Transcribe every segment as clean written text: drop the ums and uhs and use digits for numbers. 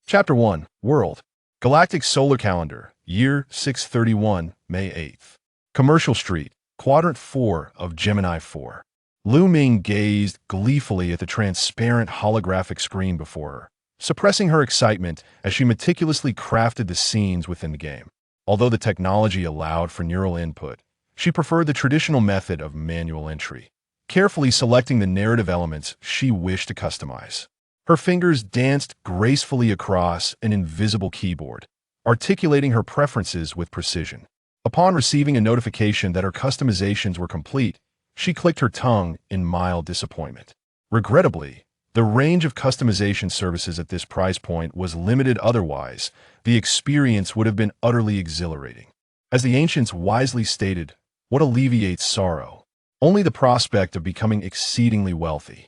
Chapter 1. World. Galactic Solar Calendar. Year 631, May 8th. Commercial Street. Quadrant 4 of Gemini 4. Lu Ming gazed gleefully at the transparent holographic screen before her, suppressing her excitement as she meticulously crafted the scenes within the game. Although the technology allowed for neural input, she preferred the traditional method of manual entry, carefully selecting the narrative elements she wished to customize. Her fingers danced gracefully across an invisible keyboard, articulating her preferences with precision. Upon receiving a notification that her customizations were complete, she clicked her tongue in mild disappointment. Regrettably, the range of customization services at this price point was limited. Otherwise, the experience would have been utterly exhilarating. As the ancients wisely stated, what alleviates sorrow? Only the prospect of becoming exceedingly wealthy.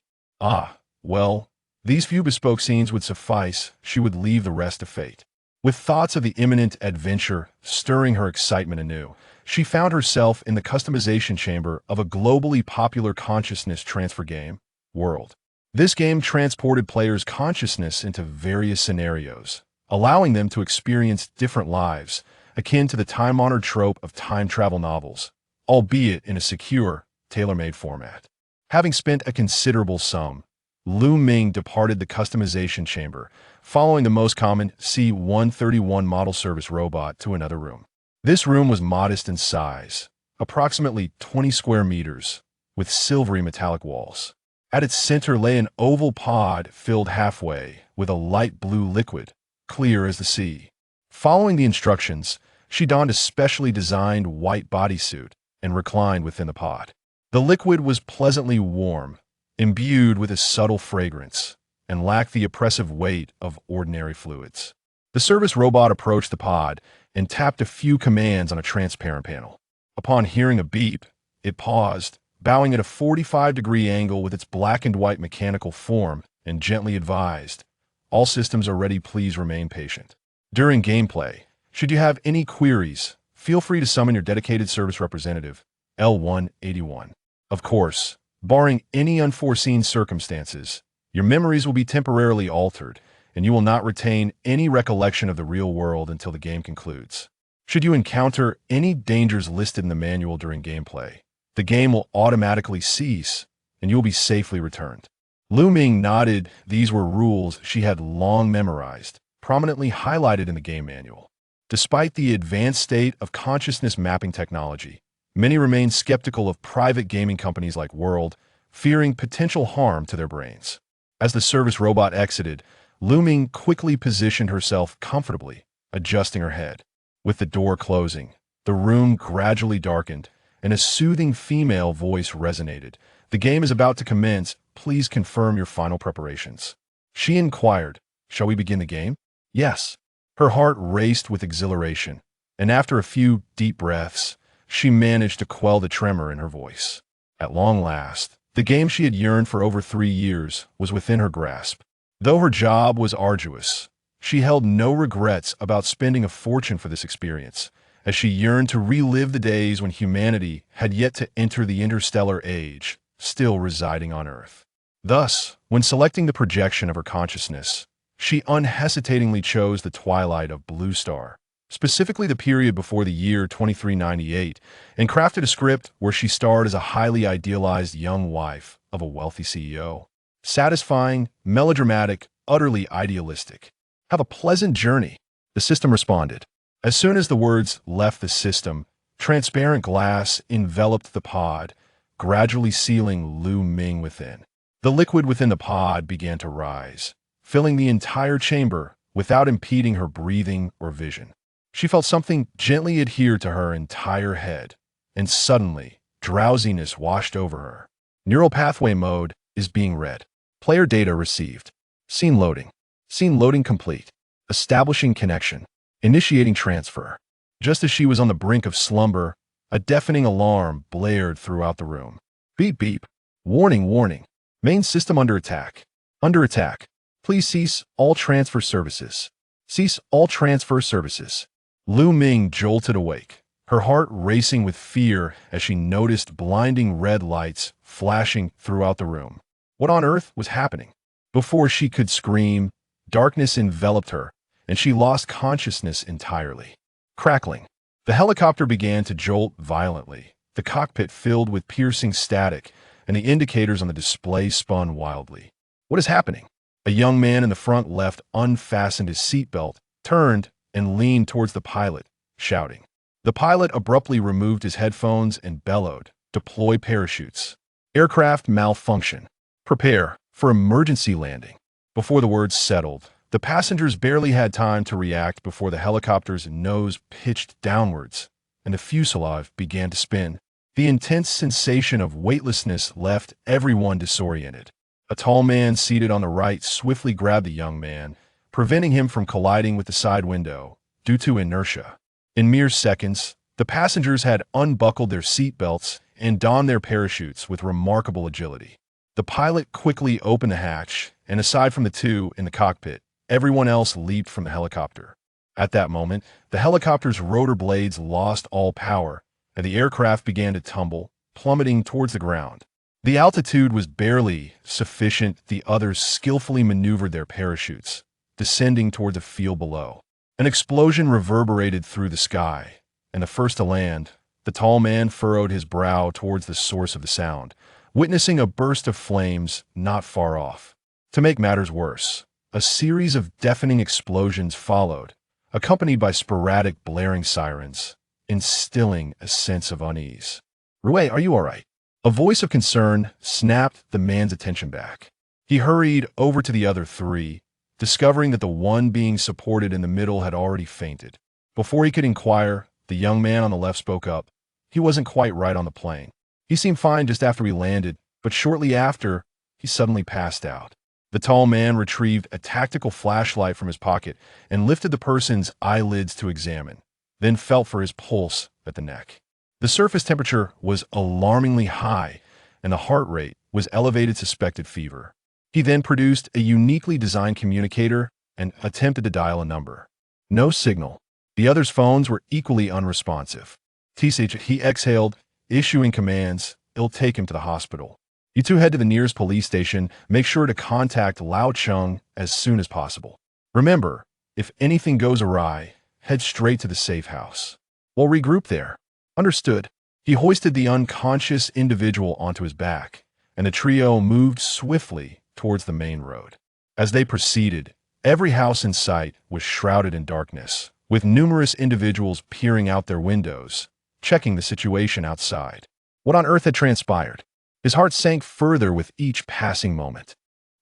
Well, these few bespoke scenes would suffice. She would leave the rest to fate. With thoughts of the imminent adventure stirring her excitement anew, she found herself in the customization chamber of a globally popular consciousness transfer game, World. This game transported players' consciousness into various scenarios, allowing them to experience different lives, akin to the time-honored trope of time travel novels, albeit in a secure, tailor-made format. Having spent a considerable sum, Lu Ming departed the customization chamber, following the most common C-131 model service robot to another room. This room was modest in size, approximately 20 square meters, with silvery metallic walls. At its center lay an oval pod filled halfway with a light blue liquid, clear as the sea. Following the instructions, she donned a specially designed white bodysuit and reclined within the pod. The liquid was pleasantly warm, imbued with a subtle fragrance, and lacked the oppressive weight of ordinary fluids. The service robot approached the pod and tapped a few commands on a transparent panel. Upon hearing a beep, it paused, bowing at a 45-degree angle with its black and white mechanical form, and gently advised, "All systems are ready, please remain patient." During gameplay, should you have any queries, feel free to summon your dedicated service representative, L181. Of course, barring any unforeseen circumstances, your memories will be temporarily altered, and you will not retain any recollection of the real world until the game concludes. Should you encounter any dangers listed in the manual during gameplay, the game will automatically cease, and you will be safely returned. Lu Ming nodded. These were rules she had long memorized, prominently highlighted in the game manual. Despite the advanced state of consciousness mapping technology, many remain skeptical of private gaming companies like World, fearing potential harm to their brains. As the service robot exited, Lu Ming quickly positioned herself comfortably, adjusting her head. With the door closing, the room gradually darkened, and a soothing female voice resonated. "The game is about to commence. Please confirm your final preparations." She inquired, "Shall we begin the game?" "Yes." Her heart raced with exhilaration, and after a few deep breaths, she managed to quell the tremor in her voice. At long last, the game she had yearned for over 3 years was within her grasp. Though her job was arduous, she held no regrets about spending a fortune for this experience, as she yearned to relive the days when humanity had yet to enter the interstellar age, still residing on Earth. Thus, when selecting the projection of her consciousness, she unhesitatingly chose the twilight of Blue Star, specifically the period before the year 2398, and crafted a script where she starred as a highly idealized young wife of a wealthy CEO. Satisfying, melodramatic, utterly idealistic. "Have a pleasant journey," the system responded. As soon as the words left the system, transparent glass enveloped the pod, gradually sealing Lu Ming within. The liquid within the pod began to rise, filling the entire chamber without impeding her breathing or vision. She felt something gently adhere to her entire head, and suddenly, drowsiness washed over her. Neural pathway mode is being read. Player data received. Scene loading. Scene loading complete. Establishing connection. Initiating transfer. Just as she was on the brink of slumber, a deafening alarm blared throughout the room. Beep beep. Warning, warning. Main system under attack. Under attack. Please cease all transfer services. Cease all transfer services. Lu Ming jolted awake, her heart racing with fear as she noticed blinding red lights flashing throughout the room. What on earth was happening? Before she could scream, Darkness enveloped her, and she lost consciousness entirely. Crackling. The helicopter began to jolt violently, the cockpit filled with piercing static, and the indicators on the display spun wildly. What is happening? A young man in the front left unfastened his seatbelt, turned, and leaned towards the pilot, shouting. The pilot abruptly removed his headphones and bellowed, "Deploy parachutes. Aircraft malfunction. Prepare for emergency landing." Before the words settled, the passengers barely had time to react before the helicopter's nose pitched downwards, and the fuselage began to spin. The intense sensation of weightlessness left everyone disoriented. A tall man seated on the right swiftly grabbed the young man, preventing him from colliding with the side window due to inertia. In mere seconds, the passengers had unbuckled their seatbelts and donned their parachutes with remarkable agility. The pilot quickly opened the hatch, and aside from the two in the cockpit, everyone else leaped from the helicopter. At that moment, the helicopter's rotor blades lost all power, and the aircraft began to tumble, plummeting towards the ground. The altitude was barely sufficient. The others skillfully maneuvered their parachutes, descending toward the field below. An explosion reverberated through the sky, and the first to land, the tall man furrowed his brow towards the source of the sound, witnessing a burst of flames not far off. To make matters worse, a series of deafening explosions followed, accompanied by sporadic blaring sirens, instilling a sense of unease. "Rue, are you all right?" A voice of concern snapped the man's attention back. He hurried over to the other three, discovering that the one being supported in the middle had already fainted. Before he could inquire, the young man on the left spoke up. He wasn't quite right on the plane. He seemed fine just after we landed, but shortly after, he suddenly passed out. The tall man retrieved a tactical flashlight from his pocket and lifted the person's eyelids to examine, then felt for his pulse at the neck. The surface temperature was alarmingly high, and the heart rate was elevated suspected fever. He then produced a uniquely designed communicator and attempted to dial a number. No signal. The others' phones were equally unresponsive. He exhaled, issuing commands. "It'll take him to the hospital. You two head to the nearest police station. Make sure to contact Lao Chung as soon as possible. Remember, if anything goes awry, head straight to the safe house. We'll regroup there." "Understood." He hoisted the unconscious individual onto his back, and the trio moved swiftly towards the main road. As they proceeded, every house in sight was shrouded in darkness, with numerous individuals peering out their windows, checking the situation outside. What on earth had transpired? His heart sank further with each passing moment.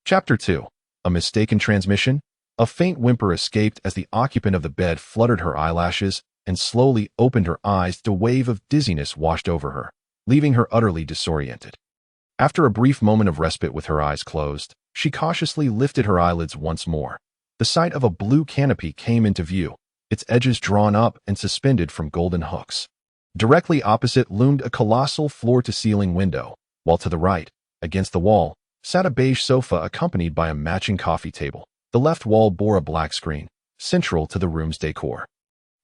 Chapter 2. A mistaken transmission? A faint whimper escaped as the occupant of the bed fluttered her eyelashes and slowly opened her eyes. A wave of dizziness washed over her, leaving her utterly disoriented. After a brief moment of respite with her eyes closed, she cautiously lifted her eyelids once more. The sight of a blue canopy came into view, its edges drawn up and suspended from golden hooks. Directly opposite loomed a colossal floor-to-ceiling window, while to the right, against the wall, sat a beige sofa accompanied by a matching coffee table. The left wall bore a black screen, central to the room's decor.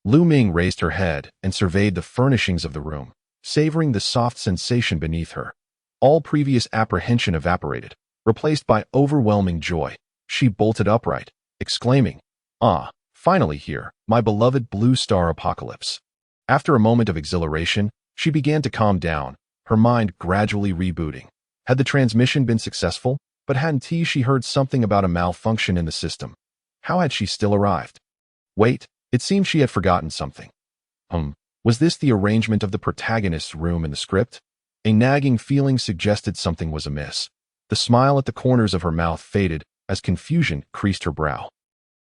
Lu Ming raised her head and surveyed the furnishings of the room, savoring the soft sensation beneath her. All previous apprehension evaporated, replaced by overwhelming joy. She bolted upright, exclaiming, "Ah, finally here, my beloved Blue Star Apocalypse." After a moment of exhilaration, she began to calm down, her mind gradually rebooting. Had the transmission been successful? But hadn't she heard something about a malfunction in the system? How had she still arrived? Wait, it seemed she had forgotten something. Was this the arrangement of the protagonist's room in the script? A nagging feeling suggested something was amiss. The smile at the corners of her mouth faded as confusion creased her brow.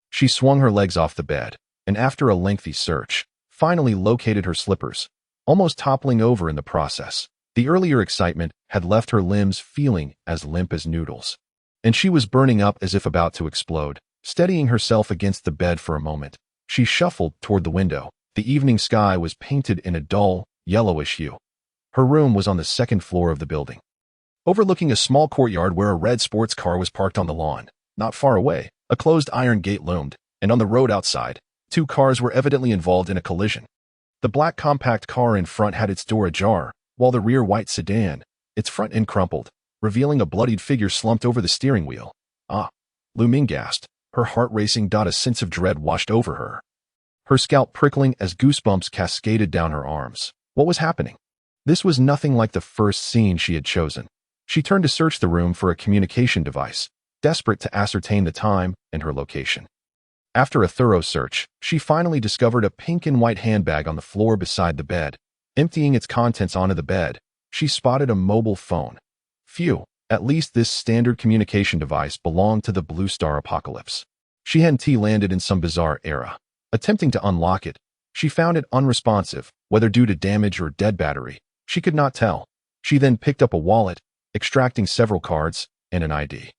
She swung her legs off the bed, and after a lengthy search, finally located her slippers, almost toppling over in the process. The earlier excitement had left her limbs feeling as limp as noodles, and she was burning up as if about to explode. Steadying herself against the bed for a moment, she shuffled toward the window. The evening sky was painted in a dull, yellowish hue. Her room was on the second floor of the building, overlooking a small courtyard where a red sports car was parked on the lawn. Not far away, a closed iron gate loomed, and on the road outside, two cars were evidently involved in a collision. The black compact car in front had its door ajar, while the rear white sedan, its front end crumpled, revealing a bloodied figure slumped over the steering wheel. "Ah," Lu Ming gasped. her heart racing. A sense of dread washed over her, her scalp prickling as goosebumps cascaded down her arms. What was happening? This was nothing like the first scene she had chosen. She turned to search the room for a communication device, desperate to ascertain the time and her location. After a thorough search, she finally discovered a pink and white handbag on the floor beside the bed. Emptying its contents onto the bed, she spotted a mobile phone. Phew, at least this standard communication device belonged to the Blue Star Apocalypse. She hadn't landed in some bizarre era. Attempting to unlock it, she found it unresponsive, whether due to damage or dead battery. She could not tell. She then picked up a wallet, extracting several cards and an ID.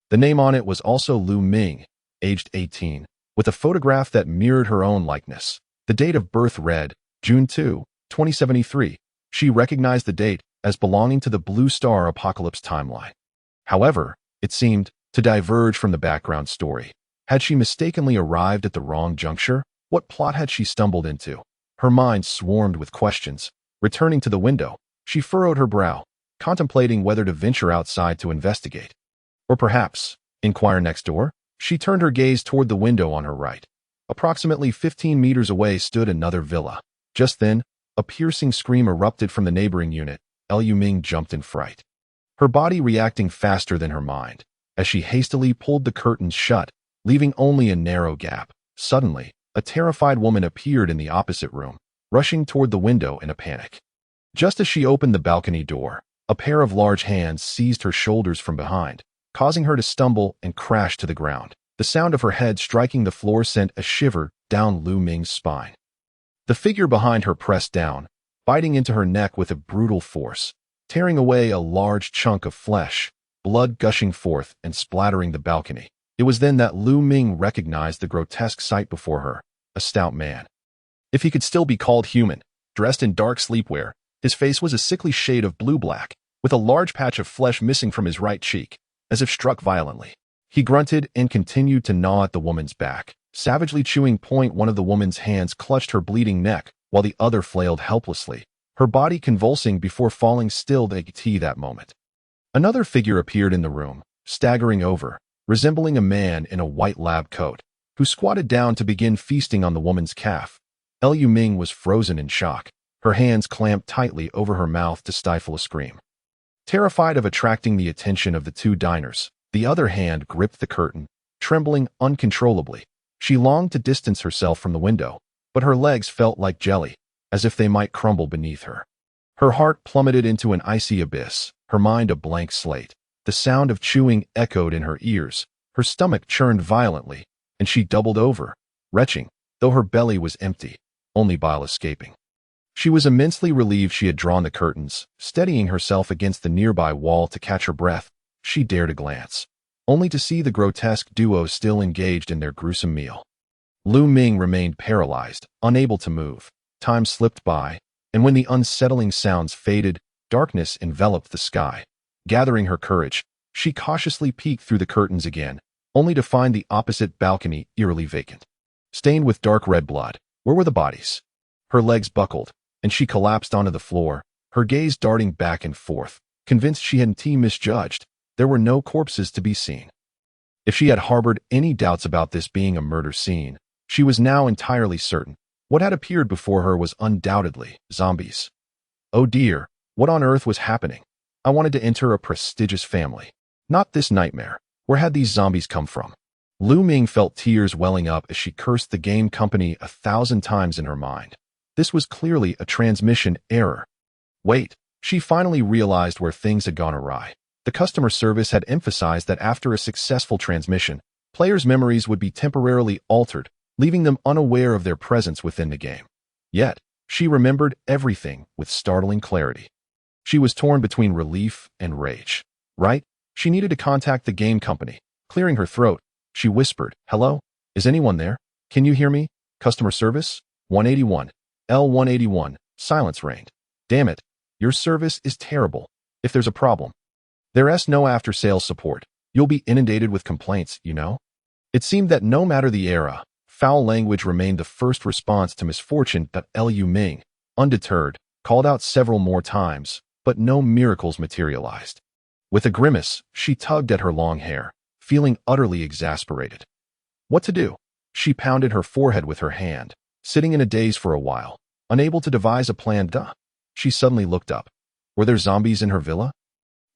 The name on it was also Lu Ming, aged 18, with a photograph that mirrored her own likeness. The date of birth read June 2, 2073. She recognized the date as belonging to the Blue Star Apocalypse timeline. However, it seemed to diverge from the background story. Had she mistakenly arrived at the wrong juncture? What plot had she stumbled into? Her mind swarmed with questions. Returning to the window, she furrowed her brow, contemplating whether to venture outside to investigate. Or perhaps inquire next door? She turned her gaze toward the window on her right. Approximately 15 meters away stood another villa. Just then, a piercing scream erupted from the neighboring unit. Lu Ming jumped in fright, her body reacting faster than her mind, as she hastily pulled the curtains shut, leaving only a narrow gap. Suddenly, a terrified woman appeared in the opposite room, rushing toward the window in a panic. Just as she opened the balcony door, a pair of large hands seized her shoulders from behind, causing her to stumble and crash to the ground. The sound of her head striking the floor sent a shiver down Lu Ming's spine. The figure behind her pressed down, biting into her neck with a brutal force, tearing away a large chunk of flesh, blood gushing forth and splattering the balcony. It was then that Lu Ming recognized the grotesque sight before her, a stout man. If he could still be called human, dressed in dark sleepwear, his face was a sickly shade of blue-black, with a large patch of flesh missing from his right cheek, as if struck violently. He grunted and continued to gnaw at the woman's back, savagely chewing. One of the woman's hands clutched her bleeding neck, while the other flailed helplessly, her body convulsing before falling still that moment. Another figure appeared in the room, staggering over, resembling a man in a white lab coat, who squatted down to begin feasting on the woman's calf. Lu Ming was frozen in shock, her hands clamped tightly over her mouth to stifle a scream. Terrified of attracting the attention of the two diners, the other hand gripped the curtain, trembling uncontrollably. She longed to distance herself from the window, but her legs felt like jelly, as if they might crumble beneath her. Her heart plummeted into an icy abyss, her mind a blank slate. The sound of chewing echoed in her ears, her stomach churned violently, and she doubled over, retching, though her belly was empty, only bile escaping. She was immensely relieved she had drawn the curtains, steadying herself against the nearby wall to catch her breath. She dared a glance, only to see the grotesque duo still engaged in their gruesome meal. Lu Ming remained paralyzed, unable to move. Time slipped by, and when the unsettling sounds faded, darkness enveloped the sky. Gathering her courage, she cautiously peeked through the curtains again, only to find the opposite balcony eerily vacant. Stained with dark red blood, where were the bodies? Her legs buckled, and she collapsed onto the floor, her gaze darting back and forth, convinced she hadn't misjudged. There were no corpses to be seen. If she had harbored any doubts about this being a murder scene, she was now entirely certain. What had appeared before her was undoubtedly zombies. Oh dear, what on earth was happening? I wanted to enter a prestigious family. Not this nightmare. Where had these zombies come from? Lu Ming felt tears welling up as she cursed the game company 1,000 times in her mind. This was clearly a transmission error. Wait, she finally realized where things had gone awry. The customer service had emphasized that after a successful transmission, players' memories would be temporarily altered, leaving them unaware of their presence within the game. Yet, she remembered everything with startling clarity. She was torn between relief and rage. Right? She needed to contact the game company. Clearing her throat, she whispered, "Hello? Is anyone there? Can you hear me? Customer service? 181. L181. Silence reigned. Damn it. Your service is terrible. If there's a problem, there's no after-sales support. You'll be inundated with complaints, you know?" It seemed that no matter the era, foul language remained the first response to misfortune. Lu Ming, undeterred, called out several more times, but no miracles materialized. With a grimace, she tugged at her long hair, feeling utterly exasperated. What to do? She pounded her forehead with her hand, sitting in a daze for a while, unable to devise a plan. She suddenly looked up. Were there zombies in her villa?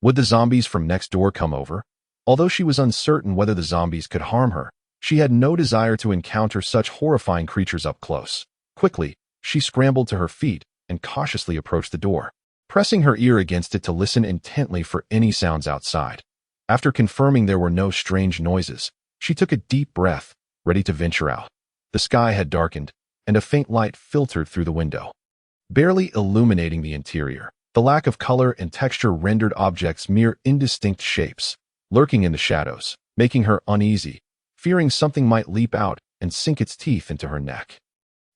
Would the zombies from next door come over? Although she was uncertain whether the zombies could harm her, she had no desire to encounter such horrifying creatures up close. Quickly, she scrambled to her feet and cautiously approached the door, pressing her ear against it to listen intently for any sounds outside. After confirming there were no strange noises, she took a deep breath, ready to venture out. The sky had darkened, and a faint light filtered through the window, barely illuminating the interior. The lack of color and texture rendered objects mere indistinct shapes, lurking in the shadows, making her uneasy, fearing something might leap out and sink its teeth into her neck.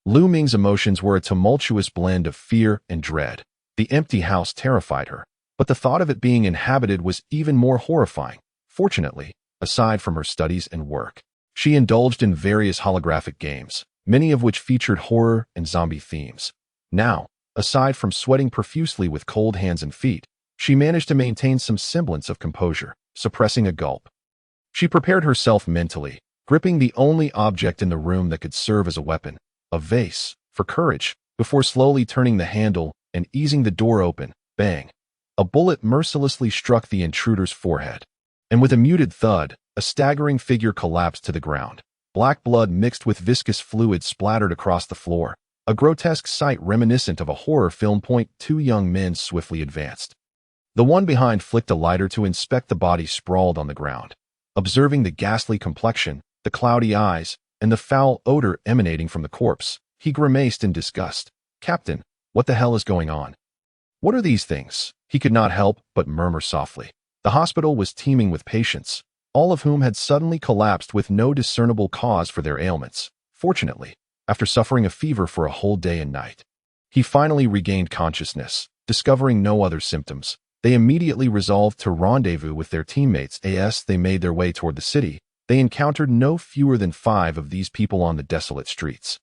Lu Ming's emotions were a tumultuous blend of fear and dread. The empty house terrified her, but the thought of it being inhabited was even more horrifying. Fortunately, aside from her studies and work, she indulged in various holographic games, many of which featured horror and zombie themes. Now, aside from sweating profusely with cold hands and feet, she managed to maintain some semblance of composure, suppressing a gulp. She prepared herself mentally, gripping the only object in the room that could serve as a weapon, a vase, for courage, before slowly turning the handle and easing the door open. Bang! A bullet mercilessly struck the intruder's forehead, and with a muted thud, a staggering figure collapsed to the ground. Black blood mixed with viscous fluid splattered across the floor, a grotesque sight reminiscent of a horror film. Two young men swiftly advanced. The one behind flicked a lighter to inspect the body sprawled on the ground. Observing the ghastly complexion, the cloudy eyes, and the foul odor emanating from the corpse, he grimaced in disgust. "Captain, what the hell is going on? What are these things?" He could not help but murmur softly. The hospital was teeming with patients, all of whom had suddenly collapsed with no discernible cause for their ailments. Fortunately, after suffering a fever for a whole day and night, he finally regained consciousness. Discovering no other symptoms, they immediately resolved to rendezvous with their teammates. As they made their way toward the city, they encountered no fewer than 5 of these people on the desolate streets,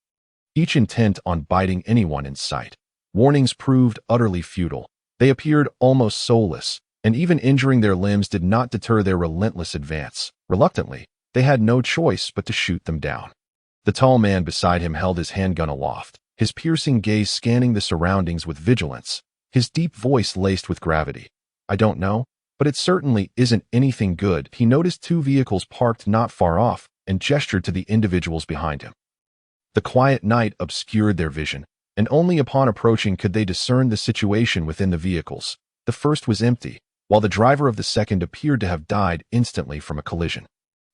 each intent on biting anyone in sight. Warnings proved utterly futile. They appeared almost soulless, and even injuring their limbs did not deter their relentless advance. Reluctantly, they had no choice but to shoot them down. The tall man beside him held his handgun aloft, his piercing gaze scanning the surroundings with vigilance, his deep voice laced with gravity. "I don't know, but it certainly isn't anything good." He noticed 2 vehicles parked not far off and gestured to the individuals behind him. The quiet night obscured their vision, and only upon approaching could they discern the situation within the vehicles. The first was empty, while the driver of the second appeared to have died instantly from a collision.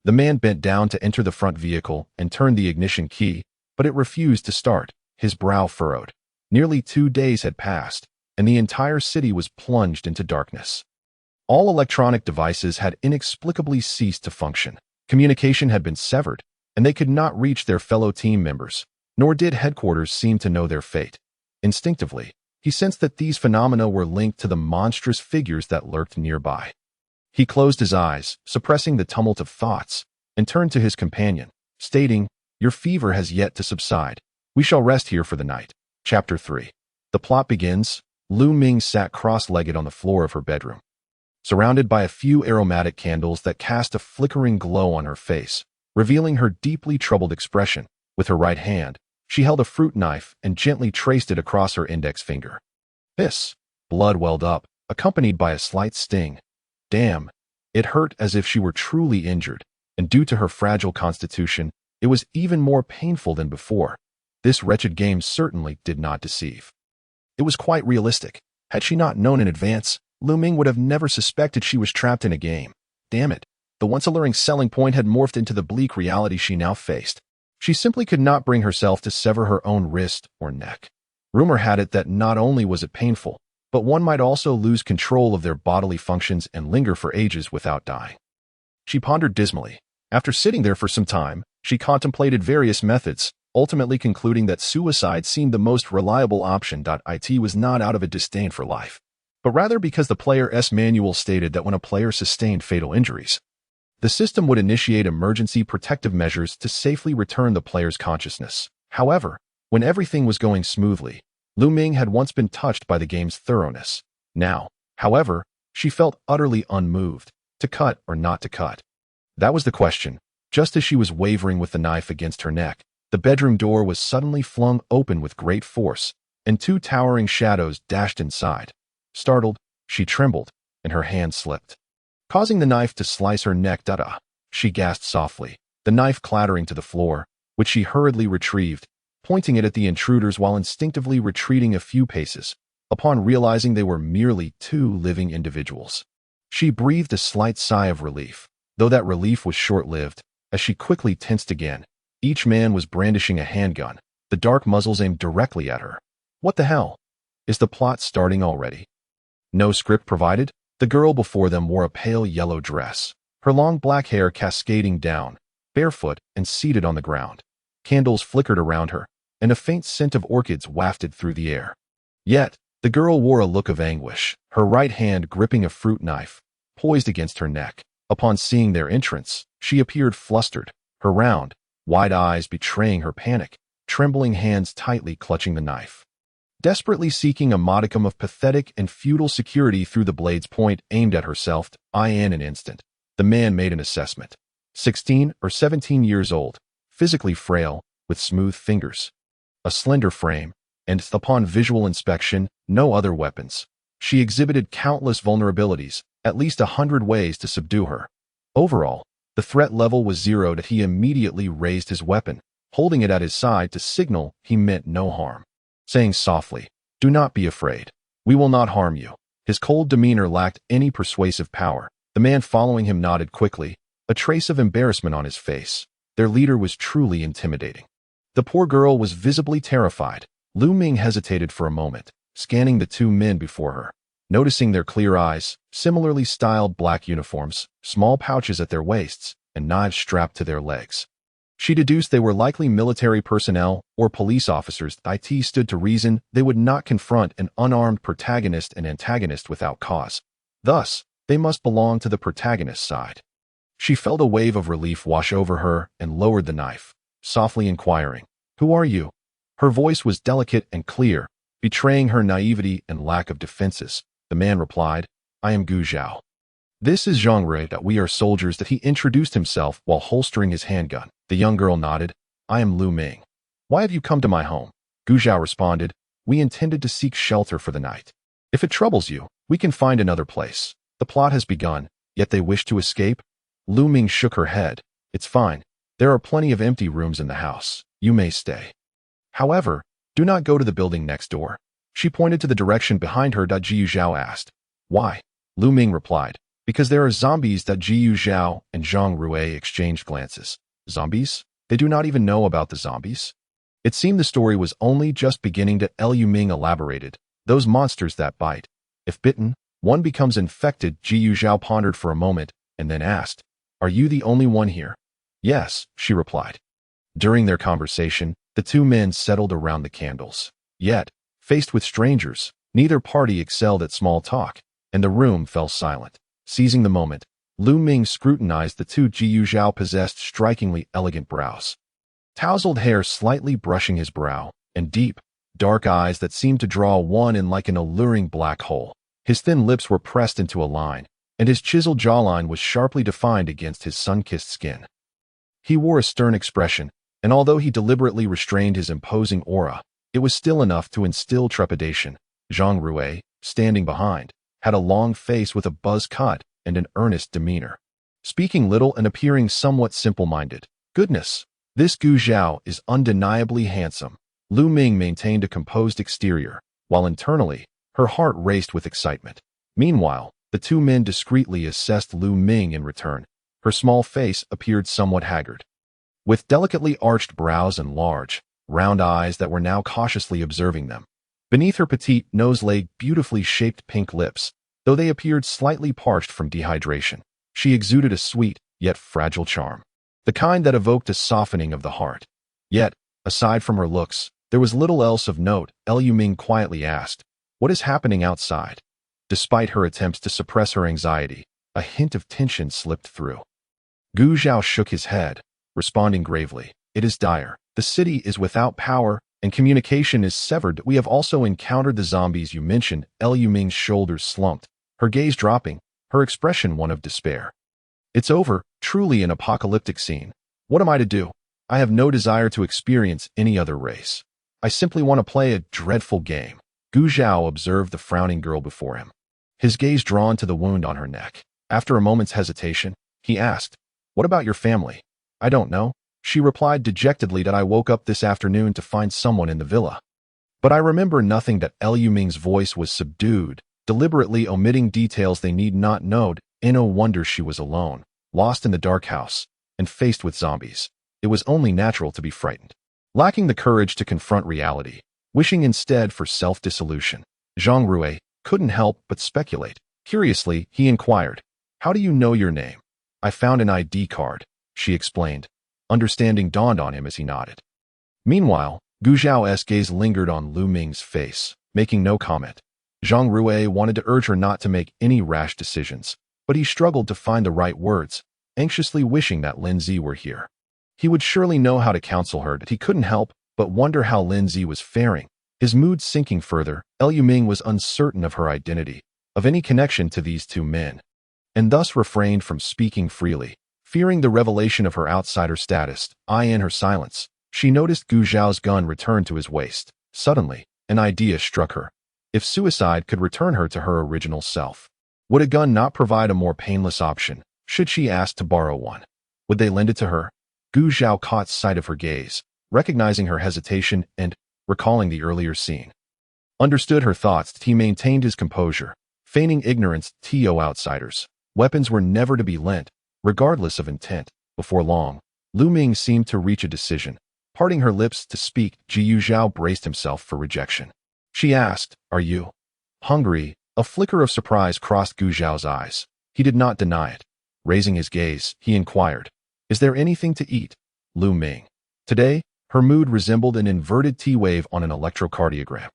The man bent down to enter the front vehicle and turned the ignition key, but it refused to start. His brow furrowed. Nearly 2 days had passed, and the entire city was plunged into darkness. All electronic devices had inexplicably ceased to function. Communication had been severed, and they could not reach their fellow team members, nor did headquarters seem to know their fate. Instinctively, he sensed that these phenomena were linked to the monstrous figures that lurked nearby. He closed his eyes, suppressing the tumult of thoughts, and turned to his companion, stating, "Your fever has yet to subside. We shall rest here for the night." Chapter 3. The plot begins. Lu Ming sat cross-legged on the floor of her bedroom, surrounded by a few aromatic candles that cast a flickering glow on her face, revealing her deeply troubled expression. With her right hand, she held a fruit knife and gently traced it across her index finger. Hiss! Blood welled up, accompanied by a slight sting. Damn! It hurt as if she were truly injured, and due to her fragile constitution, it was even more painful than before. This wretched game certainly did not deceive. It was quite realistic. Had she not known in advance, Lu Ming would have never suspected she was trapped in a game. Damn it! The once alluring selling point had morphed into the bleak reality she now faced. She simply could not bring herself to sever her own wrist or neck. Rumor had it that not only was it painful, but one might also lose control of their bodily functions and linger for ages without dying. She pondered dismally. After sitting there for some time, she contemplated various methods, ultimately concluding that suicide seemed the most reliable option. It was not out of a disdain for life, but rather because the player's manual stated that when a player sustained fatal injuries, the system would initiate emergency protective measures to safely return the player's consciousness. However, when everything was going smoothly, Lu Ming had once been touched by the game's thoroughness. Now, however, she felt utterly unmoved. To cut or not to cut? That was the question, Just as she was wavering with the knife against her neck, the bedroom door was suddenly flung open with great force, and two towering shadows dashed inside. Startled, she trembled, and her hand slipped, causing the knife to slice her neck. Da-da! She gasped softly, the knife clattering to the floor, which she hurriedly retrieved, pointing it at the intruders while instinctively retreating a few paces, upon realizing they were merely two living individuals. She breathed a slight sigh of relief, though that relief was short-lived, as she quickly tensed again. Each man was brandishing a handgun, the dark muzzles aimed directly at her. What the hell? Is the plot starting already? No script provided? The girl before them wore a pale yellow dress, her long black hair cascading down, barefoot and seated on the ground. Candles flickered around her, and a faint scent of orchids wafted through the air. Yet, the girl wore a look of anguish, her right hand gripping a fruit knife, poised against her neck. Upon seeing their entrance, she appeared flustered, her round, wide eyes betraying her panic, trembling hands tightly clutching the knife. Desperately seeking a modicum of pathetic and futile security through the blade's point aimed at herself, in an instant, the man made an assessment. 16 or 17 years old, physically frail, with smooth fingers, a slender frame, and, upon visual inspection, no other weapons. She exhibited countless vulnerabilities, at least 100 ways to subdue her. Overall, the threat level was zeroed as he immediately raised his weapon, holding it at his side to signal he meant no harm. Saying softly, "Do not be afraid. We will not harm you." His cold demeanor lacked any persuasive power. The man following him nodded quickly, a trace of embarrassment on his face. Their leader was truly intimidating. The poor girl was visibly terrified. Lu Ming hesitated for a moment, scanning the two men before her. Noticing their clear eyes, similarly styled black uniforms, small pouches at their waists, and knives strapped to their legs, she deduced they were likely military personnel or police officers. It stood to reason they would not confront an unarmed protagonist and antagonist without cause. Thus, they must belong to the protagonist's side. She felt a wave of relief wash over her and lowered the knife, softly inquiring, "Who are you?" Her voice was delicate and clear, betraying her naivety and lack of defenses. The man replied, "I am Gu Zhao. This is Zhang Rui. That we are soldiers." That he introduced himself while holstering his handgun. The young girl nodded. "I am Lu Ming. Why have you come to my home?" Gu Zhao responded, "We intended to seek shelter for the night. If it troubles you, we can find another place. The plot has begun, yet they wish to escape?" Lu Ming shook her head. "It's fine. There are plenty of empty rooms in the house. You may stay. However, do not go to the building next door." She pointed to the direction behind her. Jiu Zhao asked, "Why?" Lu Ming replied, "Because there are zombies." Jiu Zhao and Zhang Rui exchanged glances. Zombies? They do not even know about the zombies? It seemed the story was only just beginning. Lu Ming elaborated, "Those monsters that bite. If bitten, one becomes infected." Jiu Zhao pondered for a moment, and then asked, "Are you the only one here?" "Yes," she replied. During their conversation, the two men settled around the candles. Yet, faced with strangers, neither party excelled at small talk, and the room fell silent. Seizing the moment, Lu Ming scrutinized the two. Jiu Zhao possessed strikingly elegant brows, tousled hair slightly brushing his brow, and deep, dark eyes that seemed to draw one in like an alluring black hole. His thin lips were pressed into a line, and his chiseled jawline was sharply defined against his sun-kissed skin. He wore a stern expression, and although he deliberately restrained his imposing aura, it was still enough to instill trepidation. Zhang Rui, standing behind, had a long face with a buzz cut and an earnest demeanor, speaking little and appearing somewhat simple-minded. "Goodness, this Gu Zhao is undeniably handsome." Lu Ming maintained a composed exterior, while internally, her heart raced with excitement. Meanwhile, the two men discreetly assessed Lu Ming in return. Her small face appeared somewhat haggard, with delicately arched brows and large, round eyes that were now cautiously observing them. Beneath her petite nose lay beautifully shaped pink lips, though they appeared slightly parched from dehydration. She exuded a sweet, yet fragile charm, the kind that evoked a softening of the heart. Yet, aside from her looks, there was little else of note. Lu Ming quietly asked, "What is happening outside?" Despite her attempts to suppress her anxiety, a hint of tension slipped through. Gu Zhao shook his head, responding gravely, "It is dire. The city is without power, and communication is severed. We have also encountered the zombies you mentioned." Lu Ming's shoulders slumped, her gaze dropping, her expression one of despair. It's over, truly an apocalyptic scene. What am I to do? I have no desire to experience any other race. I simply want to play a dreadful game. Gu Zhao observed the frowning girl before him, his gaze drawn to the wound on her neck. After a moment's hesitation, he asked, "What about your family?" "I don't know." She replied dejectedly that I woke up this afternoon to find someone in the villa. But I remember nothing. That Liu Ming's voice was subdued, deliberately omitting details they need not know. No wonder she was alone, lost in the dark house, and faced with zombies. It was only natural to be frightened, lacking the courage to confront reality, wishing instead for self-dissolution. Zhang Rui couldn't help but speculate. Curiously, he inquired, "How do you know your name?" "I found an ID card," she explained. Understanding dawned on him as he nodded. Meanwhile, Gu Zhao's gaze lingered on Liu Ming's face, making no comment. Zhang Rui wanted to urge her not to make any rash decisions, but he struggled to find the right words, anxiously wishing that Lin Zi were here. He would surely know how to counsel her. That he couldn't help but wonder how Lin Zi was faring, his mood sinking further. Liu Ming was uncertain of her identity, of any connection to these two men, and thus refrained from speaking freely, fearing the revelation of her outsider status. In her silence, she noticed Gu Zhao's gun return to his waist. Suddenly, an idea struck her. If suicide could return her to her original self, would a gun not provide a more painless option? Should she ask to borrow one? Would they lend it to her? Gu Zhao caught sight of her gaze, recognizing her hesitation and, recalling the earlier scene, understood her thoughts. He maintained his composure, feigning ignorance. To outsiders, weapons were never to be lent, regardless of intent. Before long, Liu Ming seemed to reach a decision, parting her lips to speak. Jiu Zhao braced himself for rejection. She asked, "Are you hungry?" A flicker of surprise crossed Gu Zhao's eyes. He did not deny it. Raising his gaze, he inquired, "Is there anything to eat?" Liu Ming. Today, her mood resembled an inverted T-wave on an electrocardiogram,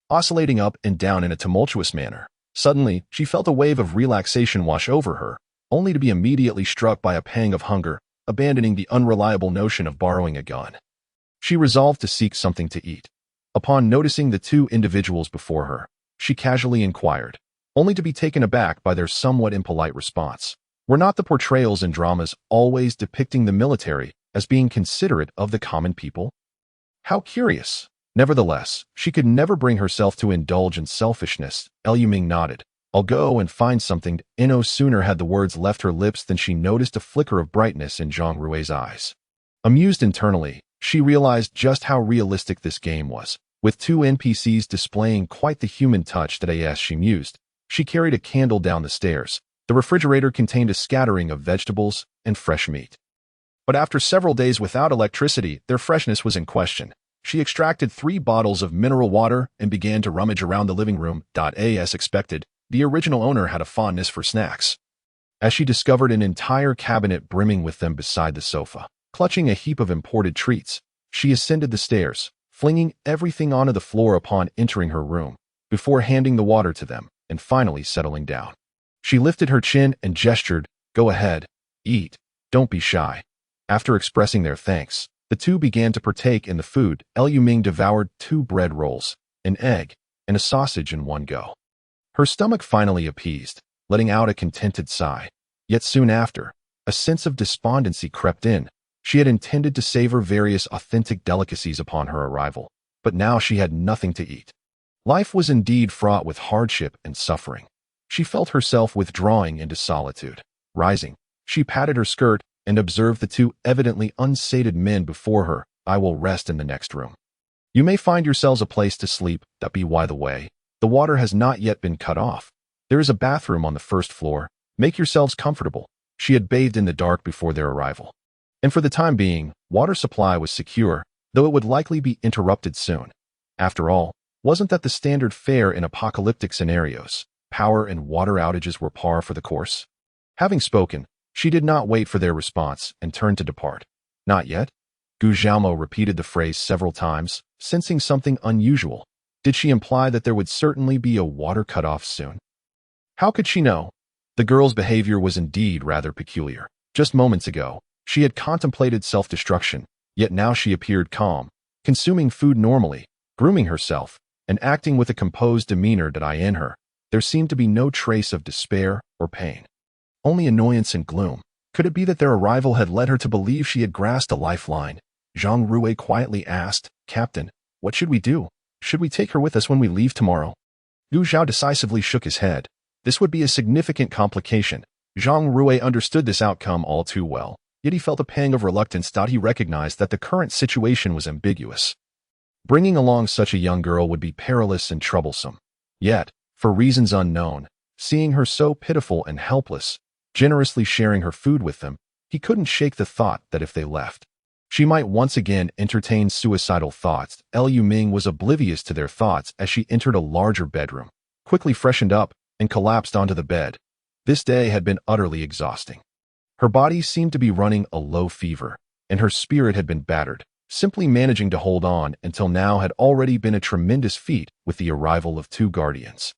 oscillating up and down in a tumultuous manner. Suddenly, she felt a wave of relaxation wash over her, only to be immediately struck by a pang of hunger, abandoning the unreliable notion of borrowing a gun. She resolved to seek something to eat. Upon noticing the two individuals before her, she casually inquired, only to be taken aback by their somewhat impolite response. Were not the portrayals in dramas always depicting the military as being considerate of the common people? How curious! Nevertheless, she could never bring herself to indulge in selfishness. Liu Ming nodded. "I'll go and find something." No sooner had the words left her lips than she noticed a flicker of brightness in Zhang Rui's eyes. Amused internally, she realized just how realistic this game was, with two NPCs displaying quite the human touch. That as she mused, she carried a candle down the stairs. The refrigerator contained a scattering of vegetables and fresh meat. But after several days without electricity, their freshness was in question. She extracted 3 bottles of mineral water and began to rummage around the living room. As expected, the original owner had a fondness for snacks, as she discovered an entire cabinet brimming with them beside the sofa. Clutching a heap of imported treats, she ascended the stairs, flinging everything onto the floor upon entering her room, before handing the water to them and finally settling down. She lifted her chin and gestured, "Go ahead, eat, don't be shy." After expressing their thanks, the two began to partake in the food. Liu Ming devoured 2 bread rolls, an egg, and a sausage in one go. Her stomach finally appeased, letting out a contented sigh. Yet soon after, a sense of despondency crept in. She had intended to savor various authentic delicacies upon her arrival, but now she had nothing to eat. Life was indeed fraught with hardship and suffering. She felt herself withdrawing into solitude. Rising, she patted her skirt and observed the 2 evidently unsated men before her. "I will rest in the next room. You may find yourselves a place to sleep. By the way, the water has not yet been cut off. There is a bathroom on the 1st floor. Make yourselves comfortable." She had bathed in the dark before their arrival, and for the time being, water supply was secure, though it would likely be interrupted soon. After all, wasn't that the standard fare in apocalyptic scenarios? Power and water outages were par for the course. Having spoken, she did not wait for their response and turned to depart. "Not yet?" Gu Zhaomo repeated the phrase several times, sensing something unusual. Did she imply that there would certainly be a water cutoff soon? How could she know? The girl's behavior was indeed rather peculiar. Just moments ago, she had contemplated self-destruction, yet now she appeared calm, consuming food normally, grooming herself, and acting with a composed demeanor. That in her, there seemed to be no trace of despair or pain, only annoyance and gloom. Could it be that their arrival had led her to believe she had grasped a lifeline? Zhang Rui quietly asked, "Captain, what should we do? Should we take her with us when we leave tomorrow?" Gu Zhao decisively shook his head. This would be a significant complication. Zhang Rui understood this outcome all too well, yet he felt a pang of reluctance that he recognized that the current situation was ambiguous. Bringing along such a young girl would be perilous and troublesome. Yet, for reasons unknown, seeing her so pitiful and helpless, generously sharing her food with them, he couldn't shake the thought that if they left, she might once again entertain suicidal thoughts. Liu Ming was oblivious to their thoughts as she entered a larger bedroom, quickly freshened up, and collapsed onto the bed. This day had been utterly exhausting. Her body seemed to be running a low fever, and her spirit had been battered. Simply managing to hold on until now had already been a tremendous feat with the arrival of 2 guardians.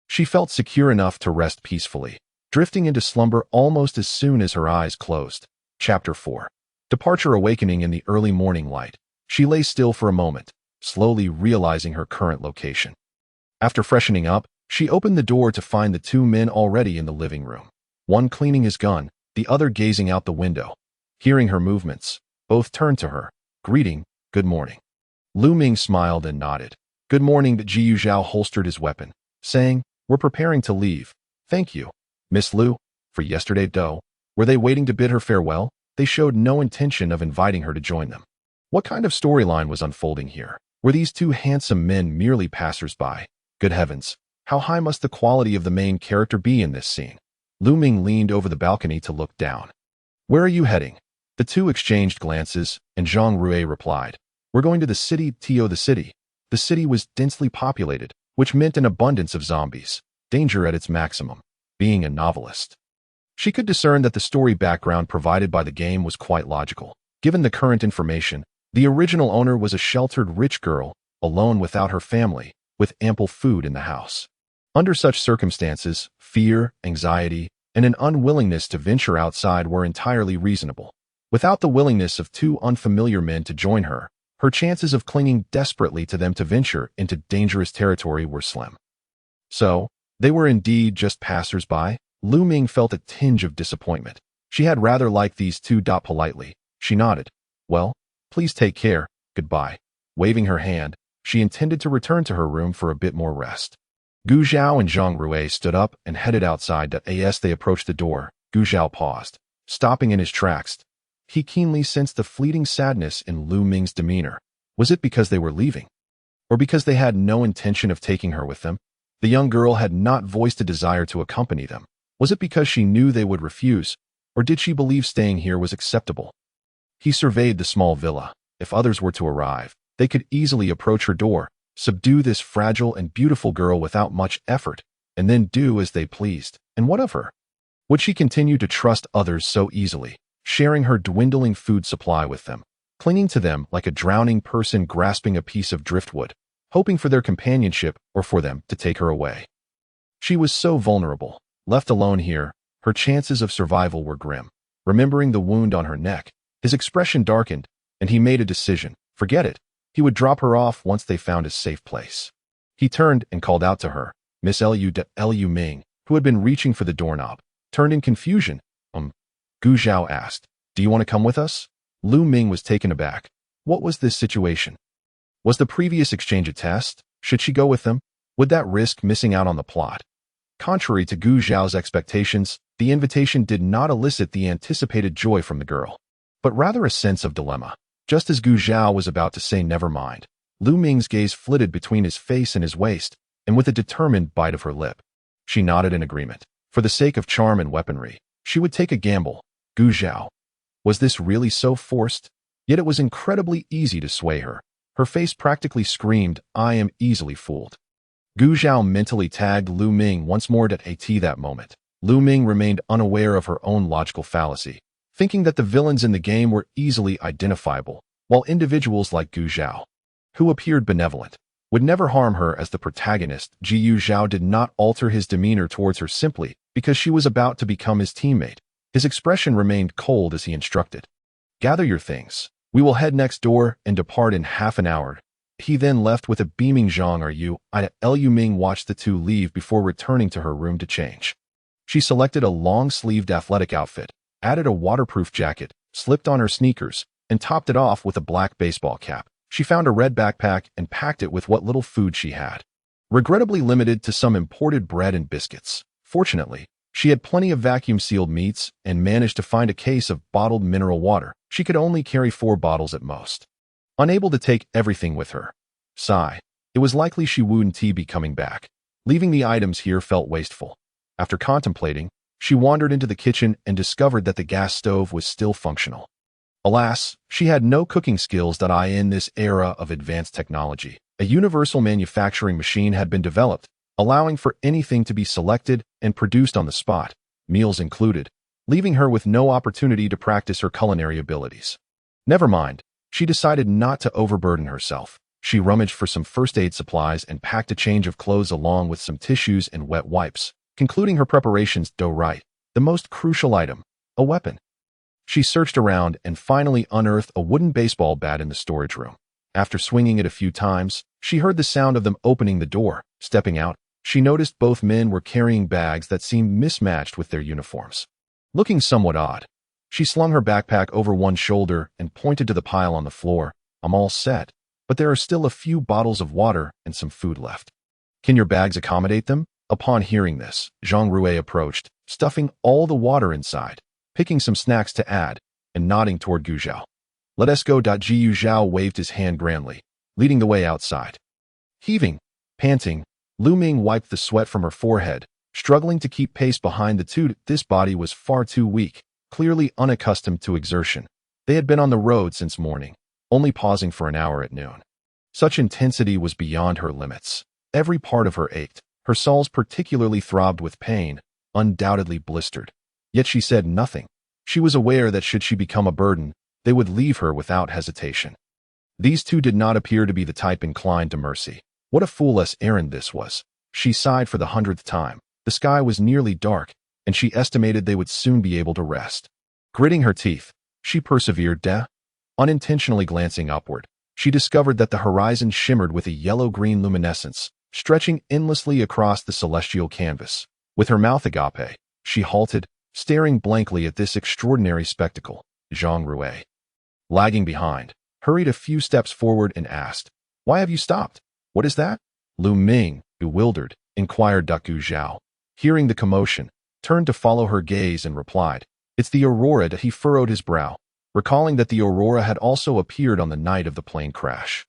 She felt secure enough to rest peacefully, drifting into slumber almost as soon as her eyes closed. Chapter 4. Departure. Awakening in the early morning light, she lay still for a moment, slowly realizing her current location. After freshening up, she opened the door to find the 2 men already in the living room, one cleaning his gun, the other gazing out the window. Hearing her movements, both turned to her. "Greeting, good morning." Lu Ming smiled and nodded. "Good morning." But Jiyu Zhao holstered his weapon, saying, "We're preparing to leave. Thank you, Miss Lu, for yesterday." Were they waiting to bid her farewell? They showed no intention of inviting her to join them. What kind of storyline was unfolding here? Were these 2 handsome men merely passers-by? Good heavens, how high must the quality of the main character be in this scene? Lu Ming leaned over the balcony to look down. "Where are you heading?" The 2 exchanged glances, and Zhang Rui replied, "We're going to the city." The city. The city was densely populated, which meant an abundance of zombies, danger at its maximum. Being a novelist, she could discern that the story background provided by the game was quite logical. Given the current information, the original owner was a sheltered rich girl, alone without her family, with ample food in the house. Under such circumstances, fear, anxiety, and an unwillingness to venture outside were entirely reasonable. Without the willingness of 2 unfamiliar men to join her, her chances of clinging desperately to them to venture into dangerous territory were slim. So, they were indeed just passers-by? Lu Ming felt a tinge of disappointment. She had rather liked these 2. Politely, she nodded. "Well, please take care, goodbye." Waving her hand, she intended to return to her room for a bit more rest. Gu Zhao and Zhang Rui stood up and headed outside. As they approached the door, Gu Zhao paused, stopping in his tracks. He keenly sensed the fleeting sadness in Lu Ming's demeanor. Was it because they were leaving? Or because they had no intention of taking her with them? The young girl had not voiced a desire to accompany them. Was it because she knew they would refuse? Or did she believe staying here was acceptable? He surveyed the small villa. If others were to arrive, they could easily approach her door, subdue this fragile and beautiful girl without much effort, and then do as they pleased. And what of her? Would she continue to trust others so easily, sharing her dwindling food supply with them, clinging to them like a drowning person grasping a piece of driftwood, hoping for their companionship or for them to take her away? She was so vulnerable. Left alone here, her chances of survival were grim. Remembering the wound on her neck, his expression darkened, and he made a decision. Forget it. He would drop her off once they found a safe place. He turned and called out to her. Miss Liu Ming, who had been reaching for the doorknob, turned in confusion. Gu Zhao asked, "Do you want to come with us?" Lu Ming was taken aback. What was this situation? Was the previous exchange a test? Should she go with them? Would that risk missing out on the plot? Contrary to Gu Zhao's expectations, the invitation did not elicit the anticipated joy from the girl, but rather a sense of dilemma. Just as Gu Zhao was about to say never mind, Lu Ming's gaze flitted between his face and his waist, and with a determined bite of her lip, she nodded in agreement. For the sake of charm and weaponry, she would take a gamble. Gu Zhao. Was this really so forced? Yet it was incredibly easy to sway her. Her face practically screamed, "I am easily fooled." Gu Zhao mentally tagged Lu Ming once more at that moment. Lu Ming remained unaware of her own logical fallacy, thinking that the villains in the game were easily identifiable, while individuals like Gu Zhao, who appeared benevolent, would never harm her as the protagonist. Jiyu Zhao did not alter his demeanor towards her simply because she was about to become his teammate. His expression remained cold as he instructed. "Gather your things. We will head next door and depart in half an hour." He then left with a beaming Zhang Liu Ming watched the 2 leave before returning to her room to change. She selected a long-sleeved athletic outfit, added a waterproof jacket, slipped on her sneakers, and topped it off with a black baseball cap. She found a red backpack and packed it with what little food she had, regrettably limited to some imported bread and biscuits. Fortunately, she had plenty of vacuum-sealed meats and managed to find a case of bottled mineral water. She could only carry 4 bottles at most. Unable to take everything with her. Sigh. It was likely she wouldn't be coming back. Leaving the items here felt wasteful. After contemplating, she wandered into the kitchen and discovered that the gas stove was still functional. Alas, she had no cooking skills that in this era of advanced technology. A universal manufacturing machine had been developed, allowing for anything to be selected and produced on the spot, meals included, leaving her with no opportunity to practice her culinary abilities. Never mind, she decided not to overburden herself. She rummaged for some first aid supplies and packed a change of clothes along with some tissues and wet wipes, concluding her preparations right. The most crucial item, a weapon. She searched around and finally unearthed a wooden baseball bat in the storage room. After swinging it a few times, she heard the sound of them opening the door. Stepping out, she noticed both men were carrying bags that seemed mismatched with their uniforms. Looking somewhat odd, she slung her backpack over one shoulder and pointed to the pile on the floor. I'm all set, but there are still a few bottles of water and some food left. Can your bags accommodate them? Upon hearing this, Zhang Rui approached, stuffing all the water inside, picking some snacks to add, and nodding toward Gu Zhao. Let us go. Gu Zhao waved his hand grandly, leading the way outside. Heaving, panting, Lu Ming wiped the sweat from her forehead, struggling to keep pace behind the two. This body was far too weak, clearly unaccustomed to exertion. They had been on the road since morning, only pausing for an hour at noon. Such intensity was beyond her limits. Every part of her ached. Her soles particularly throbbed with pain, undoubtedly blistered. Yet she said nothing. She was aware that should she become a burden, they would leave her without hesitation. These two did not appear to be the type inclined to mercy. What a foolish errand this was. She sighed for the 100th time. The sky was nearly dark, and she estimated they would soon be able to rest. Gritting her teeth, she persevered. Unintentionally glancing upward, she discovered that the horizon shimmered with a yellow-green luminescence, stretching endlessly across the celestial canvas. With her mouth agape, she halted, staring blankly at this extraordinary spectacle. Zhang Rui, lagging behind, hurried a few steps forward and asked, "Why have you stopped? What is that?" Lu Ming, bewildered, inquired. Gu Zhao, hearing the commotion, turned to follow her gaze and replied, "It's the aurora." He furrowed his brow, recalling that the aurora had also appeared on the night of the plane crash.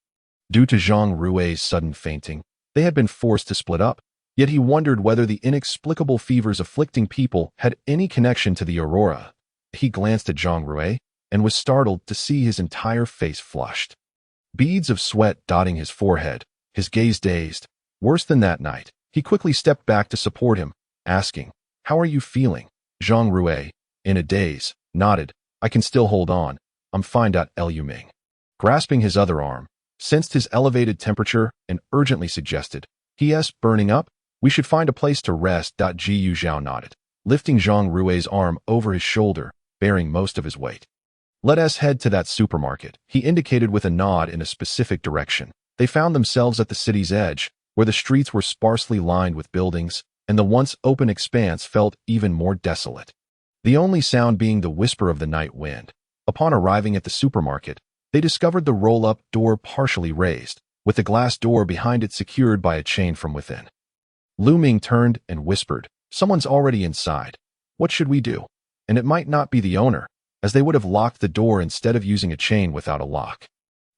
Due to Zhang Rui's sudden fainting, they had been forced to split up, yet he wondered whether the inexplicable fevers afflicting people had any connection to the aurora. He glanced at Zhang Rui and was startled to see his entire face flushed. Beads of sweat dotting his forehead, his gaze dazed. Worse than that night, he quickly stepped back to support him, asking, "How are you feeling?" Zhang Rui, in a daze, nodded. "I can still hold on. I'm fine." Lu Ming, grasping his other arm, sensed his elevated temperature and urgently suggested, "He.s. burning up? We should find a place to rest." Gu Zhao nodded, lifting Zhang Rui's arm over his shoulder, bearing most of his weight. "Let us head to that supermarket," he indicated with a nod in a specific direction. They found themselves at the city's edge, where the streets were sparsely lined with buildings, and the once open expanse felt even more desolate. The only sound being the whisper of the night wind. Upon arriving at the supermarket, they discovered the roll-up door partially raised, with the glass door behind it secured by a chain from within. Lu Ming turned and whispered, "Someone's already inside. What should we do?" And it might not be the owner, as they would have locked the door instead of using a chain without a lock.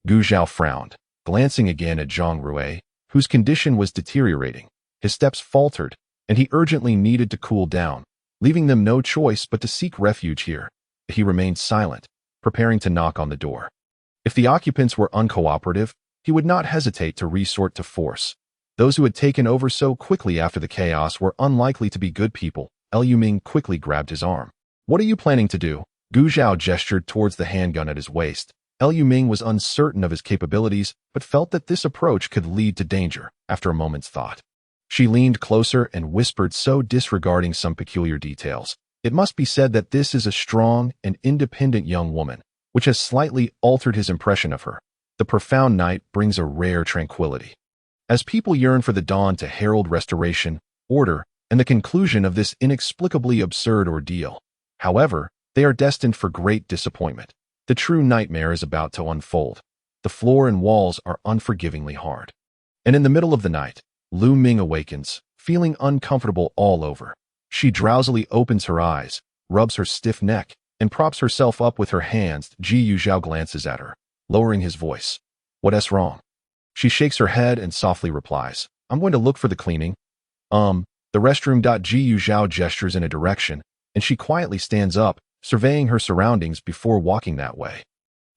Gu Zhao frowned, glancing again at Zhang Rui, whose condition was deteriorating. His steps faltered, and he urgently needed to cool down, leaving them no choice but to seek refuge here. He remained silent, preparing to knock on the door. If the occupants were uncooperative, he would not hesitate to resort to force. Those who had taken over so quickly after the chaos were unlikely to be good people. Lu Ming quickly grabbed his arm. "What are you planning to do?" Gu Zhao gestured towards the handgun at his waist. Lu Ming was uncertain of his capabilities, but felt that this approach could lead to danger. After a moment's thought, she leaned closer and whispered, so disregarding some peculiar details, "It must be said that this is a strong and independent young woman," which has slightly altered his impression of her. The profound night brings a rare tranquility. As people yearn for the dawn to herald restoration, order, and the conclusion of this inexplicably absurd ordeal. However, They are destined for great disappointment. The true nightmare is about to unfold. The floor and walls are unforgivingly hard. And in the middle of the night, Lu Ming awakens, feeling uncomfortable all over. She drowsily opens her eyes, rubs her stiff neck, and props herself up with her hands. Ji Yuzhao glances at her, lowering his voice. What's wrong? She shakes her head and softly replies, I'm going to look for the cleaning. The restroom. Ji Yuzhao gestures in a direction, and she quietly stands up, surveying her surroundings before walking that way.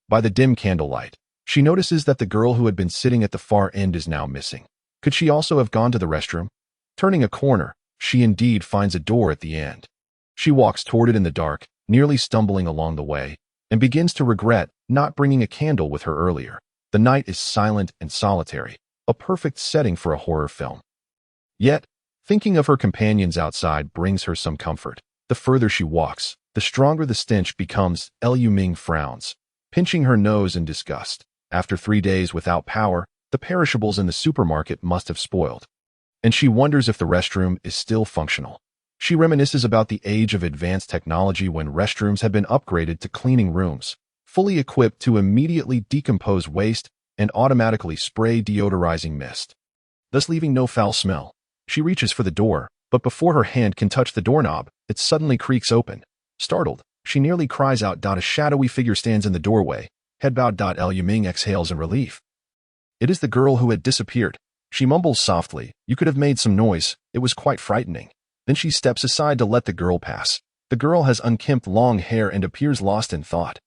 By the dim candlelight, she notices that the girl who had been sitting at the far end is now missing. Could she also have gone to the restroom? Turning a corner, she indeed finds a door at the end. She walks toward it in the dark, nearly stumbling along the way, and begins to regret not bringing a candle with her earlier. The night is silent and solitary, a perfect setting for a horror film. Yet, thinking of her companions outside brings her some comfort. The further she walks, the stronger the stench becomes. Lu Ming frowns, pinching her nose in disgust. After 3 days without power, the perishables in the supermarket must have spoiled. And she wonders if the restroom is still functional. She reminisces about the age of advanced technology when restrooms had been upgraded to cleaning rooms, fully equipped to immediately decompose waste and automatically spray deodorizing mist, thus leaving no foul smell. She reaches for the door, but before her hand can touch the doorknob, it suddenly creaks open. Startled, she nearly cries out. A shadowy figure stands in the doorway, head bowed. Lu Ming exhales in relief. It is the girl who had disappeared. She mumbles softly, You could have made some noise. It was quite frightening. Then she steps aside to let the girl pass. The girl has unkempt long hair and appears lost in thought,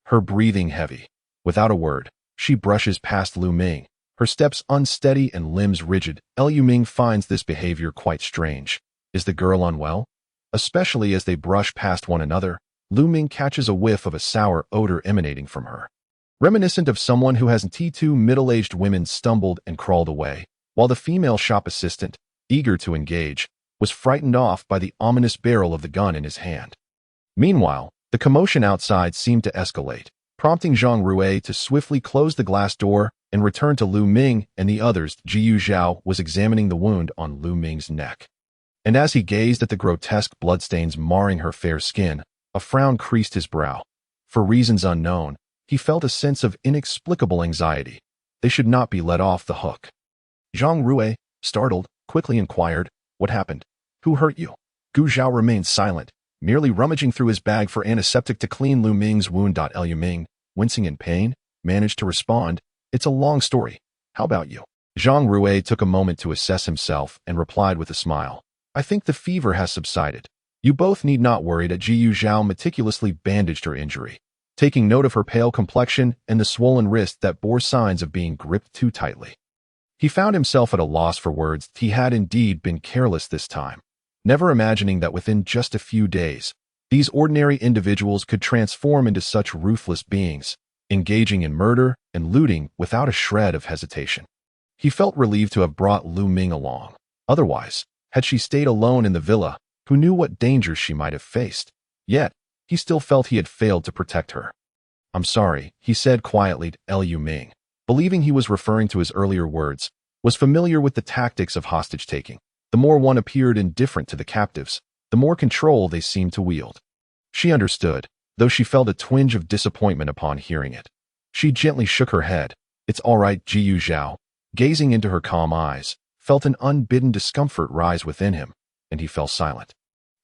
her breathing heavy. Without a word, she brushes past Lu Ming, her steps unsteady and limbs rigid. Lu Ming finds this behavior quite strange. Is the girl unwell? Especially as they brush past one another, Lu Ming catches a whiff of a sour odor emanating from her, reminiscent of someone who has T2 middle-aged women stumbled and crawled away, while the female shop assistant, eager to engage, was frightened off by the ominous barrel of the gun in his hand. Meanwhile, the commotion outside seemed to escalate, prompting Zhang Rui to swiftly close the glass door and return to Lu Ming and the others. Ji Yuzhao was examining the wound on Lu Ming's neck, and as he gazed at the grotesque bloodstains marring her fair skin, a frown creased his brow. For reasons unknown, he felt a sense of inexplicable anxiety. They should not be let off the hook. Zhang Rui, startled, quickly inquired, What happened? Who hurt you? Gu Zhao remained silent, merely rummaging through his bag for antiseptic to clean Lu Ming's wound. Lu Ming, wincing in pain, managed to respond, It's a long story. How about you? Zhang Rui took a moment to assess himself and replied with a smile, I think the fever has subsided. You both need not worry. Ji Yuzhao meticulously bandaged her injury, taking note of her pale complexion and the swollen wrist that bore signs of being gripped too tightly. He found himself at a loss for words. He had indeed been careless this time, never imagining that within just a few days, these ordinary individuals could transform into such ruthless beings, engaging in murder and looting without a shred of hesitation. He felt relieved to have brought Lu Ming along. Otherwise, had she stayed alone in the villa, who knew what dangers she might have faced? Yet, he still felt he had failed to protect her. I'm sorry, he said quietly. Lu Ming, believing he was referring to his earlier words, was familiar with the tactics of hostage-taking. The more one appeared indifferent to the captives, the more control they seemed to wield. She understood, though she felt a twinge of disappointment upon hearing it. She gently shook her head. It's all right. Ji Yuzhao, gazing into her calm eyes, felt an unbidden discomfort rise within him, and he fell silent.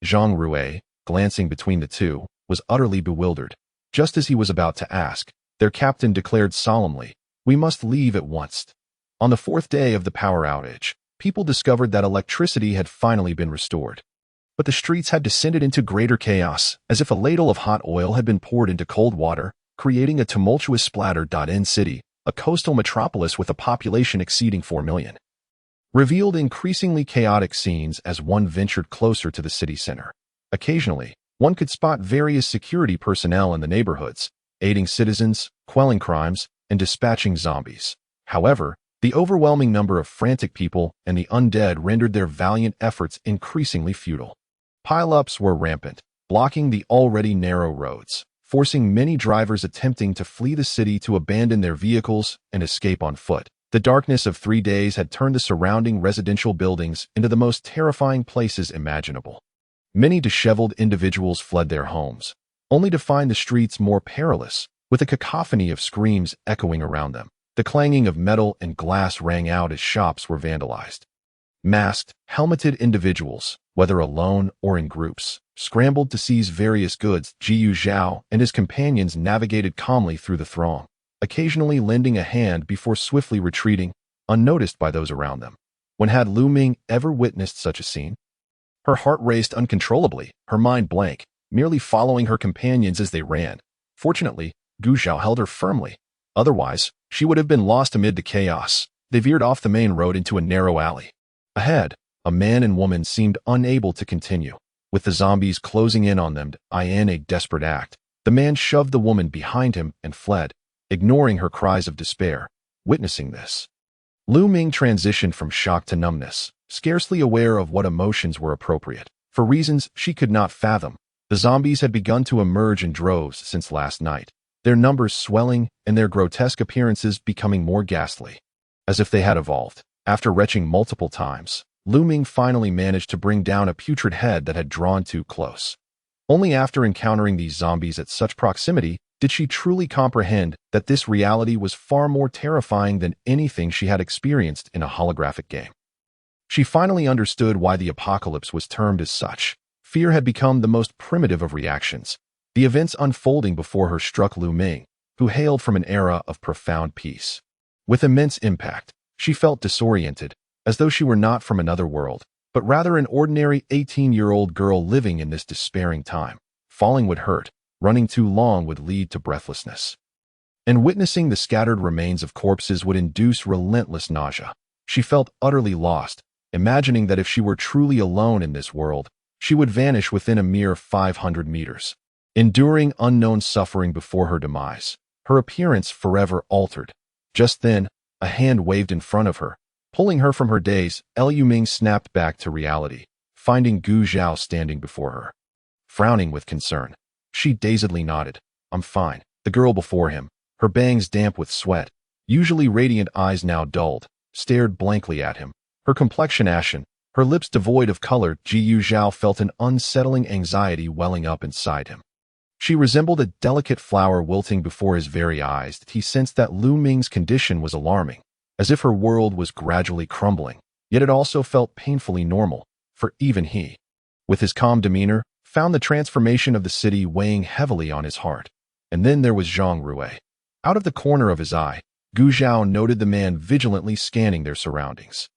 Zhang Rui, glancing between the two, was utterly bewildered. Just as he was about to ask, their captain declared solemnly, We must leave at once. On the 4th day of the power outage, people discovered that electricity had finally been restored. But the streets had descended into greater chaos, as if a ladle of hot oil had been poured into cold water, creating a tumultuous splatter. In city, a coastal metropolis with a population exceeding 4 million, revealed increasingly chaotic scenes as one ventured closer to the city center. Occasionally, one could spot various security personnel in the neighborhoods, aiding citizens, quelling crimes, and dispatching zombies. However, the overwhelming number of frantic people and the undead rendered their valiant efforts increasingly futile. Pile-ups were rampant, blocking the already narrow roads, forcing many drivers attempting to flee the city to abandon their vehicles and escape on foot. The darkness of 3 days had turned the surrounding residential buildings into the most terrifying places imaginable. Many disheveled individuals fled their homes, only to find the streets more perilous, with a cacophony of screams echoing around them. The clanging of metal and glass rang out as shops were vandalized. Masked, helmeted individuals, whether alone or in groups, scrambled to seize various goods. Jiyu Zhao and his companions navigated calmly through the throng, occasionally lending a hand before swiftly retreating, unnoticed by those around them. When had Lu Ming ever witnessed such a scene? Her heart raced uncontrollably, her mind blank, merely following her companions as they ran. Fortunately, Gu Zhao held her firmly. Otherwise, she would have been lost amid the chaos. They veered off the main road into a narrow alley. Ahead, a man and woman seemed unable to continue. With the zombies closing in on them, in a desperate act, the man shoved the woman behind him and fled, ignoring her cries of despair. Witnessing this, Lu Ming transitioned from shock to numbness, scarcely aware of what emotions were appropriate. For reasons she could not fathom, the zombies had begun to emerge in droves since last night, their numbers swelling and their grotesque appearances becoming more ghastly. As if they had evolved. After retching multiple times, Lu Ming finally managed to bring down a putrid head that had drawn too close. Only after encountering these zombies at such proximity did she truly comprehend that this reality was far more terrifying than anything she had experienced in a holographic game. She finally understood why the apocalypse was termed as such. Fear had become the most primitive of reactions. The events unfolding before her struck Lu Ming, who hailed from an era of profound peace. With immense impact, she felt disoriented, as though she were not from another world, but rather an ordinary 18-year-old girl living in this despairing time. Falling would hurt, running too long would lead to breathlessness. And witnessing the scattered remains of corpses would induce relentless nausea. She felt utterly lost, imagining that if she were truly alone in this world, she would vanish within a mere 500 meters. Enduring unknown suffering before her demise, her appearance forever altered. Just then, a hand waved in front of her, pulling her from her daze. Lu Ming snapped back to reality, finding Gu Zhao standing before her. Frowning with concern, she dazedly nodded. "I'm fine." The girl before him, her bangs damp with sweat, usually radiant eyes now dulled, stared blankly at him, her complexion ashen, her lips devoid of color. Jiyu Zhao felt an unsettling anxiety welling up inside him. She resembled a delicate flower wilting before his very eyes. He sensed that Lu Ming's condition was alarming, as if her world was gradually crumbling, yet it also felt painfully normal, for even he, with his calm demeanor, found the transformation of the city weighing heavily on his heart. And then there was Zhang Rui. Out of the corner of his eye, Gu Zhao noted the man vigilantly scanning their surroundings.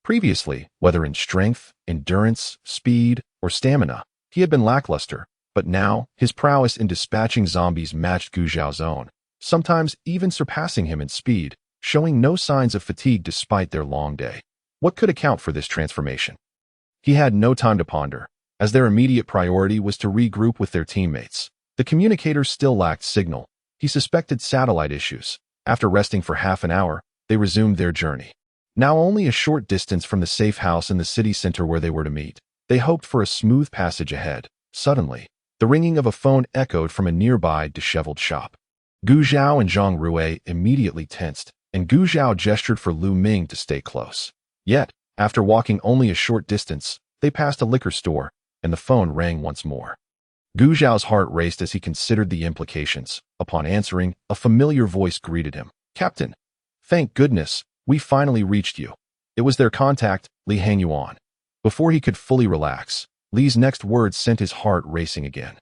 Previously, whether in strength, endurance, speed, or stamina, he had been lackluster. But now, his prowess in dispatching zombies matched Gu Zhao's own, sometimes even surpassing him in speed, showing no signs of fatigue despite their long day. What could account for this transformation? He had no time to ponder, as their immediate priority was to regroup with their teammates. The communicators still lacked signal. He suspected satellite issues. After resting for half an hour, they resumed their journey. Now only a short distance from the safe house in the city center where they were to meet, they hoped for a smooth passage ahead. Suddenly, the ringing of a phone echoed from a nearby disheveled shop. Gu Zhao and Zhang Rui immediately tensed, and Gu Zhao gestured for Lu Ming to stay close. Yet, after walking only a short distance, they passed a liquor store, and the phone rang once more. Gu Zhao's heart raced as he considered the implications. Upon answering, a familiar voice greeted him. "Captain, thank goodness, we finally reached you." It was their contact, Li Hangyuan. Before he could fully relax, Li's next words sent his heart racing again.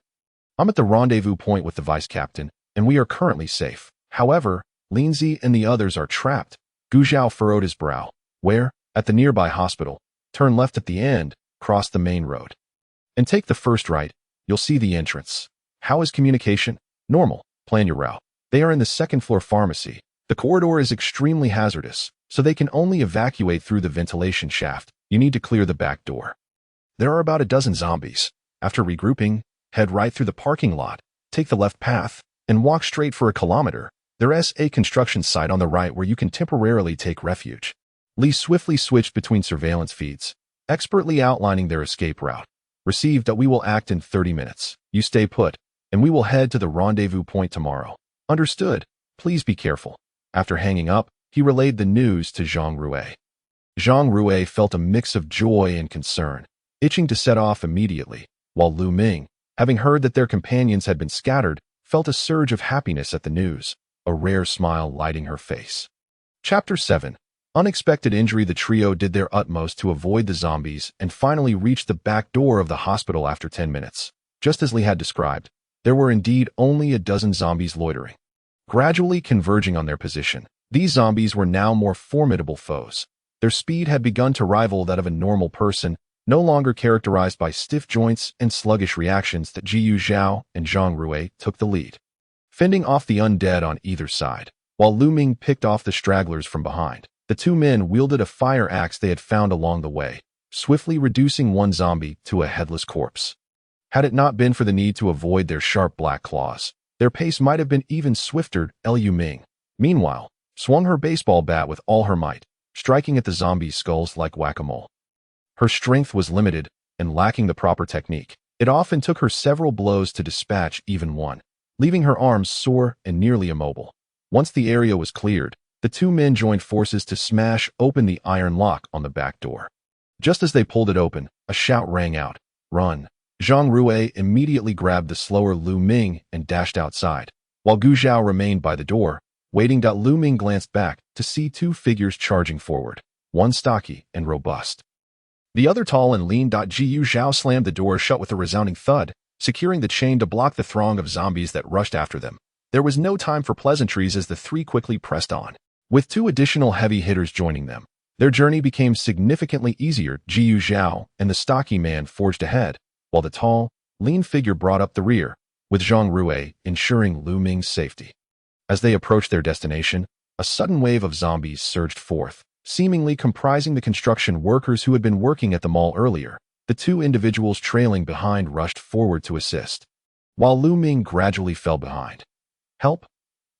"I'm at the rendezvous point with the vice captain, and we are currently safe. However, Linzi and the others are trapped." Gu Zhao furrowed his brow. "Where?" "At the nearby hospital. Turn left at the end, cross the main road, and take the first right. You'll see the entrance." "How is communication?" "Normal. Plan your route." "They are in the second-floor pharmacy. The corridor is extremely hazardous, so they can only evacuate through the ventilation shaft. You need to clear the back door." "There are about a dozen zombies. After regrouping, head right through the parking lot, take the left path, and walk straight for a kilometer. There's a construction site on the right where you can temporarily take refuge." Li swiftly switched between surveillance feeds, expertly outlining their escape route. "Received that we will act in 30 minutes. You stay put, and we will head to the rendezvous point tomorrow." "Understood. Please be careful." After hanging up, he relayed the news to Zhang Rui. Zhang Rui felt a mix of joy and concern, itching to set off immediately, while Lu Ming, having heard that their companions had been scattered, felt a surge of happiness at the news, a rare smile lighting her face. Chapter 7. Unexpected injury. The trio did their utmost to avoid the zombies and finally reached the back door of the hospital after 10 minutes. Just as Lee had described, there were indeed only a dozen zombies loitering. Gradually converging on their position, these zombies were now more formidable foes. Their speed had begun to rival that of a normal person, no longer characterized by stiff joints and sluggish reactions. That Jiyu Zhao and Zhang Rui took the lead, fending off the undead on either side, while Lu Ming picked off the stragglers from behind. The two men wielded a fire axe they had found along the way, swiftly reducing one zombie to a headless corpse. Had it not been for the need to avoid their sharp black claws, their pace might have been even swifter. Liu Ming, meanwhile, swung her baseball bat with all her might, striking at the zombies' skulls like whack-a-mole. Her strength was limited, and lacking the proper technique, it often took her several blows to dispatch even one, leaving her arms sore and nearly immobile. Once the area was cleared, the two men joined forces to smash open the iron lock on the back door. Just as they pulled it open, a shout rang out, "Run!" Zhang Rui immediately grabbed the slower Lu Ming and dashed outside, while Gu Zhao remained by the door, waiting. Lu Ming glanced back to see two figures charging forward, one stocky and robust, the other tall and lean. Jiyu Zhao slammed the door shut with a resounding thud, securing the chain to block the throng of zombies that rushed after them. There was no time for pleasantries as the three quickly pressed on. With two additional heavy hitters joining them, their journey became significantly easier. Jiyu Zhao and the stocky man forged ahead, while the tall, lean figure brought up the rear, with Zhang Rui ensuring Lu Ming's safety. As they approached their destination, a sudden wave of zombies surged forth, seemingly comprising the construction workers who had been working at the mall earlier. The two individuals trailing behind rushed forward to assist, while Lu Ming gradually fell behind. "Help!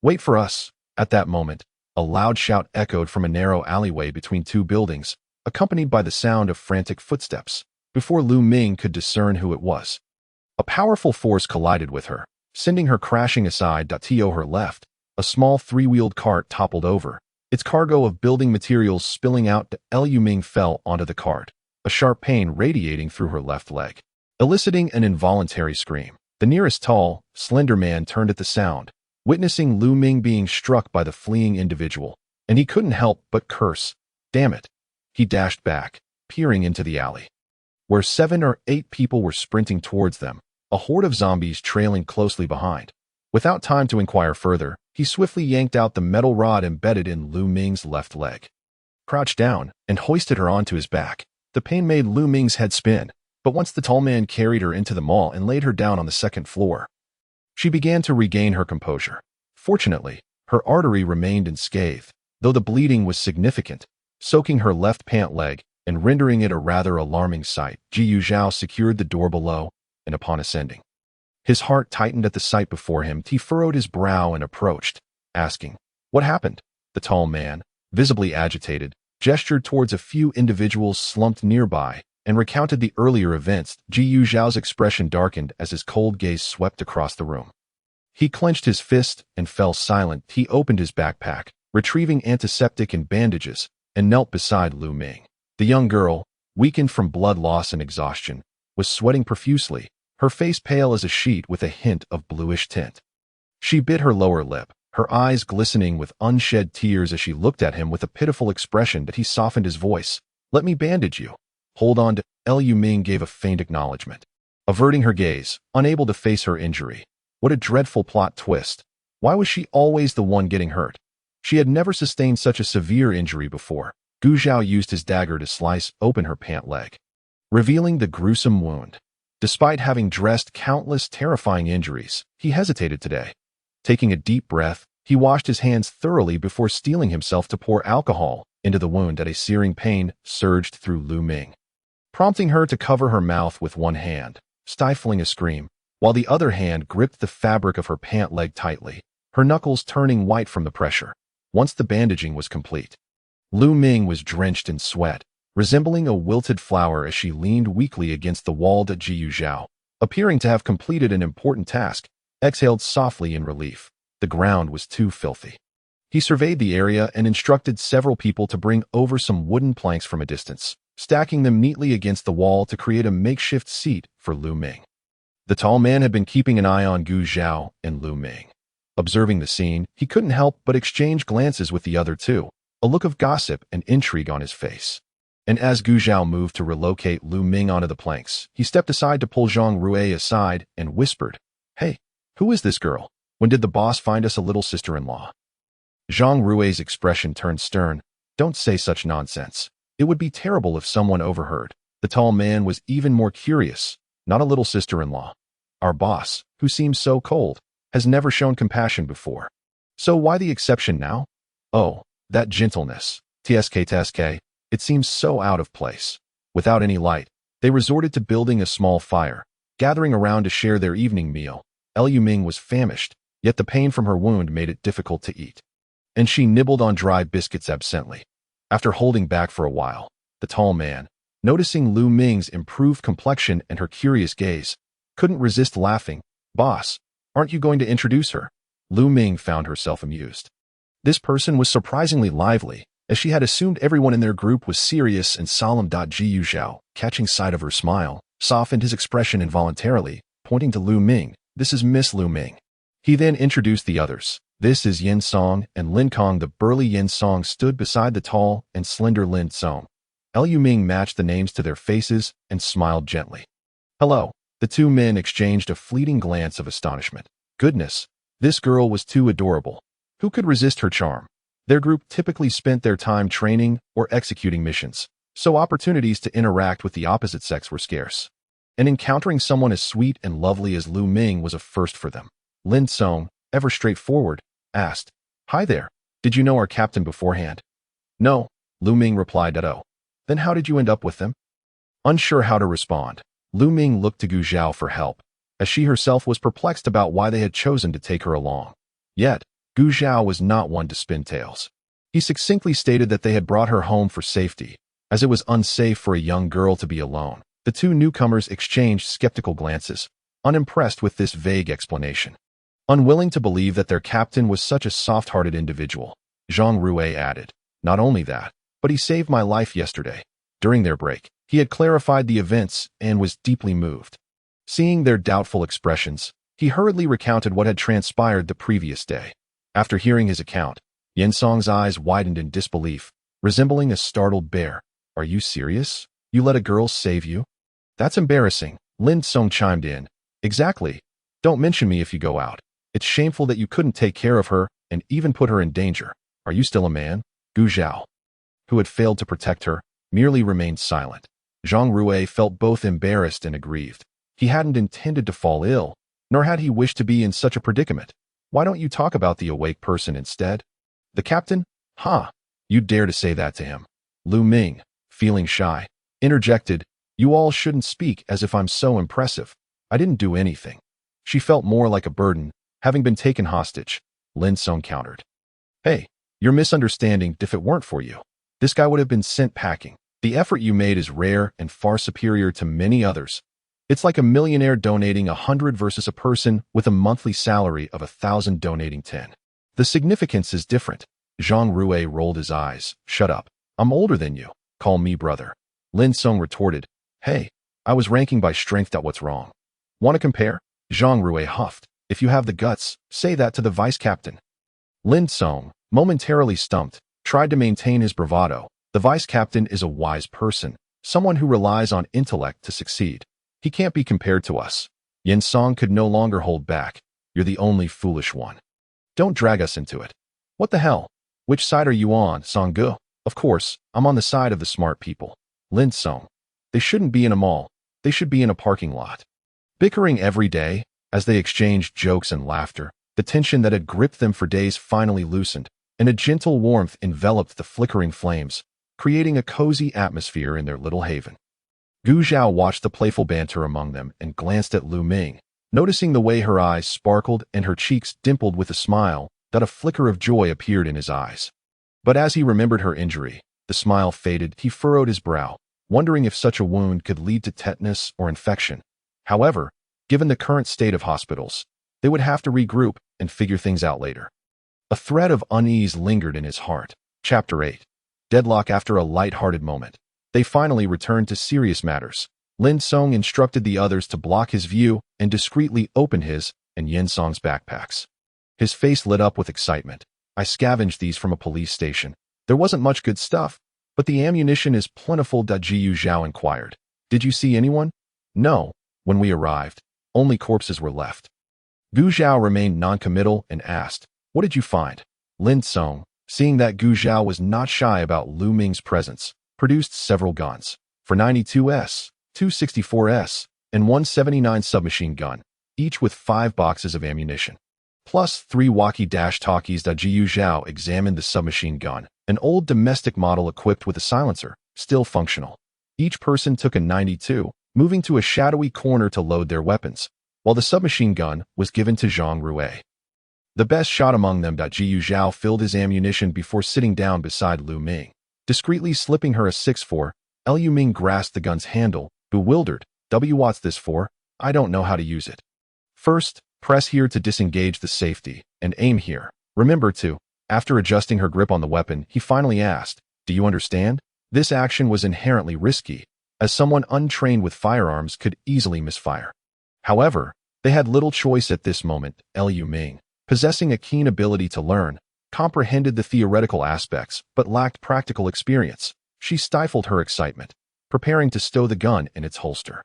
Wait for us!" At that moment, a loud shout echoed from a narrow alleyway between two buildings, accompanied by the sound of frantic footsteps. Before Lu Ming could discern who it was, a powerful force collided with her, sending her crashing aside. To her left, a small three-wheeled cart toppled over, its cargo of building materials spilling out. Liu Ming fell onto the cart, a sharp pain radiating through her left leg, eliciting an involuntary scream. The nearest tall, slender man turned at the sound, witnessing Lu Ming being struck by the fleeing individual, and he couldn't help but curse. "Damn it!" He dashed back, peering into the alley, where 7 or 8 people were sprinting towards them, a horde of zombies trailing closely behind. Without time to inquire further, he swiftly yanked out the metal rod embedded in Lu Ming's left leg, crouched down, and hoisted her onto his back. The pain made Lu Ming's head spin, but once the tall man carried her into the mall and laid her down on the second floor, she began to regain her composure. Fortunately, her artery remained unscathed, though the bleeding was significant, soaking her left pant leg and rendering it a rather alarming sight. Jiyu Zhao secured the door below, and upon ascending, his heart tightened at the sight before him. He furrowed his brow and approached, asking, "What happened?" The tall man, visibly agitated, gestured towards a few individuals slumped nearby and recounted the earlier events. Jiyu Zhao's expression darkened as his cold gaze swept across the room. He clenched his fist and fell silent. He opened his backpack, retrieving antiseptic and bandages, and knelt beside Lu Ming. The young girl, weakened from blood loss and exhaustion, was sweating profusely, her face pale as a sheet with a hint of bluish tint. She bit her lower lip, her eyes glistening with unshed tears as she looked at him with a pitiful expression. That he softened his voice. "Let me bandage you. Hold on to..." Liu Ming gave a faint acknowledgement, averting her gaze, unable to face her injury. What a dreadful plot twist. Why was she always the one getting hurt? She had never sustained such a severe injury before. Gu Zhao used his dagger to slice open her pant leg, revealing the gruesome wound. Despite having dressed countless terrifying injuries, he hesitated today. Taking a deep breath, he washed his hands thoroughly before steeling himself to pour alcohol into the wound. A searing pain surged through Lu Ming, prompting her to cover her mouth with one hand, stifling a scream, while the other hand gripped the fabric of her pant leg tightly, her knuckles turning white from the pressure. Once the bandaging was complete, Lu Ming was drenched in sweat, resembling a wilted flower as she leaned weakly against the wall. Jiyu Zhao, appearing to have completed an important task, exhaled softly in relief. The ground was too filthy. He surveyed the area and instructed several people to bring over some wooden planks from a distance, stacking them neatly against the wall to create a makeshift seat for Lu Ming. The tall man had been keeping an eye on Gu Zhao and Lu Ming. Observing the scene, he couldn't help but exchange glances with the other two, a look of gossip and intrigue on his face. And as Gu Zhao moved to relocate Lu Ming onto the planks, he stepped aside to pull Zhang Rui aside and whispered, "Hey, who is this girl? When did the boss find us a little sister-in-law?" Zhang Rui's expression turned stern. "Don't say such nonsense. It would be terrible if someone overheard." The tall man was even more curious. "Not a little sister-in-law. Our boss, who seems so cold, has never shown compassion before. So why the exception now? Oh, that gentleness. Tsk. It seems so out of place." Without any light, they resorted to building a small fire, gathering around to share their evening meal. Lu Ming was famished, yet the pain from her wound made it difficult to eat. And she nibbled on dry biscuits absently. After holding back for a while, the tall man, noticing Lu Ming's improved complexion and her curious gaze, couldn't resist laughing. "Boss, aren't you going to introduce her?" Lu Ming found herself amused. This person was surprisingly lively, as she had assumed everyone in their group was serious and solemn. Gu Zhao, catching sight of her smile, softened his expression involuntarily, pointing to Lu Ming. "This is Miss Lu Ming." He then introduced the others. "This is Yin Song and Lin Kong." The burly Yin Song stood beside the tall and slender Lin Song. Lu Ming matched the names to their faces and smiled gently. "Hello." The two men exchanged a fleeting glance of astonishment. Goodness, this girl was too adorable. Who could resist her charm? Their group typically spent their time training or executing missions, so opportunities to interact with the opposite sex were scarce. And encountering someone as sweet and lovely as Lu Ming was a first for them. Lin Song, ever straightforward, asked, "Hi there. Did you know our captain beforehand?" "No," Lu Ming replied. "Oh. Then how did you end up with them?" Unsure how to respond, Lu Ming looked to Gu Zhao for help, as she herself was perplexed about why they had chosen to take her along. Yet, Gu Zhao was not one to spin tales. He succinctly stated that they had brought her home for safety, as it was unsafe for a young girl to be alone. The two newcomers exchanged skeptical glances, unimpressed with this vague explanation. Unwilling to believe that their captain was such a soft-hearted individual, Zhang Rui added, "Not only that, but he saved my life yesterday." During their break, he had clarified the events and was deeply moved. Seeing their doubtful expressions, he hurriedly recounted what had transpired the previous day. After hearing his account, Yin Song's eyes widened in disbelief, resembling a startled bear. "Are you serious? You let a girl save you?" "That's embarrassing," Lin Song chimed in. "Exactly. Don't mention me if you go out. It's shameful that you couldn't take care of her and even put her in danger. Are you still a man?" Gu Zhao, who had failed to protect her, merely remained silent. Zhang Rui felt both embarrassed and aggrieved. He hadn't intended to fall ill, nor had he wished to be in such a predicament. "Why don't you talk about the awake person instead?" "The captain? Huh? You dare to say that to him?" Lu Ming, feeling shy, interjected, "You all shouldn't speak as if I'm so impressive. I didn't do anything." She felt more like a burden, having been taken hostage. Lin Song countered, "Hey, you're misunderstanding. If it weren't for you, this guy would have been sent packing. The effort you made is rare and far superior to many others. It's like a millionaire donating 100 versus a person with a monthly salary of 1,000 donating 10. The significance is different." Zhang Rui rolled his eyes. "Shut up. I'm older than you. Call me brother." Lin Song retorted, "Hey, I was ranking by strength. What's wrong? Want to compare?" Zhang Rui huffed, "If you have the guts, say that to the vice captain." Lin Song, momentarily stumped, tried to maintain his bravado. "The vice captain is a wise person, someone who relies on intellect to succeed. He can't be compared to us." Yin Song could no longer hold back. "You're the only foolish one. Don't drag us into it." "What the hell? Which side are you on, Song-gu?" "Of course, I'm on the side of the smart people." Lin Song, "They shouldn't be in a mall. They should be in a parking lot." Bickering every day, as they exchanged jokes and laughter, the tension that had gripped them for days finally loosened, and a gentle warmth enveloped the flickering flames, creating a cozy atmosphere in their little haven. Gu Zhao watched the playful banter among them and glanced at Lu Ming, noticing the way her eyes sparkled and her cheeks dimpled with a smile, that a flicker of joy appeared in his eyes. But as he remembered her injury, the smile faded. He furrowed his brow, wondering if such a wound could lead to tetanus or infection. However, given the current state of hospitals, they would have to regroup and figure things out later. A thread of unease lingered in his heart. Chapter 8. Deadlock. After a light-hearted moment, they finally returned to serious matters. Lin Song instructed the others to block his view and discreetly open his and Yin Song's backpacks. His face lit up with excitement. I scavenged these from a police station. There wasn't much good stuff, but the ammunition is plentiful. Jiyu Zhao inquired. Did you see anyone? No. When we arrived, only corpses were left. Gu Zhao remained noncommittal and asked, what did you find? Lin Song, seeing that Gu Zhao was not shy about Lu Ming's presence, produced several guns. For 92S, 264S, and 179 submachine gun, each with 5 boxes of ammunition. Plus 3 walkie-talkies. Jiyu Zhao examined the submachine gun, an old domestic model equipped with a silencer, still functional. Each person took a 92, moving to a shadowy corner to load their weapons, while the submachine gun was given to Zhang Rue. The best shot among them. Jiyu Zhao filled his ammunition before sitting down beside Lu Ming. Discreetly slipping her a 6.4, Liu Ming grasped the gun's handle, bewildered. What's this for? I don't know how to use it. First, press here to disengage the safety, and aim here. Remember to. After adjusting her grip on the weapon, he finally asked, do you understand? This action was inherently risky, as someone untrained with firearms could easily misfire. However, they had little choice at this moment. Liu Ming, possessing a keen ability to learn, comprehended the theoretical aspects but lacked practical experience. She stifled her excitement, preparing to stow the gun in its holster.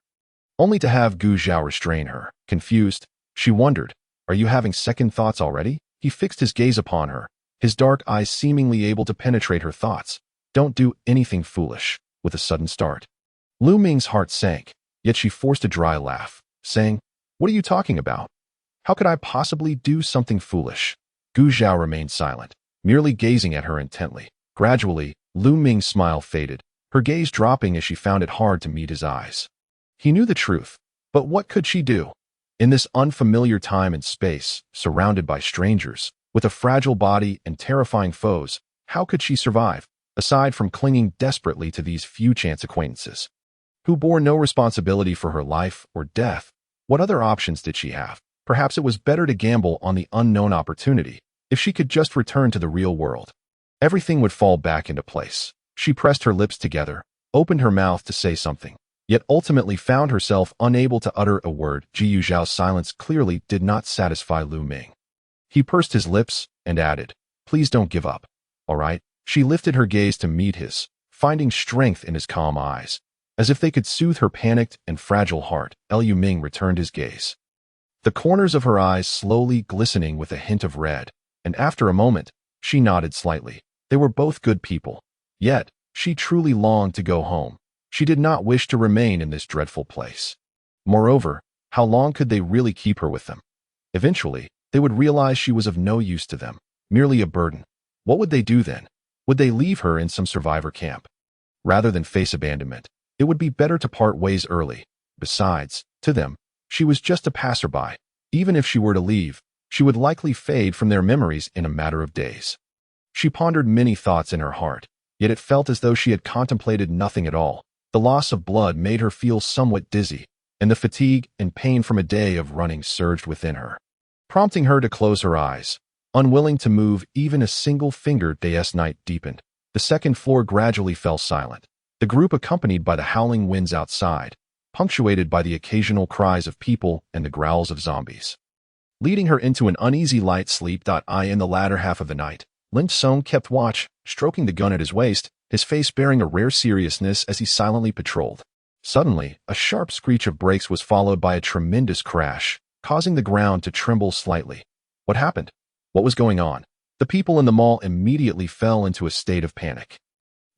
Only to have Gu Zhao restrain her. Confused, she wondered, are you having second thoughts already? He fixed his gaze upon her, his dark eyes seemingly able to penetrate her thoughts. Don't do anything foolish. With a sudden start, Lu Ming's heart sank, yet she forced a dry laugh, saying, what are you talking about? How could I possibly do something foolish? Gu Zhao remained silent, merely gazing at her intently. Gradually, Lu Ming's smile faded, her gaze dropping as she found it hard to meet his eyes. He knew the truth, but what could she do? In this unfamiliar time and space, surrounded by strangers, with a fragile body and terrifying foes, how could she survive, aside from clinging desperately to these few chance acquaintances, who bore no responsibility for her life or death? What other options did she have? Perhaps it was better to gamble on the unknown opportunity. If she could just return to the real world, everything would fall back into place. She pressed her lips together, opened her mouth to say something, yet ultimately found herself unable to utter a word. Jiyu Zhao's silence clearly did not satisfy Lu Ming. He pursed his lips and added, please don't give up. All right? She lifted her gaze to meet his, finding strength in his calm eyes. As if they could soothe her panicked and fragile heart, Liu Ming returned his gaze, the corners of her eyes slowly glistening with a hint of red, and after a moment, she nodded slightly. They were both good people. Yet, she truly longed to go home. She did not wish to remain in this dreadful place. Moreover, how long could they really keep her with them? Eventually, they would realize she was of no use to them, merely a burden. What would they do then? Would they leave her in some survivor camp? Rather than face abandonment, it would be better to part ways early. Besides, to them, she was just a passerby. Even if she were to leave, she would likely fade from their memories in a matter of days. She pondered many thoughts in her heart, yet it felt as though she had contemplated nothing at all. The loss of blood made her feel somewhat dizzy, and the fatigue and pain from a day of running surged within her, prompting her to close her eyes. Unwilling to move even a single finger, Day's night deepened. The second floor gradually fell silent, the group accompanied by the howling winds outside, punctuated by the occasional cries of people and the growls of zombies, leading her into an uneasy light sleep. In the latter half of the night, Lin Song kept watch, stroking the gun at his waist, his face bearing a rare seriousness as he silently patrolled. Suddenly, a sharp screech of brakes was followed by a tremendous crash, causing the ground to tremble slightly. What happened? What was going on? The people in the mall immediately fell into a state of panic.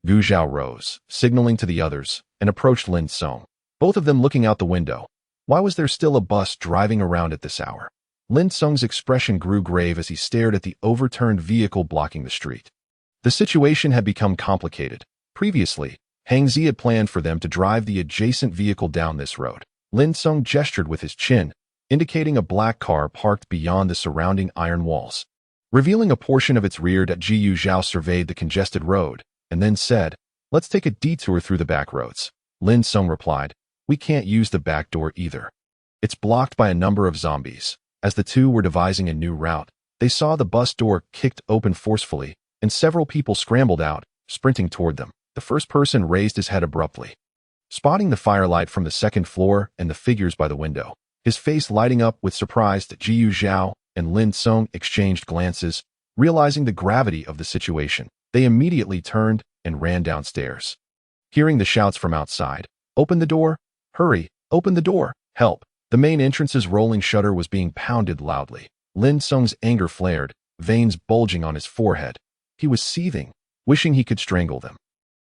Gu Zhao rose, signaling to the others, and approached Lin Song, both of them looking out the window. Why was there still a bus driving around at this hour? Lin Song's expression grew grave as he stared at the overturned vehicle blocking the street. The situation had become complicated. Previously, Hang Zi had planned for them to drive the adjacent vehicle down this road. Lin Song gestured with his chin, indicating a black car parked beyond the surrounding iron walls, revealing a portion of its rear. Jiyu Zhao surveyed the congested road, and then said, let's take a detour through the back roads. Lin Song replied, we can't use the back door either. It's blocked by a number of zombies. As the two were devising a new route, they saw the bus door kicked open forcefully, and several people scrambled out, sprinting toward them. The first person raised his head abruptly, spotting the firelight from the second floor and the figures by the window. His face lighting up with surprise, Jiyu Zhao and Lin Song exchanged glances, realizing the gravity of the situation. They immediately turned and ran downstairs. Hearing the shouts from outside, "Open the door! Hurry! Open the door! Help!" The main entrance's rolling shutter was being pounded loudly. Lin Song's anger flared, veins bulging on his forehead. He was seething, wishing he could strangle them.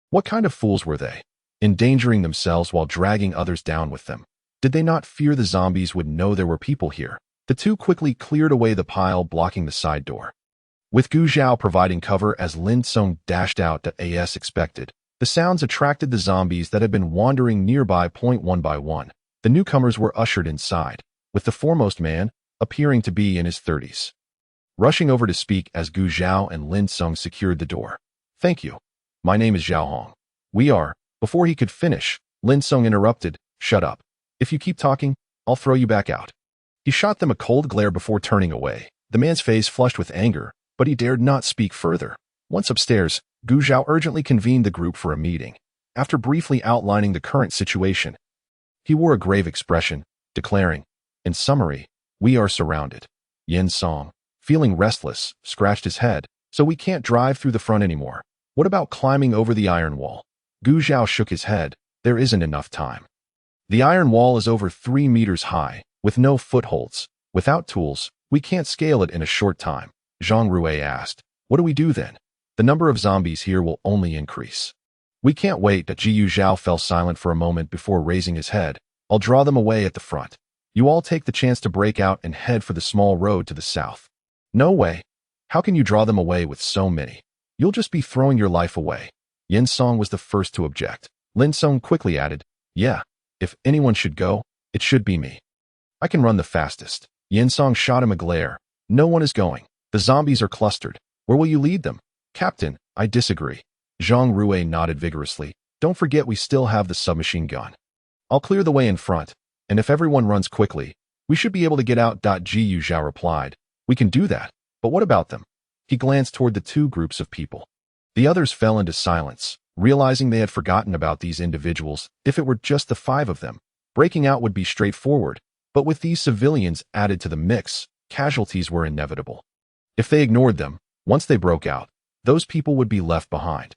What kind of fools were they, endangering themselves while dragging others down with them? Did they not fear the zombies would know there were people here? The two quickly cleared away the pile blocking the side door, with Gu Zhao providing cover as Lin Song dashed out as expected. The sounds attracted the zombies that had been wandering nearby. One by one, the newcomers were ushered inside, with the foremost man appearing to be in his 30s. Rushing over to speak as Gu Zhao and Lin Song secured the door. "Thank you. My name is Zhao Hong. We are..." Before he could finish, Lin Song interrupted, "Shut up. If you keep talking, I'll throw you back out." He shot them a cold glare before turning away. The man's face flushed with anger, but he dared not speak further. Once upstairs, Gu Zhao urgently convened the group for a meeting. After briefly outlining the current situation, he wore a grave expression, declaring, "In summary, we are surrounded." Yin Song, feeling restless, scratched his head. "So we can't drive through the front anymore. What about climbing over the iron wall?" Gu Zhao shook his head. "There isn't enough time. The iron wall is over 3 meters high, with no footholds. Without tools, we can't scale it in a short time." Zhang Rui asked, "What do we do then? The number of zombies here will only increase." "We can't wait." Jiyu Zhao fell silent for a moment before raising his head. "I'll draw them away at the front. You all take the chance to break out and head for the small road to the south." "No way. How can you draw them away with so many? You'll just be throwing your life away." Yin Song was the first to object. Lin Song quickly added, "Yeah, if anyone should go, it should be me. I can run the fastest." Yin Song shot him a glare. "No one is going. The zombies are clustered. Where will you lead them?" "Captain, I disagree." Zhang Rui nodded vigorously. "Don't forget we still have the submachine gun. I'll clear the way in front, and if everyone runs quickly, we should be able to get out." Jiyu Zhao replied, "We can do that, but what about them?" He glanced toward the two groups of people. The others fell into silence, realizing they had forgotten about these individuals. If it were just the 5 of them, breaking out would be straightforward, but with these civilians added to the mix, casualties were inevitable. If they ignored them, once they broke out, those people would be left behind.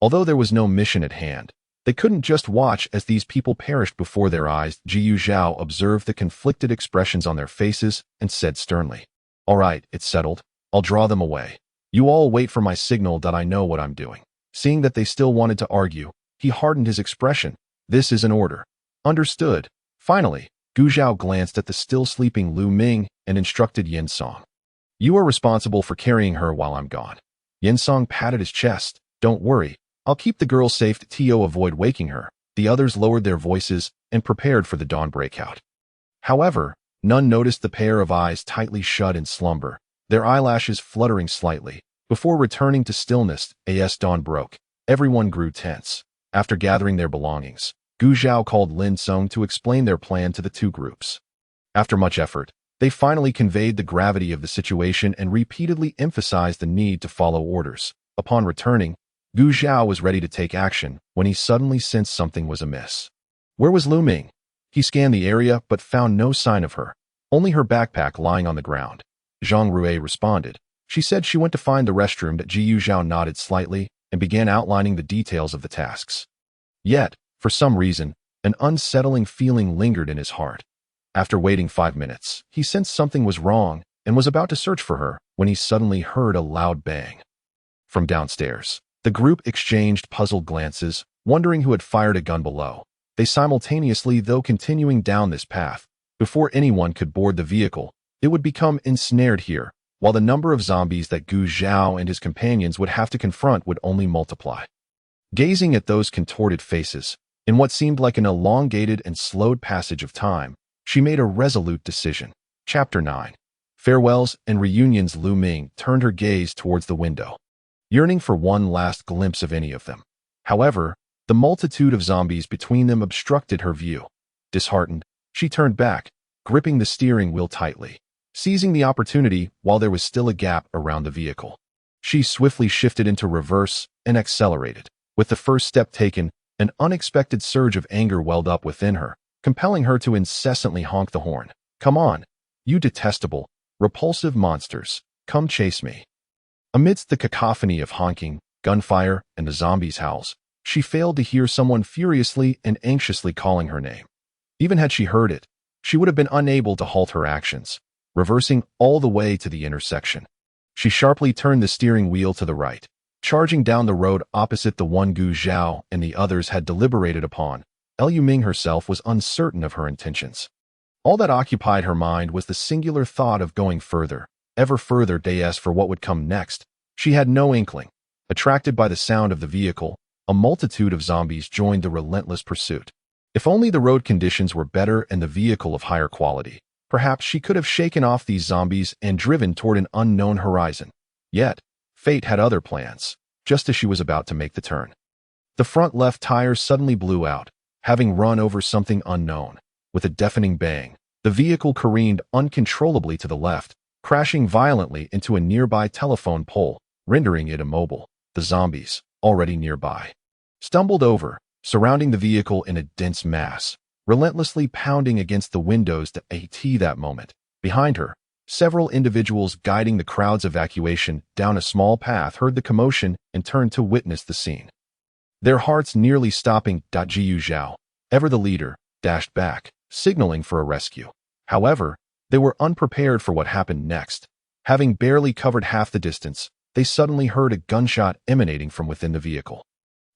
Although there was no mission at hand, they couldn't just watch as these people perished before their eyes. Jiyu Zhao observed the conflicted expressions on their faces and said sternly, "All right, it's settled. I'll draw them away. You all wait for my signal that I know what I'm doing." Seeing that they still wanted to argue, he hardened his expression. "This is an order." "Understood." Finally, Gu Zhao glanced at the still sleeping Lu Ming and instructed Yin Song, "You are responsible for carrying her while I'm gone." Yin Song patted his chest. "Don't worry. I'll keep the girl safe to avoid waking her." The others lowered their voices and prepared for the dawn breakout. However, none noticed the pair of eyes tightly shut in slumber, their eyelashes fluttering slightly. Before returning to stillness, as dawn broke, everyone grew tense. After gathering their belongings, Gu Zhao called Lin Song to explain their plan to the two groups. After much effort, they finally conveyed the gravity of the situation and repeatedly emphasized the need to follow orders. Upon returning, Gu Zhao was ready to take action when he suddenly sensed something was amiss. Where was Lu Ming? He scanned the area but found no sign of her, only her backpack lying on the ground. Zhang Rui responded. She said she went to find the restroom. Jiyu Zhao nodded slightly and began outlining the details of the tasks. Yet, for some reason, an unsettling feeling lingered in his heart. After waiting 5 minutes, he sensed something was wrong and was about to search for her when he suddenly heard a loud bang. From downstairs, the group exchanged puzzled glances, wondering who had fired a gun below. They simultaneously, though continuing down this path, before anyone could board the vehicle, it would become ensnared here, while the number of zombies that Gu Zhao and his companions would have to confront would only multiply. Gazing at those contorted faces, in what seemed like an elongated and slowed passage of time, she made a resolute decision. Chapter 9. Farewells and Reunions. Lu Ming turned her gaze towards the window, yearning for one last glimpse of any of them. However, the multitude of zombies between them obstructed her view. Disheartened, she turned back, gripping the steering wheel tightly. Seizing the opportunity while there was still a gap around the vehicle, she swiftly shifted into reverse and accelerated. With the first step taken, An unexpected surge of anger welled up within her, compelling her to incessantly honk the horn. "Come on, you detestable, repulsive monsters, come chase me." Amidst the cacophony of honking, gunfire, and the zombies' howls, she failed to hear someone furiously and anxiously calling her name. Even had she heard it, she would have been unable to halt her actions, reversing all the way to the intersection. She sharply turned the steering wheel to the right, charging down the road opposite the one Gu Zhao and the others had deliberated upon. Liu Ming herself was uncertain of her intentions. All that occupied her mind was the singular thought of going further, ever further days for what would come next. She had no inkling. Attracted by the sound of the vehicle, a multitude of zombies joined the relentless pursuit. If only the road conditions were better and the vehicle of higher quality, perhaps she could have shaken off these zombies and driven toward an unknown horizon. Yet, fate had other plans, just as she was about to make the turn. The front left tire suddenly blew out, having run over something unknown. With a deafening bang, the vehicle careened uncontrollably to the left, crashing violently into a nearby telephone pole, rendering it immobile. The zombies, already nearby, stumbled over, surrounding the vehicle in a dense mass, relentlessly pounding against the windows to at that moment. Behind her, several individuals guiding the crowd's evacuation down a small path heard the commotion and turned to witness the scene. Their hearts nearly stopping. Jiu Zhao, ever the leader, dashed back, signaling for a rescue. However, they were unprepared for what happened next. Having barely covered half the distance, they suddenly heard a gunshot emanating from within the vehicle,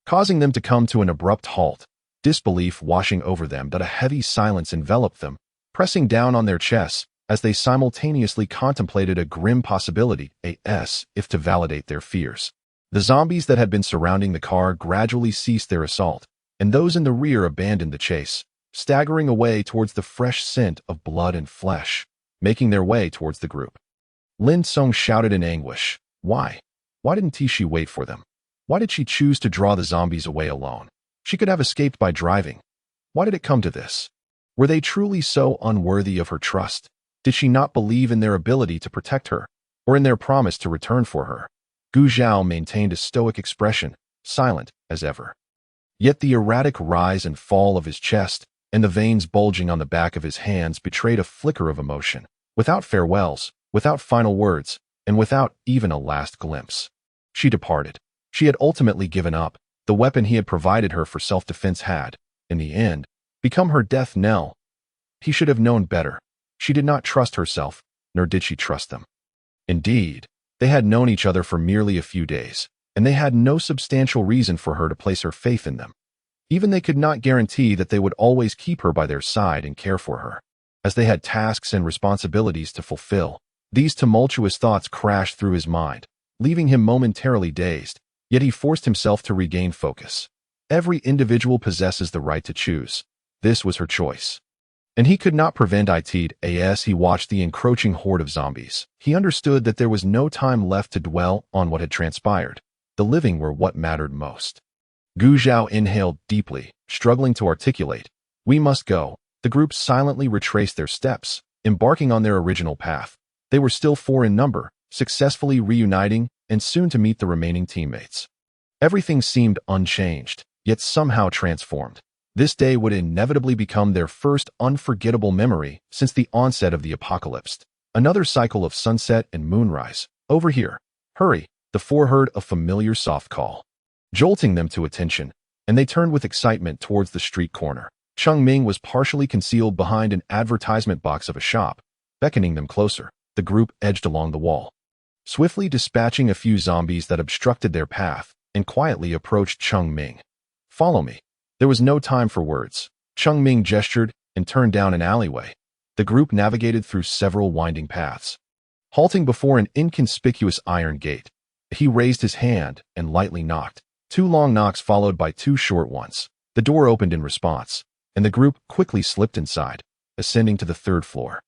causing them to come to an abrupt halt, disbelief washing over them that a heavy silence enveloped them, pressing down on their chests as they simultaneously contemplated a grim possibility, if to validate their fears. The zombies that had been surrounding the car gradually ceased their assault, and those in the rear abandoned the chase, staggering away towards the fresh scent of blood and flesh, making their way towards the group. Lin Song shouted in anguish. Why? Why didn't she wait for them? Why did she choose to draw the zombies away alone? She could have escaped by driving. Why did it come to this? Were they truly so unworthy of her trust? Did she not believe in their ability to protect her, or in their promise to return for her? Gu Zhao maintained a stoic expression, silent as ever. Yet the erratic rise and fall of his chest and the veins bulging on the back of his hands betrayed a flicker of emotion. Without farewells, without final words, and without even a last glimpse, she departed. She had ultimately given up. The weapon he had provided her for self-defense had, in the end, become her death knell. He should have known better. She did not trust herself, nor did she trust them. Indeed, they had known each other for merely a few days, and they had no substantial reason for her to place her faith in them. Even they could not guarantee that they would always keep her by their side and care for her, as they had tasks and responsibilities to fulfill. These tumultuous thoughts crashed through his mind, leaving him momentarily dazed, yet he forced himself to regain focus. Every individual possesses the right to choose. This was her choice. And he could not prevent it as he watched the encroaching horde of zombies. He understood that there was no time left to dwell on what had transpired. The living were what mattered most. Gu Zhao inhaled deeply, struggling to articulate. We must go. The group silently retraced their steps, embarking on their original path. They were still 4 in number, successfully reuniting, and soon to meet the remaining teammates. Everything seemed unchanged, yet somehow transformed. This day would inevitably become their first unforgettable memory since the onset of the apocalypse. Another cycle of sunset and moonrise. Over here. Hurry. The 4 heard a familiar soft call, jolting them to attention, and they turned with excitement towards the street corner. Cheng Ming was partially concealed behind an advertisement box of a shop, beckoning them closer. The group edged along the wall, swiftly dispatching a few zombies that obstructed their path, and quietly approached Cheng Ming. Follow me. There was no time for words. Cheng Ming gestured and turned down an alleyway. The group navigated through several winding paths, halting before an inconspicuous iron gate. He raised his hand and lightly knocked. 2 long knocks followed by 2 short ones. The door opened in response, and the group quickly slipped inside, ascending to the 3rd floor.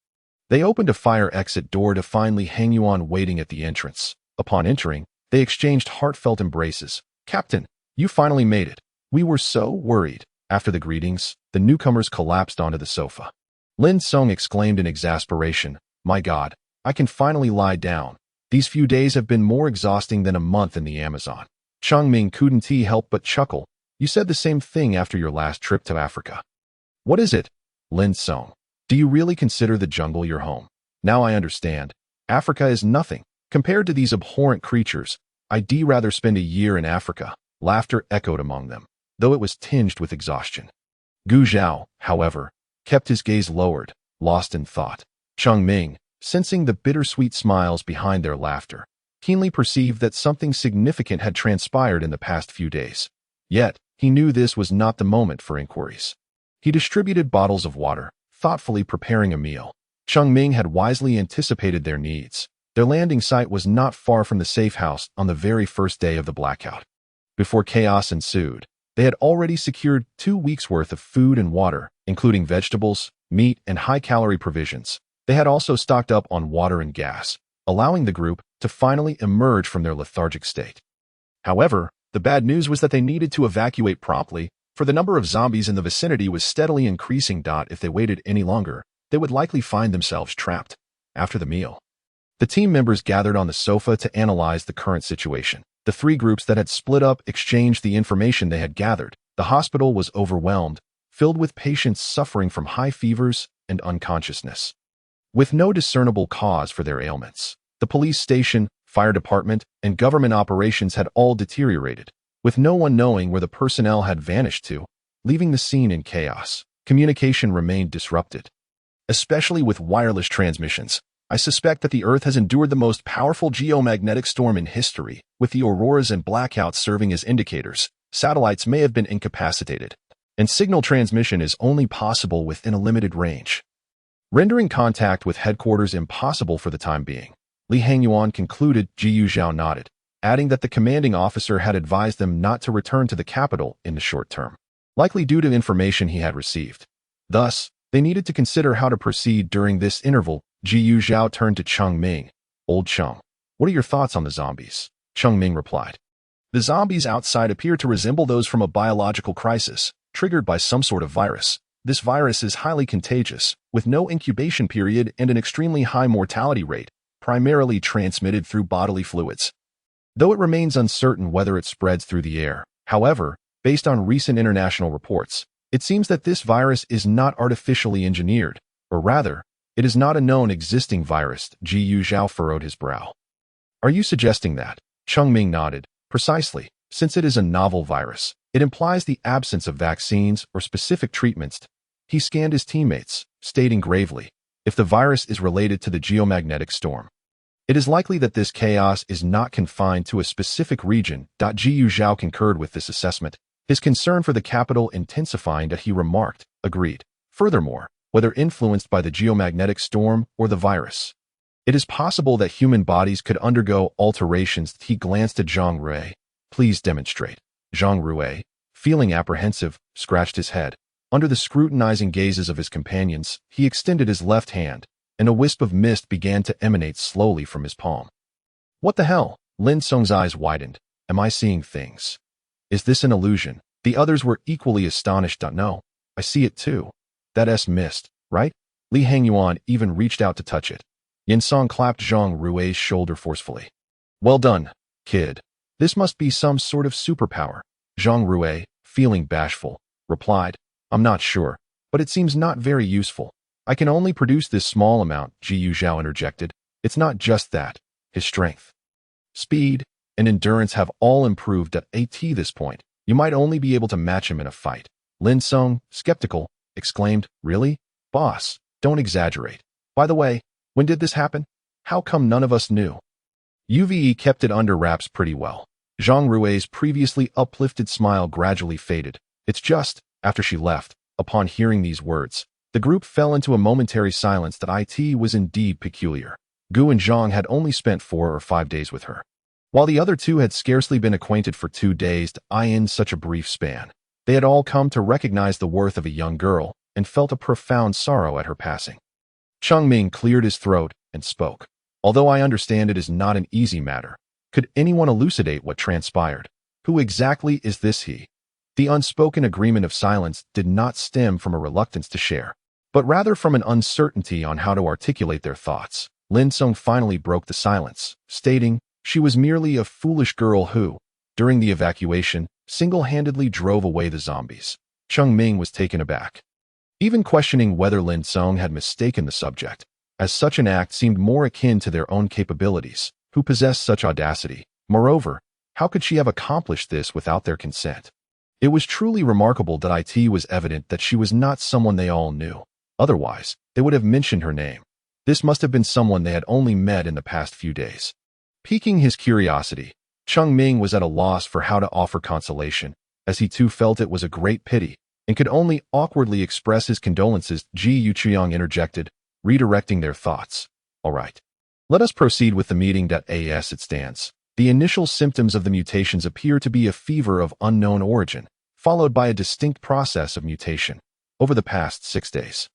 They opened a fire exit door to find Li Hangyuan waiting at the entrance. Upon entering, they exchanged heartfelt embraces. Captain, you finally made it. We were so worried. After the greetings, the newcomers collapsed onto the sofa. Lin Song exclaimed in exasperation, My God, I can finally lie down. These few days have been more exhausting than a month in the Amazon. Cheng Ming couldn't help but chuckle. You said the same thing after your last trip to Africa. What is it? Lin Song. Do you really consider the jungle your home? Now I understand. Africa is nothing. Compared to these abhorrent creatures, I'd rather spend a year in Africa. Laughter echoed among them, though it was tinged with exhaustion. Gu Zhao, however, kept his gaze lowered, lost in thought. Cheng Ming, sensing the bittersweet smiles behind their laughter, keenly perceived that something significant had transpired in the past few days. Yet, he knew this was not the moment for inquiries. He distributed bottles of water, thoughtfully preparing a meal. Cheng Ming had wisely anticipated their needs. Their landing site was not far from the safe house on the very first day of the blackout. Before chaos ensued, they had already secured 2 weeks' worth of food and water, including vegetables, meat, and high-calorie provisions. They had also stocked up on water and gas, allowing the group to finally emerge from their lethargic state. However, the bad news was that they needed to evacuate promptly, for the number of zombies in the vicinity was steadily increasing. If they waited any longer, they would likely find themselves trapped. After the meal, the team members gathered on the sofa to analyze the current situation. The 3 groups that had split up exchanged the information they had gathered. The hospital was overwhelmed, filled with patients suffering from high fevers and unconsciousness, with no discernible cause for their ailments. The police station, fire department, and government operations had all deteriorated, with no one knowing where the personnel had vanished to, leaving the scene in chaos. Communication remained disrupted, especially with wireless transmissions. I suspect that the Earth has endured the most powerful geomagnetic storm in history, with the auroras and blackouts serving as indicators. Satellites may have been incapacitated, and signal transmission is only possible within a limited range, rendering contact with headquarters impossible for the time being. Li Hangyuan concluded. Jiu Zhao nodded, adding that the commanding officer had advised them not to return to the capital in the short term, likely due to information he had received. Thus, they needed to consider how to proceed during this interval. Jiu Zhao turned to Cheng Ming. Old Cheng, what are your thoughts on the zombies? Cheng Ming replied. The zombies outside appear to resemble those from a biological crisis, triggered by some sort of virus. This virus is highly contagious, with no incubation period and an extremely high mortality rate, primarily transmitted through bodily fluids, though it remains uncertain whether it spreads through the air. However, based on recent international reports, it seems that this virus is not artificially engineered, or rather, it is not a known existing virus. Jiu Zhao furrowed his brow. Are you suggesting that? Cheng Ming nodded. Precisely. Since it is a novel virus, it implies the absence of vaccines or specific treatments. He scanned his teammates, stating gravely, if the virus is related to the geomagnetic storm, it is likely that this chaos is not confined to a specific region. Jiu Zhao concurred with this assessment, his concern for the capital intensifying. He remarked, agreed. Furthermore, whether influenced by the geomagnetic storm or the virus, it is possible that human bodies could undergo alterations. He glanced at Zhang Rui. Please demonstrate. Zhang Rui, feeling apprehensive, scratched his head. Under the scrutinizing gazes of his companions, he extended his left hand, and a wisp of mist began to emanate slowly from his palm. What the hell? Lin Song's eyes widened. Am I seeing things? Is this an illusion? The others were equally astonished. No, I see it too. That's mist, right? Li Hangyuan even reached out to touch it. Yin Song clapped Zhang Rui's shoulder forcefully. Well done, kid. This must be some sort of superpower. Zhang Rui, feeling bashful, replied, I'm not sure, but it seems not very useful. I can only produce this small amount. Jiu Zhao interjected. It's not just that. His strength, speed, and endurance have all improved at this point. You might only be able to match him in a fight. Lin Song, skeptical, exclaimed, Really? Boss, don't exaggerate. By the way, when did this happen? How come none of us knew? UVE kept it under wraps pretty well. Zhang Rui's previously uplifted smile gradually faded. It's just, after she left, upon hearing these words, the group fell into a momentary silence. It was indeed peculiar. Gu and Zhang had only spent 4 or 5 days with her, while the other 2 had scarcely been acquainted for 2 days. In such a brief span, they had all come to recognize the worth of a young girl and felt a profound sorrow at her passing. Cheng Ming cleared his throat and spoke. Although I understand it is not an easy matter, could anyone elucidate what transpired? Who exactly is this he? The unspoken agreement of silence did not stem from a reluctance to share, but rather from an uncertainty on how to articulate their thoughts. Lin Song finally broke the silence, stating, she was merely a foolish girl who, during the evacuation, single-handedly drove away the zombies. Cheng Ming was taken aback, even questioning whether Lin Song had mistaken the subject, as such an act seemed more akin to their own capabilities, who possessed such audacity. Moreover, how could she have accomplished this without their consent? It was truly remarkable that it was evident that she was not someone they all knew. Otherwise, they would have mentioned her name. This must have been someone they had only met in the past few days. Piquing his curiosity, Cheng Ming was at a loss for how to offer consolation, as he too felt it was a great pity, and could only awkwardly express his condolences. Ji Yuqiang interjected, redirecting their thoughts. All right. Let us proceed with the meeting. As it stands, the initial symptoms of the mutations appear to be a fever of unknown origin, followed by a distinct process of mutation. Over the past 6 days,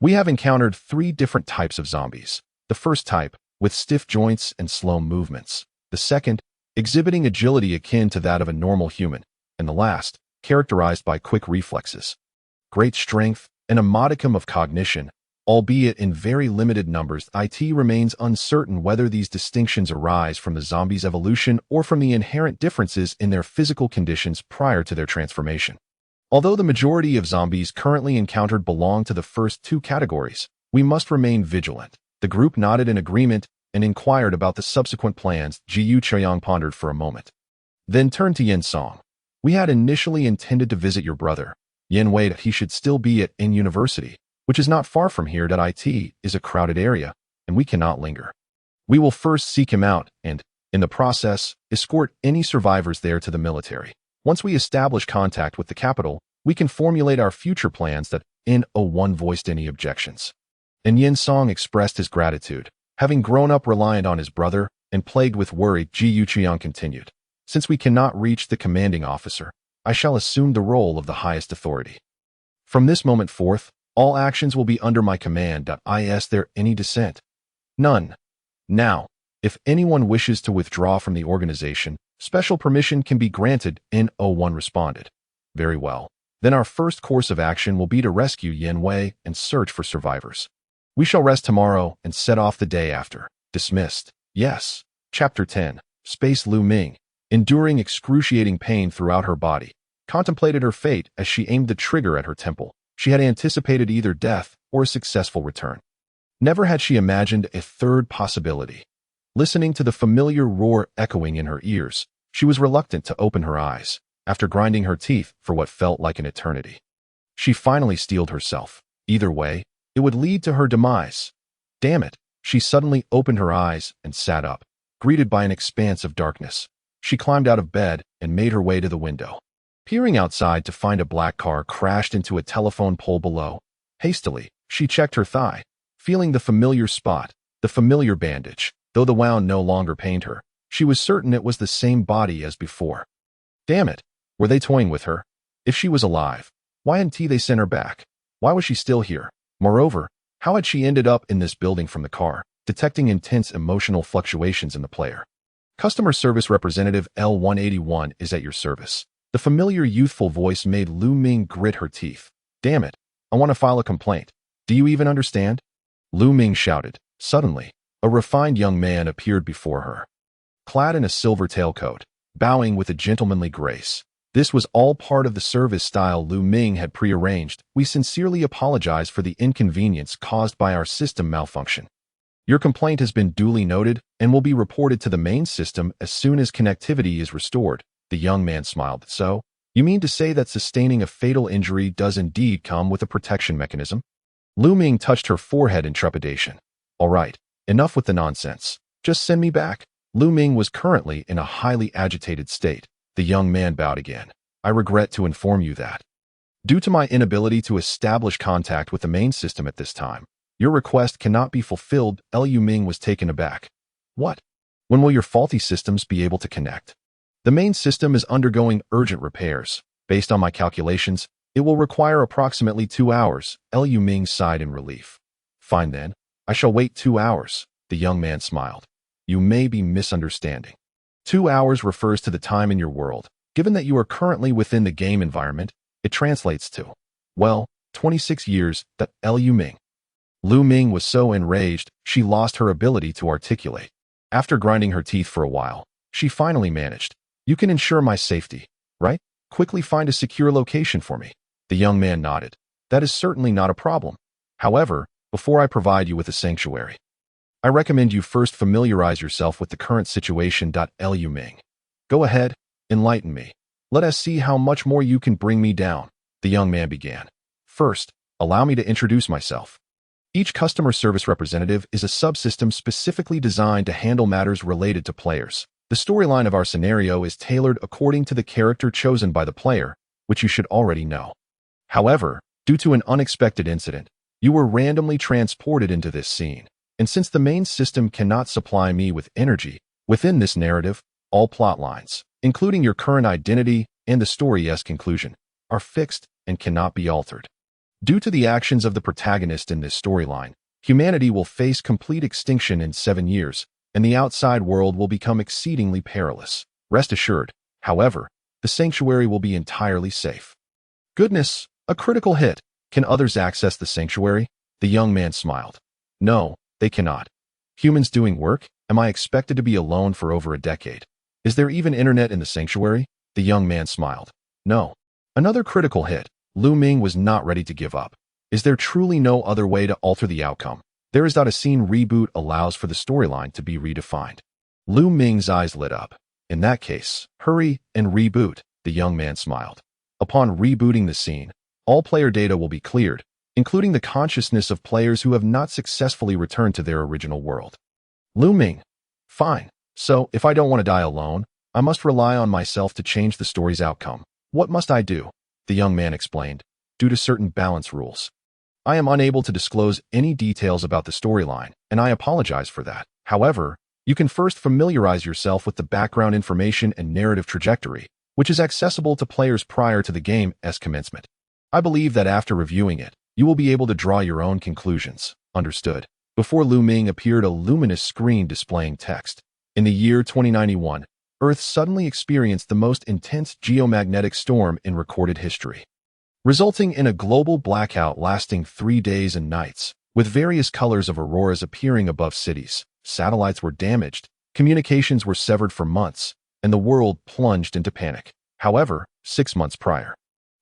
we have encountered 3 different types of zombies. The first type, with stiff joints and slow movements. The second, exhibiting agility akin to that of a normal human. And the last, characterized by quick reflexes, great strength, and a modicum of cognition, albeit in very limited numbers. It remains uncertain whether these distinctions arise from the zombies' evolution or from the inherent differences in their physical conditions prior to their transformation. Although the majority of zombies currently encountered belong to the first 2 categories, we must remain vigilant. The group nodded in agreement and inquired about the subsequent plans. Ji Yuqiang pondered for a moment, then turned to Yin Song. We had initially intended to visit your brother, Yin Wei. He should still be at in university, which is not far from here. It is a crowded area, and we cannot linger. We will first seek him out and, in the process, escort any survivors there to the military. Once we establish contact with the capital, we can formulate our future plans. N01 voiced any objections, and Yin Song expressed his gratitude. Having grown up reliant on his brother and plagued with worry, Ji Yuqiang continued. Since we cannot reach the commanding officer, I shall assume the role of the highest authority. From this moment forth, all actions will be under my command. Is there any dissent? None. Now, if anyone wishes to withdraw from the organization, special permission can be granted. N01 responded. Very well. Then our first course of action will be to rescue Yin Wei and search for survivors. We shall rest tomorrow and set off the day after. Dismissed. Yes. Chapter 10. Space. Lu Ming, enduring excruciating pain throughout her body, contemplated her fate as she aimed the trigger at her temple. She had anticipated either death or a successful return. Never had she imagined a third possibility. Listening to the familiar roar echoing in her ears, she was reluctant to open her eyes, after grinding her teeth for what felt like an eternity. She finally steeled herself. Either way, it would lead to her demise. Damn it! She suddenly opened her eyes and sat up, greeted by an expanse of darkness. She climbed out of bed and made her way to the window, peering outside to find a black car crashed into a telephone pole below. Hastily, she checked her thigh, feeling the familiar spot, the familiar bandage. Though the wound no longer pained her, she was certain it was the same body as before. Damn it! Were they toying with her? If she was alive, why hadn't they sent her back? Why was she still here? Moreover, how had she ended up in this building from the car, detecting intense emotional fluctuations in the player? Customer service representative L181 is at your service. The familiar youthful voice made Lu Ming grit her teeth. Damn it! I want to file a complaint. Do you even understand? Lu Ming shouted. Suddenly, a refined young man appeared before her, clad in a silver tailcoat, bowing with a gentlemanly grace. This was all part of the service style Lu Ming had prearranged. We sincerely apologize for the inconvenience caused by our system malfunction. Your complaint has been duly noted and will be reported to the main system as soon as connectivity is restored. The young man smiled. So, you mean to say that sustaining a fatal injury does indeed come with a protection mechanism? Lu Ming touched her forehead in trepidation. All right, enough with the nonsense. Just send me back. Lu Ming was currently in a highly agitated state. The young man bowed again. I regret to inform you that, due to my inability to establish contact with the main system at this time, your request cannot be fulfilled. Lu Ming was taken aback. What? When will your faulty systems be able to connect? The main system is undergoing urgent repairs. Based on my calculations, it will require approximately 2 hours. Lu Ming sighed in relief. Fine then. I shall wait 2 hours. The young man smiled. You may be misunderstanding. 2 hours refers to the time in your world. Given that you are currently within the game environment, it translates to, well, 26 years. Lu Ming. Lu Ming was so enraged, she lost her ability to articulate. After grinding her teeth for a while, she finally managed. You can ensure my safety, right? Quickly find a secure location for me. The young man nodded. That is certainly not a problem. However, before I provide you with a sanctuary, I recommend you first familiarize yourself with the current situation. Lu Ming. Go ahead, enlighten me. Let us see how much more you can bring me down, the young man began. First, allow me to introduce myself. Each customer service representative is a subsystem specifically designed to handle matters related to players. The storyline of our scenario is tailored according to the character chosen by the player, which you should already know. However, due to an unexpected incident, you were randomly transported into this scene. And since the main system cannot supply me with energy, within this narrative, all plot lines, including your current identity and the story's conclusion, are fixed and cannot be altered. Due to the actions of the protagonist in this storyline, humanity will face complete extinction in 7 years, and the outside world will become exceedingly perilous. Rest assured, however, the sanctuary will be entirely safe. Goodness, a critical hit. Can others access the sanctuary? The young man smiled. No, they cannot. Humans doing work? Am I expected to be alone for over a decade? Is there even internet in the sanctuary? The young man smiled. No. Another critical hit. Lu Ming was not ready to give up. Is there truly no other way to alter the outcome? There is not. A scene reboot allows for the storyline to be redefined. Lu Ming's eyes lit up. In that case, hurry and reboot, the young man smiled. Upon rebooting the scene, all player data will be cleared, including the consciousness of players who have not successfully returned to their original world. Lu Ming. Fine. So, if I don't want to die alone, I must rely on myself to change the story's outcome. What must I do? The young man explained. Due to certain balance rules, I am unable to disclose any details about the storyline, and I apologize for that. However, you can first familiarize yourself with the background information and narrative trajectory, which is accessible to players prior to the game's commencement. I believe that after reviewing it, you will be able to draw your own conclusions. Understood. Before Lu Ming appeared a luminous screen displaying text. In the year 2091, Earth suddenly experienced the most intense geomagnetic storm in recorded history, resulting in a global blackout lasting 3 days and nights, with various colors of auroras appearing above cities. Satellites were damaged, communications were severed for months, and the world plunged into panic. However, 6 months prior,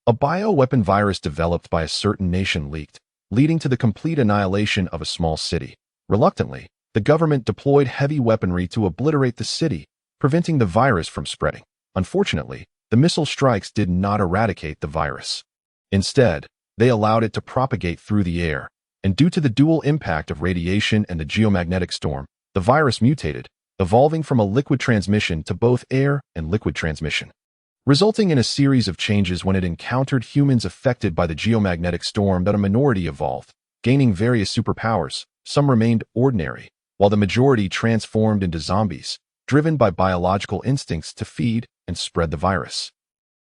a bioweapon virus developed by a certain nation leaked, leading to the complete annihilation of a small city. Reluctantly, the government deployed heavy weaponry to obliterate the city, preventing the virus from spreading. Unfortunately, the missile strikes did not eradicate the virus. Instead, they allowed it to propagate through the air, and due to the dual impact of radiation and the geomagnetic storm, the virus mutated, evolving from a liquid transmission to both air and liquid transmission, resulting in a series of changes when it encountered humans affected by the geomagnetic storm. That a minority evolved, gaining various superpowers. Some remained ordinary, while the majority transformed into zombies, driven by biological instincts to feed and spread the virus,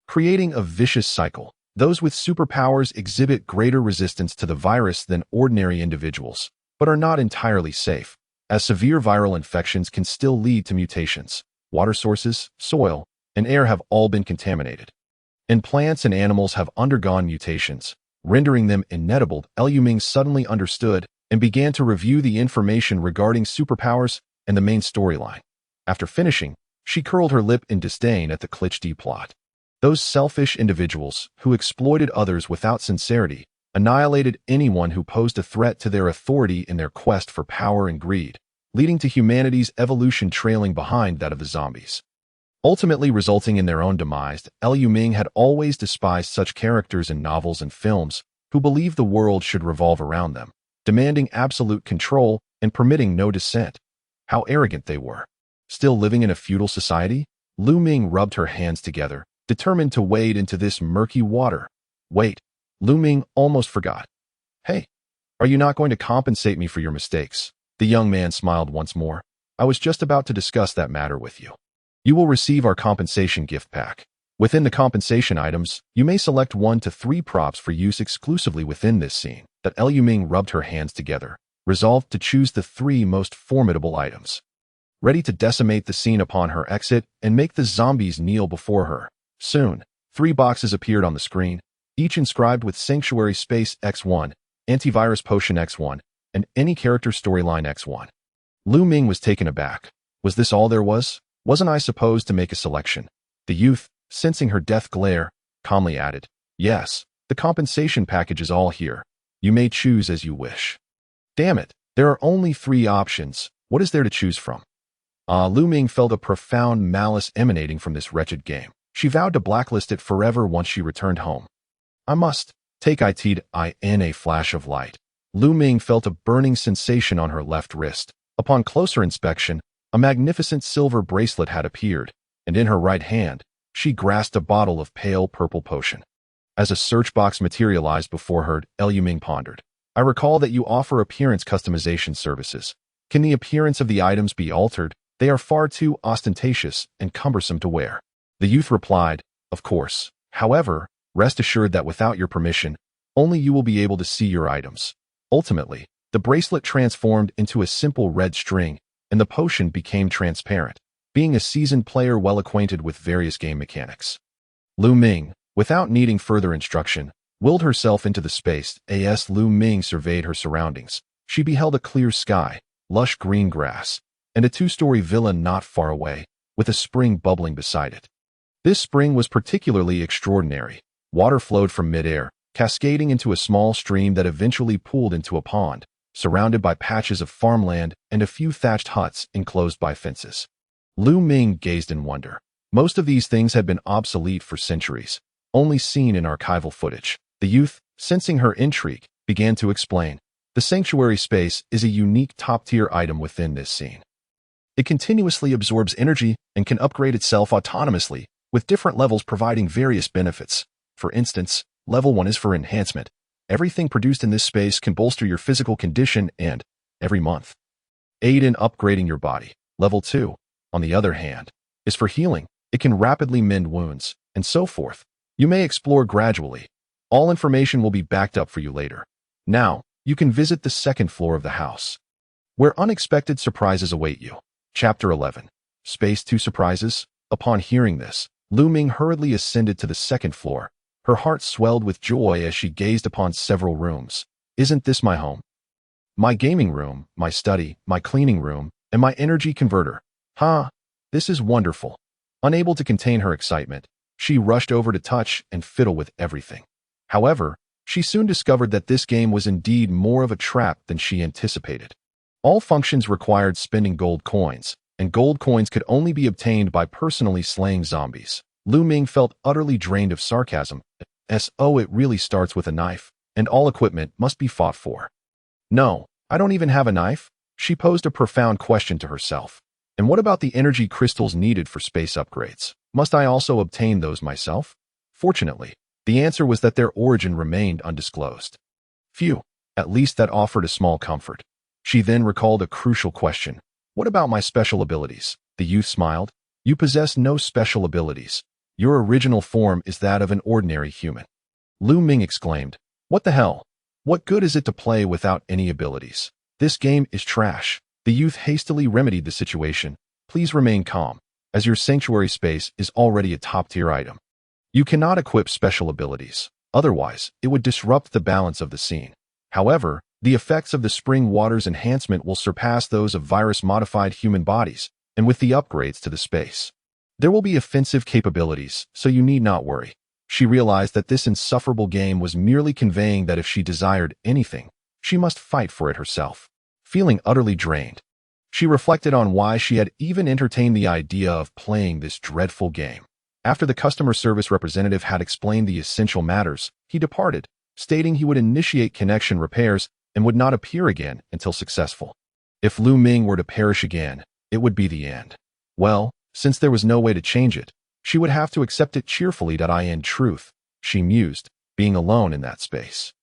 creating a vicious cycle. Those with superpowers exhibit greater resistance to the virus than ordinary individuals, but are not entirely safe, as severe viral infections can still lead to mutations. Water sources, soil, and air have all been contaminated, and plants and animals have undergone mutations, rendering them inedible. Lu Ming suddenly understood and began to review the information regarding superpowers and the main storyline. After finishing, she curled her lip in disdain at the cliché plot. Those selfish individuals who exploited others without sincerity annihilated anyone who posed a threat to their authority in their quest for power and greed, leading to humanity's evolution trailing behind that of the zombies, ultimately resulting in their own demise. Lu Ming had always despised such characters in novels and films who believed the world should revolve around them, demanding absolute control and permitting no dissent. How arrogant they were. Still living in a feudal society? Lu Ming rubbed her hands together, determined to wade into this murky water. Wait, Lu Ming almost forgot. Hey, are you not going to compensate me for your mistakes? The young man smiled once more. I was just about to discuss that matter with you. You will receive our compensation gift pack. Within the compensation items, you may select 1 to 3 props for use exclusively within this scene. That Lu Ming rubbed her hands together, resolved to choose the 3 most formidable items, ready to decimate the scene upon her exit and make the zombies kneel before her. Soon, 3 boxes appeared on the screen, each inscribed with Sanctuary Space X1, Antivirus Potion X1, and Any Character Storyline X1. Lu Ming was taken aback. Was this all there was? Wasn't I supposed to make a selection? The youth, sensing her death glare, calmly added, "Yes, the compensation package is all here. You may choose as you wish." Damn it, there are only 3 options. What is there to choose from? Lu Ming felt a profound malice emanating from this wretched game. She vowed to blacklist it forever once she returned home. I must take it in a flash of light. Lu Ming felt a burning sensation on her left wrist. Upon closer inspection, a magnificent silver bracelet had appeared, and in her right hand, she grasped a bottle of pale purple potion. As a search box materialized before her, Lu Ming pondered. I recall that you offer appearance customization services. Can the appearance of the items be altered? They are far too ostentatious and cumbersome to wear. The youth replied, of course. However, rest assured that without your permission, only you will be able to see your items. Ultimately, the bracelet transformed into a simple red string, and the potion became transparent, being a seasoned player well acquainted with various game mechanics. Lu Ming, without needing further instruction, willed herself into the space. As Lu Ming surveyed her surroundings, she beheld a clear sky, lush green grass, and a 2-story villa not far away, with a spring bubbling beside it. This spring was particularly extraordinary. Water flowed from midair, cascading into a small stream that eventually pooled into a pond, surrounded by patches of farmland and a few thatched huts enclosed by fences. Lu Ming gazed in wonder. Most of these things had been obsolete for centuries, only seen in archival footage. The youth, sensing her intrigue, began to explain. The sanctuary space is a unique top-tier item within this scene. It continuously absorbs energy and can upgrade itself autonomously, with different levels providing various benefits. For instance, level 1 is for enhancement. Everything produced in this space can bolster your physical condition and, every month, aid in upgrading your body. Level 2, on the other hand, is for healing. It can rapidly mend wounds, and so forth. You may explore gradually. All information will be backed up for you later. Now, you can visit the 2nd floor of the house, where unexpected surprises await you. Chapter 11. Space 2 Surprises. Upon hearing this, Lu Ming hurriedly ascended to the 2nd floor. Her heart swelled with joy as she gazed upon several rooms. Isn't this my home? My gaming room, my study, my cleaning room, and my energy converter. This is wonderful. Unable to contain her excitement, she rushed over to touch and fiddle with everything. However, she soon discovered that this game was indeed more of a trap than she anticipated. All functions required spending gold coins, and gold coins could only be obtained by personally slaying zombies. Lu Ming felt utterly drained of sarcasm. It really starts with a knife, and all equipment must be fought for. No, I don't even have a knife? She posed a profound question to herself. And what about the energy crystals needed for space upgrades? Must I also obtain those myself? Fortunately, the answer was that their origin remained undisclosed. Phew, at least that offered a small comfort. She then recalled a crucial question. What about my special abilities? The youth smiled. You possess no special abilities. Your original form is that of an ordinary human. Lu Ming exclaimed. What the hell? What good is it to play without any abilities? This game is trash. The youth hastily remedied the situation. Please remain calm, as your sanctuary space is already a top-tier item. You cannot equip special abilities. Otherwise, it would disrupt the balance of the scene. However, the effects of the spring water's enhancement will surpass those of virus-modified human bodies, and with the upgrades to the space, there will be offensive capabilities, so you need not worry. She realized that this insufferable game was merely conveying that if she desired anything, she must fight for it herself. Feeling utterly drained, she reflected on why she had even entertained the idea of playing this dreadful game. After the customer service representative had explained the essential matters, he departed, stating he would initiate connection repairs and would not appear again until successful. If Lu Ming were to perish again, it would be the end. Well, since there was no way to change it, she would have to accept it cheerfully. In truth, she mused, being alone in that space.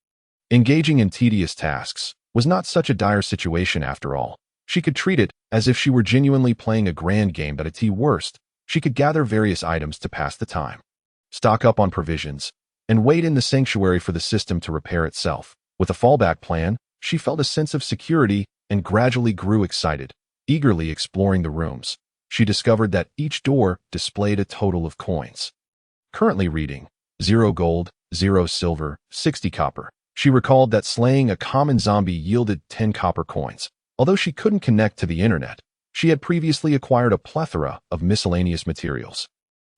Engaging in tedious tasks was not such a dire situation after all. She could treat it as if she were genuinely playing a grand game. At worst, she could gather various items to pass the time, stock up on provisions, and wait in the sanctuary for the system to repair itself. With a fallback plan, she felt a sense of security and gradually grew excited. Eagerly exploring the rooms, she discovered that each door displayed a total of coins. Currently reading 0 gold, 0 silver, 60 copper. She recalled that slaying a common zombie yielded 10 copper coins. Although she couldn't connect to the internet, she had previously acquired a plethora of miscellaneous materials.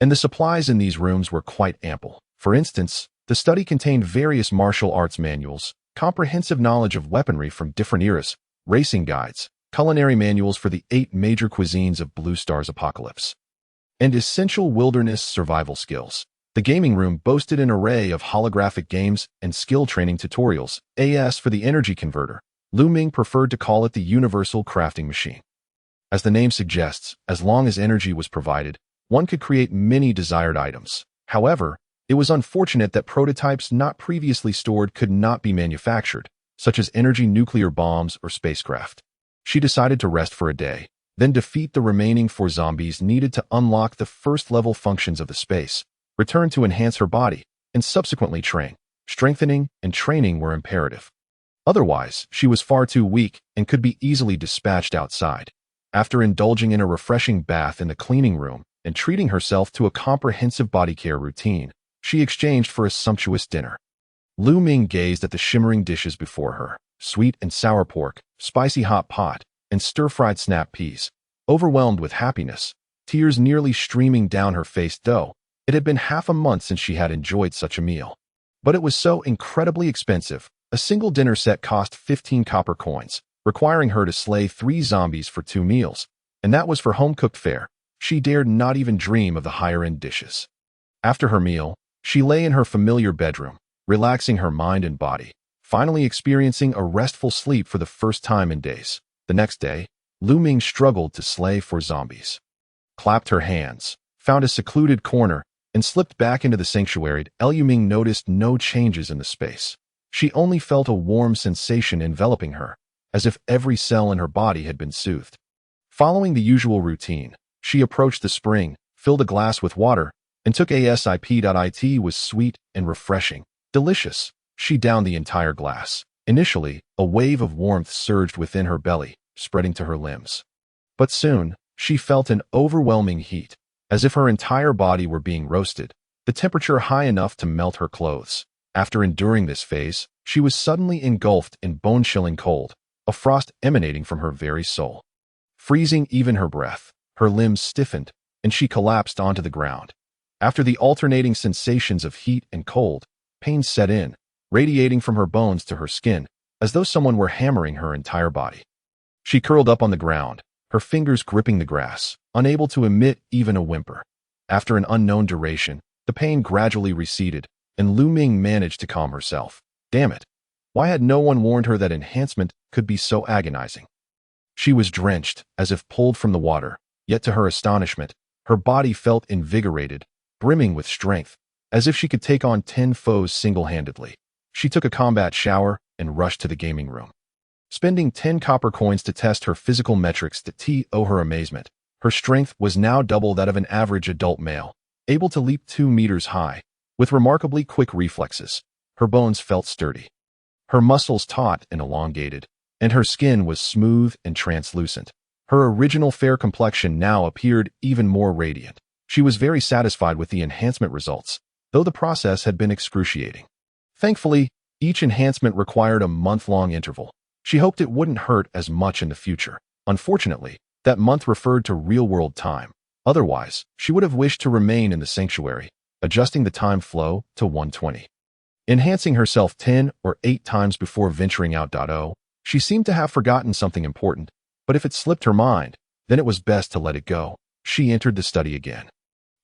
and the supplies in these rooms were quite ample. For instance, the study contained various martial arts manuals, comprehensive knowledge of weaponry from different eras, racing guides, culinary manuals for the 8 major cuisines of Blue Star's apocalypse, and essential wilderness survival skills. The gaming room boasted an array of holographic games and skill training tutorials. As for the energy converter, Lu Ming preferred to call it the universal crafting machine. As the name suggests, as long as energy was provided, one could create many desired items. However, it was unfortunate that prototypes not previously stored could not be manufactured, such as energy nuclear bombs or spacecraft. She decided to rest for a day, then defeat the remaining 4 zombies needed to unlock the first-level functions of the space, return to enhance her body, and subsequently train. Strengthening and training were imperative. Otherwise, she was far too weak and could be easily dispatched outside. After indulging in a refreshing bath in the cleaning room and treating herself to a comprehensive body care routine, she exchanged for a sumptuous dinner. Lu Ming gazed at the shimmering dishes before her: sweet and sour pork, spicy hot pot, and stir-fried snap peas. Overwhelmed with happiness, tears nearly streaming down her face, though it had been half a month since she had enjoyed such a meal. But it was so incredibly expensive. A single dinner set cost 15 copper coins, requiring her to slay 3 zombies for 2 meals, and that was for home-cooked fare. She dared not even dream of the higher-end dishes. After her meal, she lay in her familiar bedroom, relaxing her mind and body, finally experiencing a restful sleep for the first time in days. The next day, Lu Ming struggled to slay 4 zombies, clapped her hands, found a secluded corner, and slipped back into the sanctuary. Lu Ming noticed no changes in the space. She only felt a warm sensation enveloping her, as if every cell in her body had been soothed. Following the usual routine, she approached the spring, filled a glass with water, and took a sip. It was sweet and refreshing. Delicious. She downed the entire glass. Initially, a wave of warmth surged within her belly, spreading to her limbs. But soon, she felt an overwhelming heat, as if her entire body were being roasted, the temperature high enough to melt her clothes. After enduring this phase, she was suddenly engulfed in bone-chilling cold, a frost emanating from her very soul. Freezing even her breath, her limbs stiffened, and she collapsed onto the ground. After the alternating sensations of heat and cold, pain set in, radiating from her bones to her skin, as though someone were hammering her entire body. She curled up on the ground, her fingers gripping the grass, unable to emit even a whimper. After an unknown duration, the pain gradually receded, and Lu Ming managed to calm herself. Damn it! Why had no one warned her that enhancement could be so agonizing? She was drenched, as if pulled from the water, yet to her astonishment, her body felt invigorated, brimming with strength, as if she could take on 10 foes single-handedly. She took a combat shower and rushed to the gaming room. Spending 10 copper coins to test her physical metrics to her amazement, her strength was now double that of an average adult male, able to leap 2 meters high. With remarkably quick reflexes, her bones felt sturdy, her muscles taut and elongated, and her skin was smooth and translucent. Her original fair complexion now appeared even more radiant. She was very satisfied with the enhancement results, though the process had been excruciating. Thankfully, each enhancement required a month-long interval. She hoped it wouldn't hurt as much in the future. Unfortunately, that month referred to real-world time. Otherwise, she would have wished to remain in the sanctuary, adjusting the time flow to 120. Enhancing herself 10 or 8 times before venturing out. She seemed to have forgotten something important, but if it slipped her mind, then it was best to let it go. She entered the study again.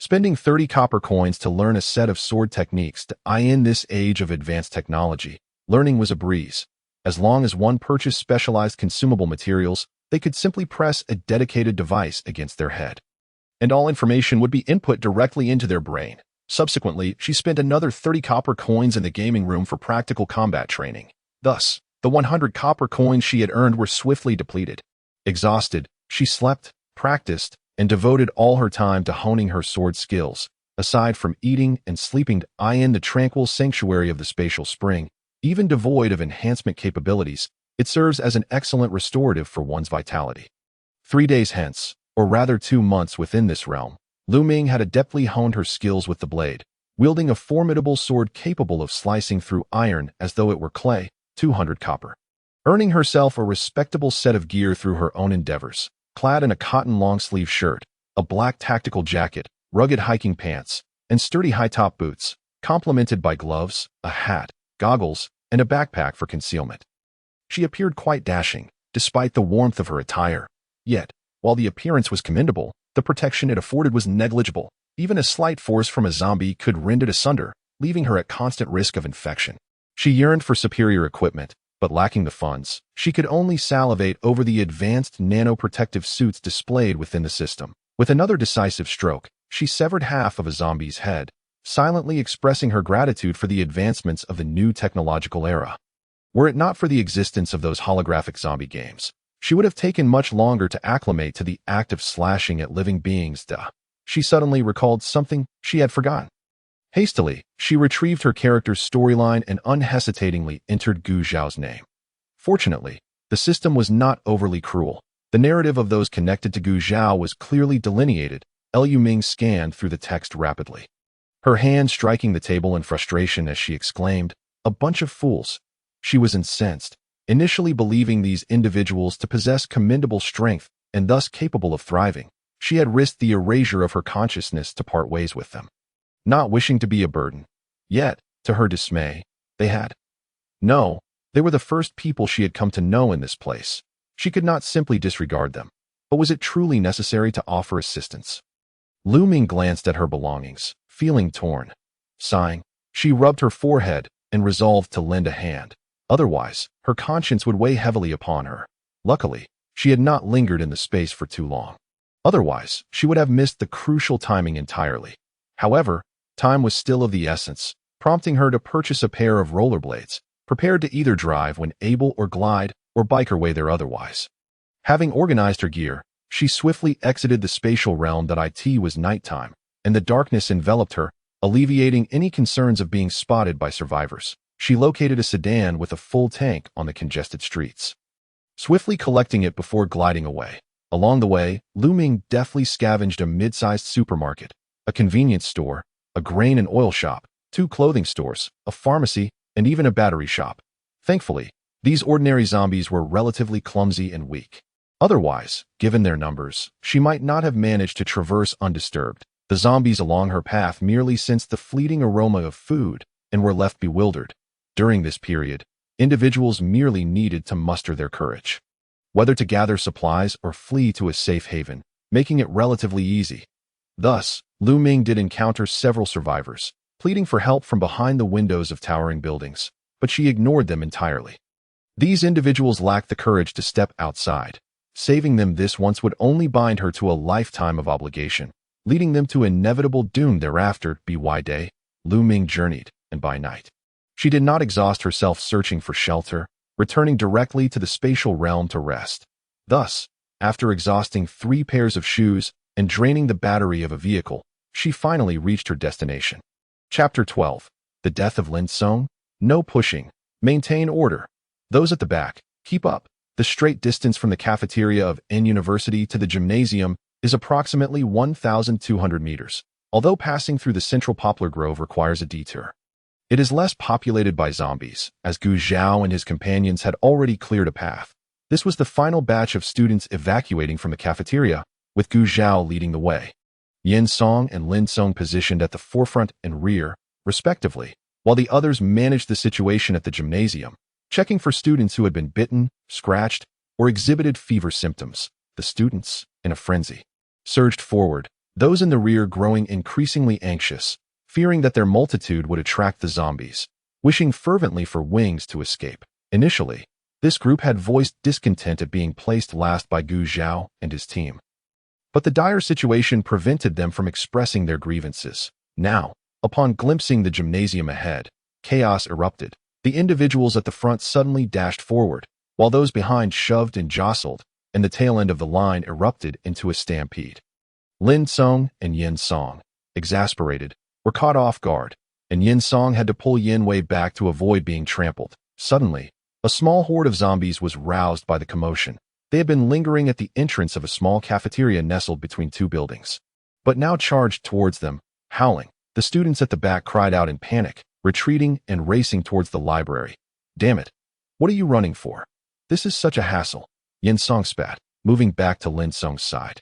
Spending 30 copper coins to learn a set of sword techniques in this age of advanced technology, learning was a breeze. As long as one purchased specialized consumable materials, they could simply press a dedicated device against their head, and all information would be input directly into their brain. Subsequently, she spent another 30 copper coins in the gaming room for practical combat training. Thus, the 100 copper coins she had earned were swiftly depleted. Exhausted, she slept, practiced, and devoted all her time to honing her sword skills. Aside from eating and sleeping in the tranquil sanctuary of the spatial spring, even devoid of enhancement capabilities, it serves as an excellent restorative for one's vitality. 3 days hence, or rather 2 months within this realm, Lu Ming had adeptly honed her skills with the blade, wielding a formidable sword capable of slicing through iron as though it were clay. 200 copper. Earning herself a respectable set of gear through her own endeavors, clad in a cotton long-sleeve shirt, a black tactical jacket, rugged hiking pants, and sturdy high-top boots, complemented by gloves, a hat, goggles, and a backpack for concealment. She appeared quite dashing, despite the warmth of her attire. Yet, while the appearance was commendable, the protection it afforded was negligible. Even a slight force from a zombie could rend it asunder, leaving her at constant risk of infection. She yearned for superior equipment, but lacking the funds, she could only salivate over the advanced nanoprotective suits displayed within the system. With another decisive stroke, she severed half of a zombie's head, silently expressing her gratitude for the advancements of the new technological era. Were it not for the existence of those holographic zombie games, she would have taken much longer to acclimate to the act of slashing at living beings. She suddenly recalled something she had forgotten. Hastily, she retrieved her character's storyline and unhesitatingly entered Gu Zhao's name. Fortunately, the system was not overly cruel. The narrative of those connected to Gu Zhao was clearly delineated. Liu Ming scanned through the text rapidly, her hand striking the table in frustration as she exclaimed, "A bunch of fools." She was incensed, initially believing these individuals to possess commendable strength and thus capable of thriving. She had risked the erasure of her consciousness to part ways with them, not wishing to be a burden. Yet, to her dismay, they had. No, they were the first people she had come to know in this place. She could not simply disregard them. But was it truly necessary to offer assistance? Liu Ming glanced at her belongings, feeling torn. Sighing, she rubbed her forehead and resolved to lend a hand. Otherwise, her conscience would weigh heavily upon her. Luckily, she had not lingered in the space for too long. Otherwise, she would have missed the crucial timing entirely. However, time was still of the essence, prompting her to purchase a pair of rollerblades, prepared to either drive when able or glide or bike her way there otherwise. Having organized her gear, she swiftly exited the spatial realm. It was nighttime, and the darkness enveloped her, alleviating any concerns of being spotted by survivors. She located a sedan with a full tank on the congested streets, swiftly collecting it before gliding away. Along the way, Liu Ming deftly scavenged a mid-sized supermarket, a convenience store, a grain and oil shop, 2 clothing stores, a pharmacy, and even a battery shop. Thankfully, these ordinary zombies were relatively clumsy and weak. Otherwise, given their numbers, she might not have managed to traverse undisturbed. The zombies along her path merely sensed the fleeting aroma of food and were left bewildered. During this period, individuals merely needed to muster their courage, whether to gather supplies or flee to a safe haven, making it relatively easy. Thus, Liu Ming did encounter several survivors, pleading for help from behind the windows of towering buildings, but she ignored them entirely. These individuals lacked the courage to step outside. Saving them this once would only bind her to a lifetime of obligation, leading them to inevitable doom thereafter. By day, Liu Ming journeyed, and by night, she did not exhaust herself searching for shelter, returning directly to the spatial realm to rest. Thus, after exhausting 3 pairs of shoes and draining the battery of a vehicle, she finally reached her destination. Chapter 12. The Death of Lin Song. No pushing. Maintain order. Those at the back, keep up. The straight distance from the cafeteria of N University to the gymnasium is approximately 1,200 meters, although passing through the central poplar grove requires a detour. It is less populated by zombies, as Gu Zhao and his companions had already cleared a path. This was the final batch of students evacuating from the cafeteria, with Gu Zhao leading the way. Yin Song and Lin Song positioned at the forefront and rear, respectively, while the others managed the situation at the gymnasium, checking for students who had been bitten, scratched, or exhibited fever symptoms. The students, in a frenzy, surged forward, those in the rear growing increasingly anxious, fearing that their multitude would attract the zombies, wishing fervently for wings to escape. Initially, this group had voiced discontent at being placed last by Gu Zhao and his team. But the dire situation prevented them from expressing their grievances. Now, upon glimpsing the gymnasium ahead, chaos erupted. The individuals at the front suddenly dashed forward, while those behind shoved and jostled, and the tail end of the line erupted into a stampede. Lin Song and Yin Song, exasperated, were caught off guard, and Yin Song had to pull Yin Wei back to avoid being trampled. Suddenly, a small horde of zombies was roused by the commotion. They had been lingering at the entrance of a small cafeteria nestled between 2 buildings, but now charged towards them, howling. The students at the back cried out in panic, retreating and racing towards the library. "Damn it! What are you running for? This is such a hassle," Yin Song spat, moving back to Lin Song's side,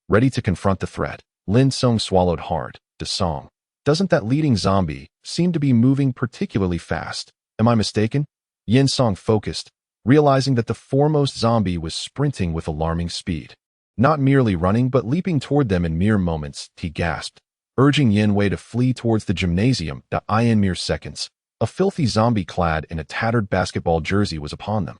ready to confront the threat. Lin Song swallowed hard. Song. Doesn't that leading zombie seem to be moving particularly fast? Am I mistaken? Yin Song focused, realizing that the foremost zombie was sprinting with alarming speed. Not merely running, but leaping toward them in mere moments, he gasped, urging Yin Wei to flee towards the gymnasium. In mere seconds, a filthy zombie clad in a tattered basketball jersey was upon them.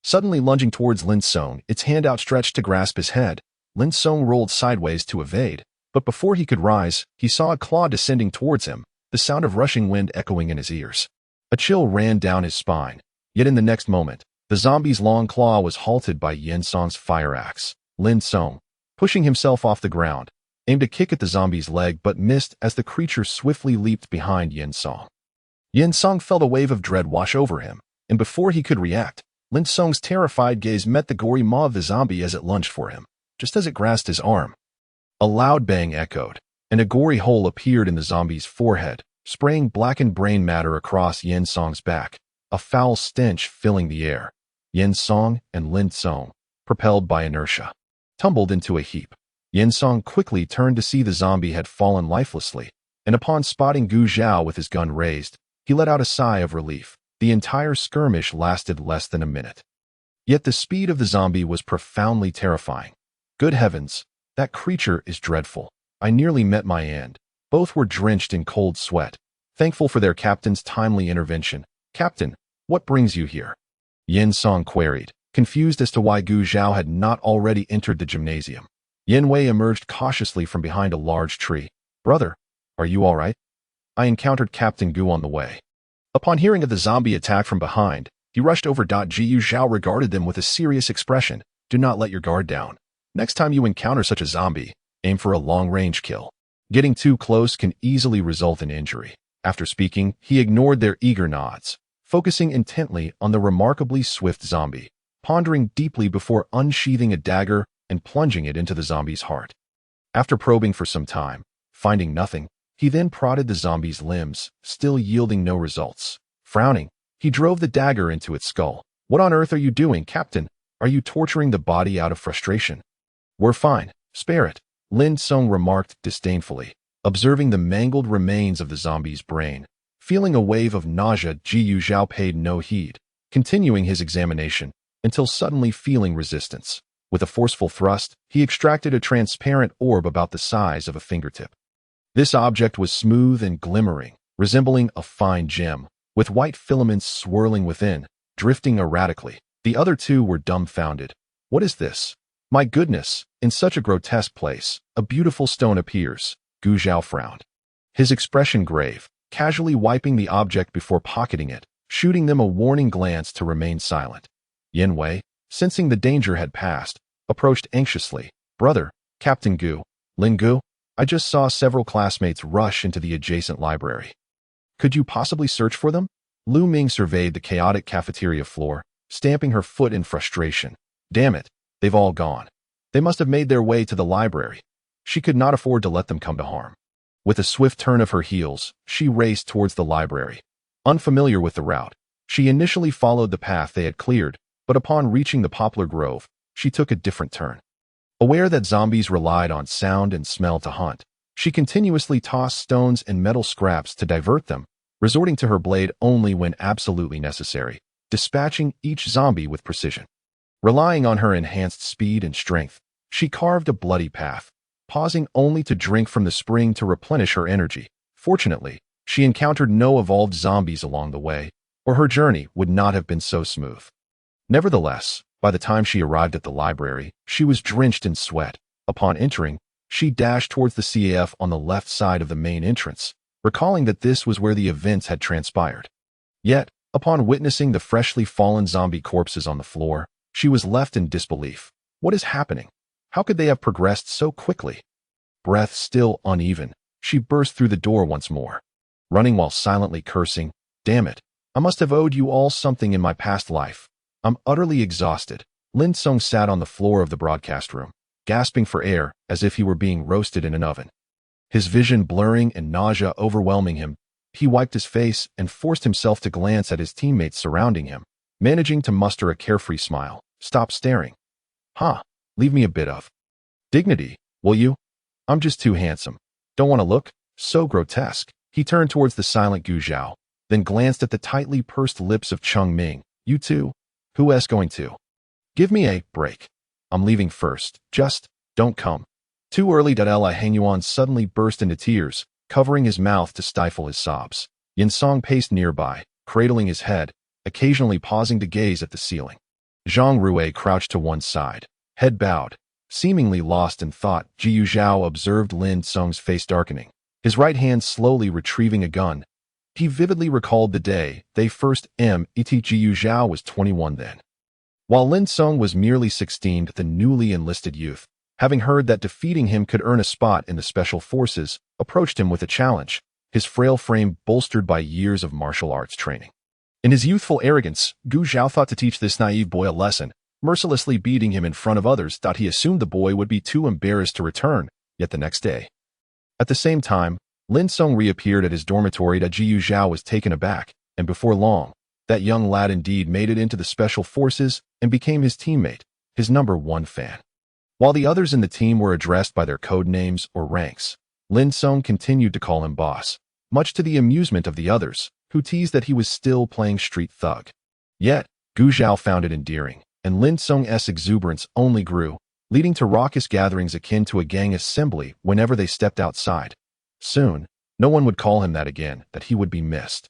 Suddenly lunging towards Lin Song, its hand outstretched to grasp his head, Lin Song rolled sideways to evade, but before he could rise, he saw a claw descending towards him, the sound of rushing wind echoing in his ears. A chill ran down his spine, yet in the next moment, the zombie's long claw was halted by Yin Song's fire axe. Lin Song, pushing himself off the ground, aimed a kick at the zombie's leg but missed as the creature swiftly leaped behind Yin Song. Yin Song felt a wave of dread wash over him, and before he could react, Lin Song's terrified gaze met the gory maw of the zombie as it lunged for him, just as it grasped his arm. A loud bang echoed, and a gory hole appeared in the zombie's forehead, spraying blackened brain matter across Yin Song's back, a foul stench filling the air. Yin Song and Lin Song, propelled by inertia, tumbled into a heap. Yin Song quickly turned to see the zombie had fallen lifelessly, and upon spotting Gu Zhao with his gun raised, he let out a sigh of relief. The entire skirmish lasted less than a minute. Yet the speed of the zombie was profoundly terrifying. Good heavens, that creature is dreadful. I nearly met my end. Both were drenched in cold sweat, thankful for their captain's timely intervention. Captain, what brings you here? Yin Song queried, confused as to why Gu Zhao had not already entered the gymnasium. Yin Wei emerged cautiously from behind a large tree. Brother, are you all right? I encountered Captain Gu on the way. Upon hearing of the zombie attack from behind, he rushed over. Gu Zhao regarded them with a serious expression. Do not let your guard down. Next time you encounter such a zombie, aim for a long-range kill. Getting too close can easily result in injury. After speaking, he ignored their eager nods, focusing intently on the remarkably swift zombie, pondering deeply before unsheathing a dagger and plunging it into the zombie's heart. After probing for some time, finding nothing, he then prodded the zombie's limbs, still yielding no results. Frowning, he drove the dagger into its skull. What on earth are you doing, Captain? Are you torturing the body out of frustration? We're fine. Spare it, Lin Song remarked disdainfully, observing the mangled remains of the zombie's brain. Feeling a wave of nausea, Gu Zhao paid no heed, continuing his examination, until suddenly feeling resistance. With a forceful thrust, he extracted a transparent orb about the size of a fingertip. This object was smooth and glimmering, resembling a fine gem, with white filaments swirling within, drifting erratically. The other two were dumbfounded. What is this? My goodness, in such a grotesque place, a beautiful stone appears. Gu Zhao frowned, his expression grave, casually wiping the object before pocketing it, shooting them a warning glance to remain silent. Yin Wei, sensing the danger had passed, approached anxiously. Brother, Captain Gu, Lin Gu, I just saw several classmates rush into the adjacent library. Could you possibly search for them? Lu Ming surveyed the chaotic cafeteria floor, stamping her foot in frustration. Damn it, they've all gone. They must have made their way to the library. She could not afford to let them come to harm. With a swift turn of her heels, she raced towards the library. Unfamiliar with the route, she initially followed the path they had cleared, but upon reaching the poplar grove, she took a different turn. Aware that zombies relied on sound and smell to hunt, she continuously tossed stones and metal scraps to divert them, resorting to her blade only when absolutely necessary, dispatching each zombie with precision. Relying on her enhanced speed and strength, she carved a bloody path, pausing only to drink from the spring to replenish her energy. Fortunately, she encountered no evolved zombies along the way, or her journey would not have been so smooth. Nevertheless, by the time she arrived at the library, she was drenched in sweat. Upon entering, she dashed towards the CAF on the left side of the main entrance, recalling that this was where the events had transpired. Yet, upon witnessing the freshly fallen zombie corpses on the floor, she was left in disbelief. What is happening? How could they have progressed so quickly? Breath still uneven, she burst through the door once more, running while silently cursing. Damn it, I must have owed you all something in my past life. I'm utterly exhausted. Lin Song sat on the floor of the broadcast room, gasping for air as if he were being roasted in an oven. His vision blurring and nausea overwhelming him, he wiped his face and forced himself to glance at his teammates surrounding him, managing to muster a carefree smile. Stop staring. Leave me a bit of dignity, will you? I'm just too handsome. Don't want to look? So grotesque. He turned towards the silent Gu Zhao, then glanced at the tightly pursed lips of Cheng Ming. You too? Who else going to? Give me a break. I'm leaving first. Just don't come. Too early. Li Hangyuan suddenly burst into tears, covering his mouth to stifle his sobs. Yin Song paced nearby, cradling his head, occasionally pausing to gaze at the ceiling. Zhang Rui crouched to one side, head bowed, seemingly lost in thought. Jiyu Zhao observed Lin Song's face darkening, his right hand slowly retrieving a gun. He vividly recalled the day they first met. Jiyu Zhao was 21 then, while Lin Song was merely 16. The newly enlisted youth, having heard that defeating him could earn a spot in the special forces, approached him with a challenge, his frail frame bolstered by years of martial arts training. In his youthful arrogance, Gu Zhao thought to teach this naive boy a lesson, mercilessly beating him in front of others. He assumed the boy would be too embarrassed to return, yet the next day. At the same time, Lin Song reappeared at his dormitory. Jiyu Zhao was taken aback, and before long, that young lad indeed made it into the special forces and became his teammate, his #1 fan. While the others in the team were addressed by their code names or ranks, Lin Song continued to call him boss, much to the amusement of the others, who teased that he was still playing street thug. Yet, Gu Zhao found it endearing, and Lin Song's exuberance only grew, leading to raucous gatherings akin to a gang assembly whenever they stepped outside. Soon, no one would call him that again, that he would be missed.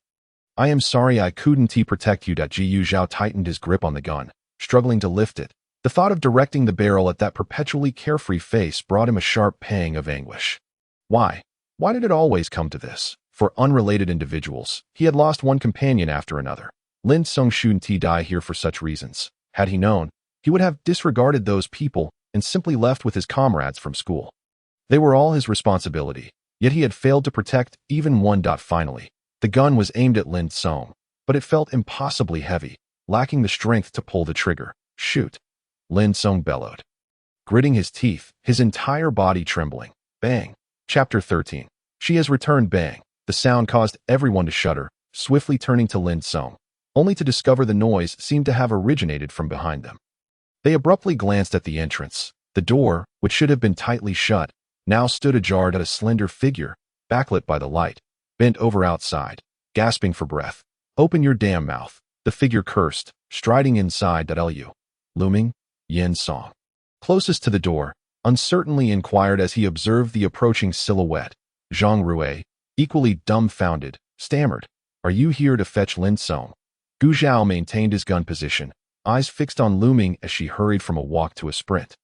I am sorry I couldn't protect you. Jiyu Zhao tightened his grip on the gun, struggling to lift it. The thought of directing the barrel at that perpetually carefree face brought him a sharp pang of anguish. Why? Why did it always come to this? For unrelated individuals, he had lost one companion after another. Lin Song shouldn't die here for such reasons. Had he known, he would have disregarded those people and simply left with his comrades from school. They were all his responsibility, yet he had failed to protect even one. Finally, the gun was aimed at Lin Song, but it felt impossibly heavy, lacking the strength to pull the trigger. Shoot! Lin Song bellowed, gritting his teeth, his entire body trembling. Bang! Chapter 13. She has returned. Bang! The sound caused everyone to shudder, swiftly turning to Lin Song, only to discover the noise seemed to have originated from behind them. They abruptly glanced at the entrance. The door, which should have been tightly shut, now stood ajar. A slender figure, backlit by the light, bent over outside, gasping for breath. Open your damn mouth, the figure cursed, striding inside. Lu. Looming, Yin Song, closest to the door, uncertainly inquired as he observed the approaching silhouette. Zhang Rui, equally dumbfounded, stammered, Are you here to fetch Lin Song? Gu Zhao maintained his gun position, eyes fixed on Looming as she hurried from a walk to a sprint,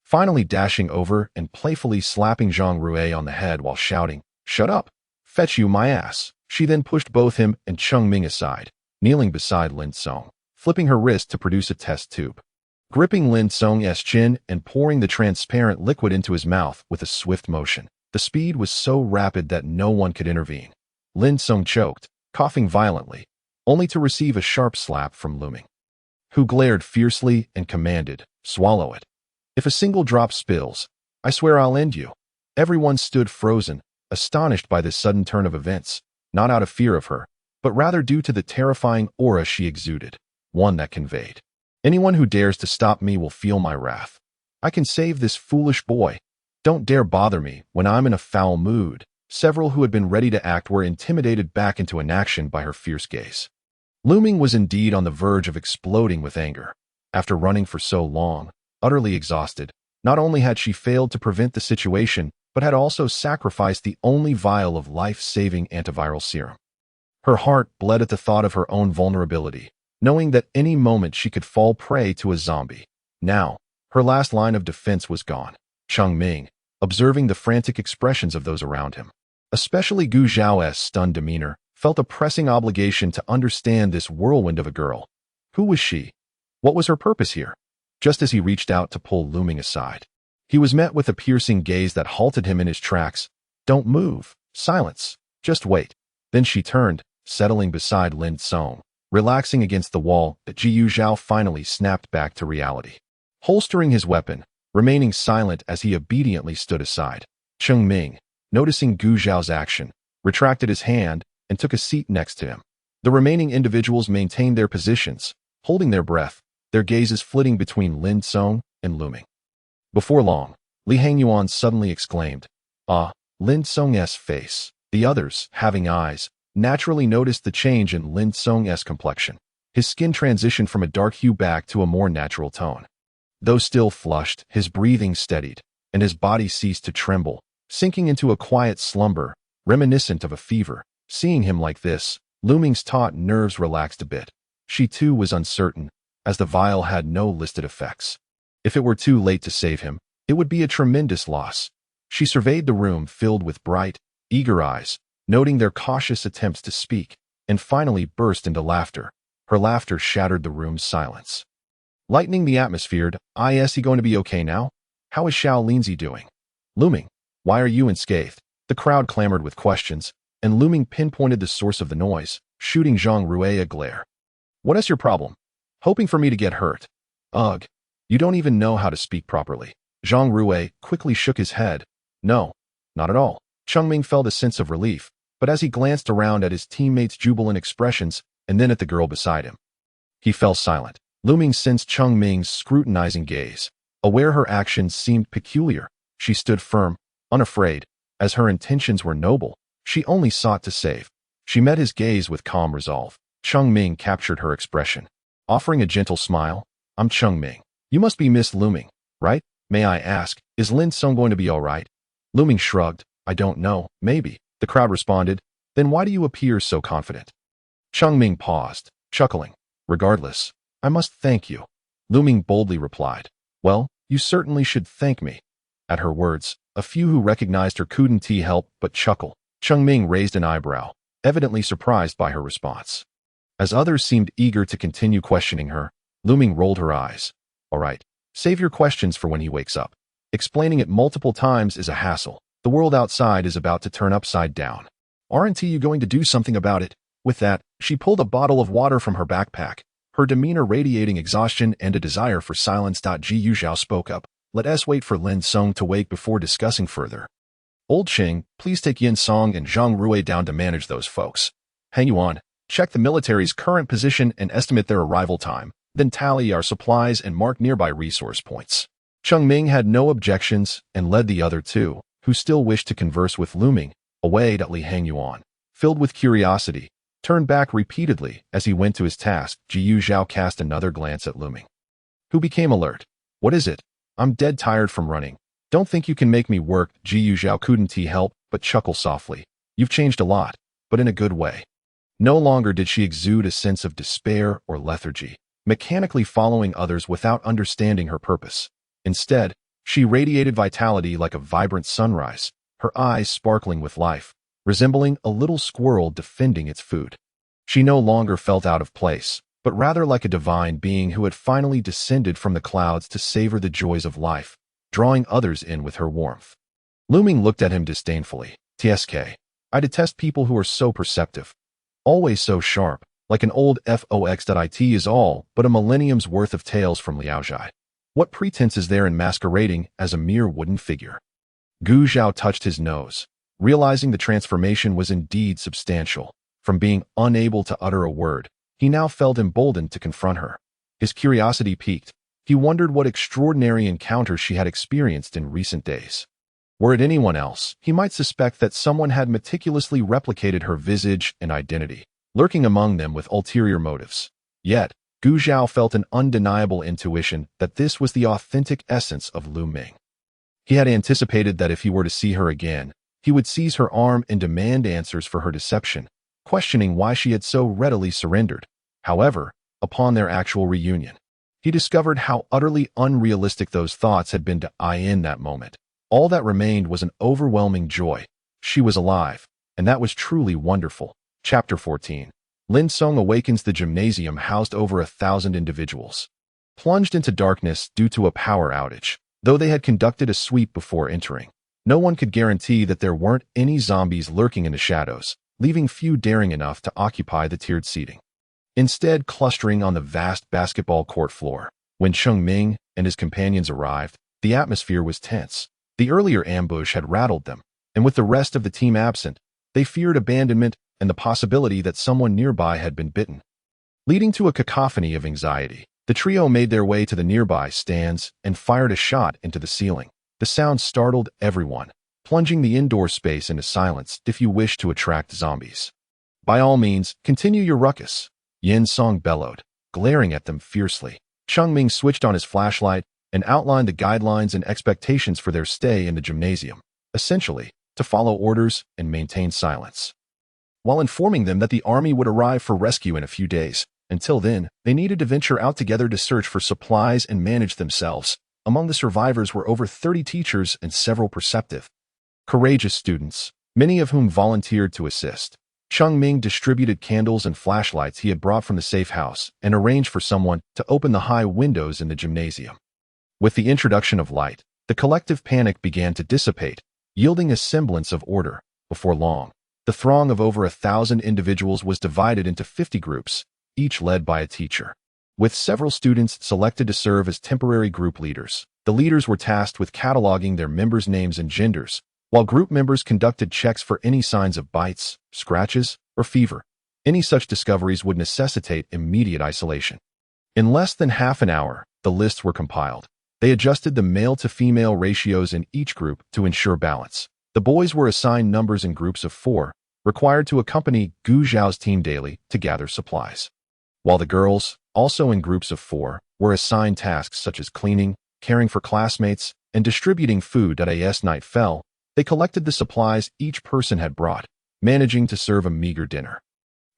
finally dashing over and playfully slapping Zhang Rui on the head while shouting, Shut up! Fetch you my ass! She then pushed both him and Cheng Ming aside, kneeling beside Lin Song, flipping her wrist to produce a test tube, gripping Lin Song's chin and pouring the transparent liquid into his mouth with a swift motion. The speed was so rapid that no one could intervene. Lin Song choked, coughing violently, only to receive a sharp slap from Looming, who glared fiercely and commanded, Swallow it. If a single drop spills, I swear I'll end you. Everyone stood frozen, astonished by this sudden turn of events, not out of fear of her, but rather due to the terrifying aura she exuded, one that conveyed, Anyone who dares to stop me will feel my wrath. I can save this foolish boy. Don't dare bother me when I'm in a foul mood. Several who had been ready to act were intimidated back into inaction by her fierce gaze. Looming was indeed on the verge of exploding with anger. After running for so long, utterly exhausted, not only had she failed to prevent the situation, but had also sacrificed the only vial of life-saving antiviral serum. Her heart bled at the thought of her own vulnerability, knowing that any moment she could fall prey to a zombie. Now, her last line of defense was gone. Cheng Ming, observing the frantic expressions of those around him, especially Gu Zhao's stunned demeanor, felt a pressing obligation to understand this whirlwind of a girl. Who was she? What was her purpose here? Just as he reached out to pull Looming aside, he was met with a piercing gaze that halted him in his tracks. Don't move. Silence. Just wait. Then she turned, settling beside Lin Song, relaxing against the wall. Jiyu Zhao finally snapped back to reality, holstering his weapon, remaining silent as he obediently stood aside. Cheng Ming, noticing Gu Zhao's action, retracted his hand and took a seat next to him. The remaining individuals maintained their positions, holding their breath, their gazes flitting between Lin Song and Looming. Before long, Li Hangyuan suddenly exclaimed, Ah, Lin Song's face. The others, having eyes, naturally noticed the change in Lin Song's complexion. His skin transitioned from a dark hue back to a more natural tone. Though still flushed, his breathing steadied, and his body ceased to tremble, sinking into a quiet slumber, reminiscent of a fever. Seeing him like this, Lu Ming's taut nerves relaxed a bit. She too was uncertain, as the vial had no listed effects. If it were too late to save him, it would be a tremendous loss. She surveyed the room filled with bright, eager eyes, noting their cautious attempts to speak, and finally burst into laughter. Her laughter shattered the room's silence, lightening the atmosphere. Is he going to be okay now? How is Xiao Linzi doing? Lu Ming, why are you unscathed? The crowd clamored with questions, and Lu Ming pinpointed the source of the noise, shooting Zhang Rui a glare. What is your problem? Hoping for me to get hurt? Ugh, you don't even know how to speak properly. Zhang Rui quickly shook his head. No, not at all. Chengming felt a sense of relief, but as he glanced around at his teammates' jubilant expressions and then at the girl beside him, he fell silent. Lu Ming sensed Chengming's scrutinizing gaze. Aware her actions seemed peculiar, she stood firm, unafraid. As her intentions were noble, she only sought to save. She met his gaze with calm resolve. Chengming captured her expression, offering a gentle smile. I'm Chengming. You must be Miss Lu Ming, right? May I ask, is Lin Song going to be all right? Lu Ming shrugged. I don't know, maybe. The crowd responded. Then why do you appear so confident? Chengming paused, chuckling. Regardless, I must thank you. Lu Ming boldly replied. Well, you certainly should thank me. At her words, a few who recognized her couldn't help but chuckle. Chengming raised an eyebrow, evidently surprised by her response. As others seemed eager to continue questioning her, Lu Ming rolled her eyes. All right, save your questions for when he wakes up. Explaining it multiple times is a hassle. The world outside is about to turn upside down. Aren't you going to do something about it? With that, she pulled a bottle of water from her backpack, her demeanor radiating exhaustion and a desire for silence. Yu Zhao spoke up. Let us wait for Lin Song to wake before discussing further. Old Ching, please take Yin Song and Zhang Rui down to manage those folks. Hang you on, check the military's current position and estimate their arrival time, then tally our supplies and mark nearby resource points. Chengming had no objections and led the other two, who still wished to converse with Lu Ming, away. Li Hang Yuan, filled with curiosity, turned back repeatedly as he went to his task. Yu Zhao cast another glance at Lu Ming, who became alert. What is it? I'm dead tired from running. Don't think you can make me work. Yu Zhao couldn't help but chuckle softly. You've changed a lot, but in a good way. No longer did she exude a sense of despair or lethargy, mechanically following others without understanding her purpose. Instead, she radiated vitality like a vibrant sunrise, her eyes sparkling with life, resembling a little squirrel defending its food. She no longer felt out of place, but rather like a divine being who had finally descended from the clouds to savor the joys of life, drawing others in with her warmth. Lu Ming looked at him disdainfully. TSK. I detest people who are so perceptive. Always so sharp, like an old fox.it is all but a millennium's worth of tales from Liaozhai. What pretense is there in masquerading as a mere wooden figure? Gu Zhao touched his nose, realizing the transformation was indeed substantial. From being unable to utter a word, he now felt emboldened to confront her. His curiosity piqued. He wondered what extraordinary encounters she had experienced in recent days. Were it anyone else, he might suspect that someone had meticulously replicated her visage and identity, lurking among them with ulterior motives. Yet, Gu Zhao felt an undeniable intuition that this was the authentic essence of Lu Ming. He had anticipated that if he were to see her again, he would seize her arm and demand answers for her deception, questioning why she had so readily surrendered. However, upon their actual reunion, he discovered how utterly unrealistic those thoughts had been to in that moment. All that remained was an overwhelming joy. She was alive, and that was truly wonderful. Chapter 14. Lin Song awakens. The gymnasium housed over 1,000 individuals, plunged into darkness due to a power outage. Though they had conducted a sweep before entering, no one could guarantee that there weren't any zombies lurking in the shadows, leaving few daring enough to occupy the tiered seating. Instead, clustering on the vast basketball court floor. When Chengming and his companions arrived, the atmosphere was tense. The earlier ambush had rattled them, and with the rest of the team absent, they feared abandonment and the possibility that someone nearby had been bitten. Leading to a cacophony of anxiety, the trio made their way to the nearby stands and fired a shot into the ceiling. The sound startled everyone, plunging the indoor space into silence if you wish to attract zombies. By all means, continue your ruckus, Yin Song bellowed, glaring at them fiercely. Cheng Ming switched on his flashlight and outlined the guidelines and expectations for their stay in the gymnasium, essentially, to follow orders and maintain silence, while informing them that the army would arrive for rescue in a few days. Until then, they needed to venture out together to search for supplies and manage themselves. Among the survivors were over 30 teachers and several perceptive, courageous students, many of whom volunteered to assist. Cheng Ming distributed candles and flashlights he had brought from the safe house and arranged for someone to open the high windows in the gymnasium. With the introduction of light, the collective panic began to dissipate, yielding a semblance of order. Before long, the throng of over 1,000 individuals was divided into 50 groups, each led by a teacher, with several students selected to serve as temporary group leaders. The leaders were tasked with cataloging their members' names and genders, while group members conducted checks for any signs of bites, scratches, or fever. Any such discoveries would necessitate immediate isolation. In less than half an hour, the lists were compiled. They adjusted the male-to-female ratios in each group to ensure balance. The boys were assigned numbers in groups of 4, required to accompany Gu Zhao's team daily to gather supplies, while the girls, also in groups of 4, were assigned tasks such as cleaning, caring for classmates, and distributing food. As night fell, they collected the supplies each person had brought, managing to serve a meager dinner.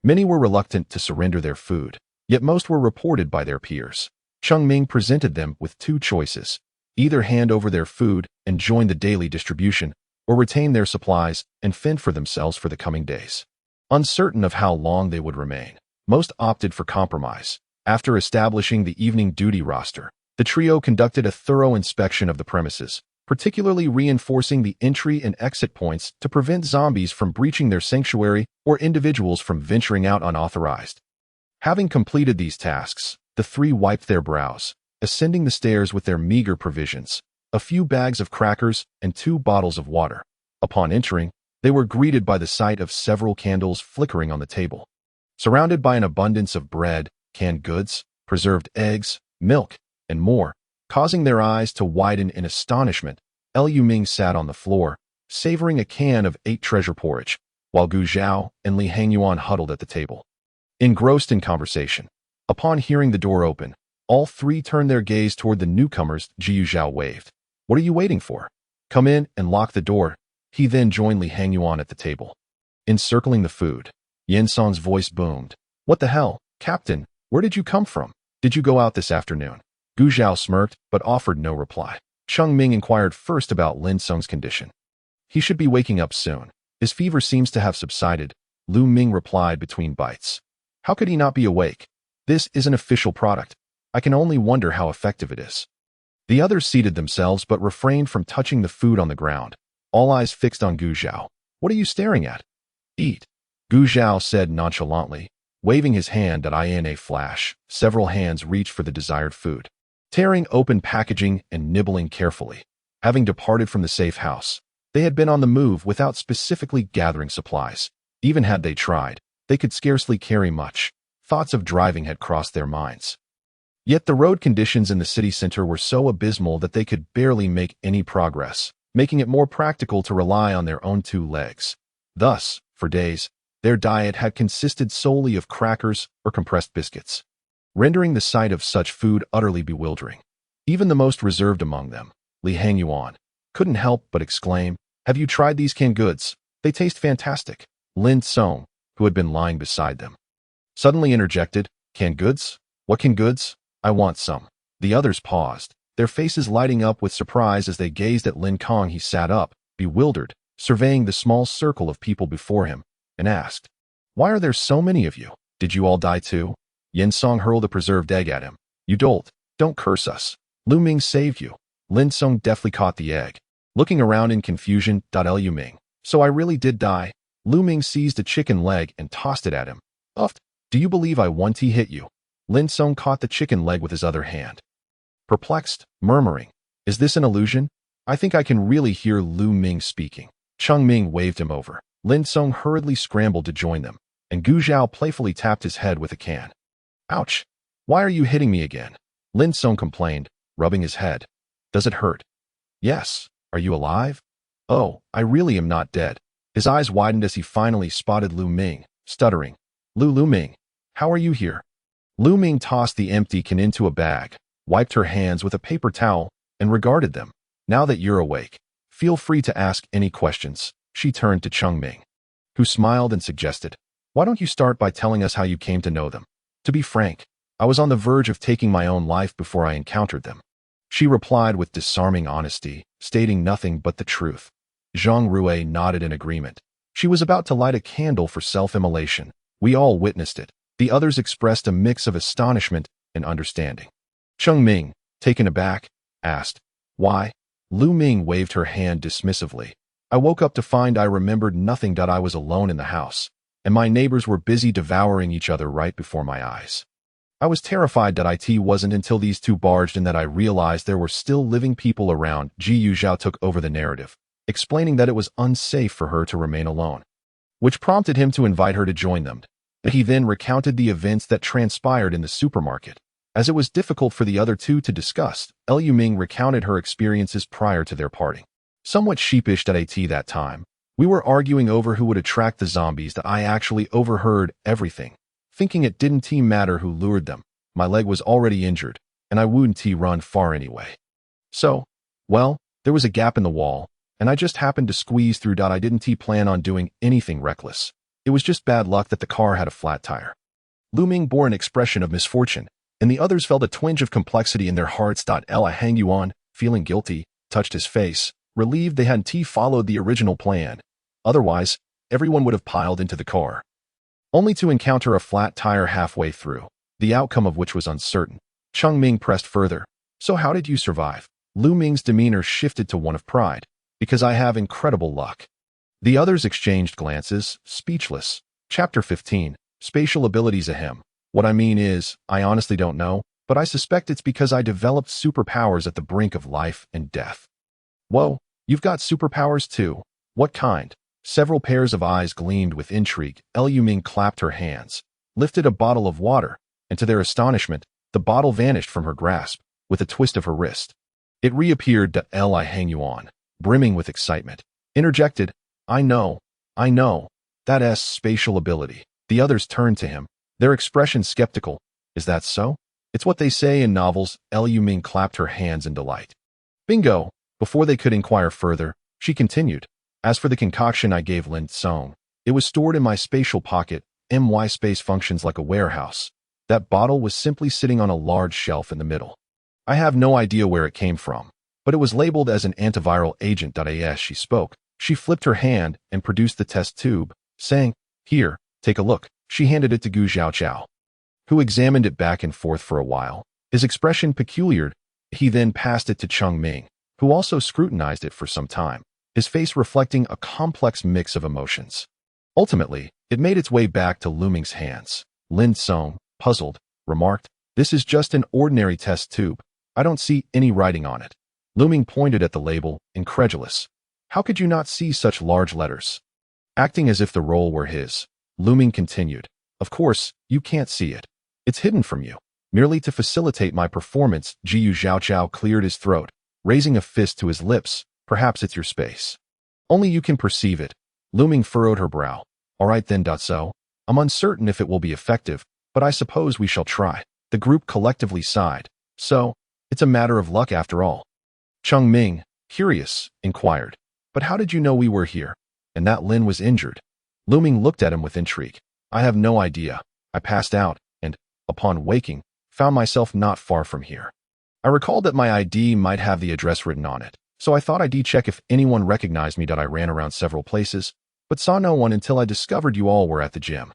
Many were reluctant to surrender their food, yet most were reported by their peers. Cheng Ming presented them with 2 choices: either hand over their food and join the daily distribution, or retain their supplies and fend for themselves for the coming days. Uncertain of how long they would remain, most opted for compromise. After establishing the evening duty roster, the trio conducted a thorough inspection of the premises, particularly reinforcing the entry and exit points to prevent zombies from breaching their sanctuary or individuals from venturing out unauthorized. Having completed these tasks, the 3 wiped their brows, ascending the stairs with their meager provisions, a few bags of crackers and 2 bottles of water. Upon entering, they were greeted by the sight of several candles flickering on the table, surrounded by an abundance of bread, canned goods, preserved eggs, milk, and more, causing their eyes to widen in astonishment. Liu Ming sat on the floor, savoring a can of 8 treasure porridge, while Gu Zhao and Li Hangyuan huddled at the table, engrossed in conversation. Upon hearing the door open, all 3 turned their gaze toward the newcomers. Jiu Zhao waved. "What are you waiting for? Come in and lock the door." He then joined Li Hangyuan at the table, encircling the food. Yin Song's voice boomed. "What the hell, Captain? Where did you come from? Did you go out this afternoon?" Gu Zhao smirked, but offered no reply. Cheng Ming inquired first about Lin Song's condition. "He should be waking up soon. His fever seems to have subsided," Lu Ming replied between bites. "How could he not be awake? This is an official product. I can only wonder how effective it is." The others seated themselves but refrained from touching the food on the ground, all eyes fixed on Gu Zhao. "What are you staring at? Eat," Gu Zhao said nonchalantly, waving his hand. In a flash, several hands reached for the desired food, tearing open packaging and nibbling carefully. Having departed from the safe house, they had been on the move without specifically gathering supplies. Even had they tried, they could scarcely carry much. Thoughts of driving had crossed their minds. Yet the road conditions in the city center were so abysmal that they could barely make any progress, making it more practical to rely on their own 2 legs. Thus, for days, their diet had consisted solely of crackers or compressed biscuits, rendering the sight of such food utterly bewildering. Even the most reserved among them, Li Hangyuan, couldn't help but exclaim, "Have you tried these canned goods? They taste fantastic." Lin Song, who had been lying beside them, suddenly interjected, "Canned goods? What canned goods? I want some." The others paused, their faces lighting up with surprise as they gazed at Lin Kong. He sat up, bewildered, surveying the small circle of people before him, and asked, "Why are there so many of you? Did you all die too?" Yin Song hurled a preserved egg at him. "You dolt, don't curse us. Lu Ming saved you." Lin Song deftly caught the egg, looking around in confusion. Liu Ming, "So I really did die?" Lu Ming seized a chicken leg and tossed it at him. "Uft, do you believe I once hit you?" Lin Song caught the chicken leg with his other hand, perplexed, murmuring, "Is this an illusion? I think I can really hear Lu Ming speaking." Cheng Ming waved him over. Lin Song hurriedly scrambled to join them, and Gu Zhao playfully tapped his head with a can. "Ouch! Why are you hitting me again?" Lin Song complained, rubbing his head. "Does it hurt?" "Yes. Are you alive?" Oh, I really am not dead. His eyes widened as he finally spotted Lu Ming, stuttering. Lu Ming, how are you here? Lu Ming tossed the empty can into a bag, wiped her hands with a paper towel, and regarded them. Now that you're awake, feel free to ask any questions. She turned to Cheng Ming, who smiled and suggested, why don't you start by telling us how you came to know them? To be frank, I was on the verge of taking my own life before I encountered them. She replied with disarming honesty, stating nothing but the truth. Zhang Rue nodded in agreement. She was about to light a candle for self-immolation. We all witnessed it. The others expressed a mix of astonishment and understanding. Cheng Ming, taken aback, asked, why? Lu Ming waved her hand dismissively. I woke up to find I remembered nothing. I was alone in the house, and my neighbors were busy devouring each other right before my eyes. I was terrified that it wasn't until these two barged in that I realized there were still living people around. Ji Yuzhao took over the narrative, explaining that it was unsafe for her to remain alone, which prompted him to invite her to join them. He then recounted the events that transpired in the supermarket. As it was difficult for the other two to discuss, Lu Ming recounted her experiences prior to their parting. Somewhat sheepish at that time, we were arguing over who would attract the zombies. That I actually overheard everything, thinking it didn't matter who lured them. My leg was already injured, and I wouldn't run far anyway. So, well, there was a gap in the wall, and I just happened to squeeze through. I didn't plan on doing anything reckless. It was just bad luck that the car had a flat tire. Lu Ming bore an expression of misfortune, and the others felt a twinge of complexity in their hearts. I hang you on, feeling guilty, touched his face, relieved they hadn't followed the original plan. Otherwise, everyone would have piled into the car, only to encounter a flat tire halfway through, the outcome of which was uncertain. Cheng Ming pressed further. So how did you survive? Lu Ming's demeanor shifted to one of pride. Because I have incredible luck. The others exchanged glances, speechless. Chapter 15. Spatial abilities. Ahem. What I mean is, I honestly don't know, but I suspect it's because I developed superpowers at the brink of life and death. Whoa, you've got superpowers too? What kind? Several pairs of eyes gleamed with intrigue. Lu Ming clapped her hands, lifted a bottle of water, and to their astonishment, the bottle vanished from her grasp. With a twist of her wrist, it reappeared. I hang you on, brimming with excitement, interjected, I know, that's spatial ability. The others turned to him, their expression skeptical. Is that so? It's what they say in novels. Lu Ming clapped her hands in delight. Bingo! Before they could inquire further, she continued, as for the concoction I gave Lin Song, it was stored in my spatial pocket. My space functions like a warehouse. That bottle was simply sitting on a large shelf in the middle. I have no idea where it came from, but it was labeled as an antiviral agent. As she spoke, she flipped her hand and produced the test tube, saying, here, take a look. She handed it to Gu Xiaochao, who examined it back and forth for a while, his expression peculiar. He then passed it to Cheng Ming, who also scrutinized it for some time, his face reflecting a complex mix of emotions. Ultimately, it made its way back to Lu Ming's hands. Lin Song, puzzled, remarked, this is just an ordinary test tube. I don't see any writing on it. Lu Ming pointed at the label, incredulous. How could you not see such large letters? Acting as if the role were his, Lu Ming continued, of course, you can't see it. It's hidden from you. Merely to facilitate my performance. Ji Xiaochao cleared his throat, raising a fist to his lips. Perhaps it's your space. Only you can perceive it. Lu Ming furrowed her brow. All right then. So, I'm uncertain if it will be effective, but I suppose we shall try. The group collectively sighed. So, it's a matter of luck after all. Cheng Ming, curious, inquired, but how did you know we were here, and that Lin was injured? Lu Ming looked at him with intrigue. I have no idea. I passed out, and, upon waking, found myself not far from here. I recalled that my ID might have the address written on it, so I thought I'd check if anyone recognized me. I ran around several places, but saw no one until I discovered you all were at the gym.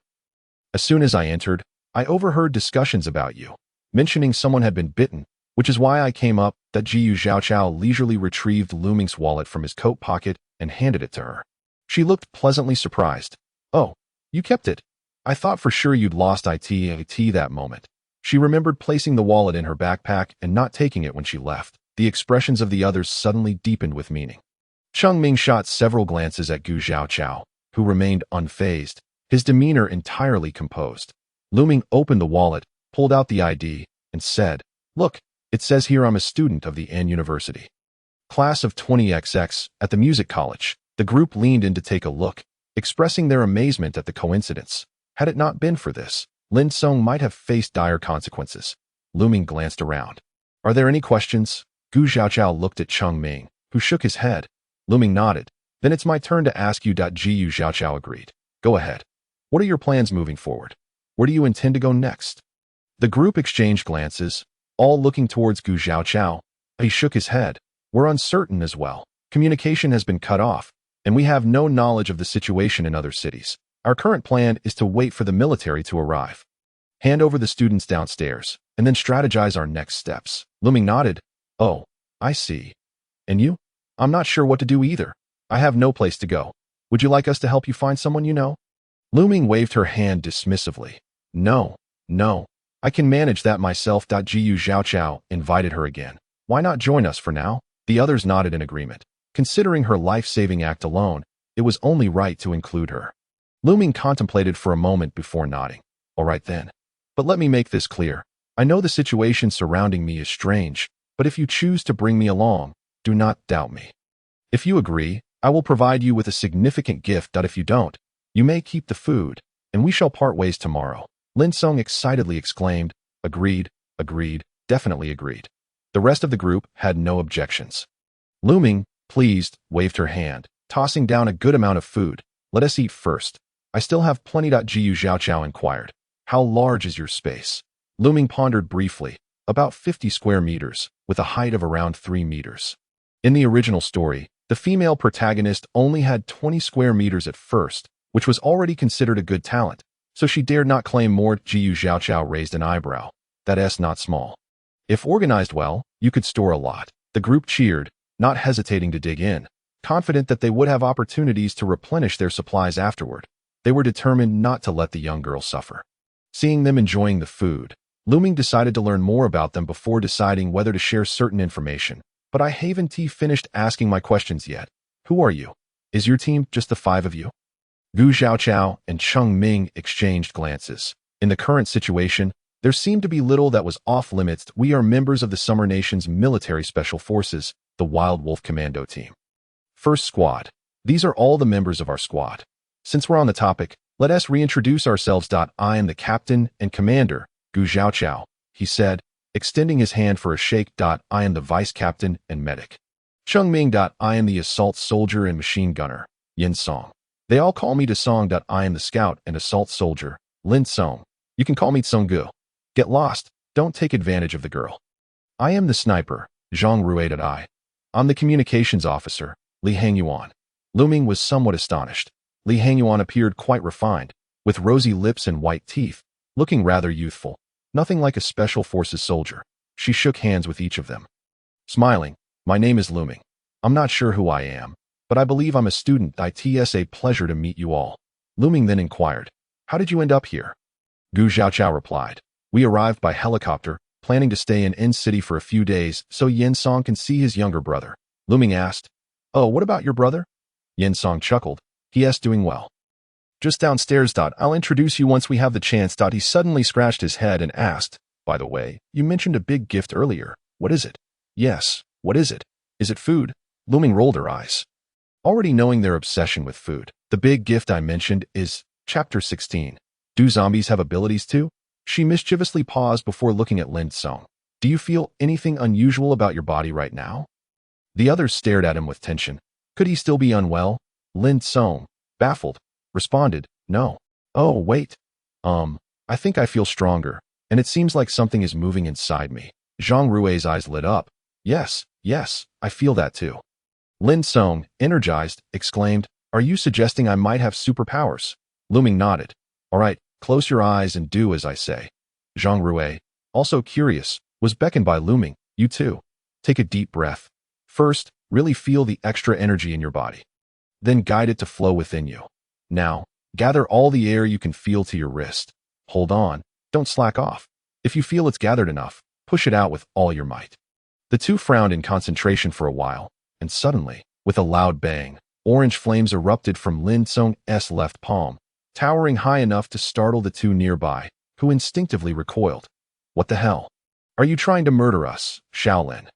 As soon as I entered, I overheard discussions about you, mentioning someone had been bitten, which is why I came up. That Ji Xiaochao leisurely retrieved Lu Ming's wallet from his coat pocket and handed it to her. She looked pleasantly surprised. Oh, you kept it. I thought for sure you'd lost it that moment. She remembered placing the wallet in her backpack and not taking it when she left. The expressions of the others suddenly deepened with meaning. Cheng Ming shot several glances at Gu Xiaochao, who remained unfazed, his demeanor entirely composed. Lu Ming opened the wallet, pulled out the ID, and said, look, it says here I'm a student of the An University. Class of 20XX, at the music college, the group leaned in to take a look, expressing their amazement at the coincidence. Had it not been for this, Lin Song might have faced dire consequences. Lu Ming glanced around. Are there any questions? Gu Xiaoqiao looked at Cheng Ming, who shook his head. Lu Ming nodded. Then it's my turn to ask you. Gu Xiaoqiao agreed. Go ahead. What are your plans moving forward? Where do you intend to go next? The group exchanged glances, all looking towards Gu Xiaoqiao. He shook his head. We're uncertain as well. Communication has been cut off, and we have no knowledge of the situation in other cities. Our current plan is to wait for the military to arrive. Hand over the students downstairs, and then strategize our next steps. Lu Ming nodded. Oh, I see. And you? I'm not sure what to do either. I have no place to go. Would you like us to help you find someone you know? Lu Ming waved her hand dismissively. No. I can manage that myself. Gu Xiaoqiao invited her again. Why not join us for now? The others nodded in agreement. Considering her life-saving act alone, it was only right to include her. Lu Ming contemplated for a moment before nodding. All right then. But let me make this clear. I know the situation surrounding me is strange, but if you choose to bring me along, do not doubt me. If you agree, I will provide you with a significant gift. If you don't, you may keep the food, and we shall part ways tomorrow. Lin Song excitedly exclaimed. Agreed, definitely agreed. The rest of the group had no objections. Lu Ming, pleased, waved her hand, tossing down a good amount of food. Let us eat first. I still have plenty. Gu Xiaoqiao inquired. How large is your space? Lu Ming pondered briefly. About 50 square meters, with a height of around 3 meters. In the original story, the female protagonist only had 20 square meters at first, which was already considered a good talent, so she dared not claim more. Gu Xiaoqiao raised an eyebrow. That's not small. If organized well, you could store a lot. The group cheered, not hesitating to dig in, confident that they would have opportunities to replenish their supplies afterward. They were determined not to let the young girl suffer. Seeing them enjoying the food, Lu Ming decided to learn more about them before deciding whether to share certain information. But I haven't finished asking my questions yet. Who are you? Is your team just the 5 of you? Gu Xiaoqiao and Cheng Ming exchanged glances. In the current situation, there seemed to be little that was off-limits. We are members of the Summer Nation's military special forces, the Wild Wolf Commando Team. First Squad. These are all the members of our squad. Since we're on the topic, let us reintroduce ourselves. I am the captain and commander, Gu Xiaoqiao, he said, extending his hand for a shake. I am the vice captain and medic. Cheng Ming. I am the assault soldier and machine gunner, Yin Song. They all call me Song. I am the scout and assault soldier, Lin Song. You can call me Song Gu. Get lost, don't take advantage of the girl. I am the sniper, Zhang Rui. I'm the communications officer, Li Hangyuan. Lu Ming was somewhat astonished. Li Hangyuan appeared quite refined, with rosy lips and white teeth, looking rather youthful, nothing like a special forces soldier. She shook hands with each of them. Smiling, my name is Lu Ming. I'm not sure who I am, but I believe I'm a student. It's a pleasure to meet you all. Lu Ming then inquired, how did you end up here? Gu Xiaoqiao replied, we arrived by helicopter, planning to stay in city for a few days so Yin Song can see his younger brother. Lu Ming asked, oh, what about your brother? Yin Song chuckled. He doing well. Just downstairs. I'll introduce you once we have the chance. He suddenly scratched his head and asked, by the way, you mentioned a big gift earlier. What is it? Yes, what is it? Is it food? Lu Ming rolled her eyes. Already knowing their obsession with food, the big gift I mentioned is Chapter 16. Do zombies have abilities too? She mischievously paused before looking at Lin Song. Do you feel anything unusual about your body right now? The others stared at him with tension. Could he still be unwell? Lin Song, baffled, responded, no. Oh, wait. I think I feel stronger, and it seems like something is moving inside me. Zhang Rui's eyes lit up. Yes, I feel that too. Lin Song, energized, exclaimed, are you suggesting I might have superpowers? Lu Ming nodded. All right, close your eyes and do as I say. Zhang Rui, also curious, was beckoned by Lu Ming. You too. Take a deep breath. First, really feel the extra energy in your body. Then guide it to flow within you. Now, gather all the air you can feel to your wrist. Hold on, don't slack off. If you feel it's gathered enough, push it out with all your might. The two frowned in concentration for a while, and suddenly, with a loud bang, orange flames erupted from Lin Song's left palm, towering high enough to startle the two nearby, who instinctively recoiled. What the hell? Are you trying to murder us, Shaolin?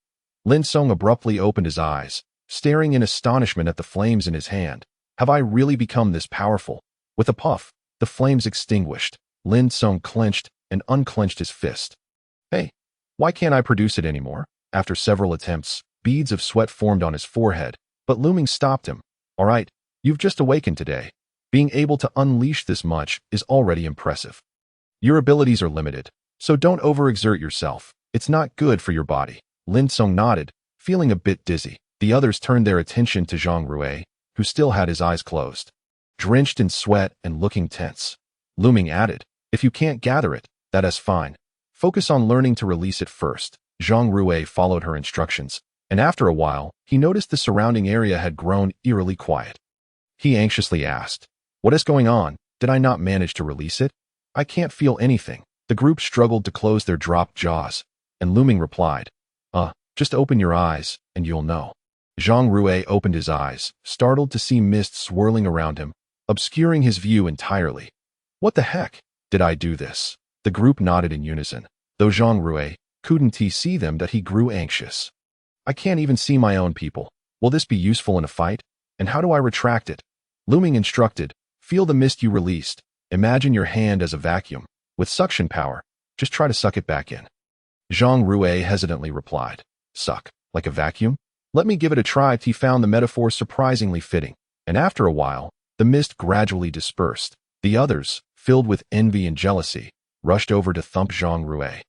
Lin Song abruptly opened his eyes, staring in astonishment at the flames in his hand. Have I really become this powerful? With a puff, the flames extinguished. Lin Song clenched and unclenched his fist. Hey, why can't I produce it anymore? After several attempts, beads of sweat formed on his forehead, but Looming stopped him. All right, you've just awakened today. Being able to unleash this much is already impressive. Your abilities are limited, so don't overexert yourself. It's not good for your body. Lin Song nodded, feeling a bit dizzy. The others turned their attention to Zhang Rui, who still had his eyes closed, drenched in sweat and looking tense. Looming added, if you can't gather it, that is fine. Focus on learning to release it first. Zhang Rui followed her instructions, and after a while, he noticed the surrounding area had grown eerily quiet. He anxiously asked, what is going on? Did I not manage to release it? I can't feel anything. The group struggled to close their dropped jaws, and Looming replied, just open your eyes, and you'll know. Zhang Rui opened his eyes, startled to see mist swirling around him, obscuring his view entirely. What the heck? Did I do this? The group nodded in unison, though Zhang Rui couldn't see them that he grew anxious. I can't even see my own people. Will this be useful in a fight? And how do I retract it? Looming instructed, feel the mist you released. Imagine your hand as a vacuum, with suction power. Just try to suck it back in. Zhang Rui hesitantly replied, suck, like a vacuum? Let me give it a try. He found the metaphor surprisingly fitting, and after a while, the mist gradually dispersed. The others, filled with envy and jealousy, rushed over to thump Zhang Rui.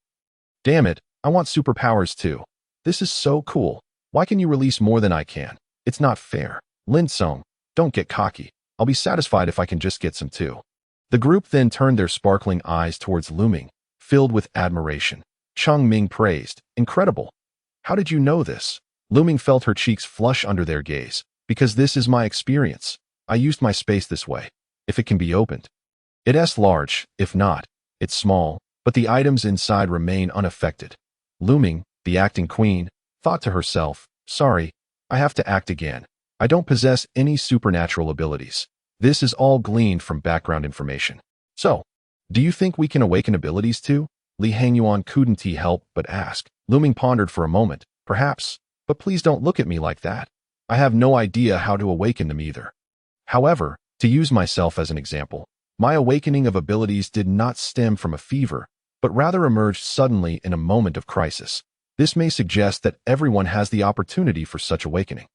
Damn it, I want superpowers too. This is so cool. Why can you release more than I can? It's not fair. Lin Song, don't get cocky. I'll be satisfied if I can just get some too. The group then turned their sparkling eyes towards Looming, filled with admiration. Cheng Ming praised, incredible. How did you know this? Looming felt her cheeks flush under their gaze. Because this is my experience. I used my space this way. If it can be opened. It's large, if not. It's small, but the items inside remain unaffected. Looming, the acting queen, thought to herself, sorry, I have to act again. I don't possess any supernatural abilities. This is all gleaned from background information. So, do you think we can awaken abilities too? Li Hangyuan couldn't help but ask. Looming pondered for a moment. Perhaps, but please don't look at me like that. I have no idea how to awaken them either. However, to use myself as an example, my awakening of abilities did not stem from a fever, but rather emerged suddenly in a moment of crisis. This may suggest that everyone has the opportunity for such awakening.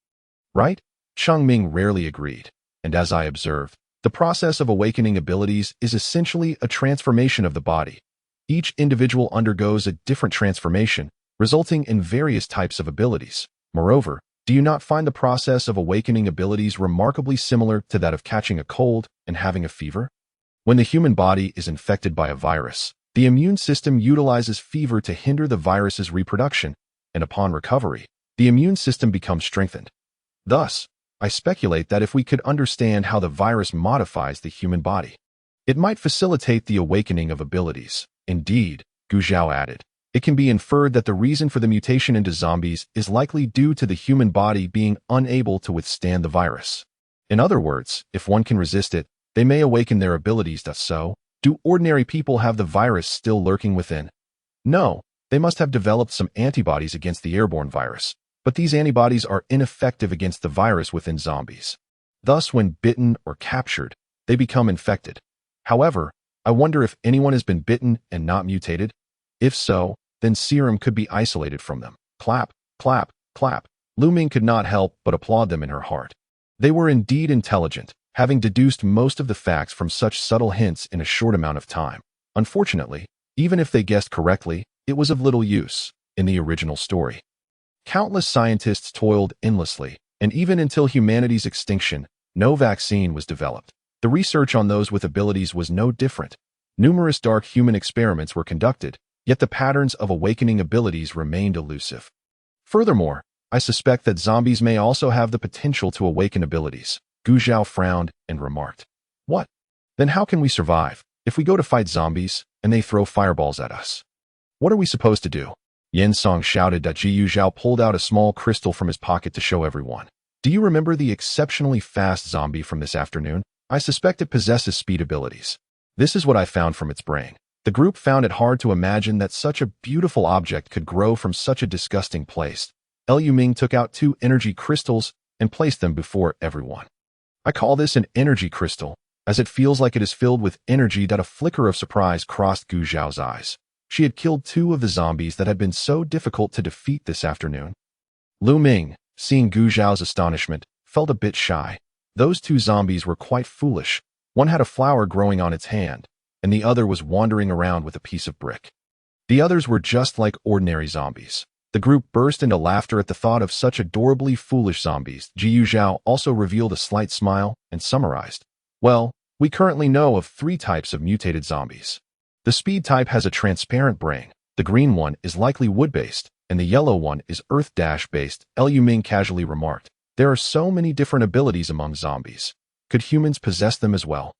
Right? Cheng Ming rarely agreed, and as I observed, the process of awakening abilities is essentially a transformation of the body. Each individual undergoes a different transformation, resulting in various types of abilities. Moreover, do you not find the process of awakening abilities remarkably similar to that of catching a cold and having a fever? When the human body is infected by a virus, the immune system utilizes fever to hinder the virus's reproduction, and upon recovery, the immune system becomes strengthened. Thus, I speculate that if we could understand how the virus modifies the human body, it might facilitate the awakening of abilities. Indeed, Gu Zhao added, it can be inferred that the reason for the mutation into zombies is likely due to the human body being unable to withstand the virus. In other words, if one can resist it, they may awaken their abilities. So, do ordinary people have the virus still lurking within? No, they must have developed some antibodies against the airborne virus, but these antibodies are ineffective against the virus within zombies. Thus, when bitten or captured, they become infected. However, I wonder if anyone has been bitten and not mutated? If so, then serum could be isolated from them. Clap, clap, clap. Looming could not help but applaud them in her heart. They were indeed intelligent, having deduced most of the facts from such subtle hints in a short amount of time. Unfortunately, even if they guessed correctly, it was of little use. In the original story, countless scientists toiled endlessly, and even until humanity's extinction, no vaccine was developed. The research on those with abilities was no different. Numerous dark human experiments were conducted, yet the patterns of awakening abilities remained elusive. Furthermore, I suspect that zombies may also have the potential to awaken abilities. Gu Zhao frowned and remarked, what? Then how can we survive if we go to fight zombies and they throw fireballs at us? What are we supposed to do? Yen Song shouted. Gu Zhao pulled out a small crystal from his pocket to show everyone. Do you remember the exceptionally fast zombie from this afternoon? I suspect it possesses speed abilities. This is what I found from its brain. The group found it hard to imagine that such a beautiful object could grow from such a disgusting place. Liu Ming took out 2 energy crystals and placed them before everyone. I call this an energy crystal, as it feels like it is filled with energy. That a flicker of surprise crossed Gu Zhao's eyes. She had killed 2 of the zombies that had been so difficult to defeat this afternoon. Liu Ming, seeing Gu Zhao's astonishment, felt a bit shy. Those 2 zombies were quite foolish. One had a flower growing on its hand, and the other was wandering around with a piece of brick. The others were just like ordinary zombies. The group burst into laughter at the thought of such adorably foolish zombies. Jiyu Zhao also revealed a slight smile and summarized. Well, we currently know of 3 types of mutated zombies. The speed type has a transparent brain. The green one is likely wood-based, and the yellow one is earth-based. Liu Ming casually remarked. There are so many different abilities among zombies. Could humans possess them as well?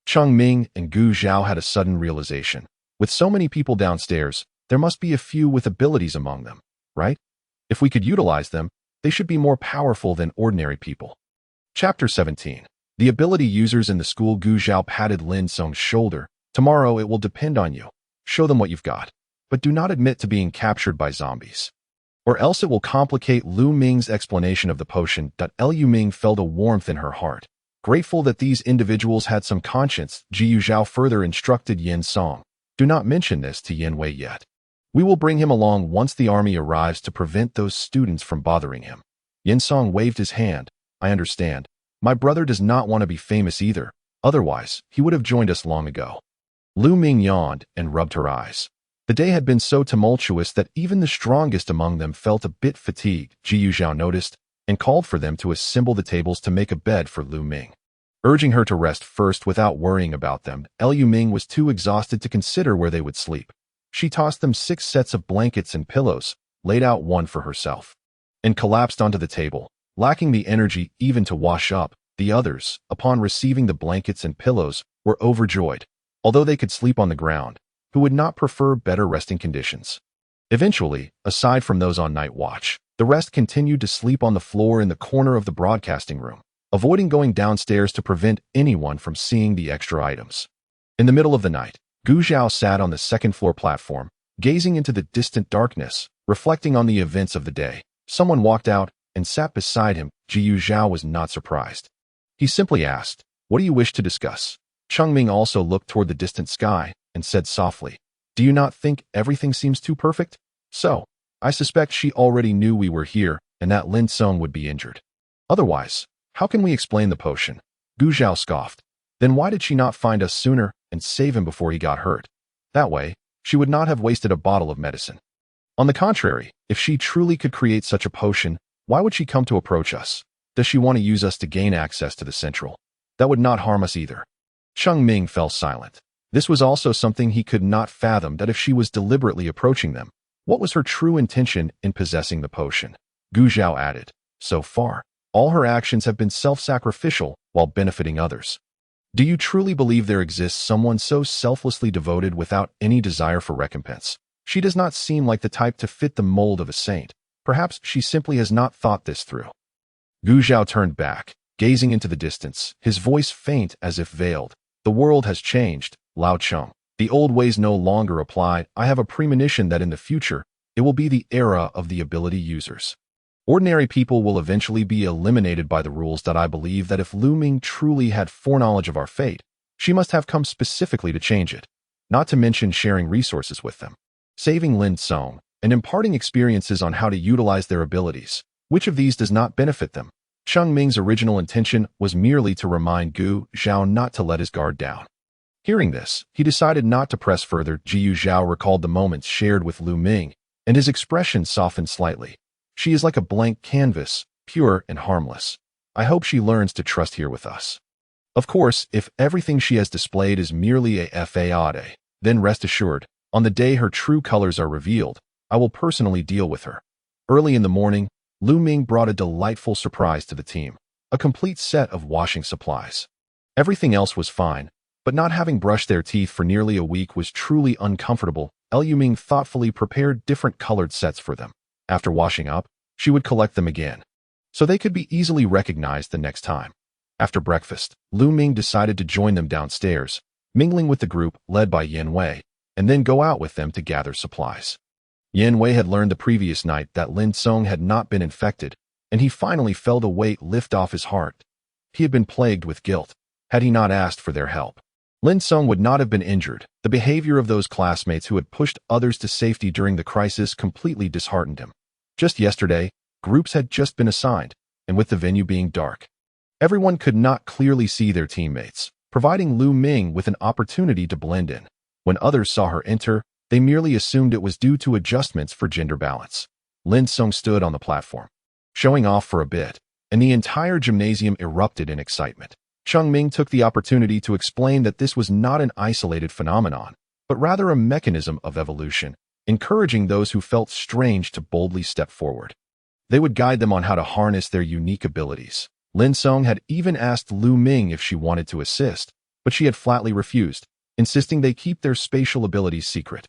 Cheng Ming and Gu Zhao had a sudden realization. With so many people downstairs, there must be a few with abilities among them, right? If we could utilize them, they should be more powerful than ordinary people. Chapter 17. The ability users in the school. Gu Zhao patted Lin Song's shoulder. Tomorrow it will depend on you. Show them what you've got. But do not admit to being captured by zombies, or else it will complicate. Liu Ming's explanation of the potion. Liu Ming felt a warmth in her heart. Grateful that these individuals had some conscience, Jiyu Zhao further instructed Yin Song. Do not mention this to Yin Wei yet. We will bring him along once the army arrives to prevent those students from bothering him. Yin Song waved his hand. I understand. My brother does not want to be famous either. Otherwise, he would have joined us long ago. Liu Ming yawned and rubbed her eyes. The day had been so tumultuous that even the strongest among them felt a bit fatigued. Jiyu Zhao noticed and called for them to assemble the tables to make a bed for Liu Ming, urging her to rest first without worrying about them. Liu Ming was too exhausted to consider where they would sleep. She tossed them 6 sets of blankets and pillows, laid out one for herself, and collapsed onto the table, lacking the energy even to wash up. The others, upon receiving the blankets and pillows, were overjoyed. Although they could sleep on the ground, who would not prefer better resting conditions? Eventually, aside from those on night watch, the rest continued to sleep on the floor in the corner of the broadcasting room, avoiding going downstairs to prevent anyone from seeing the extra items. In the middle of the night, Gu Zhao sat on the second-floor platform, gazing into the distant darkness, reflecting on the events of the day. Someone walked out and sat beside him. Jiyu Zhao was not surprised. He simply asked, "What do you wish to discuss?" Cheng Ming also looked toward the distant sky and said softly, "Do you not think everything seems too perfect? So, I suspect she already knew we were here and that Lin Song would be injured. Otherwise, how can we explain the potion?" Gu Zhao scoffed. Then why did she not find us sooner and save him before he got hurt? That way, she would not have wasted a bottle of medicine. On the contrary, if she truly could create such a potion, why would she come to approach us? Does she want to use us to gain access to the central? That would not harm us either. Cheng Ming fell silent. This was also something he could not fathom, that if she was deliberately approaching them, what was her true intention in possessing the potion? Gu Zhao added, "So far, all her actions have been self-sacrificial while benefiting others. Do you truly believe there exists someone so selflessly devoted without any desire for recompense? She does not seem like the type to fit the mold of a saint. Perhaps she simply has not thought this through." Gu Zhao turned back, gazing into the distance, his voice faint as if veiled. "The world has changed, Lao Cheng. The old ways no longer apply. I have a premonition that in the future, it will be the era of the ability users. Ordinary people will eventually be eliminated by the rules. I believe that if Liu Ming truly had foreknowledge of our fate, she must have come specifically to change it, not to mention sharing resources with them, saving Lin Song, and imparting experiences on how to utilize their abilities. Which of these does not benefit them?" Cheng Ming's original intention was merely to remind Gu Zhao not to let his guard down. Hearing this, he decided not to press further. Jiyu Zhao recalled the moments shared with Liu Ming, and his expression softened slightly. "She is like a blank canvas, pure and harmless. I hope she learns to trust here with us. Of course, if everything she has displayed is merely a fade, then rest assured, on the day her true colors are revealed, I will personally deal with her." Early in the morning, Liu Ming brought a delightful surprise to the team, a complete set of washing supplies. Everything else was fine, but not having brushed their teeth for nearly a week was truly uncomfortable. Liu Ming thoughtfully prepared different colored sets for them. After washing up, she would collect them again, so they could be easily recognized the next time. After breakfast, Liu Ming decided to join them downstairs, mingling with the group led by Yin Wei, and then go out with them to gather supplies. Yan Wei had learned the previous night that Lin Song had not been infected, and he finally felt a weight lift off his heart. He had been plagued with guilt, had he not asked for their help. Lin Song would not have been injured. The behavior of those classmates who had pushed others to safety during the crisis completely disheartened him. Just yesterday, groups had just been assigned, and with the venue being dark, everyone could not clearly see their teammates, providing Lu Ming with an opportunity to blend in. When others saw her enter, they merely assumed it was due to adjustments for gender balance. Lin Song stood on the platform, showing off for a bit, and the entire gymnasium erupted in excitement. Cheng Ming took the opportunity to explain that this was not an isolated phenomenon, but rather a mechanism of evolution, encouraging those who felt strange to boldly step forward. They would guide them on how to harness their unique abilities. Lin Song had even asked Lu Ming if she wanted to assist, but she had flatly refused, insisting they keep their spatial abilities secret.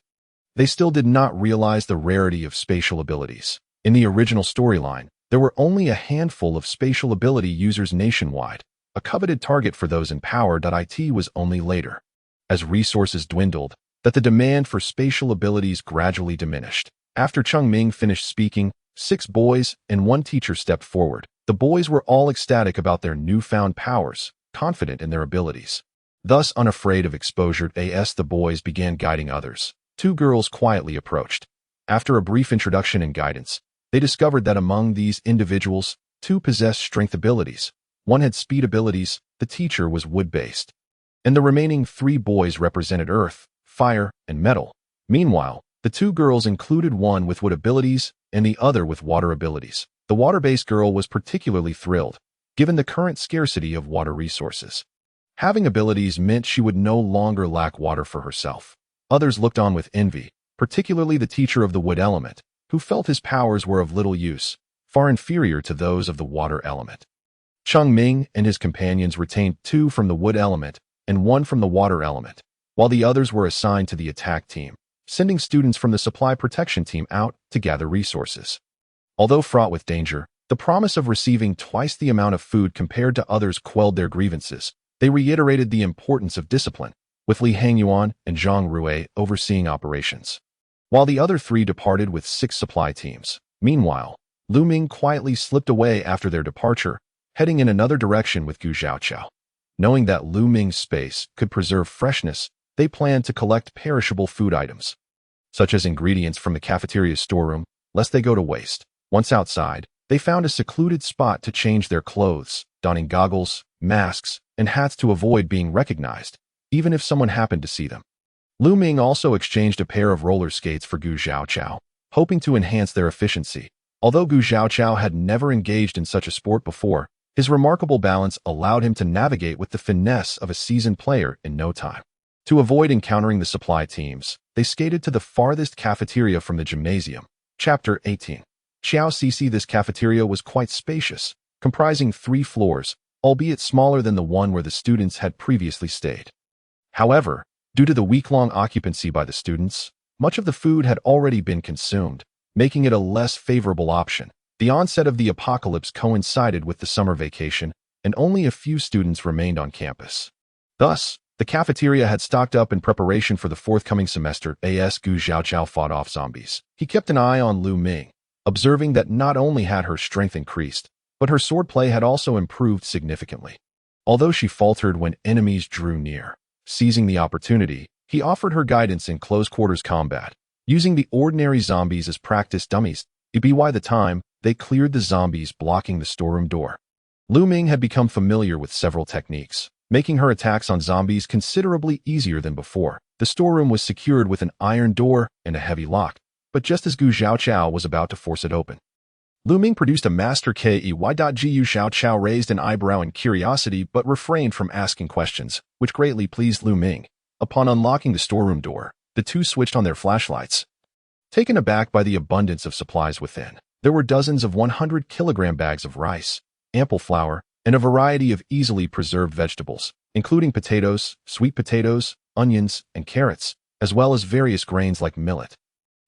They still did not realize the rarity of spatial abilities. In the original storyline, there were only a handful of spatial ability users nationwide. A coveted target for those in power.it was only later, as resources dwindled, that the demand for spatial abilities gradually diminished. After Cheng Ming finished speaking, 6 boys and 1 teacher stepped forward. The boys were all ecstatic about their newfound powers, confident in their abilities. Thus unafraid of exposure, the boys began guiding others. 2 girls quietly approached. After a brief introduction and guidance, they discovered that among these individuals, 2 possessed strength abilities. 1 had speed abilities, the teacher was wood-based, and the remaining 3 boys represented earth, fire, and metal. Meanwhile, the 2 girls included one with wood abilities and the other with water abilities. The water-based girl was particularly thrilled, given the current scarcity of water resources. Having abilities meant she would no longer lack water for herself. Others looked on with envy, particularly the teacher of the wood element, who felt his powers were of little use, far inferior to those of the water element. Cheng Ming and his companions retained 2 from the wood element and 1 from the water element, while the others were assigned to the attack team, sending students from the supply protection team out to gather resources. Although fraught with danger, the promise of receiving twice the amount of food compared to others quelled their grievances. They reiterated the importance of discipline, with Li Hangyuan and Zhang Rui overseeing operations, while the other 3 departed with 6 supply teams. Meanwhile, Lu Ming quietly slipped away after their departure, heading in another direction with Gu Xiaoqiao. Knowing that Lu Ming's space could preserve freshness, they planned to collect perishable food items, such as ingredients from the cafeteria's storeroom, lest they go to waste. Once outside, they found a secluded spot to change their clothes, donning goggles, masks, and hats to avoid being recognized, even if someone happened to see them. Lu Ming also exchanged a pair of roller skates for Gu Xiaoqiao, hoping to enhance their efficiency. Although Gu Xiaoqiao had never engaged in such a sport before, his remarkable balance allowed him to navigate with the finesse of a seasoned player in no time. To avoid encountering the supply teams, they skated to the farthest cafeteria from the gymnasium. Chapter 18. Xiao Cc. This cafeteria was quite spacious, comprising 3 floors, albeit smaller than the one where the students had previously stayed. However, due to the week-long occupancy by the students, much of the food had already been consumed, making it a less favorable option. The onset of the apocalypse coincided with the summer vacation, and only a few students remained on campus. Thus, the cafeteria had stocked up in preparation for the forthcoming semester. Gu Xiaoqiao fought off zombies. He kept an eye on Lu Ming, observing that not only had her strength increased, but her swordplay had also improved significantly. Although she faltered when enemies drew near, seizing the opportunity, he offered her guidance in close-quarters combat, using the ordinary zombies as practice dummies. By the time, they cleared the zombies blocking the storeroom door. Lu Ming had become familiar with several techniques, making her attacks on zombies considerably easier than before. The storeroom was secured with an iron door and a heavy lock, but just as Gu Xiaoqiao was about to force it open, Lu Ming produced a master KEY. Gu Xiaoqiao raised an eyebrow in curiosity but refrained from asking questions, which greatly pleased Lu Ming. Upon unlocking the storeroom door, the 2 switched on their flashlights. Taken aback by the abundance of supplies within, there were dozens of 100-kilogram bags of rice, ample flour, and a variety of easily preserved vegetables, including potatoes, sweet potatoes, onions, and carrots, as well as various grains like millet,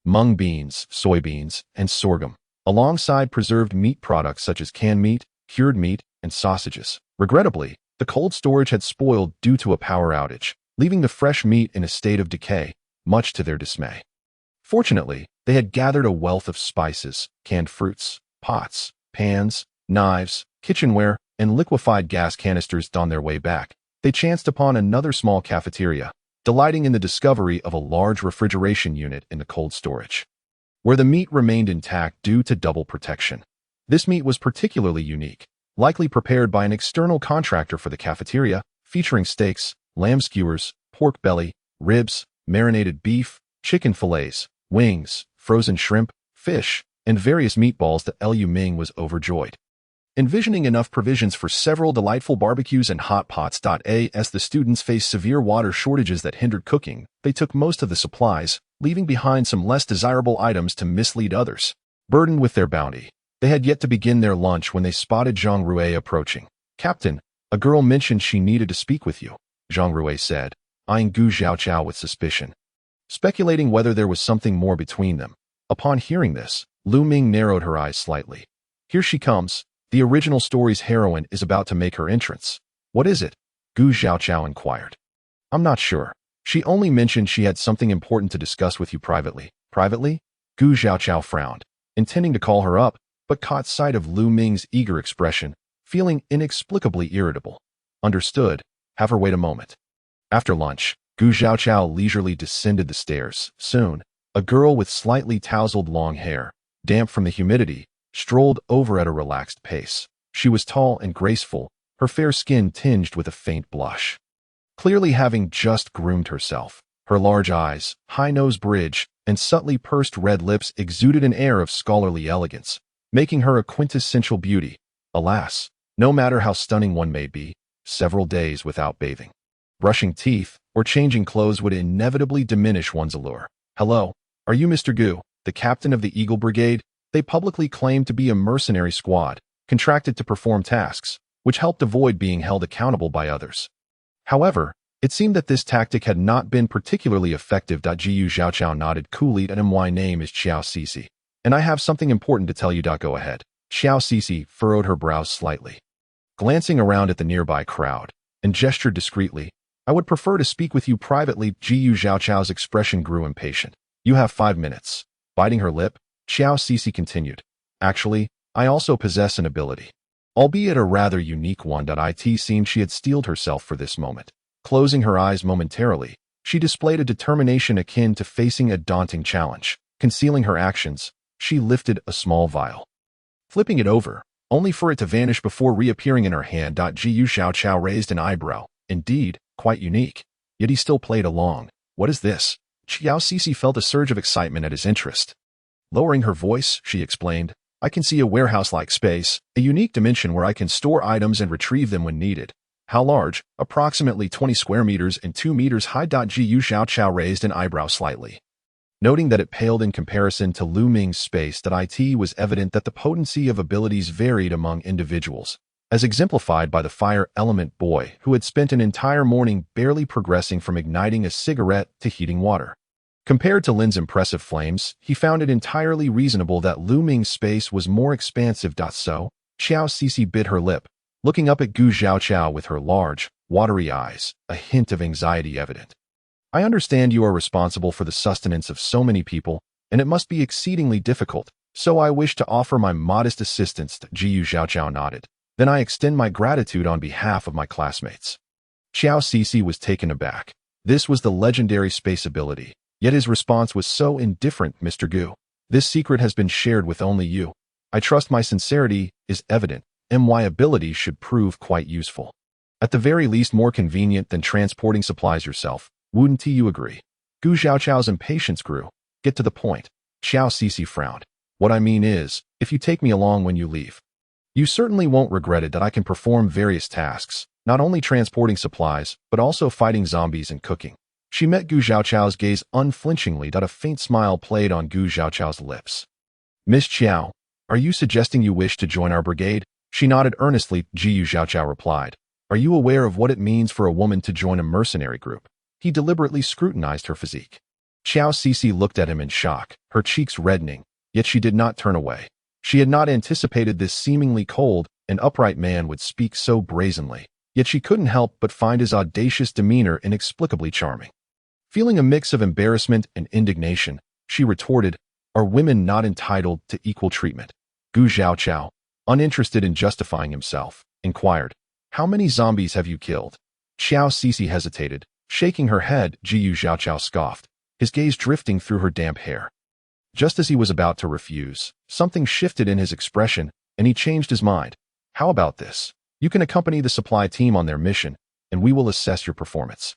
mung beans, soybeans, and sorghum, alongside preserved meat products such as canned meat, cured meat, and sausages. Regrettably, the cold storage had spoiled due to a power outage, leaving the fresh meat in a state of decay, much to their dismay. Fortunately, they had gathered a wealth of spices, canned fruits, pots, pans, knives, kitchenware, and liquefied gas canisters. On their way back, they chanced upon another small cafeteria, delighting in the discovery of a large refrigeration unit in the cold storage, where the meat remained intact due to double protection. This meat was particularly unique, likely prepared by an external contractor for the cafeteria, featuring steaks, lamb skewers, pork belly, ribs, marinated beef, chicken fillets, wings, frozen shrimp, fish, and various meatballs. That Liu Ming was overjoyed, envisioning enough provisions for several delightful barbecues and hot pots. As the students faced severe water shortages that hindered cooking, they took most of the supplies, leaving behind some less desirable items to mislead others. Burdened with their bounty, they had yet to begin their lunch when they spotted Zhang Rui approaching. "Captain, a girl mentioned she needed to speak with you," Zhang Rui said, eyeing Gu Xiaoqiao with suspicion, speculating whether there was something more between them. Upon hearing this, Lu Ming narrowed her eyes slightly. "Here she comes. The original story's heroine is about to make her entrance." "What is it?" Gu Xiaoqiao inquired. "I'm not sure. She only mentioned she had something important to discuss with you privately." "Privately?" Gu Xiaoqiao frowned, intending to call her up, but caught sight of Lu Ming's eager expression, feeling inexplicably irritable. "Understood. Have her wait a moment." After lunch, Gu Xiaoqiao leisurely descended the stairs. Soon, a girl with slightly tousled long hair, damp from the humidity, strolled over at a relaxed pace. She was tall and graceful, her fair skin tinged with a faint blush. Clearly having just groomed herself, her large eyes, high nose bridge, and subtly pursed red lips exuded an air of scholarly elegance, making her a quintessential beauty. Alas, no matter how stunning one may be, several days without bathing, brushing teeth, or changing clothes would inevitably diminish one's allure. "Hello, are you Mr. Gu, the captain of the Eagle Brigade?" They publicly claimed to be a mercenary squad, contracted to perform tasks, which helped avoid being held accountable by others. However, it seemed that this tactic had not been particularly effective. Jiu Xiaoqiao nodded coolly. "My name is Xiao Cixi, and I have something important to tell you. Go ahead." Xiao Cixi furrowed her brows slightly, glancing around at the nearby crowd, and gestured discreetly. "I would prefer to speak with you privately." Jiu Xiaoqiao's expression grew impatient. "You have 5 minutes." Biting her lip, Xiao Cixi continued. "Actually, I also possess an ability, albeit a rather unique one. It seemed she had steeled herself for this moment. Closing her eyes momentarily, she displayed a determination akin to facing a daunting challenge. Concealing her actions, she lifted a small vial, flipping it over, only for it to vanish before reappearing in her hand. Jiu Xiaoqiao raised an eyebrow. Indeed, quite unique. Yet he still played along. "What is this?" Xiao Cixi felt a surge of excitement at his interest. Lowering her voice, she explained, "I can see a warehouse-like space, a unique dimension where I can store items and retrieve them when needed." "How large?" "Approximately 20 square meters and 2 meters high." Jiu Xiaoqiao raised an eyebrow slightly, noting that it paled in comparison to Lu Ming's space. It was evident that the potency of abilities varied among individuals, as exemplified by the fire element boy who had spent an entire morning barely progressing from igniting a cigarette to heating water. Compared to Lin's impressive flames, he found it entirely reasonable that Lu Ming's space was more expansive. So, Xiao Cixi bit her lip, looking up at Gu Xiaoqiao with her large, watery eyes, a hint of anxiety evident. "I understand you are responsible for the sustenance of so many people, and it must be exceedingly difficult, so I wish to offer my modest assistance." Jiu Xiaoqiao nodded. "Then I extend my gratitude on behalf of my classmates." Xiao Cixi was taken aback. This was the legendary space ability. Yet his response was so indifferent. "Mr. Gu, this secret has been shared with only you. I trust my sincerity is evident. My ability should prove quite useful. At the very least more convenient than transporting supplies yourself. Wouldn't you agree?" Gu Xiaoqiao's impatience grew. "Get to the point." Xiao Cixi frowned. "What I mean is, if you take me along when you leave, you certainly won't regret it. I can perform various tasks, not only transporting supplies, but also fighting zombies and cooking." She met Gu Xiaoqiao's gaze unflinchingly. A faint smile played on Gu Xiaoqiao's lips. "Miss Qiao, are you suggesting you wish to join our brigade?" She nodded earnestly. Jiu Xiaoqiao replied. "Are you aware of what it means for a woman to join a mercenary group?" He deliberately scrutinized her physique. Xiao Cixi looked at him in shock, her cheeks reddening, yet she did not turn away. She had not anticipated this seemingly cold and upright man would speak so brazenly, yet she couldn't help but find his audacious demeanor inexplicably charming. Feeling a mix of embarrassment and indignation, she retorted. Are women not entitled to equal treatment? Gu Xiaochao, uninterested in justifying himself, inquired, how many zombies have you killed? Xiao Cixi hesitated, shaking her head. Gu Xiaochao scoffed, his gaze drifting through her damp hair. Just as he was about to refuse, something shifted in his expression, and he changed his mind. How about this? You can accompany the supply team on their mission, and we will assess your performance.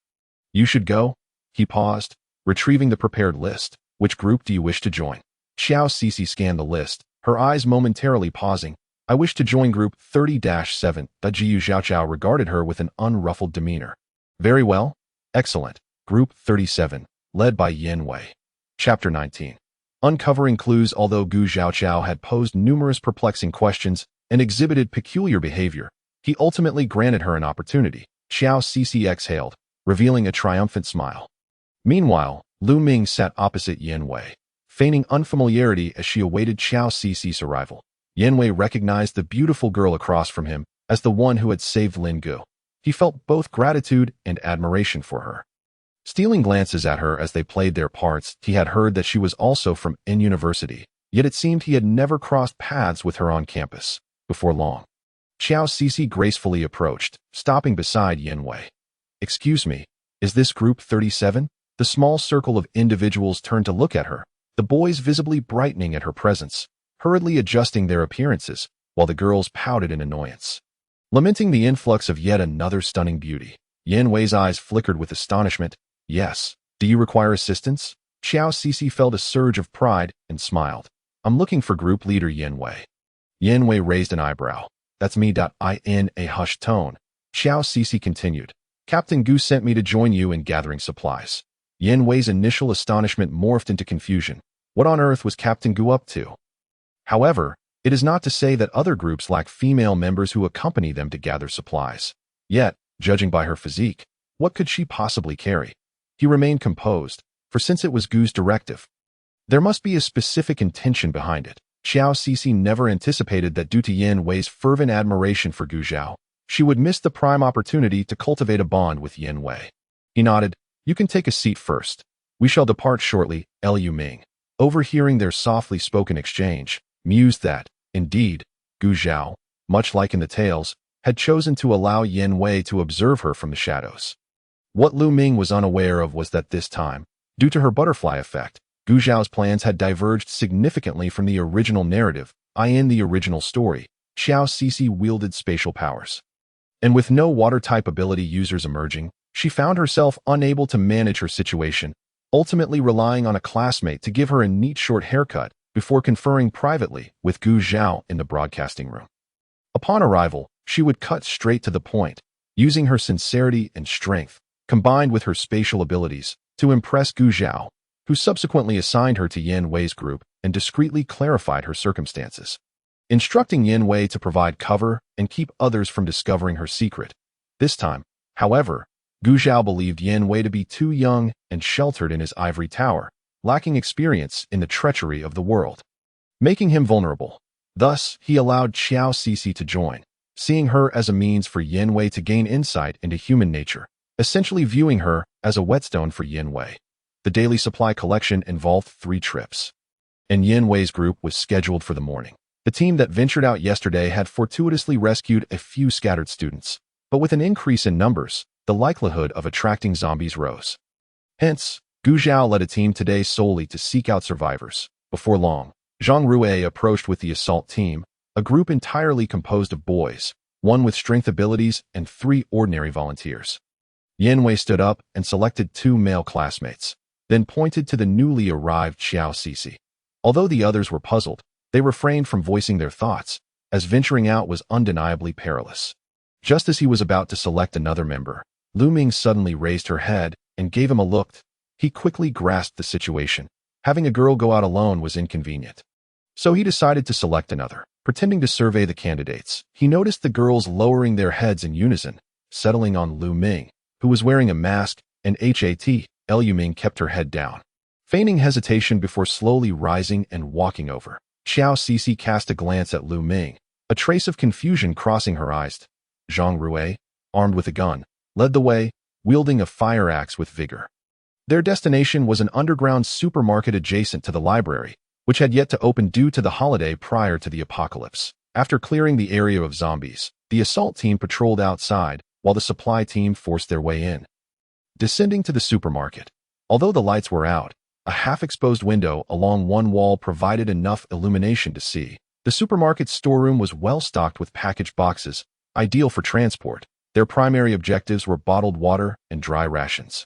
You should go? He paused, retrieving the prepared list. Which group do you wish to join? Xiao Cixi scanned the list, her eyes momentarily pausing. I wish to join group 30-7. Gu Xiaochao regarded her with an unruffled demeanor. Very well. Excellent. Group 37, led by Yin Wei. Chapter 19. Uncovering clues. Although Gu Xiaochao had posed numerous perplexing questions and exhibited peculiar behavior, he ultimately granted her an opportunity. Xiao Cixi exhaled, revealing a triumphant smile. Meanwhile, Lu Ming sat opposite Yin Wei, feigning unfamiliarity as she awaited Xiao Cixi's arrival. Yin Wei recognized the beautiful girl across from him as the one who had saved Lin Gu. He felt both gratitude and admiration for her. Stealing glances at her as they played their parts, he had heard that she was also from N University, yet it seemed he had never crossed paths with her on campus. Before long, Xiao Cixi gracefully approached, stopping beside Yin Wei. Excuse me, is this group 37? The small circle of individuals turned to look at her, the boys visibly brightening at her presence, hurriedly adjusting their appearances, while the girls pouted in annoyance. Lamenting the influx of yet another stunning beauty, Yin Wei's eyes flickered with astonishment. Yes. Do you require assistance? Xiao Cixi felt a surge of pride and smiled. I'm looking for group leader Yin Wei. Yin Wei raised an eyebrow. That's me. In a hushed tone, Xiao Cixi continued. Captain Gu sent me to join you in gathering supplies. Yin Wei's initial astonishment morphed into confusion. What on earth was Captain Gu up to? However, it is not to say that other groups lack female members who accompany them to gather supplies. Yet, judging by her physique, what could she possibly carry? He remained composed, for since it was Gu's directive, there must be a specific intention behind it. Xiao Cixi never anticipated that due to Yin Wei's fervent admiration for Gu Zhao, she would miss the prime opportunity to cultivate a bond with Yin Wei. He nodded. You can take a seat first. We shall depart shortly. Liu Ming, overhearing their softly spoken exchange, mused that, indeed, Gu Zhao, much like in the tales, had chosen to allow Yin Wei to observe her from the shadows. What Lu Ming was unaware of was that this time, due to her butterfly effect, Gu Zhao's plans had diverged significantly from the original narrative. In the original story, Xiao Cixi wielded spatial powers. And with no water-type ability users emerging, she found herself unable to manage her situation, ultimately relying on a classmate to give her a neat short haircut before conferring privately with Gu Zhao in the broadcasting room. Upon arrival, she would cut straight to the point, using her sincerity and strength, combined with her spatial abilities, to impress Gu Zhao, who subsequently assigned her to Yin Wei's group and discreetly clarified her circumstances, instructing Yin Wei to provide cover and keep others from discovering her secret. This time, however, Gu Zhao believed Yin Wei to be too young and sheltered in his ivory tower, lacking experience in the treachery of the world, making him vulnerable. Thus, he allowed Xiao Cixi to join, seeing her as a means for Yin Wei to gain insight into human nature, essentially viewing her as a whetstone for Yin Wei. The daily supply collection involved 3 trips, and Yin Wei's group was scheduled for the morning. The team that ventured out yesterday had fortuitously rescued a few scattered students, but with an increase in numbers, the likelihood of attracting zombies rose. Hence, Gu Zhao led a team today solely to seek out survivors. Before long, Zhang Rue approached with the assault team, a group entirely composed of boys, 1 with strength abilities and 3 ordinary volunteers. Yin Wei stood up and selected 2 male classmates, then pointed to the newly arrived Xiao Cixi. Although the others were puzzled, they refrained from voicing their thoughts, as venturing out was undeniably perilous. Just as he was about to select another member, Lu Ming suddenly raised her head and gave him a look. He quickly grasped the situation. Having a girl go out alone was inconvenient. So he decided to select another. Pretending to survey the candidates, he noticed the girls lowering their heads in unison, settling on Lu Ming, who was wearing a mask, and Liu Ming kept her head down, feigning hesitation before slowly rising and walking over. Xiao Cixi cast a glance at Lu Ming, a trace of confusion crossing her eyes. Zhang Rue, armed with a gun, led the way, wielding a fire axe with vigor. Their destination was an underground supermarket adjacent to the library, which had yet to open due to the holiday prior to the apocalypse. After clearing the area of zombies, the assault team patrolled outside, while the supply team forced their way in. Descending to the supermarket. Although the lights were out, a half-exposed window along one wall provided enough illumination to see. The supermarket's storeroom was well stocked with packaged boxes, ideal for transport. Their primary objectives were bottled water and dry rations.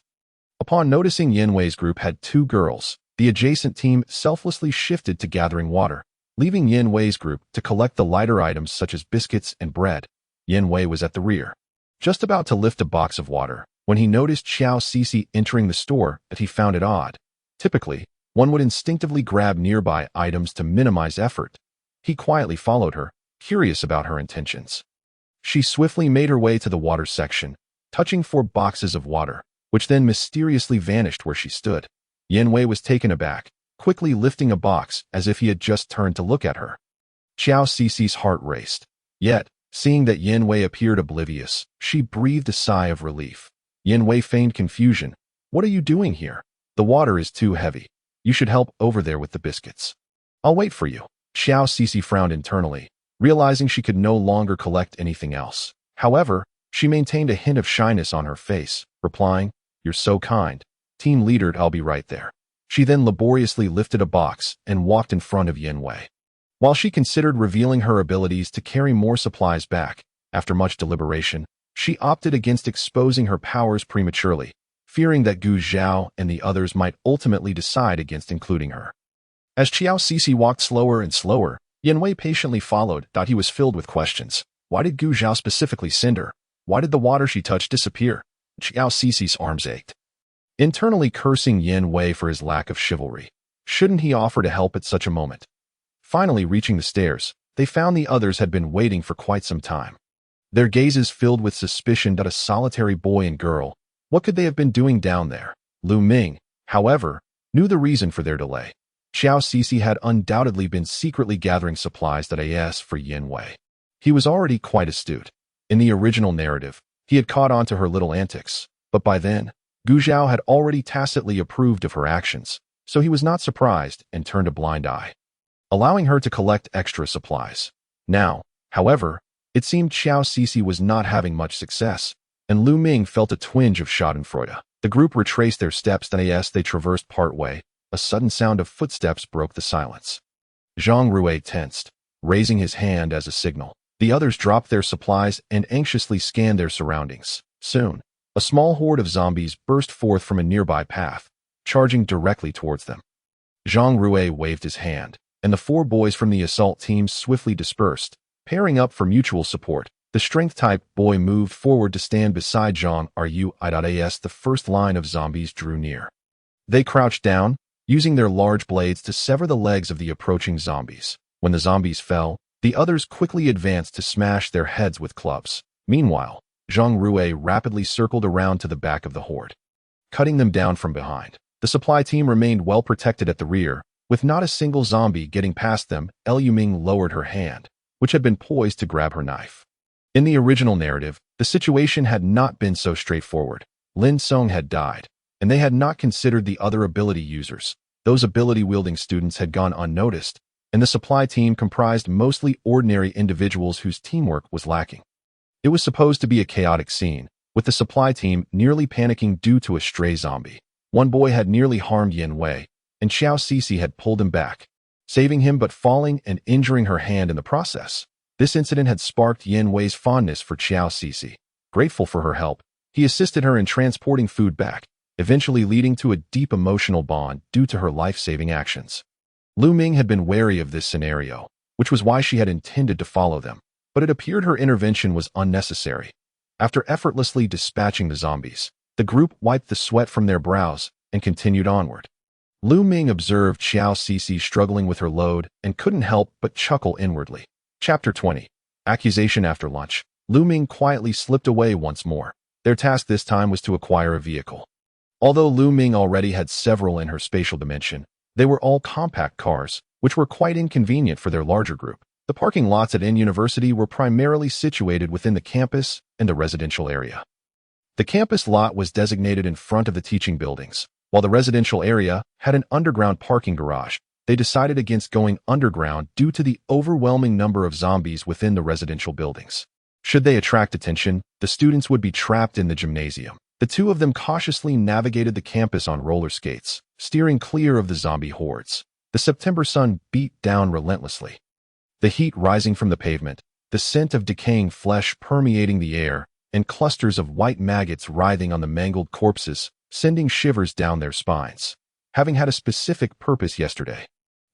Upon noticing Yanwei's group had 2 girls, the adjacent team selflessly shifted to gathering water, leaving Yanwei's group to collect the lighter items such as biscuits and bread. Yanwei was at the rear, just about to lift a box of water, when he noticed Xiao Cici entering the store, that he found it odd. Typically, one would instinctively grab nearby items to minimize effort. He quietly followed her, curious about her intentions. She swiftly made her way to the water section, touching 4 boxes of water, which then mysteriously vanished where she stood. Yanwei was taken aback, quickly lifting a box as if he had just turned to look at her. Xiao Cici's heart raced. Yet, seeing that Yanwei appeared oblivious, she breathed a sigh of relief. Yanwei feigned confusion. "What are you doing here? The water is too heavy. You should help over there with the biscuits." "I'll wait for you." Xiao Cici frowned internally, realizing she could no longer collect anything else. However, she maintained a hint of shyness on her face, replying, "You're so kind. Team leader, I'll be right there." She then laboriously lifted a box and walked in front of Yanwei. While she considered revealing her abilities to carry more supplies back, after much deliberation, she opted against exposing her powers prematurely, fearing that Gu Zhao and the others might ultimately decide against including her. As Xiao Cici walked slower and slower, Yanwei patiently followed, thought he was filled with questions. Why did Gu Zhao specifically send her? Why did the water she touched disappear? Xiao Cici's arms ached. Internally cursing Yanwei for his lack of chivalry. Shouldn't he offer to help at such a moment? Finally reaching the stairs, they found the others had been waiting for quite some time. Their gazes filled with suspicion that a solitary boy and girl, what could they have been doing down there? Lu Ming, however, knew the reason for their delay. Xiao Cici had undoubtedly been secretly gathering supplies that AS for Yanwei. He was already quite astute. In the original narrative, he had caught on to her little antics, but by then, Gu Zhao had already tacitly approved of her actions, so he was not surprised and turned a blind eye, allowing her to collect extra supplies. Now, however, it seemed Xiao Cici was not having much success, and Lu Ming felt a twinge of schadenfreude. The group retraced their steps, then as they traversed part way, a sudden sound of footsteps broke the silence. Zhang Rui tensed, raising his hand as a signal. The others dropped their supplies and anxiously scanned their surroundings. Soon, a small horde of zombies burst forth from a nearby path, charging directly towards them. Zhang Rui waved his hand, and the 4 boys from the assault team swiftly dispersed, pairing up for mutual support. The strength-type boy moved forward to stand beside Zhang Rui. As the first line of zombies drew near, they crouched down, using their large blades to sever the legs of the approaching zombies. When the zombies fell, the others quickly advanced to smash their heads with clubs. Meanwhile, Zhang Rui rapidly circled around to the back of the horde, cutting them down from behind. The supply team remained well protected at the rear, with not a single zombie getting past them. Lu Ming lowered her hand, which had been poised to grab her knife. In the original narrative, the situation had not been so straightforward. Lin Song had died, and they had not considered the other ability users. Those ability-wielding students had gone unnoticed, and the supply team comprised mostly ordinary individuals whose teamwork was lacking. It was supposed to be a chaotic scene, with the supply team nearly panicking due to a stray zombie. One boy had nearly harmed Yanwei, and Xiao Cici had pulled him back, saving him but falling and injuring her hand in the process. This incident had sparked Yanwei's fondness for Xiao Cici. Grateful for her help, he assisted her in transporting food back, eventually leading to a deep emotional bond due to her life-saving actions. Lu Ming had been wary of this scenario, which was why she had intended to follow them, but it appeared her intervention was unnecessary. After effortlessly dispatching the zombies, the group wiped the sweat from their brows and continued onward. Lu Ming observed Xiao Cici struggling with her load and couldn't help but chuckle inwardly. Chapter 20. Accusation. After lunch, Lu Ming quietly slipped away once more. Their task this time was to acquire a vehicle. Although Lu Ming already had several in her spatial dimension, they were all compact cars, which were quite inconvenient for their larger group. The parking lots at N University were primarily situated within the campus and the residential area. The campus lot was designated in front of the teaching buildings, While the residential area had an underground parking garage, they decided against going underground due to the overwhelming number of zombies within the residential buildings. Should they attract attention, the students would be trapped in the gymnasium. The two of them cautiously navigated the campus on roller skates, steering clear of the zombie hordes. The September sun beat down relentlessly. The heat rising from the pavement, the scent of decaying flesh permeating the air, and clusters of white maggots writhing on the mangled corpses, sending shivers down their spines. Having had a specific purpose yesterday,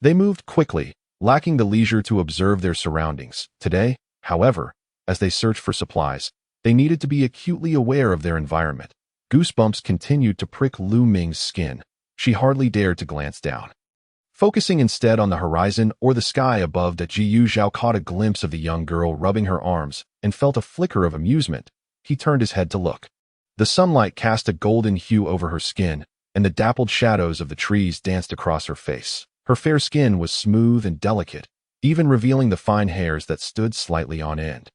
they moved quickly, lacking the leisure to observe their surroundings. Today, however, as they searched for supplies, they needed to be acutely aware of their environment. Goosebumps continued to prick Lu Ming's skin. She hardly dared to glance down. Focusing instead on the horizon or the sky above, that Jiyu Zhao caught a glimpse of the young girl rubbing her arms and felt a flicker of amusement. He turned his head to look. The sunlight cast a golden hue over her skin, and the dappled shadows of the trees danced across her face. Her fair skin was smooth and delicate, even revealing the fine hairs that stood slightly on end.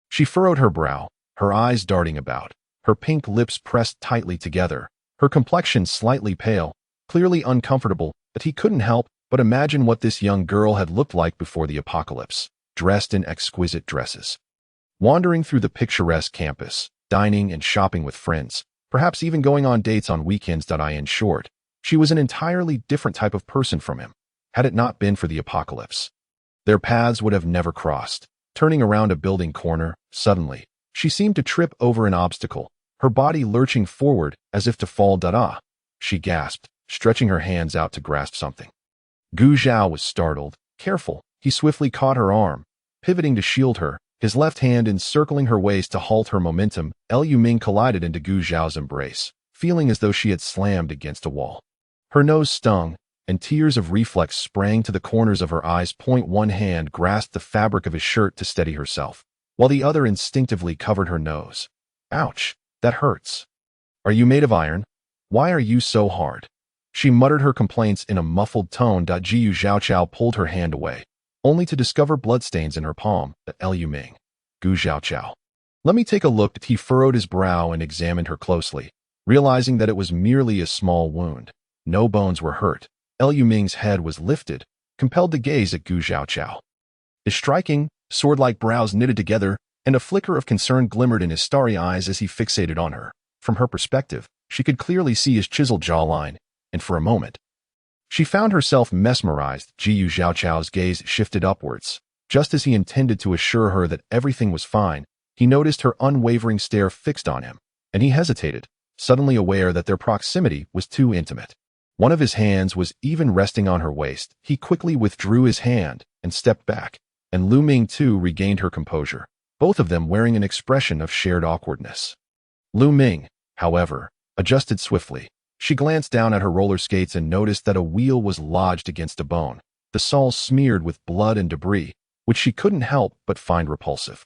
She furrowed her brow, her eyes darting about, her pink lips pressed tightly together, her complexion slightly pale, clearly uncomfortable, but he couldn't help but imagine what this young girl had looked like before the apocalypse, dressed in exquisite dresses. Wandering through the picturesque campus, dining and shopping with friends, perhaps even going on dates on weekends. In short, she was an entirely different type of person from him. Had it not been for the apocalypse, their paths would have never crossed. Turning around a building corner, suddenly, she seemed to trip over an obstacle, her body lurching forward as if to fall. She gasped, stretching her hands out to grasp something. Gu Zhao was startled. Careful, he swiftly caught her arm, pivoting to shield her, his left hand encircling her waist to halt her momentum. Lu Ming collided into Gu Zhao's embrace, feeling as though she had slammed against a wall. Her nose stung, and tears of reflex sprang to the corners of her eyes. One hand grasped the fabric of his shirt to steady herself, while the other instinctively covered her nose. Ouch, that hurts. Are you made of iron? Why are you so hard? She muttered her complaints in a muffled tone. Jiyu Zhaochao pulled her hand away, only to discover bloodstains in her palm. Lu Ming. Gu Zhaochao. Let me take a look. He furrowed his brow and examined her closely, realizing that it was merely a small wound. No bones were hurt. Lu Ming's head was lifted, compelled to gaze at Gu Zhaochao. His striking, sword-like brows knitted together, and a flicker of concern glimmered in his starry eyes as he fixated on her. From her perspective, she could clearly see his chiseled jawline, and for a moment, she found herself mesmerized. Jiyu Zhaochao's gaze shifted upwards. Just as he intended to assure her that everything was fine, he noticed her unwavering stare fixed on him, and he hesitated, suddenly aware that their proximity was too intimate. One of his hands was even resting on her waist. He quickly withdrew his hand and stepped back, and Lu Ming too regained her composure, both of them wearing an expression of shared awkwardness. Lu Ming, however, adjusted swiftly. She glanced down at her roller skates and noticed that a wheel was lodged against a bone, the sole smeared with blood and debris, which she couldn't help but find repulsive.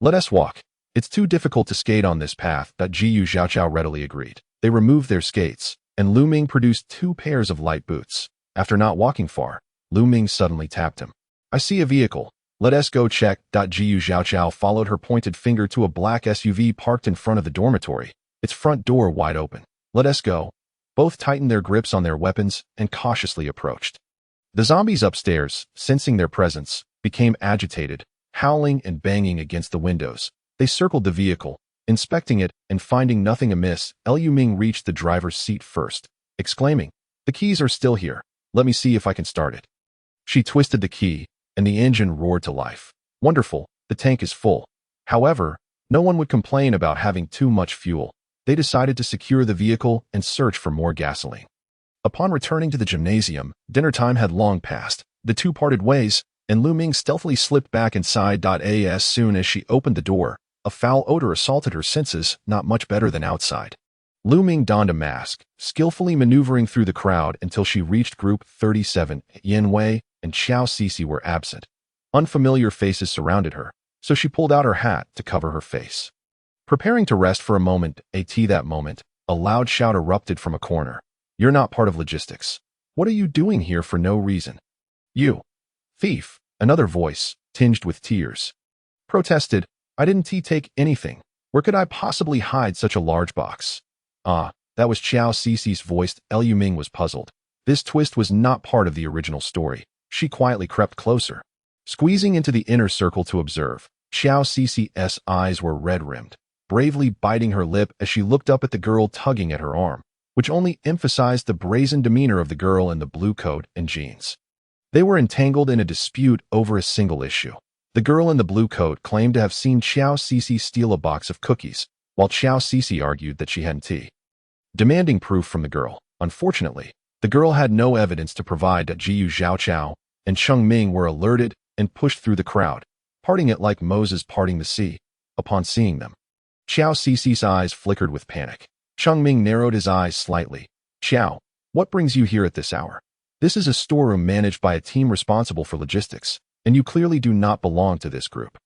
Let us walk. It's too difficult to skate on this path. Jiyu Zhaochao readily agreed. They removed their skates, and Lu Ming produced 2 pairs of light boots. After not walking far, Lu Ming suddenly tapped him. I see a vehicle. Let us go check. Jiyu Zhaochao followed her pointed finger to a black SUV parked in front of the dormitory, its front door wide open. Let us go. Both tightened their grips on their weapons and cautiously approached. The zombies upstairs, sensing their presence, became agitated, howling and banging against the windows. They circled the vehicle, inspecting it, and finding nothing amiss. Lu Ming reached the driver's seat first, exclaiming, "The keys are still here. Let me see if I can start it." She twisted the key, and the engine roared to life. Wonderful, the tank is full. However, no one would complain about having too much fuel. They decided to secure the vehicle and search for more gasoline. Upon returning to the gymnasium, dinner time had long passed. The two parted ways, and Lu Ming stealthily slipped back inside. As soon as she opened the door, a foul odor assaulted her senses, not much better than outside. Lu Ming donned a mask, skillfully maneuvering through the crowd until she reached Group 37. Yin Wei and Xiao Sisi were absent. Unfamiliar faces surrounded her, so she pulled out her hat to cover her face. Preparing to rest for a moment, that moment, a loud shout erupted from a corner. You're not part of logistics. What are you doing here for no reason? You thief, another voice, tinged with tears, protested. I didn't take anything. Where could I possibly hide such a large box? Ah, That was Xiao Cici's voice. Liu Ming was puzzled. This twist was not part of the original story. She quietly crept closer, squeezing into the inner circle to observe. Xiao Cici's eyes were red-rimmed, bravely biting her lip as she looked up at the girl tugging at her arm, which only emphasized the brazen demeanor of the girl in the blue coat and jeans. They were entangled in a dispute over a single issue. The girl in the blue coat claimed to have seen Xiao Cici steal a box of cookies, while Xiao Cici argued that she hadn't tea. Demanding proof from the girl. Unfortunately, the girl had no evidence to provide. Jiu Zhaochao and Cheng Ming were alerted and pushed through the crowd, parting it like Moses parting the sea. Upon seeing them, Xiao Cici's eyes flickered with panic. Cheng Ming narrowed his eyes slightly. Xiao, what brings you here at this hour? This is a storeroom managed by a team responsible for logistics, and you clearly do not belong to this group.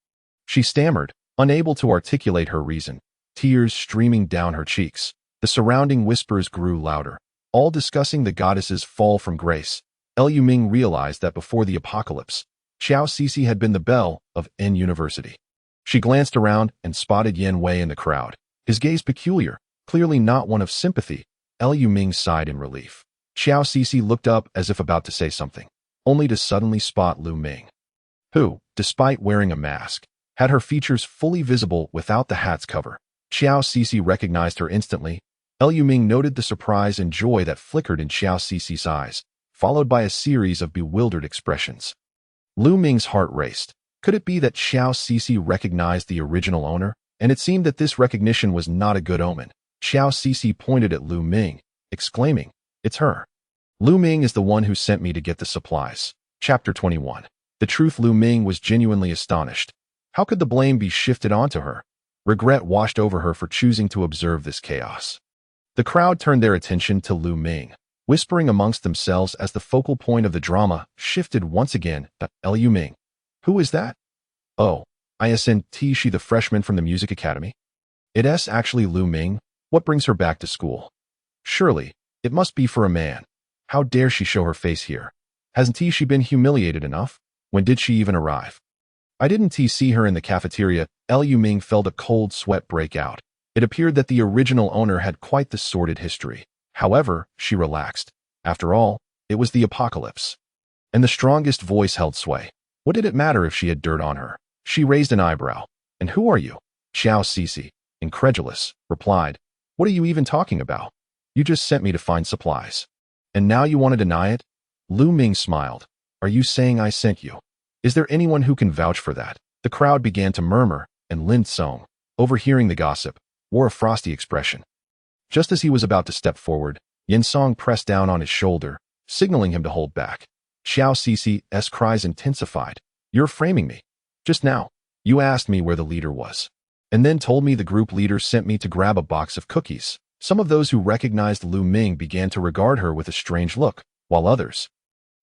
She stammered, unable to articulate her reason, tears streaming down her cheeks. The surrounding whispers grew louder, all discussing the goddess's fall from grace. Liu Ming realized that before the apocalypse, Xiao Cici had been the belle of N University. She glanced around and spotted Yan Wei in the crowd, his gaze peculiar, clearly not one of sympathy. Liu Ming sighed in relief. Xiao Cici looked up as if about to say something, only to suddenly spot Liu Ming, who, despite wearing a mask, had her features fully visible without the hat's cover. Xiao Cici recognized her instantly. Liu Ming noted the surprise and joy that flickered in Xiao Cici's eyes, followed by a series of bewildered expressions. Liu Ming's heart raced. Could it be that Xiao Cici recognized the original owner? And it seemed that this recognition was not a good omen. Xiao Cici pointed at Liu Ming, exclaiming, "It's her. Liu Ming is the one who sent me to get the supplies." Chapter 21. The truth. Liu Ming was genuinely astonished. How could the blame be shifted onto her? Regret washed over her for choosing to observe this chaos. The crowd turned their attention to Liu Ming, whispering amongst themselves as the focal point of the drama shifted once again. Liu Ming. Who is that? Oh, isn't she the freshman from the music academy? It's actually Liu Ming. What brings her back to school? Surely, it must be for a man. How dare she show her face here? Hasn't she been humiliated enough? When did she even arrive? I didn't see her in the cafeteria. Liu Ming felt a cold sweat break out. It appeared that the original owner had quite the sordid history. However, she relaxed. After all, it was the apocalypse. And the strongest voice held sway. What did it matter if she had dirt on her? She raised an eyebrow. And who are you? Xiao Cici, incredulous, replied. What are you even talking about? You just sent me to find supplies. And now you want to deny it? Liu Ming smiled. Are you saying I sent you? Is there anyone who can vouch for that? The crowd began to murmur, and Lin Song, overhearing the gossip, wore a frosty expression. Just as he was about to step forward, Yin Song pressed down on his shoulder, signaling him to hold back. Xiao Cici's cries intensified. You're framing me. Just now, you asked me where the leader was, and then told me the group leader sent me to grab a box of cookies. Some of those who recognized Liu Ming began to regard her with a strange look, while others,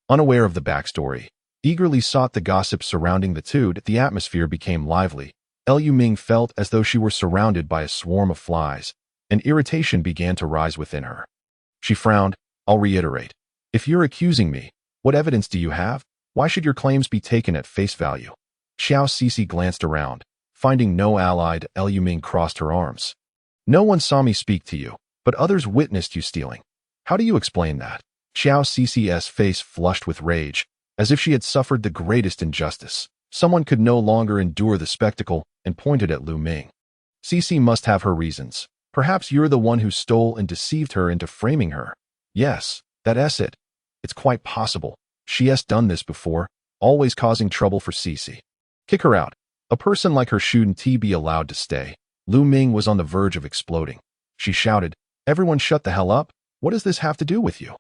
unaware of the backstory, eagerly sought the gossip surrounding the two. The atmosphere became lively. Liu Ming felt as though she were surrounded by a swarm of flies, and irritation began to rise within her. She frowned. I'll reiterate. If you're accusing me, what evidence do you have? Why should your claims be taken at face value? Xiao Cici glanced around. Finding no ally, Liu Ming crossed her arms. No one saw me speak to you, but others witnessed you stealing. How do you explain that? Xiao Cici's face flushed with rage, as if she had suffered the greatest injustice. Someone could no longer endure the spectacle and pointed at Liu Ming. Cici must have her reasons. Perhaps you're the one who stole and deceived her into framing her. Yes, that's it. It's quite possible. She's done this before, always causing trouble for Cici. Kick her out. A person like her shouldn't be allowed to stay. Liu Ming was on the verge of exploding. She shouted, Everyone shut the hell up. What does this have to do with you?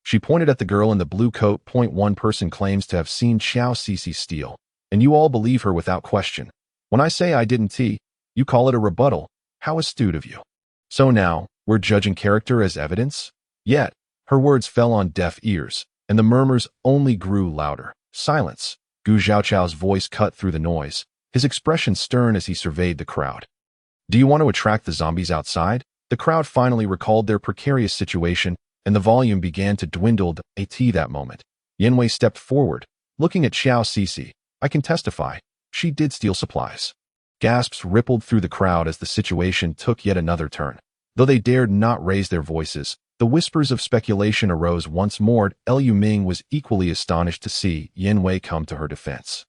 She pointed at the girl in the blue coat. One person claims to have seen Xiao Cici steal, and you all believe her without question. When I say I didn't, you call it a rebuttal. How astute of you. So now, we're judging character as evidence? Yet, her words fell on deaf ears, and the murmurs only grew louder. Silence. Gu Zhaochao's voice cut through the noise, his expression stern as he surveyed the crowd. Do you want to attract the zombies outside? The crowd finally recalled their precarious situation, and the volume began to dwindle. That moment, Yan Wei stepped forward, looking at Xiao Cici. I can testify. She did steal supplies. Gasps rippled through the crowd as the situation took yet another turn. Though they dared not raise their voices, the whispers of speculation arose once more. Liu Ming was equally astonished to see Yin Wei come to her defense.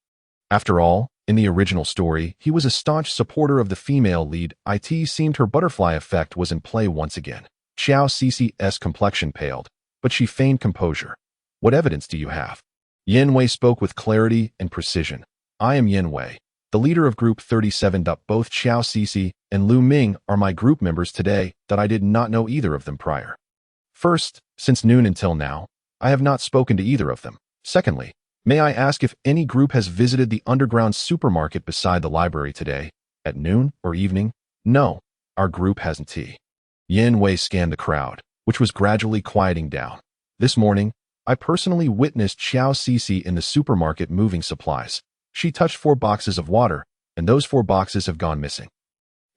After all, in the original story, he was a staunch supporter of the female lead. It seemed her butterfly effect was in play once again. Xiao Cici's complexion paled, but she feigned composure. What evidence do you have? Yin Wei spoke with clarity and precision. I am Yin Wei, the leader of Group 37. Both Xiao Cici and Lu Ming are my group members today. That I did not know either of them prior. First, since noon until now, I have not spoken to either of them. Secondly, may I ask if any group has visited the underground supermarket beside the library today, at noon or evening? No, our group hasn't. Yin Wei scanned the crowd, which was gradually quieting down. This morning, I personally witnessed Xiao Cici in the supermarket moving supplies. She touched 4 boxes of water, and those 4 boxes have gone missing.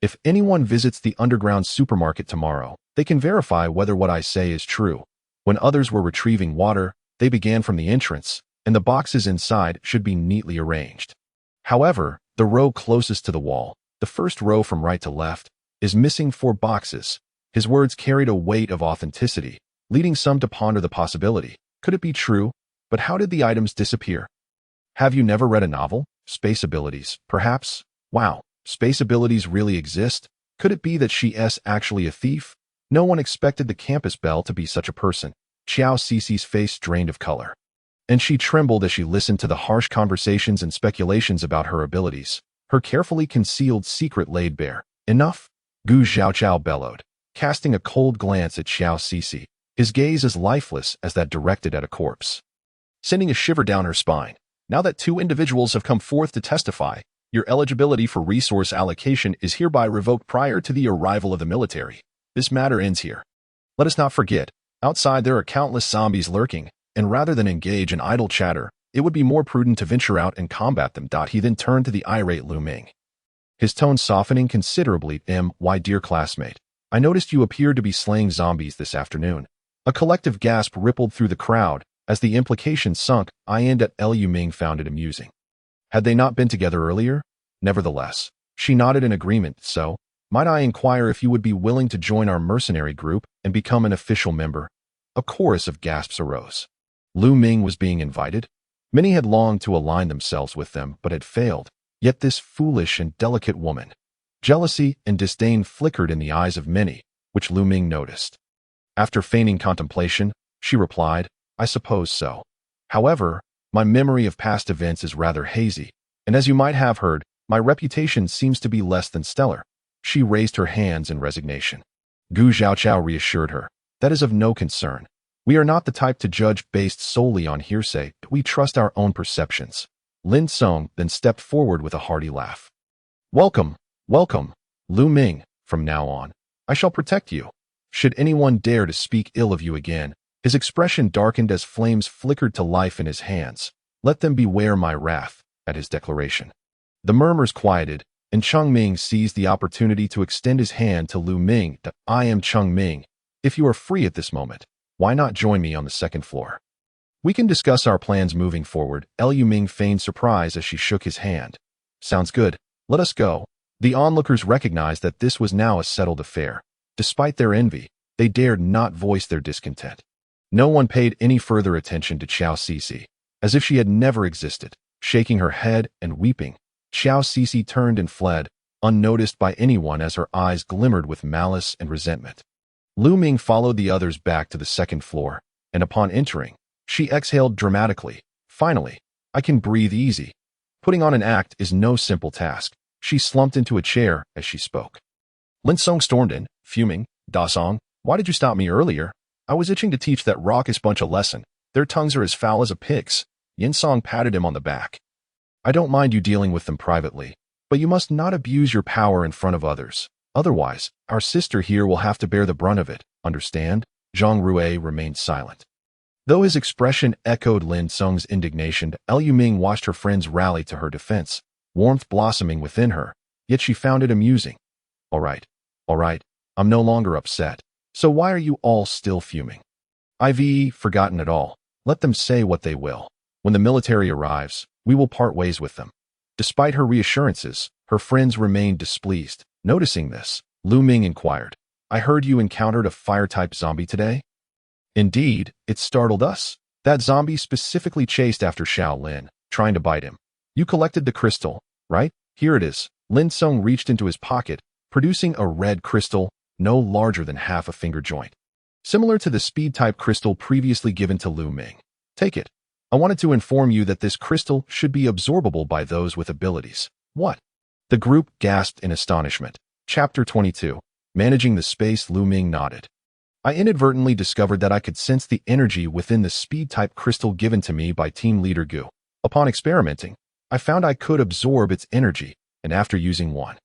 If anyone visits the underground supermarket tomorrow, they can verify whether what I say is true. When others were retrieving water, they began from the entrance, and the boxes inside should be neatly arranged. However, the row closest to the wall, the first row from right to left, is missing 4 boxes. His words carried a weight of authenticity, leading some to ponder the possibility. Could it be true? But how did the items disappear? Have you never read a novel? Space abilities, perhaps? Wow, space abilities really exist? Could it be that she's actually a thief? No one expected the campus belle to be such a person. Xiao Cici's face drained of color, and she trembled as she listened to the harsh conversations and speculations about her abilities. Her carefully concealed secret laid bare. Enough? Gu Xiaoqiao bellowed, casting a cold glance at Xiao Cici, his gaze as lifeless as that directed at a corpse, sending a shiver down her spine. Now that 2 individuals have come forth to testify, your eligibility for resource allocation is hereby revoked prior to the arrival of the military. This matter ends here. Let us not forget, outside there are countless zombies lurking, and rather than engage in idle chatter, it would be more prudent to venture out and combat them. He then turned to the irate Lu Ming, his tone softening considerably. My dear classmate, I noticed you appeared to be slaying zombies this afternoon. A collective gasp rippled through the crowd as the implication sunk. Liu Ming found it amusing. Had they not been together earlier? Nevertheless, she nodded in agreement. So, might I inquire if you would be willing to join our mercenary group and become an official member? A chorus of gasps arose. Lu Ming was being invited. Many had longed to align themselves with them, but had failed. Yet this foolish and delicate woman. Jealousy and disdain flickered in the eyes of many, which Lu Ming noticed. After feigning contemplation, she replied, I suppose so. However, my memory of past events is rather hazy, and as you might have heard, my reputation seems to be less than stellar. She raised her hands in resignation. Gu Xiaoqiao reassured her. That is of no concern. We are not the type to judge based solely on hearsay, but we trust our own perceptions. Lin Song then stepped forward with a hearty laugh. Welcome, welcome, Lu Ming. From now on, I shall protect you. Should anyone dare to speak ill of you again, his expression darkened as flames flickered to life in his hands. Let them beware my wrath, at his declaration. The murmurs quieted, and Cheng Ming seized the opportunity to extend his hand to Lu Ming. I am Cheng Ming. If you are free at this moment, why not join me on the 2nd floor? We can discuss our plans moving forward. Liu Ming feigned surprise as she shook his hand. Sounds good. Let us go. The onlookers recognized that this was now a settled affair. Despite their envy, they dared not voice their discontent. No one paid any further attention to Xiao Cici, as if she had never existed. Shaking her head and weeping, Xiao Cici turned and fled, unnoticed by anyone as her eyes glimmered with malice and resentment. Lu Ming followed the others back to the 2nd floor, and upon entering, she exhaled dramatically. Finally, I can breathe easy. Putting on an act is no simple task. She slumped into a chair as she spoke. Lin Song stormed in, fuming. Da Song, why did you stop me earlier? I was itching to teach that raucous bunch a lesson. Their tongues are as foul as a pig's. Yin Song patted him on the back. I don't mind you dealing with them privately, but you must not abuse your power in front of others. Otherwise, our sister here will have to bear the brunt of it. Understand? Zhang Rue remained silent. Though his expression echoed Lin Song's indignation, Liu Ming watched her friends rally to her defense, warmth blossoming within her, yet she found it amusing. All right, I'm no longer upset. So why are you all still fuming? I've forgotten it all. Let them say what they will. When the military arrives, we will part ways with them. Despite her reassurances, her friends remained displeased. Noticing this, Lu Ming inquired, I heard you encountered a fire-type zombie today? Indeed, it startled us. That zombie specifically chased after Xiao Lin, trying to bite him. You collected the crystal, right? Here it is. Lin Song reached into his pocket, producing a red crystal no larger than half a finger joint. Similar to the speed-type crystal previously given to Lu Ming. Take it. I wanted to inform you that this crystal should be absorbable by those with abilities. What? The group gasped in astonishment. Chapter 22. Managing the space. Lu Ming nodded. I inadvertently discovered that I could sense the energy within the speed-type crystal given to me by team leader Gu. Upon experimenting, I found I could absorb its energy, and after using one,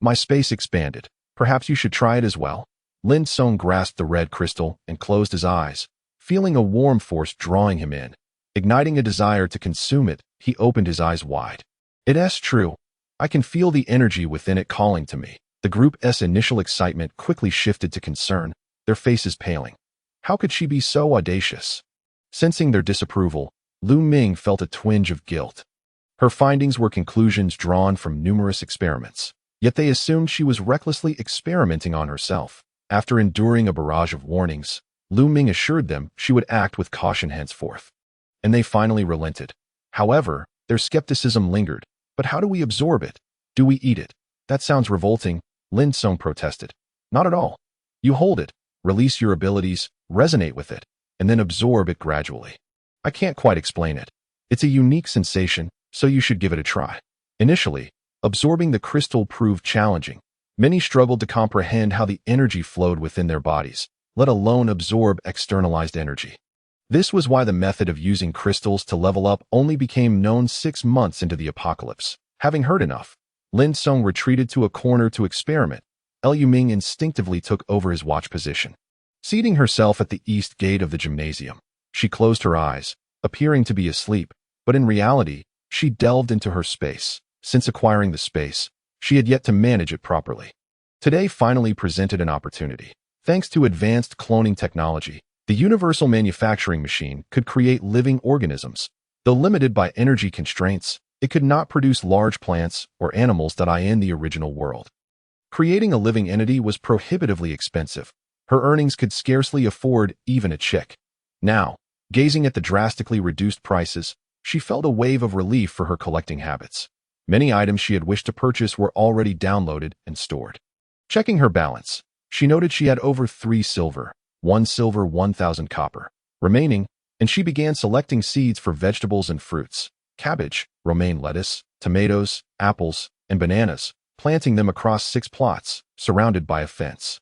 my space expanded. Perhaps you should try it as well. Lin Song grasped the red crystal and closed his eyes, feeling a warm force drawing him in. Igniting a desire to consume it, he opened his eyes wide. It's true. I can feel the energy within it calling to me. The group's initial excitement quickly shifted to concern, their faces paling. How could she be so audacious? Sensing their disapproval, Lu Ming felt a twinge of guilt. Her findings were conclusions drawn from numerous experiments, yet they assumed she was recklessly experimenting on herself. After enduring a barrage of warnings, Lu Ming assured them she would act with caution henceforth. And they finally relented. However, their skepticism lingered. But how do we absorb it? Do we eat it? That sounds revolting, Lin Song protested. Not at all. You hold it, release your abilities, resonate with it, and then absorb it gradually. I can't quite explain it. It's a unique sensation, so you should give it a try. Initially, absorbing the crystal proved challenging. Many struggled to comprehend how the energy flowed within their bodies, let alone absorb externalized energy. This was why the method of using crystals to level up only became known 6 months into the apocalypse. Having heard enough, Lin Song retreated to a corner to experiment. Lu Ming instinctively took over his watch position. Seating herself at the east gate of the gymnasium, she closed her eyes, appearing to be asleep, but in reality, she delved into her space. Since acquiring the space, she had yet to manage it properly. Today finally presented an opportunity. Thanks to advanced cloning technology, the universal manufacturing machine could create living organisms. Though limited by energy constraints, it could not produce large plants or animals that are in the original world. Creating a living entity was prohibitively expensive. Her earnings could scarcely afford even a chick. Now, gazing at the drastically reduced prices, she felt a wave of relief for her collecting habits. Many items she had wished to purchase were already downloaded and stored. Checking her balance, she noted she had over 3 silver, 1 silver 1,000 copper, remaining, and she began selecting seeds for vegetables and fruits, cabbage, romaine lettuce, tomatoes, apples, and bananas, planting them across 6 plots, surrounded by a fence.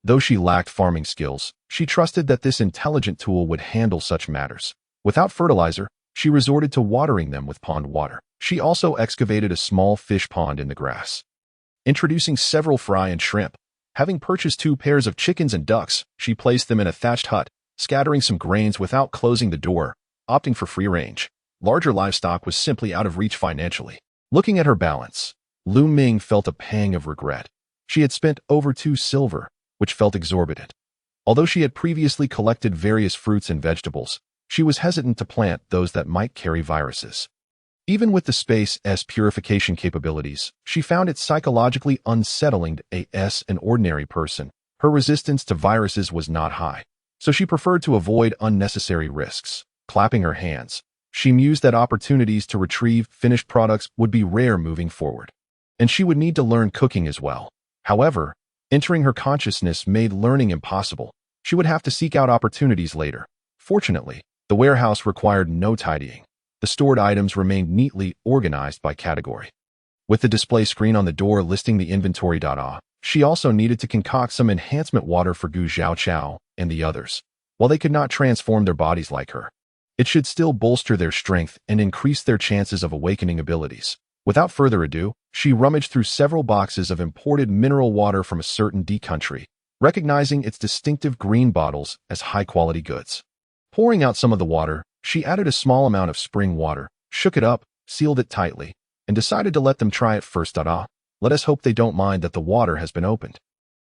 Though she lacked farming skills, she trusted that this intelligent tool would handle such matters. Without fertilizer, she resorted to watering them with pond water. She also excavated a small fish pond in the grass. Introducing several fry and shrimp. Having purchased 2 pairs of chickens and ducks, she placed them in a thatched hut, scattering some grains without closing the door, opting for free range. Larger livestock was simply out of reach financially. Looking at her balance, Lu Ming felt a pang of regret. She had spent over 2 silver, which felt exorbitant. Although she had previously collected various fruits and vegetables, she was hesitant to plant those that might carry viruses. Even with the space's purification capabilities, she found it psychologically unsettling as an ordinary person. Her resistance to viruses was not high, so she preferred to avoid unnecessary risks. Clapping her hands, she mused that opportunities to retrieve finished products would be rare moving forward, and she would need to learn cooking as well. However, entering her consciousness made learning impossible. She would have to seek out opportunities later. Fortunately, the warehouse required no tidying. The stored items remained neatly organized by category. With the display screen on the door listing the inventory. She also needed to concoct some enhancement water for Gu Xiaoqiao and the others. While they could not transform their bodies like her, it should still bolster their strength and increase their chances of awakening abilities. Without further ado, she rummaged through several boxes of imported mineral water from a certain country, recognizing its distinctive green bottles as high-quality goods. Pouring out some of the water, she added a small amount of spring water, shook it up, sealed it tightly, and decided to let them try it first. Let us hope they don't mind that the water has been opened.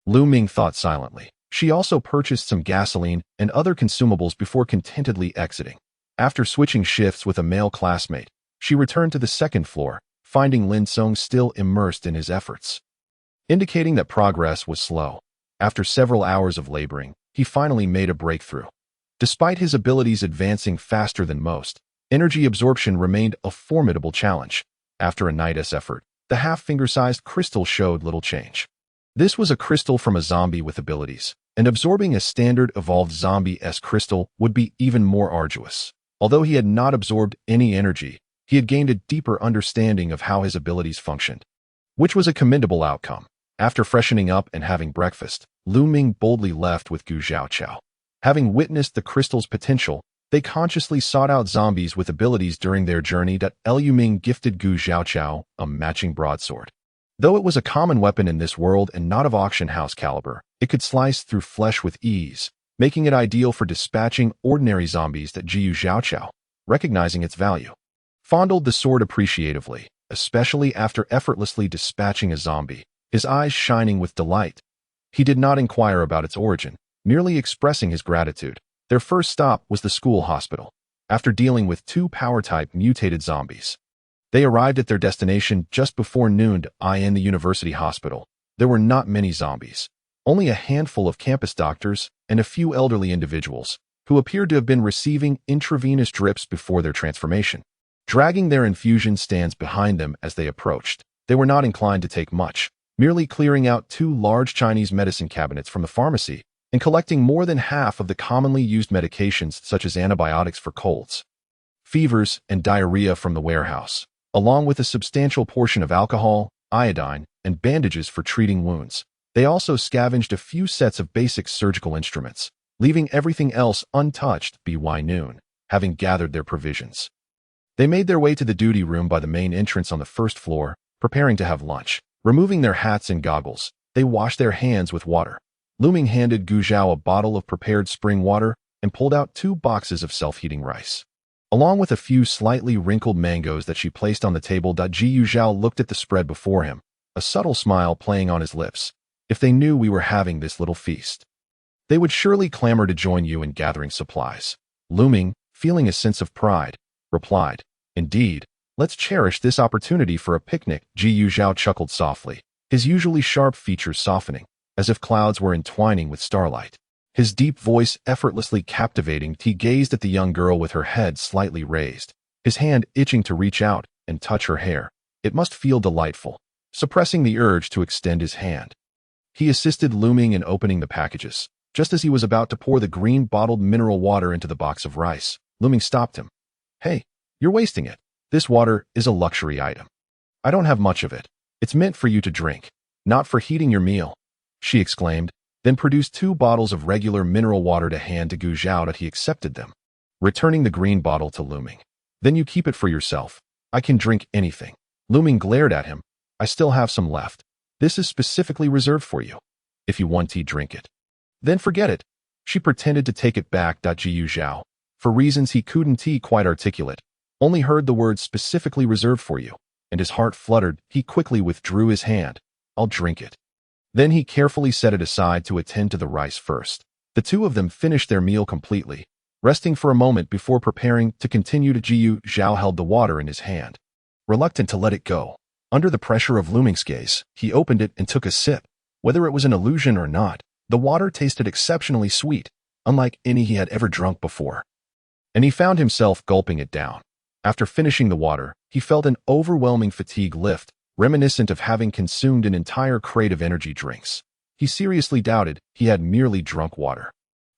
Lu Ming thought silently. She also purchased some gasoline and other consumables before contentedly exiting. After switching shifts with a male classmate, she returned to the 2nd floor, finding Lin Song still immersed in his efforts, indicating that progress was slow. After several hours of laboring, he finally made a breakthrough. Despite his abilities advancing faster than most, energy absorption remained a formidable challenge. After a night's effort, the half-finger-sized crystal showed little change. This was a crystal from a zombie with abilities, and absorbing a standard evolved zombie-esque crystal would be even more arduous. Although he had not absorbed any energy, he had gained a deeper understanding of how his abilities functioned, which was a commendable outcome. After freshening up and having breakfast, Lu Ming boldly left with Gu Xiaoqiao. Having witnessed the crystal's potential, they consciously sought out zombies with abilities during their journey. Lu Ming gifted Gu Xiaoqiao a matching broadsword. Though it was a common weapon in this world and not of auction house caliber, it could slice through flesh with ease, making it ideal for dispatching ordinary zombies. Gu Xiaoqiao, recognizing its value, fondled the sword appreciatively, especially after effortlessly dispatching a zombie, his eyes shining with delight. He did not inquire about its origin, merely expressing his gratitude. Their first stop was the school hospital. After dealing with 2 power-type mutated zombies, they arrived at their destination just before noon. In the university hospital, there were not many zombies, only a handful of campus doctors and a few elderly individuals who appeared to have been receiving intravenous drips before their transformation. Dragging their infusion stands behind them as they approached, they were not inclined to take much, merely clearing out 2 large Chinese medicine cabinets from the pharmacy and collecting more than half of the commonly used medications such as antibiotics for colds, fevers, and diarrhea from the warehouse, along with a substantial portion of alcohol, iodine, and bandages for treating wounds. They also scavenged a few sets of basic surgical instruments, leaving everything else untouched. By noon, having gathered their provisions, they made their way to the duty room by the main entrance on the first floor, preparing to have lunch. Removing their hats and goggles, they washed their hands with water. Lu Ming handed Gu Zhao a bottle of prepared spring water and pulled out 2 boxes of self-heating rice, along with a few slightly wrinkled mangoes that she placed on the table. Gu Zhao looked at the spread before him, a subtle smile playing on his lips. If they knew we were having this little feast, they would surely clamor to join you in gathering supplies. Lu Ming, feeling a sense of pride, replied, "Indeed, let's cherish this opportunity for a picnic." Gu Zhao chuckled softly, his usually sharp features softening, as if clouds were entwining with starlight. His deep voice effortlessly captivating, he gazed at the young girl with her head slightly raised, his hand itching to reach out and touch her hair. It must feel delightful. Suppressing the urge to extend his hand, he assisted Lu Ming in opening the packages. Just as he was about to pour the green bottled mineral water into the box of rice, Lu Ming stopped him. "Hey, you're wasting it. This water is a luxury item. I don't have much of it. It's meant for you to drink, not for heating your meal," she exclaimed, then produced 2 bottles of regular mineral water to hand to Gu Zhao. He accepted them, returning the green bottle to Lu Ming. "Then you keep it for yourself. I can drink anything." Lu Ming glared at him. "I still have some left. This is specifically reserved for you. If you want tea, drink it. Then forget it." She pretended to take it back. Gu Zhao, for reasons he couldn't quite articulate, only heard the words "specifically reserved for you," and his heart fluttered. He quickly withdrew his hand. "I'll drink it." Then he carefully set it aside to attend to the rice first. The 2 of them finished their meal completely, resting for a moment before preparing to continue. Gu Zhao held the water in his hand, reluctant to let it go. Under the pressure of Lu Ming's gaze, he opened it and took a sip. Whether it was an illusion or not, the water tasted exceptionally sweet, unlike any he had ever drunk before, and he found himself gulping it down. After finishing the water, he felt an overwhelming fatigue lift, reminiscent of having consumed an entire crate of energy drinks. He seriously doubted he had merely drunk water,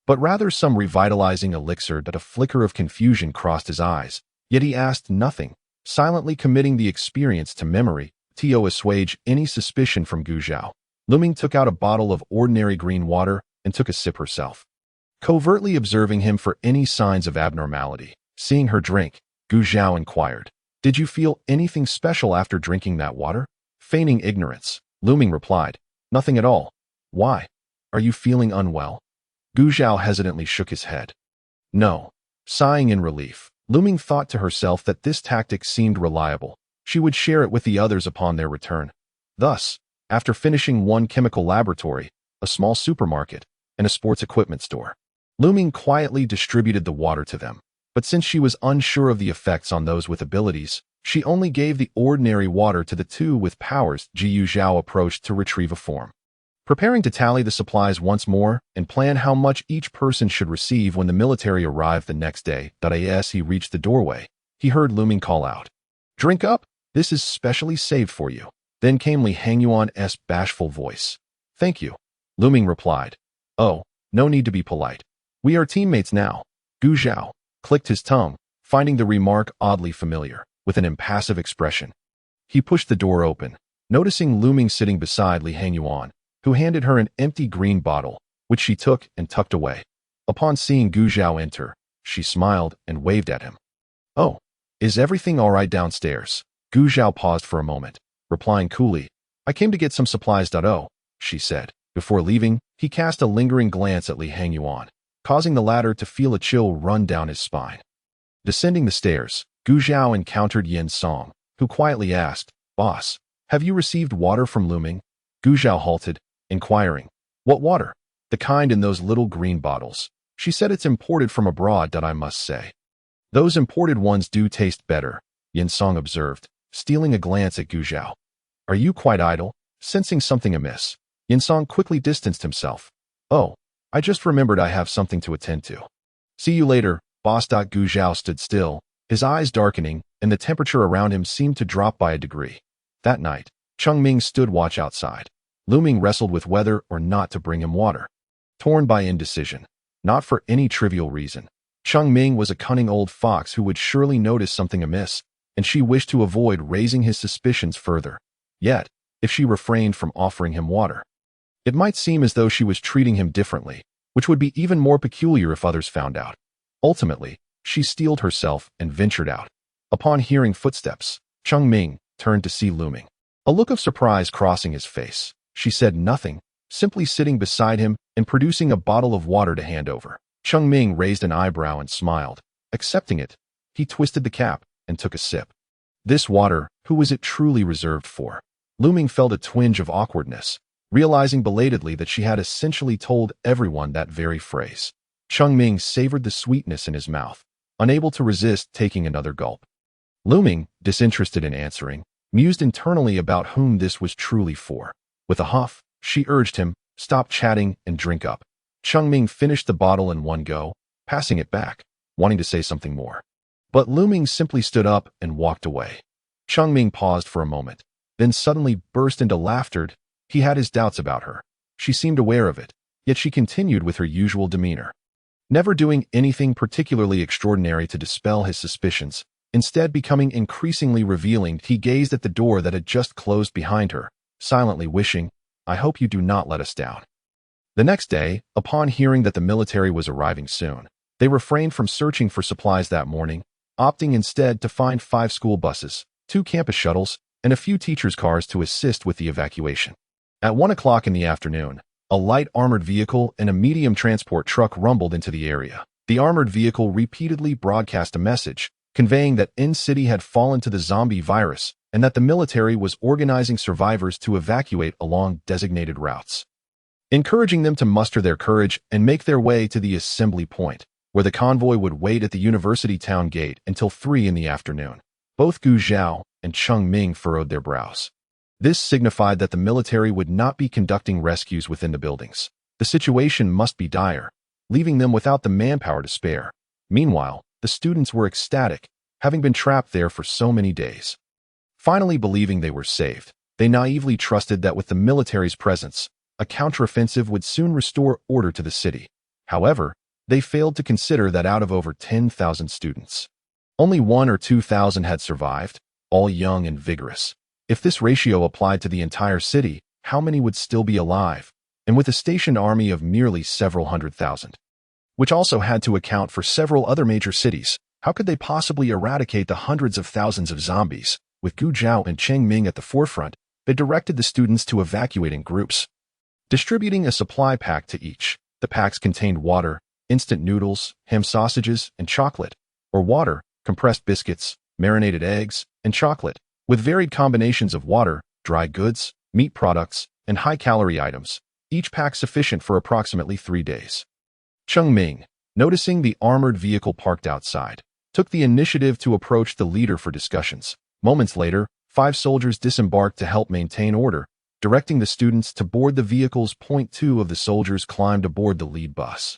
but rather some revitalizing elixir. A flicker of confusion crossed his eyes, yet he asked nothing, silently committing the experience to memory. To assuage any suspicion from Gu Zhao, Lu Ming took out a bottle of ordinary green water and took a sip herself, covertly observing him for any signs of abnormality. Seeing her drink, Gu Zhao inquired, "Did you feel anything special after drinking that water?" Feigning ignorance, Lu Ming replied, "Nothing at all." "Why? Are you feeling unwell?" Gu Zhao hesitantly shook his head. "No." Sighing in relief, Lu Ming thought to herself that this tactic seemed reliable. She would share it with the others upon their return. Thus, after finishing 1 chemical laboratory, a small supermarket, and a sports equipment store, Lu Ming quietly distributed the water to them. But since she was unsure of the effects on those with abilities, she only gave the ordinary water to the 2 with powers. Gu Zhao approached to retrieve a form. Preparing to tally the supplies once more and plan how much each person should receive when the military arrived the next day. As he reached the doorway, he heard Looming call out, "Drink up! This is specially saved for you." Then came Li Hangyuan's bashful voice. "Thank you," Looming replied. "Oh, no need to be polite. We are teammates now." Gu Zhao clicked his tongue, finding the remark oddly familiar, with an impassive expression. He pushed the door open, noticing Looming sitting beside Li Hangyuan, who handed her an empty green bottle, which she took and tucked away. Upon seeing Gu Zhao enter, she smiled and waved at him. "Oh, is everything all right downstairs?" Gu Zhao paused for a moment, replying coolly, "I came to get some supplies. Oh," she said. Before leaving, he cast a lingering glance at Li Hangyuan, causing the latter to feel a chill run down his spine. Descending the stairs, Gu Zhao encountered Yin Song, who quietly asked, "Boss, have you received water from Looming?" Gu Zhao halted, inquiring, "What water?" "The kind in those little green bottles. She said it's imported from abroad. I must say, those imported ones do taste better," Yin Song observed, stealing a glance at Gu Zhao. "Are you quite idle?" Sensing something amiss, Yin Song quickly distanced himself. "Oh, I just remembered I have something to attend to. See you later, boss." Gu Zhao stood still, his eyes darkening, and the temperature around him seemed to drop by a degree. That night, Cheng Ming stood watch outside. Looming wrestled with whether or not to bring him water. Torn by indecision, not for any trivial reason. Cheng Ming was a cunning old fox who would surely notice something amiss, and she wished to avoid raising his suspicions further. Yet, if she refrained from offering him water, it might seem as though she was treating him differently, which would be even more peculiar if others found out. Ultimately, she steeled herself and ventured out. Upon hearing footsteps, Cheng Ming turned to see Looming, a look of surprise crossing his face. She said nothing, simply sitting beside him and producing a bottle of water to hand over. Cheng Ming raised an eyebrow and smiled. Accepting it, he twisted the cap and took a sip. This water, who was it truly reserved for? Looming felt a twinge of awkwardness, realizing belatedly that she had essentially told everyone that very phrase. Cheng Ming savored the sweetness in his mouth, unable to resist taking another gulp. Looming, disinterested in answering, mused internally about whom this was truly for. With a huff, she urged him, "Stop chatting and drink up." Cheng Ming finished the bottle in one go, passing it back, wanting to say something more. But Looming simply stood up and walked away. Cheng Ming paused for a moment, then suddenly burst into laughter. He had his doubts about her. She seemed aware of it, yet she continued with her usual demeanor, never doing anything particularly extraordinary to dispel his suspicions, instead becoming increasingly revealing. He gazed at the door that had just closed behind her, silently wishing, "I hope you do not let us down." The next day, upon hearing that the military was arriving soon, they refrained from searching for supplies that morning, opting instead to find 5 school buses, 2 campus shuttles, and a few teachers' cars to assist with the evacuation. At 1 o'clock in the afternoon, a light armored vehicle and a medium transport truck rumbled into the area. The armored vehicle repeatedly broadcast a message, conveying that N-City had fallen to the zombie virus and that the military was organizing survivors to evacuate along designated routes, encouraging them to muster their courage and make their way to the assembly point, where the convoy would wait at the university town gate until 3 in the afternoon. Both Gu Zhao and Cheng Ming furrowed their brows. This signified that the military would not be conducting rescues within the buildings. The situation must be dire, leaving them without the manpower to spare. Meanwhile, the students were ecstatic, having been trapped there for so many days. Finally believing they were saved, they naively trusted that with the military's presence, a counteroffensive would soon restore order to the city. However, they failed to consider that out of over 10,000 students, only 1 or 2,000 had survived, all young and vigorous. If this ratio applied to the entire city, how many would still be alive? And with a stationed army of merely several 100,000, which also had to account for several other major cities, how could they possibly eradicate the hundreds of thousands of zombies? With Gu Zhao and Cheng Ming at the forefront, they directed the students to evacuate in groups, distributing a supply pack to each. The packs contained water, instant noodles, ham sausages, and chocolate, or water, compressed biscuits, marinated eggs, and chocolate, with varied combinations of water, dry goods, meat products, and high-calorie items, each pack sufficient for approximately 3 days. Cheng Ming, noticing the armored vehicle parked outside, took the initiative to approach the leader for discussions. Moments later, 5 soldiers disembarked to help maintain order, directing the students to board the vehicles. Point 2 of the soldiers climbed aboard the lead bus,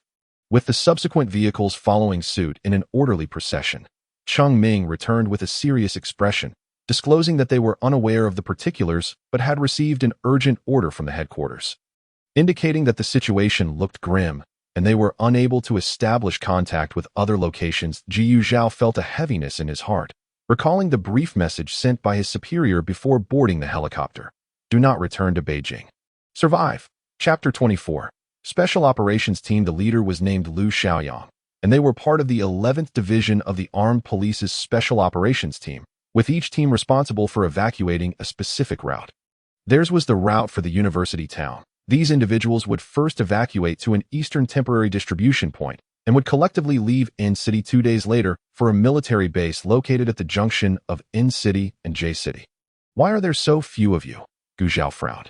with the subsequent vehicles following suit in an orderly procession. Cheng Ming returned with a serious expression, disclosing that they were unaware of the particulars but had received an urgent order from the headquarters, indicating that the situation looked grim and they were unable to establish contact with other locations. Jiyu Zhao felt a heaviness in his heart, recalling the brief message sent by his superior before boarding the helicopter. Do not return to Beijing. Survive. Chapter 24. Special Operations Team. The leader was named Lu Xiaoyang, and they were part of the 11th Division of the Armed Police's Special Operations Team, with each team responsible for evacuating a specific route. Theirs was the route for the university town. These individuals would first evacuate to an eastern temporary distribution point and would collectively leave N-City 2 days later for a military base located at the junction of N-City and J-City. Why are there so few of you? Gu Zhao frowned.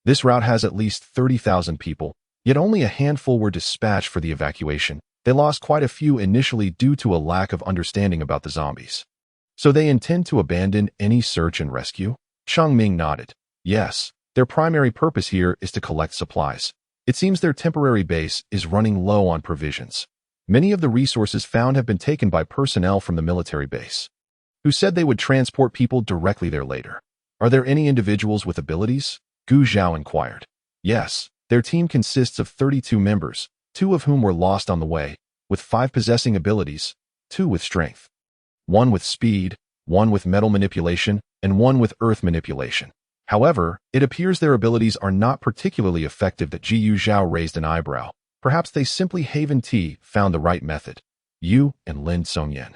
This route has at least 30,000 people, yet only a handful were dispatched for the evacuation. They lost quite a few initially due to a lack of understanding about the zombies. So they intend to abandon any search and rescue? Cheng Ming nodded. Yes, their primary purpose here is to collect supplies. It seems their temporary base is running low on provisions. Many of the resources found have been taken by personnel from the military base, who said they would transport people directly there later. Are there any individuals with abilities? Gu Zhao inquired. Yes, their team consists of 32 members, 2 of whom were lost on the way, with 5 possessing abilities, 2 with strength, 1 with speed, 1 with metal manipulation, and 1 with earth manipulation. However, it appears their abilities are not particularly effective. That Jiyu Zhao raised an eyebrow. Perhaps they simply found the right method. You and Lin Songyan,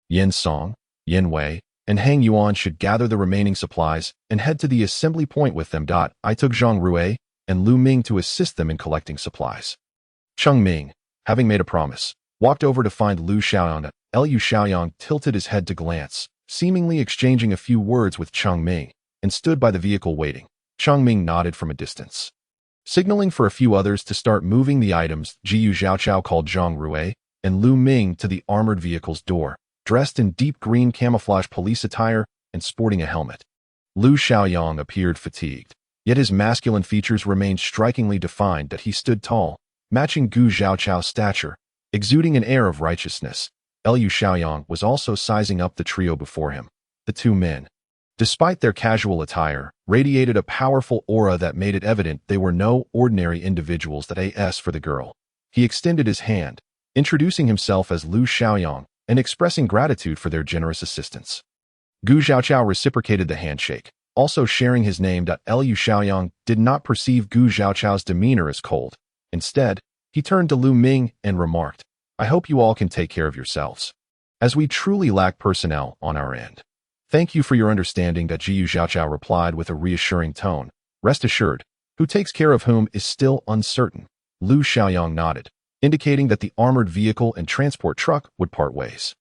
Yin Song, Yin Wei, and Hang Yuan should gather the remaining supplies and head to the assembly point with them. I took Zhang Rui and Lu Ming to assist them in collecting supplies. Cheng Ming, having made a promise, walked over to find Lu Xiaoyang. Lu Xiaoyang tilted his head to glance, seemingly exchanging a few words with Cheng Ming, and stood by the vehicle waiting. Cheng Ming nodded from a distance, signaling for a few others to start moving the items. Jiyu Zhaochao called Zhang Rui and Lu Ming to the armored vehicle's door, dressed in deep green camouflage police attire and sporting a helmet. Lu Xiaoyang appeared fatigued, yet his masculine features remained strikingly defined. That he stood tall, matching Gu Zhaochao's stature, exuding an air of righteousness. Lu Xiaoyang was also sizing up the trio before him. The 2 men, despite their casual attire, radiated a powerful aura that made it evident they were no ordinary individuals. As for the girl, he extended his hand, introducing himself as Lu Xiaoyang and expressing gratitude for their generous assistance. Gu Zhaochao reciprocated the handshake, also sharing his name. Lu Xiaoyang did not perceive Gu Zhaochao's demeanor as cold. Instead, he turned to Lu Ming and remarked, I hope you all can take care of yourselves, as we truly lack personnel on our end. Thank you for your understanding. Jiyu Zhaochao replied with a reassuring tone. Rest assured, who takes care of whom is still uncertain. Lu Xiaoyang nodded, indicating that the armored vehicle and transport truck would part ways.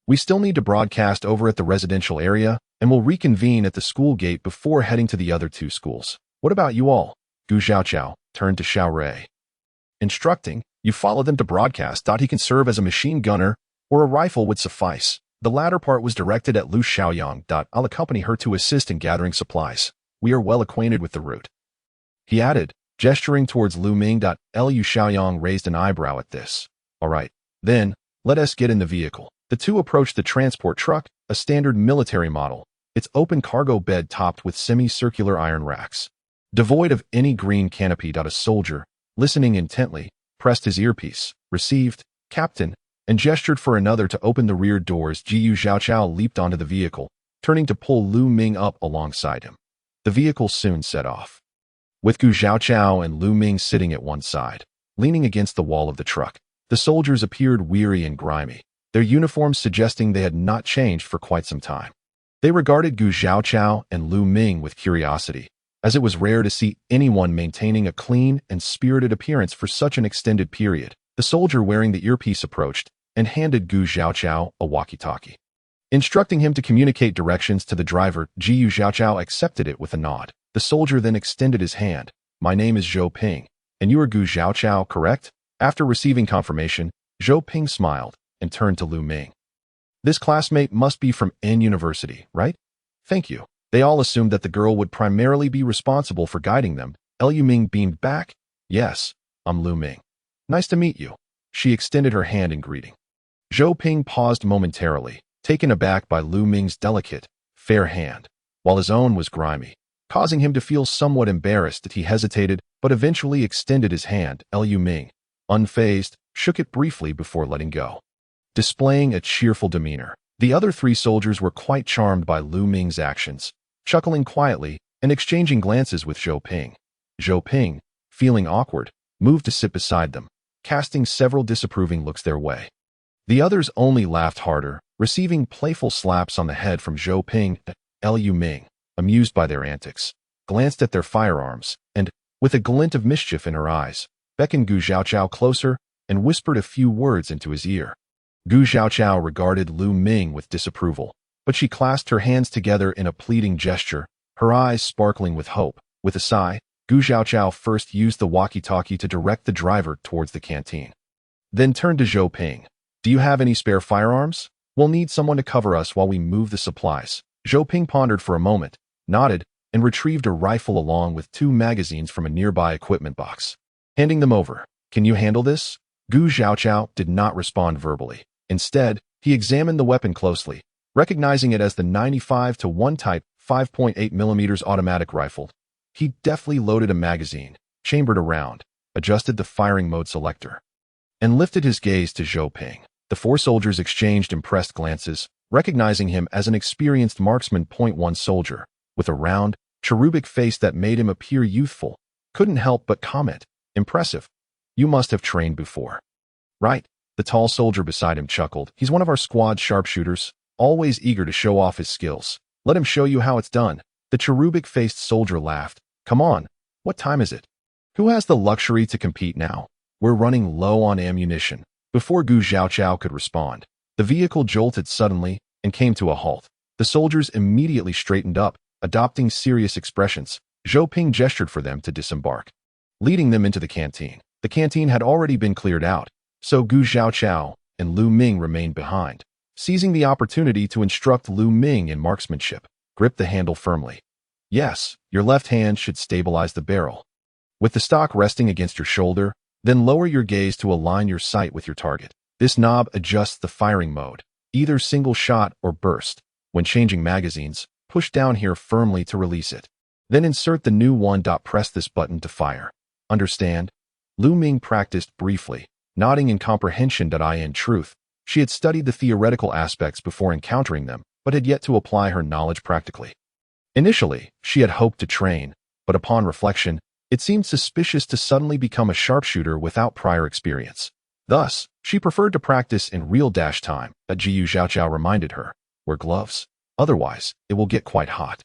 We still need to broadcast over at the residential area, and will reconvene at the school gate before heading to the other 2 schools. What about you all? Gu Zhaochao turned to Xiao Rui, instructing, you follow them to broadcast. He can serve as a machine gunner, or a rifle would suffice. The latter part was directed at Lu Xiaoyang. I'll accompany her to assist in gathering supplies. We are well acquainted with the route, he added, gesturing towards Lu Ming. Lu Xiaoyang raised an eyebrow at this. All right, then, let us get in the vehicle. The 2 approached the transport truck, a standard military model, its open cargo bed topped with semicircular iron racks, devoid of any green canopy. A soldier, listening intently, pressed his earpiece, received, Captain, and gestured for another to open the rear doors. Jiyu Zhaochao leaped onto the vehicle, turning to pull Lu Ming up alongside him. The vehicle soon set off, with Gu Zhaochao and Lu Ming sitting at one side, leaning against the wall of the truck. The soldiers appeared weary and grimy, their uniforms suggesting they had not changed for quite some time. They regarded Gu Zhaochao and Lu Ming with curiosity, as it was rare to see anyone maintaining a clean and spirited appearance for such an extended period. The soldier wearing the earpiece approached and handed Gu Zhaochao a walkie-talkie, instructing him to communicate directions to the driver. Jiyu Zhaochao accepted it with a nod. The soldier then extended his hand. My name is Zhou Ping, and you are Gu Zhaochao, correct? After receiving confirmation, Zhou Ping smiled and turned to Lu Ming. This classmate must be from N University, right? Thank you. They all assumed that the girl would primarily be responsible for guiding them. Liu Ming beamed back. Yes, I'm Liu Ming. Nice to meet you. She extended her hand in greeting. Zhou Ping paused momentarily, taken aback by Liu Ming's delicate, fair hand, while his own was grimy, causing him to feel somewhat embarrassed that he hesitated but eventually extended his hand. Liu Ming, unfazed, shook it briefly before letting go. Displaying a cheerful demeanor, the other three soldiers were quite charmed by Liu Ming's actions, chuckling quietly and exchanging glances with Zhou Ping. Zhou Ping, feeling awkward, moved to sit beside them, casting several disapproving looks their way. The others only laughed harder, receiving playful slaps on the head from Zhou Ping. Liu Ming, amused by their antics, glanced at their firearms and, with a glint of mischief in her eyes, beckoned Gu Xiaoqiao closer and whispered a few words into his ear. Gu Xiaoqiao regarded Liu Ming with disapproval, but she clasped her hands together in a pleading gesture, her eyes sparkling with hope. With a sigh, Gu Xiaoqiao first used the walkie-talkie to direct the driver towards the canteen. Then turned to Zhou Ping. Do you have any spare firearms? We'll need someone to cover us while we move the supplies. Zhou Ping pondered for a moment, nodded, and retrieved a rifle along with 2 magazines from a nearby equipment box. Handing them over. Can you handle this? Gu Xiaoqiao did not respond verbally. Instead, he examined the weapon closely, recognizing it as the 95-1 type 5.8mm automatic rifle. He deftly loaded a magazine, chambered a round, adjusted the firing mode selector, and lifted his gaze to Zhou Ping. The 4 soldiers exchanged impressed glances, recognizing him as an experienced marksman. 1 soldier, with a round, cherubic face that made him appear youthful, couldn't help but comment, "Impressive. You must have trained before." "Right," the tall soldier beside him chuckled. "He's one of our squad's sharpshooters, always eager to show off his skills. Let him show you how it's done." The cherubic-faced soldier laughed. "Come on, what time is it? Who has the luxury to compete now? We're running low on ammunition." Before Gu Xiaoqiao could respond, the vehicle jolted suddenly and came to a halt. The soldiers immediately straightened up, adopting serious expressions. Zhou Ping gestured for them to disembark, leading them into the canteen. The canteen had already been cleared out, so Gu Xiaoqiao and Liu Ming remained behind. Seizing the opportunity to instruct Liu Ming in marksmanship, grip the handle firmly. Yes, your left hand should stabilize the barrel, with the stock resting against your shoulder, then lower your gaze to align your sight with your target. This knob adjusts the firing mode, either single shot or burst. When changing magazines, push down here firmly to release it. Then insert the new one. Press this button to fire. Understand? Liu Ming practiced briefly, nodding in comprehension. In truth, she had studied the theoretical aspects before encountering them, but had yet to apply her knowledge practically. Initially, she had hoped to train, but upon reflection, it seemed suspicious to suddenly become a sharpshooter without prior experience. Thus, she preferred to practice in real time. Gu Xiaoqiao reminded her, "Wear gloves. Otherwise, it will get quite hot.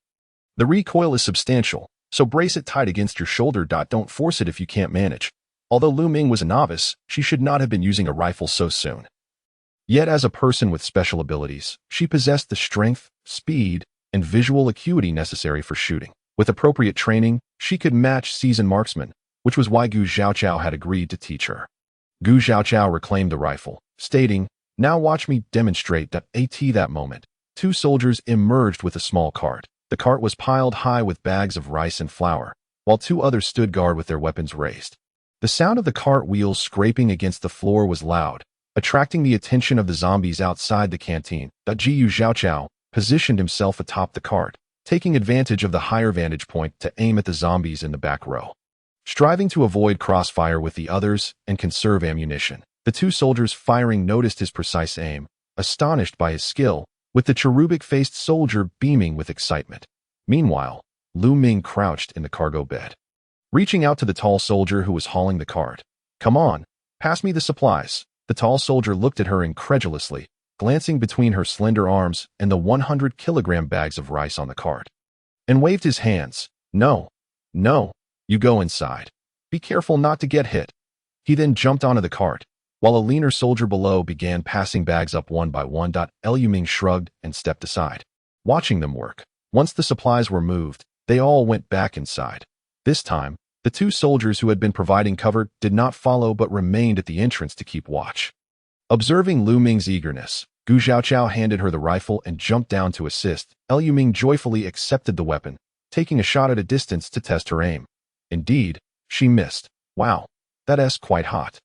The recoil is substantial, so brace it tight against your shoulder. Don't force it if you can't manage." Although Liu Ming was a novice, she should not have been using a rifle so soon. Yet as a person with special abilities, she possessed the strength, speed, and visual acuity necessary for shooting. With appropriate training, she could match seasoned marksmen, which was why Gu Xiaoqiao had agreed to teach her. Gu Xiaoqiao reclaimed the rifle, stating, "Now watch me demonstrate." At that moment, 2 soldiers emerged with a small cart. The cart was piled high with bags of rice and flour, while 2 others stood guard with their weapons raised. The sound of the cart wheels scraping against the floor was loud, attracting the attention of the zombies outside the canteen. Gu Xiaoqiao positioned himself atop the cart, taking advantage of the higher vantage point to aim at the zombies in the back row. Striving to avoid crossfire with the others and conserve ammunition, the 2 soldiers firing noticed his precise aim, astonished by his skill, with the cherubic-faced soldier beaming with excitement. Meanwhile, Liu Ming crouched in the cargo bed, reaching out to the tall soldier who was hauling the cart. "Come on, pass me the supplies." The tall soldier looked at her incredulously, glancing between her slender arms and the 100-kilogram bags of rice on the cart, and waved his hands. No, you go inside. Be careful not to get hit." He then jumped onto the cart, while a leaner soldier below began passing bags up one by one. Liu Ming shrugged and stepped aside, watching them work. Once the supplies were moved, they all went back inside. This time, the 2 soldiers who had been providing cover did not follow but remained at the entrance to keep watch. Observing Liu Ming's eagerness, Gu Xiaoqiao handed her the rifle and jumped down to assist. Liu Ming joyfully accepted the weapon, taking a shot at a distance to test her aim. Indeed, she missed. Wow, that's quite hot.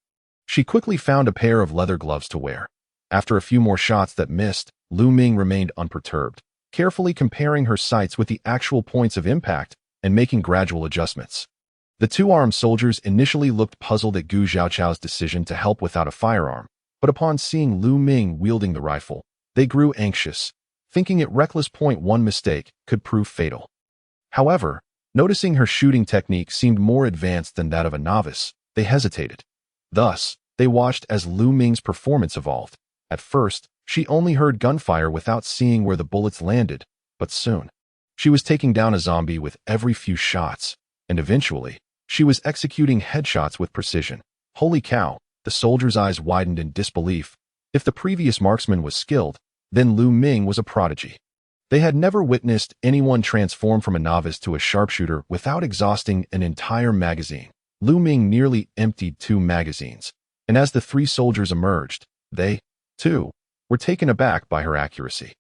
She quickly found a pair of leather gloves to wear. After a few more shots that missed, Liu Ming remained unperturbed, carefully comparing her sights with the actual points of impact and making gradual adjustments. The two armed soldiers initially looked puzzled at Gu Xiaoqiao's decision to help without a firearm, but upon seeing Liu Ming wielding the rifle, they grew anxious, thinking it reckless. One mistake could prove fatal. However, noticing her shooting technique seemed more advanced than that of a novice, they hesitated. Thus, they watched as Liu Ming's performance evolved. At first, she only heard gunfire without seeing where the bullets landed, but soon, she was taking down a zombie with every few shots, and eventually, she was executing headshots with precision. Holy cow, the soldier's eyes widened in disbelief. If the previous marksman was skilled, then Liu Ming was a prodigy. They had never witnessed anyone transform from a novice to a sharpshooter without exhausting an entire magazine. Liu Ming nearly emptied 2 magazines, and as the 3 soldiers emerged, they, too, were taken aback by her accuracy.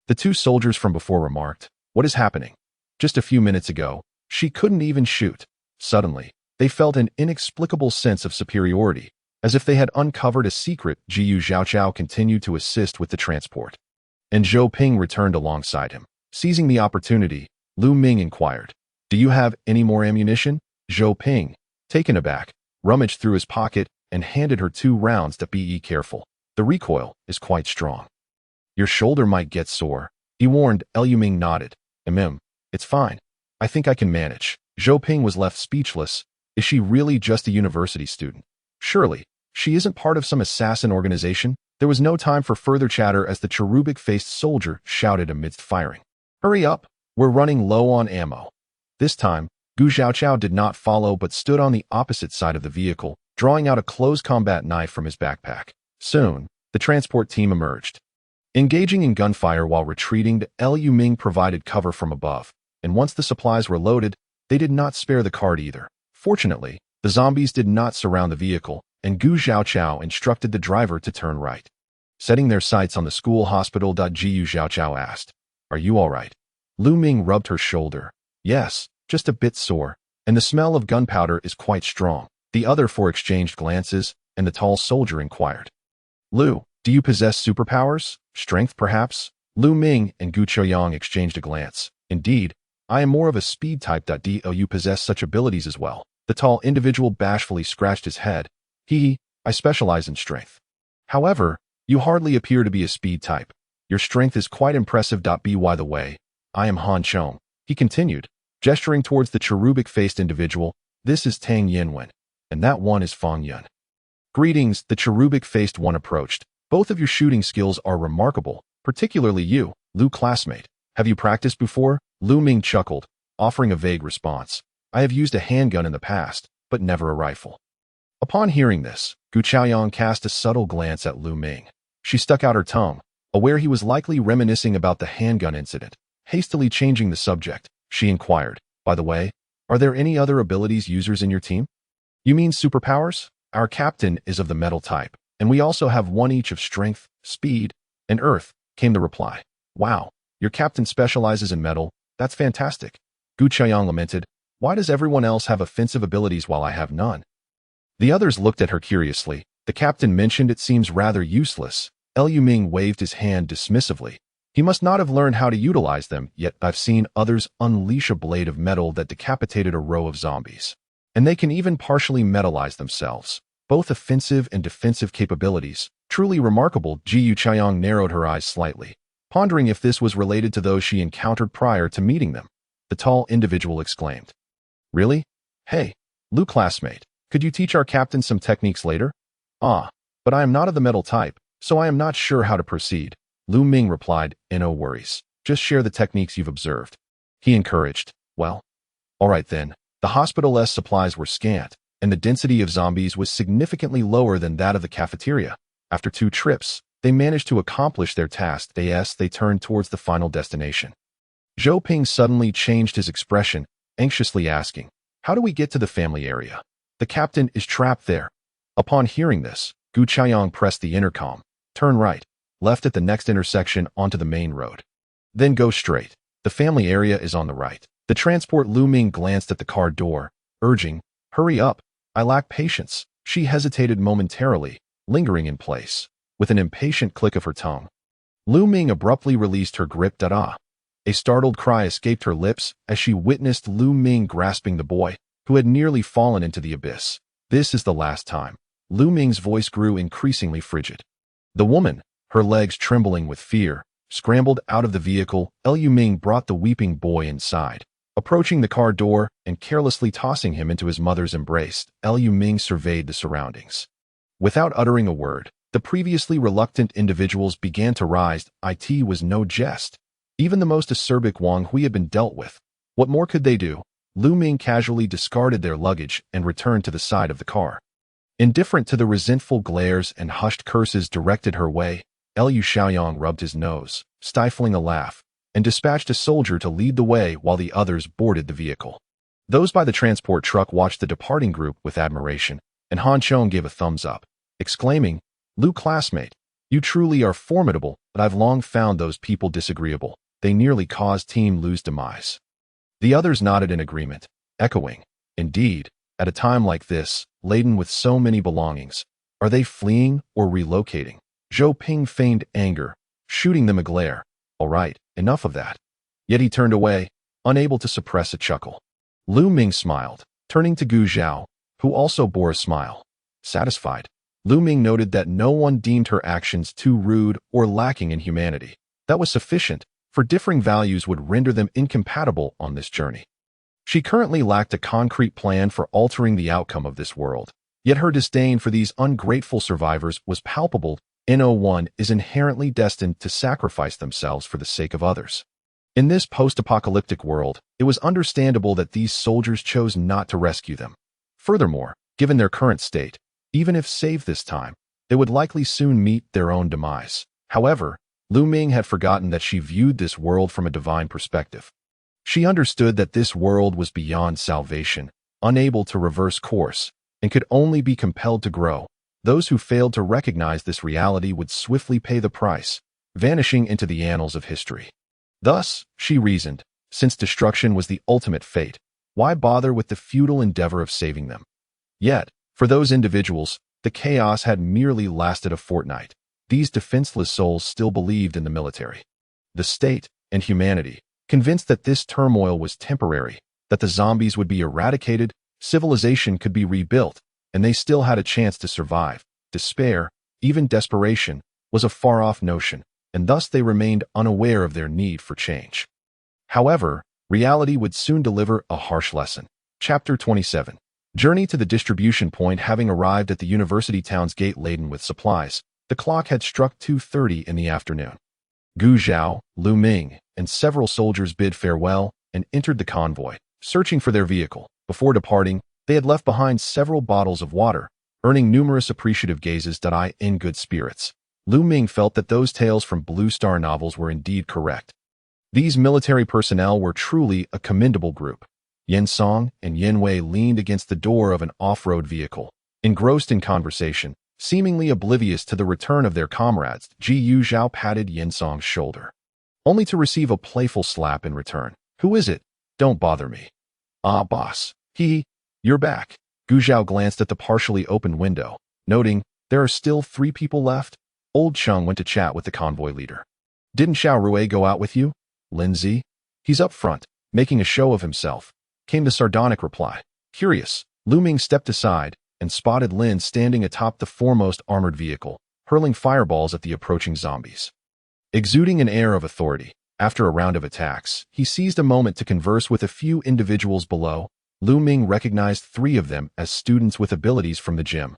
The 2 soldiers from before remarked, "What is happening? Just a few minutes ago, she couldn't even shoot." Suddenly, they felt an inexplicable sense of superiority, as if they had uncovered a secret. Gu Xiaoqiao continued to assist with the transport, and Zhou Ping returned alongside him. Seizing the opportunity, Liu Ming inquired, "Do you have any more ammunition?" Zhou Ping, taken aback, rummaged through his pocket and handed her 2 rounds. Be careful. The recoil is quite strong. Your shoulder might get sore, he warned. Liu Ming nodded. It's fine. I think I can manage." Zhou Ping was left speechless. Is she really just a university student? Surely, she isn't part of some assassin organization? There was no time for further chatter as the cherubic-faced soldier shouted amidst firing, "Hurry up, we're running low on ammo." This time, Gu Xiaoqiao did not follow but stood on the opposite side of the vehicle, drawing out a close combat knife from his backpack. Soon, the transport team emerged. Engaging in gunfire while retreating, Liu Ming provided cover from above, and once the supplies were loaded, they did not spare the cart either. Fortunately, the zombies did not surround the vehicle, and Gu Xiaoqiao instructed the driver to turn right. Setting their sights on the school hospital, Gu Xiaoqiao asked, "Are you all right?" Liu Ming rubbed her shoulder. "Yes, just a bit sore, and the smell of gunpowder is quite strong." The other 4 exchanged glances, and the tall soldier inquired, "Liu, do you possess superpowers? Strength, perhaps?" Liu Ming and Gu Qiuyang exchanged a glance. "Indeed, I am more of a speed type. Do you possess such abilities as well?" The tall individual bashfully scratched his head. I specialize in strength. However, you hardly appear to be a speed type. Your strength is quite impressive. By the way, I am Han Chong," he continued, gesturing towards the cherubic-faced individual. "This is Tang Yinwen, and that one is Fang Yun." "Greetings," the cherubic-faced one approached. "Both of your shooting skills are remarkable, particularly you, Liu classmate. Have you practiced before?" Liu Ming chuckled, offering a vague response. "I have used a handgun in the past, but never a rifle." Upon hearing this, Gu Qiuyang cast a subtle glance at Liu Ming. She stuck out her tongue, aware he was likely reminiscing about the handgun incident. Hastily changing the subject, she inquired, "By the way, are there any other abilities users in your team?" "You mean superpowers? Our captain is of the metal type, and we also have 1 each of strength, speed, and earth," came the reply. "Wow, your captain specializes in metal. That's fantastic." Gu Qiuyang lamented, "Why does everyone else have offensive abilities while I have none?" The others looked at her curiously. The captain mentioned it seems rather useless. Liu Ming waved his hand dismissively. He must not have learned how to utilize them, yet I've seen others unleash a blade of metal that decapitated a row of zombies. And they can even partially metallize themselves. Both offensive and defensive capabilities. Truly remarkable. Gu Qiuyang narrowed her eyes slightly, pondering if this was related to those she encountered prior to meeting them. The tall individual exclaimed, "Really? Hey, Liu classmate, could you teach our captain some techniques later?" But I am not of the metal type, so I am not sure how to proceed." Liu Ming replied, "No worries. Just share the techniques you've observed." He encouraged, "Well, all right then." The hospital's supplies were scant, and the density of zombies was significantly lower than that of the cafeteria. After 2 trips, they managed to accomplish their task. They turned towards the final destination. Zhou Ping suddenly changed his expression, anxiously asking, "How do we get to the family area?" "The captain is trapped there." Upon hearing this, Gu Qiuyang pressed the intercom. "Turn right. left at the next intersection onto the main road. Then go straight. The family area is on the right. The transport Lu Ming glanced at the car door, urging, "Hurry up, I lack patience." She hesitated momentarily, lingering in place, with an impatient click of her tongue. Lu Ming abruptly released her grip. "Da-da." A startled cry escaped her lips as she witnessed Lu Ming grasping the boy, who had nearly fallen into the abyss. "This is the last time." Lu Ming's voice grew increasingly frigid. The woman, her legs trembling with fear, scrambled out of the vehicle. Lu Ming brought the weeping boy inside. Approaching the car door and carelessly tossing him into his mother's embrace, Lu Ming surveyed the surroundings. Without uttering a word, the previously reluctant individuals began to rise. It was no jest. Even the most acerbic Wang Hui had been dealt with. What more could they do? Lu Ming casually discarded their luggage and returned to the side of the car. Indifferent to the resentful glares and hushed curses directed her way, Liu Xiaoyang rubbed his nose, stifling a laugh, and dispatched a soldier to lead the way while the others boarded the vehicle. Those by the transport truck watched the departing group with admiration, and Han Chong gave a thumbs up, exclaiming, "Lu classmate, you truly are formidable, but I've long found those people disagreeable. They nearly caused Team Lu's demise." The others nodded in agreement, echoing, "Indeed, at a time like this, laden with so many belongings, are they fleeing or relocating?" Zhou Ping feigned anger, shooting them a glare. "All right, enough of that." Yet he turned away, unable to suppress a chuckle. Lu Ming smiled, turning to Gu Zhao, who also bore a smile. Satisfied, Lu Ming noted that no one deemed her actions too rude or lacking in humanity. That was sufficient, for differing values would render them incompatible on this journey. She currently lacked a concrete plan for altering the outcome of this world, yet her disdain for these ungrateful survivors was palpable. No1 is inherently destined to sacrifice themselves for the sake of others. In this post-apocalyptic world, it was understandable that these soldiers chose not to rescue them. Furthermore, given their current state, even if saved this time, they would likely soon meet their own demise. However, Lu Ming had forgotten that she viewed this world from a divine perspective. She understood that this world was beyond salvation, unable to reverse course, and could only be compelled to grow. Those who failed to recognize this reality would swiftly pay the price, vanishing into the annals of history. Thus, she reasoned, since destruction was the ultimate fate, why bother with the futile endeavor of saving them? Yet, for those individuals, the chaos had merely lasted a fortnight. These defenseless souls still believed in the military, the state, and humanity, convinced that this turmoil was temporary, that the zombies would be eradicated, civilization could be rebuilt, and they still had a chance to survive. Despair, even desperation, was a far-off notion, and thus they remained unaware of their need for change. However, reality would soon deliver a harsh lesson. Chapter 27. Journey to the distribution point. Having arrived at the university town's gate laden with supplies, the clock had struck 2:30 in the afternoon. Gu Zhao, Lu Ming, and several soldiers bid farewell and entered the convoy, searching for their vehicle. Before departing, they had left behind several bottles of water, earning numerous appreciative gazes. In good spirits, Lu Ming felt that those tales from Blue Star novels were indeed correct. These military personnel were truly a commendable group. Yen Song and Yen Wei leaned against the door of an off-road vehicle, engrossed in conversation, seemingly oblivious to the return of their comrades. Yu Zhao patted Yen Song's shoulder, only to receive a playful slap in return. "Who is it? Don't bother me." "Ah, boss. You're back." Gu Zhao glanced at the partially opened window, noting, "There are still 3 people left." Old Cheng went to chat with the convoy leader. "Didn't Xiao Rui go out with you?" "Lindsay? He's up front, making a show of himself," came the sardonic reply. Curious, Lu Ming stepped aside and spotted Lin standing atop the foremost armored vehicle, hurling fireballs at the approaching zombies. Exuding an air of authority, after a round of attacks, he seized a moment to converse with a few individuals below. Lu Ming recognized 3 of them as students with abilities from the gym,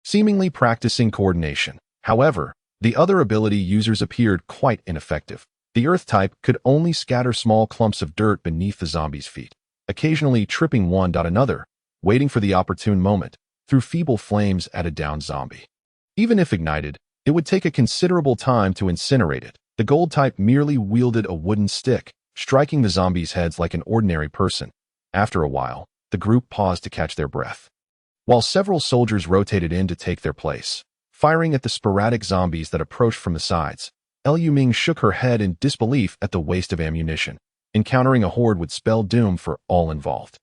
seemingly practicing coordination. However, the other ability users appeared quite ineffective. The earth type could only scatter small clumps of dirt beneath the zombies' feet, occasionally tripping one. Another, waiting for the opportune moment, threw feeble flames at a downed zombie. Even if ignited, it would take a considerable time to incinerate it. The gold type merely wielded a wooden stick, striking the zombies' heads like an ordinary person. After a while, the group paused to catch their breath. While several soldiers rotated in to take their place, firing at the sporadic zombies that approached from the sides. Liu Ming shook her head in disbelief at the waste of ammunition. Encountering a horde would spell doom for all involved.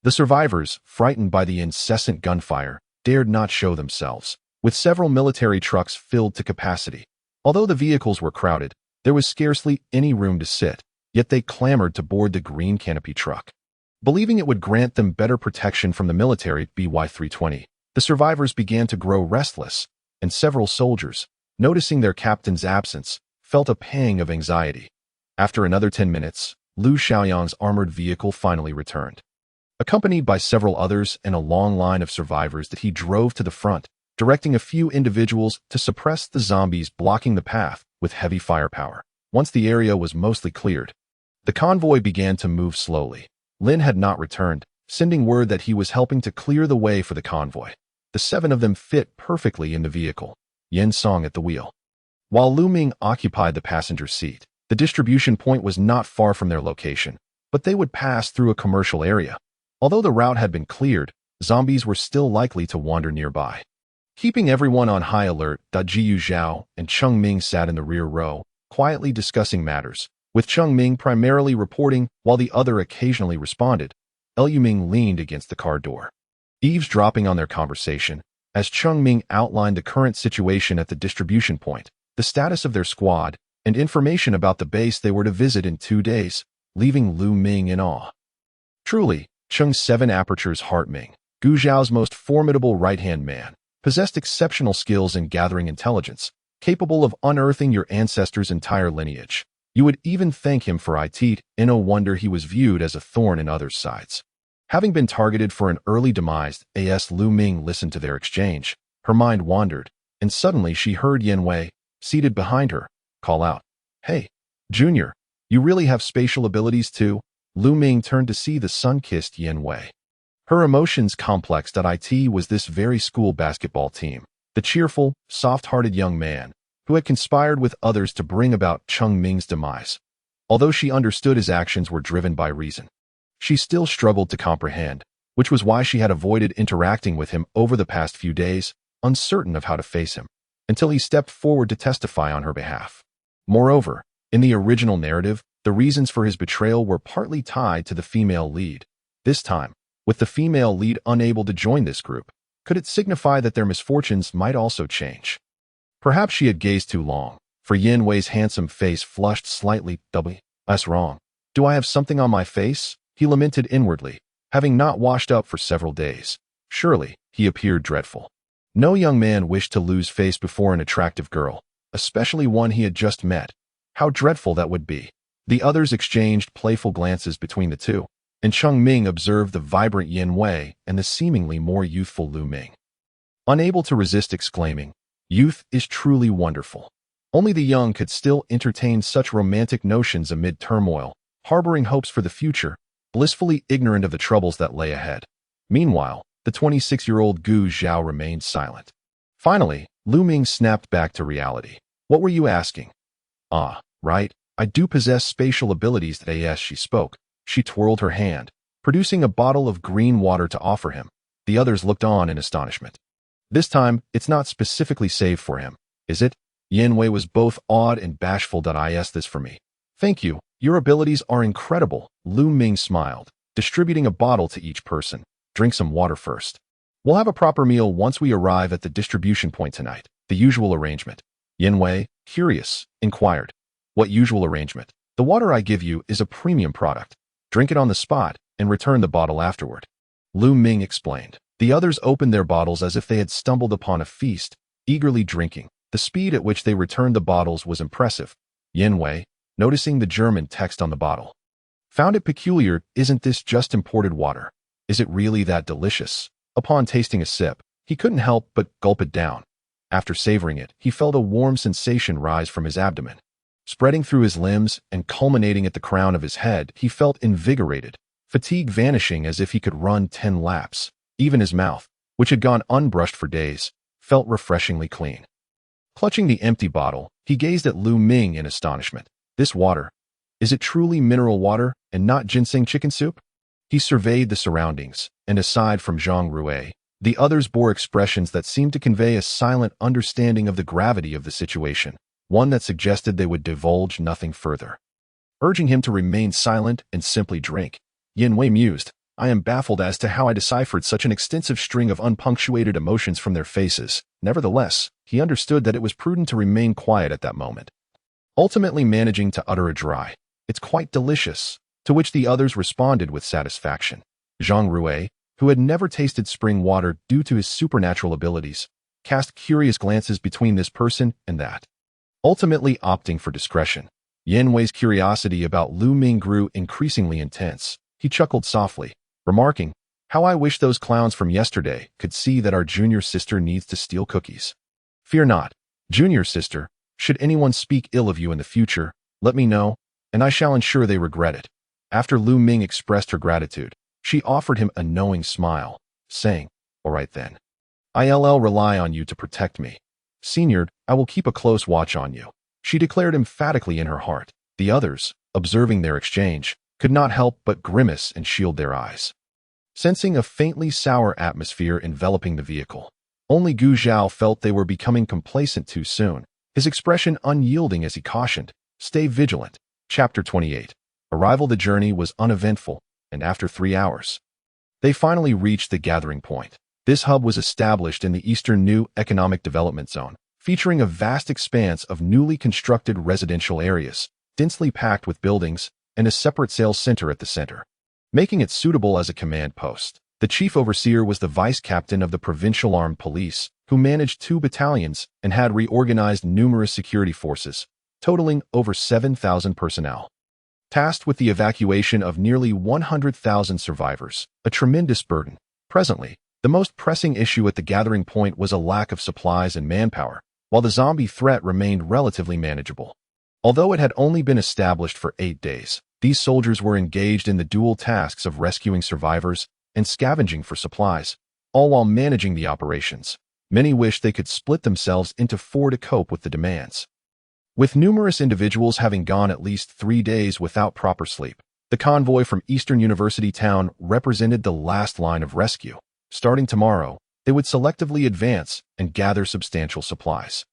The survivors, frightened by the incessant gunfire, dared not show themselves, with several military trucks filled to capacity. Although the vehicles were crowded, there was scarcely any room to sit, yet they clamored to board the green canopy truck. Believing it would grant them better protection from the military BY-320, the survivors began to grow restless, and several soldiers, noticing their captain's absence, felt a pang of anxiety. After another 10 minutes, Lu Xiaoyang's armored vehicle finally returned. Accompanied by several others and a long line of survivors that he drove to the front, directing a few individuals to suppress the zombies blocking the path with heavy firepower. Once the area was mostly cleared, the convoy began to move slowly. Lin had not returned, sending word that he was helping to clear the way for the convoy. The 7 of them fit perfectly in the vehicle, Yin Song at the wheel. While Lu Ming occupied the passenger seat, the distribution point was not far from their location, but they would pass through a commercial area. Although the route had been cleared, zombies were still likely to wander nearby. Keeping everyone on high alert, Jiyu Zhao and Cheng Ming sat in the rear row, quietly discussing matters, with Cheng Ming primarily reporting while the other occasionally responded. Liu Ming leaned against the car door, eavesdropping on their conversation, as Cheng Ming outlined the current situation at the distribution point, the status of their squad, and information about the base they were to visit in 2 days, leaving Lu Ming in awe. Truly, Cheng's 7 Aperture's Heart Ming, Gu Zhao's most formidable right-hand man, possessed exceptional skills in gathering intelligence, capable of unearthing your ancestors' entire lineage. You would even thank him for it, and no wonder he was viewed as a thorn in others' sides. Having been targeted for an early demise, Lu Ming listened to their exchange. Her mind wandered, and suddenly she heard Yin Wei, seated behind her, call out, "Hey, Junior, you really have spatial abilities too?" Lu Ming turned to see the sun-kissed Yin Wei. Her emotions complexed. It was this very school basketball team, the cheerful, soft-hearted young man, who had conspired with others to bring about Cheng Ming's demise. Although she understood his actions were driven by reason, she still struggled to comprehend, which was why she had avoided interacting with him over the past few days, uncertain of how to face him, until he stepped forward to testify on her behalf. Moreover, in the original narrative, the reasons for his betrayal were partly tied to the female lead. This time, with the female lead unable to join this group, could it signify that their misfortunes might also change? Perhaps she had gazed too long, for Yin Wei's handsome face flushed slightly. "That's wrong. Do I have something on my face?" he lamented inwardly, having not washed up for several days. Surely, he appeared dreadful. No young man wished to lose face before an attractive girl, especially one he had just met. How dreadful that would be. The others exchanged playful glances between the two, and Cheng Ming observed the vibrant Yin Wei and the seemingly more youthful Lu Ming. Unable to resist exclaiming, "Youth is truly wonderful." Only the young could still entertain such romantic notions amid turmoil, harboring hopes for the future, blissfully ignorant of the troubles that lay ahead. Meanwhile, the 26-year-old Gu Zhao remained silent. Finally, Lu Ming snapped back to reality. "What were you asking?" "Ah, right, I do possess spatial abilities." As she spoke, she twirled her hand, producing a bottle of green water to offer him. The others looked on in astonishment. "This time, it's not specifically saved for him, is it?" Yin Wei was both awed and bashful. "Is this for me?" "Thank you, your abilities are incredible." Lu Ming smiled, distributing a bottle to each person. "Drink some water first. We'll have a proper meal once we arrive at the distribution point tonight." "The usual arrangement?" Yin Wei, curious, inquired. "What usual arrangement?" "The water I give you is a premium product. Drink it on the spot and return the bottle afterward," Lu Ming explained. The others opened their bottles as if they had stumbled upon a feast, eagerly drinking. The speed at which they returned the bottles was impressive. Yin Wei, noticing the German text on the bottle, found it peculiar. "Isn't this just imported water? Is it really that delicious?" Upon tasting a sip, he couldn't help but gulp it down. After savoring it, he felt a warm sensation rise from his abdomen. Spreading through his limbs and culminating at the crown of his head, he felt invigorated, fatigue vanishing as if he could run 10 laps. Even his mouth, which had gone unbrushed for days, felt refreshingly clean. Clutching the empty bottle, he gazed at Lu Ming in astonishment. "This water, is it truly mineral water and not ginseng chicken soup?" He surveyed the surroundings, and aside from Zhang Rue, The others bore expressions that seemed to convey a silent understanding of the gravity of the situation, one that suggested they would divulge nothing further. Urging him to remain silent and simply drink, Yin Wei mused, I am baffled as to how I deciphered such an extensive string of unpunctuated emotions from their faces. Nevertheless, he understood that it was prudent to remain quiet at that moment. Ultimately managing to utter a dry, it's quite delicious, to which the others responded with satisfaction. Zhang Rui, who had never tasted spring water due to his supernatural abilities, cast curious glances between this person and that. Ultimately opting for discretion, Yin Wei's curiosity about Lu Ming grew increasingly intense. He chuckled softly, remarking, how I wish those clowns from yesterday could see that our junior sister needs to steal cookies. Fear not, junior sister, should anyone speak ill of you in the future, let me know, and I shall ensure they regret it. After Lu Ming expressed her gratitude, she offered him a knowing smile, saying, all right then. I'll rely on you to protect me. Senior, I will keep a close watch on you, she declared emphatically in her heart. The others, observing their exchange, could not help but grimace and shield their eyes. Sensing a faintly sour atmosphere enveloping the vehicle, only Gu Zhao felt they were becoming complacent too soon, his expression unyielding as he cautioned, stay vigilant. Chapter 28. Arrival. The journey was uneventful, and after 3 hours, they finally reached the gathering point. This hub was established in the Eastern New Economic Development Zone, featuring a vast expanse of newly constructed residential areas, densely packed with buildings, and a separate sales center at the center, making it suitable as a command post. The chief overseer was the vice captain of the provincial armed police, who managed 2 battalions and had reorganized numerous security forces, totaling over 7,000 personnel. Tasked with the evacuation of nearly 100,000 survivors, a tremendous burden. Presently, the most pressing issue at the gathering point was a lack of supplies and manpower, while the zombie threat remained relatively manageable. Although it had only been established for 8 days, these soldiers were engaged in the dual tasks of rescuing survivors and scavenging for supplies, all while managing the operations. Many wished they could split themselves into 4 to cope with the demands. With numerous individuals having gone at least 3 days without proper sleep, the convoy from Eastern University Town represented the last line of rescue. Starting tomorrow, they would selectively advance and gather substantial supplies.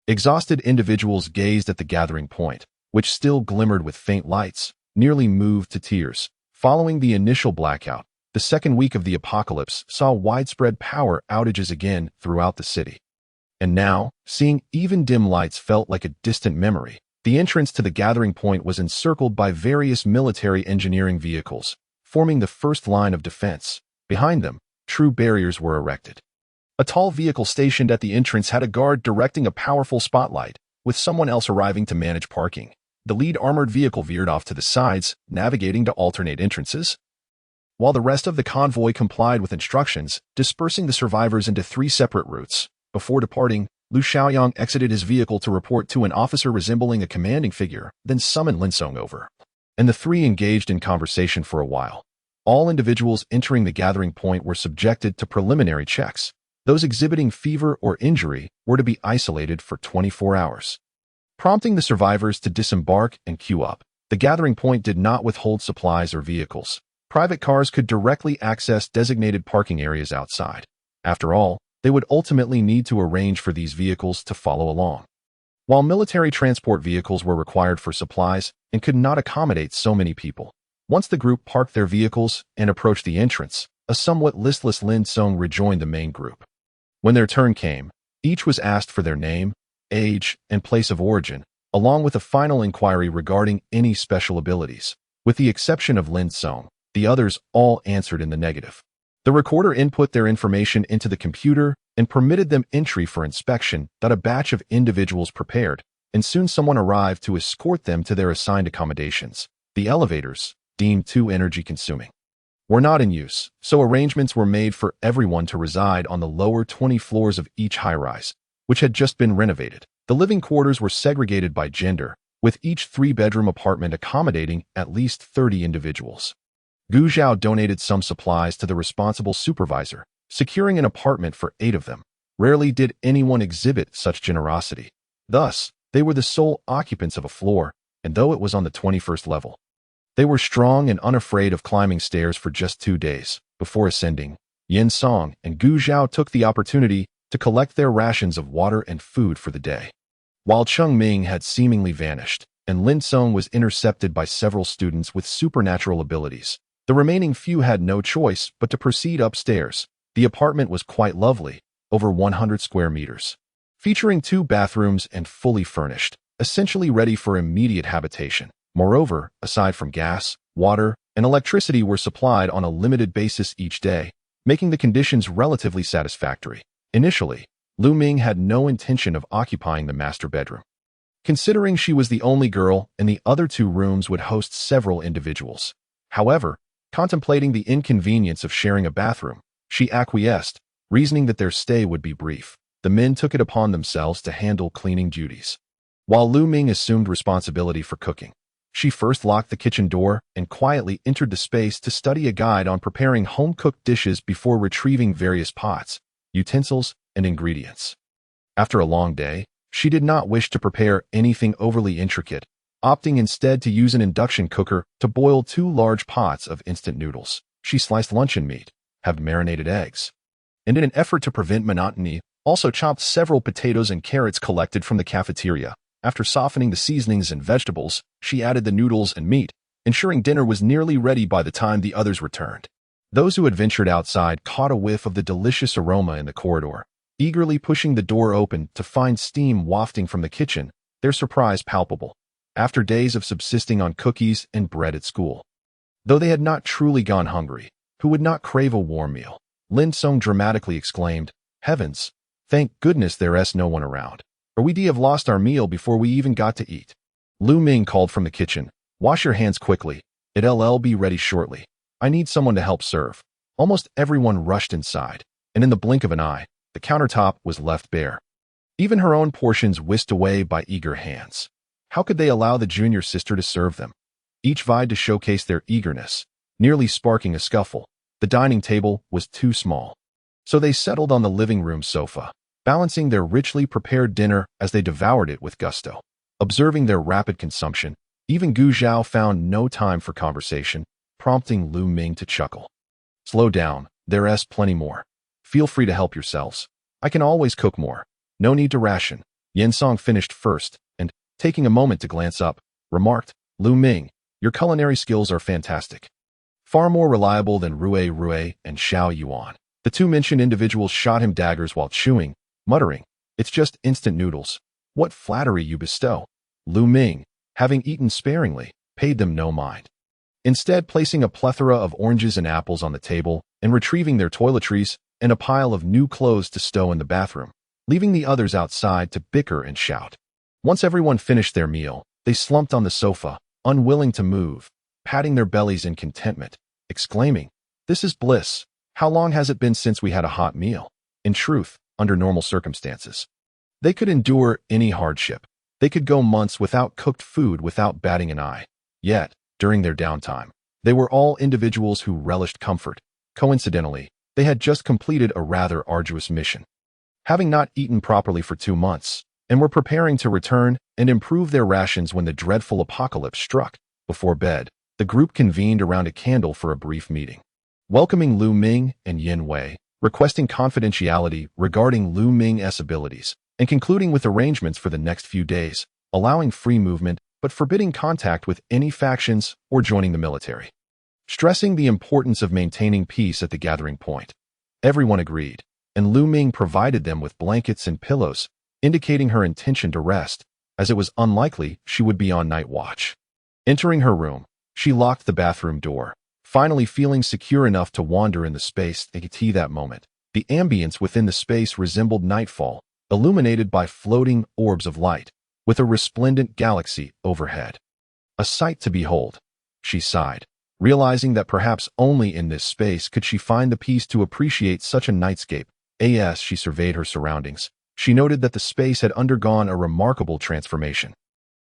Exhausted individuals gazed at the gathering point, which still glimmered with faint lights, nearly moved to tears. Following the initial blackout, the second week of the apocalypse saw widespread power outages again throughout the city. And now, seeing even dim lights felt like a distant memory. The entrance to the gathering point was encircled by various military engineering vehicles, forming the first line of defense. Behind them, true barriers were erected. A tall vehicle stationed at the entrance had a guard directing a powerful spotlight, with someone else arriving to manage parking. The lead armored vehicle veered off to the sides, navigating to alternate entrances, while the rest of the convoy complied with instructions, dispersing the survivors into 3 separate routes. Before departing, Lu Xiaoyang exited his vehicle to report to an officer resembling a commanding figure, then summoned Lin Song over. And the 3 engaged in conversation for a while. All individuals entering the gathering point were subjected to preliminary checks. Those exhibiting fever or injury were to be isolated for 24 hours. Prompting the survivors to disembark and queue up, the gathering point did not withhold supplies or vehicles. Private cars could directly access designated parking areas outside. After all, they would ultimately need to arrange for these vehicles to follow along. While military transport vehicles were required for supplies and could not accommodate so many people, once the group parked their vehicles and approached the entrance, a somewhat listless Lin Song rejoined the main group. When their turn came, each was asked for their name, age, and place of origin, along with a final inquiry regarding any special abilities. With the exception of Lin Song, the others all answered in the negative. The recorder input their information into the computer and permitted them entry for inspection that a batch of individuals prepared, and soon someone arrived to escort them to their assigned accommodations. The elevators, deemed too energy-consuming, were not in use, so arrangements were made for everyone to reside on the lower 20 floors of each high-rise, which had just been renovated. The living quarters were segregated by gender, with each 3-bedroom apartment accommodating at least 30 individuals. Gu Zhao donated some supplies to the responsible supervisor, securing an apartment for 8 of them. Rarely did anyone exhibit such generosity. Thus, they were the sole occupants of a floor, and though it was on the 21st level, they were strong and unafraid of climbing stairs for just 2 days. Before ascending, Yin Song and Gu Zhao took the opportunity to collect their rations of water and food for the day. While Cheng Ming had seemingly vanished, and Lin Song was intercepted by several students with supernatural abilities, the remaining few had no choice but to proceed upstairs. The apartment was quite lovely, over 100 square meters, featuring 2 bathrooms and fully furnished, essentially ready for immediate habitation. Moreover, aside from gas, water, and electricity were supplied on a limited basis each day, making the conditions relatively satisfactory. Initially, Lu Ming had no intention of occupying the master bedroom, considering she was the only girl and the other 2 rooms would host several individuals. However, contemplating the inconvenience of sharing a bathroom, she acquiesced, reasoning that their stay would be brief. The men took it upon themselves to handle cleaning duties, while Lu Ming assumed responsibility for cooking. She first locked the kitchen door and quietly entered the space to study a guide on preparing home-cooked dishes before retrieving various pots, utensils, and ingredients. After a long day, she did not wish to prepare anything overly intricate, opting instead to use an induction cooker to boil 2 large pots of instant noodles. She sliced luncheon meat, have marinated eggs, and in an effort to prevent monotony, also chopped several potatoes and carrots collected from the cafeteria. After softening the seasonings and vegetables, she added the noodles and meat, ensuring dinner was nearly ready by the time the others returned. Those who had ventured outside caught a whiff of the delicious aroma in the corridor, eagerly pushing the door open to find steam wafting from the kitchen, their surprise palpable. After days of subsisting on cookies and bread at school, though they had not truly gone hungry, who would not crave a warm meal? Lin Song dramatically exclaimed, "Heavens! Thank goodness there's no one around, or we'd have lost our meal before we even got to eat." Lu Ming called from the kitchen, "Wash your hands quickly. It'll be ready shortly. I need someone to help serve." Almost everyone rushed inside, and in the blink of an eye, the countertop was left bare. Even her own portions whisked away by eager hands. How could they allow the junior sister to serve them? Each vied to showcase their eagerness, nearly sparking a scuffle. The dining table was too small, so they settled on the living room sofa, balancing their richly prepared dinner as they devoured it with gusto. Observing their rapid consumption, even Gu Zhao found no time for conversation, prompting Lu Ming to chuckle. "Slow down, there's plenty more. Feel free to help yourselves. I can always cook more. No need to ration." Yin Song finished first, and, taking a moment to glance up, remarked, "Lu Ming, your culinary skills are fantastic. Far more reliable than Rui and Xiao Yuan." The 2 mentioned individuals shot him daggers while chewing, muttering, "It's just instant noodles. What flattery you bestow." Lu Ming, having eaten sparingly, paid them no mind, instead placing a plethora of oranges and apples on the table and retrieving their toiletries and a pile of new clothes to stow in the bathroom, leaving the others outside to bicker and shout. Once everyone finished their meal, they slumped on the sofa, unwilling to move, patting their bellies in contentment, exclaiming, "This is bliss. How long has it been since we had a hot meal?" In truth, under normal circumstances, they could endure any hardship. They could go months without cooked food without batting an eye. Yet, during their downtime, they were all individuals who relished comfort. Coincidentally, they had just completed a rather arduous mission, having not eaten properly for 2 months, and were preparing to return and improve their rations when the dreadful apocalypse struck. Before bed, the group convened around a candle for a brief meeting, welcoming Lu Ming and Yin Wei, requesting confidentiality regarding Lu Ming's abilities, and concluding with arrangements for the next few days, allowing free movement but forbidding contact with any factions or joining the military, stressing the importance of maintaining peace at the gathering point. Everyone agreed, and Lu Ming provided them with blankets and pillows, indicating her intention to rest, as it was unlikely she would be on night watch. Entering her room, she locked the bathroom door, finally feeling secure enough to wander in the space that moment. The ambience within the space resembled nightfall, illuminated by floating orbs of light, with a resplendent galaxy overhead. A sight to behold, she sighed, realizing that perhaps only in this space could she find the peace to appreciate such a nightscape. As she surveyed her surroundings, she noted that the space had undergone a remarkable transformation.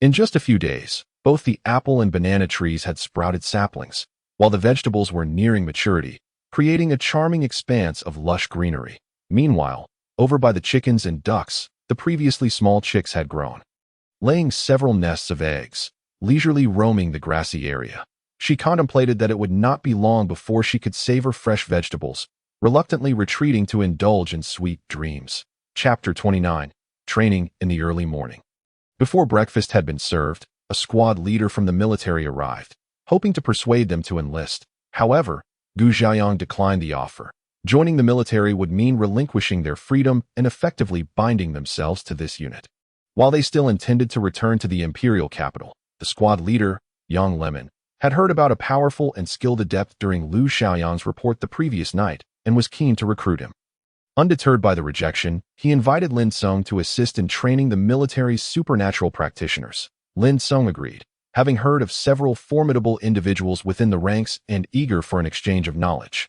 In just a few days, both the apple and banana trees had sprouted saplings, while the vegetables were nearing maturity, creating a charming expanse of lush greenery. Meanwhile, over by the chickens and ducks, the previously small chicks had grown, laying several nests of eggs, leisurely roaming the grassy area. She contemplated that it would not be long before she could savor fresh vegetables, reluctantly retreating to indulge in sweet dreams. Chapter 29. Training in the early morning. Before breakfast had been served, a squad leader from the military arrived, hoping to persuade them to enlist. However, Gu Xiaoyang declined the offer. Joining the military would mean relinquishing their freedom and effectively binding themselves to this unit. While they still intended to return to the imperial capital, the squad leader, Yang Lemon, had heard about a powerful and skilled adept during Lu Xiaoyang's report the previous night and was keen to recruit him. Undeterred by the rejection, he invited Lin Song to assist in training the military's supernatural practitioners. Lin Song agreed, having heard of several formidable individuals within the ranks and eager for an exchange of knowledge.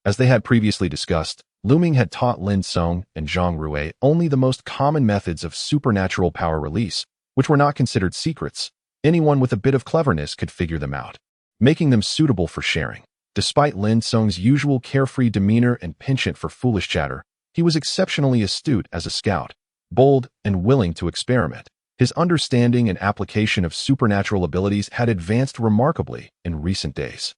As they had previously discussed, Lu Ming had taught Lin Song and Zhang Rui only the most common methods of supernatural power release, which were not considered secrets. Anyone with a bit of cleverness could figure them out, making them suitable for sharing. Despite Lin Song's usual carefree demeanor and penchant for foolish chatter, he was exceptionally astute as a scout, bold and willing to experiment. His understanding and application of supernatural abilities had advanced remarkably in recent days,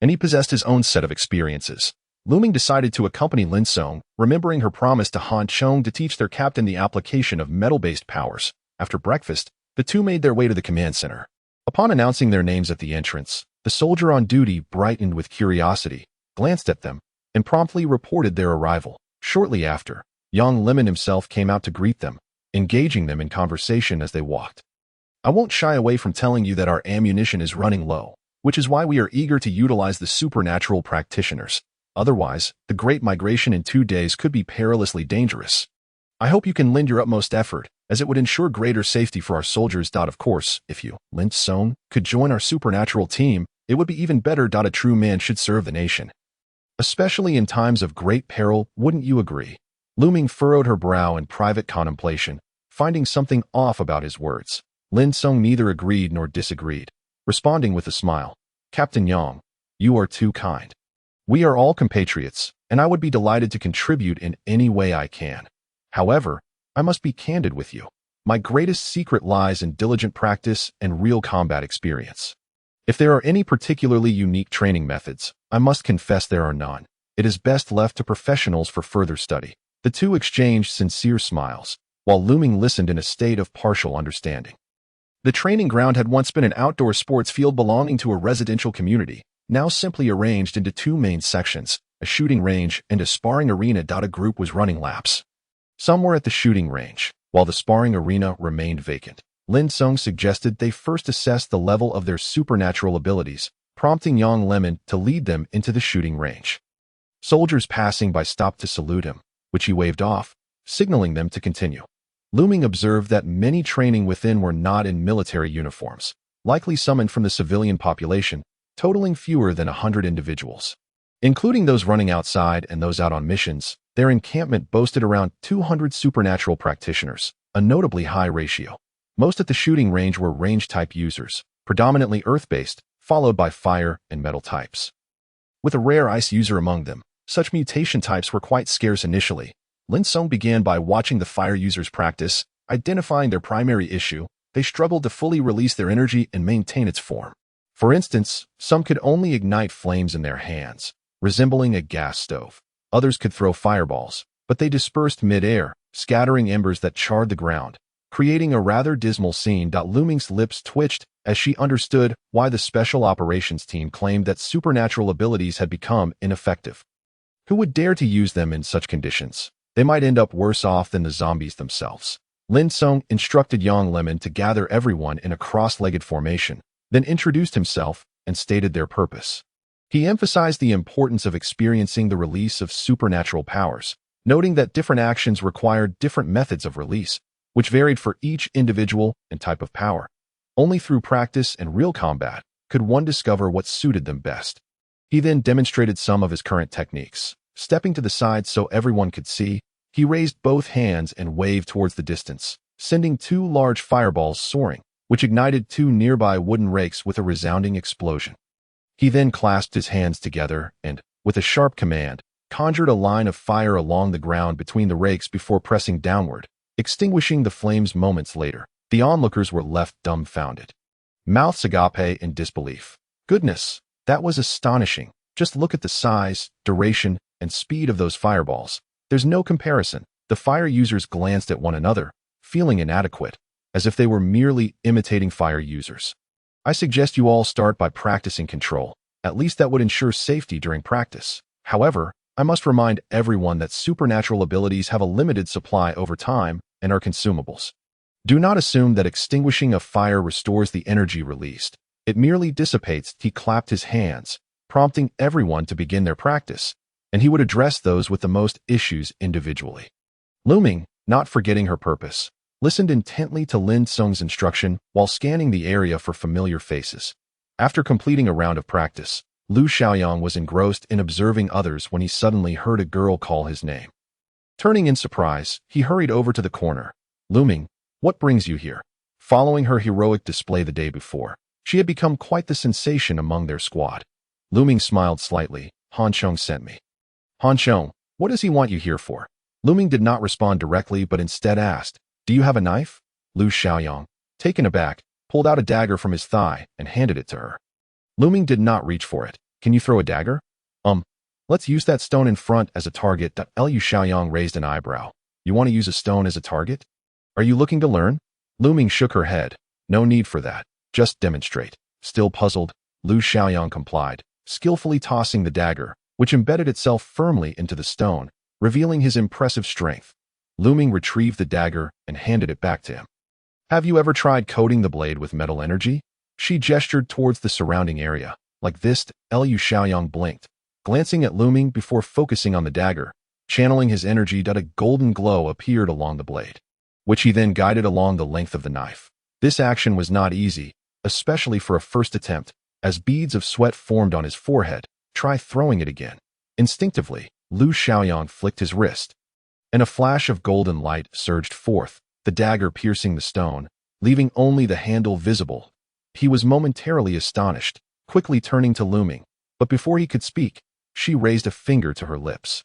and he possessed his own set of experiences. Lu Ming decided to accompany Lin Song, remembering her promise to Han Chong to teach their captain the application of metal-based powers. After breakfast, the two made their way to the command center. Upon announcing their names at the entrance, the soldier on duty brightened with curiosity, glanced at them, and promptly reported their arrival. Shortly after, Yang Lemon himself came out to greet them, engaging them in conversation as they walked. I won't shy away from telling you that our ammunition is running low, which is why we are eager to utilize the supernatural practitioners. Otherwise, the Great Migration in 2 days could be perilously dangerous. I hope you can lend your utmost effort, as it would ensure greater safety for our soldiers. Of course, if you, Lin Song, could join our supernatural team, it would be even better. A true man should serve the nation, especially in times of great peril, wouldn't you agree? Lu Ming furrowed her brow in private contemplation, finding something off about his words. Lin Song neither agreed nor disagreed, responding with a smile. Captain Yang, you are too kind. We are all compatriots, and I would be delighted to contribute in any way I can. However, I must be candid with you. My greatest secret lies in diligent practice and real combat experience. If there are any particularly unique training methods, I must confess there are none. It is best left to professionals for further study. The two exchanged sincere smiles, while Lu Ming listened in a state of partial understanding. The training ground had once been an outdoor sports field belonging to a residential community, now simply arranged into 2 main sections, a shooting range and a sparring arena. A group was running laps. Some were at the shooting range, while the sparring arena remained vacant. Lin Song suggested they first assess the level of their supernatural abilities, prompting Yang Lemon to lead them into the shooting range. Soldiers passing by stopped to salute him, which he waved off, signaling them to continue. Lu Ming observed that many training within were not in military uniforms, likely summoned from the civilian population, totaling fewer than 100 individuals. Including those running outside and those out on missions, their encampment boasted around 200 supernatural practitioners, a notably high ratio. Most at the shooting range were range-type users, predominantly earth-based, followed by fire and metal types. With a rare ice user among them, such mutation types were quite scarce initially. Lin Song began by watching the fire users practice, identifying their primary issue. They struggled to fully release their energy and maintain its form. For instance, some could only ignite flames in their hands, resembling a gas stove. Others could throw fireballs, but they dispersed mid-air, scattering embers that charred the ground, creating a rather dismal scene. Lu Ming's lips twitched as she understood why the special operations team claimed that supernatural abilities had become ineffective. Who would dare to use them in such conditions? They might end up worse off than the zombies themselves. Lin Song instructed Yang Lemon to gather everyone in a cross-legged formation, then introduced himself and stated their purpose. He emphasized the importance of experiencing the release of supernatural powers, noting that different actions required different methods of release, which varied for each individual and type of power. Only through practice and real combat could one discover what suited them best. He then demonstrated some of his current techniques. Stepping to the side so everyone could see, he raised both hands and waved towards the distance, sending 2 large fireballs soaring, which ignited 2 nearby wooden rakes with a resounding explosion. He then clasped his hands together and, with a sharp command, conjured a line of fire along the ground between the rakes before pressing downward, extinguishing the flames moments later. The onlookers were left dumbfounded, mouths agape in disbelief. Goodness, that was astonishing. Just look at the size, duration, and speed of those fireballs. There's no comparison. The fire users glanced at one another, feeling inadequate, as if they were merely imitating fire users. I suggest you all start by practicing control. At least that would ensure safety during practice. However, I must remind everyone that supernatural abilities have a limited supply over time and are consumables. Do not assume that extinguishing a fire restores the energy released. It merely dissipates. He clapped his hands, prompting everyone to begin their practice, and he would address those with the most issues individually. Luming, not forgetting her purpose, listened intently to Lin Sung's instruction while scanning the area for familiar faces. After completing a round of practice, Lu Xiaoyang was engrossed in observing others when he suddenly heard a girl call his name. Turning in surprise, he hurried over to the corner. Luming, what brings you here? Following her heroic display the day before, she had become quite the sensation among their squad. Luming smiled slightly. Han Chong sent me. Han Chong, what does he want you here for? Luming did not respond directly but instead asked, do you have a knife? Lu Xiaoyang, taken aback, pulled out a dagger from his thigh and handed it to her. Luming did not reach for it. Can you throw a dagger? Let's use that stone in front as a target. Lu Xiaoyang raised an eyebrow. You want to use a stone as a target? Are you looking to learn? Luming shook her head. No need for that. Just demonstrate. Still puzzled, Lu Xiaoyang complied, skillfully tossing the dagger, which embedded itself firmly into the stone, revealing his impressive strength. Luming retrieved the dagger and handed it back to him. Have you ever tried coating the blade with metal energy? She gestured towards the surrounding area. Like this, Lu Xiaoyang blinked, glancing at Luming before focusing on the dagger, channeling his energy. A golden glow appeared along the blade, which he then guided along the length of the knife. This action was not easy, especially for a first attempt, as beads of sweat formed on his forehead. Try throwing it again. Instinctively, Lu Xiaoyang flicked his wrist, and a flash of golden light surged forth, the dagger piercing the stone, leaving only the handle visible. He was momentarily astonished, quickly turning to Luming, but before he could speak, she raised a finger to her lips.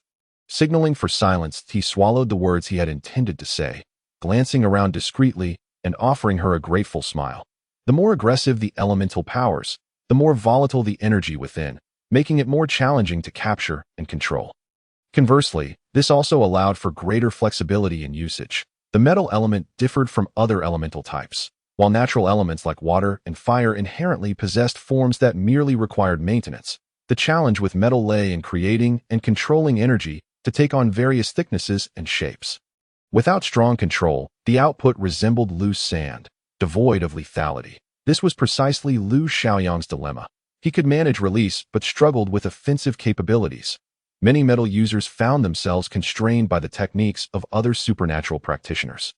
Signaling for silence, he swallowed the words he had intended to say, glancing around discreetly and offering her a grateful smile. The more aggressive the elemental powers, the more volatile the energy within, making it more challenging to capture and control. Conversely, this also allowed for greater flexibility in usage. The metal element differed from other elemental types, while natural elements like water and fire inherently possessed forms that merely required maintenance. The challenge with metal lay in creating and controlling energy to take on various thicknesses and shapes. Without strong control, the output resembled loose sand, devoid of lethality. This was precisely Lu Xiaoyang's dilemma. He could manage release but struggled with offensive capabilities. Many metal users found themselves constrained by the techniques of other supernatural practitioners,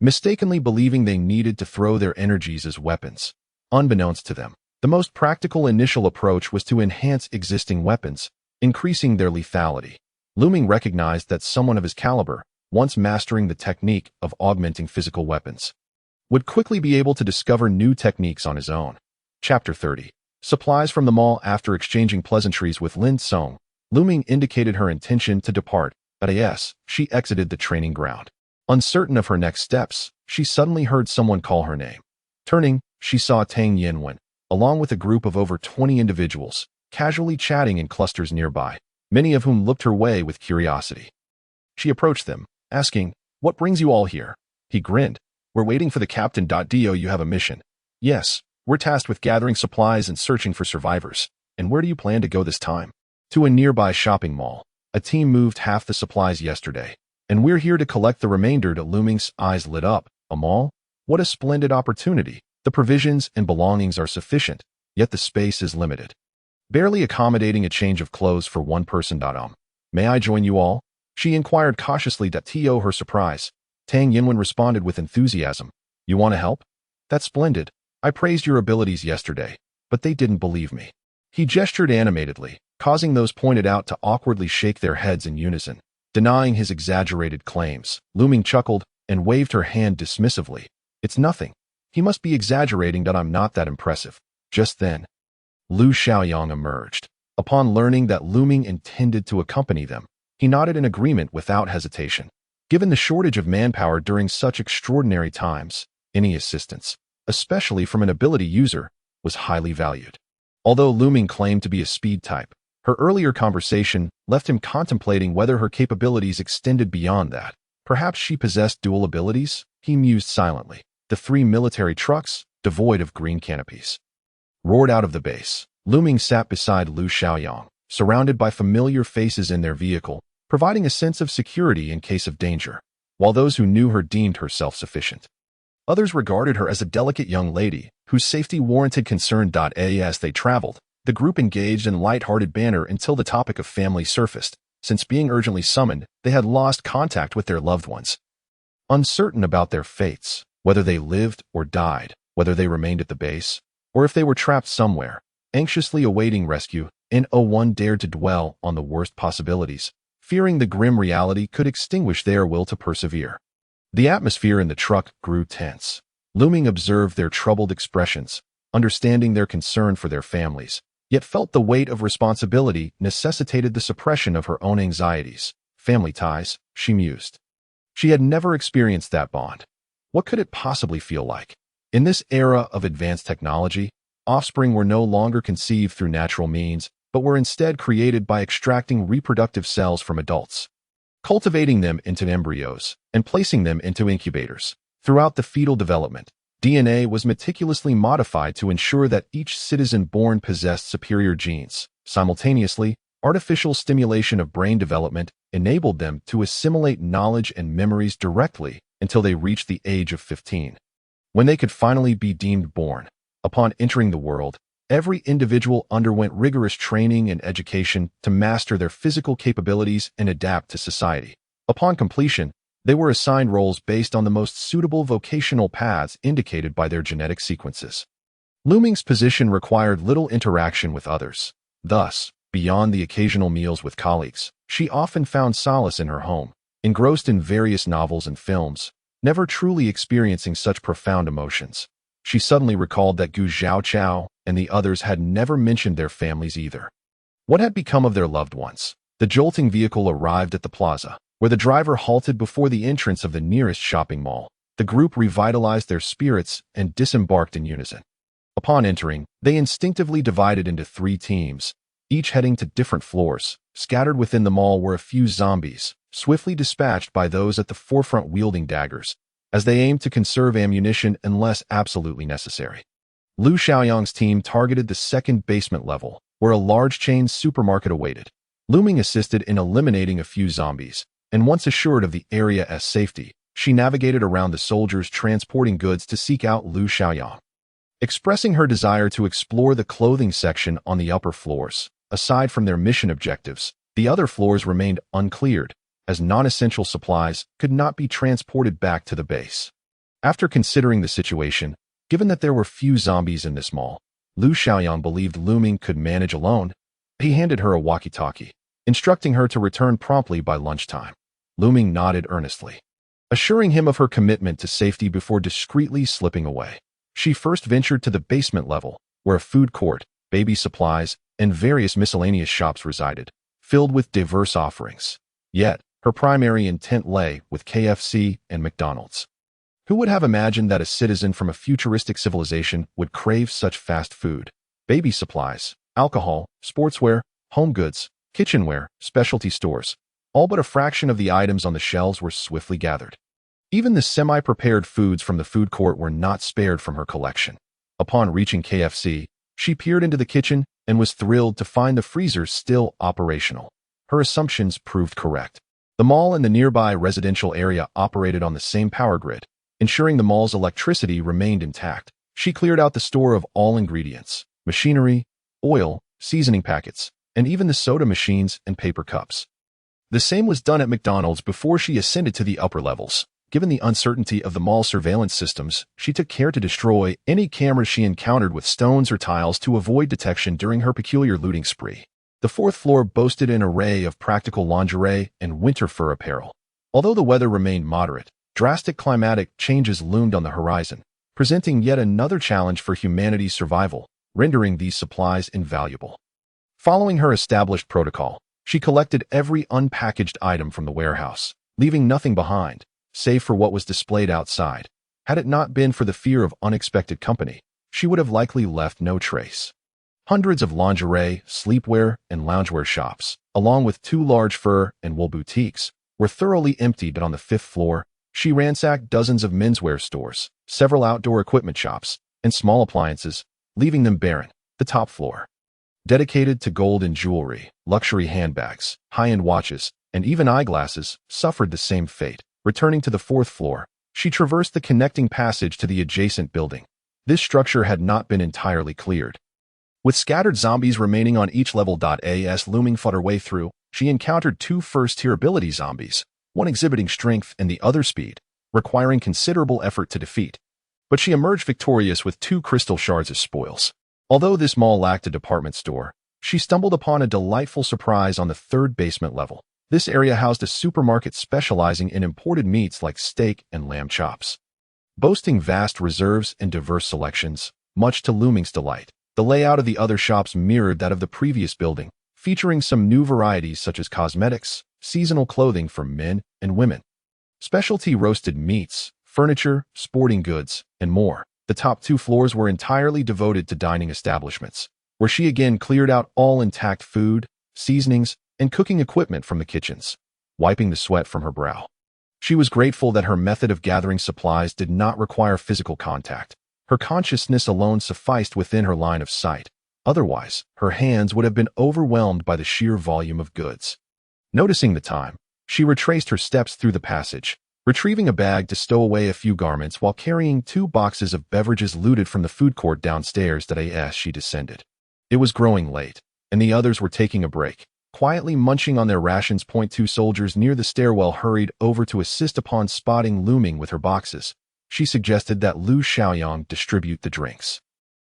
mistakenly believing they needed to throw their energies as weapons. Unbeknownst to them, the most practical initial approach was to enhance existing weapons, increasing their lethality. Luming recognized that someone of his caliber, once mastering the technique of augmenting physical weapons, would quickly be able to discover new techniques on his own. Chapter 30. Supplies from the mall. After exchanging pleasantries with Lin Song, Luming indicated her intention to depart, but yes, she exited the training ground. Uncertain of her next steps, she suddenly heard someone call her name. Turning, she saw Tang Yinwen, along with a group of over 20 individuals, casually chatting in clusters nearby, many of whom looked her way with curiosity. She approached them, asking, "What brings you all here?" He grinned. "We're waiting for the captain. Do you have a mission?" "Yes, we're tasked with gathering supplies and searching for survivors." "And where do you plan to go this time?" "To a nearby shopping mall. A team moved half the supplies yesterday, and we're here to collect the remainder." Luming's eyes lit up. "A mall? What a splendid opportunity. The provisions and belongings are sufficient, yet the space is limited, barely accommodating a change of clothes for one person. May I join you all?" she inquired cautiously. To her surprise, Tang Yinwen responded with enthusiasm. "You want to help? That's splendid. I praised your abilities yesterday, but they didn't believe me." He gestured animatedly, causing those pointed out to awkwardly shake their heads in unison, denying his exaggerated claims. Luming chuckled and waved her hand dismissively. "It's nothing. He must be exaggerating. I'm not that impressive." Just then, Lu Xiaoyang emerged. Upon learning that Luming intended to accompany them, he nodded in agreement without hesitation. Given the shortage of manpower during such extraordinary times, any assistance, especially from an ability user, was highly valued. Although Luming claimed to be a speed type, Her earlier conversation left him contemplating whether her capabilities extended beyond that. Perhaps she possessed dual abilities? He mused silently. The 3 military trucks, devoid of green canopies, roared out of the base. Lu Ming sat beside Lu Xiaoyang, surrounded by familiar faces in their vehicle, providing a sense of security in case of danger, while those who knew her deemed her self-sufficient. Others regarded her as a delicate young lady, whose safety warranted concern. As they traveled, the group engaged in light-hearted banter until the topic of family surfaced. Since being urgently summoned, they had lost contact with their loved ones. Uncertain about their fates, whether they lived or died, whether they remained at the base, or if they were trapped somewhere, anxiously awaiting rescue, No one dared to dwell on the worst possibilities, fearing the grim reality could extinguish their will to persevere. The atmosphere in the truck grew tense. Lu Ming observed their troubled expressions, understanding their concern for their families, yet felt the weight of responsibility necessitated the suppression of her own anxieties. Family ties, she mused. She had never experienced that bond. What could it possibly feel like? In this era of advanced technology, offspring were no longer conceived through natural means, but were instead created by extracting reproductive cells from adults, cultivating them into embryos, and placing them into incubators. Throughout the fetal development, DNA was meticulously modified to ensure that each citizen born possessed superior genes. Simultaneously, artificial stimulation of brain development enabled them to assimilate knowledge and memories directly until they reached the age of 15, when they could finally be deemed born. Upon entering the world, every individual underwent rigorous training and education to master their physical capabilities and adapt to society. Upon completion, they were assigned roles based on the most suitable vocational paths indicated by their genetic sequences. Lu Ming's position required little interaction with others. Thus, beyond the occasional meals with colleagues, she often found solace in her home, engrossed in various novels and films, never truly experiencing such profound emotions. She suddenly recalled that Gu Zhaochao and the others had never mentioned their families either. What had become of their loved ones? The jolting vehicle arrived at the plaza, where the driver halted before the entrance of the nearest shopping mall. The group revitalized their spirits and disembarked in unison. Upon entering, they instinctively divided into 3 teams, each heading to different floors. Scattered within the mall were a few zombies, swiftly dispatched by those at the forefront wielding daggers, as they aimed to conserve ammunition unless absolutely necessary. Lu Xiaoyang's team targeted the second basement level, where a large chain supermarket awaited. Lu Ming assisted in eliminating a few zombies, and once assured of the area as safety, she navigated around the soldiers transporting goods to seek out Lu Xiaoyang. Expressing her desire to explore the clothing section on the upper floors, aside from their mission objectives, the other floors remained uncleared, as non-essential supplies could not be transported back to the base. After considering the situation, given that there were few zombies in this mall, Lu Xiaoyang believed Lu Ming could manage alone. He handed her a walkie-talkie, instructing her to return promptly by lunchtime. Lu Ming nodded earnestly, assuring him of her commitment to safety before discreetly slipping away. She first ventured to the basement level, where a food court, baby supplies, and various miscellaneous shops resided, filled with diverse offerings. Yet, her primary intent lay with KFC and McDonald's. Who would have imagined that a citizen from a futuristic civilization would crave such fast food? Baby supplies, alcohol, sportswear, home goods, kitchenware, specialty stores. All but a fraction of the items on the shelves were swiftly gathered. Even the semi-prepared foods from the food court were not spared from her collection. Upon reaching KFC, she peered into the kitchen and was thrilled to find the freezers still operational. Her assumptions proved correct. The mall and the nearby residential area operated on the same power grid, ensuring the mall's electricity remained intact. She cleared out the store of all ingredients, machinery, oil, seasoning packets, and even the soda machines and paper cups. The same was done at McDonald's before she ascended to the upper levels. Given the uncertainty of the mall's surveillance systems, she took care to destroy any cameras she encountered with stones or tiles to avoid detection during her peculiar looting spree. The 4th floor boasted an array of practical lingerie and winter fur apparel. Although the weather remained moderate, drastic climatic changes loomed on the horizon, presenting yet another challenge for humanity's survival, rendering these supplies invaluable. Following her established protocol, she collected every unpackaged item from the warehouse, leaving nothing behind, save for what was displayed outside. Had it not been for the fear of unexpected company, she would have likely left no trace. Hundreds of lingerie, sleepwear, and loungewear shops, along with 2 large fur and wool boutiques, were thoroughly emptied. On the 5th floor, she ransacked dozens of menswear stores, several outdoor equipment shops, and small appliances, leaving them barren. The top floor, dedicated to gold and jewelry, luxury handbags, high-end watches, and even eyeglasses, suffered the same fate. Returning to the 4th floor, she traversed the connecting passage to the adjacent building. This structure had not been entirely cleared, with scattered zombies remaining on each level. As looming fought her way through, she encountered 2 first-tier ability zombies, one exhibiting strength and the other speed, requiring considerable effort to defeat. But she emerged victorious with 2 crystal shards as spoils. Although this mall lacked a department store, she stumbled upon a delightful surprise on the 3rd basement level. This area housed a supermarket specializing in imported meats like steak and lamb chops. Boasting vast reserves and diverse selections, much to Looming's delight, the layout of the other shops mirrored that of the previous building, featuring some new varieties such as cosmetics, seasonal clothing for men and women, specialty roasted meats, furniture, sporting goods, and more. The top 2 floors were entirely devoted to dining establishments, where she again cleared out all intact food, seasonings, and cooking equipment from the kitchens, wiping the sweat from her brow. She was grateful that her method of gathering supplies did not require physical contact. Her consciousness alone sufficed within her line of sight. Otherwise, her hands would have been overwhelmed by the sheer volume of goods. Noticing the time, she retraced her steps through the passage, retrieving a bag to stow away a few garments while carrying 2 boxes of beverages looted from the food court downstairs. As she descended, it was growing late, and the others were taking a break, quietly munching on their rations. 2 soldiers near the stairwell hurried over to assist. Upon spotting Looming with her boxes, she suggested that Lu Xiaoyang distribute the drinks.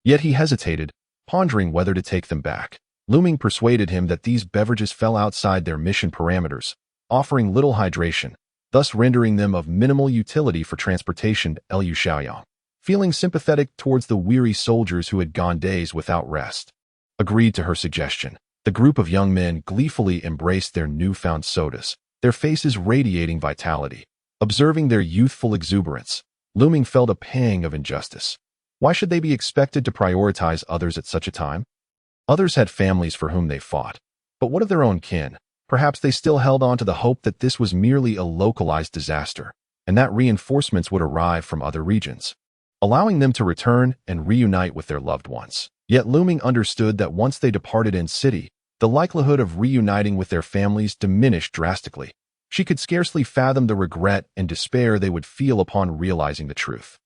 Yet he hesitated, pondering whether to take them back. Looming persuaded him that these beverages fell outside their mission parameters, offering little hydration, thus rendering them of minimal utility for transportation. Lu Xiaoyang, feeling sympathetic towards the weary soldiers who had gone days without rest, agreed to her suggestion. The group of young men gleefully embraced their newfound sodas, their faces radiating vitality. Observing their youthful exuberance, Looming felt a pang of injustice. Why should they be expected to prioritize others at such a time? Others had families for whom they fought. But what of their own kin? Perhaps they still held on to the hope that this was merely a localized disaster, and that reinforcements would arrive from other regions, allowing them to return and reunite with their loved ones. Yet Looming understood that once they departed in city, the likelihood of reuniting with their families diminished drastically. She could scarcely fathom the regret and despair they would feel upon realizing the truth.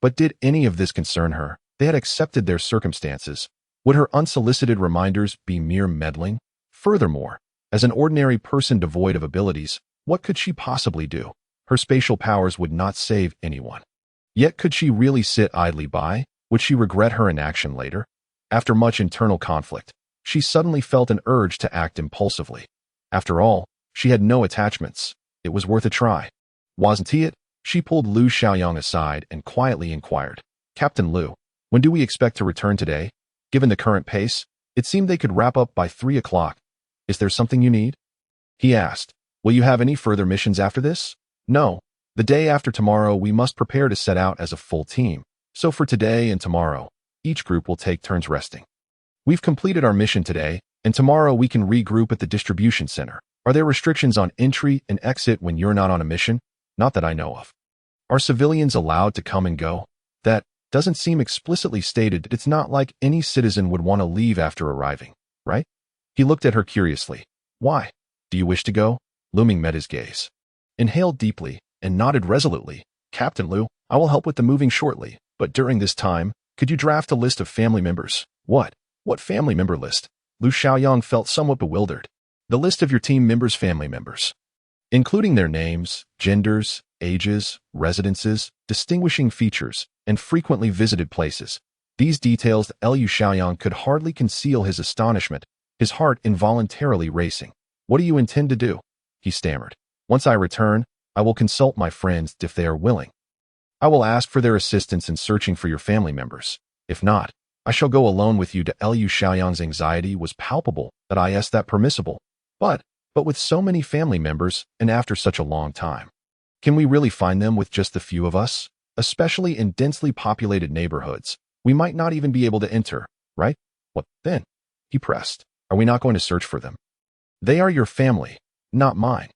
But did any of this concern her? They had accepted their circumstances. Would her unsolicited reminders be mere meddling? Furthermore, as an ordinary person devoid of abilities, what could she possibly do? Her spatial powers would not save anyone. Yet could she really sit idly by? Would she regret her inaction later? After much internal conflict, she suddenly felt an urge to act impulsively. After all, she had no attachments. It was worth a try. Wasn't it? She pulled Lu Xiaoyang aside and quietly inquired, "Captain Lu, when do we expect to return today? Given the current pace, it seemed they could wrap up by 3 o'clock. Is there something you need?" He asked, "Will you have any further missions after this?" "No. The day after tomorrow we must prepare to set out as a full team. So for today and tomorrow, each group will take turns resting. We've completed our mission today, and tomorrow we can regroup at the distribution center. Are there restrictions on entry and exit when you're not on a mission?" "Not that I know of." "Are civilians allowed to come and go?" "That doesn't seem explicitly stated. It's not like any citizen would want to leave after arriving, right?" He looked at her curiously. "Why? Do you wish to go?" Looming met his gaze, inhaled deeply, and nodded resolutely. "Captain Lu, I will help with the moving shortly, but during this time, could you draft a list of family members?" "What? What family member list?" Lu Xiaoyang felt somewhat bewildered. "The list of your team members' family members, including their names, genders, ages, residences, distinguishing features, and frequently visited places." These details. Lu Xiaoyang could hardly conceal his astonishment, his heart involuntarily racing. "What do you intend to do?" he stammered. "Once I return, I will consult my friends if they are willing. I will ask for their assistance in searching for your family members. If not, I shall go alone with you." Lu Xiaoyang's anxiety was palpable. "That I asked that permissible. But with so many family members, and after such a long time, can we really find them with just the few of us? Especially in densely populated neighborhoods, we might not even be able to enter, right? What then? He pressed. Are we not going to search for them? They are your family, not mine.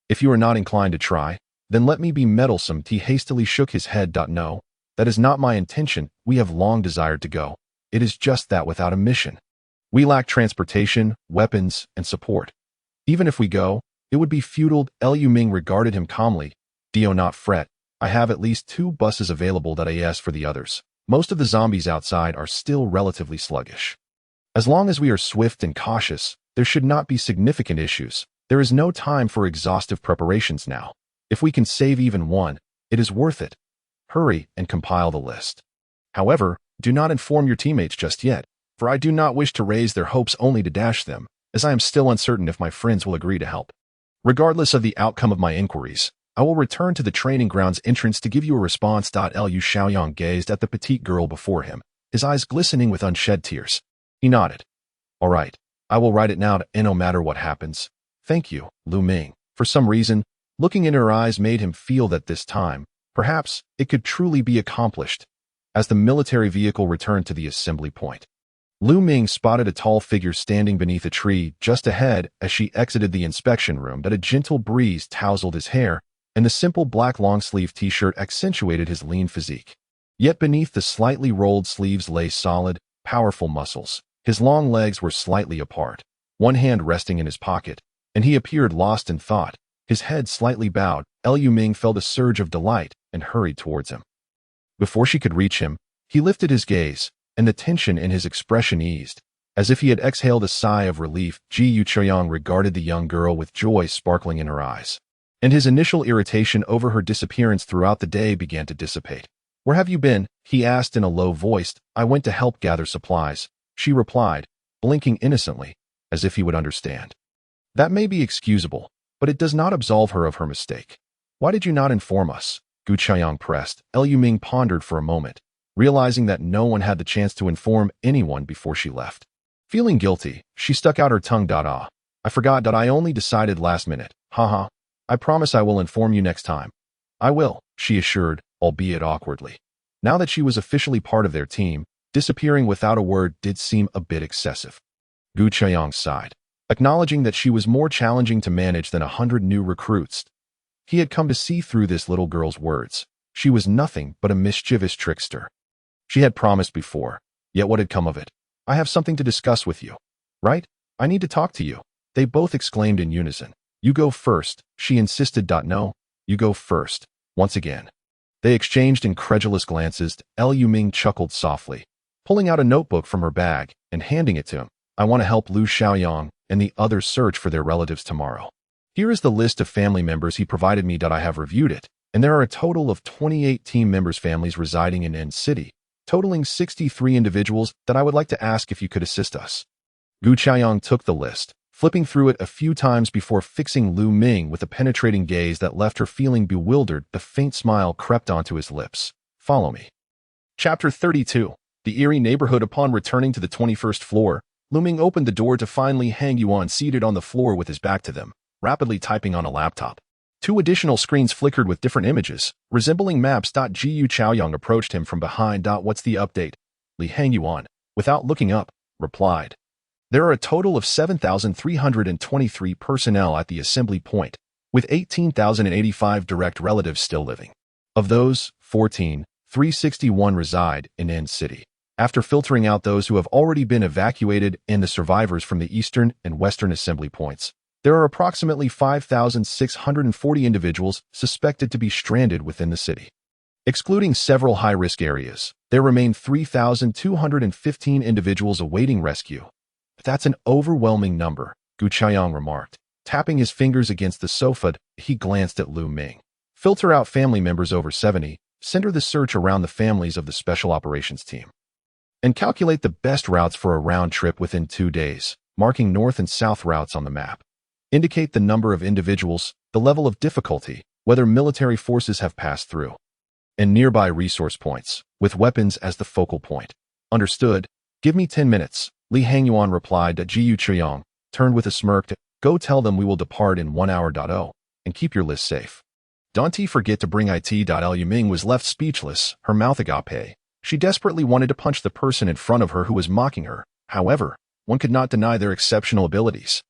If you are not inclined to try, then let me be meddlesome. He hastily shook his head. No, that is not my intention. We have long desired to go. It is just that without a mission. We lack transportation, weapons, and support. Even if we go, it would be futile. Liu Ming regarded him calmly. Do not fret. I have at least 2 buses available that I asked for the others. Most of the zombies outside are still relatively sluggish. As long as we are swift and cautious, there should not be significant issues. There is no time for exhaustive preparations now. If we can save even one, it is worth it. Hurry and compile the list. However, do not inform your teammates just yet, for I do not wish to raise their hopes only to dash them, as I am still uncertain if my friends will agree to help. Regardless of the outcome of my inquiries, I will return to the training grounds entrance to give you a response. Liu Xiaoyang gazed at the petite girl before him, his eyes glistening with unshed tears. He nodded. All right, I will write it now no matter what happens. Thank you, Lu Ming. For some reason, looking in her eyes made him feel that this time, perhaps, it could truly be accomplished. As the military vehicle returned to the assembly point, Lu Ming spotted a tall figure standing beneath a tree just ahead. As she exited the inspection room, that a gentle breeze tousled his hair, and the simple black long-sleeve t-shirt accentuated his lean physique. Yet beneath the slightly rolled sleeves lay solid, powerful muscles. His long legs were slightly apart, one hand resting in his pocket, and he appeared lost in thought, his head slightly bowed. Liu Ming felt a surge of delight and hurried towards him. Before she could reach him, he lifted his gaze, and the tension in his expression eased. As if he had exhaled a sigh of relief, Ji Yuqiang regarded the young girl with joy sparkling in her eyes, and his initial irritation over her disappearance throughout the day began to dissipate. Where have you been? He asked in a low voice. I went to help gather supplies, she replied, blinking innocently, as if he would understand. That may be excusable, but it does not absolve her of her mistake. Why did you not inform us? Gu Qiang pressed. Liu Ming pondered for a moment, realizing that no one had the chance to inform anyone before she left. Feeling guilty, she stuck out her tongue. I forgot. I only decided last minute. Haha. I promise I will inform you next time. I will, she assured, albeit awkwardly. Now that she was officially part of their team, disappearing without a word did seem a bit excessive. Gu Qiang sighed, acknowledging that she was more challenging to manage than 100 new recruits. He had come to see through this little girl's words. She was nothing but a mischievous trickster. She had promised before, yet what had come of it? I have something to discuss with you. Right? I need to talk to you. They both exclaimed in unison. You go first, she insisted. No, you go first, once again. They exchanged incredulous glances. Liu Ming chuckled softly, pulling out a notebook from her bag and handing it to him. I want to help Lu Xiaoyang and the others search for their relatives tomorrow. Here is the list of family members he provided me. I have reviewed it, and there are a total of 28 team members' families residing in N City, totaling 63 individuals that I would like to ask if you could assist us. Gu Qiang took the list, flipping through it a few times before fixing Lu Ming with a penetrating gaze that left her feeling bewildered. The faint smile crept onto his lips. Follow me. Chapter 32. The eerie neighborhood. Upon returning to the 21st floor, Lu Ming opened the door to find Li Hangyuan seated on the floor with his back to them, rapidly typing on a laptop. 2 additional screens flickered with different images, resembling maps. Ji Yuqiang approached him from behind. What's the update? Li Hangyuan, without looking up, replied. There are a total of 7,323 personnel at the assembly point, with 18,085 direct relatives still living. Of those, 14,361 reside in N City. After filtering out those who have already been evacuated and the survivors from the eastern and western assembly points, there are approximately 5,640 individuals suspected to be stranded within the city. Excluding several high-risk areas, there remain 3,215 individuals awaiting rescue. That's an overwhelming number, Gu Qiang remarked. Tapping his fingers against the sofa, he glanced at Lu Ming. Filter out family members over 70, center the search around the families of the Special Operations Team, and calculate the best routes for a round trip within 2 days, marking north and south routes on the map. Indicate the number of individuals, the level of difficulty, whether military forces have passed through, and nearby resource points, with weapons as the focal point. Understood. Give me 10 minutes. Li Hangyuan replied. Ji Yuqiang turned with a smirk to, go tell them we will depart in 1 hour. And keep your list safe. Don't forget to bring it. Liu Ming was left speechless, her mouth agape. She desperately wanted to punch the person in front of her who was mocking her, However, one could not deny their exceptional abilities.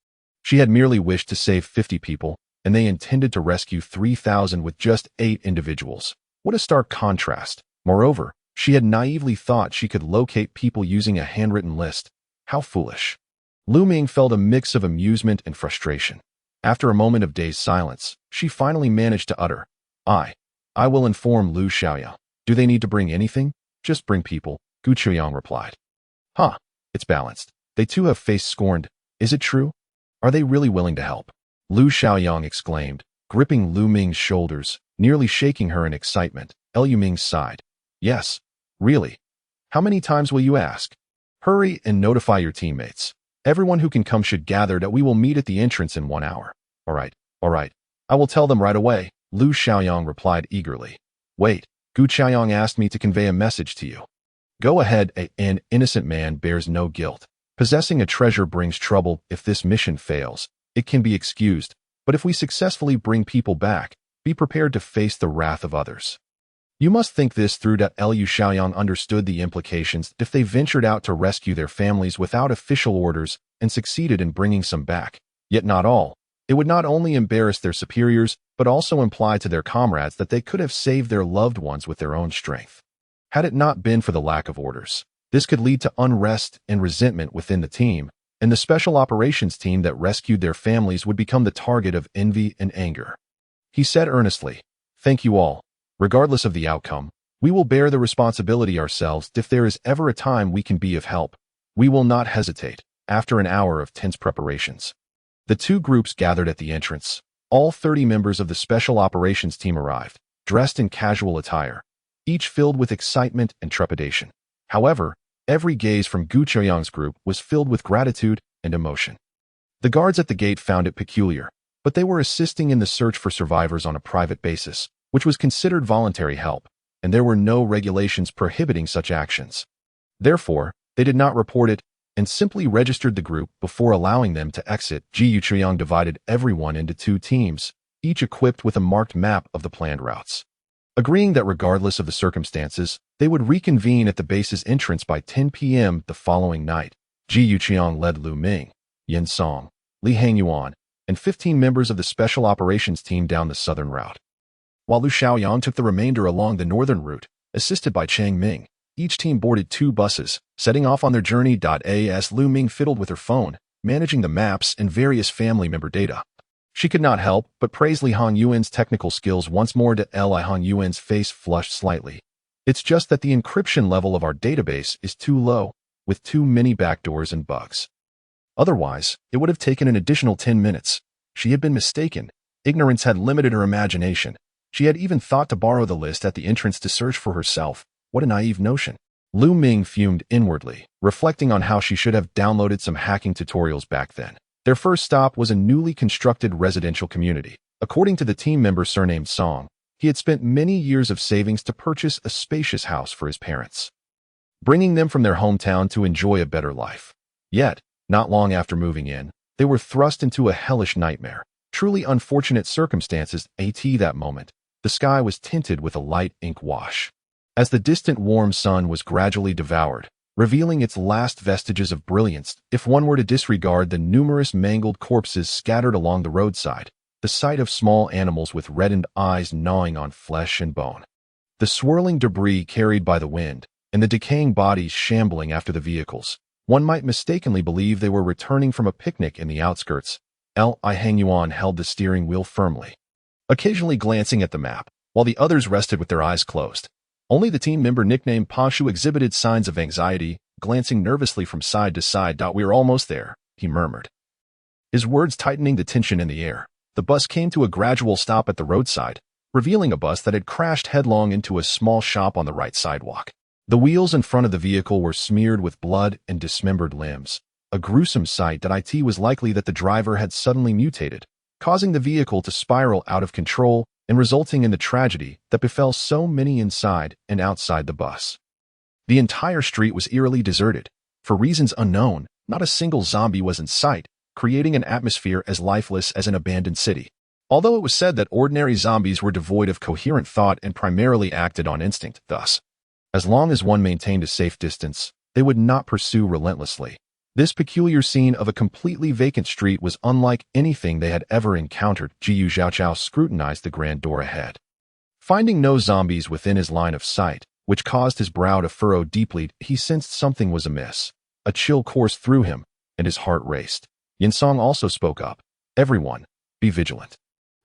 She had merely wished to save 50 people, and they intended to rescue 3,000 with just 8 individuals. What a stark contrast. Moreover, she had naively thought she could locate people using a handwritten list. How foolish. Lu Ming felt a mix of amusement and frustration. After a moment of dazed silence, she finally managed to utter, I will inform Lu Xiaoyang. Do they need to bring anything? Just bring people, Gu Qiuyang replied. Huh, it's balanced. They too have faced scorned. Is it true? Are they really willing to help? Lu Xiaoyang exclaimed, gripping Lu Ming's shoulders, nearly shaking her in excitement. Lu Ming sighed. Yes, really. How many times will you ask? Hurry and notify your teammates. Everyone who can come should gather that we will meet at the entrance in 1 hour. All right. I will tell them right away, Lu Xiaoyang replied eagerly. Wait, Gu Qiuyang asked me to convey a message to you. Go ahead, an innocent man bears no guilt. Possessing a treasure brings trouble. If this mission fails, it can be excused, but if we successfully bring people back, be prepared to face the wrath of others. You must think this through. Lu Xiaoyang understood the implications if they ventured out to rescue their families without official orders and succeeded in bringing some back. Yet not all. It would not only embarrass their superiors, but also imply to their comrades that they could have saved their loved ones with their own strength. Had it not been for the lack of orders, this could lead to unrest and resentment within the team, and the special operations team that rescued their families would become the target of envy and anger. He said earnestly, Thank you all. Regardless of the outcome, we will bear the responsibility ourselves. If there is ever a time we can be of help, we will not hesitate. After an hour of tense preparations, the two groups gathered at the entrance. All 30 members of the special operations team arrived, dressed in casual attire, each filled with excitement and trepidation. However, every gaze from Gu Qiuyang's group was filled with gratitude and emotion. The guards at the gate found it peculiar, but they were assisting in the search for survivors on a private basis, which was considered voluntary help, and there were no regulations prohibiting such actions. Therefore, they did not report it and simply registered the group before allowing them to exit. Gu Qiuyang divided everyone into 2 teams, each equipped with a marked map of the planned routes. Agreeing that regardless of the circumstances, they would reconvene at the base's entrance by 10 p.m. the following night. Gu Qiuyang led Lu Ming, Yin Song, Li Hangyuan, and 15 members of the special operations team down the southern route, while Lu Xiaoyang took the remainder along the northern route, assisted by Chang Ming. Each team boarded 2 buses, setting off on their journey. As Lu Ming fiddled with her phone, managing the maps and various family member data, she could not help but praise Li Hangyuan's technical skills once more. Li Hangyuan's face flushed slightly. It's just that the encryption level of our database is too low, with too many backdoors and bugs. Otherwise, it would have taken an additional 10 minutes. She had been mistaken. Ignorance had limited her imagination. She had even thought to borrow the list at the entrance to search for herself. What a naive notion. Lu Ming fumed inwardly, reflecting on how she should have downloaded some hacking tutorials back then. Their first stop was a newly constructed residential community. According to the team member surnamed Song, he had spent many years of savings to purchase a spacious house for his parents, bringing them from their hometown to enjoy a better life. Yet, not long after moving in, they were thrust into a hellish nightmare. Truly unfortunate circumstances. That moment, the sky was tinted with a light ink wash, as the distant warm sun was gradually devoured, revealing its last vestiges of brilliance. If one were to disregard the numerous mangled corpses scattered along the roadside, the sight of small animals with reddened eyes gnawing on flesh and bone, the swirling debris carried by the wind, and the decaying bodies shambling after the vehicles, one might mistakenly believe they were returning from a picnic in the outskirts. Li Hangyuan held the steering wheel firmly, occasionally glancing at the map, while the others rested with their eyes closed. Only the team member nicknamed Pashu exhibited signs of anxiety, glancing nervously from side to side. We are almost there, he murmured, his words tightening the tension in the air. The bus came to a gradual stop at the roadside, revealing a bus that had crashed headlong into a small shop on the right sidewalk. The wheels in front of the vehicle were smeared with blood and dismembered limbs, a gruesome sight. It was likely that the driver had suddenly mutated, causing the vehicle to spiral out of control and resulting in the tragedy that befell so many inside and outside the bus. The entire street was eerily deserted. For reasons unknown, not a single zombie was in sight, creating an atmosphere as lifeless as an abandoned city. Although it was said that ordinary zombies were devoid of coherent thought and primarily acted on instinct, thus, as long as one maintained a safe distance, they would not pursue relentlessly. This peculiar scene of a completely vacant street was unlike anything they had ever encountered. Jiyu Zhaochao scrutinized the grand door ahead. Finding no zombies within his line of sight, which caused his brow to furrow deeply, he sensed something was amiss. A chill coursed through him, and his heart raced. Yinsong also spoke up. Everyone, be vigilant.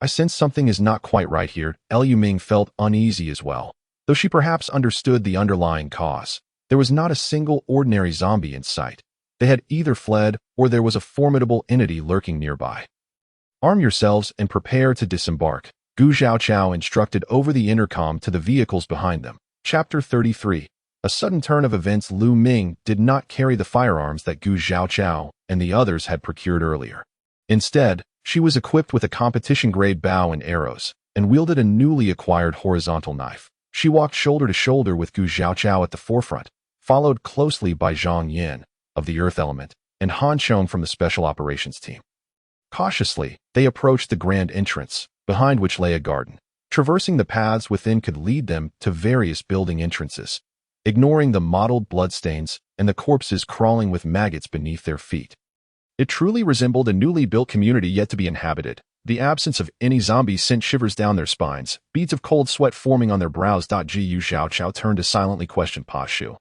I sense something is not quite right here. Liu Ming felt uneasy as well. Though she perhaps understood the underlying cause, there was not a single ordinary zombie in sight. They had either fled or there was a formidable entity lurking nearby. Arm yourselves and prepare to disembark, Gu Zhaochao instructed over the intercom to the vehicles behind them. Chapter 33. A sudden turn of events. Lu Ming did not carry the firearms that Gu Zhaochao and the others had procured earlier. Instead, she was equipped with a competition-grade bow and arrows, and wielded a newly acquired horizontal knife. She walked shoulder to shoulder with Gu Zhaochao at the forefront, followed closely by Zhang Yin of the Earth Element and Han Chong from the Special Operations Team. Cautiously, they approached the grand entrance, behind which lay a garden. Traversing the paths within could lead them to various building entrances, ignoring the mottled bloodstains and the corpses crawling with maggots beneath their feet. It truly resembled a newly built community yet to be inhabited. The absence of any zombies sent shivers down their spines, beads of cold sweat forming on their brows. Jiyu Zhaochao turned to silently question Pa Shu,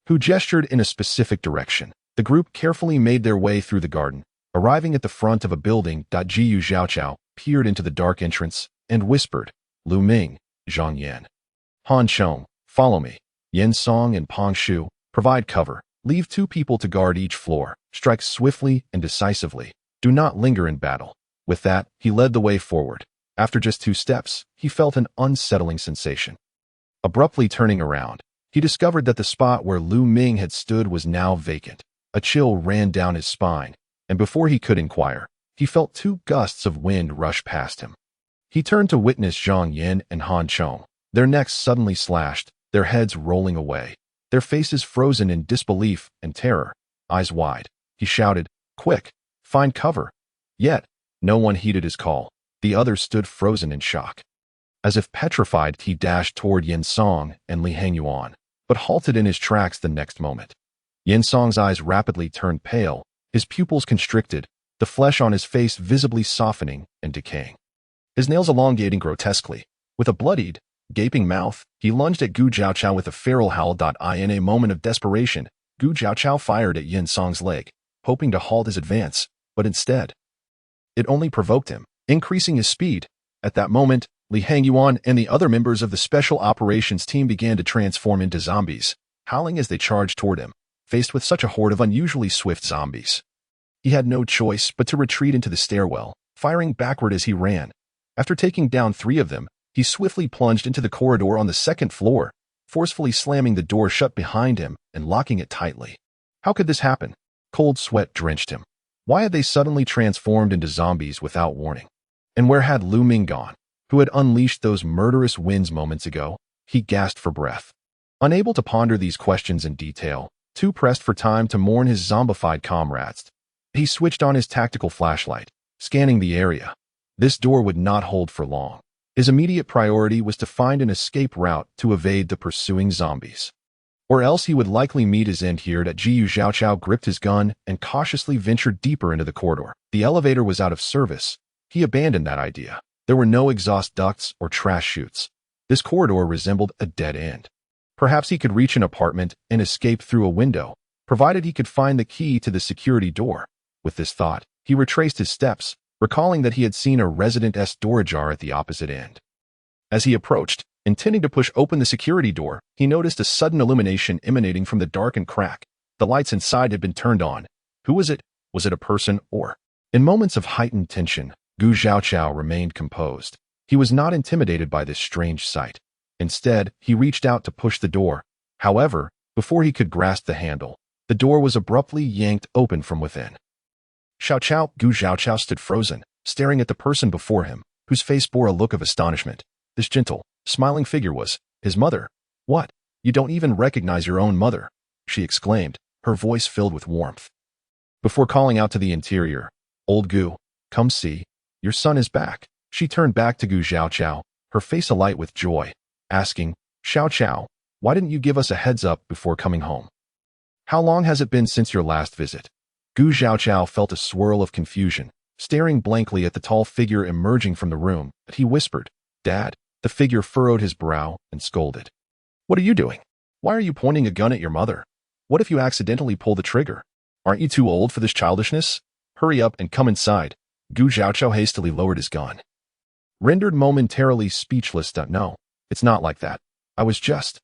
who gestured in a specific direction. The group carefully made their way through the garden, arriving at the front of a building. Jiyu Zhaochao peered into the dark entrance and whispered, Lu Ming, Zhang Yan, Han Chong, follow me. Yin Song and Pang Shu, provide cover. Leave 2 people to guard each floor. Strike swiftly and decisively. Do not linger in battle. With that, he led the way forward. After just 2 steps, he felt an unsettling sensation. Abruptly turning around, he discovered that the spot where Lu Ming had stood was now vacant. A chill ran down his spine, and before he could inquire, he felt 2 gusts of wind rush past him. He turned to witness Zhang Yin and Han Chong, their necks suddenly slashed, their heads rolling away, their faces frozen in disbelief and terror, eyes wide. He shouted, quick, find cover. Yet, no one heeded his call. The others stood frozen in shock. As if petrified, he dashed toward Yin Song and Li Hangyuan, but halted in his tracks the next moment. Yin Song's eyes rapidly turned pale, his pupils constricted, the flesh on his face visibly softening and decaying. His nails elongating grotesquely. With a bloodied, gaping mouth, he lunged at Gu Zhaochao with a feral howl. In a moment of desperation, Gu Zhaochao fired at Yin Song's leg, hoping to halt his advance, but instead, it only provoked him, increasing his speed. At that moment, Li Hangyuan and the other members of the Special Operations Team began to transform into zombies, howling as they charged toward him. Faced with such a horde of unusually swift zombies, he had no choice but to retreat into the stairwell, firing backward as he ran. After taking down 3 of them, he swiftly plunged into the corridor on the 2nd floor, forcefully slamming the door shut behind him and locking it tightly. How could this happen? Cold sweat drenched him. Why had they suddenly transformed into zombies without warning? And where had Lu Ming gone, who had unleashed those murderous winds moments ago? He gasped for breath. Unable to ponder these questions in detail, too pressed for time to mourn his zombified comrades, he switched on his tactical flashlight, scanning the area. This door would not hold for long. His immediate priority was to find an escape route to evade the pursuing zombies. Or else he would likely meet his end here. Jiyu Zhaochao gripped his gun and cautiously ventured deeper into the corridor. The elevator was out of service. He abandoned that idea. There were no exhaust ducts or trash chutes. This corridor resembled a dead end. Perhaps he could reach an apartment and escape through a window, provided he could find the key to the security door. With this thought, he retraced his steps, recalling that he had seen a resident's door ajar at the opposite end. As he approached, intending to push open the security door, he noticed a sudden illumination emanating from the darkened crack. The lights inside had been turned on. Who was it? Was it a person or? In moments of heightened tension, Gu Zhaochao remained composed. He was not intimidated by this strange sight. Instead, he reached out to push the door. However, before he could grasp the handle, the door was abruptly yanked open from within. Xiao, Gu Zhaochao stood frozen, staring at the person before him, whose face bore a look of astonishment. This gentle, smiling figure was his mother. What? You don't even recognize your own mother, she exclaimed, her voice filled with warmth. Before calling out to the interior, Old Gu, come see, your son is back. She turned back to Gu Zhaochao, her face alight with joy, asking, Xiao, why didn't you give us a heads up before coming home? How long has it been since your last visit? Gu Xiaoqiao felt a swirl of confusion, staring blankly at the tall figure emerging from the room. He whispered, "Dad." The figure furrowed his brow and scolded. "What are you doing? Why are you pointing a gun at your mother? What if you accidentally pull the trigger? Aren't you too old for this childishness? Hurry up and come inside." Gu Xiaoqiao hastily lowered his gun. Rendered momentarily speechless. "No, it's not like that. I was just..."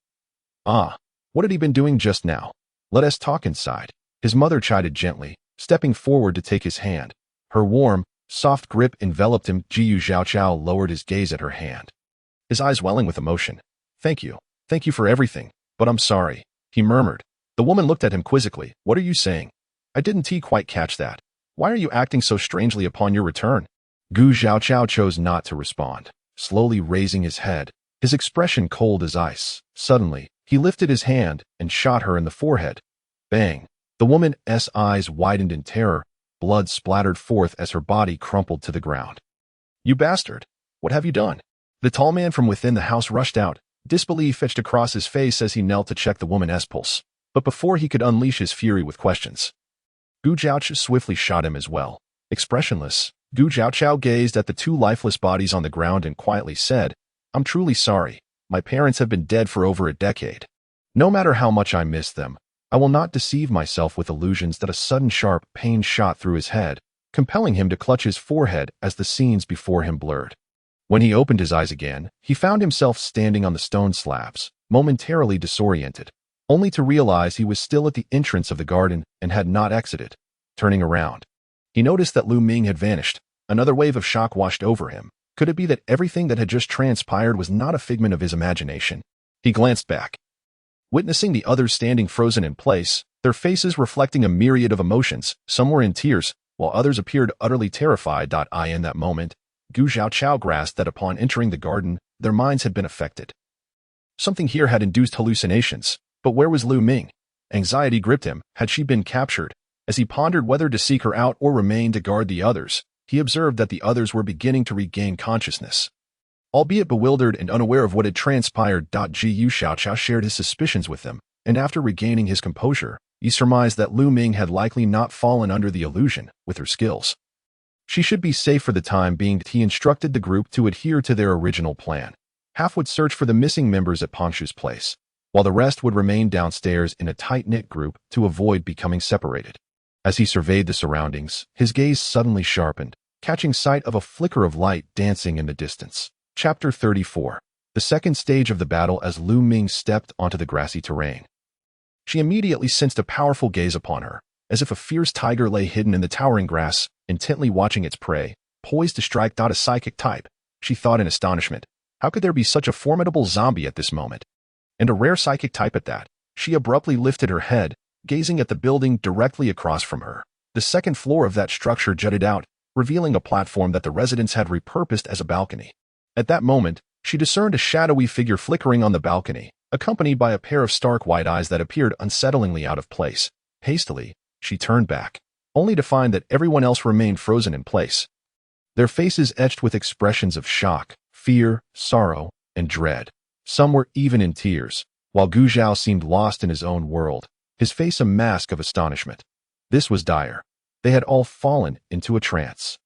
"Ah, what had he been doing just now? Let us talk inside." His mother chided gently, stepping forward to take his hand. Her warm, soft grip enveloped him. Gu Xiaoqiao lowered his gaze at her hand, his eyes welling with emotion. Thank you for everything, but I'm sorry," he murmured. The woman looked at him quizzically. "What are you saying? I didn't quite catch that. Why are you acting so strangely upon your return?" Gu Xiaoqiao chose not to respond, slowly raising his head, his expression cold as ice. Suddenly, he lifted his hand and shot her in the forehead. Bang! The woman's eyes widened in terror. Blood splattered forth as her body crumpled to the ground. "You bastard! What have you done?" The tall man from within the house rushed out, disbelief etched across his face as he knelt to check the woman's pulse. But before he could unleash his fury with questions, Gu Xiaoqiao swiftly shot him as well. Expressionless, Gu Xiaoqiao gazed at the two lifeless bodies on the ground and quietly said, "I'm truly sorry. My parents have been dead for over a decade. No matter how much I miss them, I will not deceive myself with illusions." That a sudden sharp pain shot through his head, compelling him to clutch his forehead as the scenes before him blurred. When he opened his eyes again, he found himself standing on the stone slabs, momentarily disoriented, only to realize he was still at the entrance of the garden and had not exited. Turning around, he noticed that Lu Ming had vanished. Another wave of shock washed over him. Could it be that everything that had just transpired was not a figment of his imagination? He glanced back, witnessing the others standing frozen in place, their faces reflecting a myriad of emotions. Some were in tears, while others appeared utterly terrified. In that moment, Gu Xiaoqiao grasped that upon entering the garden, their minds had been affected. Something here had induced hallucinations, but where was Lu Ming? Anxiety gripped him. Had she been captured? As he pondered whether to seek her out or remain to guard the others, he observed that the others were beginning to regain consciousness. Albeit bewildered and unaware of what had transpired, Gu Xiaoqiao shared his suspicions with them, and after regaining his composure, he surmised that Lu Ming had likely not fallen under the illusion. With her skills, she should be safe for the time being. He instructed the group to adhere to their original plan. Half would search for the missing members at Pongshu's place, while the rest would remain downstairs in a tight-knit group to avoid becoming separated. As he surveyed the surroundings, his gaze suddenly sharpened, catching sight of a flicker of light dancing in the distance. Chapter 34. The second stage of the battle. As Lu Ming stepped onto the grassy terrain, she immediately sensed a powerful gaze upon her, as if a fierce tiger lay hidden in the towering grass, intently watching its prey, poised to strike. A psychic type, she thought in astonishment. How could there be such a formidable zombie at this moment? And a rare psychic type at that. She abruptly lifted her head, gazing at the building directly across from her. The second floor of that structure jutted out, revealing a platform that the residents had repurposed as a balcony. At that moment, she discerned a shadowy figure flickering on the balcony, accompanied by a pair of stark white eyes that appeared unsettlingly out of place. Hastily, she turned back, only to find that everyone else remained frozen in place, their faces etched with expressions of shock, fear, sorrow, and dread. Some were even in tears, while Gu Zhao seemed lost in his own world, his face a mask of astonishment. This was dire. They had all fallen into a trance.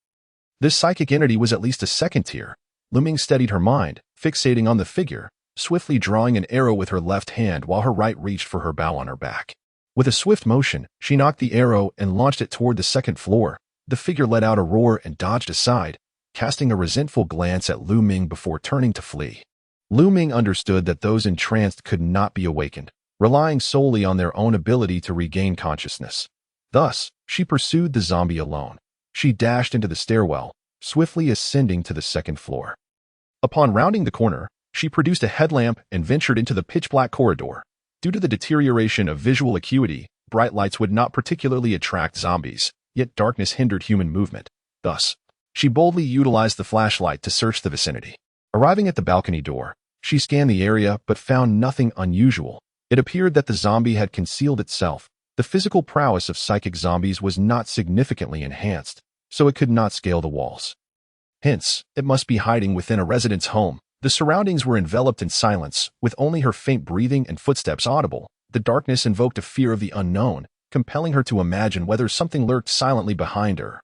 This psychic entity was at least a second tier. Lu Ming steadied her mind, fixating on the figure, swiftly drawing an arrow with her left hand while her right reached for her bow on her back. With a swift motion, she knocked the arrow and launched it toward the second floor. The figure let out a roar and dodged aside, casting a resentful glance at Lu Ming before turning to flee. Lu Ming understood that those entranced could not be awakened, relying solely on their own ability to regain consciousness. Thus, she pursued the zombie alone. She dashed into the stairwell, swiftly ascending to the second floor. Upon rounding the corner, she produced a headlamp and ventured into the pitch-black corridor. Due to the deterioration of visual acuity, bright lights would not particularly attract zombies, yet darkness hindered human movement. Thus, she boldly utilized the flashlight to search the vicinity. Arriving at the balcony door, she scanned the area but found nothing unusual. It appeared that the zombie had concealed itself. The physical prowess of psychic zombies was not significantly enhanced, so it could not scale the walls. Hence, it must be hiding within a resident's home. The surroundings were enveloped in silence, with only her faint breathing and footsteps audible. The darkness invoked a fear of the unknown, compelling her to imagine whether something lurked silently behind her,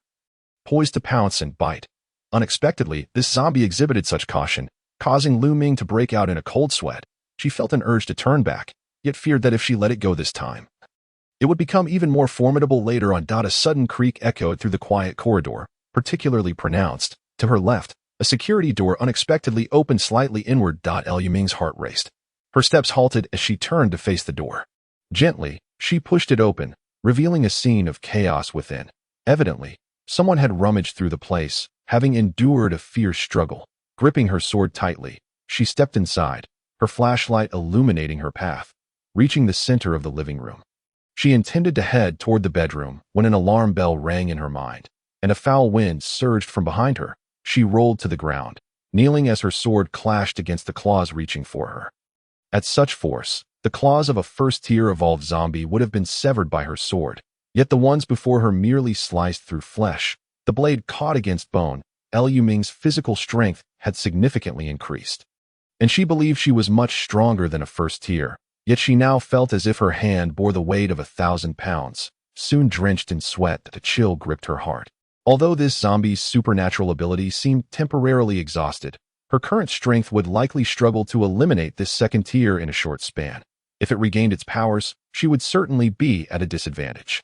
poised to pounce and bite. Unexpectedly, this zombie exhibited such caution, causing Lu Ming to break out in a cold sweat. She felt an urge to turn back, yet feared that if she let it go this time, it would become even more formidable later on. A sudden creak echoed through the quiet corridor, particularly pronounced. To her left, a security door unexpectedly opened slightly inward. Lu Ming's heart raced. Her steps halted as she turned to face the door. Gently, she pushed it open, revealing a scene of chaos within. Evidently, someone had rummaged through the place, having endured a fierce struggle. Gripping her sword tightly, she stepped inside, her flashlight illuminating her path. Reaching the center of the living room, she intended to head toward the bedroom when an alarm bell rang in her mind, and a foul wind surged from behind her. She rolled to the ground, kneeling as her sword clashed against the claws reaching for her. At such force, the claws of a first-tier evolved zombie would have been severed by her sword, yet the ones before her merely sliced through flesh. The blade caught against bone. Lu Ming's physical strength had significantly increased, and she believed she was much stronger than a first-tier. Yet she now felt as if her hand bore the weight of 1,000 pounds. Soon drenched in sweat, a chill gripped her heart. Although this zombie's supernatural ability seemed temporarily exhausted, her current strength would likely struggle to eliminate this second tier in a short span. If it regained its powers, she would certainly be at a disadvantage.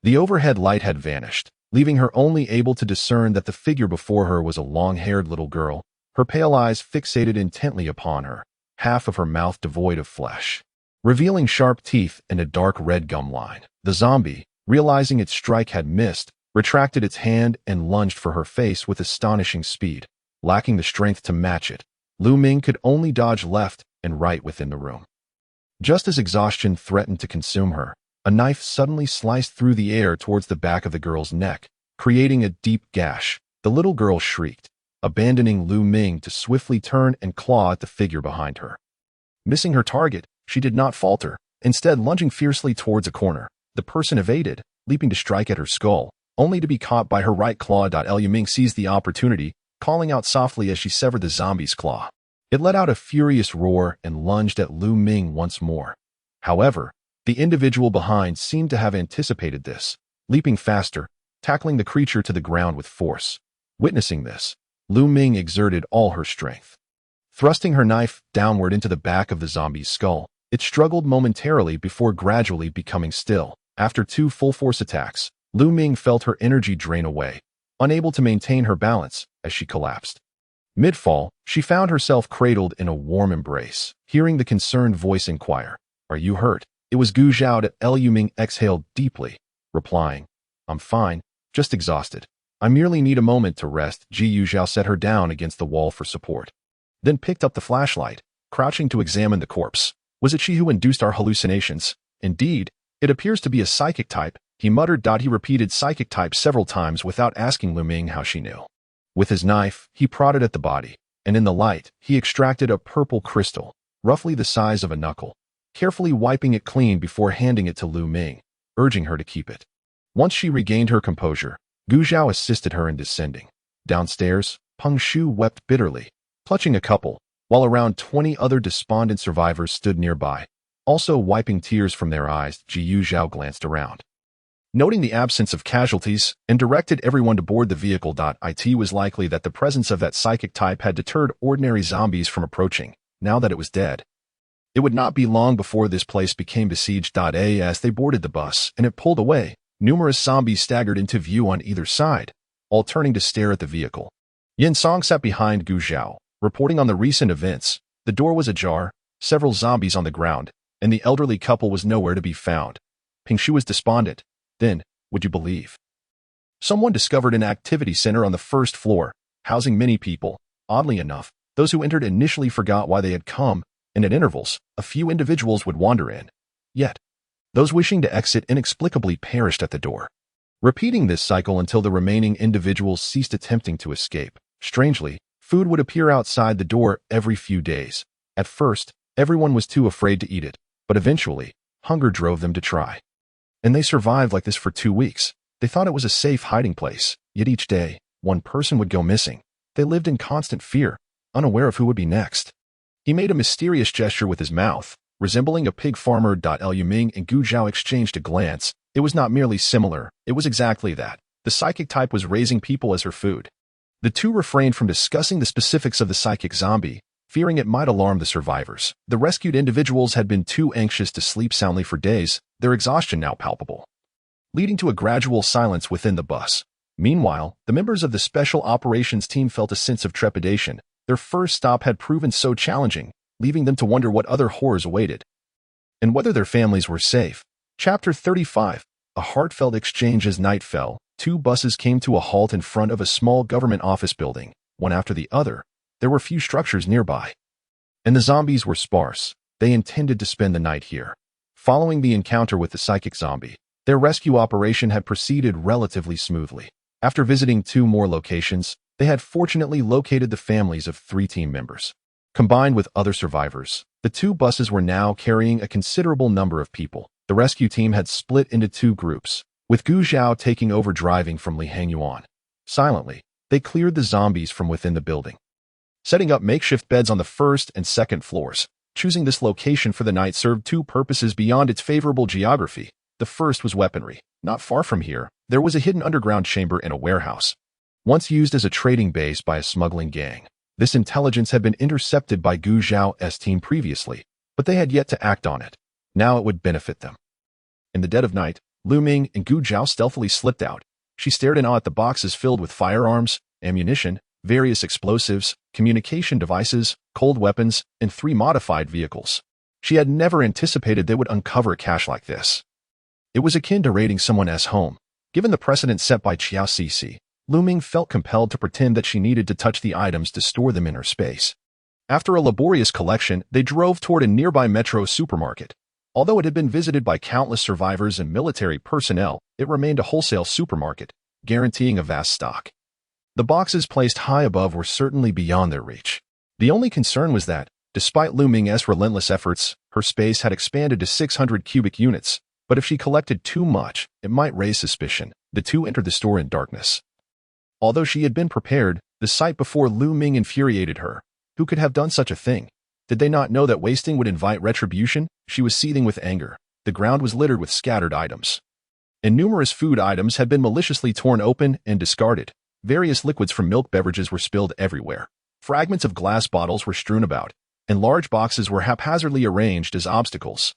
The overhead light had vanished, leaving her only able to discern that the figure before her was a long-haired little girl, her pale eyes fixated intently upon her, half of her mouth devoid of flesh, revealing sharp teeth and a dark red gum line. The zombie, realizing its strike had missed, retracted its hand and lunged for her face with astonishing speed. Lacking the strength to match it, Lu Ming could only dodge left and right within the room. Just as exhaustion threatened to consume her, a knife suddenly sliced through the air towards the back of the girl's neck, creating a deep gash. The little girl shrieked, abandoning Lu Ming to swiftly turn and claw at the figure behind her. Missing her target, she did not falter, instead lunging fiercely towards a corner. The person evaded, leaping to strike at her skull, only to be caught by her right claw. Lu Ming seized the opportunity, calling out softly as she severed the zombie's claw. It let out a furious roar and lunged at Lu Ming once more. However, the individual behind seemed to have anticipated this, leaping faster, tackling the creature to the ground with force. Witnessing this, Lu Ming exerted all her strength. Thrusting her knife downward into the back of the zombie's skull, it struggled momentarily before gradually becoming still. After 2 full-force attacks, Lu Ming felt her energy drain away, unable to maintain her balance as she collapsed. Mid-fall, she found herself cradled in a warm embrace. Hearing the concerned voice inquire, "Are you hurt?" It was Gu Zhao. Lu Ming exhaled deeply, replying, "I'm fine, just exhausted. I merely need a moment to rest." Gu Zhao set her down against the wall for support, then picked up the flashlight, crouching to examine the corpse. "Was it she who induced our hallucinations?" "Indeed, it appears to be a psychic type," he muttered. He repeated psychic type several times without asking Lu Ming how she knew. With his knife, he prodded at the body, and in the light, he extracted a purple crystal, roughly the size of a knuckle, carefully wiping it clean before handing it to Lu Ming, urging her to keep it. Once she regained her composure, Gu Zhao assisted her in descending. Downstairs, Peng Shu wept bitterly, clutching a couple, while around 20 other despondent survivors stood nearby, also wiping tears from their eyes. Gu Zhao glanced around, noting the absence of casualties, and directed everyone to board the vehicle. It was likely that the presence of that psychic type had deterred ordinary zombies from approaching. Now that it was dead, it would not be long before this place became besieged. As they boarded the bus and it pulled away, numerous zombies staggered into view on either side, all turning to stare at the vehicle. Yin Song sat behind Gu Zhao, reporting on the recent events. The door was ajar, several zombies on the ground, and the elderly couple was nowhere to be found. Peng Shu was despondent. Then, would you believe? Someone discovered an activity center on the first floor, housing many people. Oddly enough, those who entered initially forgot why they had come, and at intervals, a few individuals would wander in. Yet, those wishing to exit inexplicably perished at the door, repeating this cycle until the remaining individuals ceased attempting to escape. Strangely, food would appear outside the door every few days. At first, everyone was too afraid to eat it, but eventually, hunger drove them to try. And they survived like this for 2 weeks. They thought it was a safe hiding place, yet each day, one person would go missing. They lived in constant fear, unaware of who would be next. He made a mysterious gesture with his mouth, resembling a pig farmer. Lu Ming and Gu Zhao exchanged a glance, It was not merely similar, it was exactly that. The psychic type was raising people as her food. The two refrained from discussing the specifics of the psychic zombie, fearing it might alarm the survivors. The rescued individuals had been too anxious to sleep soundly for days, their exhaustion now palpable, leading to a gradual silence within the bus. Meanwhile, the members of the Special Operations Team felt a sense of trepidation. Their first stop had proven so challenging, leaving them to wonder what other horrors awaited, and whether their families were safe. Chapter 35. A heartfelt exchange. As night fell, two buses came to a halt in front of a small government office building, one after the other. There were few structures nearby, and the zombies were sparse. They intended to spend the night here. Following the encounter with the psychic zombie, their rescue operation had proceeded relatively smoothly. After visiting 2 more locations, they had fortunately located the families of 3 team members. Combined with other survivors, the 2 buses were now carrying a considerable number of people. The rescue team had split into 2 groups, with Gu Zhao taking over driving from Li Hangyuan. Silently, they cleared the zombies from within the building, setting up makeshift beds on the 1st and 2nd floors. Choosing this location for the night served 2 purposes beyond its favorable geography. The first was weaponry. Not far from here, there was a hidden underground chamber in a warehouse, once used as a trading base by a smuggling gang. This intelligence had been intercepted by Gu Zhao's team previously, but they had yet to act on it. Now it would benefit them. In the dead of night, Lu Ming and Gu Zhao stealthily slipped out. She stared in awe at the boxes filled with firearms, ammunition, various explosives, communication devices, cold weapons, and 3 modified vehicles. She had never anticipated they would uncover cash like this. It was akin to raiding someone's home. Given the precedent set by Qiao Cixi, Lu Ming felt compelled to pretend that she needed to touch the items to store them in her space. After a laborious collection, they drove toward a nearby metro supermarket. Although it had been visited by countless survivors and military personnel, it remained a wholesale supermarket, guaranteeing a vast stock. The boxes placed high above were certainly beyond their reach. The only concern was that, despite Lu Ming's relentless efforts, her space had expanded to 600 cubic units, but if she collected too much, it might raise suspicion. The 2 entered the store in darkness. Although she had been prepared, the sight before Lu Ming infuriated her. Who could have done such a thing? Did they not know that wasting would invite retribution? She was seething with anger. The ground was littered with scattered items, and numerous food items had been maliciously torn open and discarded. Various liquids from milk beverages were spilled everywhere. Fragments of glass bottles were strewn about, and large boxes were haphazardly arranged as obstacles.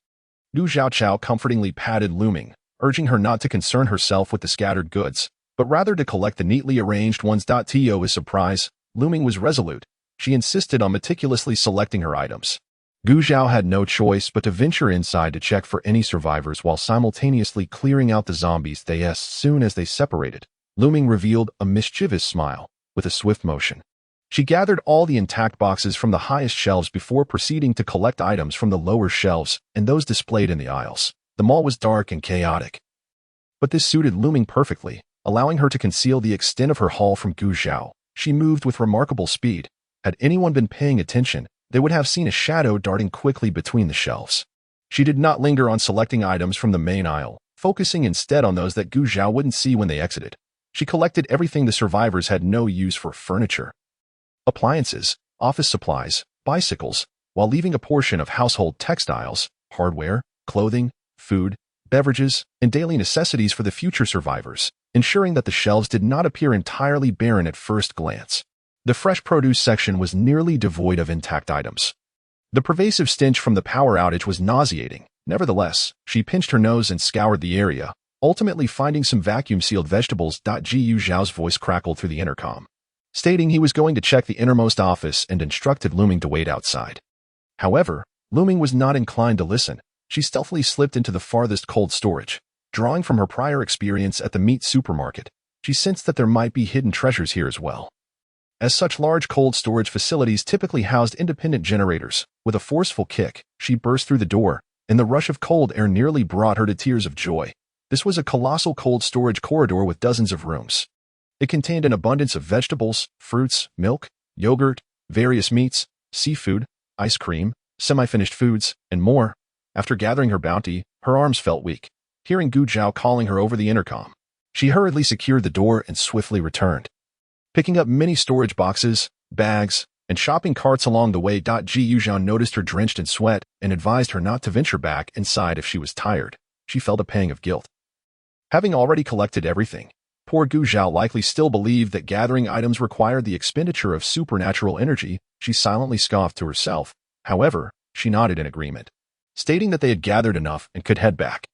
Gu Zhaochao comfortingly patted Lu Ming, urging her not to concern herself with the scattered goods, but rather to collect the neatly arranged ones. To his surprise, Lu Ming was resolute. She insisted on meticulously selecting her items. Gu Zhao had no choice but to venture inside to check for any survivors while simultaneously clearing out the zombies. As soon as they separated, Lu Ming revealed a mischievous smile. With a swift motion, she gathered all the intact boxes from the highest shelves before proceeding to collect items from the lower shelves and those displayed in the aisles. The mall was dark and chaotic, but this suited Lu Ming perfectly, allowing her to conceal the extent of her haul from Gu Zhao. She moved with remarkable speed. Had anyone been paying attention, they would have seen a shadow darting quickly between the shelves. She did not linger on selecting items from the main aisle, focusing instead on those that Gu Zhao wouldn't see when they exited. She collected everything the survivors had no use for: furniture, appliances, office supplies, bicycles, while leaving a portion of household textiles, hardware, clothing, food, beverages, and daily necessities for the future survivors, ensuring that the shelves did not appear entirely barren at first glance. The fresh produce section was nearly devoid of intact items. The pervasive stench from the power outage was nauseating. Nevertheless, she pinched her nose and scoured the area, ultimately finding some vacuum-sealed vegetables. Gu Zhao's voice crackled through the intercom, stating he was going to check the innermost office and instructed Lu Ming to wait outside. However, Lu Ming was not inclined to listen. She stealthily slipped into the farthest cold storage. Drawing from her prior experience at the meat supermarket, she sensed that there might be hidden treasures here as well, as such large cold storage facilities typically housed independent generators. With a forceful kick, she burst through the door, and the rush of cold air nearly brought her to tears of joy. This was a colossal cold storage corridor with dozens of rooms. It contained an abundance of vegetables, fruits, milk, yogurt, various meats, seafood, ice cream, semi-finished foods, and more. After gathering her bounty, her arms felt weak. Hearing Gu Zhao calling her over the intercom, she hurriedly secured the door and swiftly returned, picking up many storage boxes, bags, and shopping carts along the way. Gu Zhao noticed her drenched in sweat and advised her not to venture back inside if she was tired. She felt a pang of guilt. Having already collected everything, poor Gu Zhao likely still believed that gathering items required the expenditure of supernatural energy. She silently scoffed to herself. However, she nodded in agreement, stating that they had gathered enough and could head back.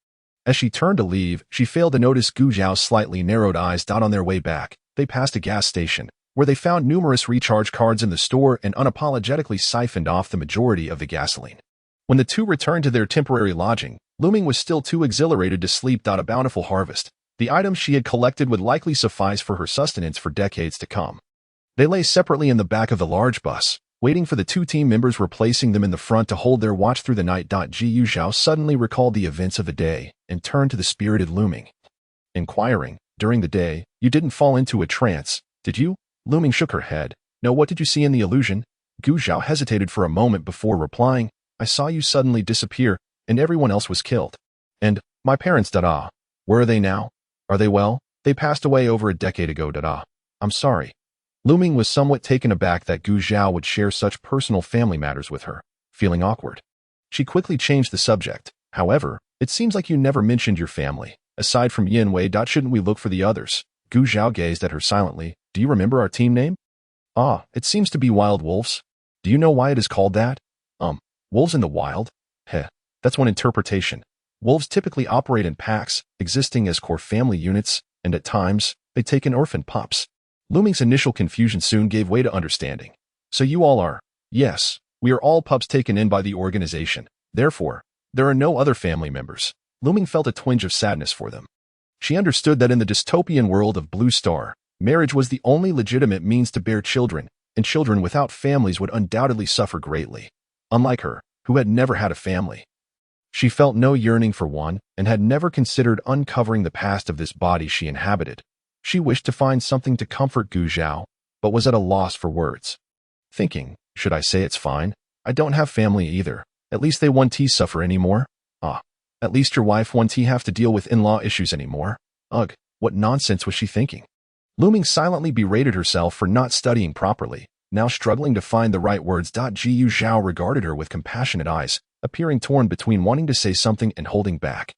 As she turned to leave, she failed to notice Gu Zhao's slightly narrowed eyes. On their way back, they passed a gas station, where they found numerous recharge cards in the store and unapologetically siphoned off the majority of the gasoline. When the two returned to their temporary lodging, Luming was still too exhilarated to sleep. A bountiful harvest. The items she had collected would likely suffice for her sustenance for decades to come. They lay separately in the back of the large bus, waiting for the two team members replacing them in the front to hold their watch through the night. Gu Zhao suddenly recalled the events of the day and turned to the spirited Luming, inquiring, "During the day, you didn't fall into a trance, did you?" Luming shook her head. "No, what did you see in the illusion?" Gu Zhao hesitated for a moment before replying, "I saw you suddenly disappear, and everyone else was killed. And my parents, where are they now? Are they well? They passed away over a decade ago, I'm sorry." Luming was somewhat taken aback that Gu Zhao would share such personal family matters with her, feeling awkward. She quickly changed the subject. "However, it seems like you never mentioned your family. Aside from Yin Wei, shouldn't we look for the others?" Gu Zhao gazed at her silently. "Do you remember our team name?" "Ah, it seems to be Wild Wolves. Do you know why it is called that?" Wolves in the wild? Heh, that's one interpretation. Wolves typically operate in packs, existing as core family units, and at times, they take in orphan pups." Luming's initial confusion soon gave way to understanding. "So you all are?" "Yes, we are all pups taken in by the organization. Therefore, there are no other family members." Luming felt a twinge of sadness for them. She understood that in the dystopian world of Blue Star, marriage was the only legitimate means to bear children, and children without families would undoubtedly suffer greatly. Unlike her, who had never had a family, she felt no yearning for one and had never considered uncovering the past of this body she inhabited. She wished to find something to comfort Gu Zhao, but was at a loss for words. Thinking, should I say it's fine? I don't have family either. At least they won't suffer anymore. At least your wife won't have to deal with in-law issues anymore. Ugh, what nonsense was she thinking? Luming silently berated herself for not studying properly, now struggling to find the right words. Gu Zhao regarded her with compassionate eyes, appearing torn between wanting to say something and holding back.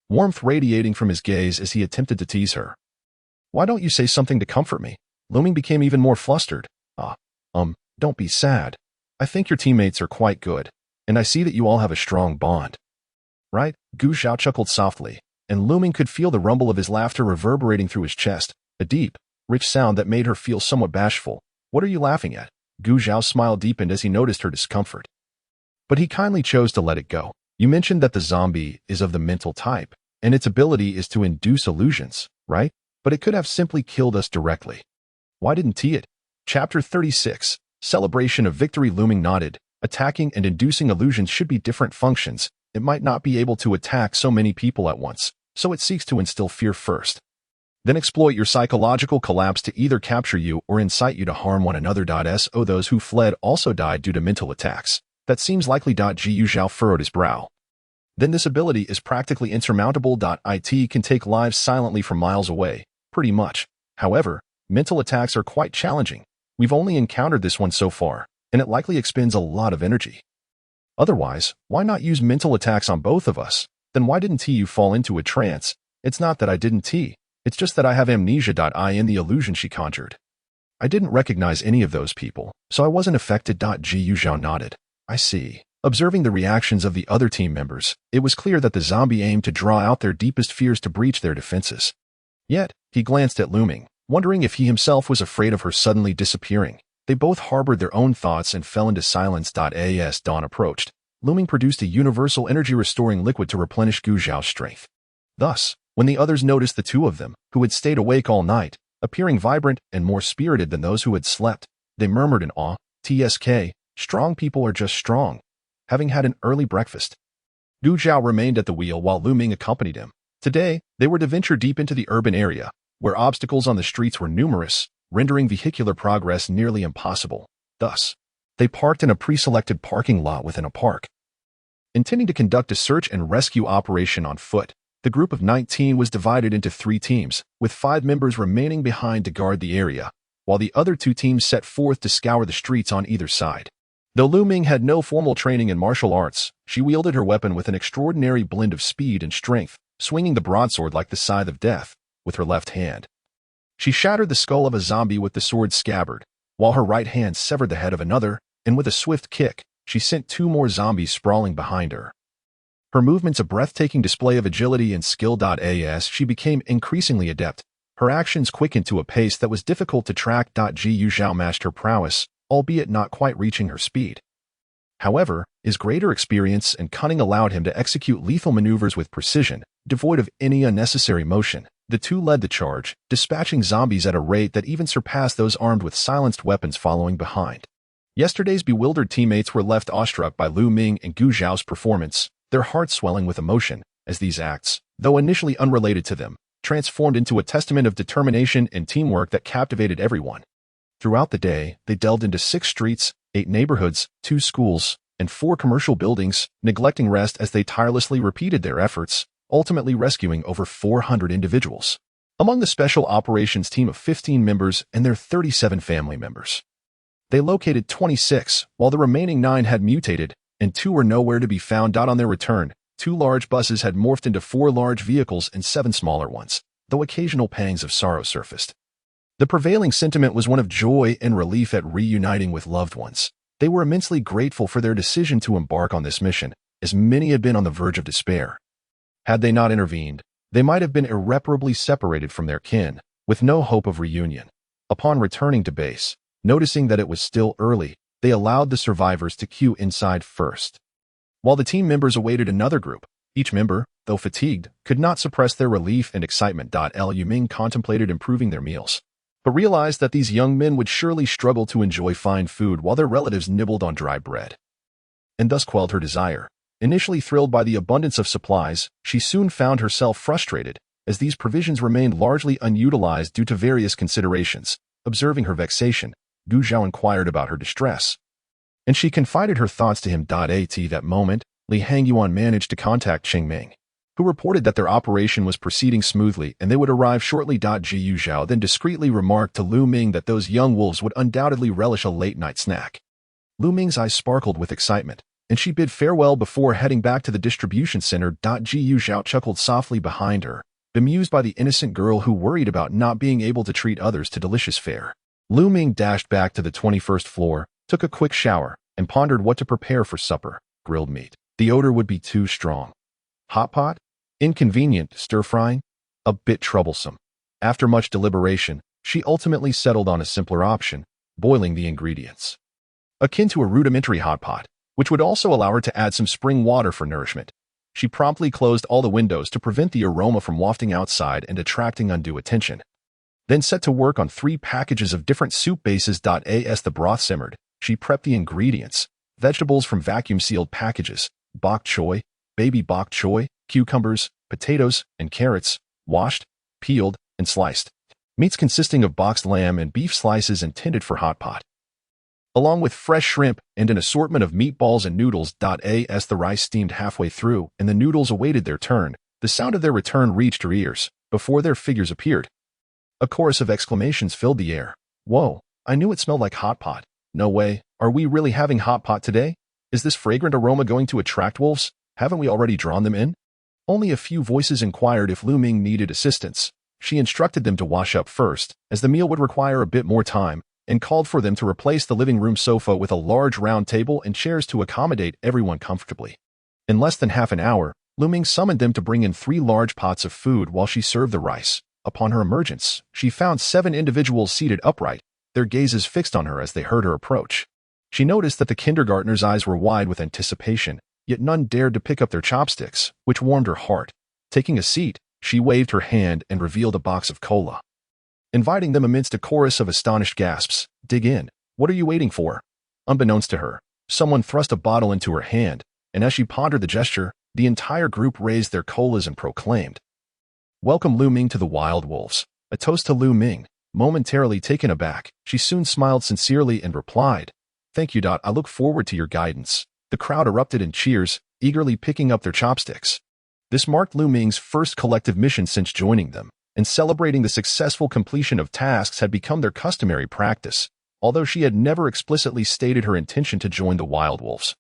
Warmth radiating from his gaze as he attempted to tease her. "Why don't you say something to comfort me?" Luming became even more flustered. Don't be sad. I think your teammates are quite good, and I see that you all have a strong bond." "Right?" Gu Zhao chuckled softly, and Luming could feel the rumble of his laughter reverberating through his chest, a deep, rich sound that made her feel somewhat bashful. "What are you laughing at?" Gu Zhao's smile deepened as he noticed her discomfort. But he kindly chose to let it go. "You mentioned that the zombie is of the mental type, and its ability is to induce illusions, right? But it could have simply killed us directly. Why didn't it?" Chapter 36, Celebration of Victory. Luming nodded. Attacking and inducing illusions should be different functions. It might not be able to attack so many people at once, so it seeks to instill fear first. Then exploit your psychological collapse to either capture you or incite you to harm one another. So those who fled also died due to mental attacks. That seems likely. Gu Zhao furrowed his brow. Then this ability is practically insurmountable. It can take lives silently from miles away, pretty much. However, mental attacks are quite challenging. We've only encountered this one so far, and it likely expends a lot of energy. Otherwise, why not use mental attacks on both of us? Then why didn't you fall into a trance? It's not that I didn't. It's just that I have amnesia. In the illusion she conjured, I didn't recognize any of those people, so I wasn't affected. Gu Zhao nodded. "I see." Observing the reactions of the other team members, it was clear that the zombie aimed to draw out their deepest fears to breach their defenses. Yet, he glanced at Luming, wondering if he himself was afraid of her suddenly disappearing. They both harbored their own thoughts and fell into silence. As dawn approached, Luming produced a universal energy-restoring liquid to replenish Gu Zhao's strength. Thus, when the others noticed the two of them, who had stayed awake all night, appearing vibrant and more spirited than those who had slept, they murmured in awe, "TSK, strong people are just strong." Having had an early breakfast, Gu Zhao remained at the wheel while Luming accompanied him. Today, they were to venture deep into the urban area, where obstacles on the streets were numerous, rendering vehicular progress nearly impossible. Thus, they parked in a pre-selected parking lot within a park. Intending to conduct a search and rescue operation on foot, the group of 19 was divided into 3 teams, with 5 members remaining behind to guard the area, while the other 2 teams set forth to scour the streets on either side. Though Luming had no formal training in martial arts, she wielded her weapon with an extraordinary blend of speed and strength, swinging the broadsword like the scythe of death with her left hand. She shattered the skull of a zombie with the sword's scabbard, while her right hand severed the head of another, and with a swift kick, she sent 2 more zombies sprawling behind her. Her movements a breathtaking display of agility and skill. As she became increasingly adept, her actions quickened to a pace that was difficult to track. Gu Zhao matched her prowess, albeit not quite reaching her speed. However, his greater experience and cunning allowed him to execute lethal maneuvers with precision, devoid of any unnecessary motion. The two led the charge, dispatching zombies at a rate that even surpassed those armed with silenced weapons following behind. Yesterday's bewildered teammates were left awestruck by Lu Ming and Gu Zhao's performance, their hearts swelling with emotion, as these acts, though initially unrelated to them, transformed into a testament of determination and teamwork that captivated everyone. Throughout the day, they delved into 6 streets, 8 neighborhoods, 2 schools, and 4 commercial buildings, neglecting rest as they tirelessly repeated their efforts, ultimately rescuing over 400 individuals. Among the Special Operations team of 15 members and their 37 family members. They located 26, while the remaining 9 had mutated, and 2 were nowhere to be found. On their return, 2 large buses had morphed into 4 large vehicles and 7 smaller ones, though occasional pangs of sorrow surfaced. The prevailing sentiment was one of joy and relief at reuniting with loved ones. They were immensely grateful for their decision to embark on this mission, as many had been on the verge of despair. Had they not intervened, they might have been irreparably separated from their kin, with no hope of reunion. Upon returning to base, noticing that it was still early, they allowed the survivors to queue inside first. While the team members awaited another group, each member, though fatigued, could not suppress their relief and excitement. Lu Ming contemplated improving their meals, but realized that these young men would surely struggle to enjoy fine food while their relatives nibbled on dry bread, and thus quelled her desire. Initially thrilled by the abundance of supplies, she soon found herself frustrated, as these provisions remained largely unutilized due to various considerations. Observing her vexation, Gu Zhao inquired about her distress, and she confided her thoughts to him. At that moment, Li Hangyuan managed to contact Cheng Ming, who reported that their operation was proceeding smoothly and they would arrive shortly. Gu Zhao then discreetly remarked to Lu Ming that those young wolves would undoubtedly relish a late-night snack. Lu Ming's eyes sparkled with excitement, and she bid farewell before heading back to the distribution center. Gu Zhao chuckled softly behind her, bemused by the innocent girl who worried about not being able to treat others to delicious fare. Lu Ming dashed back to the 21st floor, took a quick shower, and pondered what to prepare for supper. Grilled meat. The odor would be too strong. Hot pot? Inconvenient. Stir-frying? A bit troublesome. After much deliberation, she ultimately settled on a simpler option, boiling the ingredients. Akin to a rudimentary hot pot, which would also allow her to add some spring water for nourishment. She promptly closed all the windows to prevent the aroma from wafting outside and attracting undue attention. Then set to work on 3 packages of different soup bases. As the broth simmered, she prepped the ingredients, vegetables from vacuum-sealed packages, bok choy, baby bok choy, cucumbers, potatoes, and carrots, washed, peeled, and sliced. Meats consisting of boxed lamb and beef slices intended for hot pot, along with fresh shrimp and an assortment of meatballs and noodles. As the rice steamed halfway through and the noodles awaited their turn, the sound of their return reached her ears. Before their figures appeared, a chorus of exclamations filled the air. Whoa, I knew it smelled like hot pot. No way, are we really having hot pot today? Is this fragrant aroma going to attract wolves? Haven't we already drawn them in? Only a few voices inquired if Lu Ming needed assistance. She instructed them to wash up first, as the meal would require a bit more time, and called for them to replace the living room sofa with a large round table and chairs to accommodate everyone comfortably. In less than half an hour, Lu Ming summoned them to bring in 3 large pots of food while she served the rice. Upon her emergence, she found 7 individuals seated upright, their gazes fixed on her as they heard her approach. She noticed that the kindergartner's eyes were wide with anticipation, yet none dared to pick up their chopsticks, which warmed her heart. Taking a seat, she waved her hand and revealed a box of cola, inviting them amidst a chorus of astonished gasps. Dig in. What are you waiting for? Unbeknownst to her, someone thrust a bottle into her hand, and as she pondered the gesture, the entire group raised their colas and proclaimed, "Welcome Lu Ming to the Wild Wolves." A toast to Lu Ming. Momentarily taken aback, she soon smiled sincerely and replied, "Thank you. I look forward to your guidance." The crowd erupted in cheers, eagerly picking up their chopsticks. This marked Lu Ming's first collective mission since joining them, and celebrating the successful completion of tasks had become their customary practice, although she had never explicitly stated her intention to join the Wild Wolves.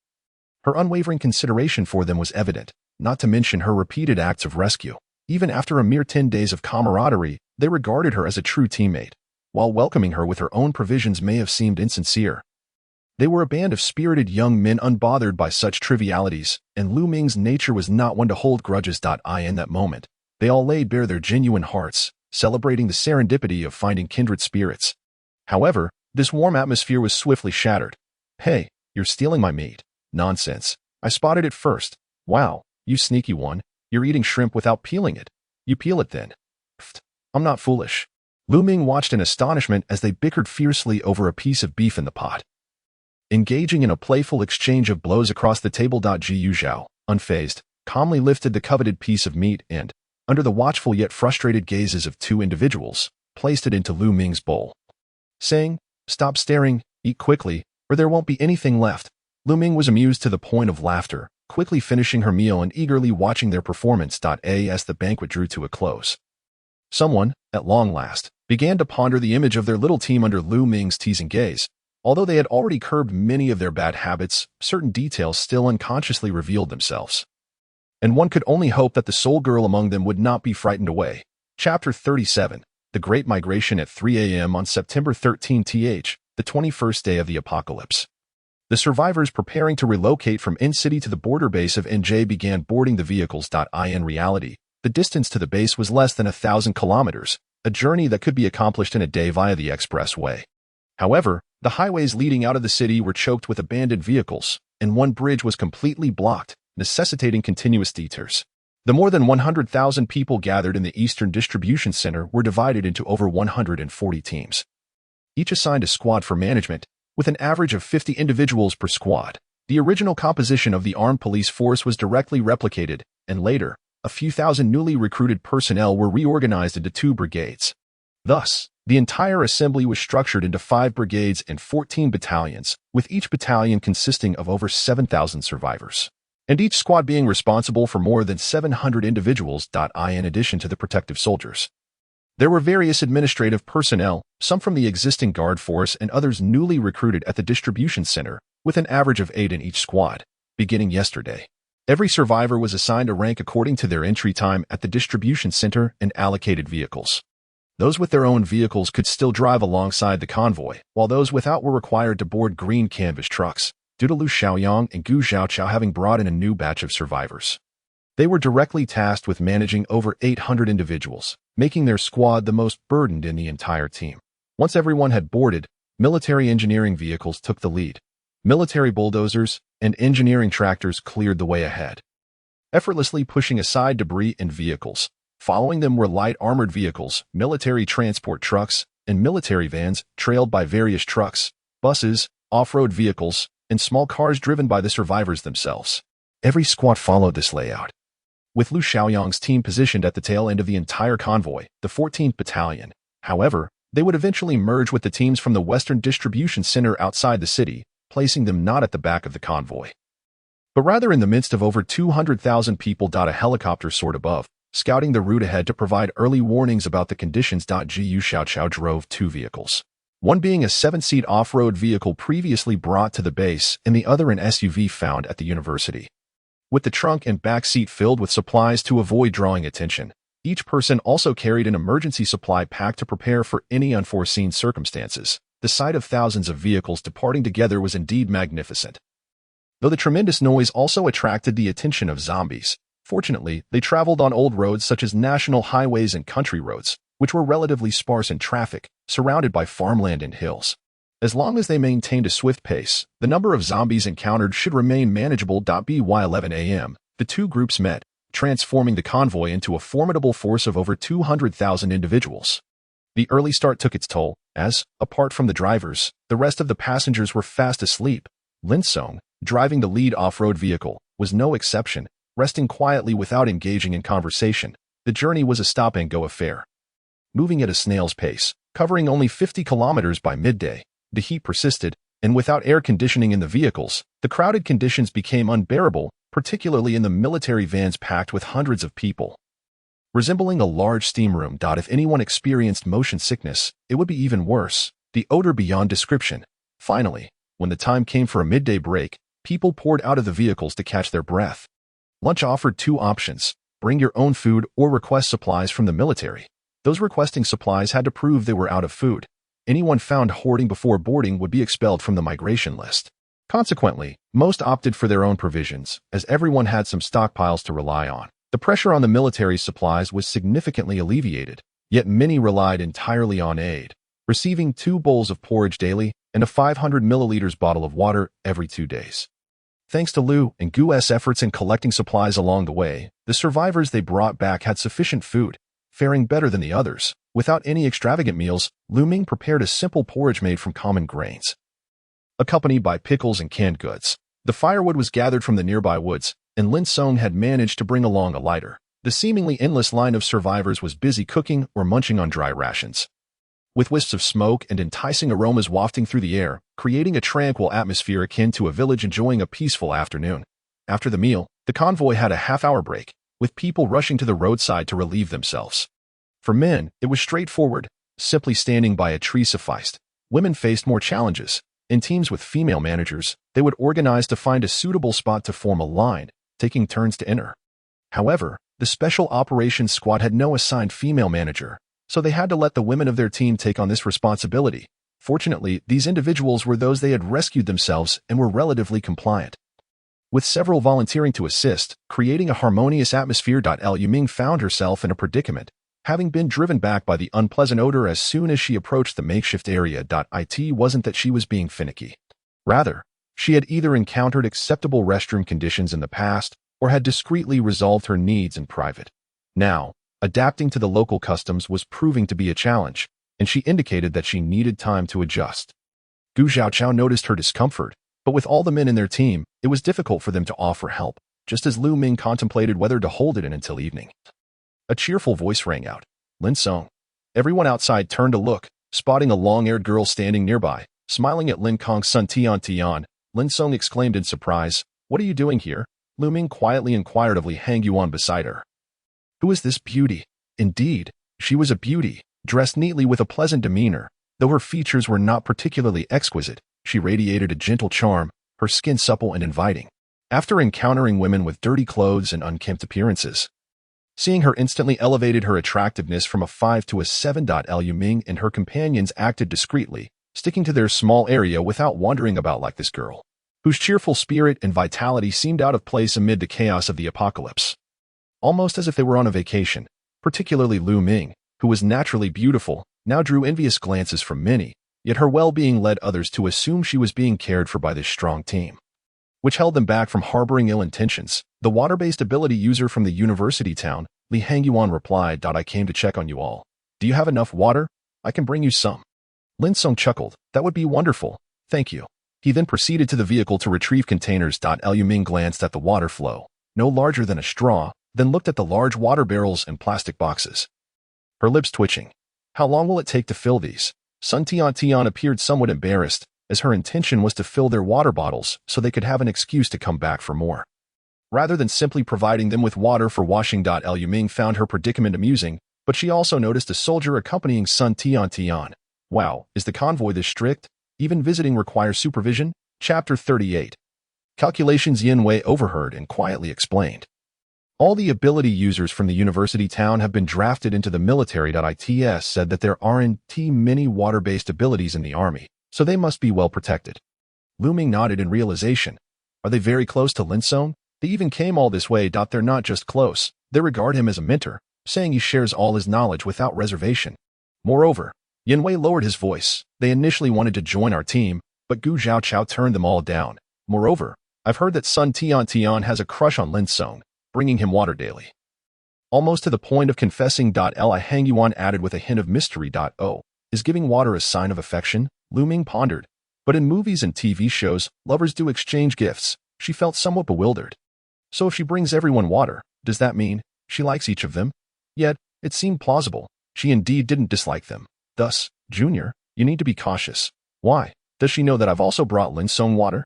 Her unwavering consideration for them was evident, not to mention her repeated acts of rescue. Even after a mere 10 days of camaraderie, they regarded her as a true teammate, while welcoming her with her own provisions may have seemed insincere. They were a band of spirited young men unbothered by such trivialities, and Lu Ming's nature was not one to hold grudges. In that moment, they all laid bare their genuine hearts, celebrating the serendipity of finding kindred spirits. However, this warm atmosphere was swiftly shattered. "Hey, you're stealing my meat." "Nonsense. I spotted it first." "Wow, you sneaky one. You're eating shrimp without peeling it." "You peel it then." "Pfft, I'm not foolish." Lu Ming watched in astonishment as they bickered fiercely over a piece of beef in the pot. Engaging in a playful exchange of blows across the table. Gu Zhao, unfazed, calmly lifted the coveted piece of meat and, under the watchful yet frustrated gazes of two individuals, placed it into Lu Ming's bowl. Saying, "Stop staring, eat quickly, or there won't be anything left." Lu Ming was amused to the point of laughter, quickly finishing her meal and eagerly watching their performance. As the banquet drew to a close, someone, at long last, began to ponder the image of their little team under Lu Ming's teasing gaze. Although they had already curbed many of their bad habits, certain details still unconsciously revealed themselves. And one could only hope that the sole girl among them would not be frightened away. Chapter 37, The Great Migration at 3 a.m. on September 13th, the 21st day of the apocalypse. The survivors preparing to relocate from in-city to the border base of NJ began boarding the vehicles. In reality, the distance to the base was less than 1,000 kilometers, a journey that could be accomplished in a day via the expressway. However, the highways leading out of the city were choked with abandoned vehicles, and one bridge was completely blocked, necessitating continuous detours. The more than 100,000 people gathered in the Eastern Distribution Center were divided into over 140 teams, each assigned a squad for management, with an average of 50 individuals per squad. The original composition of the armed police force was directly replicated, and later, a few thousand newly recruited personnel were reorganized into 2 brigades. Thus, the entire assembly was structured into 5 brigades and 14 battalions, with each battalion consisting of over 7,000 survivors, and each squad being responsible for more than 700 individuals. In addition to the protective soldiers, there were various administrative personnel, some from the existing guard force and others newly recruited at the distribution center, with an average of 8 in each squad. Beginning yesterday, every survivor was assigned a rank according to their entry time at the distribution center and allocated vehicles. Those with their own vehicles could still drive alongside the convoy, while those without were required to board green canvas trucks, due to Lu Xiaoyang and Gu Zhaochao having brought in a new batch of survivors. They were directly tasked with managing over 800 individuals, making their squad the most burdened in the entire team. Once everyone had boarded, military engineering vehicles took the lead. Military bulldozers and engineering tractors cleared the way ahead, effortlessly pushing aside debris and vehicles. Following them were light armored vehicles, military transport trucks, and military vans, trailed by various trucks, buses, off-road vehicles, and small cars driven by the survivors themselves. Every squad followed this layout, with Lu Xiaoyang's team positioned at the tail end of the entire convoy, the 14th Battalion. However, they would eventually merge with the teams from the Western Distribution Center outside the city, placing them not at the back of the convoy, but rather in the midst of over 200,000 people. A helicopter soared above, scouting the route ahead to provide early warnings about the conditions. Gu Xiaochao drove 2 vehicles, one being a 7-seat off-road vehicle previously brought to the base and the other an SUV found at the university, with the trunk and back seat filled with supplies to avoid drawing attention. Each person also carried an emergency supply pack to prepare for any unforeseen circumstances. The sight of thousands of vehicles departing together was indeed magnificent, though the tremendous noise also attracted the attention of zombies. Fortunately, they traveled on old roads such as national highways and country roads, which were relatively sparse in traffic, surrounded by farmland and hills. As long as they maintained a swift pace, the number of zombies encountered should remain manageable. By 11 a.m., the 2 groups met, transforming the convoy into a formidable force of over 200,000 individuals. The early start took its toll, as, apart from the drivers, the rest of the passengers were fast asleep. Lin Song, driving the lead off-road vehicle, was no exception, resting quietly without engaging in conversation. The journey was a stop-and-go affair, moving at a snail's pace, covering only 50 kilometers by midday. The heat persisted, and without air conditioning in the vehicles, the crowded conditions became unbearable, particularly in the military vans packed with hundreds of people. Resembling a large steam room. If anyone experienced motion sickness, it would be even worse, the odor beyond description. Finally, when the time came for a midday break, people poured out of the vehicles to catch their breath. Lunch offered 2 options: bring your own food or request supplies from the military. Those requesting supplies had to prove they were out of food. Anyone found hoarding before boarding would be expelled from the migration list. Consequently, most opted for their own provisions, as everyone had some stockpiles to rely on. The pressure on the military's supplies was significantly alleviated, yet many relied entirely on aid, receiving 2 bowls of porridge daily and a 500 milliliters bottle of water every 2 days. Thanks to Liu and Gu's efforts in collecting supplies along the way, the survivors they brought back had sufficient food, faring better than the others. Without any extravagant meals, Liu Ming prepared a simple porridge made from common grains, accompanied by pickles and canned goods. The firewood was gathered from the nearby woods, and Lin Song had managed to bring along a lighter. The seemingly endless line of survivors was busy cooking or munching on dry rations, with wisps of smoke and enticing aromas wafting through the air, creating a tranquil atmosphere akin to a village enjoying a peaceful afternoon. After the meal, the convoy had a half-hour break, with people rushing to the roadside to relieve themselves. For men, it was straightforward. Simply standing by a tree sufficed. Women faced more challenges. In teams with female managers, they would organize to find a suitable spot to form a line, taking turns to enter. However, the Special Operations Squad had no assigned female manager, so they had to let the women of their team take on this responsibility. Fortunately, these individuals were those they had rescued themselves and were relatively compliant, with several volunteering to assist, creating a harmonious atmosphere. Liu Ming found herself in a predicament, having been driven back by the unpleasant odor as soon as she approached the makeshift area. It wasn't that she was being finicky. Rather, she had either encountered acceptable restroom conditions in the past or had discreetly resolved her needs in private. Now, adapting to the local customs was proving to be a challenge, and she indicated that she needed time to adjust. Gu Xiaoqiao noticed her discomfort, but with all the men in their team, it was difficult for them to offer help, just as Liu Ming contemplated whether to hold it in until evening. A cheerful voice rang out. Lin Song. Everyone outside turned to look, spotting a long-haired girl standing nearby, smiling at Lin Kong's son Tian. Lin Song exclaimed in surprise, "What are you doing here?" Liu Ming quietly inquired of Li Hangyuan beside her. Who is this beauty? Indeed, she was a beauty, dressed neatly with a pleasant demeanor. Though her features were not particularly exquisite, she radiated a gentle charm, her skin supple and inviting. After encountering women with dirty clothes and unkempt appearances, seeing her instantly elevated her attractiveness from a 5 to a 7. Liu Ming and her companions acted discreetly, sticking to their small area without wandering about like this girl, whose cheerful spirit and vitality seemed out of place amid the chaos of the apocalypse. Almost as if they were on a vacation, particularly Liu Ming, who was naturally beautiful, now drew envious glances from many, yet her well-being led others to assume she was being cared for by this strong team, which held them back from harboring ill intentions. The water-based ability user from the university town, Li Hangyuan replied, "I came to check on you all. Do you have enough water? I can bring you some." Lin Song chuckled, "That would be wonderful. Thank you." He then proceeded to the vehicle to retrieve containers. Liu Ming glanced at the water flow, no larger than a straw, then looked at the large water barrels and plastic boxes, her lips twitching. How long will it take to fill these? Sun Tian appeared somewhat embarrassed, as her intention was to fill their water bottles so they could have an excuse to come back for more, rather than simply providing them with water for washing. Liu Ming found her predicament amusing, but she also noticed a soldier accompanying Sun Tian. Wow, is the convoy this strict? Even visiting requires supervision? Chapter 38. Calculations. Yin Wei overheard and quietly explained. All the ability users from the university town have been drafted into the military. It said that there aren't many water-based abilities in the army, so they must be well protected. Liu Ming nodded in realization. Are they very close to Lin Song? They even came all this way. They're not just close, they regard him as a mentor, saying he shares all his knowledge without reservation. Moreover, Yin Wei lowered his voice. They initially wanted to join our team, but Gu Xiaoqiao turned them all down. Moreover, I've heard that Sun Tian has a crush on Lin Song, bringing him water daily. Almost to the point of confessing. Li Hangyuan added with a hint of mystery. Oh, is giving water a sign of affection? Liu Ming pondered. But in movies and TV shows, lovers do exchange gifts. She felt somewhat bewildered. So if she brings everyone water, does that mean she likes each of them? Yet, it seemed plausible. She indeed didn't dislike them. Thus, Junior, you need to be cautious. Why? Does she know that I've also brought Lin Song water?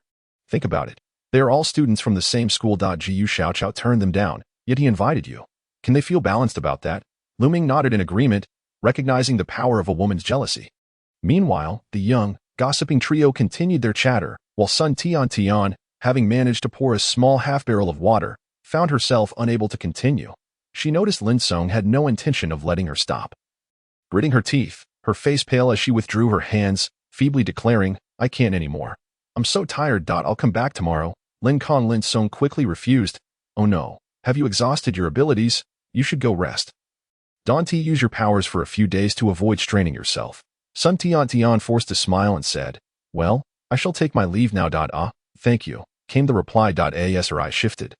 Think about it. They are all students from the same school. Gu Xiaoqiao turned them down, yet he invited you. Can they feel balanced about that? Liu Ming nodded in agreement, recognizing the power of a woman's jealousy. Meanwhile, the young, gossiping trio continued their chatter, while Sun Tian, having managed to pour a small half-barrel of water, found herself unable to continue. She noticed Lin Song had no intention of letting her stop. Gritting her teeth, her face pale as she withdrew her hands, feebly declaring, "I can't anymore. I'm so tired. I'll come back tomorrow." Lin Song quickly refused. "Oh no. Have you exhausted your abilities? You should go rest. Don't use your powers for a few days to avoid straining yourself." Sun Tian forced a smile and said, "Well, I shall take my leave now. Thank you," came the reply. As her eyes shifted,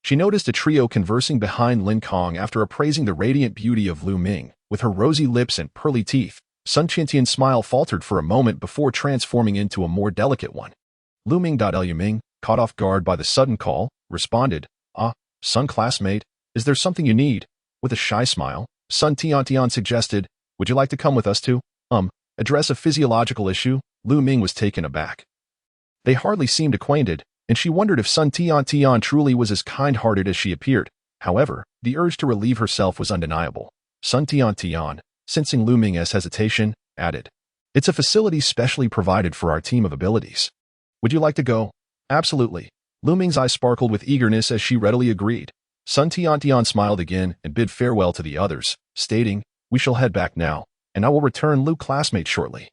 she noticed a trio conversing behind Lin Kong after appraising the radiant beauty of Lu Ming. With her rosy lips and pearly teeth, Sun Tian's smile faltered for a moment before transforming into a more delicate one. Lu Ming, caught off guard by the sudden call, responded, "Ah, Sun classmate, is there something you need?" With a shy smile, Sun Tian suggested, "Would you like to come with us to, address a physiological issue?" Lu Ming was taken aback. They hardly seemed acquainted, and she wondered if Sun Tian truly was as kind-hearted as she appeared. However, the urge to relieve herself was undeniable. Sun Tian, sensing Lu Ming's hesitation, added, "It's a facility specially provided for our team of abilities. Would you like to go?" "Absolutely." Lu Ming's eyes sparkled with eagerness as she readily agreed. Sun Tian smiled again and bid farewell to the others, stating, "We shall head back now, and I will return Lu classmate shortly.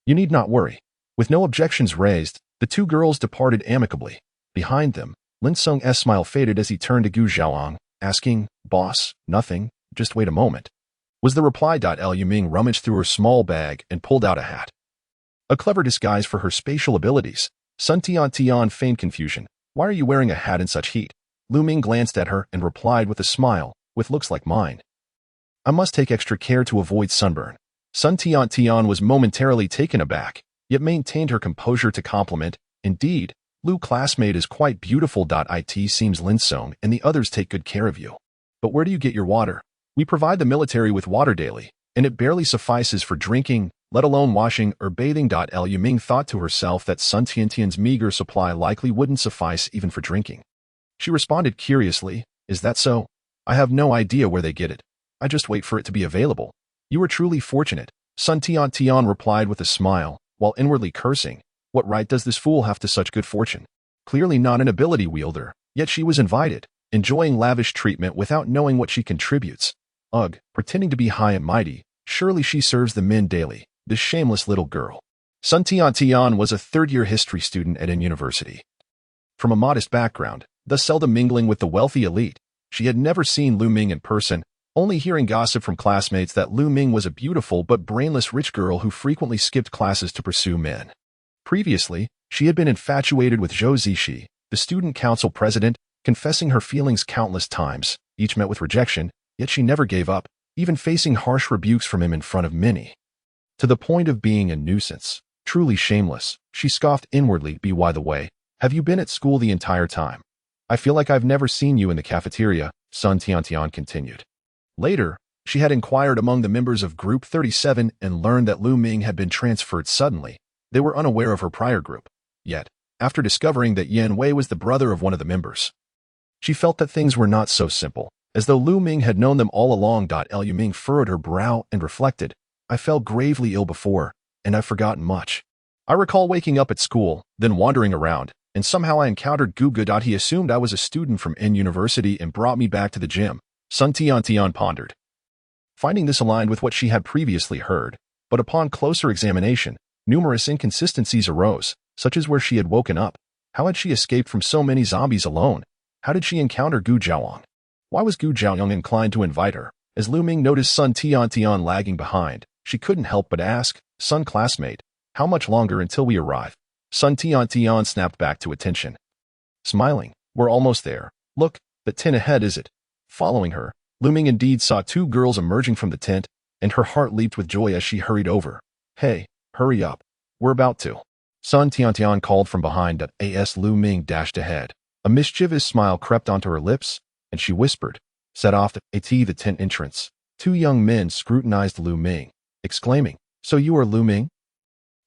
You need not worry." With no objections raised, the two girls departed amicably. Behind them, Lin Song's smile faded as he turned to Gu Zhaoang, asking, "Boss, nothing, just wait a moment," was the reply. Lu Ming rummaged through her small bag and pulled out a hat. A clever disguise for her spatial abilities. Sun Tian feigned confusion. "Why are you wearing a hat in such heat?" Lu Ming glanced at her and replied with a smile, "With looks like mine, I must take extra care to avoid sunburn." Sun Tian was momentarily taken aback, yet maintained her composure to compliment, "Indeed, Lu classmate is quite beautiful. It seems Lin Song and the others take good care of you. But where do you get your water? We provide the military with water daily, and it barely suffices for drinking, let alone washing or bathing." Lu Ming thought to herself that Sun Tian's meager supply likely wouldn't suffice even for drinking. She responded curiously, "Is that so? I have no idea where they get it. I just wait for it to be available." "You are truly fortunate," Sun Tian replied with a smile, while inwardly cursing, "What right does this fool have to such good fortune?" Clearly not an ability wielder, yet she was invited, enjoying lavish treatment without knowing what she contributes. Ugh, pretending to be high and mighty, surely she serves the men daily, this shameless little girl. Sun Tian was a third-year history student at an university. From a modest background, thus seldom mingling with the wealthy elite, she had never seen Lu Ming in person, only hearing gossip from classmates that Lu Ming was a beautiful but brainless rich girl who frequently skipped classes to pursue men. Previously, she had been infatuated with Zhou Zixi, the student council president, confessing her feelings countless times, each met with rejection, yet she never gave up, even facing harsh rebukes from him in front of many. To the point of being a nuisance, truly shameless, she scoffed inwardly. "By the way, have you been at school the entire time? I feel like I've never seen you in the cafeteria," Sun Tian continued. Later, she had inquired among the members of Group 37 and learned that Lu Ming had been transferred suddenly. They were unaware of her prior group. Yet, after discovering that Yan Wei was the brother of one of the members, she felt that things were not so simple, as though Lu Ming had known them all along. Lu Ming furrowed her brow and reflected, "I fell gravely ill before, and I've forgotten much. I recall waking up at school, then wandering around, and somehow I encountered Guga. He assumed I was a student from N University and brought me back to the gym." Sun Tian pondered, finding this aligned with what she had previously heard, but upon closer examination, numerous inconsistencies arose, such as where she had woken up. How had she escaped from so many zombies alone? How did she encounter Gu Zhaoang? Why was Gu Zhaoang inclined to invite her? As Lu Ming noticed Sun Tian lagging behind, she couldn't help but ask, "Sun classmate, how much longer until we arrive?" Sun Tian snapped back to attention, smiling, "We're almost there. Look, the tent ahead is it?" Following her, Lu Ming indeed saw two girls emerging from the tent, and her heart leaped with joy as she hurried over. "Hey, hurry up. We're about to." Sun Tian called from behind. As Lu Ming dashed ahead, a mischievous smile crept onto her lips, and she whispered, "Set off at the tent entrance." Two young men scrutinized Lu Ming, exclaiming, "So you are Lu Ming?"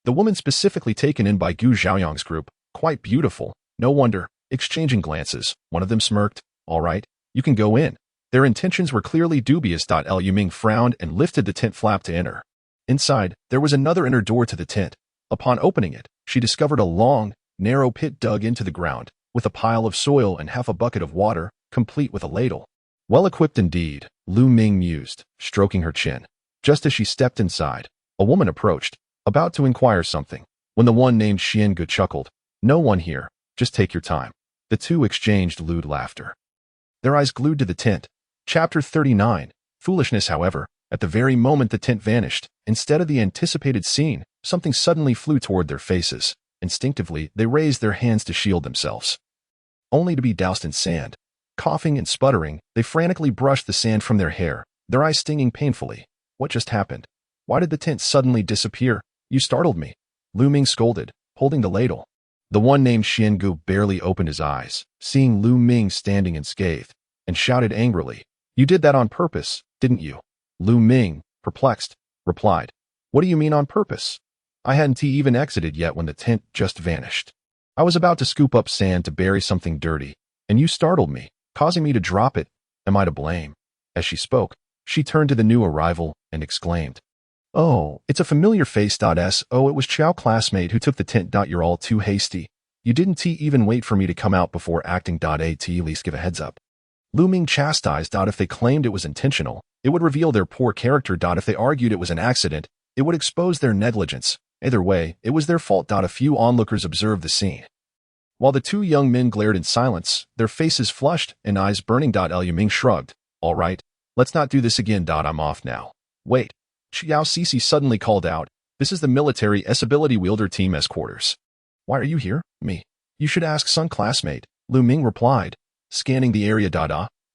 The woman specifically taken in by Gu Zhaoyang's group, quite beautiful, no wonder, exchanging glances, one of them smirked, "All right, you can go in." Their intentions were clearly dubious. Lu Ming frowned and lifted the tent flap to enter. Inside, there was another inner door to the tent. Upon opening it, she discovered a long, narrow pit dug into the ground, with a pile of soil and half a bucket of water, complete with a ladle. Well-equipped indeed, Lu Ming mused, stroking her chin. Just as she stepped inside, a woman approached, about to inquire something, when the one named Xiangu chuckled. No one here, just take your time. The two exchanged lewd laughter, their eyes glued to the tint. Chapter 39. Foolishness. However, at the very moment the tint vanished, instead of the anticipated scene, something suddenly flew toward their faces. Instinctively, they raised their hands to shield themselves, only to be doused in sand. Coughing and sputtering, they frantically brushed the sand from their hair, their eyes stinging painfully. What just happened? Why did the tint suddenly disappear? You startled me, Lu Ming scolded, holding the ladle. The one named Xiangu barely opened his eyes, seeing Lu Ming standing unscathed, and shouted angrily, You did that on purpose, didn't you? Lu Ming, perplexed, replied, What do you mean on purpose? I hadn't even exited yet when the tint just vanished. I was about to scoop up sand to bury something dirty, and you startled me, causing me to drop it. Am I to blame? As she spoke, she turned to the new arrival and exclaimed, Oh, it's a familiar face. Oh, it was Chow classmate who took the tint. You're all too hasty. You didn't even wait for me to come out before acting. At least give a heads up. Lu Ming chastised. If they claimed it was intentional, it would reveal their poor character. If they argued it was an accident, it would expose their negligence. Either way, it was their fault. A few onlookers observed the scene, while the two young men glared in silence, their faces flushed and eyes burning. Lu Ming shrugged. All right, let's not do this again. I'm off now. Wait. Xiao Cixi suddenly called out, This is the military ability wielder team's quarters. Why are you here? Me. You should ask Sun classmate, Lu Ming replied, scanning the area.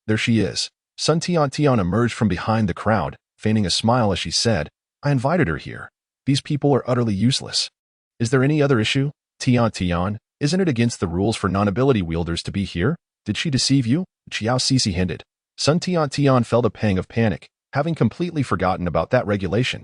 There she is. Sun Tian emerged from behind the crowd, feigning a smile as she said, I invited her here. These people are utterly useless. Is there any other issue? Tian, isn't it against the rules for non-ability wielders to be here? Did she deceive you? Xiao Cixi hinted. Sun Tian felt a pang of panic, having completely forgotten about that regulation.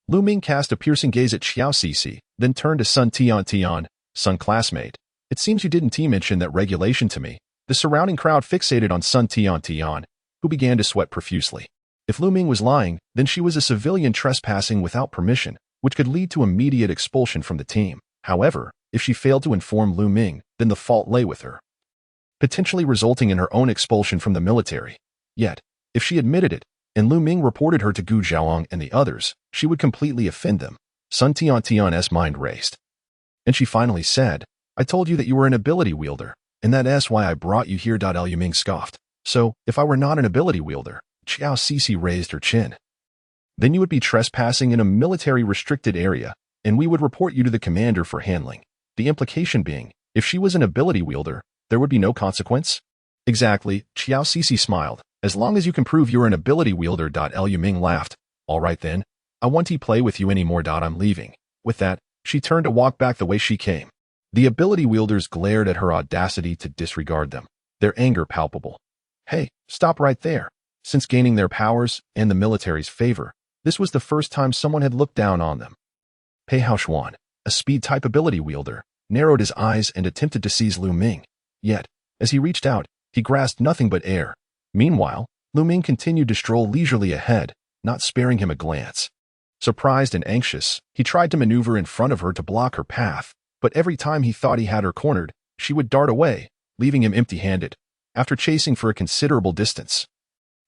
Lu Ming cast a piercing gaze at Xiao Cixi, then turned to Sun Tian, Sun classmate. It seems you didn't mention that regulation to me. The surrounding crowd fixated on Sun Tian, who began to sweat profusely. If Lu Ming was lying, then she was a civilian trespassing without permission, which could lead to immediate expulsion from the team. However, if she failed to inform Lu Ming, then the fault lay with her, potentially resulting in her own expulsion from the military. Yet, if she admitted it, and Lu Ming reported her to Gu Zhaoang and the others, she would completely offend them. Sun Tian's mind raced, and she finally said, I told you that you were an ability wielder, and that's why I brought you here. Lu Ming scoffed. So, if I were not an ability wielder, Xiao Cixi raised her chin. Then you would be trespassing in a military-restricted area, and we would report you to the commander for handling. The implication being, if she was an ability wielder, there would be no consequence? Exactly, Xiao Cixi smiled. As long as you can prove you're an ability wielder. Lu Ming laughed. All right then. I won't play with you anymore. I'm leaving. With that, she turned to walk back the way she came. The ability wielders glared at her audacity to disregard them, their anger palpable. Hey, stop right there. Since gaining their powers and the military's favor, this was the first time someone had looked down on them. Pei Haoshuan, a speed-type ability wielder, narrowed his eyes and attempted to seize Lu Ming. Yet, as he reached out, he grasped nothing but air. Meanwhile, Lu Ming continued to stroll leisurely ahead, not sparing him a glance. Surprised and anxious, he tried to maneuver in front of her to block her path, but every time he thought he had her cornered, she would dart away, leaving him empty-handed. After chasing for a considerable distance,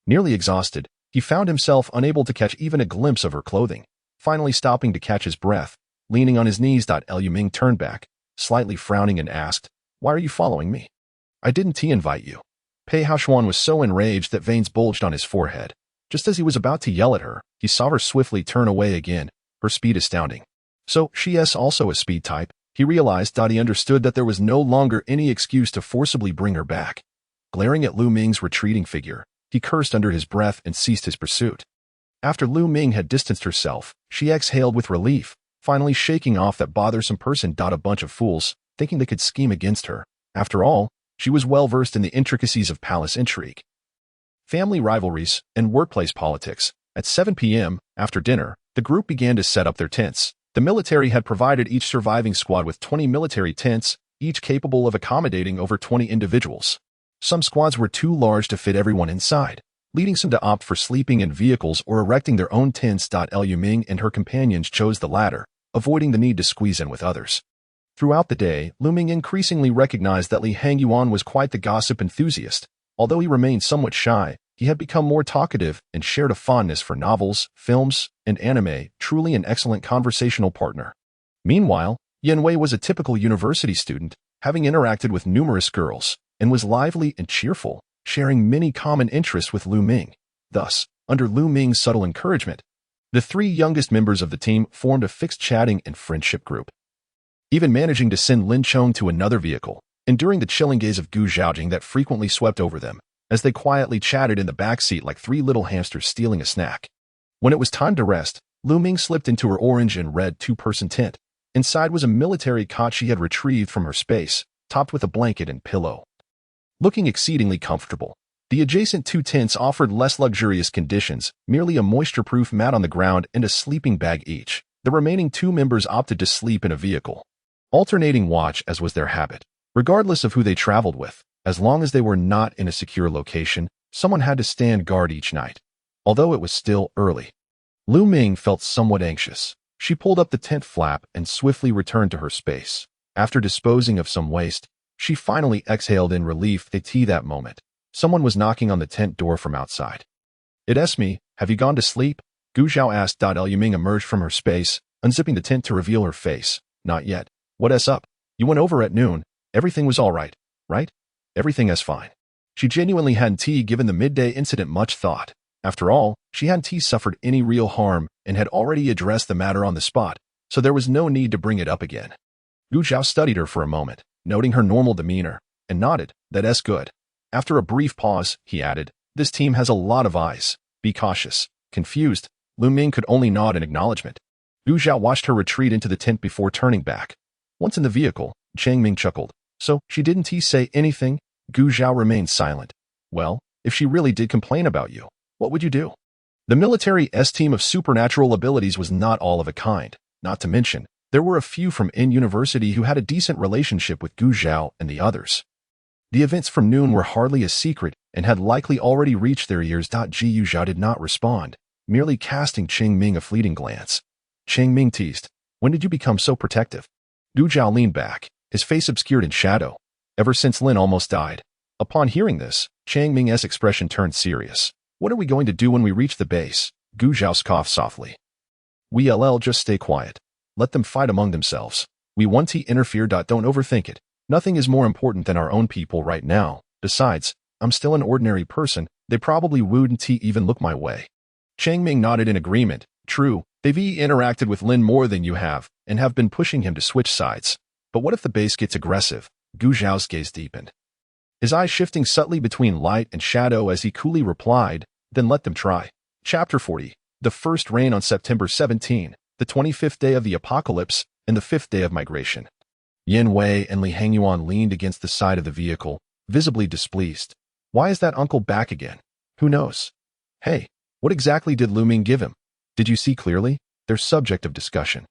nearly exhausted, he found himself unable to catch even a glimpse of her clothing. Finally stopping to catch his breath, leaning on his knees. Lu Ming turned back, slightly frowning, and asked, Why are you following me? I didn't invite you. Pei Haoshuan was so enraged that veins bulged on his forehead. Just as he was about to yell at her, he saw her swiftly turn away again, her speed astounding. So, she is also a speed type. He realized that he understood that there was no longer any excuse to forcibly bring her back. Glaring at Lu Ming's retreating figure, he cursed under his breath and ceased his pursuit. After Lu Ming had distanced herself, she exhaled with relief, finally shaking off that bothersome person. A bunch of fools, thinking they could scheme against her. After all, she was well versed in the intricacies of palace intrigue, family rivalries, and workplace politics. At 7 p.m., after dinner, the group began to set up their tents. The military had provided each surviving squad with 20 military tents, each capable of accommodating over 20 individuals. Some squads were too large to fit everyone inside, leading some to opt for sleeping in vehicles or erecting their own tents. Lu Ming and her companions chose the latter, avoiding the need to squeeze in with others. Throughout the day, Lu Ming increasingly recognized that Li Hangyuan was quite the gossip enthusiast. Although he remained somewhat shy, he had become more talkative and shared a fondness for novels, films, and anime, truly an excellent conversational partner. Meanwhile, Yanwei was a typical university student, having interacted with numerous girls, and was lively and cheerful, sharing many common interests with Lu Ming. Thus, under Lu Ming's subtle encouragement, the three youngest members of the team formed a fixed chatting and friendship group, even managing to send Lin Chong to another vehicle, enduring the chilling gaze of Gu Zhaojing that frequently swept over them, as they quietly chatted in the back seat like three little hamsters stealing a snack. When it was time to rest, Lu Ming slipped into her orange and red two-person tent. Inside was a military cot she had retrieved from her space, topped with a blanket and pillow. Looking exceedingly comfortable, the adjacent two tents offered less luxurious conditions, merely a moisture-proof mat on the ground and a sleeping bag each. The remaining two members opted to sleep in a vehicle, alternating watch as was their habit. Regardless of who they traveled with, as long as they were not in a secure location, someone had to stand guard each night. Although it was still early, Lu Ming felt somewhat anxious. She pulled up the tent flap and swiftly returned to her space. After disposing of some waste, she finally exhaled in relief. That moment, someone was knocking on the tent door from outside. "It's me. Have you gone to sleep?" Gu Zhao asked. Lu Ming emerged from her space, unzipping the tent to reveal her face. "Not yet. What's up? You went over at noon. Everything was all right, right?" "Everything is fine." She genuinely hadn't given the midday incident much thought. After all, she hadn't suffered any real harm and had already addressed the matter on the spot, so there was no need to bring it up again. Gu Zhao studied her for a moment, noting her normal demeanor, and nodded. "That's good." After a brief pause, he added, "This team has a lot of eyes. Be cautious." Confused, Lu Ming could only nod in acknowledgement. Gu Zhao watched her retreat into the tent before turning back. Once in the vehicle, Chang Ming chuckled. "So, she didn't say anything?" Gu Zhao remained silent. "Well, if she really did complain about you, what would you do?" The military's team of supernatural abilities was not all of a kind. Not to mention, there were a few from in university who had a decent relationship with Gu Zhao and the others. The events from noon were hardly a secret and had likely already reached their ears. Gu Zhao did not respond, merely casting Chang Ming a fleeting glance. Chang Ming teased, "When did you become so protective?" Gu Zhao leaned back, his face obscured in shadow. "Ever since Lin almost died." Upon hearing this, Chang Ming's expression turned serious. "What are we going to do when we reach the base?" Gu Zhao coughed softly. "We'll just stay quiet. Let them fight among themselves. We won't interfere. Don't overthink it. Nothing is more important than our own people right now. Besides, I'm still an ordinary person. They probably wouldn't even look my way." Chang Ming nodded in agreement. "True, they've interacted with Lin more than you have, and have been pushing him to switch sides. But what if the base gets aggressive?" Gu Zhao's gaze deepened, his eyes shifting subtly between light and shadow as he coolly replied, "Then let them try." Chapter 40. The first rain on September 17, the 25th day of the apocalypse, and the 5th day of migration. Yan Wei and Li Hangyuan leaned against the side of the vehicle, visibly displeased. Why is that uncle back again? Who knows? Hey, what exactly did Lu Ming give him? Did you see clearly? Their subject of discussion.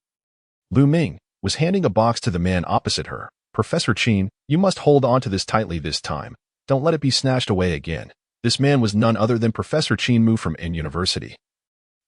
Lu Ming was handing a box to the man opposite her. "Professor Qin, you must hold on to this tightly this time. Don't let it be snatched away again." This man was none other than Professor Qin Mu from In University,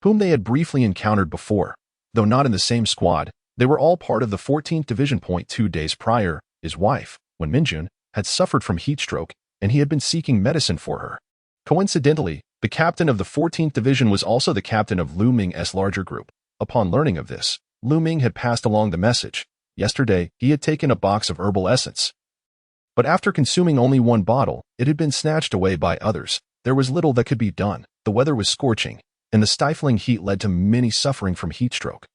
whom they had briefly encountered before. Though not in the same squad, they were all part of the 14th Division. 2 days prior, his wife, Wen Minjun, had suffered from heat stroke, and he had been seeking medicine for her. Coincidentally, the captain of the 14th Division was also the captain of Lu Ming's larger group. Upon learning of this, Lu Ming had passed along the message. Yesterday, he had taken a box of herbal essence, but after consuming only one bottle, it had been snatched away by others. There was little that could be done. The weather was scorching, and the stifling heat led to many suffering from heat stroke.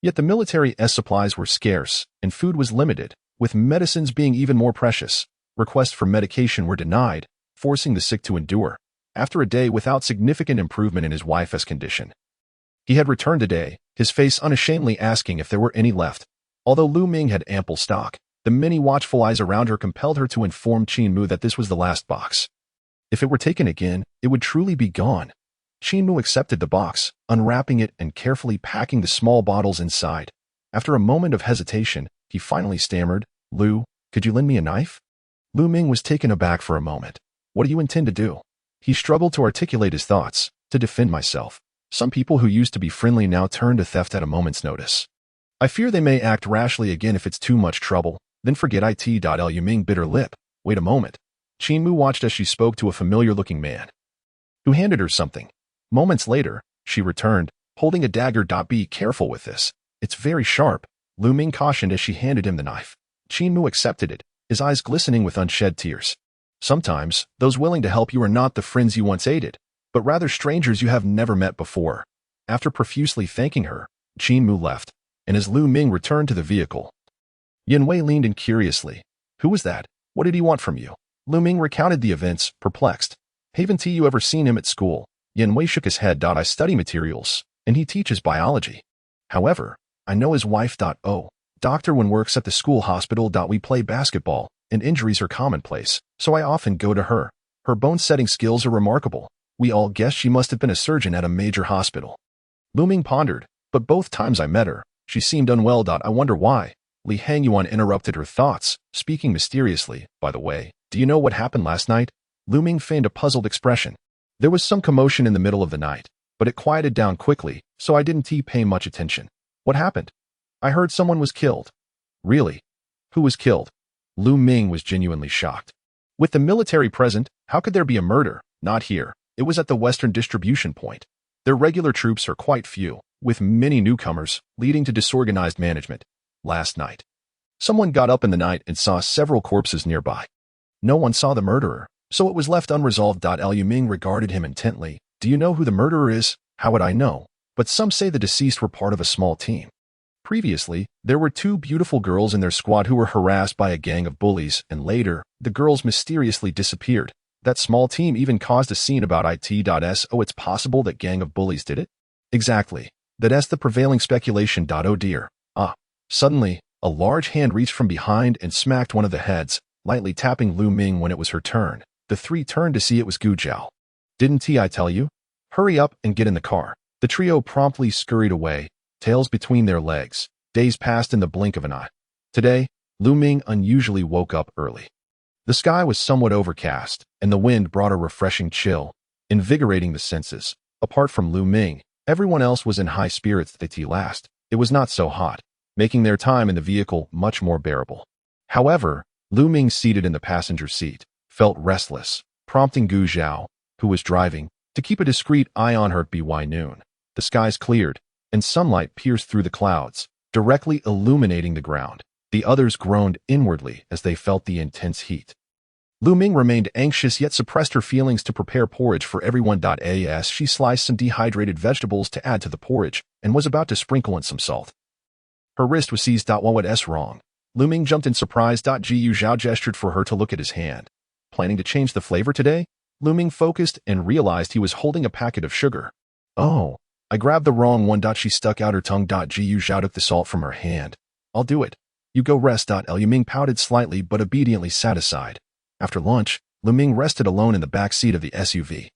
Yet the military's supplies were scarce, and food was limited, with medicines being even more precious. Requests for medication were denied, forcing the sick to endure. After a day without significant improvement in his wife's condition, he had returned today, his face unashamedly asking if there were any left. Although Lu Ming had ample stock, the many watchful eyes around her compelled her to inform Qin Mu that this was the last box. If it were taken again, it would truly be gone. Qin Mu accepted the box, unwrapping it and carefully packing the small bottles inside. After a moment of hesitation, he finally stammered, "Lu, could you lend me a knife?" Lu Ming was taken aback for a moment. "What do you intend to do?" He struggled to articulate his thoughts. "To defend myself. Some people who used to be friendly now turn to theft at a moment's notice. I fear they may act rashly again if it's too much trouble. Then forget it." Lu Ming bit her lip. "Wait a moment." Qin Mu watched as she spoke to a familiar-looking man. who handed her something. Moments later, she returned, holding a dagger. Be careful with this. It's very sharp, Lu Ming cautioned as she handed him the knife. Qin Mu accepted it, his eyes glistening with unshed tears. Sometimes, those willing to help you are not the friends you once aided, but rather strangers you have never met before. After profusely thanking her, Qin Mu left, and as Lu Ming returned to the vehicle, Yin Wei leaned in curiously. Who was that? What did he want from you? Lu Ming recounted the events, perplexed. Haven't you ever seen him at school? Yin Wei shook his head. I study materials, and he teaches biology. However, I know his wife. Doctor when works at the school hospital. We play basketball, and injuries are commonplace, so I often go to her. Her bone-setting skills are remarkable. We all guess she must have been a surgeon at a major hospital. Lu Ming pondered, but both times I met her, she seemed unwell. I wonder why. Li Hangyuan interrupted her thoughts, speaking mysteriously. By the way, do you know what happened last night? Lu Ming feigned a puzzled expression. There was some commotion in the middle of the night, but it quieted down quickly, so I didn't pay much attention. What happened? I heard someone was killed. Really? Who was killed? Lu Ming was genuinely shocked. With the military present, how could there be a murder? Not here. It was at the western distribution point. Their regular troops are quite few, with many newcomers, leading to disorganized management. Last night, someone got up in the night and saw several corpses nearby. No one saw the murderer, so it was left unresolved. Lu Ming regarded him intently. Do you know who the murderer is? How would I know? But some say the deceased were part of a small team. Previously, there were two beautiful girls in their squad who were harassed by a gang of bullies, and later, the girls mysteriously disappeared. That small team even caused a scene about it. It's possible that gang of bullies did it? Exactly. That's the prevailing speculation. Oh dear. Suddenly, a large hand reached from behind and smacked one of the heads, lightly tapping Lu Ming when it was her turn. The three turned to see it was Gu Zhao. Didn't I tell you? Hurry up and get in the car. The trio promptly scurried away, tails between their legs. Days passed in the blink of an eye. Today, Lu Ming unusually woke up early. The sky was somewhat overcast, and the wind brought a refreshing chill, invigorating the senses. Apart from Lu Ming, everyone else was in high spirits. It was not so hot, making their time in the vehicle much more bearable. However, Lu Ming, seated in the passenger seat, felt restless, prompting Gu Zhao, who was driving, to keep a discreet eye on her. By noon, the skies cleared, and sunlight pierced through the clouds, directly illuminating the ground. The others groaned inwardly as they felt the intense heat. Lu Ming remained anxious yet suppressed her feelings to prepare porridge for everyone. As she sliced some dehydrated vegetables to add to the porridge and was about to sprinkle in some salt, her wrist was seized. What's wrong? Lu Ming jumped in surprise. Gu Zhao gestured for her to look at his hand. Planning to change the flavor today? Lu Ming focused and realized he was holding a packet of sugar. Oh, I grabbed the wrong one. She stuck out her tongue. Gu Zhao took the salt from her hand. I'll do it. You go rest. Lu Ming pouted slightly but obediently sat aside. After lunch, Lu Ming rested alone in the back seat of the SUV.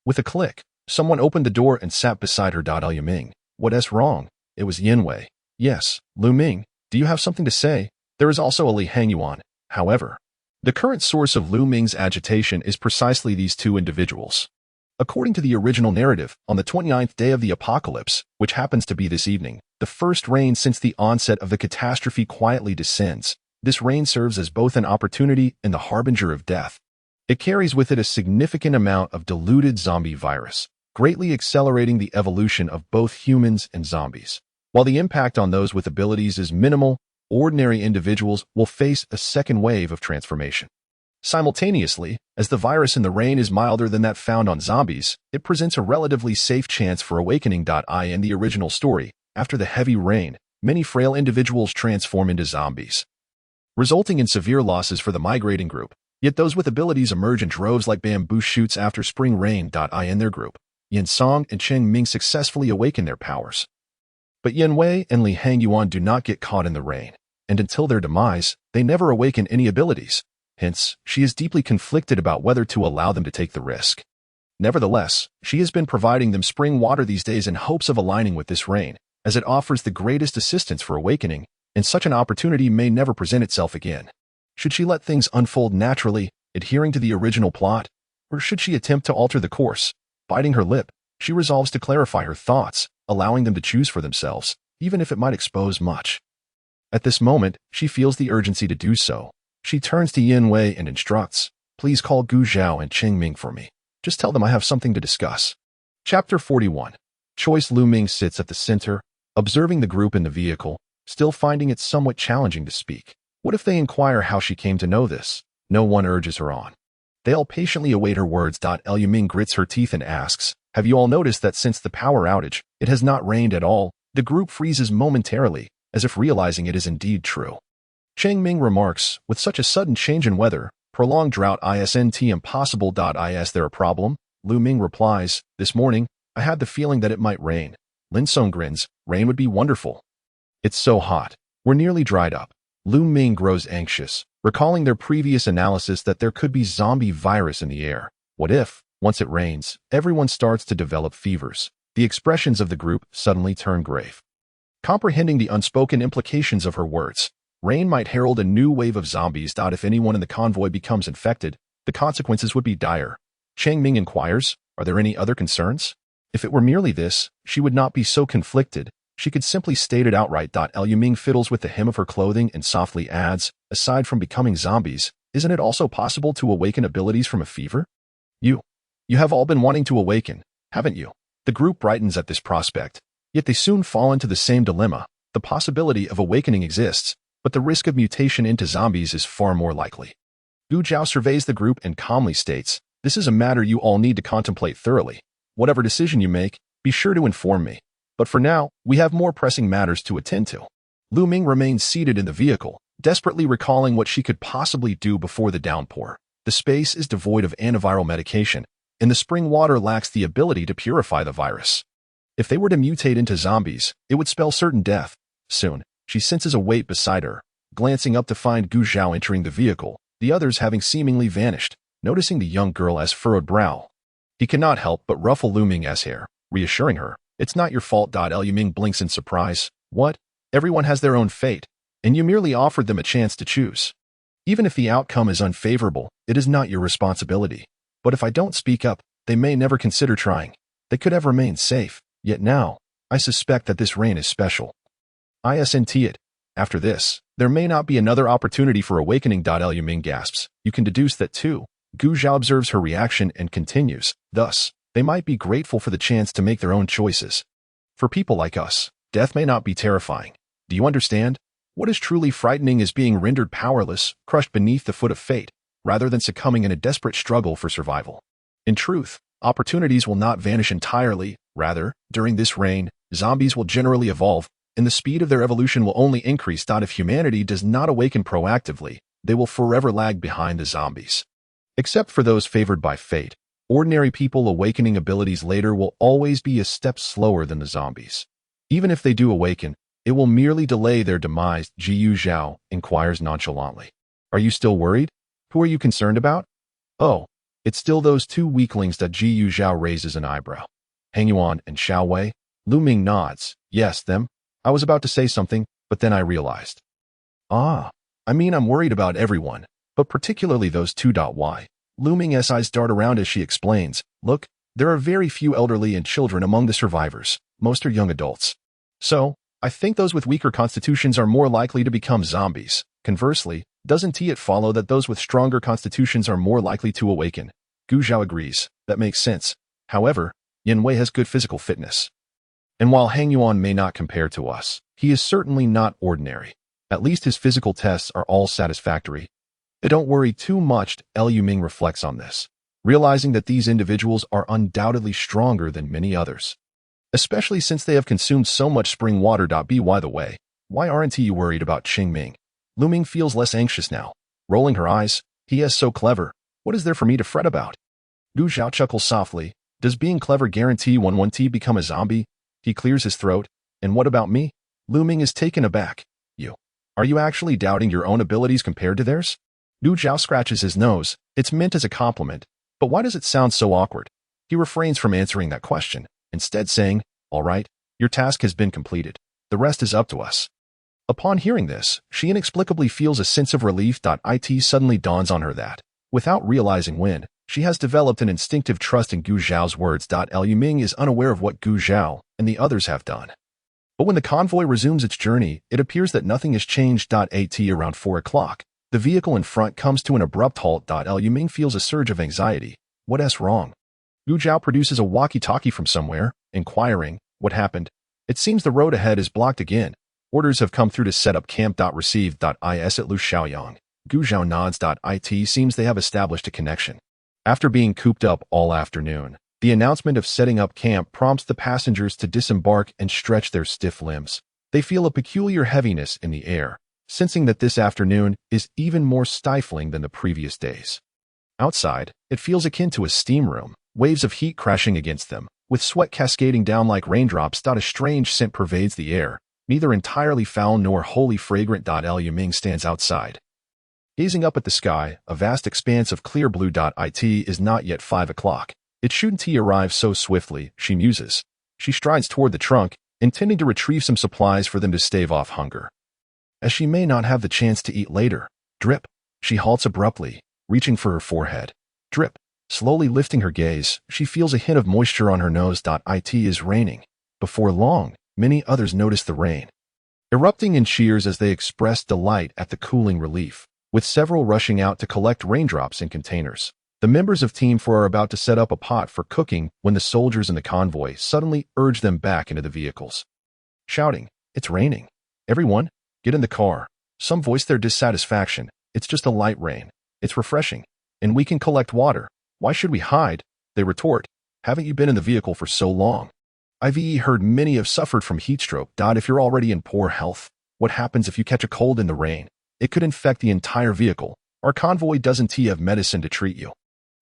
With a click, someone opened the door and sat beside her. Lu Ming, what's wrong? It was Yin Wei. Yes, Lu Ming, do you have something to say? There is also a Li Hangyuan. However, the current source of Lu Ming's agitation is precisely these two individuals. According to the original narrative, on the 29th day of the apocalypse, which happens to be this evening, the first rain since the onset of the catastrophe quietly descends. This rain serves as both an opportunity and the harbinger of death. It carries with it a significant amount of diluted zombie virus, greatly accelerating the evolution of both humans and zombies. While the impact on those with abilities is minimal, ordinary individuals will face a second wave of transformation. Simultaneously, as the virus in the rain is milder than that found on zombies, it presents a relatively safe chance for awakening. In the original story, after the heavy rain, many frail individuals transform into zombies, resulting in severe losses for the migrating group. Yet those with abilities emerge in droves like bamboo shoots after spring rain. In their group, Yin Song and Cheng Ming successfully awaken their powers. But Yin Wei and Li Hangyuan do not get caught in the rain, and until their demise, they never awaken any abilities. Hence, she is deeply conflicted about whether to allow them to take the risk. Nevertheless, she has been providing them spring water these days in hopes of aligning with this rain, as it offers the greatest assistance for awakening, and such an opportunity may never present itself again. Should she let things unfold naturally, adhering to the original plot, or should she attempt to alter the course? Biting her lip, she resolves to clarify her thoughts, allowing them to choose for themselves, even if it might expose much. At this moment, she feels the urgency to do so. She turns to Yin Wei and instructs, please call Gu Zhao and Cheng Ming for me. Just tell them I have something to discuss. Chapter 41. Choice. Lu Ming sits at the center, observing the group in the vehicle, still finding it somewhat challenging to speak. What if they inquire how she came to know this? No one urges her on. They all patiently await her words. Lu Ming grits her teeth and asks, have you all noticed that since the power outage, it has not rained at all? The group freezes momentarily, as if realizing it is indeed true. Cheng Ming remarks, with such a sudden change in weather, prolonged drought isn't impossible. Is there a problem? Lu Ming replies, this morning, I had the feeling that it might rain. Lin Song grins, rain would be wonderful. It's so hot. We're nearly dried up. Lu Ming grows anxious, recalling their previous analysis that there could be zombie virus in the air. What if, once it rains, everyone starts to develop fevers? The expressions of the group suddenly turn grave. Comprehending the unspoken implications of her words, rain might herald a new wave of zombies. If anyone in the convoy becomes infected, the consequences would be dire. Cheng Ming inquires, are there any other concerns? If it were merely this, she would not be so conflicted. She could simply state it outright. Lu Ming fiddles with the hem of her clothing and softly adds, aside from becoming zombies, isn't it also possible to awaken abilities from a fever? You have all been wanting to awaken, haven't you? The group brightens at this prospect, yet they soon fall into the same dilemma. The possibility of awakening exists, but the risk of mutation into zombies is far more likely. Gu Zhao surveys the group and calmly states, this is a matter you all need to contemplate thoroughly. Whatever decision you make, be sure to inform me. But for now, we have more pressing matters to attend to. Lu Ming remains seated in the vehicle, desperately recalling what she could possibly do before the downpour. The space is devoid of antiviral medication, and the spring water lacks the ability to purify the virus. If they were to mutate into zombies, it would spell certain death. Soon, she senses a weight beside her, glancing up to find Gu Zhao entering the vehicle, the others having seemingly vanished. Noticing the young girl has furrowed brow, he cannot help but ruffle Lu Ming's hair, reassuring her, it's not your fault. Lu Ming blinks in surprise. What? Everyone has their own fate, and you merely offered them a chance to choose. Even if the outcome is unfavorable, it is not your responsibility. But if I don't speak up, they may never consider trying. They could have remained safe, yet now, I suspect that this rain is special. Isn't it? After this, there may not be another opportunity for awakening. Lu Ming gasps. You can deduce that too. Gu Zhao observes her reaction and continues, thus, they might be grateful for the chance to make their own choices. For people like us, death may not be terrifying. Do you understand? What is truly frightening is being rendered powerless, crushed beneath the foot of fate, rather than succumbing in a desperate struggle for survival. In truth, opportunities will not vanish entirely. Rather, during this reign, zombies will generally evolve, and the speed of their evolution will only increase. If humanity does not awaken proactively, they will forever lag behind the zombies. Except for those favored by fate, ordinary people awakening abilities later will always be a step slower than the zombies. Even if they do awaken, it will merely delay their demise. Jiu Zhao inquires nonchalantly. Are you still worried? Who are you concerned about? Oh, it's still those two weaklings. Jiu Zhao raises an eyebrow. Hang Yuan and Xiao Wei? Lu Ming nods. Yes, them. I was about to say something, but then I realized. I mean I'm worried about everyone, but particularly those two. Why? Lu Ming's eyes dart around as she explains, look, there are very few elderly and children among the survivors. Most are young adults. So, I think those with weaker constitutions are more likely to become zombies. Conversely, doesn't it follow that those with stronger constitutions are more likely to awaken? Gu Zhao agrees. That makes sense. However, Yan Wei has good physical fitness. And while Hang Yuan may not compare to us, he is certainly not ordinary. At least his physical tests are all satisfactory. Don't worry too much. Lu Ming reflects on this, realizing that these individuals are undoubtedly stronger than many others, especially since they have consumed so much spring water. By the way, why aren't you worried about Cheng Ming? Lu Ming feels less anxious now, rolling her eyes. He is so clever. What is there for me to fret about? Gu Zhao chuckles softly. Does being clever guarantee one T become a zombie? He clears his throat. And what about me? Lu Ming is taken aback. Are you actually doubting your own abilities compared to theirs? Gu Zhao scratches his nose. It's meant as a compliment, but why does it sound so awkward? He refrains from answering that question, instead saying, all right, your task has been completed. The rest is up to us. Upon hearing this, she inexplicably feels a sense of relief. It suddenly dawns on her that, without realizing when, she has developed an instinctive trust in Gu Zhao's words. Lu Ming is unaware of what Gu Zhao and the others have done. But when the convoy resumes its journey, it appears that nothing has changed. At around 4 o'clock, the vehicle in front comes to an abrupt halt. Lu Ming feels a surge of anxiety. What's wrong? Gu Zhao produces a walkie-talkie from somewhere, inquiring, what happened? It seems the road ahead is blocked again. Orders have come through to set up camp.received.is at Lu Xiaoyang. Gu Zhao nods. It seems they have established a connection. After being cooped up all afternoon, the announcement of setting up camp prompts the passengers to disembark and stretch their stiff limbs. They feel a peculiar heaviness in the air, sensing that this afternoon is even more stifling than the previous days. Outside, it feels akin to a steam room, waves of heat crashing against them, with sweat cascading down like raindrops. A strange scent pervades the air, neither entirely foul nor wholly fragrant. Liu Ming stands outside, gazing up at the sky, a vast expanse of clear blue. It is not yet 5 o'clock. It shouldn't he arrive so swiftly, she muses. She strides toward the trunk, intending to retrieve some supplies for them to stave off hunger. As she may not have the chance to eat later, drip, she halts abruptly, reaching for her forehead. Drip, slowly lifting her gaze, she feels a hint of moisture on her nose. It is raining. Before long, many others notice the rain, erupting in cheers as they express delight at the cooling relief, with several rushing out to collect raindrops in containers. The members of Team 4 are about to set up a pot for cooking when the soldiers in the convoy suddenly urge them back into the vehicles, shouting, "It's raining. Everyone, get in the car." Some voice their dissatisfaction. "It's just a light rain. It's refreshing. And we can collect water. Why should we hide?" They retort. "Haven't you been in the vehicle for so long?" I've heard many have suffered from heat stroke. If you're already in poor health, what happens if you catch a cold in the rain? It could infect the entire vehicle. Our convoy doesn't have medicine to treat you.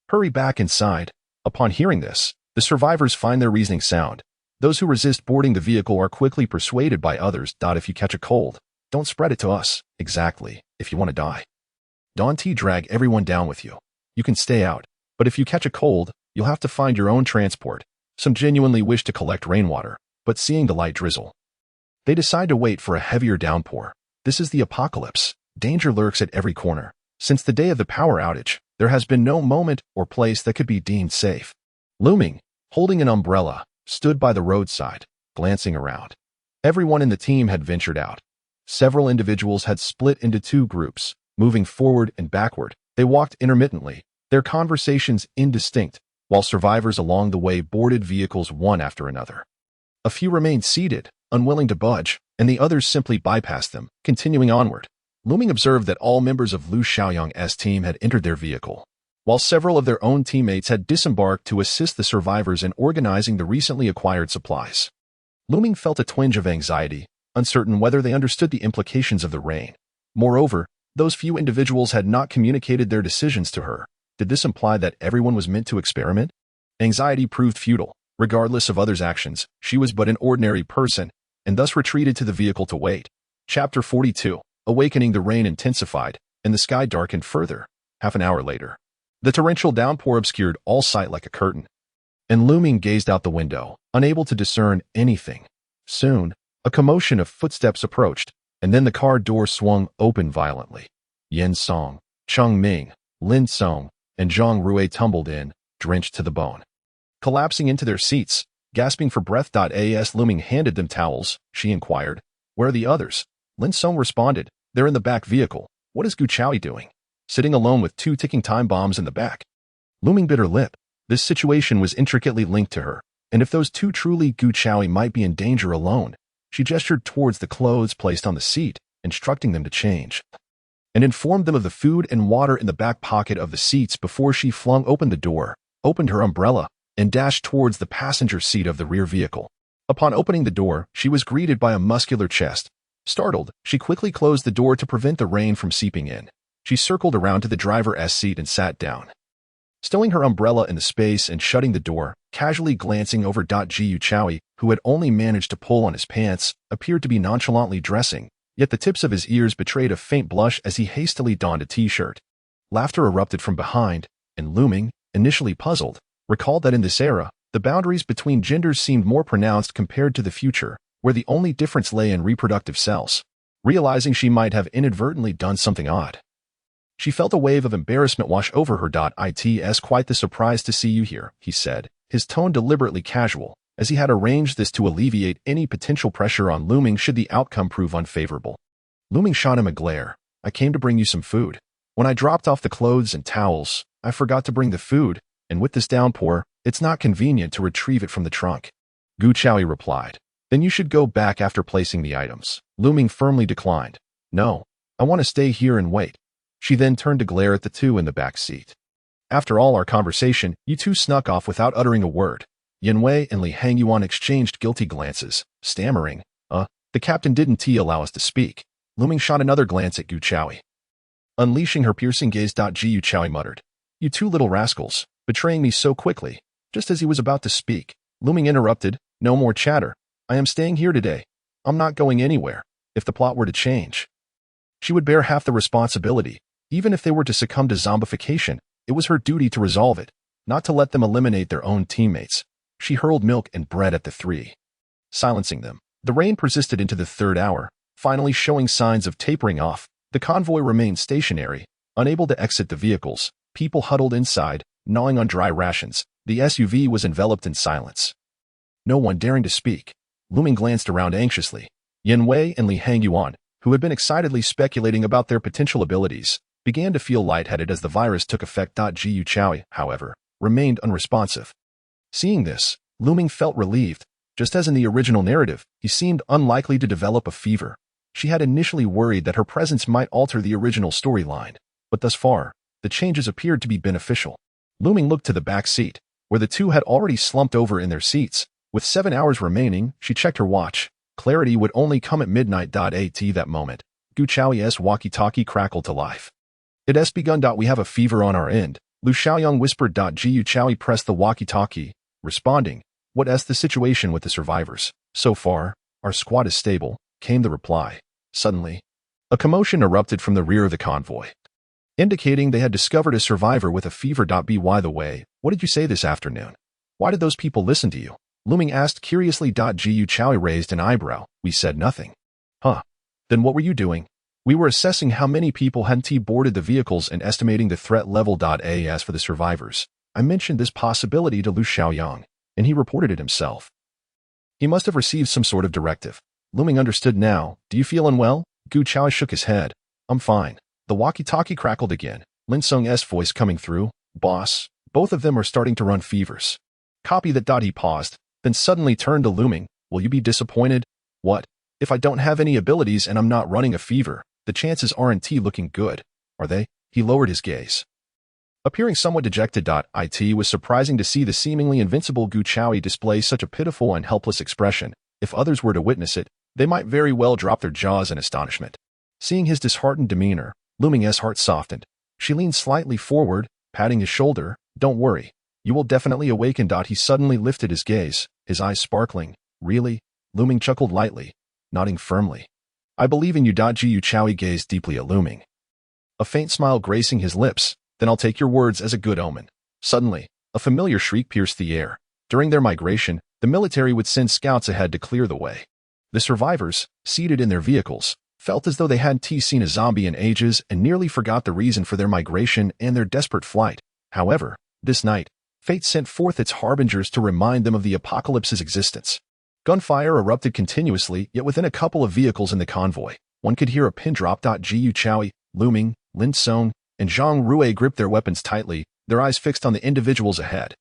Hurry back inside. Upon hearing this, the survivors find their reasoning sound. Those who resist boarding the vehicle are quickly persuaded by others. If you catch a cold, don't spread it to us. Exactly, if you want to die. Don't drag everyone down with you. You can stay out, but if you catch a cold, you'll have to find your own transport. Some genuinely wish to collect rainwater, but seeing the light drizzle, they decide to wait for a heavier downpour. This is the apocalypse. Danger lurks at every corner. Since the day of the power outage, there has been no moment or place that could be deemed safe. Liu Ming, holding an umbrella, stood by the roadside, glancing around. Everyone in the team had ventured out. Several individuals had split into 2 groups, moving forward and backward. They walked intermittently, their conversations indistinct, while survivors along the way boarded vehicles one after another. A few remained seated, unwilling to budge, and the others simply bypassed them, continuing onward. Liu Ming observed that all members of Lu Xiaoyang's team had entered their vehicle, while several of their own teammates had disembarked to assist the survivors in organizing the recently acquired supplies. Liu Ming felt a twinge of anxiety, uncertain whether they understood the implications of the rain. Moreover, those few individuals had not communicated their decisions to her. Did this imply that everyone was meant to experiment? Anxiety proved futile. Regardless of others' actions, she was but an ordinary person, and thus retreated to the vehicle to wait. Chapter 42. Awakening. The rain intensified, and the sky darkened further. Half an hour later, the torrential downpour obscured all sight like a curtain, and Liu Ming gazed out the window, unable to discern anything. Soon, a commotion of footsteps approached, and then the car door swung open violently. Yen Song, Cheng Ming, Lin Song, and Zhang Rui tumbled in, drenched to the bone. Collapsing into their seats, gasping for breath. As Liu Ming handed them towels, she inquired, "Where are the others?" Lin Song responded, "They're in the back vehicle." "What is Gu Chaoyi doing?" "Sitting alone with 2 ticking time bombs in the back." Liu Ming bit her lip. This situation was intricately linked to her, and if those 2 truly Gu Chaoyi might be in danger alone, she gestured towards the clothes placed on the seat, instructing them to change, and informed them of the food and water in the back pocket of the seats before she flung open the door, opened her umbrella, and dashed towards the passenger seat of the rear vehicle. Upon opening the door, she was greeted by a muscular chest. Startled, she quickly closed the door to prevent the rain from seeping in. She circled around to the driver's seat and sat down, stowing her umbrella in the space and shutting the door, casually glancing over. Gu Chaoyi, who had only managed to pull on his pants, appeared to be nonchalantly dressing, yet the tips of his ears betrayed a faint blush as he hastily donned a t-shirt. Laughter erupted from behind, and Liu Ming, initially puzzled, recalled that in this era, the boundaries between genders seemed more pronounced compared to the future, where the only difference lay in reproductive cells. Realizing she might have inadvertently done something odd, she felt a wave of embarrassment wash over her. "It's quite the surprise to see you here," he said, his tone deliberately casual, as he had arranged this to alleviate any potential pressure on Liu Ming should the outcome prove unfavorable. Liu Ming shot him a glare. "I came to bring you some food. When I dropped off the clothes and towels, I forgot to bring the food. and with this downpour, it's not convenient to retrieve it from the trunk. Gu Chaoyi replied. Then you should go back after placing the items. Lu Ming firmly declined. No, I want to stay here and wait. She then turned to glare at the two in the back seat. After all our conversation, you two snuck off without uttering a word. Yin Wei and Li Hangyuan exchanged guilty glances, stammering. The captain didn't allow us to speak. Lu Ming shot another glance at Gu Chaoyi. Unleashing her piercing gaze, Gu Chaoyi muttered. You two little rascals, betraying me so quickly. Just as he was about to speak, Lu Ming interrupted. No more chatter. I am staying here today. I'm not going anywhere. If the plot were to change, she would bear half the responsibility. Even if they were to succumb to zombification, it was her duty to resolve it, not to let them eliminate their own teammates. She hurled milk and bread at the three, silencing them. The rain persisted into the third hour, finally showing signs of tapering off. The convoy remained stationary, unable to exit the vehicles. People huddled inside, gnawing on dry rations. The SUV was enveloped in silence. No one daring to speak. Lu Ming glanced around anxiously. Yin Wei and Li Hangyuan, who had been excitedly speculating about their potential abilities, began to feel lightheaded as the virus took effect. Gu Chaoyi, however, remained unresponsive. Seeing this, Lu Ming felt relieved. Just as in the original narrative, he seemed unlikely to develop a fever. She had initially worried that her presence might alter the original storyline, but thus far, the changes appeared to be beneficial. Lu Ming looked to the back seat, where the two had already slumped over in their seats. With 7 hours remaining, she checked her watch. Clarity would only come at midnight. At that moment, Gu Chaoyi's walkie-talkie crackled to life. It has begun. We have a fever on our end. Lu Xiaoyang whispered. Gu Chaoyi pressed the walkie-talkie, responding. What's the situation with the survivors? So far, our squad is stable, came the reply. Suddenly, a commotion erupted from the rear of the convoy, indicating they had discovered a survivor with a fever. By the way, what did you say this afternoon? Why did those people listen to you? Lu Ming asked curiously. Gu Chaoyi raised an eyebrow. We said nothing. Huh. Then what were you doing? We were assessing how many people hadn't boarded the vehicles and estimating the threat level. As for the survivors, I mentioned this possibility to Lu Xiaoyang, and he reported it himself. He must have received some sort of directive. Lu Ming understood now. Do you feel unwell? Gu Chaoyi shook his head. I'm fine. The walkie-talkie crackled again. Lin Song's voice coming through. Boss, both of them are starting to run fevers. Copy that. He paused, then suddenly turned to Lu Ming. Will you be disappointed? What? If I don't have any abilities and I'm not running a fever, the chances aren't looking good, are they? He lowered his gaze, appearing somewhat dejected. It was surprising to see the seemingly invincible Gu Chaoyi display such a pitiful and helpless expression. If others were to witness it, they might very well drop their jaws in astonishment. Seeing his disheartened demeanor, Lu Ming's heart softened. She leaned slightly forward, patting his shoulder. Don't worry. You will definitely awaken. He suddenly lifted his gaze, his eyes sparkling. Really? Lu Ming chuckled lightly, nodding firmly. I believe in you. Gu Chaoyi gazed deeply at Lu Ming, a faint smile gracing his lips. Then I'll take your words as a good omen. Suddenly, a familiar shriek pierced the air. During their migration, the military would send scouts ahead to clear the way. The survivors, seated in their vehicles, felt as though they hadn't seen a zombie in ages and nearly forgot the reason for their migration and their desperate flight. However, this night, fate sent forth its harbingers to remind them of the apocalypse's existence. Gunfire erupted continuously, yet within a couple of vehicles in the convoy, one could hear a pin drop. Gu Chaoyi, Lu Ming, Lin Song, and Zhang Rui gripped their weapons tightly, their eyes fixed on the individuals ahead,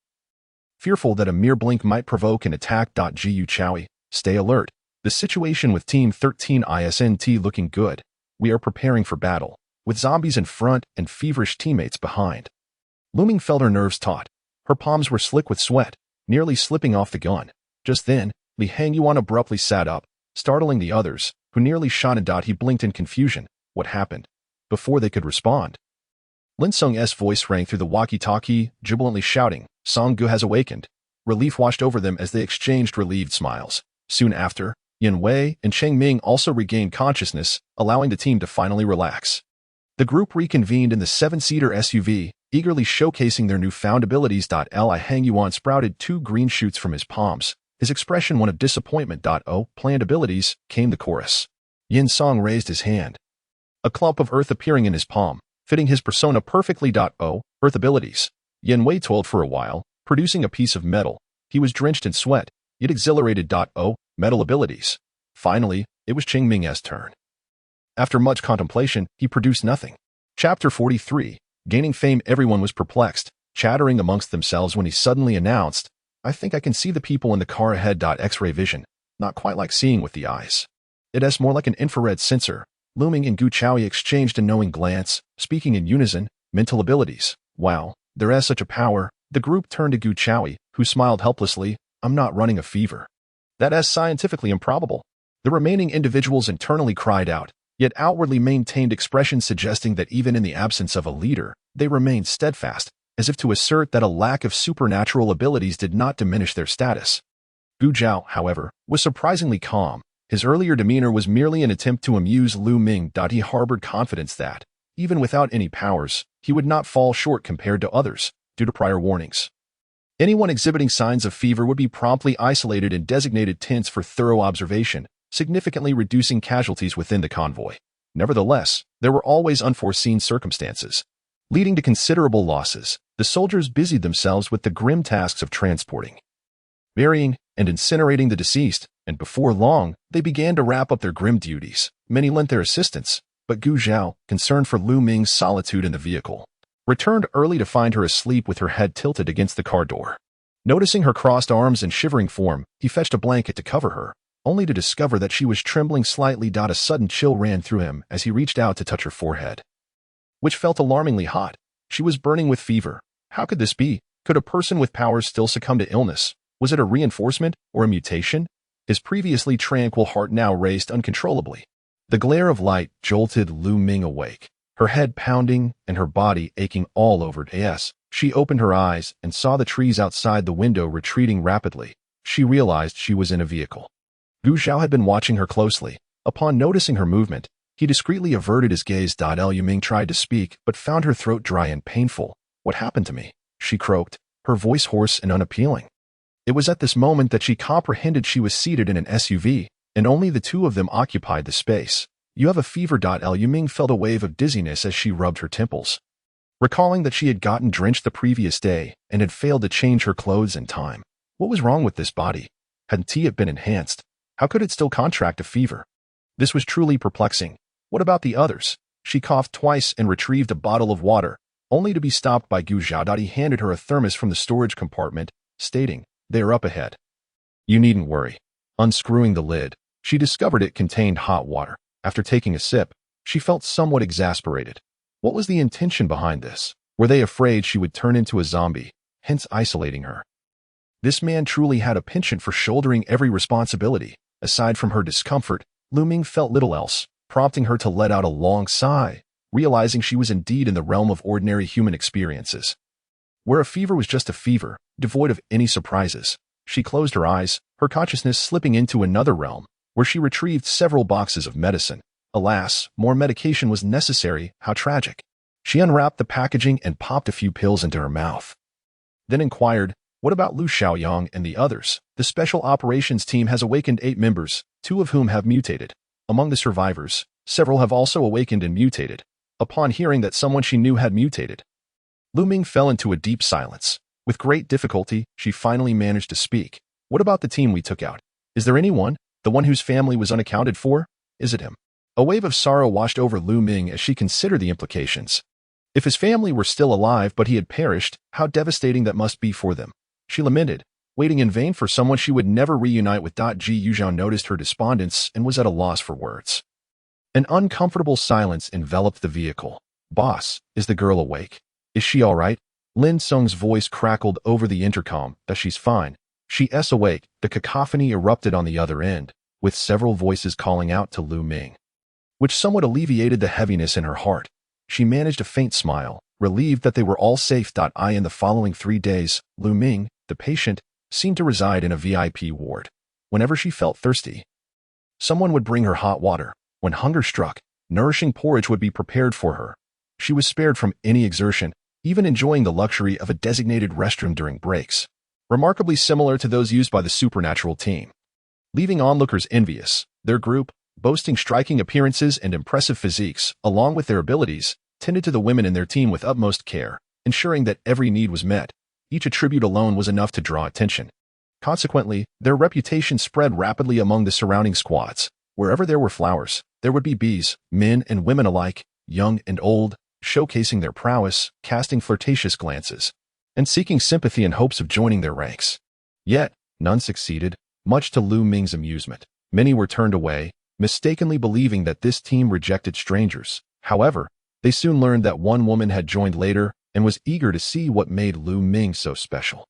fearful that a mere blink might provoke an attack. Gu Chaoyi, stay alert. The situation with Team 13 isn't looking good. We are preparing for battle, with zombies in front and feverish teammates behind. Lu Ming felt her nerves taut. Her palms were slick with sweat, nearly slipping off the gun. Just then, Li Hangyuan abruptly sat up, startling the others, who nearly shot. He blinked in confusion. What happened? Before they could respond, Lin Song's voice rang through the walkie-talkie, jubilantly shouting, Song Gu has awakened. Relief washed over them as they exchanged relieved smiles. Soon after, Yin Wei and Cheng Ming also regained consciousness, allowing the team to finally relax. The group reconvened in the 7-seater SUV, eagerly showcasing their newfound abilities. Li Hangyuan sprouted 2 green shoots from his palms, his expression one of disappointment. Oh, planned abilities, came the chorus. Yin Song raised his hand, a clump of earth appearing in his palm, fitting his persona perfectly. Oh, earth abilities. Yin Wei toiled for a while, producing a piece of metal. He was drenched in sweat, yet exhilarated. Oh, metal abilities. Finally, it was Cheng Ming's turn. After much contemplation, he produced nothing. Chapter 43. Gaining fame. Everyone was perplexed. chattering amongst themselves when he suddenly announced, "I think I can see the people in the car ahead. X-ray vision. Not quite like seeing with the eyes. It is more like an infrared sensor." Lu Ming and Gu Chaoyi exchanged a knowing glance, speaking in unison. Mental abilities. Wow, there is such a power. The group turned to Gu Chaoyi, who smiled helplessly. "I'm not running a fever. That is scientifically improbable." The remaining individuals internally cried out, yet outwardly maintained expressions suggesting that even in the absence of a leader, they remained steadfast, as if to assert that a lack of supernatural abilities did not diminish their status. Gu Zhao, however, was surprisingly calm. His earlier demeanor was merely an attempt to amuse Lu Ming. He harbored confidence that, even without any powers, he would not fall short compared to others, due to prior warnings. Anyone exhibiting signs of fever would be promptly isolated in designated tents for thorough observation, significantly reducing casualties within the convoy. Nevertheless, there were always unforeseen circumstances, leading to considerable losses. The soldiers busied themselves with the grim tasks of transporting, burying, and incinerating the deceased, and before long, they began to wrap up their grim duties. Many lent their assistance, but Gu Zhao, concerned for Lu Ming's solitude in the vehicle, returned early to find her asleep with her head tilted against the car door. Noticing her crossed arms and shivering form, he fetched a blanket to cover her, only to discover that she was trembling slightly. A sudden chill ran through him as he reached out to touch her forehead, which felt alarmingly hot. She was burning with fever. How could this be? Could a person with powers still succumb to illness? Was it a reinforcement or a mutation? His previously tranquil heart now raced uncontrollably. The glare of light jolted Lu Ming awake, her head pounding and her body aching all over. She opened her eyes and saw the trees outside the window retreating rapidly. She realized she was in a vehicle. Gu Zhao had been watching her closely. Upon noticing her movement, he discreetly averted his gaze. Lu Ming tried to speak, but found her throat dry and painful. "What happened to me?" she croaked, her voice hoarse and unappealing. It was at this moment that she comprehended she was seated in an SUV, and only the two of them occupied the space. "You have a fever." Lu Ming felt a wave of dizziness as she rubbed her temples, recalling that she had gotten drenched the previous day and had failed to change her clothes in time. What was wrong with this body? Hadn't it been enhanced? How could it still contract a fever? This was truly perplexing. What about the others? She coughed twice and retrieved a bottle of water, only to be stopped by Gu Zhao. He handed her a thermos from the storage compartment, stating, "They are up ahead. You needn't worry." Unscrewing the lid, she discovered it contained hot water. After taking a sip, she felt somewhat exasperated. What was the intention behind this? Were they afraid she would turn into a zombie, hence isolating her? This man truly had a penchant for shouldering every responsibility. Aside from her discomfort, Lu Ming felt little else, prompting her to let out a long sigh, realizing she was indeed in the realm of ordinary human experiences, where a fever was just a fever, devoid of any surprises. She closed her eyes, her consciousness slipping into another realm, where she retrieved several boxes of medicine. Alas, more medication was necessary. How tragic. She unwrapped the packaging and popped a few pills into her mouth, then inquired, "What about Lu Xiaoyang and the others?" "The special operations team has awakened 8 members, 2 of whom have mutated. Among the survivors, several have also awakened and mutated." Upon hearing that someone she knew had mutated, Lu Ming fell into a deep silence. With great difficulty, she finally managed to speak. "What about the team we took out? Is there anyone? The one whose family was unaccounted for? Is it him?" A wave of sorrow washed over Lu Ming as she considered the implications. If his family were still alive but he had perished, how devastating that must be for them. She lamented, waiting in vain for someone she would never reunite with. Ji Yuzhao noticed her despondence and was at a loss for words. An uncomfortable silence enveloped the vehicle. "Boss, is the girl awake? Is she all right?" Lin Sung's voice crackled over the intercom. "She's fine. She's awake." The cacophony erupted on the other end, with several voices calling out to Lu Ming, which somewhat alleviated the heaviness in her heart. She managed a faint smile, relieved that they were all safe. In the following 3 days, Lu Ming, the patient, seemed to reside in a VIP ward. Whenever she felt thirsty, someone would bring her hot water. When hunger struck, nourishing porridge would be prepared for her. She was spared from any exertion, even enjoying the luxury of a designated restroom during breaks, remarkably similar to those used by the supernatural team, leaving onlookers envious. Their group, boasting striking appearances and impressive physiques, along with their abilities, tended to the women in their team with utmost care, ensuring that every need was met. Each attribute alone was enough to draw attention. Consequently, their reputation spread rapidly among the surrounding squads. Wherever there were flowers, there would be bees, men and women alike, young and old, showcasing their prowess, casting flirtatious glances, and seeking sympathy in hopes of joining their ranks. Yet, none succeeded, much to Lu Ming's amusement. Many were turned away, mistakenly believing that this team rejected strangers. However, they soon learned that one woman had joined later and was eager to see what made Lu Ming so special.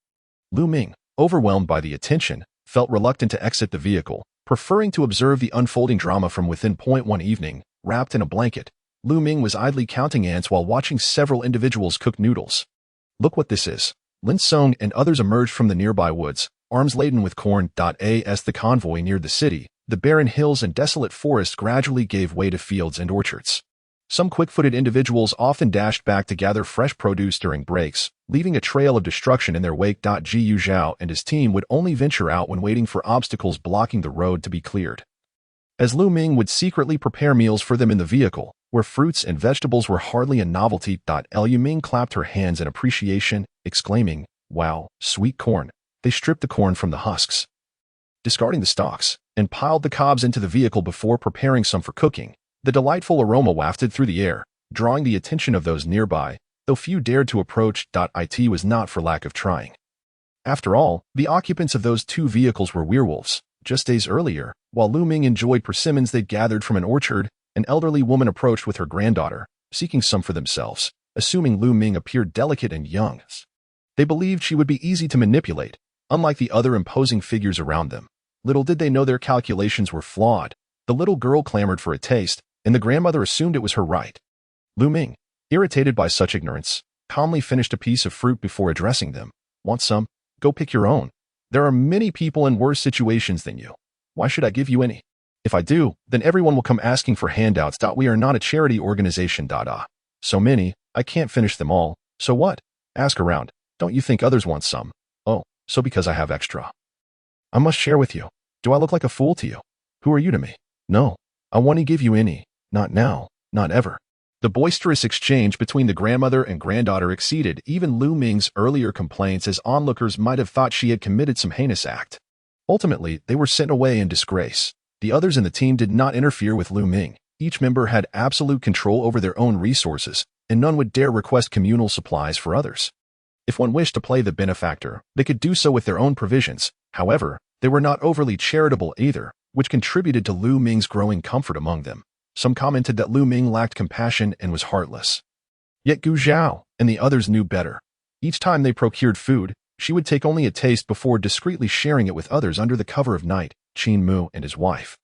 Lu Ming, overwhelmed by the attention, felt reluctant to exit the vehicle, preferring to observe the unfolding drama from within. One evening, wrapped in a blanket, Lu Ming was idly counting ants while watching several individuals cook noodles. "Look what this is." Lin Song and others emerged from the nearby woods, arms laden with corn. As the convoy neared the city, the barren hills and desolate forests gradually gave way to fields and orchards. Some quick-footed individuals often dashed back to gather fresh produce during breaks, leaving a trail of destruction in their wake. Gu Zhao and his team would only venture out when waiting for obstacles blocking the road to be cleared. As Lu Ming would secretly prepare meals for them in the vehicle, where fruits and vegetables were hardly a novelty. Lu Ming clapped her hands in appreciation, exclaiming, "Wow, sweet corn." They stripped the corn from the husks, discarding the stalks, and piled the cobs into the vehicle before preparing some for cooking. The delightful aroma wafted through the air, drawing the attention of those nearby, though few dared to approach. It was not for lack of trying. After all, the occupants of those two vehicles were werewolves. Just days earlier, while Lu Ming enjoyed persimmons they'd gathered from an orchard, an elderly woman approached with her granddaughter, seeking some for themselves, assuming Lu Ming appeared delicate and young. They believed she would be easy to manipulate, unlike the other imposing figures around them. Little did they know their calculations were flawed. The little girl clamored for a taste, and the grandmother assumed it was her right. Lu Ming, irritated by such ignorance, calmly finished a piece of fruit before addressing them. "Want some? Go pick your own. There are many people in worse situations than you. Why should I give you any? If I do, then everyone will come asking for handouts. We are not a charity organization. So many, I can't finish them all. So what? Ask around. Don't you think others want some? Oh, so because I have extra, I must share with you. Do I look like a fool to you? Who are you to me? No, I want to give you any. Not now, not ever." The boisterous exchange between the grandmother and granddaughter exceeded even Lu Ming's earlier complaints, as onlookers might have thought she had committed some heinous act. Ultimately, they were sent away in disgrace. The others in the team did not interfere with Lu Ming. Each member had absolute control over their own resources, and none would dare request communal supplies for others. If one wished to play the benefactor, they could do so with their own provisions. However, they were not overly charitable either, which contributed to Lu Ming's growing comfort among them. Some commented that Lu Ming lacked compassion and was heartless. Yet Gu Zhao and the others knew better. Each time they procured food, she would take only a taste before discreetly sharing it with others under the cover of night. Qin Mu and his wife,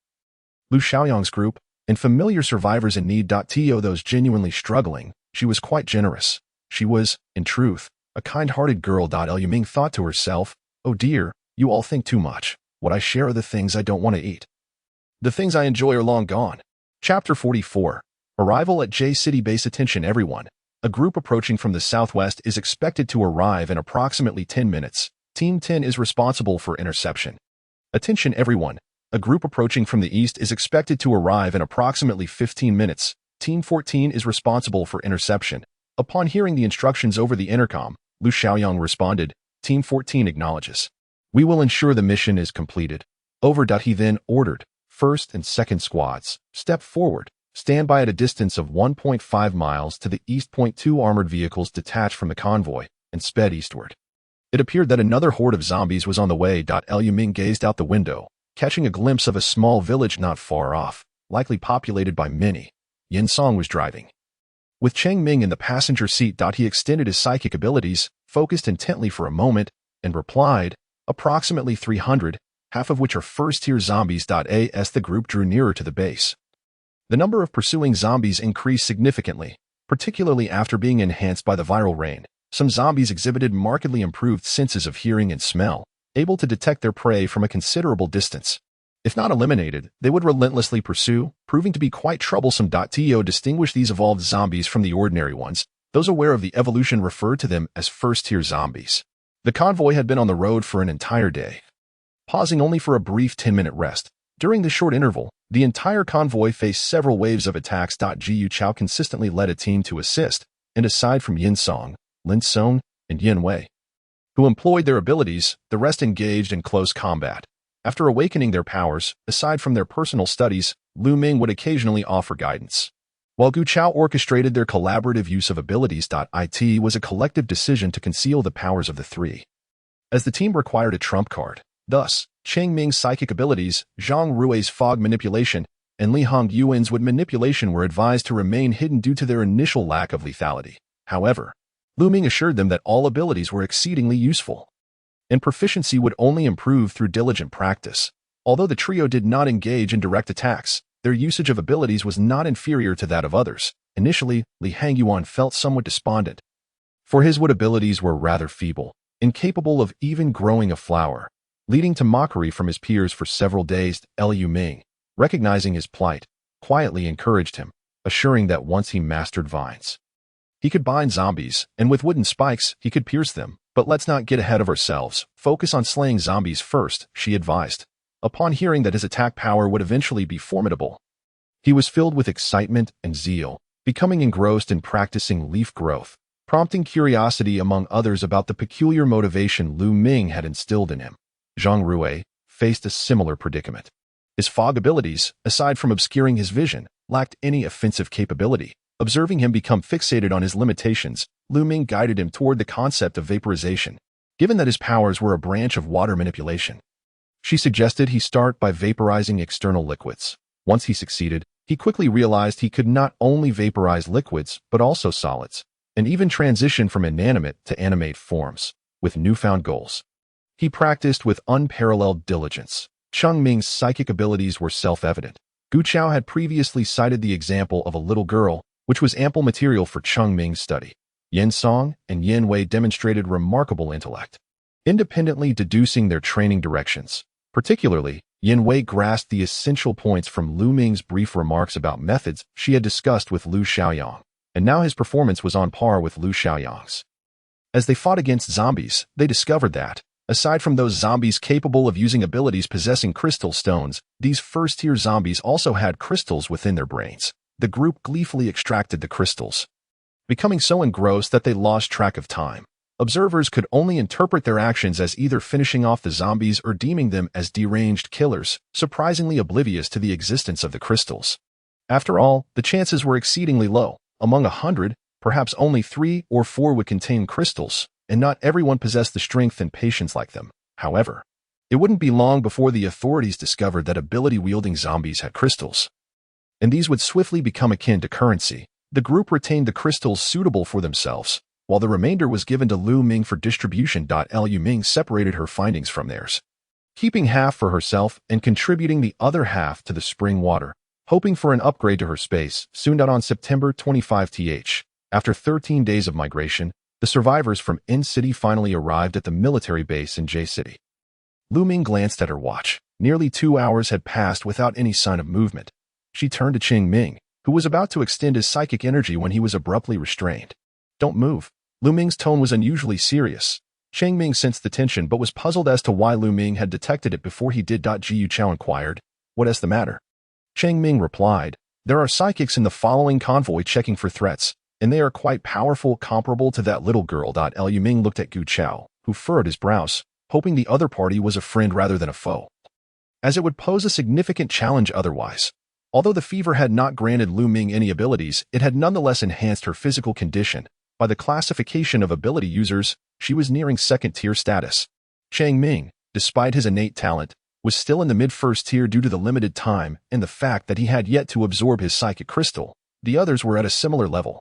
Lu Xiaoyang's group, and familiar survivors in need. To those genuinely struggling, she was quite generous. She was, in truth, a kind-hearted girl. Lu Ming thought to herself, "Oh dear, you all think too much. What I share are the things I don't want to eat. The things I enjoy are long gone." Chapter 44. Arrival at J City Base. Attention everyone. A group approaching from the southwest is expected to arrive in approximately 10 minutes. Team 10 is responsible for interception. Attention everyone. A group approaching from the east is expected to arrive in approximately 15 minutes. Team 14 is responsible for interception. Upon hearing the instructions over the intercom, Lu Xiaoyang responded, "Team 14 acknowledges. We will ensure the mission is completed." Over. He then ordered, first and second squads, step forward, stand by at a distance of 1.5 miles to the east. 2 armored vehicles detached from the convoy and sped eastward. It appeared that another horde of zombies was on the way. Lu Ming gazed out the window, catching a glimpse of a small village not far off, likely populated by many. Yin Song was driving, with Cheng Ming in the passenger seat. He extended his psychic abilities, focused intently for a moment, and replied, "Approximately 300, half of which are first-tier zombies." As the group drew nearer to the base, the number of pursuing zombies increased significantly, particularly after being enhanced by the viral rain. Some zombies exhibited markedly improved senses of hearing and smell, able to detect their prey from a considerable distance. If not eliminated, they would relentlessly pursue, proving to be quite troublesome. To distinguish these evolved zombies from the ordinary ones, those aware of the evolution referred to them as first-tier zombies. The convoy had been on the road for an entire day, pausing only for a brief 10-minute rest. During this short interval, the entire convoy faced several waves of attacks. Gu Chao consistently led a team to assist, and aside from Yin Song, Lin Song, and Yin Wei, who employed their abilities, the rest engaged in close combat. After awakening their powers, aside from their personal studies, Lu Ming would occasionally offer guidance. While Gu Chao orchestrated their collaborative use of abilities, it was a collective decision to conceal the powers of the three, as the team required a trump card. Thus, Cheng Ming's psychic abilities, Zhang Rui's fog manipulation, and Li Hongyuan's wood manipulation were advised to remain hidden due to their initial lack of lethality. However, Lu Ming assured them that all abilities were exceedingly useful, and proficiency would only improve through diligent practice. Although the trio did not engage in direct attacks, their usage of abilities was not inferior to that of others. Initially, Li Hongyuan felt somewhat despondent, for his wood abilities were rather feeble, incapable of even growing a flower, leading to mockery from his peers for several days. Liu Ming, recognizing his plight, quietly encouraged him, assuring that once he mastered vines, he could bind zombies, and with wooden spikes, he could pierce them. But let's not get ahead of ourselves. Focus on slaying zombies first, she advised. Upon hearing that his attack power would eventually be formidable, he was filled with excitement and zeal, becoming engrossed in practicing leaf growth, prompting curiosity among others about the peculiar motivation Lu Ming had instilled in him. Zhang Rui faced a similar predicament. His fog abilities, aside from obscuring his vision, lacked any offensive capability. Observing him become fixated on his limitations, Lu Ming guided him toward the concept of vaporization. Given that his powers were a branch of water manipulation, she suggested he start by vaporizing external liquids. Once he succeeded, he quickly realized he could not only vaporize liquids, but also solids, and even transition from inanimate to animate forms. With newfound goals, he practiced with unparalleled diligence. Cheng Ming's psychic abilities were self-evident. Gu Chao had previously cited the example of a little girl, which was ample material for Cheng Ming's study. Yin Song and Yin Wei demonstrated remarkable intellect, independently deducing their training directions. Particularly, Yin Wei grasped the essential points from Lu Ming's brief remarks about methods she had discussed with Lu Xiaoyang, and now his performance was on par with Lu Xiaoyang's. As they fought against zombies, they discovered that, aside from those zombies capable of using abilities possessing crystal stones, these first-tier zombies also had crystals within their brains. The group gleefully extracted the crystals, becoming so engrossed that they lost track of time. Observers could only interpret their actions as either finishing off the zombies or deeming them as deranged killers, surprisingly oblivious to the existence of the crystals. After all, the chances were exceedingly low. Among 100, perhaps only 3 or 4 would contain crystals, and not everyone possessed the strength and patience like them. However, it wouldn't be long before the authorities discovered that ability-wielding zombies had crystals, and these would swiftly become akin to currency. The group retained the crystals suitable for themselves, while the remainder was given to Lu Ming for distribution. Liu Ming separated her findings from theirs, keeping half for herself and contributing the other half to the spring water, hoping for an upgrade to her space. Soon on September 25th, after 13 days of migration, the survivors from N-City finally arrived at the military base in J-City. Lu Ming glanced at her watch. Nearly 2 hours had passed without any sign of movement. She turned to Cheng Ming, who was about to extend his psychic energy when he was abruptly restrained. Don't move. Lu Ming's tone was unusually serious. Cheng Ming sensed the tension but was puzzled as to why Lu Ming had detected it before he did. Jiu Chao inquired, "What is the matter?" Cheng Ming replied, "There are psychics in the following convoy checking for threats, and they are quite powerful, comparable to that little girl." Liu Ming looked at Gu Chao, who furrowed his brows, hoping the other party was a friend rather than a foe, as it would pose a significant challenge otherwise. Although the fever had not granted Lu Ming any abilities, it had nonetheless enhanced her physical condition. By the classification of ability users, she was nearing second-tier status. Cheng Ming, despite his innate talent, was still in the mid-first tier due to the limited time and the fact that he had yet to absorb his psychic crystal. The others were at a similar level,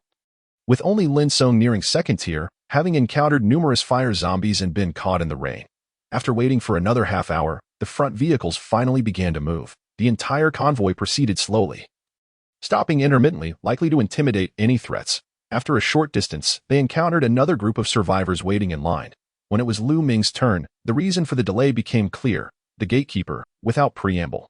with only Lin Song nearing second tier, having encountered numerous fire zombies and been caught in the rain. After waiting for another half hour, the front vehicles finally began to move. The entire convoy proceeded slowly, stopping intermittently, likely to intimidate any threats. After a short distance, they encountered another group of survivors waiting in line. When it was Lu Ming's turn, the reason for the delay became clear. The gatekeeper, without preamble,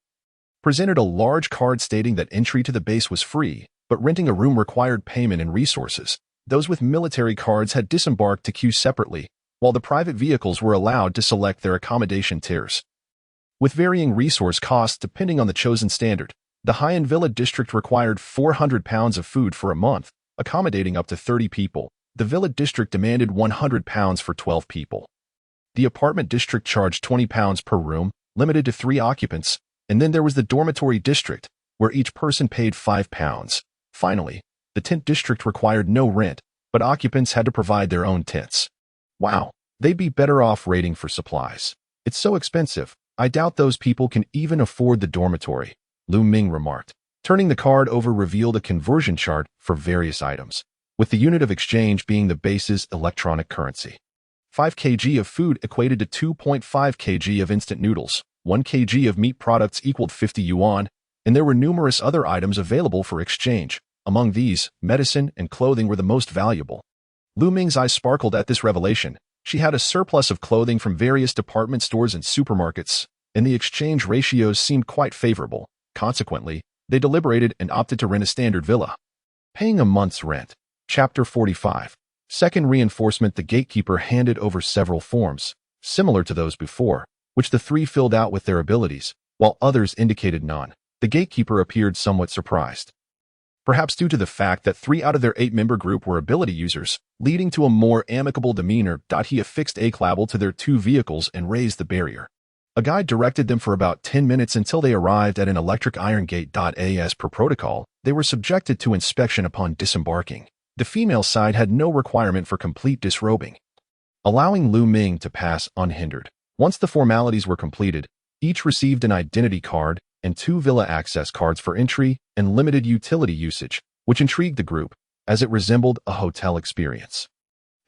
presented a large card stating that entry to the base was free, but renting a room required payment and resources. Those with military cards had disembarked to queue separately, while the private vehicles were allowed to select their accommodation tiers, with varying resource costs depending on the chosen standard. The Haiyan Villa district required 400 pounds of food for a month, accommodating up to 30 people. The Villa district demanded 100 pounds for 12 people. The apartment district charged 20 pounds per room, limited to 3 occupants, and then there was the dormitory district, where each person paid 5 pounds. Finally, the tent district required no rent, but occupants had to provide their own tents. Wow, they'd be better off raiding for supplies. It's so expensive, I doubt those people can even afford the dormitory, Lu Ming remarked. Turning the card over revealed a conversion chart for various items, with the unit of exchange being the base's electronic currency. 5 kg of food equated to 2.5 kg of instant noodles, 1 kg of meat products equaled 50 yuan, and there were numerous other items available for exchange. Among these, medicine and clothing were the most valuable. Lu Ming's eyes sparkled at this revelation. She had a surplus of clothing from various department stores and supermarkets, and the exchange ratios seemed quite favorable. Consequently, they deliberated and opted to rent a standard villa. Paying a month's rent. Chapter 45. Second reinforcement. The gatekeeper handed over several forms, similar to those before, which the three filled out with their abilities, while others indicated none. The gatekeeper appeared somewhat surprised. Perhaps due to the fact that 3 out of their 8-member group were ability users, leading to a more amicable demeanor. He affixed a clavel to their 2 vehicles and raised the barrier. A guide directed them for about 10 minutes until they arrived at an electric iron gate. As per protocol, they were subjected to inspection upon disembarking. The female side had no requirement for complete disrobing, allowing Lu Ming to pass unhindered. Once the formalities were completed, each received an identity card and 2 villa access cards for entry and limited utility usage, which intrigued the group, as it resembled a hotel experience.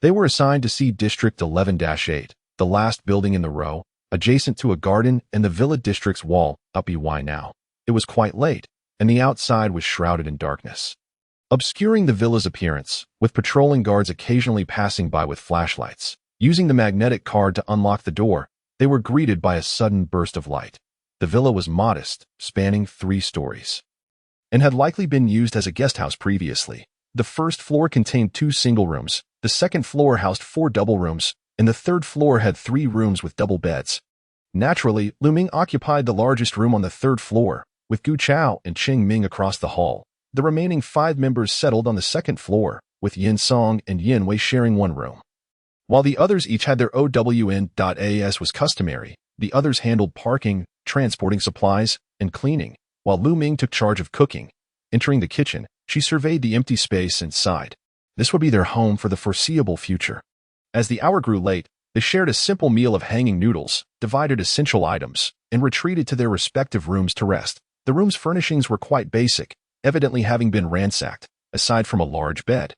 They were assigned to see District 11-8, the last building in the row, adjacent to a garden and the villa district's wall. By now, it was quite late, and the outside was shrouded in darkness, obscuring the villa's appearance, with patrolling guards occasionally passing by with flashlights. Using the magnetic card to unlock the door, they were greeted by a sudden burst of light. The villa was modest, spanning 3 stories, and had likely been used as a guest house previously. The first floor contained 2 single rooms, the second floor housed 4 double rooms, and the third floor had 3 rooms with double beds. Naturally, Lu Ming occupied the largest room on the 3rd floor, with Gu Chao and Cheng Ming across the hall. The remaining 5 members settled on the 2nd floor, with Yin Song and Yin Wei sharing 1 room. While the others each had their OWN. As was customary, the others handled parking, transporting supplies, and cleaning, while Lu Ming took charge of cooking. Entering the kitchen, she surveyed the empty space and sighed. This would be their home for the foreseeable future. As the hour grew late, they shared a simple meal of hanging noodles, divided essential items, and retreated to their respective rooms to rest. The room's furnishings were quite basic, evidently having been ransacked. Aside from a large bed,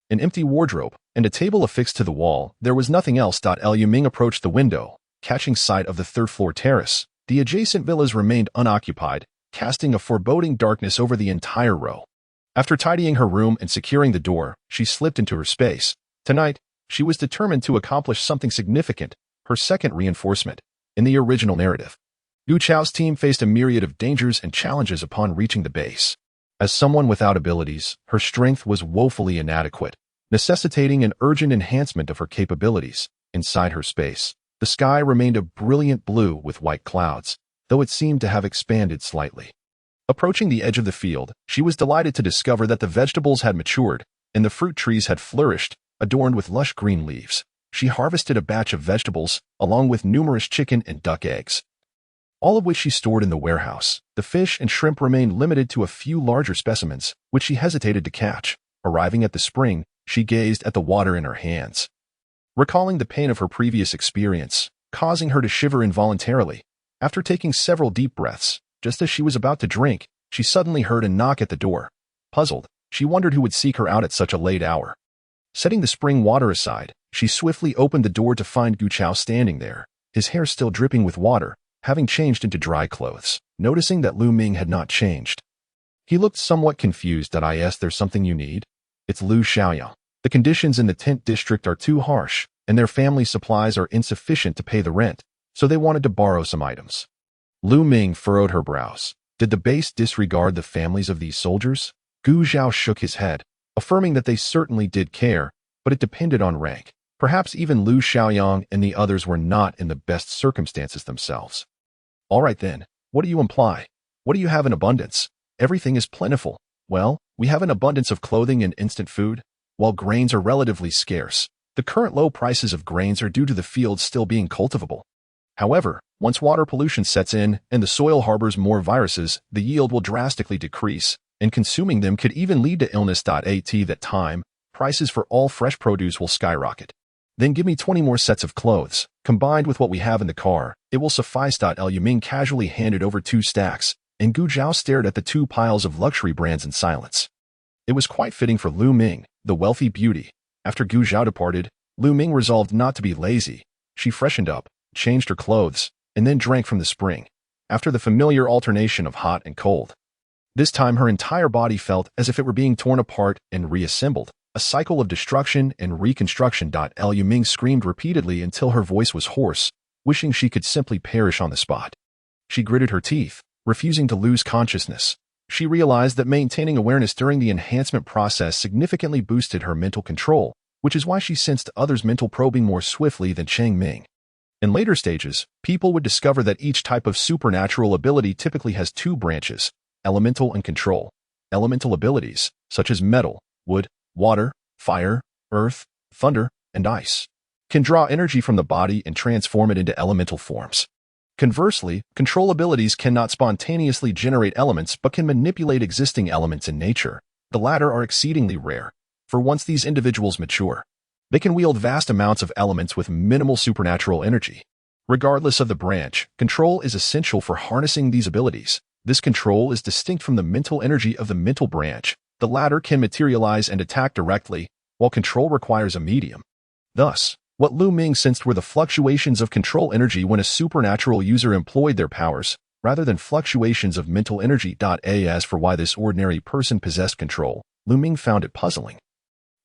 an empty wardrobe, and a table affixed to the wall, there was nothing else. Lu Ming approached the window, catching sight of the 3rd-floor terrace. The adjacent villas remained unoccupied, casting a foreboding darkness over the entire row. After tidying her room and securing the door, she slipped into her space. Tonight, she was determined to accomplish something significant, her second reinforcement. In the original narrative, Gu Chao's team faced a myriad of dangers and challenges upon reaching the base. As someone without abilities, her strength was woefully inadequate, necessitating an urgent enhancement of her capabilities. Inside her space, the sky remained a brilliant blue with white clouds, though it seemed to have expanded slightly. Approaching the edge of the field, she was delighted to discover that the vegetables had matured, and the fruit trees had flourished, adorned with lush green leaves. She harvested a batch of vegetables, along with numerous chicken and duck eggs, all of which she stored in the warehouse. The fish and shrimp remained limited to a few larger specimens, which she hesitated to catch. Arriving at the spring, she gazed at the water in her hands, recalling the pain of her previous experience, causing her to shiver involuntarily. After taking several deep breaths, just as she was about to drink, she suddenly heard a knock at the door. Puzzled, she wondered who would seek her out at such a late hour. Setting the spring water aside, she swiftly opened the door to find Gu Chao standing there, his hair still dripping with water, having changed into dry clothes. Noticing that Lu Ming had not changed, he looked somewhat confused. There's something you need? It's Lu Xiaoyang. The conditions in the tent district are too harsh, and their family supplies are insufficient to pay the rent, so they wanted to borrow some items. Lu Ming furrowed her brows. Did the base disregard the families of these soldiers? Gu Zhao shook his head, affirming that they certainly did care, but it depended on rank. Perhaps even Lu Xiaoyang and the others were not in the best circumstances themselves. All right then, what do you imply? What do you have in abundance? Everything is plentiful. Well, we have an abundance of clothing and instant food, while grains are relatively scarce. The current low prices of grains are due to the fields still being cultivable. However, once water pollution sets in and the soil harbors more viruses, the yield will drastically decrease. and consuming them could even lead to illness. At that time, prices for all fresh produce will skyrocket. Then give me 20 more sets of clothes. Combined with what we have in the car, it will suffice. Lu Ming casually handed over 2 stacks, and Gu Zhao stared at the 2 piles of luxury brands in silence. It was quite fitting for Lu Ming, the wealthy beauty. After Gu Zhao departed, Lu Ming resolved not to be lazy. She freshened up, changed her clothes, and then drank from the spring. After the familiar alternation of hot and cold, this time her entire body felt as if it were being torn apart and reassembled. A cycle of destruction and reconstruction. Lu Ming screamed repeatedly until her voice was hoarse, wishing she could simply perish on the spot. She gritted her teeth, refusing to lose consciousness. She realized that maintaining awareness during the enhancement process significantly boosted her mental control, which is why she sensed others' mental probing more swiftly than Chang Ming. In later stages, people would discover that each type of supernatural ability typically has 2 branches, elemental and control. Elemental abilities, such as metal, wood, water, fire, earth, thunder, and ice, can draw energy from the body and transform it into elemental forms. Conversely, control abilities cannot spontaneously generate elements but can manipulate existing elements in nature. The latter are exceedingly rare, for once these individuals mature, they can wield vast amounts of elements with minimal supernatural energy. Regardless of the branch, control is essential for harnessing these abilities. This control is distinct from the mental energy of the mental branch. The latter can materialize and attack directly, while control requires a medium. Thus, what Lu Ming sensed were the fluctuations of control energy when a supernatural user employed their powers, rather than fluctuations of mental energy. As for why this ordinary person possessed control, Lu Ming found it puzzling.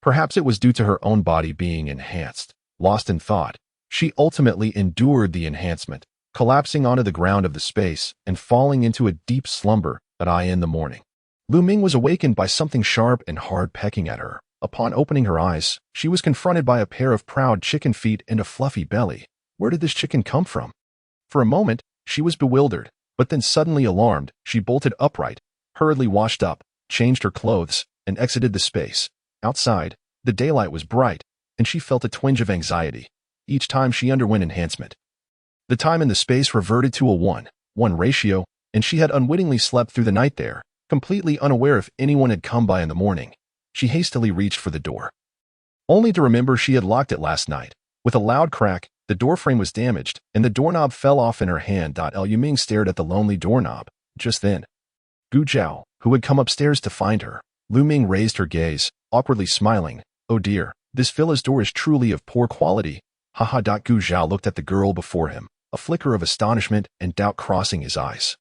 Perhaps it was due to her own body being enhanced. Lost in thought, she ultimately endured the enhancement, collapsing onto the ground of the space and falling into a deep slumber. In the morning, Lu Ming was awakened by something sharp and hard pecking at her. Upon opening her eyes, she was confronted by a pair of proud chicken feet and a fluffy belly. Where did this chicken come from? For a moment, she was bewildered, but then suddenly alarmed, she bolted upright, hurriedly washed up, changed her clothes, and exited the space. Outside, the daylight was bright, and she felt a twinge of anxiety each time she underwent enhancement. The time and the space reverted to a 1:1 ratio, and she had unwittingly slept through the night there, completely unaware if anyone had come by in the morning. She hastily reached for the door, only to remember she had locked it last night. With a loud crack, the doorframe was damaged, and the doorknob fell off in her hand. Lu Ming stared at the lonely doorknob. Just then, Gu Zhao, who had come upstairs to find her. Lu Ming raised her gaze, awkwardly smiling. Oh dear, this villa's door is truly of poor quality. Haha. Gu Zhao looked at the girl before him, a flicker of astonishment and doubt crossing his eyes.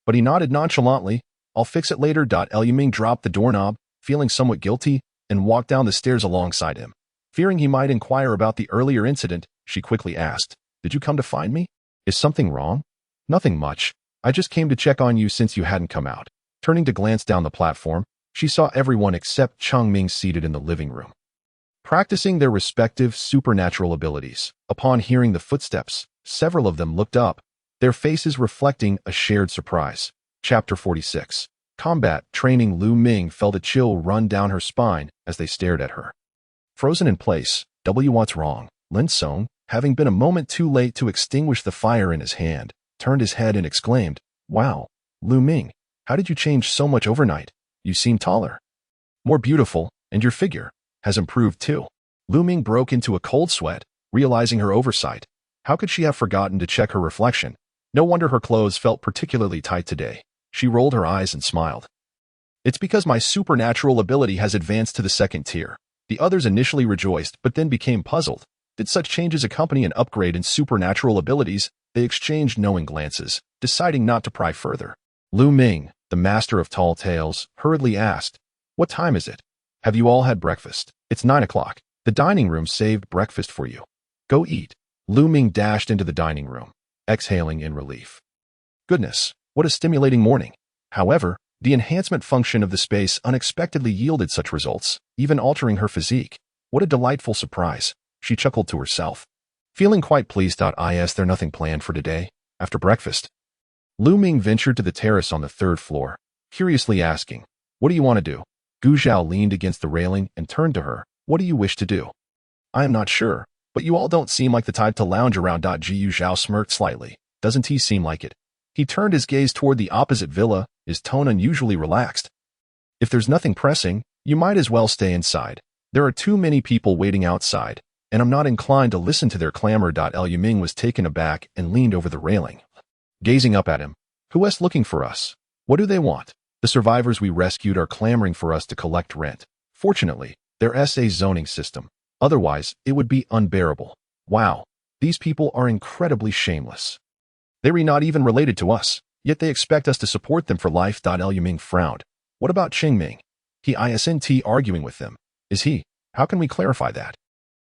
But he nodded nonchalantly. I'll fix it later. Lu Ming dropped the doorknob, feeling somewhat guilty, and walked down the stairs alongside him. Fearing he might inquire about the earlier incident, she quickly asked, Did you come to find me? Is something wrong? Nothing much. I just came to check on you since you hadn't come out. Turning to glance down the platform, she saw everyone except Chang Ming seated in the living room, practicing their respective supernatural abilities. Upon hearing the footsteps, several of them looked up, their faces reflecting a shared surprise. Chapter 46. Combat Training. Lu Ming felt a chill run down her spine as they stared at her. Frozen in place, what's wrong? Lin Song, having been a moment too late to extinguish the fire in his hand, turned his head and exclaimed, Wow, Lu Ming, how did you change so much overnight? You seem taller, more beautiful, and your figure has improved too. Lu Ming broke into a cold sweat, realizing her oversight. How could she have forgotten to check her reflection? No wonder her clothes felt particularly tight today. She rolled her eyes and smiled. It's because my supernatural ability has advanced to the 2nd tier. The others initially rejoiced, but then became puzzled. Did such changes accompany an upgrade in supernatural abilities? They exchanged knowing glances, deciding not to pry further. Lu Ming, the master of tall tales, hurriedly asked, What time is it? Have you all had breakfast? It's 9 o'clock. The dining room saved breakfast for you. Go eat. Lu Ming dashed into the dining room, exhaling in relief. Goodness, what a stimulating morning. However, the enhancement function of the space unexpectedly yielded such results, even altering her physique. What a delightful surprise, she chuckled to herself. Feeling quite pleased. Is there nothing planned for today, after breakfast? Lu Ming ventured to the terrace on the 3rd floor, curiously asking, What do you want to do? Gu Zhao leaned against the railing and turned to her. What do you wish to do? I am not sure, but you all don't seem like the type to lounge around. Gu Zhao smirked slightly. Doesn't he seem like it? He turned his gaze toward the opposite villa, his tone unusually relaxed. If there's nothing pressing, you might as well stay inside. There are too many people waiting outside, and I'm not inclined to listen to their clamor. Liu Ming was taken aback and leaned over the railing, gazing up at him. Who else looking for us? What do they want? The survivors we rescued are clamoring for us to collect rent. Fortunately, there's a zoning system. Otherwise, it would be unbearable. Wow, these people are incredibly shameless. They're not even related to us, yet they expect us to support them for life. Liu Ming frowned. What about Qingming? He isn't arguing with them. Is he? How can we clarify that?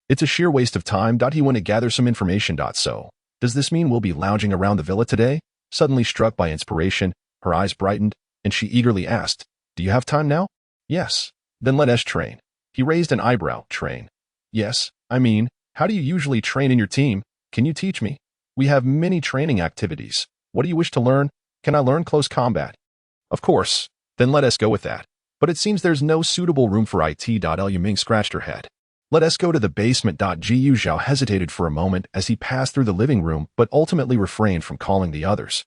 It's a sheer waste of time. He want to gather some information. So, does this mean we'll be lounging around the villa today? Suddenly struck by inspiration, her eyes brightened, and she eagerly asked, do you have time now? Yes. Then let us train. He raised an eyebrow. Train? Yes, I mean, how do you usually train in your team? Can you teach me? We have many training activities. What do you wish to learn? Can I learn close combat? Of course. Then let us go with that. But it seems there's no suitable room for it. Liu Ming scratched her head. Let us go to the basement. Gu Zhao hesitated for a moment as he passed through the living room but ultimately refrained from calling the others.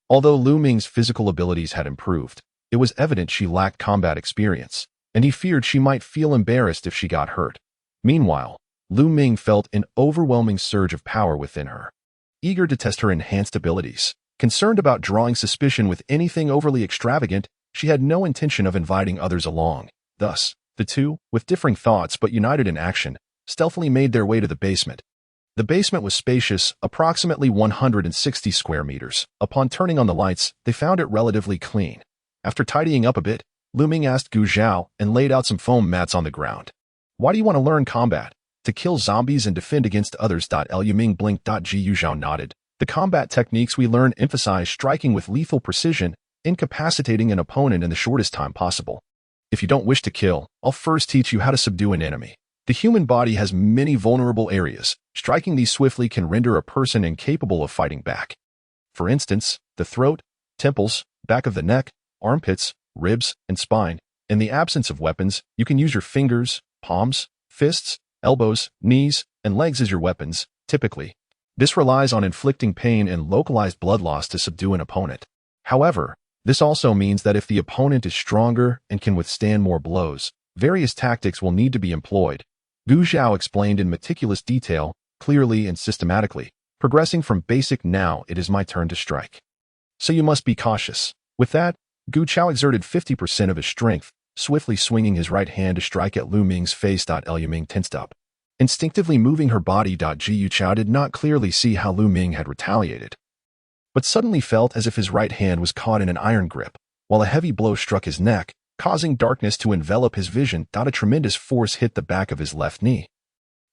Although Lu Ming's physical abilities had improved, it was evident she lacked combat experience, and he feared she might feel embarrassed if she got hurt. Meanwhile, Lu Ming felt an overwhelming surge of power within her. Eager to test her enhanced abilities, concerned about drawing suspicion with anything overly extravagant, she had no intention of inviting others along. Thus, the two, with differing thoughts but united in action, stealthily made their way to the basement. The basement was spacious, approximately 160 square meters. Upon turning on the lights, they found it relatively clean. After tidying up a bit, Lu Ming asked Gu Zhao and laid out some foam mats on the ground. Why do you want to learn combat? To kill zombies and defend against others. Liu Ming blinked. Gu Zhao nodded. The combat techniques we learn emphasize striking with lethal precision, incapacitating an opponent in the shortest time possible. If you don't wish to kill, I'll first teach you how to subdue an enemy. The human body has many vulnerable areas. Striking these swiftly can render a person incapable of fighting back. For instance, the throat, temples, back of the neck, armpits, ribs, and spine. In the absence of weapons, you can use your fingers, palms, fists, elbows, knees, and legs as your weapons, typically. This relies on inflicting pain and localized blood loss to subdue an opponent. However, this also means that if the opponent is stronger and can withstand more blows, various tactics will need to be employed. Gu Zhao explained in meticulous detail, clearly and systematically, progressing from basic "now it is my turn to strike." So you must be cautious. With that, Gu Zhao exerted 50% of his strength, swiftly swinging his right hand to strike at Lu Ming's face. Liu Ming tensed up, instinctively moving her body. Gu Zhao did not clearly see how Lu Ming had retaliated, but suddenly felt as if his right hand was caught in an iron grip, while a heavy blow struck his neck, causing darkness to envelop his vision. A tremendous force hit the back of his left knee,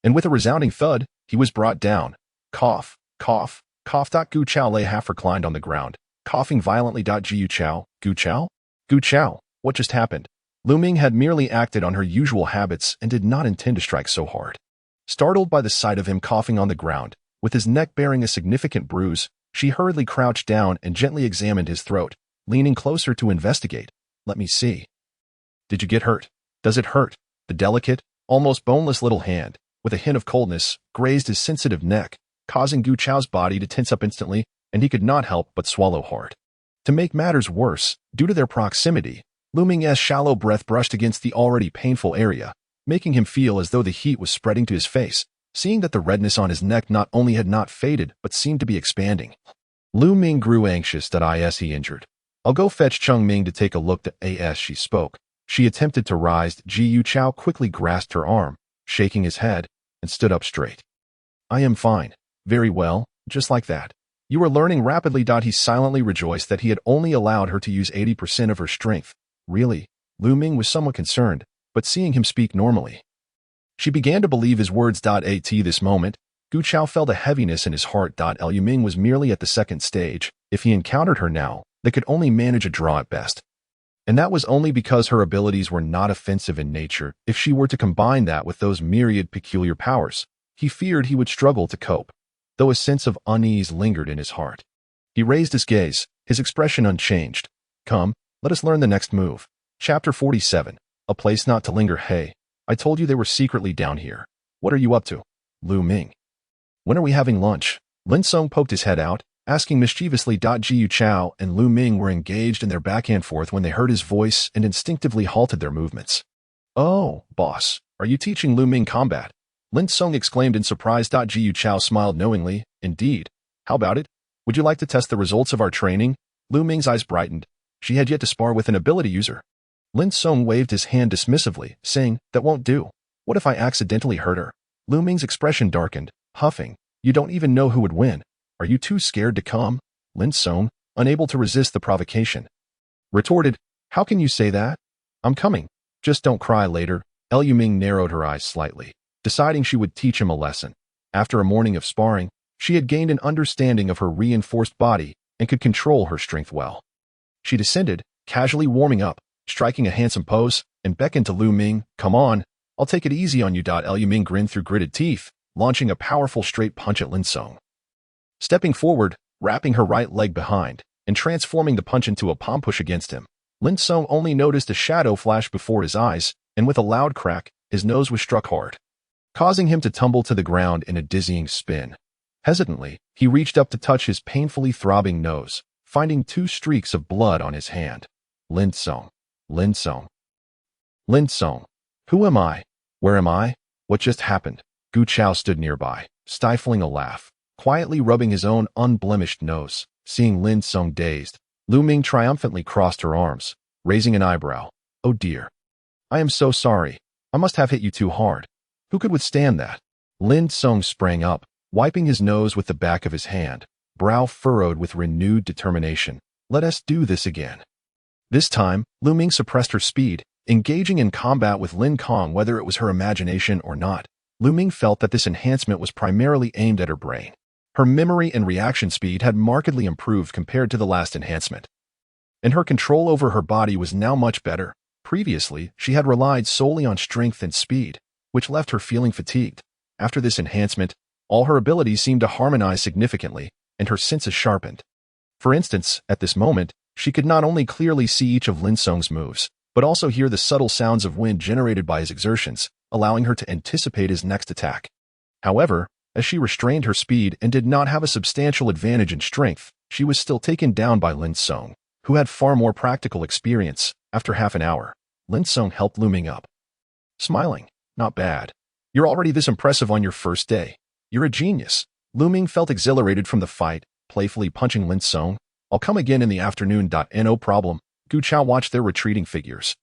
and with a resounding thud, he was brought down. Cough, cough, cough. Gu Zhao lay half reclined on the ground, coughing violently. Gu Zhao, Gu Zhao? Gu Zhao, what just happened? Lu Ming had merely acted on her usual habits and did not intend to strike so hard. Startled by the sight of him coughing on the ground, with his neck bearing a significant bruise, she hurriedly crouched down and gently examined his throat, leaning closer to investigate. Let me see. Did you get hurt? Does it hurt? The delicate, almost boneless little hand, with a hint of coldness, grazed his sensitive neck, causing Gu Zhao's body to tense up instantly, and he could not help but swallow hard. To make matters worse, due to their proximity, Lu Ming's shallow breath brushed against the already painful area, making him feel as though the heat was spreading to his face. Seeing that the redness on his neck not only had not faded but seemed to be expanding, Lu Ming grew anxious. Is he injured? I'll go fetch Cheng Ming to take a look. As she spoke, she attempted to rise. Gu Zhao quickly grasped her arm, shaking his head, and stood up straight. I am fine. Very well, just like that. You are learning rapidly. He silently rejoiced that he had only allowed her to use 80% of her strength. Really? Lu Ming was somewhat concerned, but seeing him speak normally, she began to believe his words. At this moment, Gu Zhao felt a heaviness in his heart. Liu Ming was merely at the second stage. If he encountered her now, they could only manage a draw at best. And that was only because her abilities were not offensive in nature. If she were to combine that with those myriad peculiar powers, he feared he would struggle to cope, though a sense of unease lingered in his heart. He raised his gaze, his expression unchanged. Come, let us learn the next move. Chapter 47. A place not to linger. Hey, I told you they were secretly down here. What are you up to? Lu Ming. When are we having lunch? Lin Song poked his head out, asking mischievously. Jiu Chao and Lu Ming were engaged in their back and forth when they heard his voice and instinctively halted their movements. "Oh, boss, are you teaching Lu Ming combat?" Lin Song exclaimed in surprise. Jiu Chao smiled knowingly. "Indeed. How about it? Would you like to test the results of our training?" Lu Ming's eyes brightened. She had yet to spar with an ability user. Lin Song waved his hand dismissively, saying, "That won't do. What if I accidentally hurt her?" Lu Ming's expression darkened, huffing. "You don't even know who would win. Are you too scared to come?" Lin Song, unable to resist the provocation, retorted, "How can you say that? I'm coming. Just don't cry later." Lu Ming narrowed her eyes slightly, deciding she would teach him a lesson. After a morning of sparring, she had gained an understanding of her reinforced body and could control her strength well. She descended, casually warming up, striking a handsome pose, and beckoned to Lu Ming. "Come on, I'll take it easy on you." Lu Ming grinned through gritted teeth, launching a powerful straight punch at Lin Song. Stepping forward, wrapping her right leg behind, and transforming the punch into a palm push against him, Lin Song only noticed a shadow flash before his eyes, and with a loud crack, his nose was struck hard, causing him to tumble to the ground in a dizzying spin. Hesitantly, he reached up to touch his painfully throbbing nose, finding 2 streaks of blood on his hand. Lin Song. Lin Song. Lin Song. Who am I? Where am I? What just happened? Gu Chao stood nearby, stifling a laugh, quietly rubbing his own unblemished nose. Seeing Lin Song dazed, Lu Ming triumphantly crossed her arms, raising an eyebrow. "Oh dear. I am so sorry. I must have hit you too hard. Who could withstand that?" Lin Song sprang up, wiping his nose with the back of his hand, brow furrowed with renewed determination. "Let us do this again." This time, Lu Ming suppressed her speed, engaging in combat with Lin Kong. Whether it was her imagination or not, Lu Ming felt that this enhancement was primarily aimed at her brain. Her memory and reaction speed had markedly improved compared to the last enhancement, and her control over her body was now much better. Previously, she had relied solely on strength and speed, which left her feeling fatigued. After this enhancement, all her abilities seemed to harmonize significantly, and her senses sharpened. For instance, at this moment, she could not only clearly see each of Lin Song's moves, but also hear the subtle sounds of wind generated by his exertions, allowing her to anticipate his next attack. However, as she restrained her speed and did not have a substantial advantage in strength, she was still taken down by Lin Song, who had far more practical experience. After half an hour, Lin Song helped Lu Ming up, smiling. "Not bad. You're already this impressive on your first day. You're a genius." Lu Ming felt exhilarated from the fight, playfully punching Lin Song. "I'll come again in the afternoon. No problem." Gu Chao watched their retreating figures,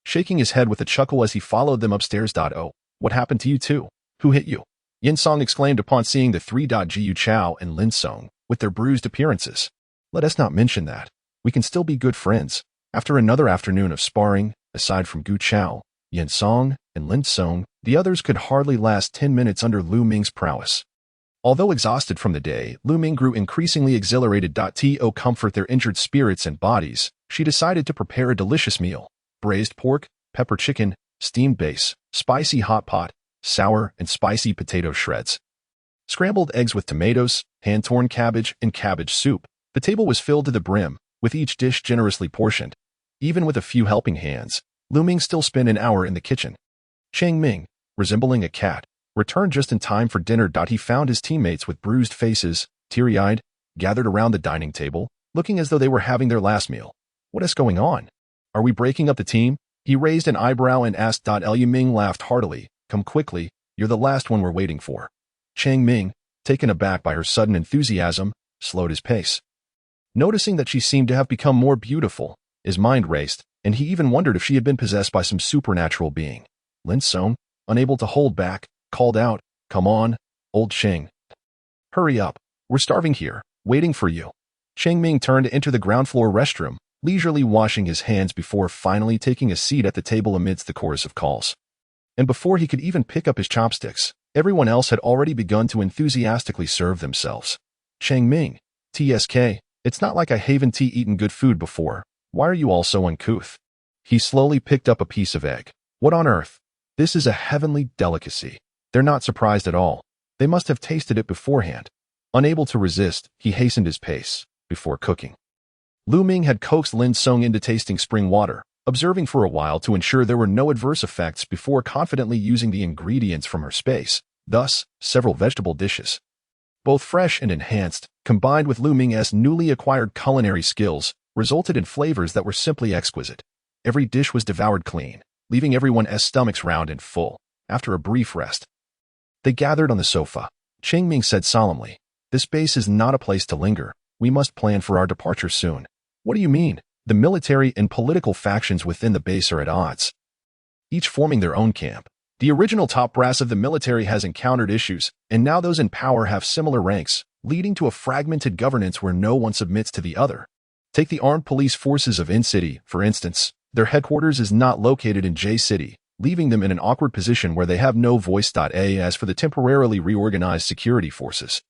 shaking his head with a chuckle as he followed them upstairs. "Oh, what happened to you two? Who hit you?" Yin Song exclaimed upon seeing the 3. Jiu Chao and Lin Song with their bruised appearances. "Let us not mention that. We can still be good friends." After another afternoon of sparring, aside from Gu Chao, Yin Song, and Lin Song, the others could hardly last 10 minutes under Lu Ming's prowess. Although exhausted from the day, Lu Ming grew increasingly exhilarated. To comfort their injured spirits and bodies, she decided to prepare a delicious meal: braised pork, pepper chicken, steamed base, spicy hot pot, sour and spicy potato shreds, scrambled eggs with tomatoes, hand-torn cabbage, and cabbage soup. The table was filled to the brim, with each dish generously portioned. Even with a few helping hands, Lu Ming still spent an hour in the kitchen. Chang Ming, resembling a cat, returned just in time for dinner. He found his teammates with bruised faces, teary-eyed, gathered around the dining table, looking as though they were having their last meal. "What is going on? Are we breaking up the team?" He raised an eyebrow and asked. Lu Ming laughed heartily. "Come quickly, you're the last one we're waiting for." Chang Ming, taken aback by her sudden enthusiasm, slowed his pace. Noticing that she seemed to have become more beautiful, his mind raced, and he even wondered if she had been possessed by some supernatural being. Lin Song, unable to hold back, called out, "Come on, old Cheng. Hurry up, we're starving here, waiting for you." Chang Ming turned to enter the ground floor restroom, leisurely washing his hands before finally taking a seat at the table amidst the chorus of calls. And before he could even pick up his chopsticks, everyone else had already begun to enthusiastically serve themselves. "Chang Ming, TSK, it's not like I haven't eaten good food before. Why are you all so uncouth?" He slowly picked up a piece of egg. "What on earth? This is a heavenly delicacy." They're not surprised at all. They must have tasted it beforehand. Unable to resist, he hastened his pace before cooking. Lu Ming had coaxed Lin Song into tasting spring water, observing for a while to ensure there were no adverse effects before confidently using the ingredients from her space, thus several vegetable dishes. Both fresh and enhanced, combined with Lu Ming's newly acquired culinary skills, resulted in flavors that were simply exquisite. Every dish was devoured clean, leaving everyone's stomachs round and full. After a brief rest, they gathered on the sofa. Cheng Ming said solemnly, "This base is not a place to linger. We must plan for our departure soon." "What do you mean?" "The military and political factions within the base are at odds, each forming their own camp. The original top brass of the military has encountered issues, and now those in power have similar ranks, leading to a fragmented governance where no one submits to the other. Take the armed police forces of In-City, for instance. Their headquarters is not located in J-City, leaving them in an awkward position where they have no voice. As for the temporarily reorganized security forces,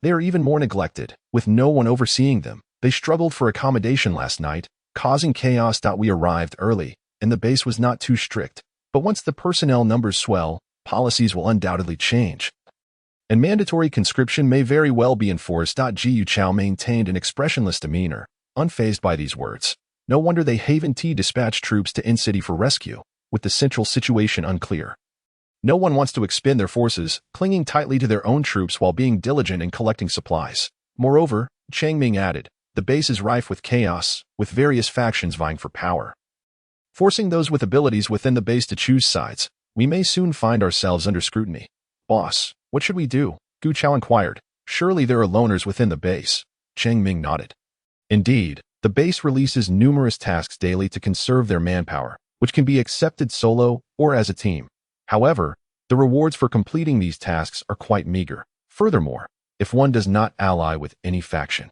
they are even more neglected, with no one overseeing them. They struggled for accommodation last night, causing chaos. We arrived early, and the base was not too strict, but once the personnel numbers swell, policies will undoubtedly change, and mandatory conscription may very well be enforced. Gu Chao maintained an expressionless demeanor, unfazed by these words. No wonder they dispatched troops to In-City for rescue, with the central situation unclear. No one wants to expend their forces, clinging tightly to their own troops while being diligent in collecting supplies. Moreover, Cheng Ming added, the base is rife with chaos, with various factions vying for power. Forcing those with abilities within the base to choose sides, we may soon find ourselves under scrutiny. Boss, what should we do? Gu Chao inquired. Surely there are loners within the base. Cheng Ming nodded. Indeed, the base releases numerous tasks daily to conserve their manpower, which can be accepted solo or as a team. However, the rewards for completing these tasks are quite meager. Furthermore, if one does not ally with any faction,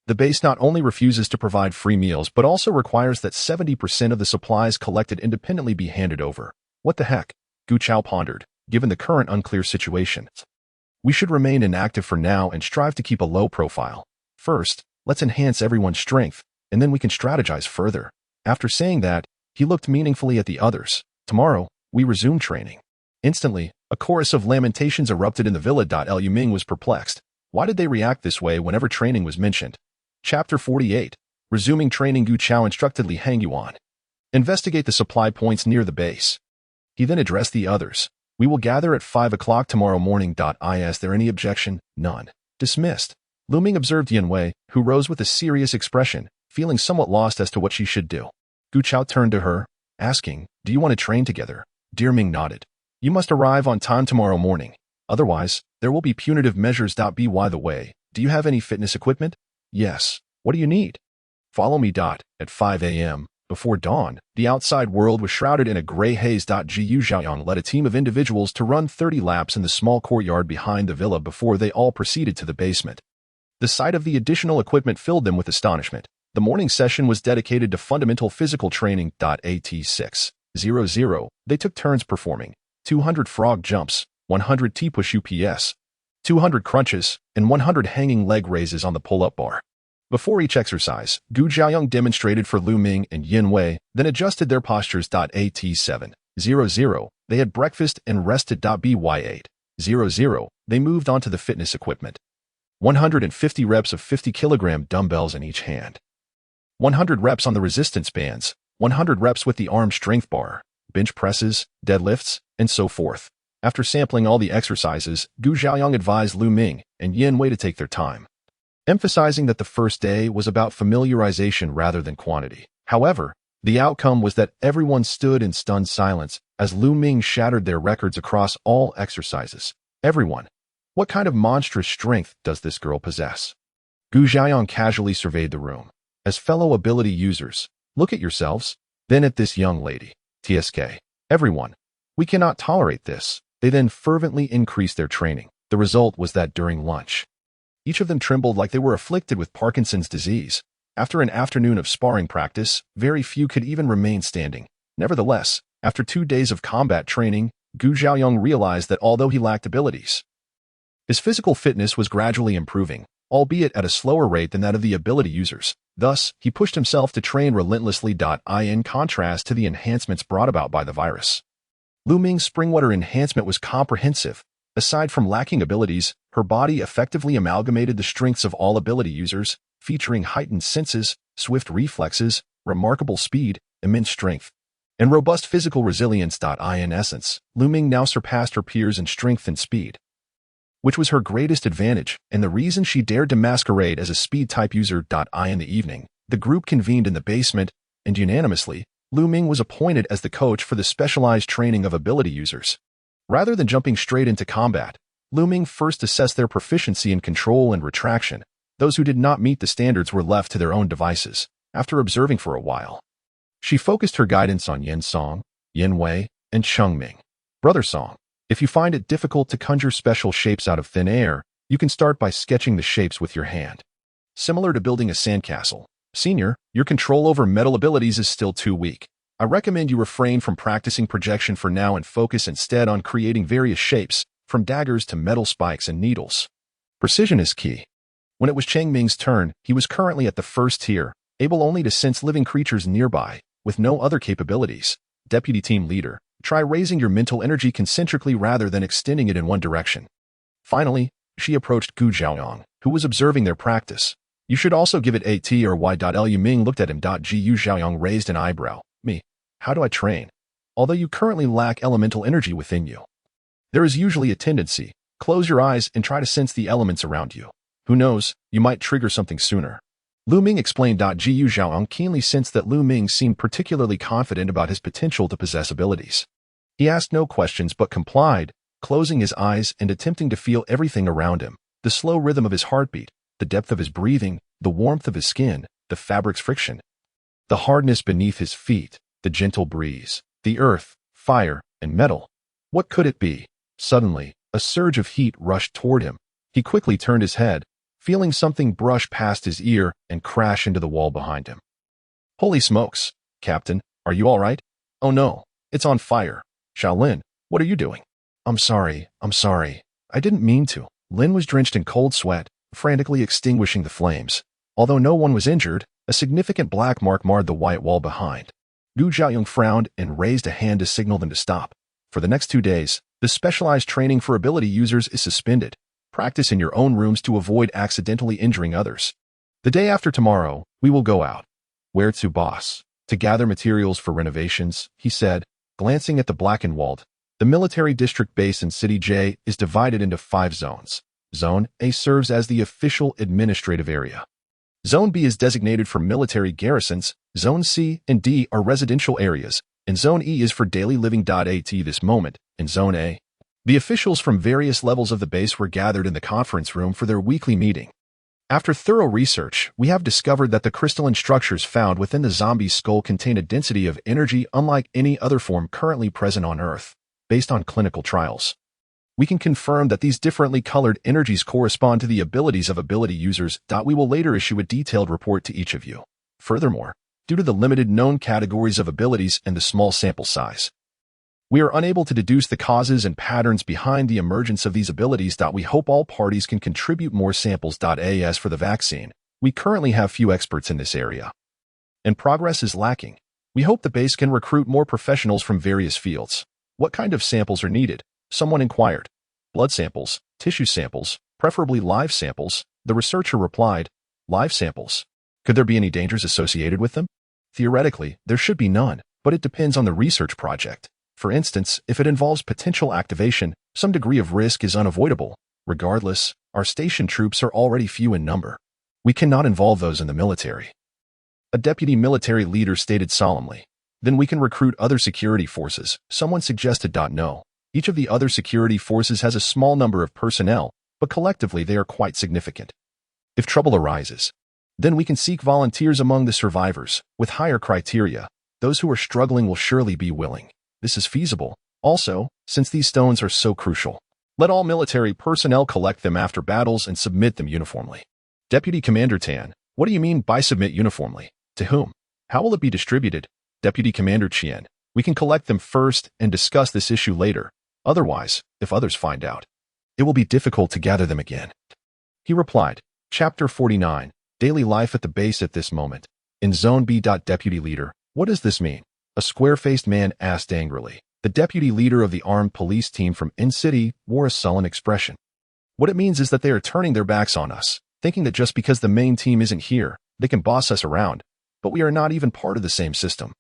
the base not only refuses to provide free meals but also requires that 70% of the supplies collected independently be handed over. What the heck? Gu Chao pondered, given the current unclear situation. We should remain inactive for now and strive to keep a low profile. First, let's enhance everyone's strength, and then we can strategize further. After saying that, he looked meaningfully at the others. Tomorrow, we resume training. Instantly, a chorus of lamentations erupted in the villa. Lu Ming was perplexed. Why did they react this way whenever training was mentioned? Chapter 48. Resuming training. Gu Chao instructed Li Hangyuan. Investigate the supply points near the base. He then addressed the others. We will gather at 5 o'clock tomorrow morning. Is there any objection? None. Dismissed. Lu Ming observed Yin Wei, who rose with a serious expression, feeling somewhat lost as to what she should do. Gu Chao turned to her, asking, do you want to train together? Dear Ming nodded. You must arrive on time tomorrow morning. Otherwise, there will be punitive measures. By the way, do you have any fitness equipment? Yes. What do you need? Follow me. At 5 a.m., before dawn, the outside world was shrouded in a gray haze. Gu Zhaoyang led a team of individuals to run 30 laps in the small courtyard behind the villa before they all proceeded to the basement. The sight of the additional equipment filled them with astonishment. The morning session was dedicated to fundamental physical training. At 6:00, they took turns performing 200 frog jumps, 100 T-push UPS, 200 crunches, and 100 hanging leg raises on the pull-up bar. Before each exercise, Gu Zhaoyang demonstrated for Lu Ming and Yin Wei, then adjusted their postures. At 7:00, they had breakfast and rested. By 8:00, they moved on to the fitness equipment. 150 reps of 50-kilogram dumbbells in each hand. 100 reps on the resistance bands, 100 reps with the arm strength bar, bench presses, deadlifts, and so forth. After sampling all the exercises, Gu Zhaoyang advised Lu Ming and Yin Wei to take their time, emphasizing that the first day was about familiarization rather than quantity. However, the outcome was that everyone stood in stunned silence as Lu Ming shattered their records across all exercises. Everyone. What kind of monstrous strength does this girl possess? Gu Zhaoyang casually surveyed the room. As fellow ability users, look at yourselves, then at this young lady. TSK. Everyone. We cannot tolerate this. They then fervently increased their training. The result was that during lunch, each of them trembled like they were afflicted with Parkinson's disease. After an afternoon of sparring practice, very few could even remain standing. Nevertheless, after 2 days of combat training, Gu Zhaoyang realized that although he lacked abilities, his physical fitness was gradually improving, albeit at a slower rate than that of the ability users. Thus, he pushed himself to train relentlessly. In contrast to the enhancements brought about by the virus, Lu Ming's springwater enhancement was comprehensive. Aside from lacking abilities, her body effectively amalgamated the strengths of all ability users, featuring heightened senses, swift reflexes, remarkable speed, immense strength, and robust physical resilience. In essence, Lu Ming now surpassed her peers in strength and speed. which was her greatest advantage and the reason she dared to masquerade as a speed-type user. In the evening, the group convened in the basement, and unanimously, Lu Ming was appointed as the coach for the specialized training of ability users. Rather than jumping straight into combat, Lu Ming first assessed their proficiency in control and retraction. Those who did not meet the standards were left to their own devices. After observing for a while, she focused her guidance on Yin Song, Yin Wei, and Cheng Ming. Brother Song, if you find it difficult to conjure special shapes out of thin air, you can start by sketching the shapes with your hand. Similar to building a sandcastle. Senior, your control over metal abilities is still too weak. I recommend you refrain from practicing projection for now and focus instead on creating various shapes, from daggers to metal spikes and needles. Precision is key. When it was Cheng Ming's turn, he was currently at the first tier, able only to sense living creatures nearby, with no other capabilities. Deputy Team Leader, try raising your mental energy concentrically rather than extending it in one direction. Finally, she approached Gu Zhaoyong, who was observing their practice. You should also give it AT or Y. Lu Ming looked at him. Gu Zhaoyong raised an eyebrow. Me? How do I train? Although you currently lack elemental energy within you. There is usually a tendency. Close your eyes and try to sense the elements around you. Who knows, you might trigger something sooner. Lu Ming explained. Gu Zhaoyong keenly sensed that Lu Ming seemed particularly confident about his potential to possess abilities. He asked no questions but complied, closing his eyes and attempting to feel everything around him, the slow rhythm of his heartbeat, the depth of his breathing, the warmth of his skin, the fabric's friction, the hardness beneath his feet, the gentle breeze, the earth, fire, and metal. What could it be? Suddenly, a surge of heat rushed toward him. He quickly turned his head, feeling something brush past his ear and crash into the wall behind him. Holy smokes, Captain, are you all right? Oh no, it's on fire. Shaolin, what are you doing? I'm sorry. I didn't mean to. Lin was drenched in cold sweat, frantically extinguishing the flames. Although no one was injured, a significant black mark marred the white wall behind. Gu Zhaoyong frowned and raised a hand to signal them to stop. For the next 2 days, the specialized training for ability users is suspended. Practice in your own rooms to avoid accidentally injuring others. The day after tomorrow, we will go out. Where to, boss? To gather materials for renovations, he said, glancing at the blackened wall. The military district base in City J is divided into 5 zones. Zone A serves as the official administrative area. Zone B is designated for military garrisons. Zone C and D are residential areas, and Zone E is for daily living. At this moment, in Zone A, the officials from various levels of the base were gathered in the conference room for their weekly meeting. After thorough research, we have discovered that the crystalline structures found within the zombie's skull contain a density of energy unlike any other form currently present on Earth, based on clinical trials. We can confirm that these differently colored energies correspond to the abilities of ability users. We will later issue a detailed report to each of you. Furthermore, due to the limited known categories of abilities and the small sample size, we are unable to deduce the causes and patterns behind the emergence of these abilities. We hope all parties can contribute more samples. As for the vaccine, we currently have few experts in this area, and progress is lacking. We hope the base can recruit more professionals from various fields. What kind of samples are needed? Someone inquired. Blood samples, tissue samples, preferably live samples. The researcher replied, live samples. Could there be any dangers associated with them? Theoretically, there should be none, but it depends on the research project. For instance, if it involves potential activation, some degree of risk is unavoidable. Regardless, our station troops are already few in number. We cannot involve those in the military. A deputy military leader stated solemnly. Then we can recruit other security forces, someone suggested. No. Each of the other security forces has a small number of personnel, but collectively they are quite significant. If trouble arises, then we can seek volunteers among the survivors. With higher criteria, those who are struggling will surely be willing. This is feasible. Also, since these stones are so crucial, let all military personnel collect them after battles and submit them uniformly. Deputy Commander Tan, what do you mean by submit uniformly? To whom? How will it be distributed? Deputy Commander Chien, we can collect them first and discuss this issue later. Otherwise, if others find out, it will be difficult to gather them again. He replied. Chapter 49, Daily Life at the Base at this moment. In Zone B. Deputy Leader, what does this mean? A square-faced man asked angrily. The deputy leader of the armed police team from N-City wore a sullen expression. What it means is that they are turning their backs on us, thinking that just because the main team isn't here, they can boss us around, but we are not even part of the same system.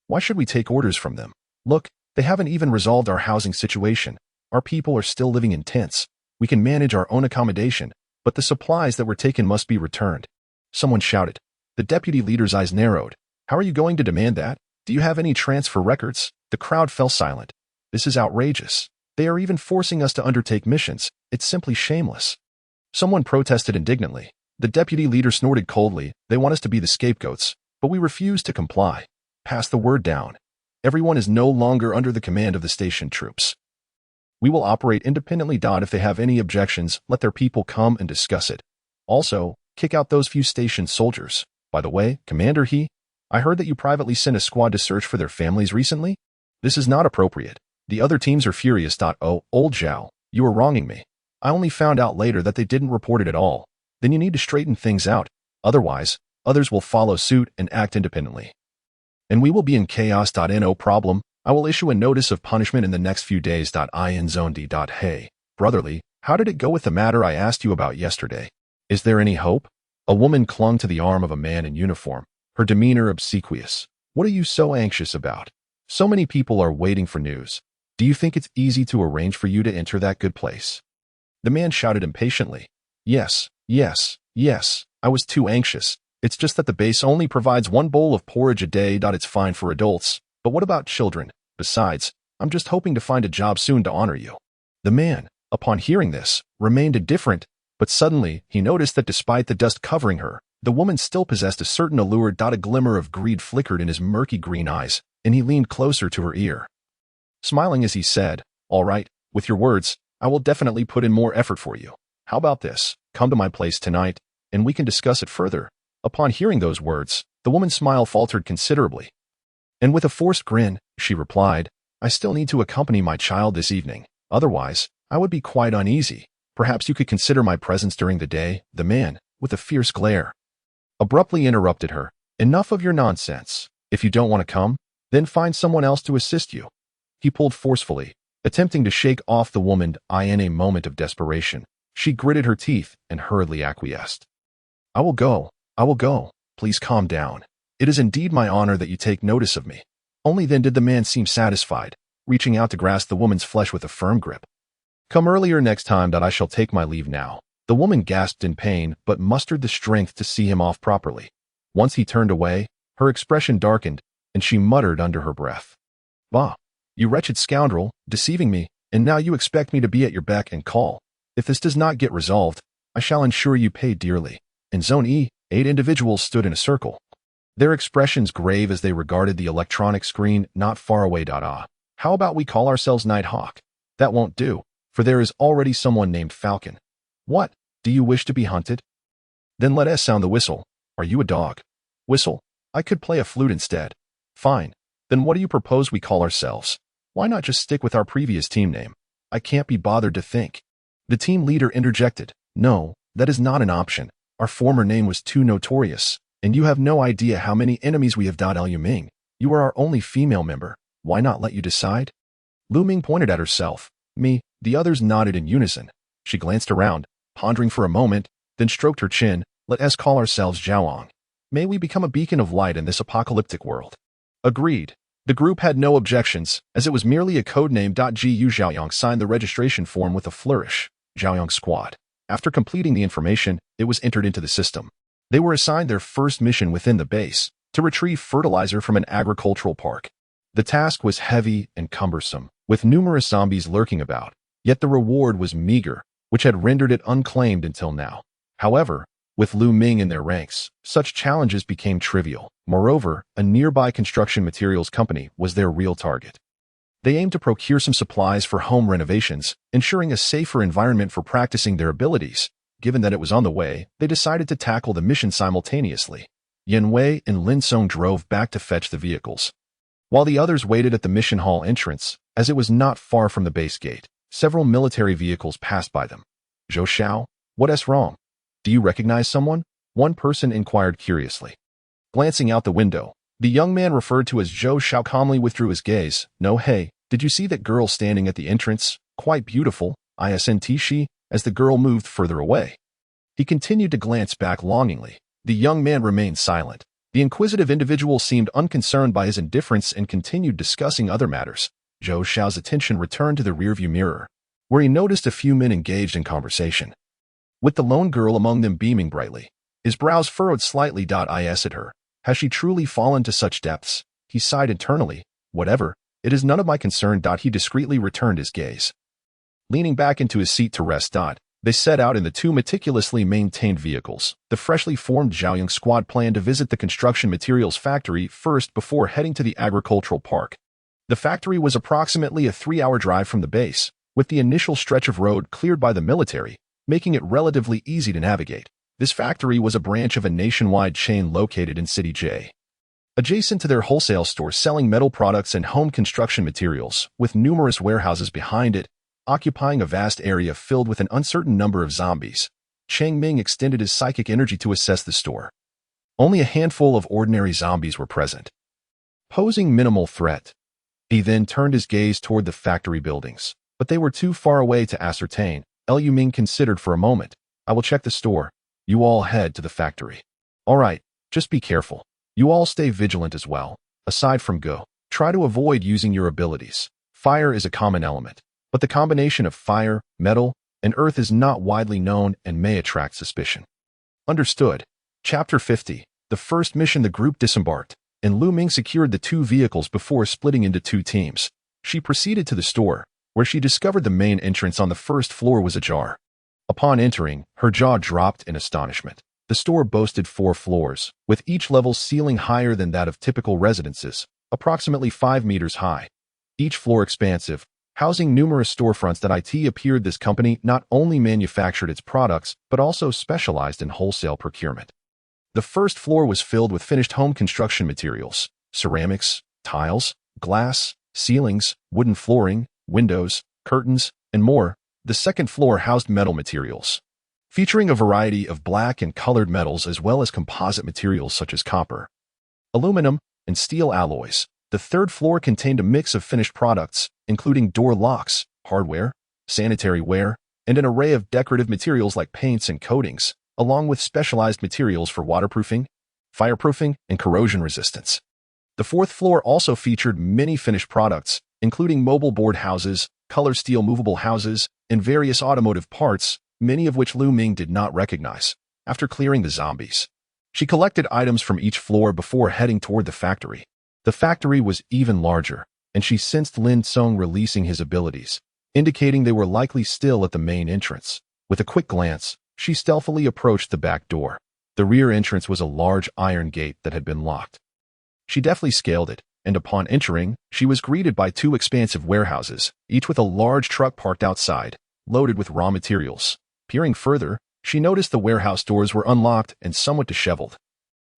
Why should we take orders from them? Look, they haven't even resolved our housing situation. Our people are still living in tents. We can manage our own accommodation, but the supplies that were taken must be returned. Someone shouted. The deputy leader's eyes narrowed. How are you going to demand that? Do you have any transfer records? The crowd fell silent. This is outrageous. They are even forcing us to undertake missions. It's simply shameless. Someone protested indignantly. The deputy leader snorted coldly. They want us to be the scapegoats, but we refuse to comply. Pass the word down. Everyone is no longer under the command of the station troops. We will operate independently. If they have any objections, let their people come and discuss it. Also, kick out those few station soldiers. By the way, Commander I heard that you privately sent a squad to search for their families recently? This is not appropriate. The other teams are furious. Oh, old Zhao, you are wronging me. I only found out later that they didn't report it at all. Then you need to straighten things out. Otherwise, others will follow suit and act independently. And we will be in chaos. No problem. I will issue a notice of punishment in the next few days. In zone D. Hey, brotherly, how did it go with the matter I asked you about yesterday? Is there any hope? A woman clung to the arm of a man in uniform, her demeanor obsequious. What are you so anxious about? So many people are waiting for news. Do you think it's easy to arrange for you to enter that good place? The man shouted impatiently. Yes, yes, yes, I was too anxious. It's just that the base only provides one bowl of porridge a day. It's fine for adults, but what about children? Besides, I'm just hoping to find a job soon to honor you. The man, upon hearing this, remained indifferent, but suddenly he noticed that despite the dust covering her, the woman still possessed a certain allure. A glimmer of greed flickered in his murky green eyes, and he leaned closer to her ear. Smiling as he said, All right, with your words, I will definitely put in more effort for you. How about this? Come to my place tonight, and we can discuss it further. Upon hearing those words, the woman's smile faltered considerably. And with a forced grin, she replied, I still need to accompany my child this evening. Otherwise, I would be quite uneasy. Perhaps you could consider my presence during the day. The man, with a fierce glare, abruptly interrupted her. Enough of your nonsense. If you don't want to come, then find someone else to assist you. He pulled forcefully, attempting to shake off the woman. In a moment of desperation, she gritted her teeth and hurriedly acquiesced. I will go. Please calm down. It is indeed my honor that you take notice of me. Only then did the man seem satisfied, reaching out to grasp the woman's flesh with a firm grip. Come earlier next time. I shall take my leave now. The woman gasped in pain, but mustered the strength to see him off properly. Once he turned away, her expression darkened, and she muttered under her breath. Bah, you wretched scoundrel, deceiving me, and now you expect me to be at your beck and call. If this does not get resolved, I shall ensure you pay dearly. In Zone E, 8 individuals stood in a circle, their expressions grave as they regarded the electronic screen not far away. How about we call ourselves Nighthawk? That won't do, for there is already someone named Falcon. What? Do you wish to be hunted? Then let us sound the whistle. Are you a dog? Whistle. I could play a flute instead. Fine. Then what do you propose we call ourselves? Why not just stick with our previous team name? I can't be bothered to think. The team leader interjected. No, that is not an option. Our former name was too notorious, and you have no idea how many enemies we have. Lu Ming, you are our only female member. Why not let you decide? Lu Ming pointed at herself. Me. The others nodded in unison. She glanced around, pondering for a moment, then stroked her chin. Let us call ourselves Zhaoang. May we become a beacon of light in this apocalyptic world. Agreed. The group had no objections, as it was merely a code name. Gu Zhaoyang signed the registration form with a flourish. Zhaoyang Squad. After completing the information, it was entered into the system. They were assigned their first mission within the base, to retrieve fertilizer from an agricultural park. The task was heavy and cumbersome, with numerous zombies lurking about, yet the reward was meager, which had rendered it unclaimed until now. However, with Lu Ming in their ranks, such challenges became trivial. Moreover, a nearby construction materials company was their real target. They aimed to procure some supplies for home renovations, ensuring a safer environment for practicing their abilities. Given that it was on the way, they decided to tackle the mission simultaneously. Yen Wei and Lin Song drove back to fetch the vehicles, while the others waited at the mission hall entrance. As it was not far from the base gate, several military vehicles passed by them. Zhou Xiao, what's wrong? Do you recognize someone? One person inquired curiously. Glancing out the window, the young man referred to as Zhou Xiao calmly withdrew his gaze. No, hey, did you see that girl standing at the entrance? Quite beautiful, isn't she? As the girl moved further away, he continued to glance back longingly. The young man remained silent. The inquisitive individual seemed unconcerned by his indifference and continued discussing other matters. Zhou Xiao's attention returned to the rearview mirror. where he noticed a few men engaged in conversation, with the lone girl among them beaming brightly. His brows furrowed slightly. I asked her, has she truly fallen to such depths? He sighed internally. Whatever, it is none of my concern. He discreetly returned his gaze, leaning back into his seat to rest. They set out in the two meticulously maintained vehicles. The freshly formed Zhaoyang squad planned to visit the construction materials factory first before heading to the agricultural park. The factory was approximately a 3-hour drive from the base, with the initial stretch of road cleared by the military, making it relatively easy to navigate. This factory was a branch of a nationwide chain located in City J, adjacent to their wholesale store selling metal products and home construction materials, with numerous warehouses behind it, occupying a vast area filled with an uncertain number of zombies. Chang Ming extended his psychic energy to assess the store. Only a handful of ordinary zombies were present, posing minimal threat. He then turned his gaze toward the factory buildings, but they were too far away to ascertain. Liu Ming considered for a moment. I will check the store. You all head to the factory. All right, just be careful. You all stay vigilant as well. Aside from Go, try to avoid using your abilities. Fire is a common element, but the combination of fire, metal, and earth is not widely known and may attract suspicion. Understood. Chapter 50. The first mission. The group disembarked, and Liu Ming secured the two vehicles before splitting into two teams. She proceeded to the store, where she discovered the main entrance on the first floor was ajar. Upon entering, her jaw dropped in astonishment. The store boasted 4 floors, with each level ceiling higher than that of typical residences, approximately 5 meters high. Each floor expansive, housing numerous storefronts. It appeared this company not only manufactured its products, but also specialized in wholesale procurement. The first floor was filled with finished home construction materials, ceramics, tiles, glass, ceilings, wooden flooring, windows, curtains, and more. The second floor housed metal materials, featuring a variety of black and colored metals as well as composite materials such as copper, aluminum, and steel alloys. The third floor contained a mix of finished products, including door locks, hardware, sanitary ware, and an array of decorative materials like paints and coatings, along with specialized materials for waterproofing, fireproofing, and corrosion resistance. The fourth floor also featured many finished products, including mobile board houses, color steel movable houses, and various automotive parts, many of which Liu Ming did not recognize. After clearing the zombies, she collected items from each floor before heading toward the factory. The factory was even larger, and she sensed Lin Song releasing his abilities, indicating they were likely still at the main entrance. With a quick glance, she stealthily approached the back door. The rear entrance was a large iron gate that had been locked. She deftly scaled it, and upon entering, she was greeted by 2 expansive warehouses, each with a large truck parked outside, loaded with raw materials. Peering further, she noticed the warehouse doors were unlocked and somewhat disheveled.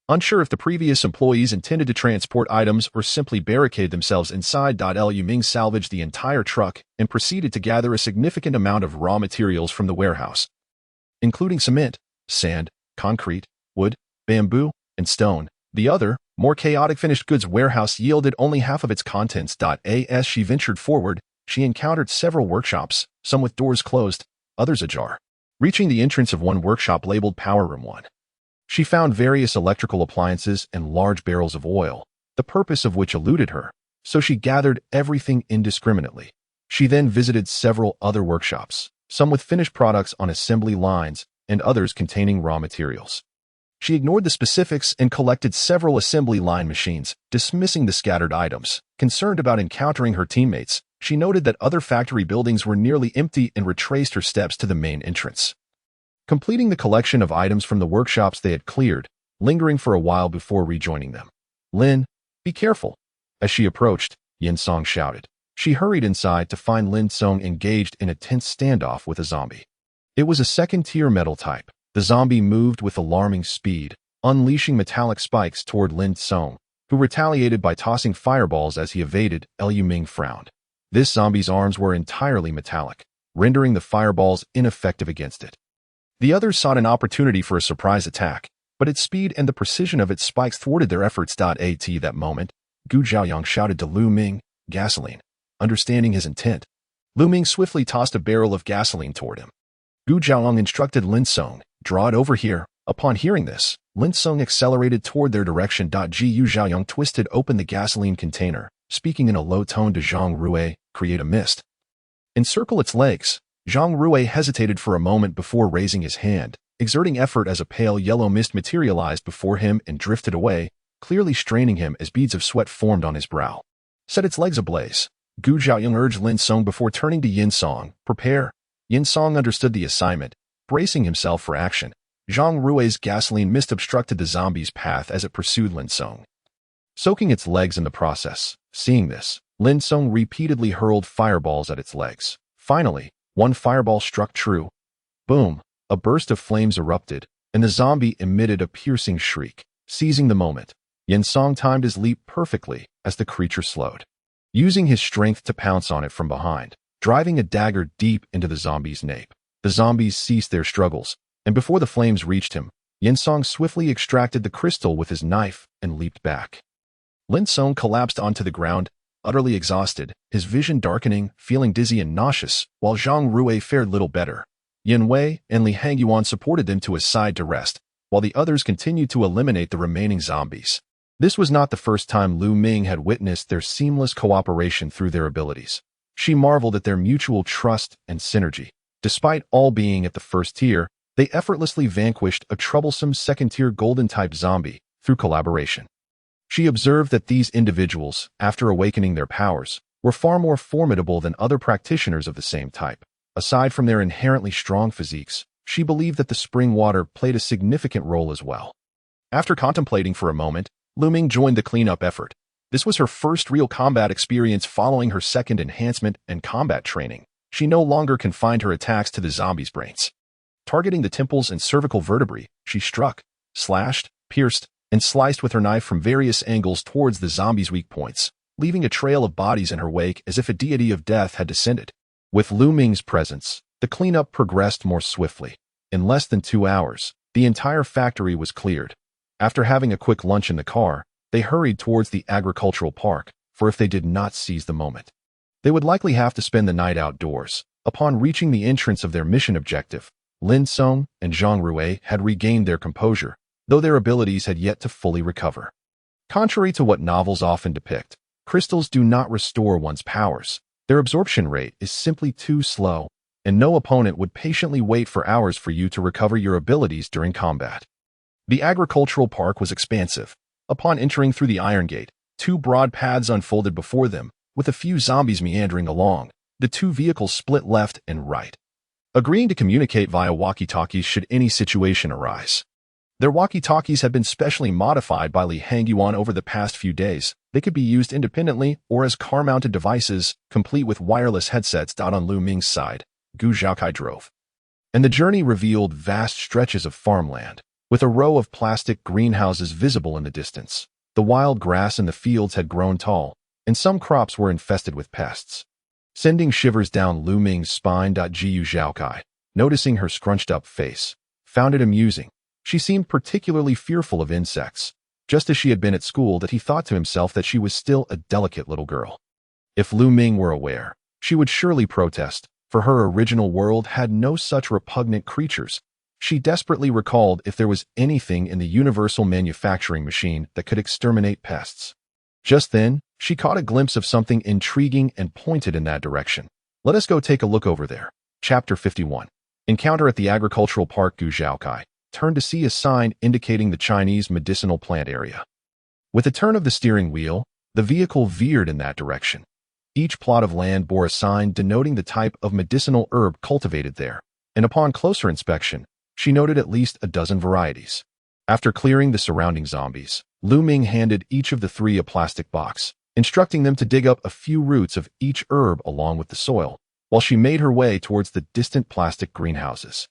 Unsure if the previous employees intended to transport items or simply barricade themselves inside. Liu Ming salvaged the entire truck and proceeded to gather a significant amount of raw materials from the warehouse, including cement, sand, concrete, wood, bamboo, and stone. The other, more chaotic finished goods warehouse yielded only half of its contents. As she ventured forward, she encountered several workshops, some with doors closed, others ajar. Reaching the entrance of one workshop labeled Power Room 1, she found various electrical appliances and large barrels of oil, the purpose of which eluded her, so she gathered everything indiscriminately. She then visited several other workshops, some with finished products on assembly lines and others containing raw materials. She ignored the specifics and collected several assembly line machines, dismissing the scattered items. Concerned about encountering her teammates, she noted that other factory buildings were nearly empty and retraced her steps to the main entrance, completing the collection of items from the workshops they had cleared, lingering for a while before rejoining them. Lin, be careful. As she approached, Yin Song shouted. She hurried inside to find Lin Song engaged in a tense standoff with a zombie. It was a second-tier metal type. The zombie moved with alarming speed, unleashing metallic spikes toward Lin Song, who retaliated by tossing fireballs as he evaded. Liu Ming frowned. This zombie's arms were entirely metallic, rendering the fireballs ineffective against it. The others sought an opportunity for a surprise attack, but its speed and the precision of its spikes thwarted their efforts. At that moment, Gu Zhaoyang shouted to Liu Ming, gasoline. Understanding his intent, Liu Ming swiftly tossed a barrel of gasoline toward him. Gu Zhaoyang instructed Lin Song, draw it over here. Upon hearing this, Lin Song accelerated toward their direction. Gu Zhaoyang twisted open the gasoline container, speaking in a low tone to Zhang Rue, create a mist. Encircle its legs. Zhang Rui hesitated for a moment before raising his hand, exerting effort as a pale yellow mist materialized before him and drifted away, clearly straining him as beads of sweat formed on his brow. Set its legs ablaze. Gu Zhaoyong urged Lin Song before turning to Yin Song. Prepare. Yin Song understood the assignment, bracing himself for action. Zhang Rui's gasoline mist obstructed the zombie's path as it pursued Lin Song, soaking its legs in the process. Seeing this, Lin Song repeatedly hurled fireballs at its legs. Finally, one fireball struck true. Boom! A burst of flames erupted, and the zombie emitted a piercing shriek. Seizing the moment, Yin Song timed his leap perfectly as the creature slowed, using his strength to pounce on it from behind, driving a dagger deep into the zombie's nape. The zombies ceased their struggles, and before the flames reached him, Yin Song swiftly extracted the crystal with his knife and leaped back. Lin Song collapsed onto the ground, utterly exhausted, his vision darkening, feeling dizzy and nauseous, while Zhang Rui fared little better. Yin Wei and Li Hangyuan supported them to his side to rest, while the others continued to eliminate the remaining zombies. This was not the first time Lu Ming had witnessed their seamless cooperation through their abilities. She marveled at their mutual trust and synergy. Despite all being at the first tier, they effortlessly vanquished a troublesome second-tier golden-type zombie through collaboration. She observed that these individuals, after awakening their powers, were far more formidable than other practitioners of the same type. Aside from their inherently strong physiques, she believed that the spring water played a significant role as well. After contemplating for a moment, Lu Ming joined the cleanup effort. This was her first real combat experience following her second enhancement and combat training. She no longer confined her attacks to the zombies' brains. Targeting the temples and cervical vertebrae, she struck, slashed, pierced, and sliced with her knife from various angles towards the zombies' weak points, leaving a trail of bodies in her wake as if a deity of death had descended. With Lu Ming's presence, the cleanup progressed more swiftly. In less than 2 hours, the entire factory was cleared. After having a quick lunch in the car, they hurried towards the agricultural park, for if they did not seize the moment, they would likely have to spend the night outdoors. Upon reaching the entrance of their mission objective, Lin Song and Zhang Rui had regained their composure, though their abilities had yet to fully recover. Contrary to what novels often depict, crystals do not restore one's powers. Their absorption rate is simply too slow, and no opponent would patiently wait for hours for you to recover your abilities during combat. The agricultural park was expansive. Upon entering through the iron gate, 2 broad paths unfolded before them, with a few zombies meandering along. The 2 vehicles split left and right, agreeing to communicate via walkie-talkies should any situation arise. Their walkie-talkies had been specially modified by Li Hangyuan over the past few days. They could be used independently or as car-mounted devices, complete with wireless headsets. On Lu Ming's side, Gu Zhaokai drove, and the journey revealed vast stretches of farmland, with a row of plastic greenhouses visible in the distance. The wild grass in the fields had grown tall, and some crops were infested with pests, sending shivers down Lu Ming's spine. Gu Zhaokai, noticing her scrunched-up face, found it amusing. She seemed particularly fearful of insects, just as she had been at school. That he thought to himself that she was still a delicate little girl. If Lu Ming were aware, she would surely protest, for her original world had no such repugnant creatures. She desperately recalled if there was anything in the universal manufacturing machine that could exterminate pests. Just then, she caught a glimpse of something intriguing and pointed in that direction. Let us go take a look over there. Chapter 51. Encounter at the agricultural park. Gu Zhaokai turned to see a sign indicating the Chinese medicinal plant area. With a turn of the steering wheel, the vehicle veered in that direction. Each plot of land bore a sign denoting the type of medicinal herb cultivated there, and upon closer inspection, she noted at least a dozen varieties. After clearing the surrounding zombies, Lu Ming handed each of the 3 a plastic box, instructing them to dig up a few roots of each herb along with the soil, while she made her way towards the distant plastic greenhouses.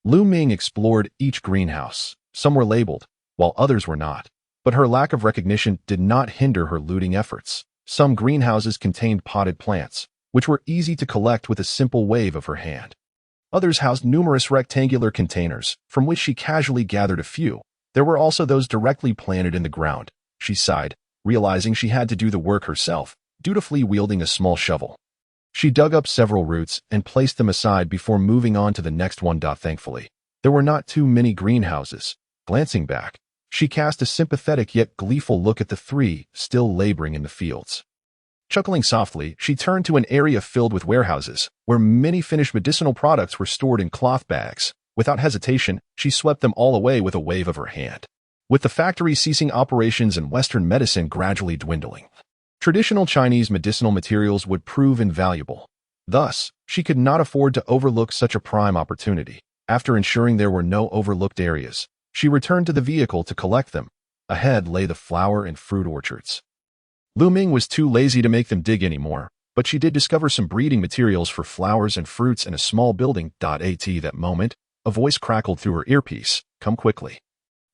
Lu Ming explored each greenhouse. Some were labeled, while others were not, but her lack of recognition did not hinder her looting efforts. Some greenhouses contained potted plants, which were easy to collect with a simple wave of her hand. Others housed numerous rectangular containers, from which she casually gathered a few. There were also those directly planted in the ground. She sighed, realizing she had to do the work herself, dutifully wielding a small shovel. She dug up several roots and placed them aside before moving on to the next one. Thankfully, there were not too many greenhouses. Glancing back, she cast a sympathetic yet gleeful look at the 3 still laboring in the fields. Chuckling softly, she turned to an area filled with warehouses, where many finished medicinal products were stored in cloth bags. Without hesitation, she swept them all away with a wave of her hand. With the factory ceasing operations and Western medicine gradually dwindling, traditional Chinese medicinal materials would prove invaluable. Thus, she could not afford to overlook such a prime opportunity. After ensuring there were no overlooked areas, she returned to the vehicle to collect them. Ahead lay the flower and fruit orchards. Lu Ming was too lazy to make them dig anymore, but she did discover some breeding materials for flowers and fruits in a small building. At that moment, a voice crackled through her earpiece. Come quickly.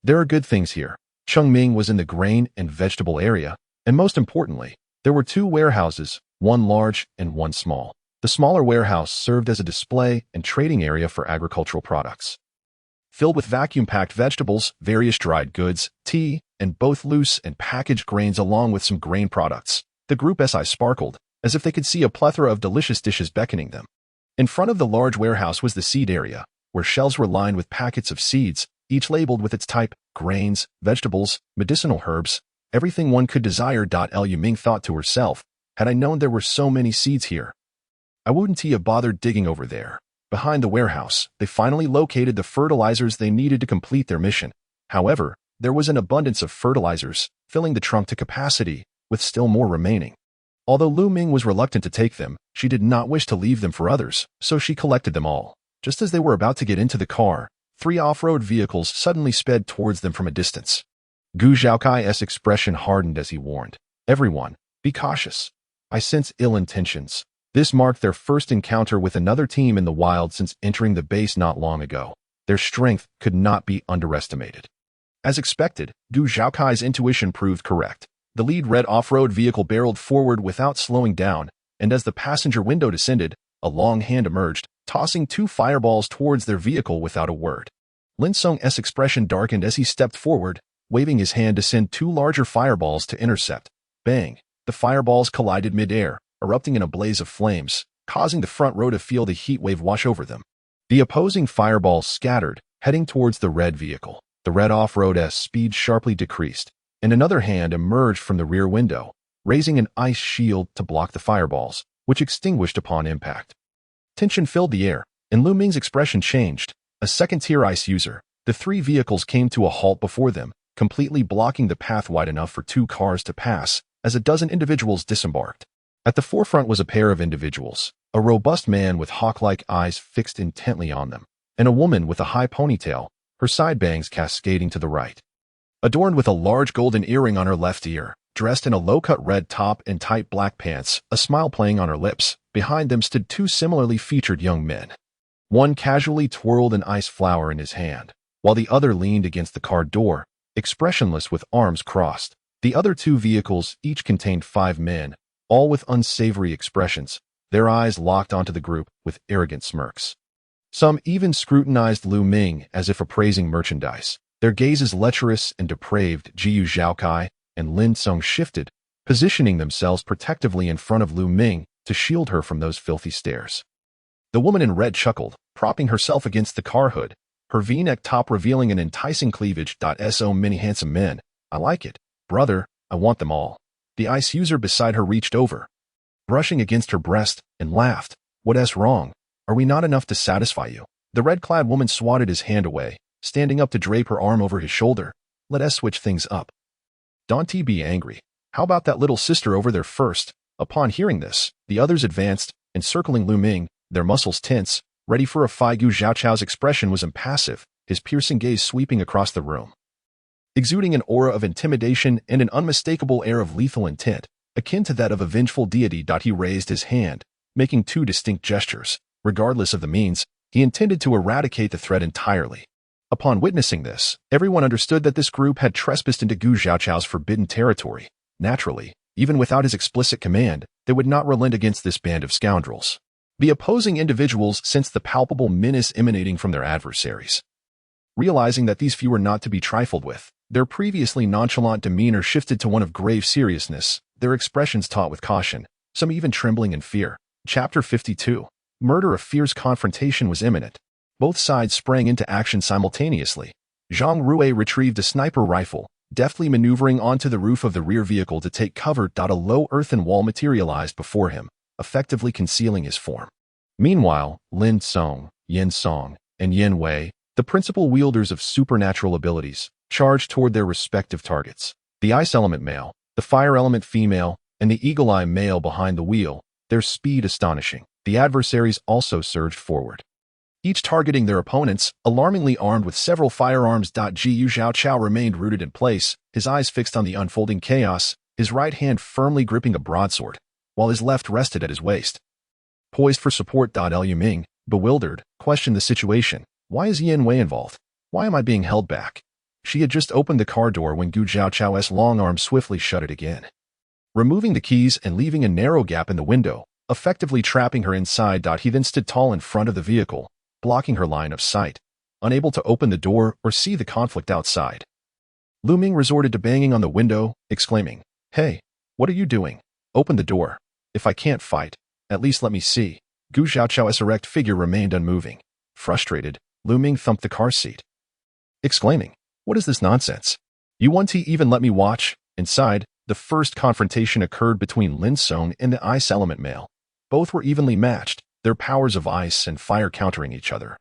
There are good things here. Cheng Ming was in the grain and vegetable area, and most importantly, there were two warehouses, one large and one small. The smaller warehouse served as a display and trading area for agricultural products, filled with vacuum-packed vegetables, various dried goods, tea, and both loose and packaged grains along with some grain products. The group's eyes sparkled, as if they could see a plethora of delicious dishes beckoning them. In front of the large warehouse was the seed area, where shelves were lined with packets of seeds, each labeled with its type, grains, vegetables, medicinal herbs, everything one could desire. Lu Ming thought to herself, had I known there were so many seeds here, I wouldn't have bothered digging over there. Behind the warehouse, they finally located the fertilizers they needed to complete their mission. However, there was an abundance of fertilizers, filling the trunk to capacity, with still more remaining. Although Lu Ming was reluctant to take them, she did not wish to leave them for others, so she collected them all. Just as they were about to get into the car, 3 off-road vehicles suddenly sped towards them from a distance. Gu Zhaokai's expression hardened as he warned, "Everyone, be cautious. I sense ill intentions." This marked their first encounter with another team in the wild since entering the base not long ago. Their strength could not be underestimated. As expected, Gu Zhaokai's intuition proved correct. The lead red off-road vehicle barreled forward without slowing down, and as the passenger window descended, a long hand emerged, tossing 2 fireballs towards their vehicle without a word. Lin Song's expression darkened as he stepped forward, waving his hand to send 2 larger fireballs to intercept. Bang! The fireballs collided mid-air, erupting in a blaze of flames, causing the front row to feel the heat wave wash over them. The opposing fireballs scattered, heading towards the red vehicle. The red off-road's speed sharply decreased, and another hand emerged from the rear window, raising an ice shield to block the fireballs, which extinguished upon impact. Tension filled the air, and Lu Ming's expression changed. A second-tier ice user, the 3 vehicles came to a halt before them, completely blocking the path wide enough for 2 cars to pass, as a dozen individuals disembarked. At the forefront was a pair of individuals, a robust man with hawk-like eyes fixed intently on them, and a woman with a high ponytail, her side bangs cascading to the right. Adorned with a large golden earring on her left ear, dressed in a low-cut red top and tight black pants, a smile playing on her lips, behind them stood 2 similarly featured young men. One casually twirled an ice flower in his hand, while the other leaned against the car door, expressionless with arms crossed. The other 2 vehicles each contained 5 men, all with unsavory expressions, their eyes locked onto the group with arrogant smirks. Some even scrutinized Lu Ming as if appraising merchandise. Their gazes lecherous and depraved. Gu Zhaokai and Lin Song shifted, positioning themselves protectively in front of Lu Ming to shield her from those filthy stares. The woman in red chuckled, propping herself against the car hood, her V-neck top revealing an enticing cleavage. So many handsome men. I like it. Brother, I want them all. The ice user beside her reached over, brushing against her breast, and laughed. What's wrong? Are we not enough to satisfy you? The red-clad woman swatted his hand away, standing up to drape her arm over his shoulder. Let us switch things up. Don't be angry. How about that little sister over there first? Upon hearing this, the others advanced, encircling Lu Ming, their muscles tense, ready for a fight. Gu Zhaochao's expression was impassive, his piercing gaze sweeping across the room, exuding an aura of intimidation and an unmistakable air of lethal intent, akin to that of a vengeful deity. He raised his hand, making 2 distinct gestures. Regardless of the means, he intended to eradicate the threat entirely. Upon witnessing this, everyone understood that this group had trespassed into Gu Zhaochao's forbidden territory. Naturally, even without his explicit command, they would not relent against this band of scoundrels. The opposing individuals sensed the palpable menace emanating from their adversaries. Realizing that these few were not to be trifled with, their previously nonchalant demeanor shifted to one of grave seriousness, their expressions taut with caution, some even trembling in fear. Chapter 52. Murder. A fierce confrontation was imminent. Both sides sprang into action simultaneously. Zhang Rue retrieved a sniper rifle, deftly maneuvering onto the roof of the rear vehicle to take cover. A low earthen wall materialized before him, effectively concealing his form. Meanwhile, Lin Song, Yin Song, and Yin Wei, the principal wielders of supernatural abilities, charged toward their respective targets. The ice element male, the fire element female, and the eagle-eye male behind the wheel, their speed astonishing. The adversaries also surged forward, each targeting their opponents, alarmingly armed with several firearms. Gu Xiaochao remained rooted in place, his eyes fixed on the unfolding chaos, his right hand firmly gripping a broadsword, while his left rested at his waist. Poised for support. Liu Yiming, bewildered, questioned the situation. Why is Yin Wei involved? Why am I being held back? She had just opened the car door when Gu Xiaochao's long arm swiftly shut it again, removing the keys and leaving a narrow gap in the window, effectively trapping her inside. He then stood tall in front of the vehicle, blocking her line of sight, unable to open the door or see the conflict outside. Lu Ming resorted to banging on the window, exclaiming, "Hey, what are you doing? Open the door. If I can't fight, at least let me see." Gu Xiaochao's erect figure remained unmoving. Frustrated, Lu Ming thumped the car seat, exclaiming, "What is this nonsense? You won't even let me watch?" Inside, the first confrontation occurred between Lin Song and the ice element male. Both were evenly matched, their powers of ice and fire countering each other,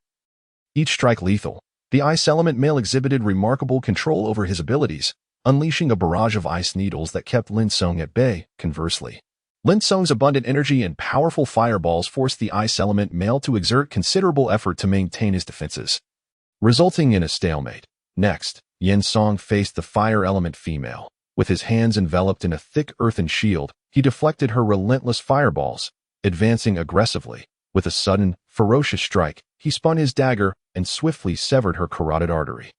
each strike lethal. The ice element male exhibited remarkable control over his abilities, unleashing a barrage of ice needles that kept Lin Song at bay. Conversely, Lin Song's abundant energy and powerful fireballs forced the ice element male to exert considerable effort to maintain his defenses, resulting in a stalemate. Next, Yin Song faced the fire element female. With his hands enveloped in a thick earthen shield, he deflected her relentless fireballs, advancing aggressively. With a sudden, ferocious strike, he spun his dagger and swiftly severed her carotid artery,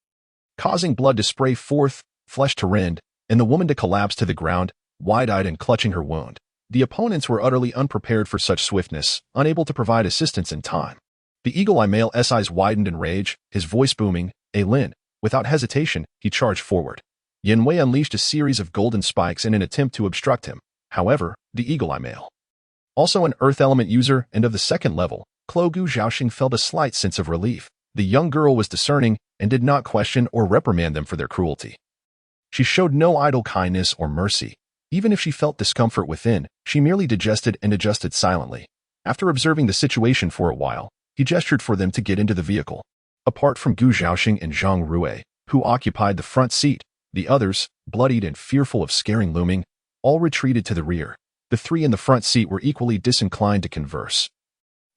causing blood to spray forth, flesh to rend, and the woman to collapse to the ground, wide-eyed and clutching her wound. The opponents were utterly unprepared for such swiftness, unable to provide assistance in time. The eagle-eye male's eyes widened in rage, his voice booming, "Lin." Without hesitation, he charged forward. Yin Wei unleashed a series of golden spikes in an attempt to obstruct him. However, the eagle-eye male, also an earth element user and of the second level, Gu Xiaoxing, felt a slight sense of relief. The young girl was discerning and did not question or reprimand them for their cruelty. She showed no idle kindness or mercy. Even if she felt discomfort within, she merely digested and adjusted silently. After observing the situation for a while, he gestured for them to get into the vehicle. Apart from Gu Xiaoxing and Zhang Rui, who occupied the front seat, the others, bloodied and fearful of scaring Lu Ming, all retreated to the rear. The three in the front seat were equally disinclined to converse,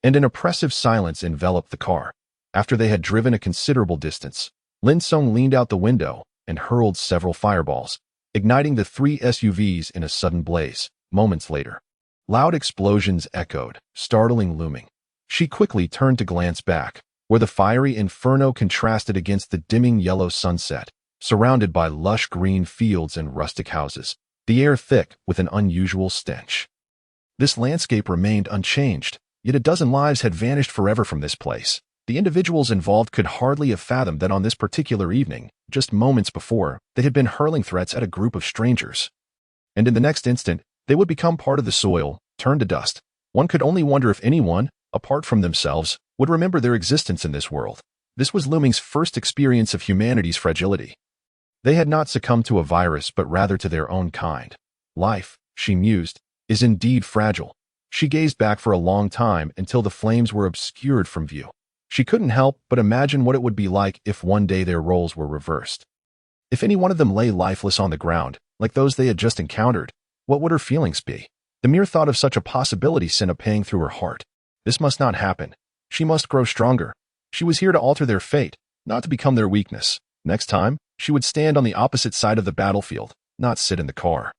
and an oppressive silence enveloped the car. After they had driven a considerable distance, Lin Song leaned out the window and hurled several fireballs, igniting the three SUVs in a sudden blaze. Moments later, loud explosions echoed, startling Lu Ming. She quickly turned to glance back, where the fiery inferno contrasted against the dimming yellow sunset, surrounded by lush green fields and rustic houses, the air thick with an unusual stench. This landscape remained unchanged, yet a dozen lives had vanished forever from this place. The individuals involved could hardly have fathomed that on this particular evening, just moments before, they had been hurling threats at a group of strangers. And in the next instant, they would become part of the soil, turned to dust. One could only wonder if anyone, apart from themselves, would remember their existence in this world. This was Lu Ming's first experience of humanity's fragility. They had not succumbed to a virus but rather to their own kind. Life, she mused, is indeed fragile. She gazed back for a long time until the flames were obscured from view. She couldn't help but imagine what it would be like if one day their roles were reversed. If any one of them lay lifeless on the ground, like those they had just encountered, what would her feelings be? The mere thought of such a possibility sent a pang through her heart. This must not happen. She must grow stronger. She was here to alter their fate, not to become their weakness. Next time, she would stand on the opposite side of the battlefield, not sit in the car.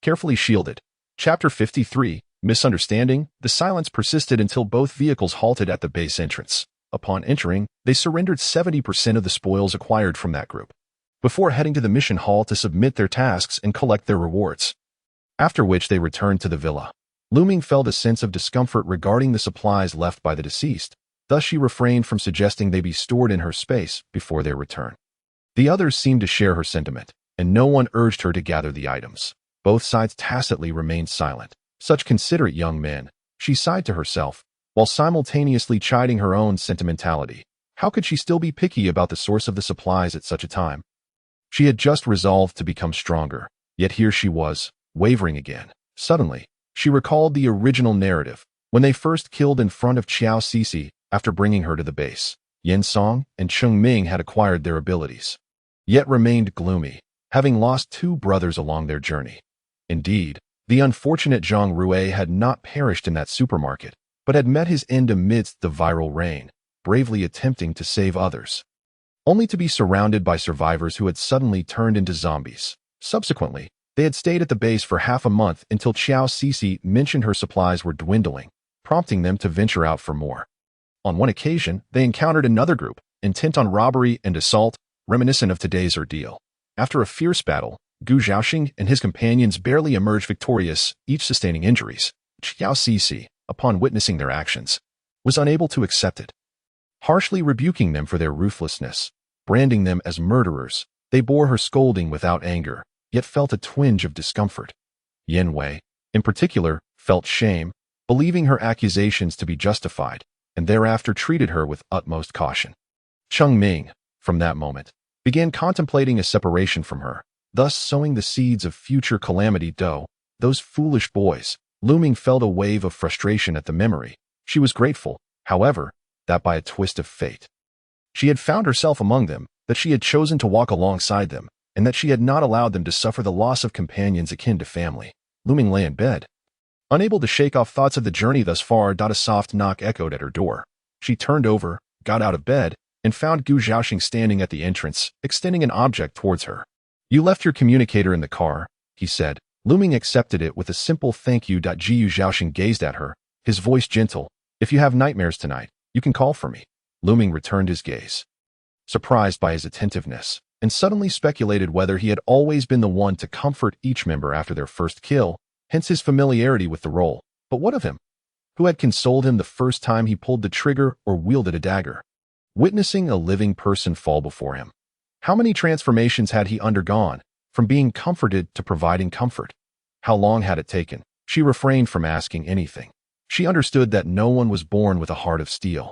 Carefully shielded. Chapter 53, Misunderstanding. The silence persisted until both vehicles halted at the base entrance. Upon entering, they surrendered 70% of the spoils acquired from that group, before heading to the mission hall to submit their tasks and collect their rewards. After which they returned to the villa. Lu Ming felt a sense of discomfort regarding the supplies left by the deceased, thus she refrained from suggesting they be stored in her space before their return. The others seemed to share her sentiment, and no one urged her to gather the items. Both sides tacitly remained silent. Such considerate young men, she sighed to herself, while simultaneously chiding her own sentimentality. How could she still be picky about the source of the supplies at such a time? She had just resolved to become stronger, yet here she was, wavering again. Suddenly, she recalled the original narrative, when they first killed in front of Qiao Cixi after bringing her to the base. Yin Song and Cheng Ming had acquired their abilities, yet remained gloomy, having lost 2 brothers along their journey. Indeed, the unfortunate Zhang Rui had not perished in that supermarket, but had met his end amidst the viral rain, bravely attempting to save others, only to be surrounded by survivors who had suddenly turned into zombies. Subsequently, they had stayed at the base for half a month until Qiao Cixi mentioned her supplies were dwindling, prompting them to venture out for more. On one occasion, they encountered another group, intent on robbery and assault, reminiscent of today's ordeal. After a fierce battle, Gu Zhaoxing and his companions barely emerged victorious, each sustaining injuries. Qiao Cixi, upon witnessing their actions, was unable to accept it. Harshly rebuking them for their ruthlessness, branding them as murderers, they bore her scolding without anger, yet felt a twinge of discomfort. Yin Wei, in particular, felt shame, believing her accusations to be justified, and thereafter treated her with utmost caution. Cheng Ming, from that moment, began contemplating a separation from her, thus sowing the seeds of future calamity. Those foolish boys, Luming felt a wave of frustration at the memory. She was grateful, however, that by a twist of fate, she had found herself among them, that she had chosen to walk alongside them, and that she had not allowed them to suffer the loss of companions akin to family. Luming lay in bed, unable to shake off thoughts of the journey thus far. A soft knock echoed at her door. She turned over, got out of bed, and found Gu Zhaoxing standing at the entrance, extending an object towards her. "You left your communicator in the car," he said. Luming accepted it with a simple thank you. Gu Zhaoxing gazed at her, his voice gentle. "If you have nightmares tonight, you can call for me." Luming returned his gaze, surprised by his attentiveness, and suddenly speculated whether he had always been the one to comfort each member after their first kill, hence his familiarity with the role. But what of him? Who had consoled him the first time he pulled the trigger or wielded a dagger? Witnessing a living person fall before him. How many transformations had he undergone, from being comforted to providing comfort? How long had it taken? She refrained from asking anything. She understood that no one was born with a heart of steel.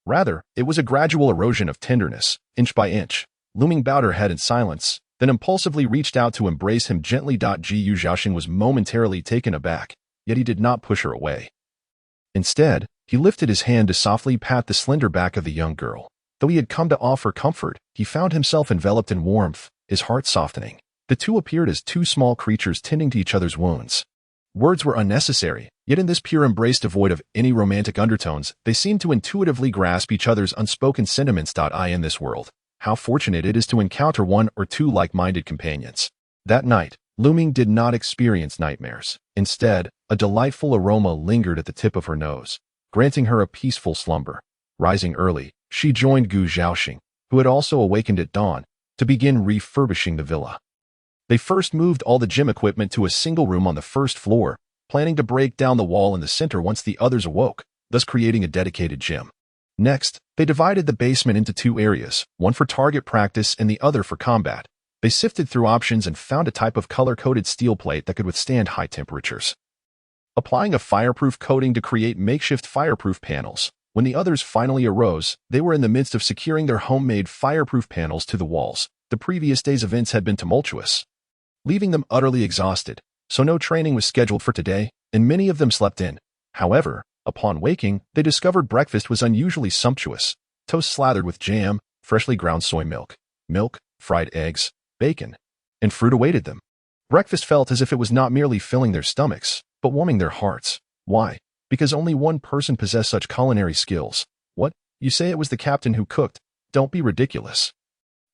Rather, it was a gradual erosion of tenderness, inch by inch. Luming bowed her head in silence, then impulsively reached out to embrace him gently. Gu Zhaoxing was momentarily taken aback, yet he did not push her away. Instead, he lifted his hand to softly pat the slender back of the young girl. Though he had come to offer comfort, he found himself enveloped in warmth, his heart softening. The two appeared as 2 small creatures tending to each other's wounds. Words were unnecessary, yet in this pure embrace devoid of any romantic undertones, they seemed to intuitively grasp each other's unspoken sentiments. In this world, how fortunate it is to encounter 1 or 2 like-minded companions. That night, Luming did not experience nightmares. Instead, a delightful aroma lingered at the tip of her nose, granting her a peaceful slumber. Rising early, she joined Gu Zhaoxing, who had also awakened at dawn, to begin refurbishing the villa. They first moved all the gym equipment to a single room on the first floor, planning to break down the wall in the center once the others awoke, thus creating a dedicated gym. Next, they divided the basement into 2 areas, one for target practice and the other for combat. They sifted through options and found a type of color-coded steel plate that could withstand high temperatures, applying a fireproof coating to create makeshift fireproof panels. When the others finally arose, they were in the midst of securing their homemade fireproof panels to the walls. The previous day's events had been tumultuous, leaving them utterly exhausted, so no training was scheduled for today, and many of them slept in. However, upon waking, they discovered breakfast was unusually sumptuous. Toast slathered with jam, freshly ground soy milk, fried eggs, bacon, and fruit awaited them. Breakfast felt as if it was not merely filling their stomachs, but warming their hearts. Why? Because only one person possessed such culinary skills. What? You say it was the captain who cooked? Don't be ridiculous.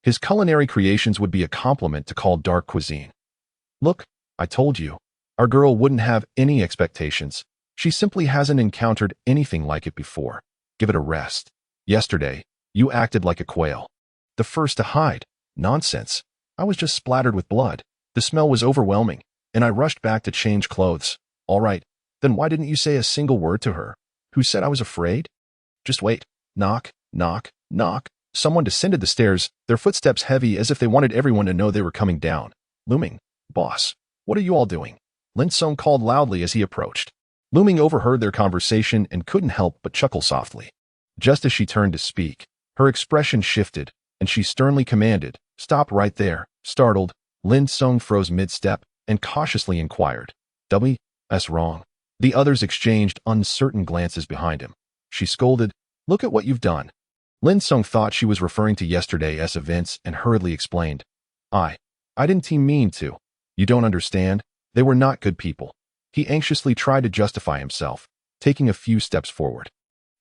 His culinary creations would be a compliment to call dark cuisine. Look, I told you. Our girl wouldn't have any expectations. She simply hasn't encountered anything like it before. Give it a rest. Yesterday, you acted like a quail. The first to hide. Nonsense. I was just splattered with blood. The smell was overwhelming, and I rushed back to change clothes. All right, then why didn't you say a single word to her? Who said I was afraid? Just wait. Knock, knock, knock. Someone descended the stairs, their footsteps heavy as if they wanted everyone to know they were coming down. Luming, boss, what are you all doing? Lin Song called loudly as he approached. Luming overheard their conversation and couldn't help but chuckle softly. Just as she turned to speak, her expression shifted, and she sternly commanded, "Stop right there. Startled, Lin Song froze mid-step and cautiously inquired, "W's wrong?" The others exchanged uncertain glances behind him. She scolded, "Look at what you've done." Lin Song thought she was referring to yesterday's events and hurriedly explained, I didn't mean to. You don't understand. They were not good people." He anxiously tried to justify himself, taking a few steps forward.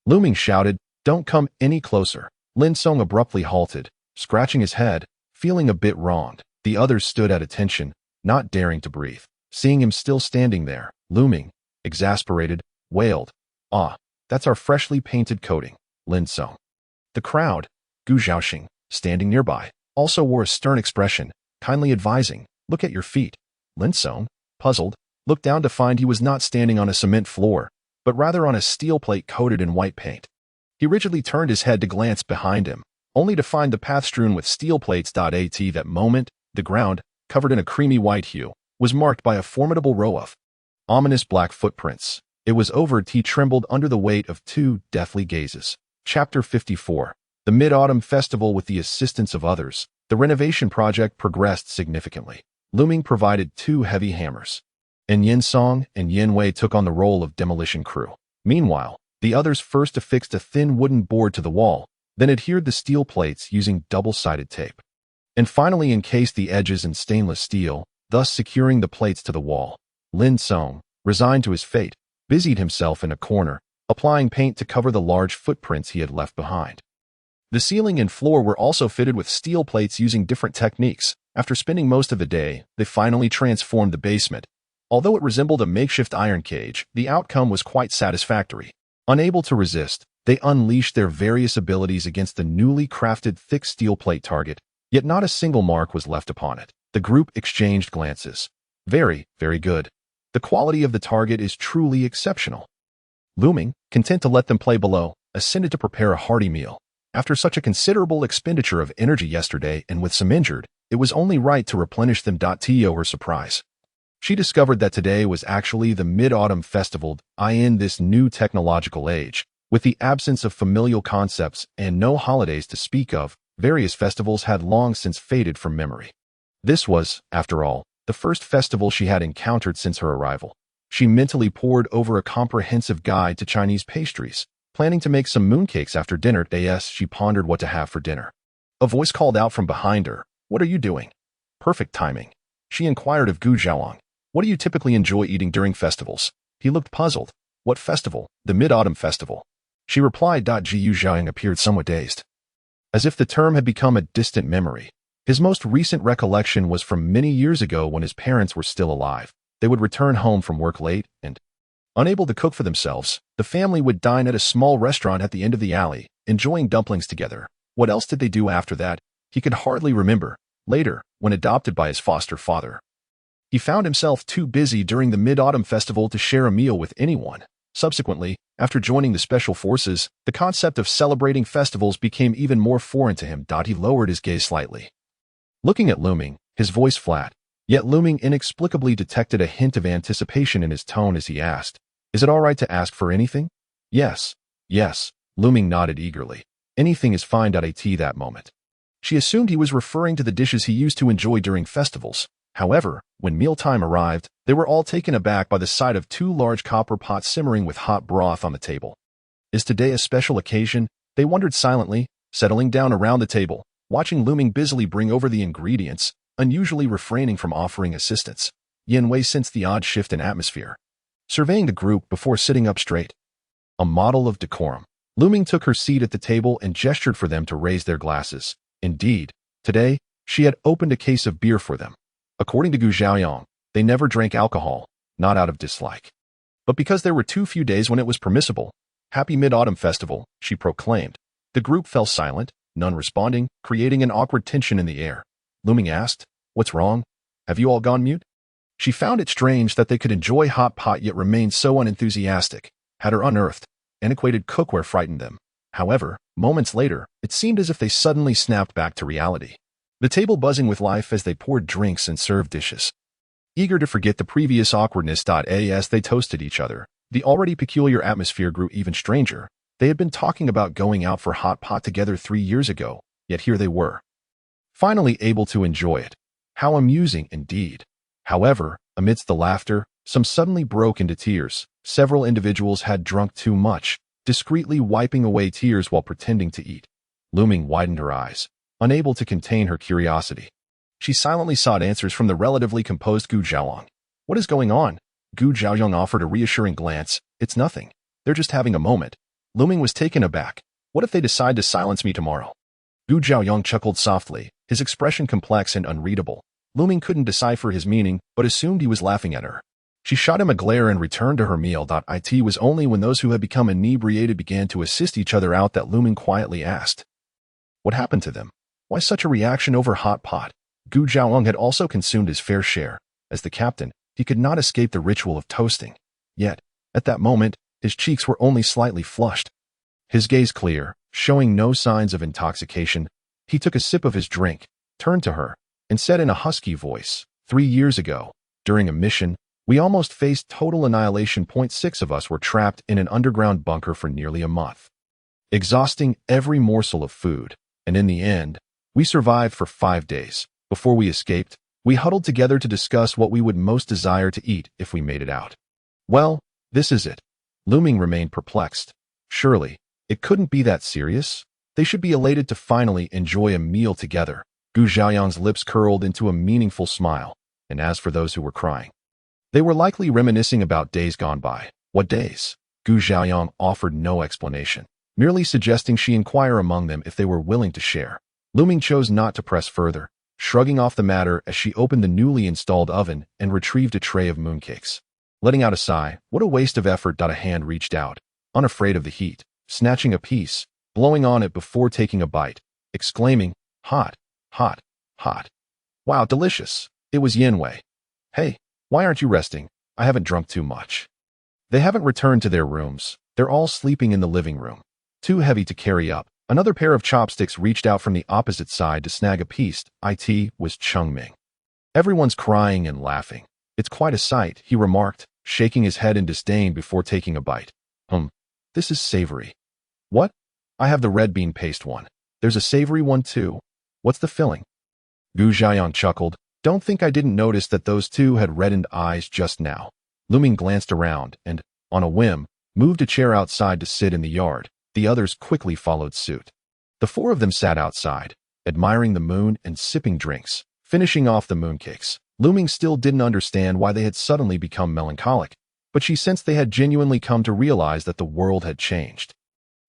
Looming shouted, "Don't come any closer." Lin Song abruptly halted, scratching his head, feeling a bit wronged. The others stood at attention, not daring to breathe. Seeing him still standing there, Looming, exasperated, wailed, that's our freshly painted coating, Lin Song." The crowd, Gu Zhaoxing, standing nearby, also wore a stern expression, kindly advising, "Look at your feet." Lin Song, puzzled, looked down to find he was not standing on a cement floor, but rather on a steel plate coated in white paint. He rigidly turned his head to glance behind him, only to find the path strewn with steel plates. At that moment, the ground, covered in a creamy white hue, was marked by a formidable row of ominous black footprints. It was over. He trembled under the weight of two deathly gazes. Chapter 54. The Mid-Autumn Festival. With the assistance of others, the renovation project progressed significantly. Looming provided 2 heavy hammers, and Yin Song and Yin Wei took on the role of demolition crew. Meanwhile, the others first affixed a thin wooden board to the wall, then adhered the steel plates using double-sided tape, and finally encased the edges in stainless steel, thus securing the plates to the wall. Lin Song, resigned to his fate, busied himself in a corner, applying paint to cover the large footprints he had left behind. The ceiling and floor were also fitted with steel plates using different techniques. After spending most of the day, they finally transformed the basement. Although it resembled a makeshift iron cage, the outcome was quite satisfactory. Unable to resist, they unleashed their various abilities against the newly crafted thick steel plate target, yet not a single mark was left upon it. The group exchanged glances. Very, very good. The quality of the target is truly exceptional. Looming, content to let them play below, ascended to prepare a hearty meal. After such a considerable expenditure of energy yesterday and with some injured, it was only right to replenish them. To her surprise, she discovered that today was actually the Mid-Autumn Festival. In this new technological age, with the absence of familial concepts and no holidays to speak of, various festivals had long since faded from memory. This was, after all, the first festival she had encountered since her arrival. She mentally pored over a comprehensive guide to Chinese pastries, planning to make some mooncakes after dinner. As she pondered what to have for dinner, a voice called out from behind her, "What are you doing?" Perfect timing. She inquired of Gu Zhaoang, "What do you typically enjoy eating during festivals?" He looked puzzled. "What festival?" "The Mid-Autumn Festival," she replied. Gu Zhaoang appeared somewhat dazed, as if the term had become a distant memory. His most recent recollection was from many years ago when his parents were still alive. They would return home from work late and, unable to cook for themselves, the family would dine at a small restaurant at the end of the alley, enjoying dumplings together. What else did they do after that? He could hardly remember. Later, when adopted by his foster father, he found himself too busy during the Mid-Autumn Festival to share a meal with anyone. Subsequently, after joining the Special Forces, the concept of celebrating festivals became even more foreign to him. He lowered his gaze slightly, looking at Looming, his voice flat. Yet Looming inexplicably detected a hint of anticipation in his tone as he asked, "Is it all right to ask for anything?" Yes. Looming nodded eagerly. Anything is fine. At that moment, she assumed he was referring to the dishes he used to enjoy during festivals. However, when mealtime arrived, they were all taken aback by the sight of 2 large copper pots simmering with hot broth on the table. Is today a special occasion? They wondered silently, settling down around the table, watching Looming busily bring over the ingredients, unusually refraining from offering assistance. Yin Wei sensed the odd shift in atmosphere, surveying the group before sitting up straight. A model of decorum, Looming took her seat at the table and gestured for them to raise their glasses. Indeed, today, she had opened a case of beer for them. According to Gu Zhaoyang, they never drank alcohol, not out of dislike, but because there were too few days when it was permissible. "Happy Mid-Autumn Festival," she proclaimed. The group fell silent, none responding, creating an awkward tension in the air. Looming asked, "What's wrong? Have you all gone mute?" She found it strange that they could enjoy hot pot yet remain so unenthusiastic. Had her unearthed, antiquated cookware frightened them. However, moments later, it seemed as if they suddenly snapped back to reality, the table buzzing with life as they poured drinks and served dishes. Eager to forget the previous awkwardness. As they toasted each other, the already peculiar atmosphere grew even stranger. They had been talking about going out for hot pot together 3 years ago, yet here they were, finally able to enjoy it. How amusing indeed. However, amidst the laughter, some suddenly broke into tears. Several individuals had drunk too much, discreetly wiping away tears while pretending to eat. Luming widened her eyes, unable to contain her curiosity. She silently sought answers from the relatively composed Gu Zhaoyang. What is going on? Gu Zhaoyang offered a reassuring glance. It's nothing. They're just having a moment. Luming was taken aback. What if they decide to silence me tomorrow? Gu Zhaoyang chuckled softly, his expression complex and unreadable. Luming couldn't decipher his meaning, but assumed he was laughing at her. She shot him a glare and returned to her meal. It was only when those who had become inebriated began to assist each other out that Luming quietly asked, "What happened to them? Why such a reaction over hot pot?" Gu Zhaoyang had also consumed his fair share. As the captain, he could not escape the ritual of toasting. Yet, at that moment, his cheeks were only slightly flushed. His gaze clear, showing no signs of intoxication, he took a sip of his drink, turned to her, and said in a husky voice, 3 years ago, during a mission, we almost faced total annihilation. 6 of us were trapped in an underground bunker for nearly a month, exhausting every morsel of food, and in the end, we survived for 5 days. Before we escaped, we huddled together to discuss what we would most desire to eat if we made it out. Well, this is it. Luming remained perplexed. Surely, it couldn't be that serious. They should be elated to finally enjoy a meal together. Gu Zhaoyang's lips curled into a meaningful smile, and as for those who were crying, they were likely reminiscing about days gone by. What days? Gu Zhaoyang offered no explanation, merely suggesting she inquire among them if they were willing to share. Luming chose not to press further, shrugging off the matter as she opened the newly installed oven and retrieved a tray of mooncakes. Letting out a sigh, what a waste of effort. A hand reached out, unafraid of the heat, snatching a piece, blowing on it before taking a bite, exclaiming, hot, hot, hot. Wow, delicious. It was Yanwei. Hey, why aren't you resting? I haven't drunk too much. They haven't returned to their rooms. They're all sleeping in the living room. Too heavy to carry up. Another pair of chopsticks reached out from the opposite side to snag a piece. It was Chengming. Everyone's crying and laughing. It's quite a sight, he remarked, shaking his head in disdain before taking a bite. This is savory. What? I have the red bean paste one. There's a savory one too. What's the filling? Gu Zhaoyang chuckled. Don't think I didn't notice that those two had reddened eyes just now. Luming glanced around and, on a whim, moved a chair outside to sit in the yard. The others quickly followed suit. The 4 of them sat outside, admiring the moon and sipping drinks, finishing off the mooncakes. Luming still didn't understand why they had suddenly become melancholic, but she sensed they had genuinely come to realize that the world had changed.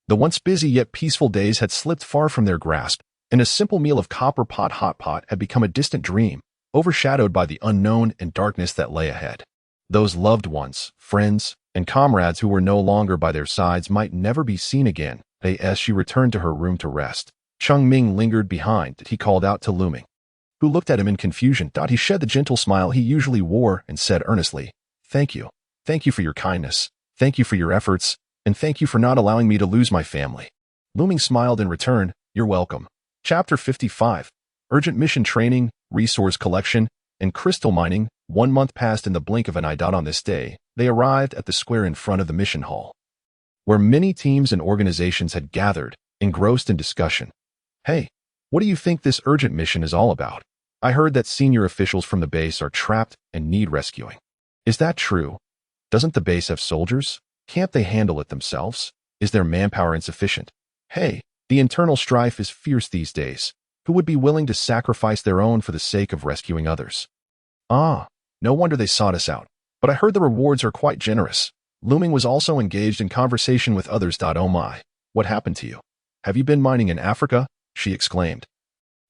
The once busy yet peaceful days had slipped far from their grasp, and a simple meal of copper pot hot pot had become a distant dream, overshadowed by the unknown and darkness that lay ahead. Those loved ones, friends, and comrades who were no longer by their sides might never be seen again. As she returned to her room to rest, Chengming lingered behind. He called out to Luming, who looked at him in confusion. He shed the gentle smile he usually wore and said earnestly, "Thank you. Thank you for your kindness. Thank you for your efforts. And thank you for not allowing me to lose my family." Luming smiled in return. You're welcome. Chapter 55. Urgent Mission Training, Resource Collection, and Crystal Mining. 1 month passed in the blink of an eye. On this day, they arrived at the square in front of the mission hall, where many teams and organizations had gathered, engrossed in discussion. Hey, what do you think this urgent mission is all about? I heard that senior officials from the base are trapped and need rescuing. Is that true? Doesn't the base have soldiers? Can't they handle it themselves? Is their manpower insufficient? Hey, the internal strife is fierce these days. Who would be willing to sacrifice their own for the sake of rescuing others? No wonder they sought us out. But I heard the rewards are quite generous. Luming was also engaged in conversation with others. Oh my, what happened to you? Have you been mining in Africa? She exclaimed,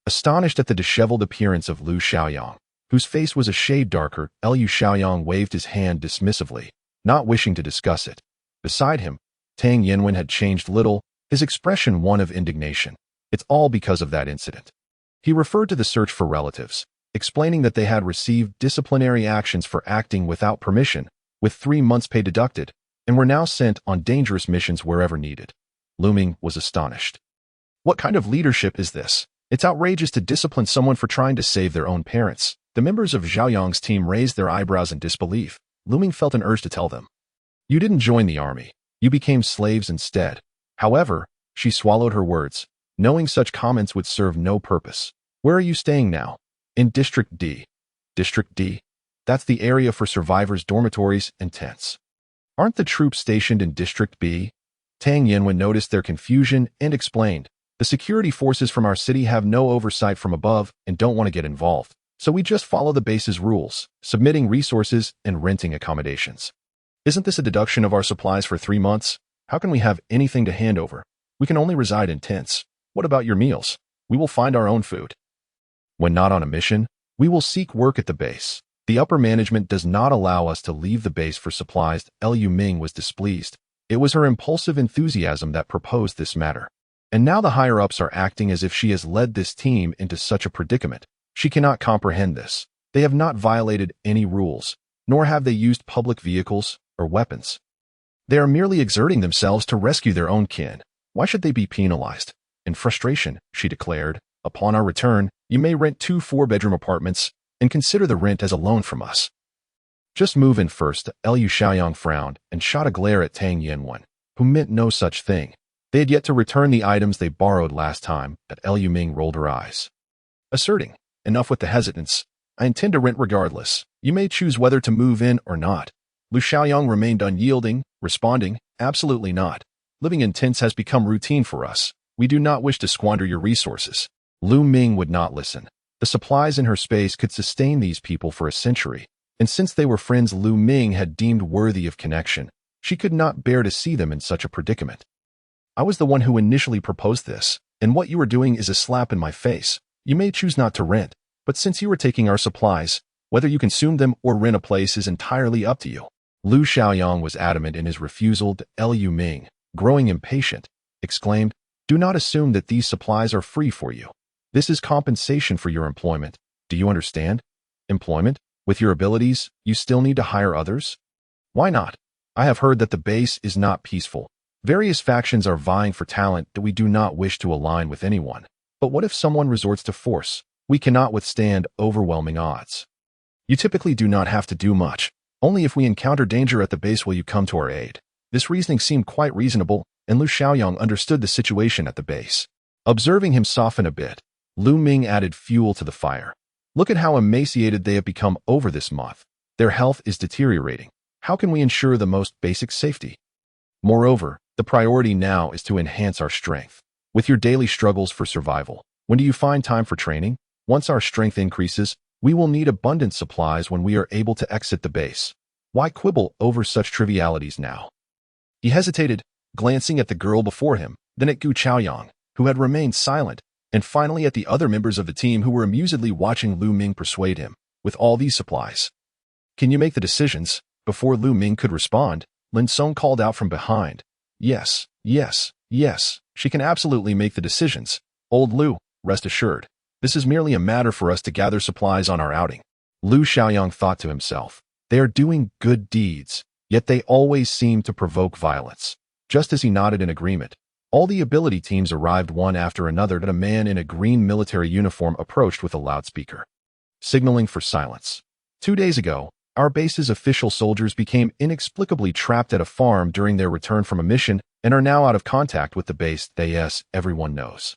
astonished at the disheveled appearance of Liu Xiaoyang, whose face was a shade darker. Liu Xiaoyang waved his hand dismissively, not wishing to discuss it. Beside him, Tang Yanwen had changed little, his expression one of indignation. It's all because of that incident. He referred to the search for relatives, explaining that they had received disciplinary actions for acting without permission, with 3 months' pay deducted, and were now sent on dangerous missions wherever needed. Luming was astonished. What kind of leadership is this? It's outrageous to discipline someone for trying to save their own parents. The members of Zhaoyang's team raised their eyebrows in disbelief. Luming felt an urge to tell them, "You didn't join the army. You became slaves instead." However, she swallowed her words, knowing such comments would serve no purpose. "Where are you staying now?" In District D. District D? That's the area for survivors' dormitories and tents. Aren't the troops stationed in District B? Tang Yanwen noticed their confusion and explained, the security forces from our city have no oversight from above and don't want to get involved, so we just follow the base's rules, submitting resources and renting accommodations. Isn't this a deduction of our supplies for 3 months? How can we have anything to hand over? We can only reside in tents. What about your meals? We will find our own food. When not on a mission, we will seek work at the base. The upper management does not allow us to leave the base for supplies. Liu Ming was displeased. It was her impulsive enthusiasm that proposed this matter. And now the higher-ups are acting as if she has led this team into such a predicament. She cannot comprehend this. They have not violated any rules, nor have they used public vehicles or weapons. They are merely exerting themselves to rescue their own kin. Why should they be penalized? In frustration, she declared, upon our return, you may rent 2 4-bedroom apartments and consider the rent as a loan from us. Just move in first. Liu Xiaoyang frowned and shot a glare at Tang Yanwen, who meant no such thing. They had yet to return the items they borrowed last time, but Liu Ming rolled her eyes, asserting, enough with the hesitance. I intend to rent regardless. You may choose whether to move in or not. Lu Xiaoyang remained unyielding, responding, absolutely not. Living in tents has become routine for us. We do not wish to squander your resources. Lu Ming would not listen. The supplies in her space could sustain these people for a century, and since they were friends Lu Ming had deemed worthy of connection, she could not bear to see them in such a predicament. I was the one who initially proposed this, and what you are doing is a slap in my face. You may choose not to rent, but since you are taking our supplies, whether you consume them or rent a place is entirely up to you. Lu Xiaoyang was adamant in his refusal. Liu Ming, growing impatient, exclaimed, do not assume that these supplies are free for you. This is compensation for your employment. Do you understand? Employment? With your abilities, you still need to hire others? Why not? I have heard that the base is not peaceful. Various factions are vying for talent that we do not wish to align with anyone. But what if someone resorts to force? We cannot withstand overwhelming odds. You typically do not have to do much. Only if we encounter danger at the base will you come to our aid. This reasoning seemed quite reasonable, and Lu Xiaoyang understood the situation at the base. Observing him soften a bit, Lu Ming added fuel to the fire. Look at how emaciated they have become over this month. Their health is deteriorating. How can we ensure the most basic safety? Moreover, the priority now is to enhance our strength. With your daily struggles for survival, when do you find time for training? Once our strength increases, we will need abundant supplies when we are able to exit the base. Why quibble over such trivialities now? He hesitated, glancing at the girl before him, then at Gu Chaoyang, who had remained silent, and finally at the other members of the team who were amusedly watching Lu Ming persuade him. With all these supplies, can you make the decisions? Before Lu Ming could respond, Lin Song called out from behind. Yes, yes, yes, she can absolutely make the decisions. Old Lu, rest assured. This is merely a matter for us to gather supplies on our outing. Lu Xiaoyang thought to himself. They are doing good deeds, yet they always seem to provoke violence. Just as he nodded in agreement, all the ability teams arrived one after another, and a man in a green military uniform approached with a loudspeaker, signaling for silence. 2 days ago, our base's official soldiers became inexplicably trapped at a farm during their return from a mission and are now out of contact with the base. Yes, everyone knows.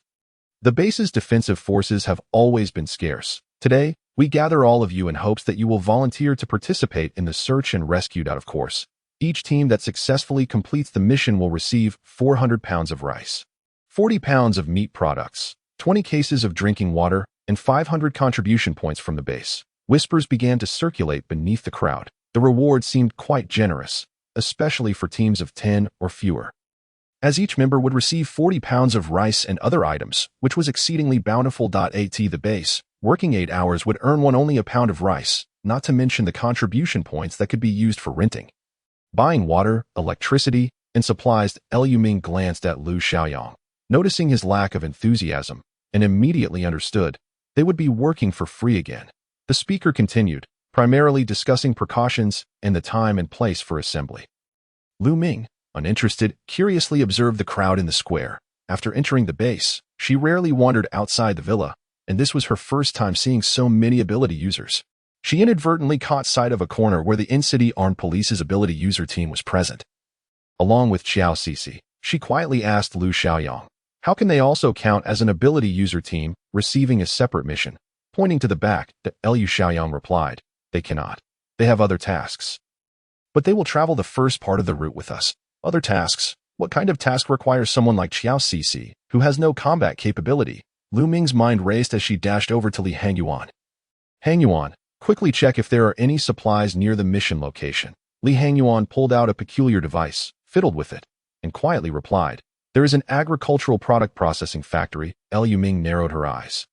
The base's defensive forces have always been scarce. Today, we gather all of you in hopes that you will volunteer to participate in the search and rescue. Of course, each team that successfully completes the mission will receive 400 pounds of rice, 40 pounds of meat products, 20 cases of drinking water, and 500 contribution points from the base. Whispers began to circulate beneath the crowd. The reward seemed quite generous, especially for teams of 10 or fewer, as each member would receive 40 pounds of rice and other items, which was exceedingly bountiful. At the base, working 8 hours would earn one only a pound of rice, not to mention the contribution points that could be used for renting, buying water, electricity, and supplies. Liu Ming glanced at Lu Xiaoyang, noticing his lack of enthusiasm, and immediately understood they would be working for free again. The speaker continued, primarily discussing precautions and the time and place for assembly. Lu Ming, uninterested, curiously observed the crowd in the square. After entering the base, she rarely wandered outside the villa, and this was her first time seeing so many ability users. She inadvertently caught sight of a corner where the in-city armed police's ability user team was present. Along with Xiao Cixi, she quietly asked Lu Xiaoyang, how can they also count as an ability user team, receiving a separate mission? Pointing to the back, Liu Xiaoyang replied, "They cannot. They have other tasks. But they will travel the first part of the route with us. Other tasks? What kind of task requires someone like Qiao Cixi, who has no combat capability?" Lu Ming's mind raced as she dashed over to Li Hangyuan. "Hangyuan, quickly check if there are any supplies near the mission location." Li Hangyuan pulled out a peculiar device, fiddled with it, and quietly replied, "There is an agricultural product processing factory." Liu Ming narrowed her eyes,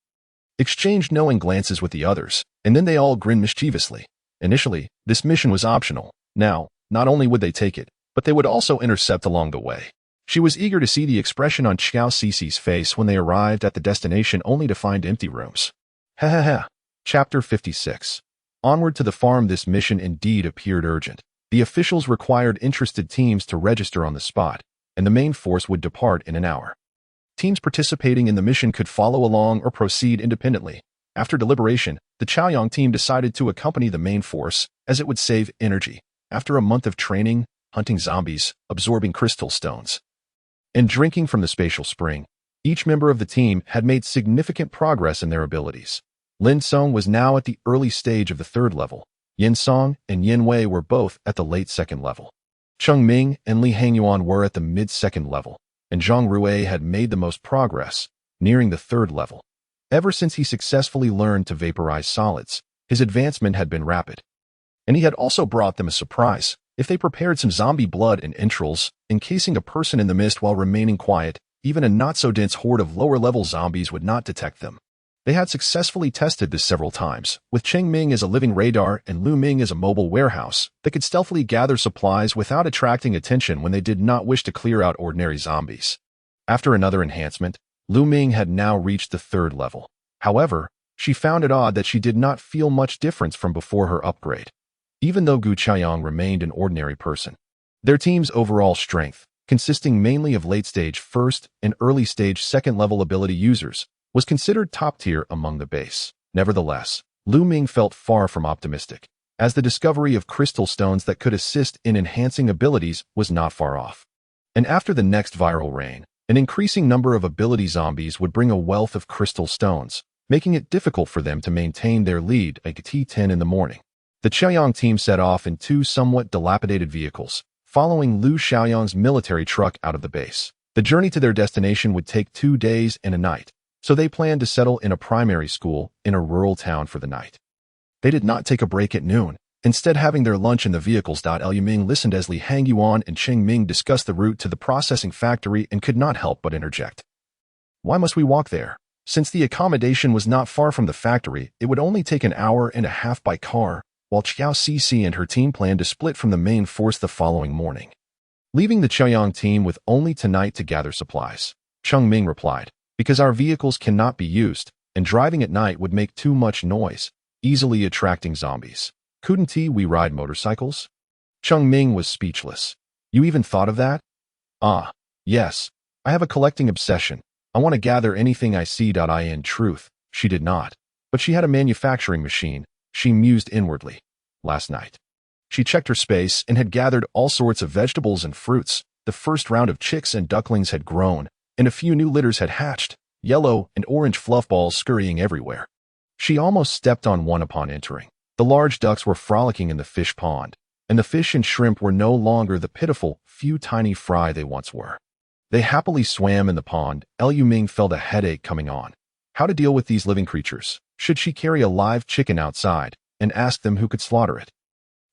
exchanged knowing glances with the others, and then they all grinned mischievously. Initially, this mission was optional. Now, not only would they take it, but they would also intercept along the way. She was eager to see the expression on Qiao Cixi's face when they arrived at the destination only to find empty rooms. Ha ha ha. Chapter 56. Onward to the farm. This mission indeed appeared urgent. The officials required interested teams to register on the spot, and the main force would depart in an hour. Teams participating in the mission could follow along or proceed independently. After deliberation, the Chaoyang team decided to accompany the main force, as it would save energy. After a month of training, hunting zombies, absorbing crystal stones, and drinking from the spatial spring, each member of the team had made significant progress in their abilities. Lin Song was now at the early stage of the 3rd level. Yin Song and Yin Wei were both at the late 2nd level. Cheng Ming and Li Hangyuan were at the mid-2nd level, and Zhang Rui had made the most progress, nearing the 3rd level. Ever since he successfully learned to vaporize solids, his advancement had been rapid. And he had also brought them a surprise. If they prepared some zombie blood and entrails, encasing a person in the mist while remaining quiet, even a not-so-dense horde of lower-level zombies would not detect them. They had successfully tested this several times, with Cheng Ming as a living radar and Lu Ming as a mobile warehouse that could stealthily gather supplies without attracting attention when they did not wish to clear out ordinary zombies. After another enhancement, Lu Ming had now reached the 3rd level. However, she found it odd that she did not feel much difference from before her upgrade, even though Gu Chaoyang remained an ordinary person. Their team's overall strength, consisting mainly of late-stage 1st and early-stage 2nd level ability users, was considered top-tier among the base. Nevertheless, Lu Ming felt far from optimistic, as the discovery of crystal stones that could assist in enhancing abilities was not far off. And after the next viral reign, an increasing number of ability zombies would bring a wealth of crystal stones, making it difficult for them to maintain their lead at T10 in the morning. The Chaoyang team set off in 2 somewhat dilapidated vehicles, following Lu Xiaoyang's military truck out of the base. The journey to their destination would take 2 days and a night, so they planned to settle in a primary school in a rural town for the night. They did not take a break at noon, instead having their lunch in the vehicles. Liu Ming listened as Li Hangyuan and Cheng Ming discussed the route to the processing factory and could not help but interject. "Why must we walk there? Since the accommodation was not far from the factory, it would only take an hour and a half by car," while Qiao Cici and her team planned to split from the main force the following morning, leaving the Chaoyang team with only tonight to gather supplies. Cheng Ming replied, "Because our vehicles cannot be used, and driving at night would make too much noise, easily attracting zombies. Couldn't we ride motorcycles?" Cheng Ming was speechless. "You even thought of that?" "Ah, yes. I have a collecting obsession. I want to gather anything I see. In truth, she did not. But she had a manufacturing machine," she mused inwardly. Last night, she checked her space and had gathered all sorts of vegetables and fruits. The first round of chicks and ducklings had grown, and a few new litters had hatched, yellow and orange fluff balls scurrying everywhere. She almost stepped on one upon entering. The large ducks were frolicking in the fish pond, and the fish and shrimp were no longer the pitiful, few tiny fry they once were. They happily swam in the pond. Liu Ming felt a headache coming on. How to deal with these living creatures? Should she carry a live chicken outside and ask them who could slaughter it?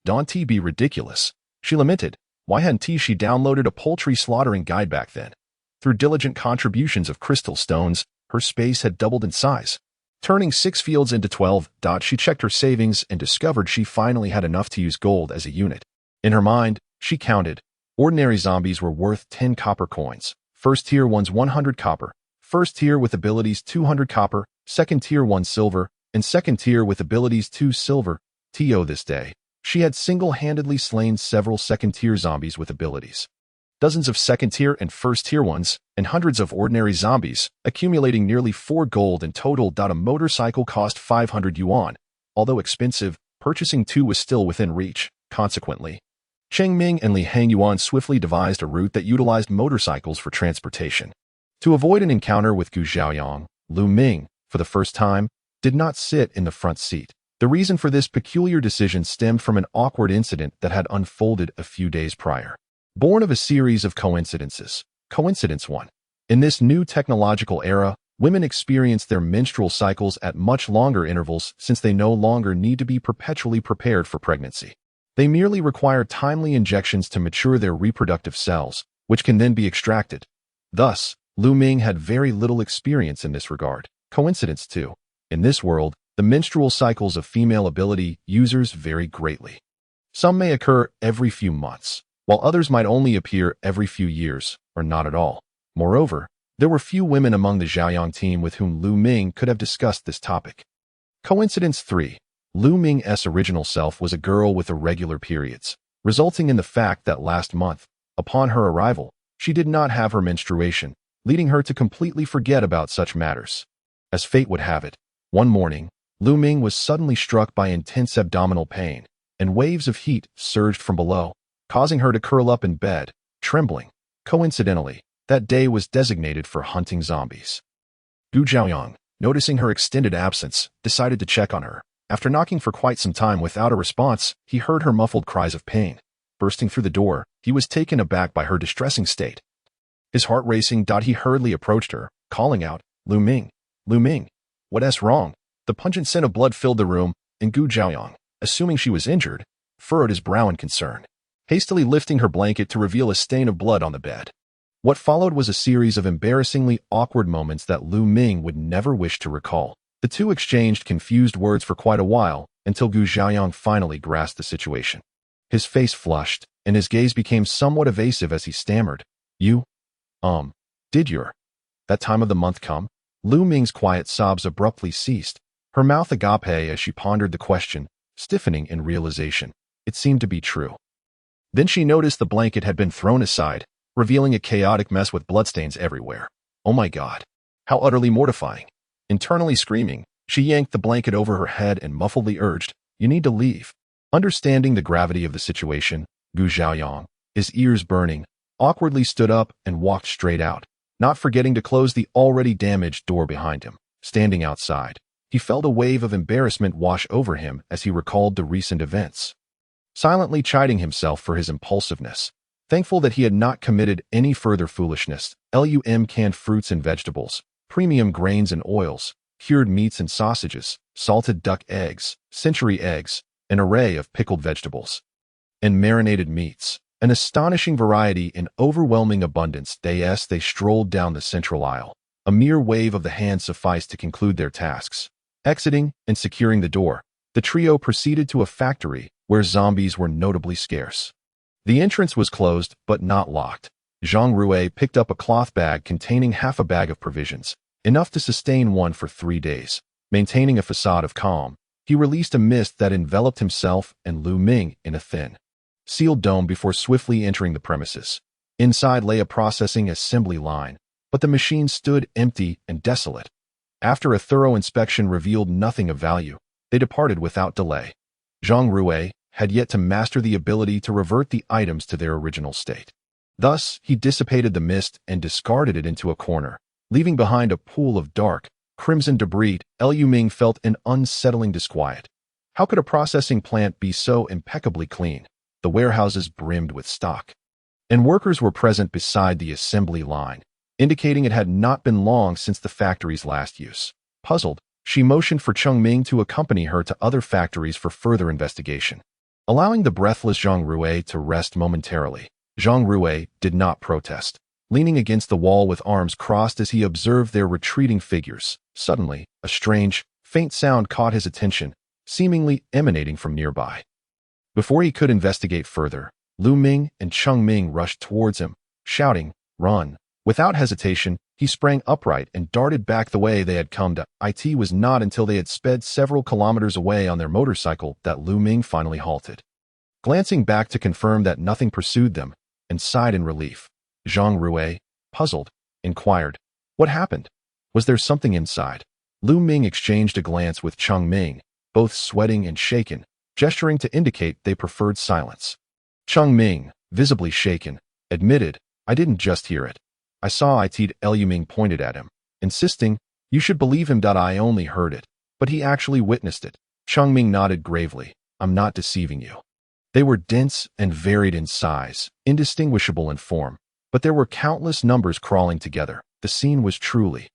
Don't be ridiculous, she lamented. Why hadn't she downloaded a poultry slaughtering guide back then? Through diligent contributions of crystal stones, her space had doubled in size, turning 6 fields into 12. She checked her savings and discovered she finally had enough to use gold as a unit. In her mind, she counted. Ordinary zombies were worth 10 copper coins. First tier ones 100 copper. First tier with abilities 200 copper. Second tier 1 silver. And second tier with abilities 2 silver. This day, she had single-handedly slain several second-tier zombies with abilities. Dozens of second-tier and first-tier ones, and hundreds of ordinary zombies, accumulating nearly 4 gold in total. A motorcycle cost 500 yuan. Although expensive, purchasing 2 was still within reach. Consequently, Cheng Ming and Li Hangyuan swiftly devised a route that utilized motorcycles for transportation. To avoid an encounter with Gu Xiaoyang, Lu Ming, for the first time, did not sit in the front seat. The reason for this peculiar decision stemmed from an awkward incident that had unfolded a few days prior. Born of a series of coincidences. Coincidence 1. In this new technological era, women experience their menstrual cycles at much longer intervals since they no longer need to be perpetually prepared for pregnancy. They merely require timely injections to mature their reproductive cells, which can then be extracted. Thus, Lu Ming had very little experience in this regard. Coincidence 2. In this world, the menstrual cycles of female ability users vary greatly. Some may occur every few months, while others might only appear every few years, or not at all. Moreover, there were few women among the Zhaoyang team with whom Lu Ming could have discussed this topic. Coincidence 3. Lu Ming's original self was a girl with irregular periods, resulting in the fact that last month, upon her arrival, she did not have her menstruation, leading her to completely forget about such matters. As fate would have it, one morning, Lu Ming was suddenly struck by intense abdominal pain, and waves of heat surged from below, causing her to curl up in bed, trembling. Coincidentally, that day was designated for hunting zombies. Gu Zhaoyang, noticing her extended absence, decided to check on her. After knocking for quite some time without a response, he heard her muffled cries of pain. Bursting through the door, he was taken aback by her distressing state. His heart racing, he hurriedly approached her, calling out, "Lu Ming, Lu Ming, what's wrong?" The pungent scent of blood filled the room, and Gu Zhaoyang, assuming she was injured, furrowed his brow in concern, hastily lifting her blanket to reveal a stain of blood on the bed. What followed was a series of embarrassingly awkward moments that Lu Ming would never wish to recall. The two exchanged confused words for quite a while, until Gu Zhaoyang finally grasped the situation. His face flushed, and his gaze became somewhat evasive as he stammered, did that time of the month come?" Lu Ming's quiet sobs abruptly ceased, her mouth agape as she pondered the question, stiffening in realization. It seemed to be true. Then she noticed the blanket had been thrown aside, revealing a chaotic mess with bloodstains everywhere. Oh my God! How utterly mortifying! Internally screaming, she yanked the blanket over her head and muffledly urged, "You need to leave." Understanding the gravity of the situation, Gu Zhaoyang, his ears burning, awkwardly stood up and walked straight out, not forgetting to close the already damaged door behind him. Standing outside, he felt a wave of embarrassment wash over him as he recalled the recent events. Silently chiding himself for his impulsiveness, thankful that he had not committed any further foolishness, canned fruits and vegetables, premium grains and oils, cured meats and sausages, salted duck eggs, century eggs, an array of pickled vegetables, and marinated meats, an astonishing variety in overwhelming abundance. They strolled down the central aisle. A mere wave of the hand sufficed to conclude their tasks. Exiting and securing the door, the trio proceeded to a factory where zombies were notably scarce. The entrance was closed but not locked. Zhang Rui picked up a cloth bag containing half a bag of provisions, enough to sustain one for 3 days. Maintaining a facade of calm, he released a mist that enveloped himself and Lu Ming in a thin, sealed dome before swiftly entering the premises. Inside lay a processing assembly line, but the machine stood empty and desolate. After a thorough inspection revealed nothing of value, they departed without delay. Zhang Rui had yet to master the ability to revert the items to their original state. Thus, he dissipated the mist and discarded it into a corner, leaving behind a pool of dark, crimson debris. Lu Ming felt an unsettling disquiet. How could a processing plant be so impeccably clean? The warehouses brimmed with stock, and workers were present beside the assembly line, indicating it had not been long since the factory's last use. Puzzled, she motioned for Cheng Ming to accompany her to other factories for further investigation. Allowing the breathless Zhang Rui to rest momentarily, Zhang Rui did not protest, leaning against the wall with arms crossed as he observed their retreating figures. Suddenly, a strange, faint sound caught his attention, seemingly emanating from nearby. Before he could investigate further, Lu Ming and Cheng Ming rushed towards him, shouting, "Run!" Without hesitation, he sprang upright and darted back the way they had come. It was not until they had sped several kilometers away on their motorcycle that Lu Ming finally halted. Glancing back to confirm that nothing pursued them, and sighed in relief, Zhang Rui, puzzled, inquired, "What happened? Was there something inside?" Lu Ming exchanged a glance with Cheng Ming, both sweating and shaken, gesturing to indicate they preferred silence. Cheng Ming, visibly shaken, admitted, "I didn't just hear it. I saw it." Lu Ming pointed at him, insisting, "You should believe him. I only heard it, but he actually witnessed it. Chengming nodded gravely. I'm not deceiving you. They were dense and varied in size, indistinguishable in form, but there were countless numbers crawling together. The scene was truly...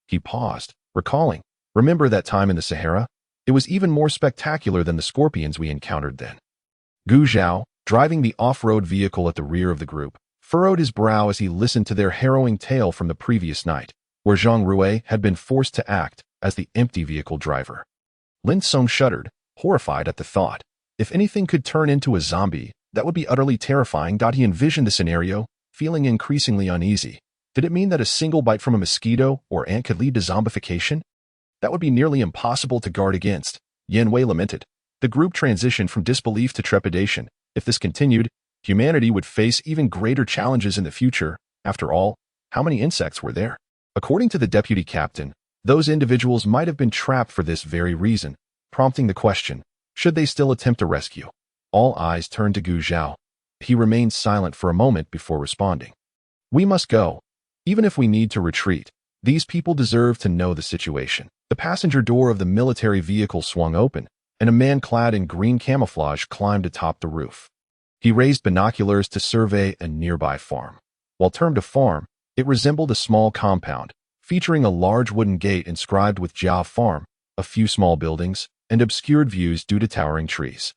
He paused, recalling. Remember that time in the Sahara? It was even more spectacular than the scorpions we encountered then. Gu Zhao, driving the off-road vehicle at the rear of the group, furrowed his brow as he listened to their harrowing tale from the previous night, where Zhang Rui had been forced to act as the empty vehicle driver. Lin Song shuddered, horrified at the thought. If anything could turn into a zombie, that would be utterly terrifying. He envisioned the scenario, feeling increasingly uneasy. Did it mean that a single bite from a mosquito or ant could lead to zombification? That would be nearly impossible to guard against, Yan Wei lamented. The group transitioned from disbelief to trepidation. If this continued, humanity would face even greater challenges in the future. After all, how many insects were there? According to the deputy captain, those individuals might have been trapped for this very reason, prompting the question, should they still attempt a rescue? All eyes turned to Gu Zhao. He remained silent for a moment before responding. We must go. Even if we need to retreat, these people deserve to know the situation. The passenger door of the military vehicle swung open, and a man clad in green camouflage climbed atop the roof. He raised binoculars to survey a nearby farm. While termed a farm, it resembled a small compound, featuring a large wooden gate inscribed with Jia Farm, a few small buildings, and obscured views due to towering trees.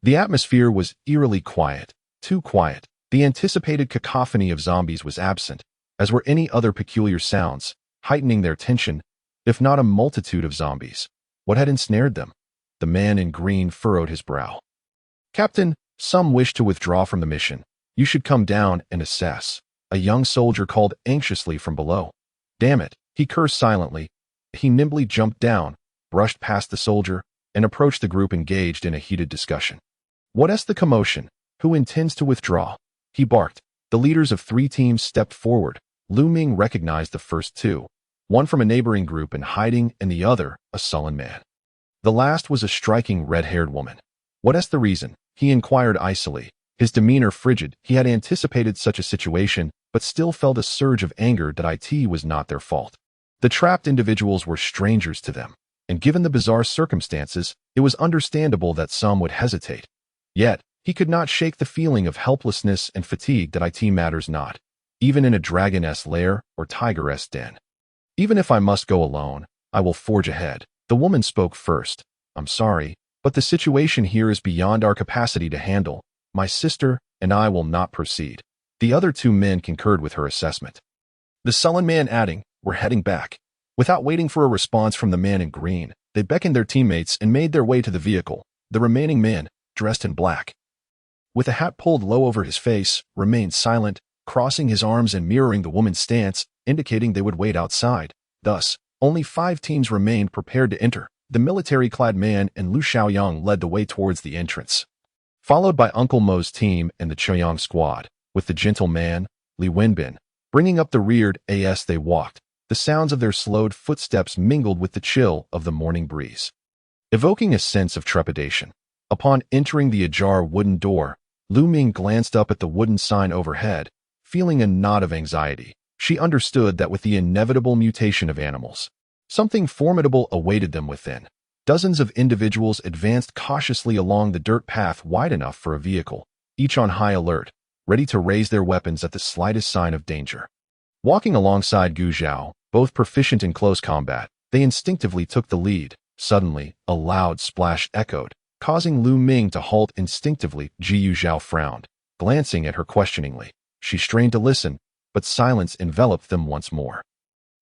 The atmosphere was eerily quiet, too quiet. The anticipated cacophony of zombies was absent, as were any other peculiar sounds, heightening their tension, if not a multitude of zombies. What had ensnared them? The man in green furrowed his brow. Captain, some wish to withdraw from the mission. You should come down and assess. A young soldier called anxiously from below. Damn it, he cursed silently. He nimbly jumped down, brushed past the soldier, and approached the group engaged in a heated discussion. What's the commotion? Who intends to withdraw? He barked. The leaders of 3 teams stepped forward. Lu Ming recognized the first 2, one from a neighboring group in hiding and the other, a sullen man. The last was a striking red-haired woman. What's the reason? He inquired icily, his demeanor frigid. He had anticipated such a situation, but still felt a surge of anger that it was not their fault. The trapped individuals were strangers to them, and given the bizarre circumstances, it was understandable that some would hesitate. Yet, he could not shake the feeling of helplessness and fatigue that it matters not, even in a dragoness lair or tigeress den. Even if I must go alone, I will forge ahead. The woman spoke first. I'm sorry, but the situation here is beyond our capacity to handle. My sister and I will not proceed. The other 2 men concurred with her assessment. The sullen man adding, we're heading back. Without waiting for a response from the man in green, they beckoned their teammates and made their way to the vehicle. The remaining man, dressed in black, with a hat pulled low over his face, remained silent, crossing his arms and mirroring the woman's stance, indicating they would wait outside. Thus, only 5 teams remained prepared to enter. The military-clad man and Lu Xiaoyang led the way towards the entrance, followed by Uncle Mo's team and the Choyang squad, with the gentle man, Li Wenbin, bringing up the rear as they walked. The sounds of their slowed footsteps mingled with the chill of the morning breeze, evoking a sense of trepidation. Upon entering the ajar wooden door, Lu Ming glanced up at the wooden sign overhead, feeling a knot of anxiety. She understood that with the inevitable mutation of animals, something formidable awaited them within. Dozens of individuals advanced cautiously along the dirt path wide enough for a vehicle, each on high alert, ready to raise their weapons at the slightest sign of danger. Walking alongside Gu Zhao, both proficient in close combat, they instinctively took the lead. Suddenly, a loud splash echoed, causing Lu Ming to halt instinctively. Jiu Zhao frowned, glancing at her questioningly. She strained to listen, but silence enveloped them once more.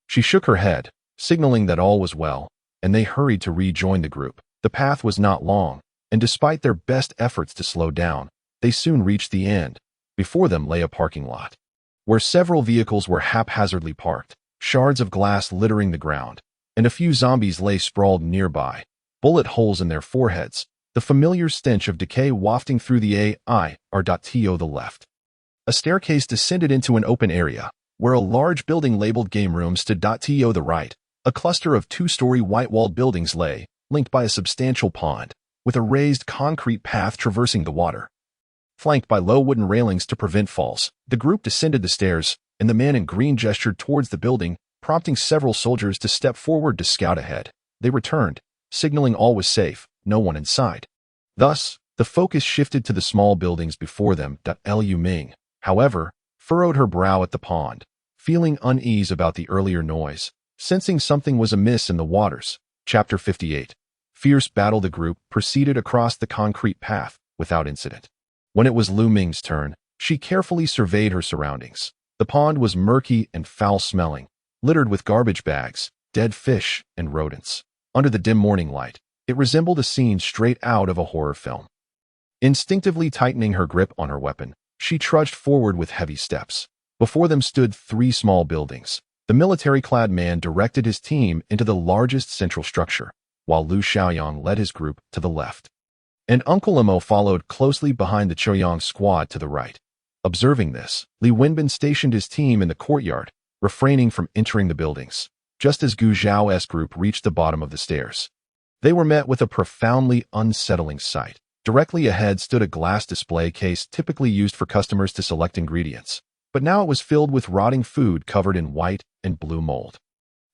She shook her head, signaling that all was well, and they hurried to rejoin the group. The path was not long, and despite their best efforts to slow down, they soon reached the end. Before them lay a parking lot, where several vehicles were haphazardly parked, shards of glass littering the ground, and a few zombies lay sprawled nearby, bullet holes in their foreheads, the familiar stench of decay wafting through the air. The left. A staircase descended into an open area, where a large building labeled game room stood. The right. A cluster of 2-story white-walled buildings lay, linked by a substantial pond, with a raised concrete path traversing the water. Flanked by low wooden railings to prevent falls, the group descended the stairs, and the man in green gestured towards the building, prompting several soldiers to step forward to scout ahead. They returned, signaling all was safe, no one inside. Thus, the focus shifted to the small buildings before them. Lu Ming, however, furrowed her brow at the pond, feeling unease about the earlier noise, sensing something was amiss in the waters. Chapter 58. Fierce battle. The group proceeded across the concrete path without incident. When it was Lu Ming's turn, she carefully surveyed her surroundings. The pond was murky and foul-smelling, littered with garbage bags, dead fish, and rodents. Under the dim morning light, it resembled a scene straight out of a horror film. Instinctively tightening her grip on her weapon, she trudged forward with heavy steps. Before them stood 3 small buildings. The military-clad man directed his team into the largest central structure, while Lu Xiaoyang led his group to the left. And Uncle Imo followed closely behind the Qiuyang squad to the right. Observing this, Li Wenbin stationed his team in the courtyard, refraining from entering the buildings. Just as Gu Zhao's group reached the bottom of the stairs, they were met with a profoundly unsettling sight. Directly ahead stood a glass display case typically used for customers to select ingredients, but now it was filled with rotting food covered in white and blue mold.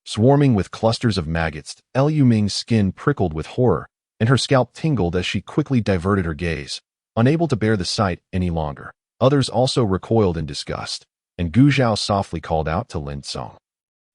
Swarming with clusters of maggots, Lu Ming's skin prickled with horror, and her scalp tingled as she quickly diverted her gaze, unable to bear the sight any longer. Others also recoiled in disgust, and Gu Zhao softly called out to Lin Song,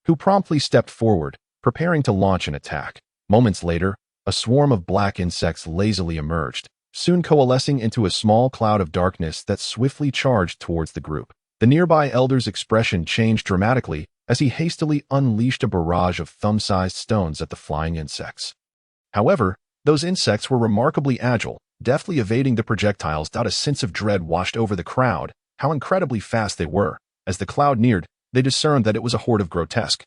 who promptly stepped forward, preparing to launch an attack. Moments later, a swarm of black insects lazily emerged, soon coalescing into a small cloud of darkness that swiftly charged towards the group. The nearby elder's expression changed dramatically as he hastily unleashed a barrage of thumb-sized stones at the flying insects. However, those insects were remarkably agile, deftly evading the projectiles. A sense of dread washed over the crowd. How incredibly fast they were. As the cloud neared, they discerned that it was a horde of grotesque,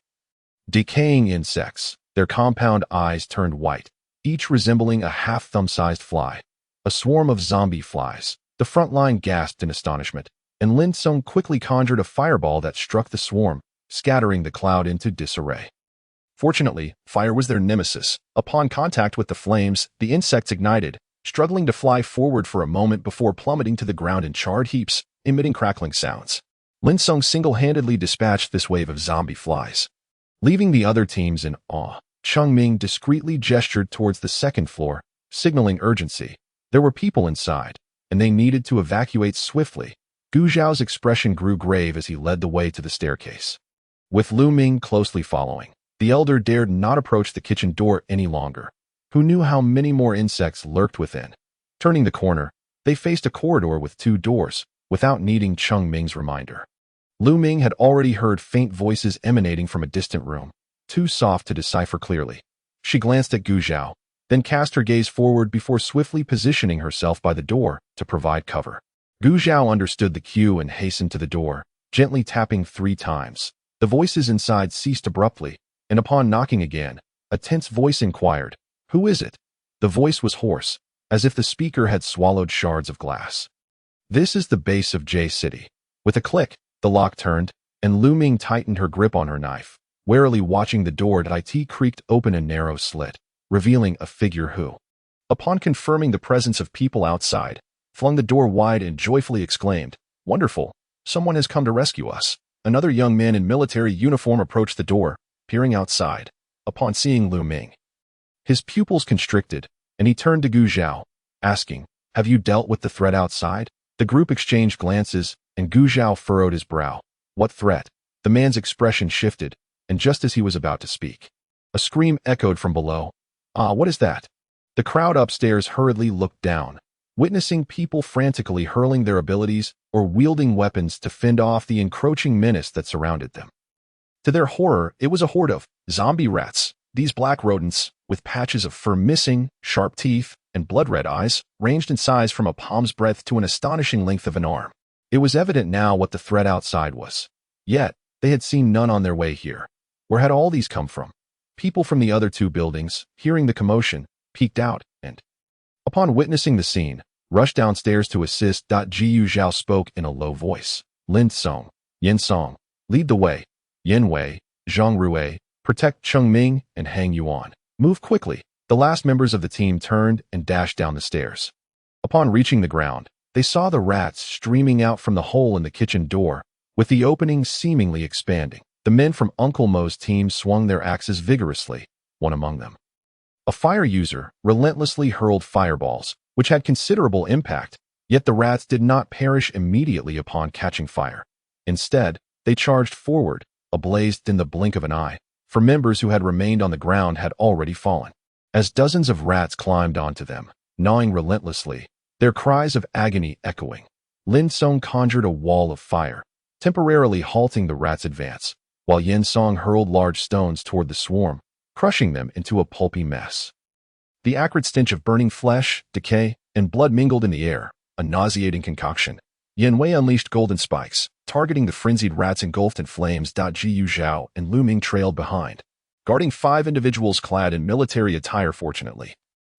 decaying insects. Their compound eyes turned white, each resembling a half-thumb-sized fly. A swarm of zombie flies. The front line gasped in astonishment, and Lin Song quickly conjured a fireball that struck the swarm, scattering the cloud into disarray. Fortunately, fire was their nemesis. Upon contact with the flames, the insects ignited, struggling to fly forward for a moment before plummeting to the ground in charred heaps, emitting crackling sounds. Lin Song single-handedly dispatched this wave of zombie flies. Leaving the other teams in awe, Cheng Ming discreetly gestured towards the second floor, signaling urgency. There were people inside, and they needed to evacuate swiftly. Gu Zhao's expression grew grave as he led the way to the staircase. With Lu Ming closely following, the elder dared not approach the kitchen door any longer. Who knew how many more insects lurked within? Turning the corner, they faced a corridor with 2 doors, without needing Cheng Ming's reminder. Lu Ming had already heard faint voices emanating from a distant room, too soft to decipher clearly. She glanced at Gu Zhao, then cast her gaze forward before swiftly positioning herself by the door to provide cover. Gu Zhao understood the cue and hastened to the door, gently tapping 3 times. The voices inside ceased abruptly, and upon knocking again, a tense voice inquired, "Who is it?" The voice was hoarse, as if the speaker had swallowed shards of glass. "This is the base of J City." With a click, the lock turned, and Lu Ming tightened her grip on her knife, warily watching the door. It creaked open a narrow slit, revealing a figure who, upon confirming the presence of people outside, flung the door wide and joyfully exclaimed, "Wonderful! Someone has come to rescue us." Another young man in military uniform approached the door, peering outside. Upon seeing Lu Ming, his pupils constricted, and he turned to Gu Zhao, asking, "Have you dealt with the threat outside?" The group exchanged glances, and Gu Zhao furrowed his brow. "What threat?" The man's expression shifted, and just as he was about to speak, a scream echoed from below. "Ah, what is that?" The crowd upstairs hurriedly looked down, witnessing people frantically hurling their abilities or wielding weapons to fend off the encroaching menace that surrounded them. To their horror, it was a horde of zombie rats. These black rodents, with patches of fur missing, sharp teeth, and blood-red eyes, ranged in size from a palm's breadth to an astonishing length of an arm. It was evident now what the threat outside was. Yet, they had seen none on their way here. Where had all these come from? People from the other 2 buildings, hearing the commotion, peeked out, and, upon witnessing the scene, rushed downstairs to assist. Jiu Zhao spoke in a low voice. "Lin Song, Yin Song, lead the way. Yin Wei, Zhang Rui, protect Cheng Ming and Hang Yuan. Move quickly." The last members of the team turned and dashed down the stairs. Upon reaching the ground, they saw the rats streaming out from the hole in the kitchen door, with the opening seemingly expanding. The men from Uncle Mo's team swung their axes vigorously, one among them A fire user relentlessly hurled fireballs, which had considerable impact, yet the rats did not perish immediately upon catching fire. Instead, they charged forward, ablazed in the blink of an eye, for members who had remained on the ground had already fallen. As dozens of rats climbed onto them, gnawing relentlessly, their cries of agony echoing, Lin Song conjured a wall of fire, temporarily halting the rats' advance, while Yin Song hurled large stones toward the swarm, crushing them into a pulpy mess. The acrid stench of burning flesh, decay, and blood mingled in the air, a nauseating concoction. Yin Wei unleashed golden spikes, targeting the frenzied rats engulfed in flames. Ji Zhao and Lu Ming trailed behind, guarding 5 individuals clad in military attire. Fortunately,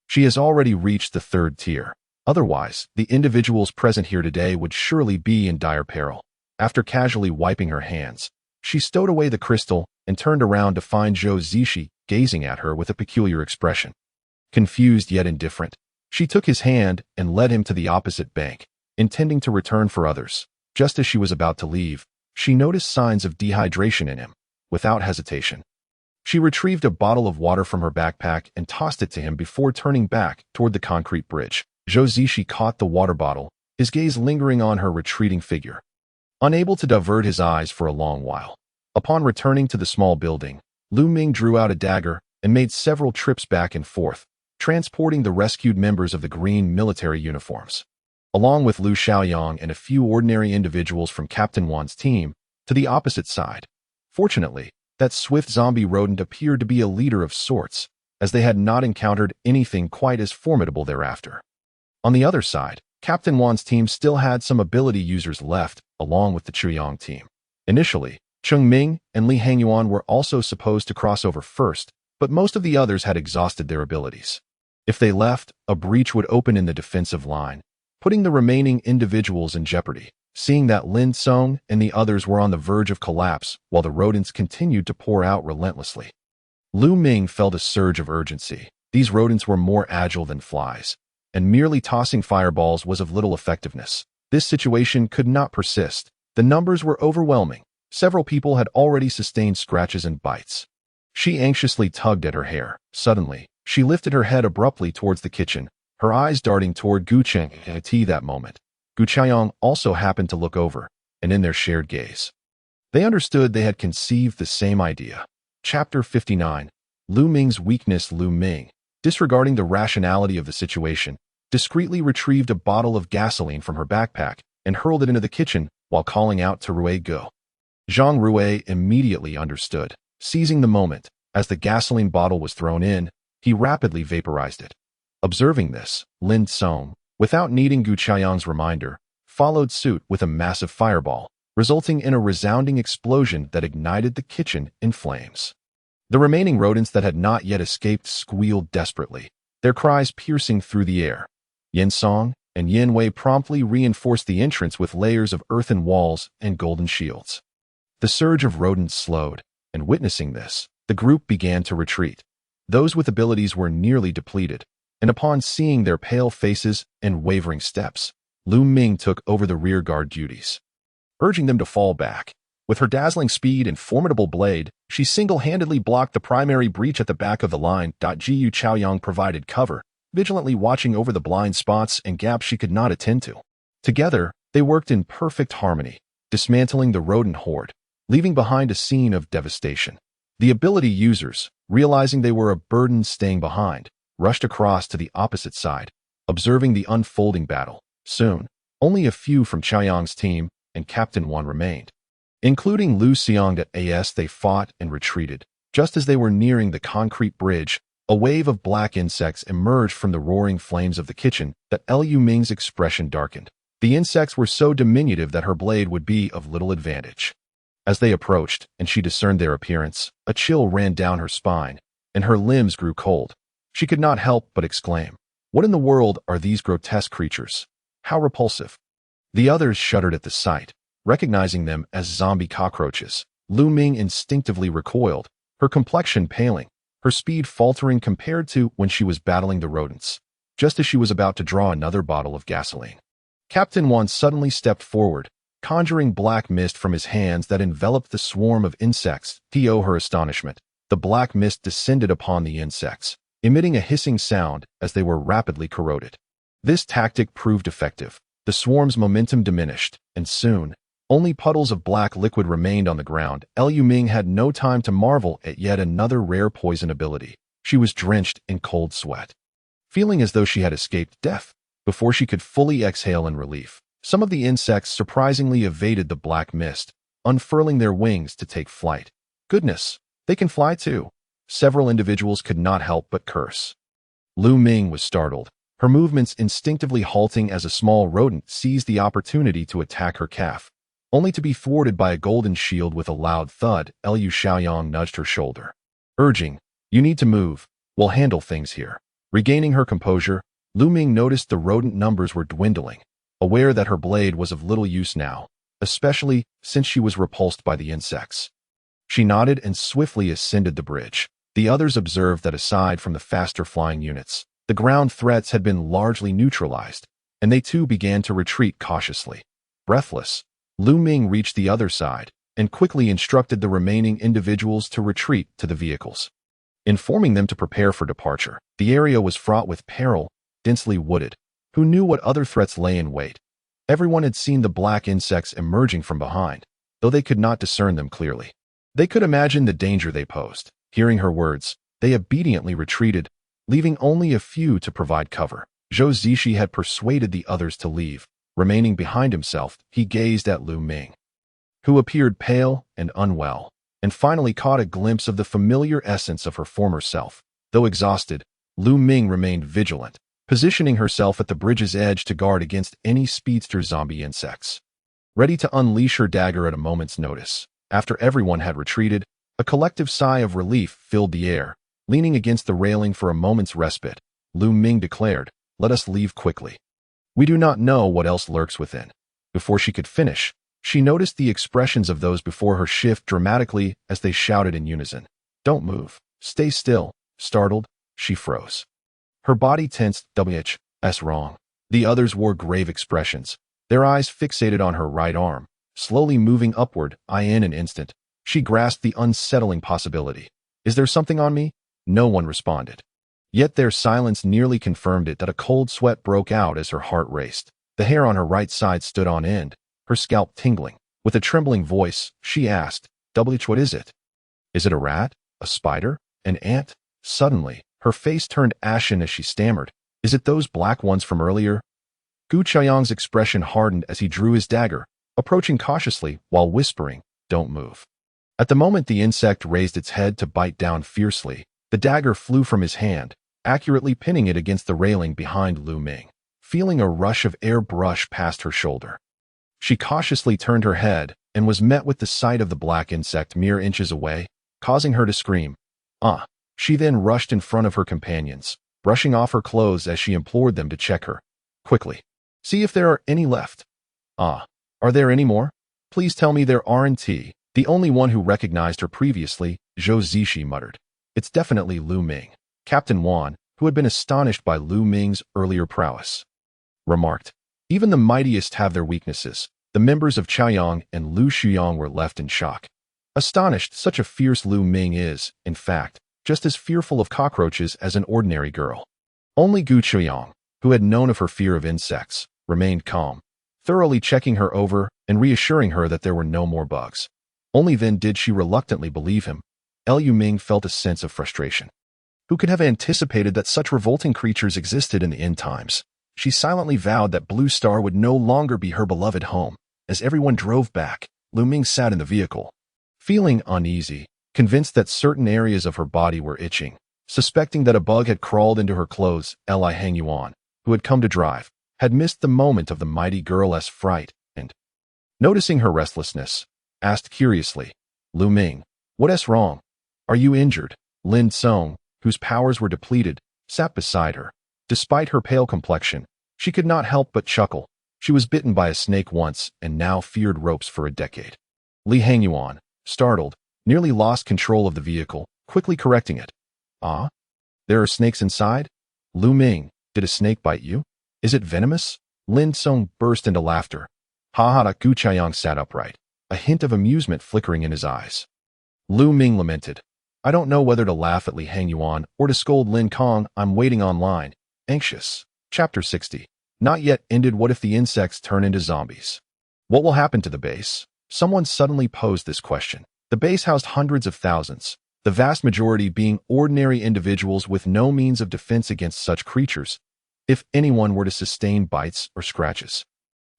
she has already reached the 3rd tier. Otherwise, the individuals present here today would surely be in dire peril. After casually wiping her hands, she stowed away the crystal and turned around to find Zhou Zishi gazing at her with a peculiar expression. Confused yet indifferent, she took his hand and led him to the opposite bank, intending to return for others. Just as she was about to leave, she noticed signs of dehydration in him. Without hesitation, she retrieved a bottle of water from her backpack and tossed it to him before turning back toward the concrete bridge. Zhou Zishi caught the water bottle, his gaze lingering on her retreating figure, unable to divert his eyes for a long while. Upon returning to the small building, Lu Ming drew out a dagger and made several trips back and forth, transporting the rescued members of the green military uniforms, along with Lu Xiaoyang and a few ordinary individuals from Captain Wan's team, to the opposite side. Fortunately, that swift zombie rodent appeared to be a leader of sorts, as they had not encountered anything quite as formidable thereafter. On the other side, Captain Wan's team still had some ability users left, along with the Chuyang team. Initially, Cheng Ming and Li Hangyuan were also supposed to cross over first, but most of the others had exhausted their abilities. If they left, a breach would open in the defensive line, putting the remaining individuals in jeopardy. Seeing that Lin Song and the others were on the verge of collapse while the rodents continued to pour out relentlessly, Lu Ming felt a surge of urgency. These rodents were more agile than flies, and merely tossing fireballs was of little effectiveness. This situation could not persist. The numbers were overwhelming. Several people had already sustained scratches and bites. She anxiously tugged at her hair. Suddenly, she lifted her head abruptly towards the kitchen, her eyes darting toward Gu Cheng and Ti. That moment, Gu Qiang also happened to look over, and in their shared gaze, they understood they had conceived the same idea. Chapter 59. Lu Ming's weakness. Lu Ming, disregarding the rationality of the situation, discreetly retrieved a bottle of gasoline from her backpack and hurled it into the kitchen while calling out to Rui Go. Zhang Rui immediately understood. Seizing the moment, as the gasoline bottle was thrown in, he rapidly vaporized it. Observing this, Lin Song, without needing Gu Qiang's reminder, followed suit with a massive fireball, resulting in a resounding explosion that ignited the kitchen in flames. The remaining rodents that had not yet escaped squealed desperately, their cries piercing through the air. Yin Song and Yin Wei promptly reinforced the entrance with layers of earthen walls and golden shields. The surge of rodents slowed, and witnessing this, the group began to retreat. Those with abilities were nearly depleted, and upon seeing their pale faces and wavering steps, Lu Ming took over the rear guard duties, urging them to fall back. With her dazzling speed and formidable blade, she single-handedly blocked the primary breach at the back of the line. Jiu Chaoyang provided cover, vigilantly watching over the blind spots and gaps she could not attend to. Together, they worked in perfect harmony, dismantling the rodent horde, leaving behind a scene of devastation. The ability users, realizing they were a burden staying behind, rushed across to the opposite side, observing the unfolding battle. Soon, only a few from Chaoyang's team and Captain Wan remained, including Lu Xiang. As they fought and retreated, just as they were nearing the concrete bridge, a wave of black insects emerged from the roaring flames of the kitchen. Lu Ming's expression darkened. The insects were so diminutive that her blade would be of little advantage. As they approached and she discerned their appearance, a chill ran down her spine, and her limbs grew cold. She could not help but exclaim, "What in the world are these grotesque creatures? How repulsive!" The others shuddered at the sight, recognizing them as zombie cockroaches. Lu Ming instinctively recoiled, her complexion paling, her speed faltering compared to when she was battling the rodents. Just as she was about to draw another bottle of gasoline, Captain Wan suddenly stepped forward, conjuring black mist from his hands that enveloped the swarm of insects. To her astonishment, the black mist descended upon the insects, emitting a hissing sound as they were rapidly corroded. This tactic proved effective. The swarm's momentum diminished, and soon, only puddles of black liquid remained on the ground. Liu Ming had no time to marvel at yet another rare poison ability. She was drenched in cold sweat, feeling as though she had escaped death. Before she could fully exhale in relief, some of the insects surprisingly evaded the black mist, unfurling their wings to take flight. Goodness, they can fly too. Several individuals could not help but curse. Lu Ming was startled, her movements instinctively halting as a small rodent seized the opportunity to attack her calf, only to be thwarted by a golden shield with a loud thud. Liu Xiaoyang nudged her shoulder, urging, "You need to move. We'll handle things here." Regaining her composure, Lu Ming noticed the rodent numbers were dwindling, aware that her blade was of little use now, especially since she was repulsed by the insects. She nodded and swiftly ascended the bridge. The others observed that aside from the faster flying units, the ground threats had been largely neutralized, and they too began to retreat cautiously. Breathless, Lu Ming reached the other side and quickly instructed the remaining individuals to retreat to the vehicles, informing them to prepare for departure. The area was fraught with peril, densely wooded. Who knew what other threats lay in wait? Everyone had seen the black insects emerging from behind, though they could not discern them clearly. They could imagine the danger they posed. Hearing her words, they obediently retreated, leaving only a few to provide cover. Zhou Zishi had persuaded the others to leave. Remaining behind himself, he gazed at Lu Ming, who appeared pale and unwell, and finally caught a glimpse of the familiar essence of her former self. Though exhausted, Lu Ming remained vigilant, positioning herself at the bridge's edge to guard against any speedster zombie insects, ready to unleash her dagger at a moment's notice. After everyone had retreated, a collective sigh of relief filled the air. Leaning against the railing for a moment's respite, Lu Ming declared, "Let us leave quickly. We do not know what else lurks within." Before she could finish, she noticed the expressions of those before her shift dramatically as they shouted in unison, "Don't move. Stay still." Startled, she froze. Her body tensed. "What's wrong?" The others wore grave expressions, their eyes fixated on her right arm, slowly moving upward. In an instant, she grasped the unsettling possibility. "Is there something on me?" No one responded. Yet their silence nearly confirmed it. That a cold sweat broke out as her heart raced. The hair on her right side stood on end, her scalp tingling. With a trembling voice, she asked, "What is it? Is it a rat? A spider? An ant?" Suddenly, her face turned ashen as she stammered, "Is it those black ones from earlier?" Gu Chaoyang's expression hardened as he drew his dagger, approaching cautiously while whispering, "Don't move." At the moment the insect raised its head to bite down fiercely, the dagger flew from his hand, accurately pinning it against the railing behind Lu Ming. Feeling a rush of air brush past her shoulder, she cautiously turned her head and was met with the sight of the black insect mere inches away, causing her to scream, "Ah!" She then rushed in front of her companions, brushing off her clothes as she implored them to check her. "Quickly, see if there are any left." "Ah, are there any more? Please tell me there aren't." The only one who recognized her previously, Zhou Zishi muttered, "It's definitely Lu Ming." Captain Wan, who had been astonished by Lu Ming's earlier prowess, remarked, "Even the mightiest have their weaknesses." The members of Chaoyang and Lu Shuyang were left in shock. Astonished, such a fierce Lu Ming is, in fact, just as fearful of cockroaches as an ordinary girl. Only Gu Chaoyang, who had known of her fear of insects, remained calm, thoroughly checking her over and reassuring her that there were no more bugs. Only then did she reluctantly believe him. Liu Ming felt a sense of frustration. Who could have anticipated that such revolting creatures existed in the end times? She silently vowed that Blue Star would no longer be her beloved home. As everyone drove back, Lu Ming sat in the vehicle, feeling uneasy, convinced that certain areas of her body were itching, suspecting that a bug had crawled into her clothes. Li Hangyuan, who had come to drive, had missed the moment of the mighty girl's fright, and, noticing her restlessness, asked curiously, "Lu Ming, what's wrong? Are you injured?" Lin Song, whose powers were depleted, sat beside her. Despite her pale complexion, she could not help but chuckle. She was bitten by a snake once and now feared ropes for a decade. Li Hangyuan, startled, nearly lost control of the vehicle, quickly correcting it. "Ah? There are snakes inside? Lu Ming, did a snake bite you? Is it venomous?" Lin Song burst into laughter. "Ha ha!" Gu Chaoyang sat upright, a hint of amusement flickering in his eyes. Lu Ming lamented, I don't know whether to laugh at Li Hangyuan or to scold Lin Kong. I'm waiting online. Anxious. Chapter 60. Not yet ended. What if the insects turn into zombies? What will happen to the base? Someone suddenly posed this question. The base housed hundreds of thousands, the vast majority being ordinary individuals with no means of defense against such creatures. If anyone were to sustain bites or scratches,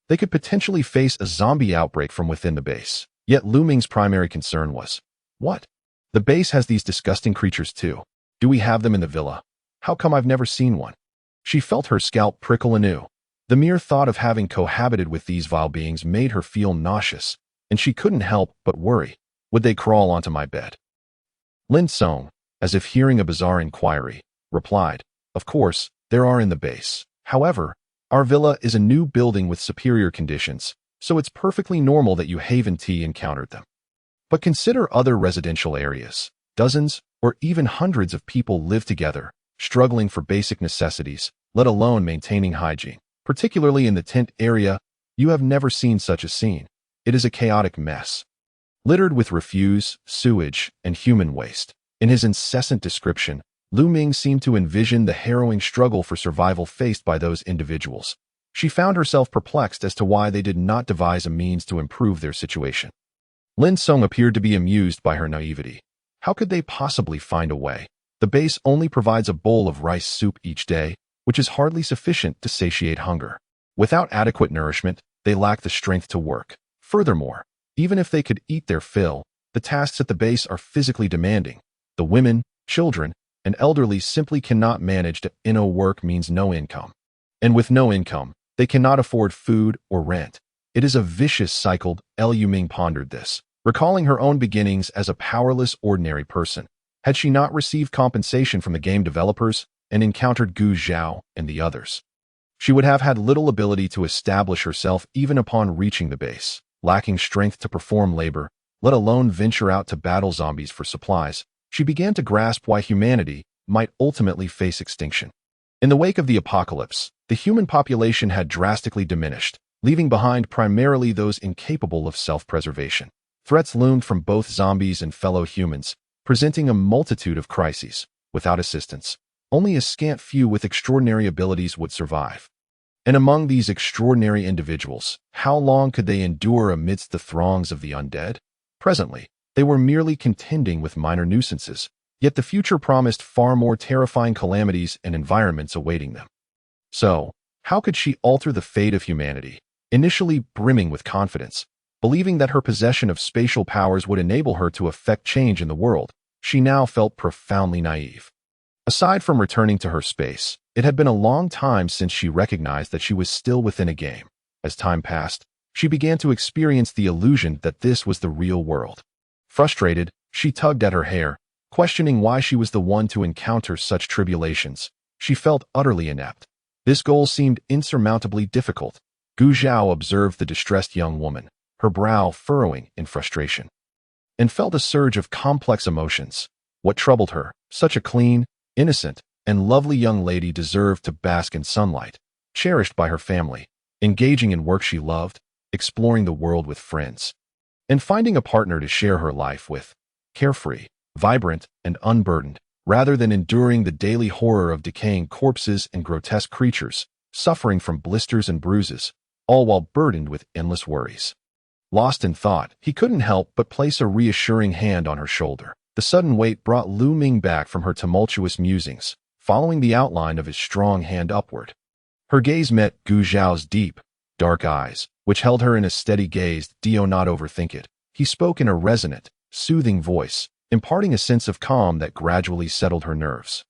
they could potentially face a zombie outbreak from within the base. Yet Lu Ming's primary concern was, what? The base has these disgusting creatures too. Do we have them in the villa? How come I've never seen one? She felt her scalp prickle anew. The mere thought of having cohabited with these vile beings made her feel nauseous, and she couldn't help but worry. Would they crawl onto my bed? Lin Song, as if hearing a bizarre inquiry, replied, of course, there are in the base. However, our villa is a new building with superior conditions, so it's perfectly normal that you haven't encountered them. But consider other residential areas. Dozens or even hundreds of people live together, struggling for basic necessities, let alone maintaining hygiene. Particularly in the tent area, you have never seen such a scene. It is a chaotic mess, littered with refuse, sewage, and human waste. In his incessant description, Lu Ming seemed to envision the harrowing struggle for survival faced by those individuals. She found herself perplexed as to why they did not devise a means to improve their situation. Lin Song appeared to be amused by her naivety. How could they possibly find a way? The base only provides a bowl of rice soup each day, which is hardly sufficient to satiate hunger. Without adequate nourishment, they lack the strength to work. Furthermore, even if they could eat their fill, the tasks at the base are physically demanding. The women, children, and elderly simply cannot manage to work means no income. And with no income, they cannot afford food or rent. It is a vicious cycle. Lu Ming pondered this, recalling her own beginnings as a powerless ordinary person. Had she not received compensation from the game developers and encountered Gu Zhao and the others, she would have had little ability to establish herself even upon reaching the base. Lacking strength to perform labor, let alone venture out to battle zombies for supplies, she began to grasp why humanity might ultimately face extinction. In the wake of the apocalypse, the human population had drastically diminished, leaving behind primarily those incapable of self-preservation. Threats loomed from both zombies and fellow humans, presenting a multitude of crises. Without assistance, only a scant few with extraordinary abilities would survive. And among these extraordinary individuals, how long could they endure amidst the throngs of the undead? Presently, they were merely contending with minor nuisances, yet the future promised far more terrifying calamities and environments awaiting them. So, how could she alter the fate of humanity? Initially brimming with confidence, believing that her possession of spatial powers would enable her to effect change in the world, she now felt profoundly naive. Aside from returning to her space, it had been a long time since she recognized that she was still within a game. As time passed, she began to experience the illusion that this was the real world. Frustrated, she tugged at her hair, questioning why she was the one to encounter such tribulations. She felt utterly inept. This goal seemed insurmountably difficult. Gu Zhao observed the distressed young woman, her brow furrowing in frustration, and felt a surge of complex emotions. What troubled her? Such a clean, innocent, and lovely young lady deserved to bask in sunlight, cherished by her family, engaging in work she loved, exploring the world with friends, and finding a partner to share her life with, carefree, vibrant, and unburdened, rather than enduring the daily horror of decaying corpses and grotesque creatures, suffering from blisters and bruises, all while burdened with endless worries. Lost in thought, he couldn't help but place a reassuring hand on her shoulder. The sudden weight brought Lu Ming back from her tumultuous musings, following the outline of his strong hand upward. Her gaze met Gu Zhao's deep, dark eyes, which held her in a steady gaze. Do not overthink it. He spoke in a resonant, soothing voice, imparting a sense of calm that gradually settled her nerves.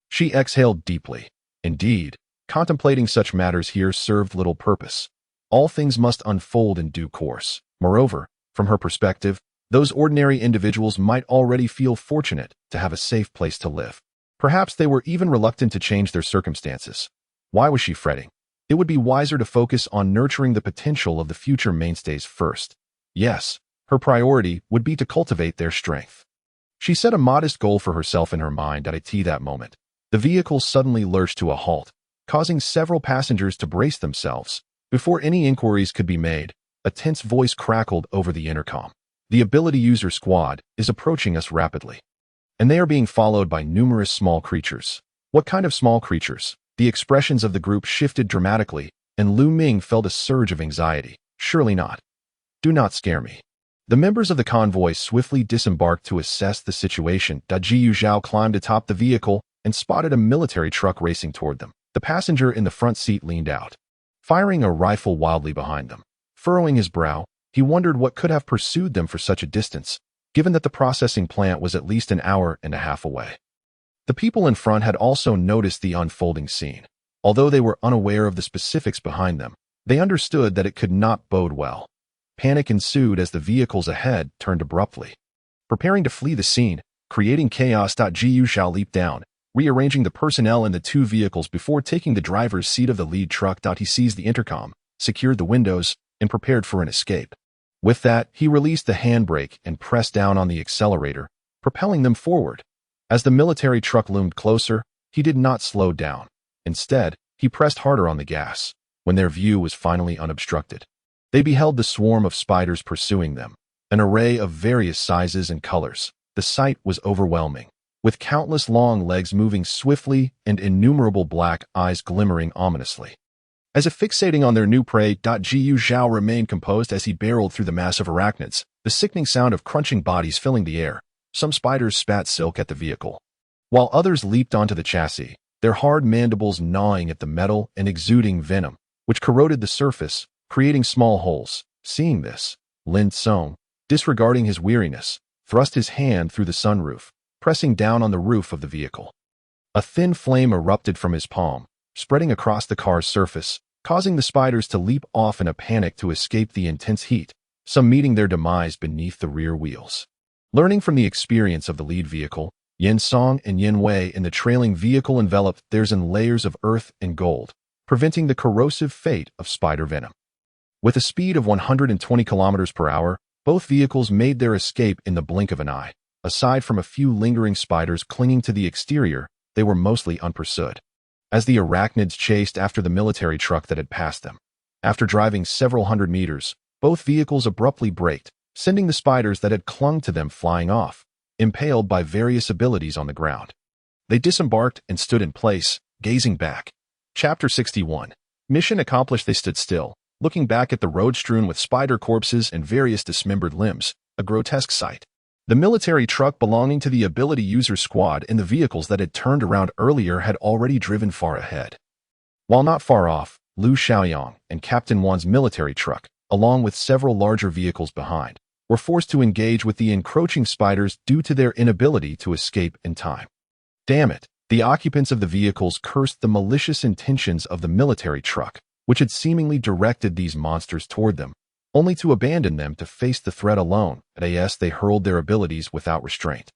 She exhaled deeply. Indeed, contemplating such matters here served little purpose. All things must unfold in due course. Moreover, from her perspective, those ordinary individuals might already feel fortunate to have a safe place to live. Perhaps they were even reluctant to change their circumstances. Why was she fretting? It would be wiser to focus on nurturing the potential of the future mainstays first. Yes, her priority would be to cultivate their strength. She set a modest goal for herself in her mind at that moment. The vehicle suddenly lurched to a halt, causing several passengers to brace themselves. Before any inquiries could be made, a tense voice crackled over the intercom. The ability user squad is approaching us rapidly. and they are being followed by numerous small creatures. What kind of small creatures? The expressions of the group shifted dramatically, and Lu Ming felt a surge of anxiety. Surely not. Do not scare me. The members of the convoy swiftly disembarked to assess the situation. Jiyu Zhao climbed atop the vehicle and spotted a military truck racing toward them. The passenger in the front seat leaned out, firing a rifle wildly behind them. Furrowing his brow, he wondered what could have pursued them for such a distance, given that the processing plant was at least an hour and a half away. The people in front had also noticed the unfolding scene. Although they were unaware of the specifics behind them, they understood that it could not bode well. Panic ensued as the vehicles ahead turned abruptly. Preparing to flee the scene, creating chaos. Jiyu Zhao leaped down, rearranging the personnel in the two vehicles before taking the driver's seat of the lead truck. He seized the intercom, secured the windows, and prepared for an escape. With that, he released the handbrake and pressed down on the accelerator, propelling them forward. As the military truck loomed closer, he did not slow down. Instead, he pressed harder on the gas. When their view was finally unobstructed, they beheld the swarm of spiders pursuing them, an array of various sizes and colors. The sight was overwhelming, with countless long legs moving swiftly and innumerable black eyes glimmering ominously. As if fixating on their new prey, Jiyu Zhao remained composed as he barreled through the mass of arachnids, the sickening sound of crunching bodies filling the air. Some spiders spat silk at the vehicle, while others leaped onto the chassis, their hard mandibles gnawing at the metal and exuding venom, which corroded the surface, creating small holes. Seeing this, Lin Song, disregarding his weariness, thrust his hand through the sunroof, pressing down on the roof of the vehicle. A thin flame erupted from his palm, spreading across the car's surface, causing the spiders to leap off in a panic to escape the intense heat, some meeting their demise beneath the rear wheels. Learning from the experience of the lead vehicle, Yin Song and Yin Wei in the trailing vehicle enveloped theirs in layers of earth and gold, preventing the corrosive fate of spider venom. With a speed of 120 kilometers per hour, both vehicles made their escape in the blink of an eye. Aside from a few lingering spiders clinging to the exterior, they were mostly unpursued. As the arachnids chased after the military truck that had passed them, after driving several hundred meters, both vehicles abruptly braked, sending the spiders that had clung to them flying off, impaled by various abilities on the ground. They disembarked and stood in place, gazing back. Chapter 61. Mission accomplished. They stood still, looking back at the road strewn with spider corpses and various dismembered limbs, a grotesque sight. The military truck belonging to the ability user squad and the vehicles that had turned around earlier had already driven far ahead. While not far off, Lu Xiaoyang and Captain Wan's military truck, along with several larger vehicles behind, were forced to engage with the encroaching spiders due to their inability to escape in time. Damn it! The occupants of the vehicles cursed the malicious intentions of the military truck, which had seemingly directed these monsters toward them, only to abandon them to face the threat alone. As they hurled their abilities without restraint,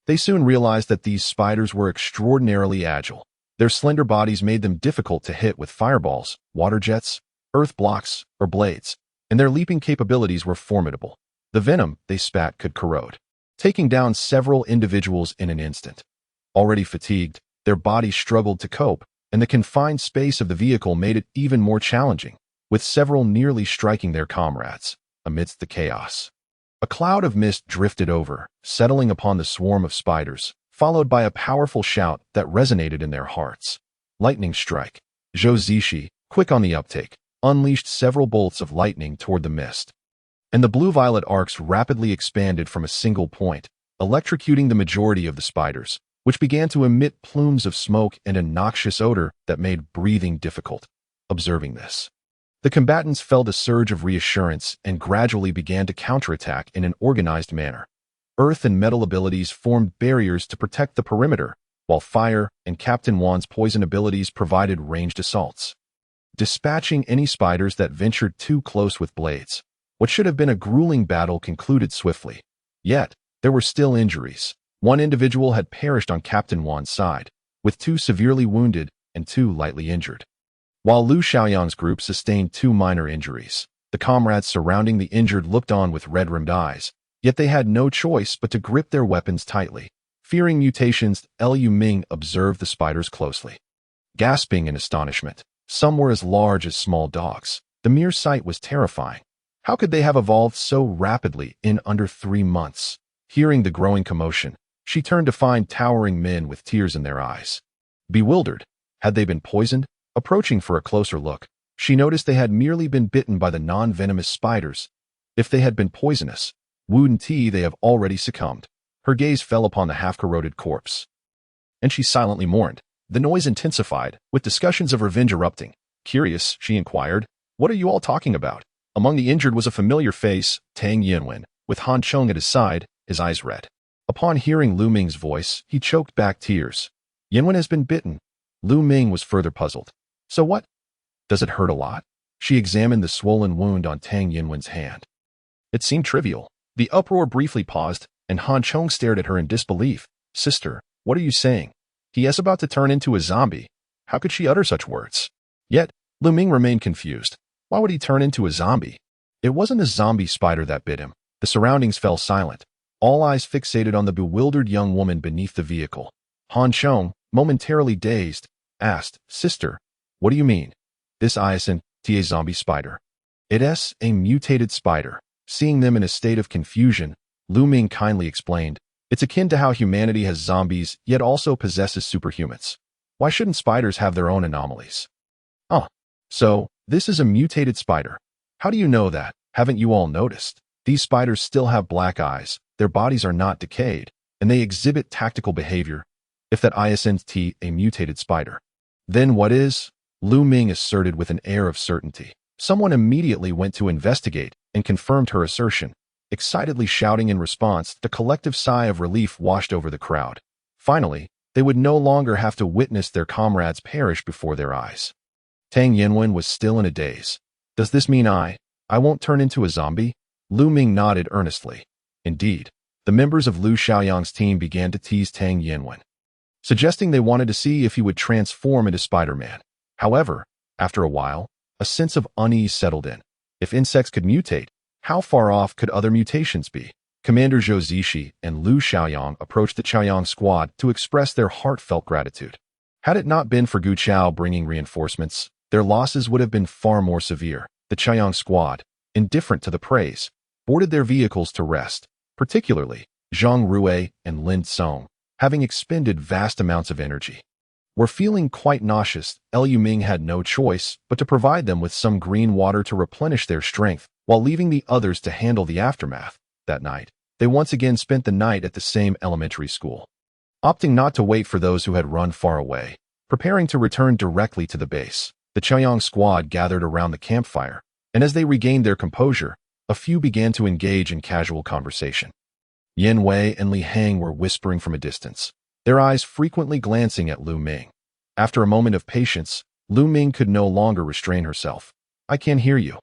they soon realized that these spiders were extraordinarily agile. Their slender bodies made them difficult to hit with fireballs, water jets, earth blocks, or blades, and their leaping capabilities were formidable. The venom they spat could corrode, taking down several individuals in an instant. Already fatigued, their bodies struggled to cope, and the confined space of the vehicle made it even more challenging, with several nearly striking their comrades. Amidst the chaos, a cloud of mist drifted over, settling upon the swarm of spiders, followed by a powerful shout that resonated in their hearts. Lightning strike. Zhou Zishi, quick on the uptake, unleashed several bolts of lightning toward the mist, and the blue-violet arcs rapidly expanded from a single point, electrocuting the majority of the spiders, which began to emit plumes of smoke and a noxious odor that made breathing difficult. Observing this, the combatants felt a surge of reassurance and gradually began to counterattack in an organized manner. Earth and metal abilities formed barriers to protect the perimeter, while fire and Captain Wan's poison abilities provided ranged assaults, dispatching any spiders that ventured too close with blades. What should have been a grueling battle concluded swiftly. Yet, there were still injuries. One individual had perished on Captain Wan's side, with 2 severely wounded and 2 lightly injured, while Lu Xiaoyang's group sustained 2 minor injuries. The comrades surrounding the injured looked on with red-rimmed eyes, yet they had no choice but to grip their weapons tightly. Fearing mutations, Liu Ming observed the spiders closely, gasping in astonishment. Some were as large as small dogs. The mere sight was terrifying. How could they have evolved so rapidly in under 3 months? Hearing the growing commotion, She turned to find towering men with tears in their eyes. Bewildered, had they been poisoned? Approaching for a closer look, she noticed they had merely been bitten by the non-venomous spiders. If they had been poisonous, wouldn't they have already succumbed? Her gaze fell upon the half-corroded corpse, and she silently mourned. The noise intensified, with discussions of revenge erupting. Curious, she inquired, "What are you all talking about?" Among the injured was a familiar face, Tang Yinwen, with Han Cheng at his side, his eyes red. Upon hearing Lu Ming's voice, he choked back tears. "Yinwen has been bitten." Lu Ming was further puzzled. "So what? Does it hurt a lot?" She examined the swollen wound on Tang Yinwen's hand. It seemed trivial. The uproar briefly paused, and Han Cheng stared at her in disbelief. "Sister, what are you saying? He is about to turn into a zombie." How could she utter such words? Yet, Lu Ming remained confused. Why would he turn into a zombie? It wasn't a zombie spider that bit him. The surroundings fell silent, all eyes fixated on the bewildered young woman beneath the vehicle. Han Cheng, momentarily dazed, asked, "Sister, what do you mean? This isn't a zombie spider. It is a mutated spider." Seeing them in a state of confusion, Lu Ming kindly explained, "It's akin to how humanity has zombies yet also possesses superhumans. Why shouldn't spiders have their own anomalies?" "Oh, so this is a mutated spider. How do you know that? Haven't you all noticed? These spiders still have black eyes, their bodies are not decayed, and they exhibit tactical behavior. If that isn't a mutated spider, then what is?" Lu Ming asserted with an air of certainty. Someone immediately went to investigate and confirmed her assertion. Excitedly shouting in response, the collective sigh of relief washed over the crowd. Finally, they would no longer have to witness their comrades perish before their eyes. Tang Yinwen was still in a daze. "Does this mean I won't turn into a zombie?" Lu Ming nodded earnestly. Indeed, the members of Lu Xiaoyang's team began to tease Tang Yinwen, suggesting they wanted to see if he would transform into Spider-Man. However, after a while, a sense of unease settled in. If insects could mutate, how far off could other mutations be? Commander Zhou Zishi and Lu Xiaoyang approached the Chaoyang squad to express their heartfelt gratitude. Had it not been for Gu Chao bringing reinforcements, their losses would have been far more severe. The Chaoyang squad, indifferent to the praise, boarded their vehicles to rest, particularly Zhang Rui and Lin Song, having expended vast amounts of energy. Were feeling quite nauseous, Lu Ming had no choice but to provide them with some green water to replenish their strength, while leaving the others to handle the aftermath. That night, they once again spent the night at the same elementary school. Opting not to wait for those who had run far away, preparing to return directly to the base, the Chaoyang squad gathered around the campfire, and as they regained their composure, a few began to engage in casual conversation. Yin Wei and Li Hang were whispering from a distance, their eyes frequently glancing at Lu Ming. After a moment of patience, Lu Ming could no longer restrain herself. "I can't hear you.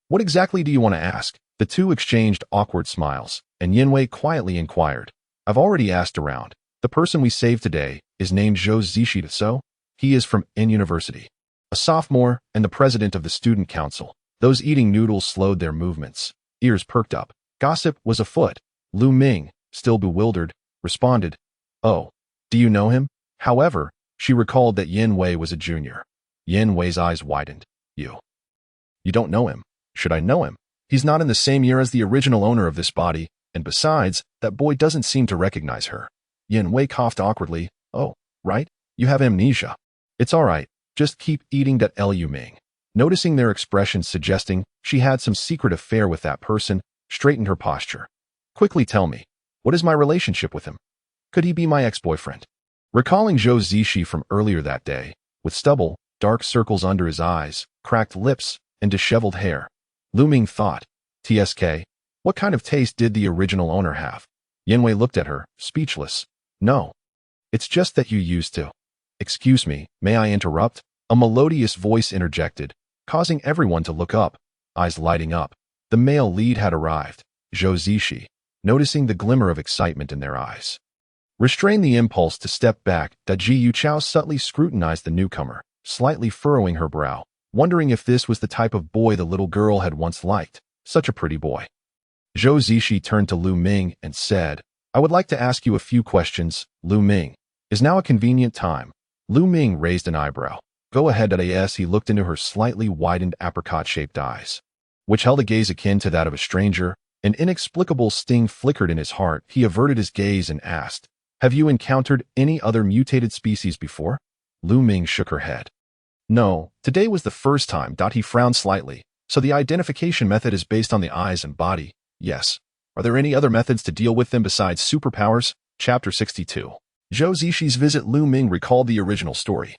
What exactly do you want to ask?" The two exchanged awkward smiles, and Yin Wei quietly inquired, "I've already asked around. The person we saved today is named Zhou Zishi, so? He is from N University, a sophomore and the president of the student council." Those eating noodles slowed their movements. Ears perked up. Gossip was afoot. Lu Ming, still bewildered, responded, "Oh, do you know him?" However, she recalled that Yin Wei was a junior. Yin Wei's eyes widened. You don't know him. Should I know him? He's not in the same year as the original owner of this body, and besides, that boy doesn't seem to recognize her." Yin Wei coughed awkwardly. "Oh, right, you have amnesia. It's all right, just keep eating that." Lu Ming, noticing their expressions suggesting she had some secret affair with that person, straightened her posture. "Quickly tell me, what is my relationship with him? Could he be my ex-boyfriend?" Recalling Zhou Zishi from earlier that day, with stubble, dark circles under his eyes, cracked lips, and disheveled hair, Lu Ming thought, "TSK, what kind of taste did the original owner have?" Yin Wei looked at her, speechless. "No, it's just that you used to." "Excuse me, may I interrupt?" A melodious voice interjected, causing everyone to look up, eyes lighting up. The male lead had arrived, Zhou Zishi, noticing the glimmer of excitement in their eyes. Restrained the impulse to step back, Ji Yuchao subtly scrutinized the newcomer, slightly furrowing her brow, wondering if this was the type of boy the little girl had once liked. Such a pretty boy. Zhou Zishi turned to Lu Ming and said, "I would like to ask you a few questions, Lu Ming. Is now a convenient time?" Lu Ming raised an eyebrow. "Go ahead." As he looked into her slightly widened apricot-shaped eyes, which held a gaze akin to that of a stranger, an inexplicable sting flickered in his heart. He averted his gaze and asked, Have you encountered any other mutated species before? Lu Ming shook her head. No, today was the first time. He frowned slightly. So the identification method is based on the eyes and body. Yes. Are there any other methods to deal with them besides superpowers? Chapter 62. Zhou Zixi's visit. Lu Ming recalled the original story,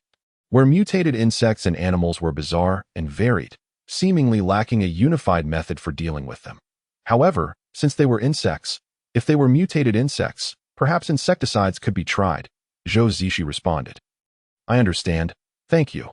where mutated insects and animals were bizarre and varied, seemingly lacking a unified method for dealing with them. However, since they were insects, if they were mutated insects, perhaps insecticides could be tried, Zhou Zixi responded. I understand. Thank you.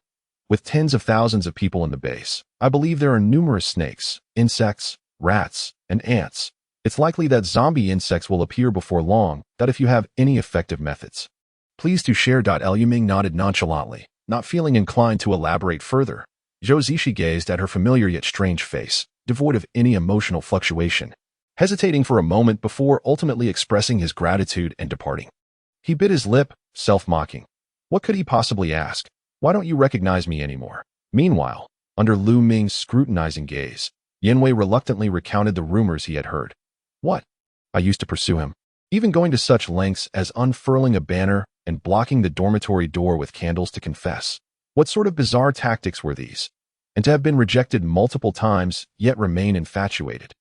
With tens of thousands of people in the base, I believe there are numerous snakes, insects, rats, and ants. It's likely that zombie insects will appear before long, that if you have any effective methods. Please to share. Lu Ming nodded nonchalantly, not feeling inclined to elaborate further. Zhou Zixi gazed at her familiar yet strange face, devoid of any emotional fluctuation, hesitating for a moment before ultimately expressing his gratitude and departing. He bit his lip, self-mocking. What could he possibly ask? Why don't you recognize me anymore? Meanwhile, under Lu Ming's scrutinizing gaze, Yanwei reluctantly recounted the rumors he had heard. What? I used to pursue him, even going to such lengths as unfurling a banner and blocking the dormitory door with candles to confess. What sort of bizarre tactics were these? And to have been rejected multiple times, yet remain infatuated.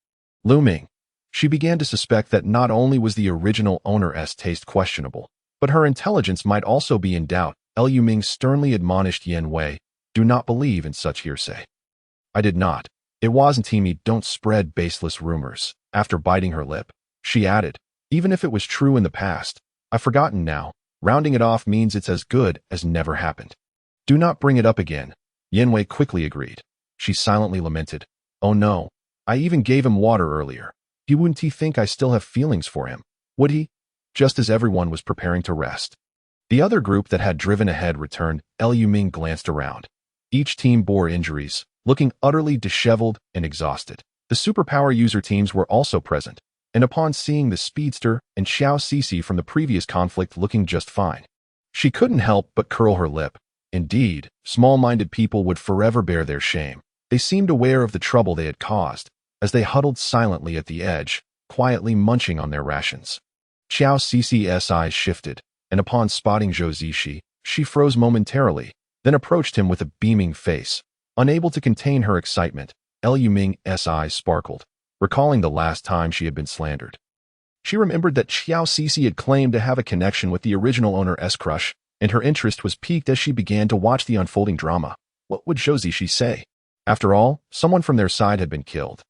Lu Ming. She began to suspect that not only was the original owner's taste questionable, but her intelligence might also be in doubt. Lu Ming sternly admonished Yanwei, do not believe in such hearsay. I did not. It wasn't me. Don't spread baseless rumors. After biting her lip, she added, even if it was true in the past, I've forgotten now. Rounding it off means it's as good as never happened. Do not bring it up again. Yanwei quickly agreed. She silently lamented. Oh no, I even gave him water earlier. Wouldn't he think I still have feelings for him? Would he? Just as everyone was preparing to rest, the other group that had driven ahead returned. Lu Ming glanced around. Each team bore injuries, looking utterly disheveled and exhausted. The superpower user teams were also present, and upon seeing the speedster and Xiao Cixi from the previous conflict looking just fine, she couldn't help but curl her lip. Indeed, small-minded people would forever bear their shame. They seemed aware of the trouble they had caused, as they huddled silently at the edge, quietly munching on their rations. Xiao Cici's eyes shifted, and upon spotting Zhou Zixi, she froze momentarily, then approached him with a beaming face. Unable to contain her excitement, Lu Ming's eyes sparkled, recalling the last time she had been slandered. She remembered that Xiao Cixi had claimed to have a connection with the original owner's crush, and her interest was piqued as she began to watch the unfolding drama. What would Zhou Zixi say? After all, someone from their side had been killed.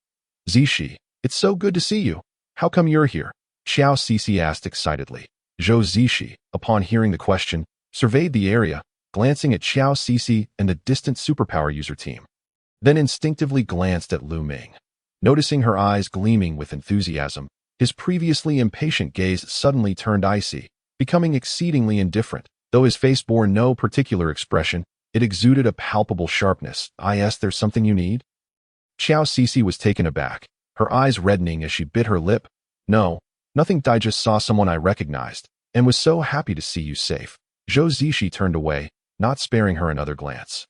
Zixi, it's so good to see you. How come you're here? Xiao Cixi asked excitedly. Zhou Zixi, upon hearing the question, surveyed the area, glancing at Xiao Cixi and the distant superpower user team. Then instinctively glanced at Lu Ming. Noticing her eyes gleaming with enthusiasm, his previously impatient gaze suddenly turned icy, becoming exceedingly indifferent. Though his face bore no particular expression, it exuded a palpable sharpness. There's something you need? Xiao Cixi was taken aback, her eyes reddening as she bit her lip. No, nothing. I just saw someone I recognized, and was so happy to see you safe. Zhou Zixi turned away, not sparing her another glance.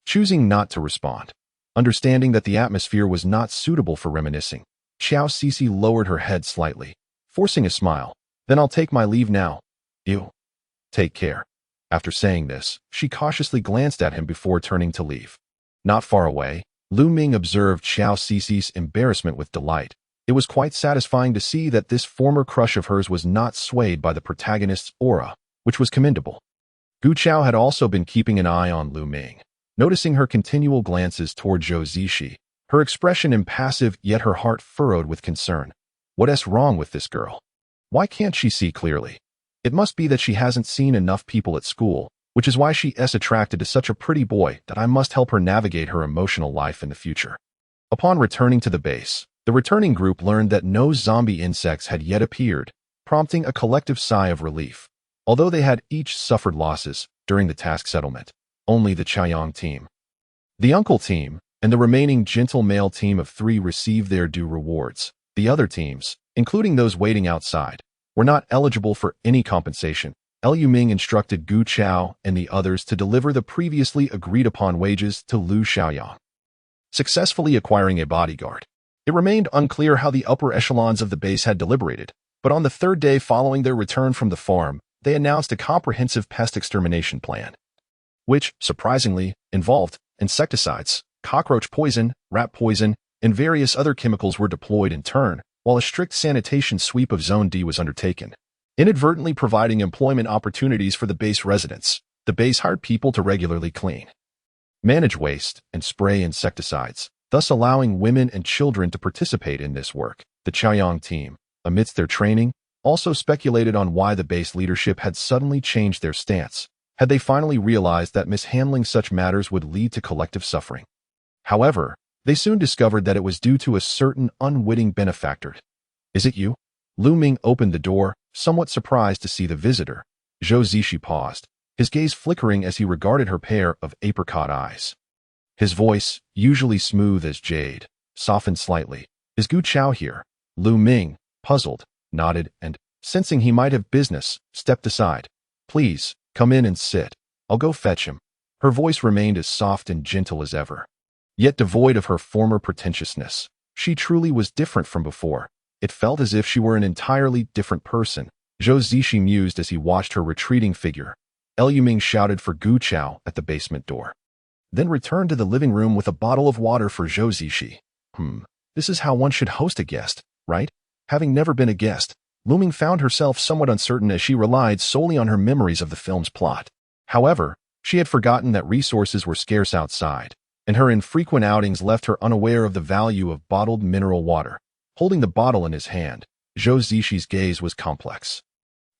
Choosing not to respond. Understanding that the atmosphere was not suitable for reminiscing, Xiao Cixi lowered her head slightly, forcing a smile. Then I'll take my leave now. You. Take care. After saying this, she cautiously glanced at him before turning to leave. Not far away, Lu Ming observed Xiao Cici's embarrassment with delight. It was quite satisfying to see that this former crush of hers was not swayed by the protagonist's aura, which was commendable. Gu Chao had also been keeping an eye on Lu Ming, noticing her continual glances toward Zhou Zixi, her expression impassive yet her heart furrowed with concern. What's wrong with this girl? Why can't she see clearly? It must be that she hasn't seen enough people at school, which is why she is attracted to such a pretty boy. That I must help her navigate her emotional life in the future. Upon returning to the base, the returning group learned that no zombie insects had yet appeared, prompting a collective sigh of relief. Although they had each suffered losses during the task settlement, only the Chaiyang team, the uncle team, and the remaining gentle male team of 3 received their due rewards. The other teams, including those waiting outside, were not eligible for any compensation. Lu Ming instructed Gu Chao and the others to deliver the previously agreed-upon wages to Lu Xiaoyang, successfully acquiring a bodyguard. It remained unclear how the upper echelons of the base had deliberated, But on the third day following their return from the farm, they announced a comprehensive pest extermination plan, which, surprisingly, involved insecticides, cockroach poison, rat poison, and various other chemicals were deployed in turn, while a strict sanitation sweep of Zone D was undertaken. Inadvertently providing employment opportunities for the base residents, the base hired people to regularly clean, manage waste, and spray insecticides, thus allowing women and children to participate in this work. The Chaoyang team, amidst their training, also speculated on why the base leadership had suddenly changed their stance. Had they finally realized that mishandling such matters would lead to collective suffering? However, they soon discovered that it was due to a certain unwitting benefactor. "Is it you?" Lu Ming opened the door, somewhat surprised to see the visitor. Zhou Zishi paused, his gaze flickering as he regarded her pair of apricot eyes. His voice, usually smooth as jade, softened slightly. "Is Gu Chao here?" Lu Ming, puzzled, nodded and, sensing he might have business, stepped aside. "Please, come in and sit. I'll go fetch him." Her voice remained as soft and gentle as ever, yet devoid of her former pretentiousness. She truly was different from before. It felt as if she were an entirely different person. Zhou Zishi mused as he watched her retreating figure. Lu Ming shouted for Gu Chao at the basement door, then returned to the living room with a bottle of water for Zhou Zishi. This is how one should host a guest, right? Having never been a guest, Lu Ming found herself somewhat uncertain as she relied solely on her memories of the film's plot. However, she had forgotten that resources were scarce outside, and her infrequent outings left her unaware of the value of bottled mineral water. Holding the bottle in his hand, Zhou Zishi's gaze was complex.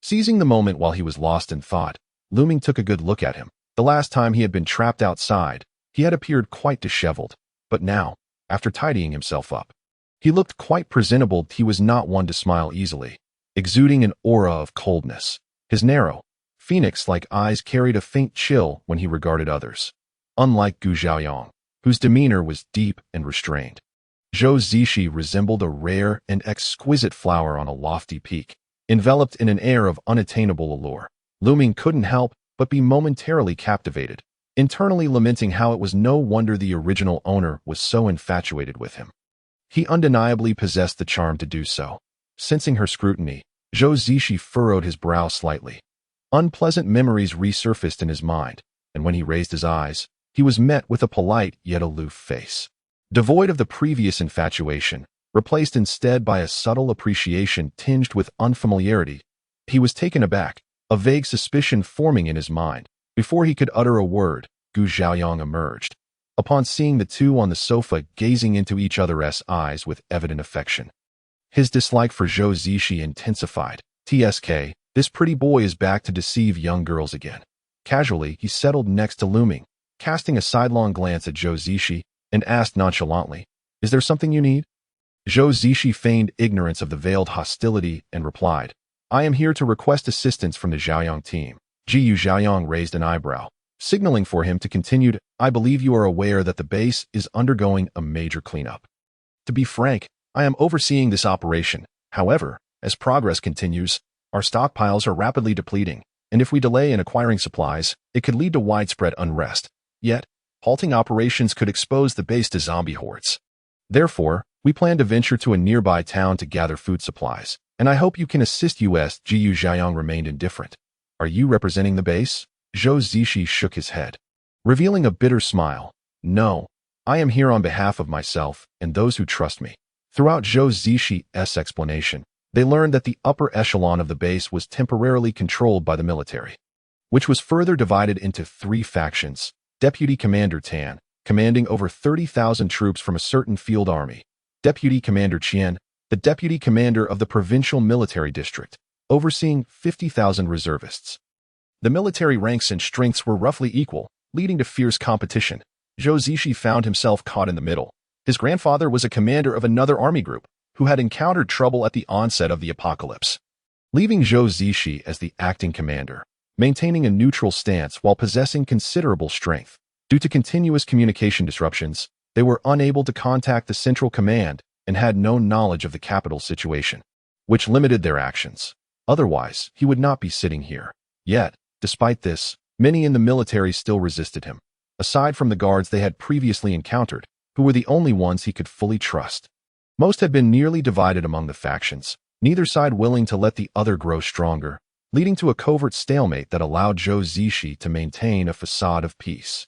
Seizing the moment while he was lost in thought, Lu Ming took a good look at him. The last time he had been trapped outside, he had appeared quite disheveled, but now, after tidying himself up, he looked quite presentable. He was not one to smile easily, exuding an aura of coldness. His narrow, phoenix-like eyes carried a faint chill when he regarded others, unlike Gu Xiaoyang, whose demeanor was deep and restrained. Zhou Zishi resembled a rare and exquisite flower on a lofty peak, enveloped in an air of unattainable allure. Lu Ming couldn't help but be momentarily captivated, internally lamenting how it was no wonder the original owner was so infatuated with him. He undeniably possessed the charm to do so. Sensing her scrutiny, Zhou Zishi furrowed his brow slightly. Unpleasant memories resurfaced in his mind, and when he raised his eyes, he was met with a polite yet aloof face, devoid of the previous infatuation, replaced instead by a subtle appreciation tinged with unfamiliarity. He was taken aback, a vague suspicion forming in his mind. Before he could utter a word, Gu Xiaoyang emerged. Upon seeing the two on the sofa gazing into each other's eyes with evident affection, his dislike for Zhou Zishi intensified. "TSK, this pretty boy is back to deceive young girls again." Casually, he settled next to Lu Ming, casting a sidelong glance at Zhou Zishi, and asked nonchalantly, "Is there something you need?" Zhou Zishi feigned ignorance of the veiled hostility and replied, "I am here to request assistance from the Xiaoyang team." Gu Xiaoyang raised an eyebrow, signaling for him to continue. "I believe you are aware that the base is undergoing a major cleanup. To be frank, I am overseeing this operation. However, as progress continues, our stockpiles are rapidly depleting, and if we delay in acquiring supplies, it could lead to widespread unrest. Yet, halting operations could expose the base to zombie hordes. Therefore, we plan to venture to a nearby town to gather food supplies, and I hope you can assist us." Gu Xiaoyang remained indifferent. "Are you representing the base?" Zhou Zishi shook his head, revealing a bitter smile. "No, I am here on behalf of myself and those who trust me." Throughout Zhou Zishi's explanation, they learned that the upper echelon of the base was temporarily controlled by the military, which was further divided into three factions. Deputy Commander Tan, commanding over 30,000 troops from a certain field army. Deputy Commander Qian, the deputy commander of the provincial military district, overseeing 50,000 reservists. The military ranks and strengths were roughly equal, leading to fierce competition. Zhou Zishi found himself caught in the middle. His grandfather was a commander of another army group, who had encountered trouble at the onset of the apocalypse. Leaving Zhou Zishi as the acting commander, maintaining a neutral stance while possessing considerable strength. Due to continuous communication disruptions, they were unable to contact the central command and had no knowledge of the capital situation, which limited their actions. Otherwise, he would not be sitting here. Yet, despite this, many in the military still resisted him, aside from the guards they had previously encountered, who were the only ones he could fully trust. Most had been nearly divided among the factions, neither side willing to let the other grow stronger, leading to a covert stalemate that allowed Zhou Zishi to maintain a facade of peace.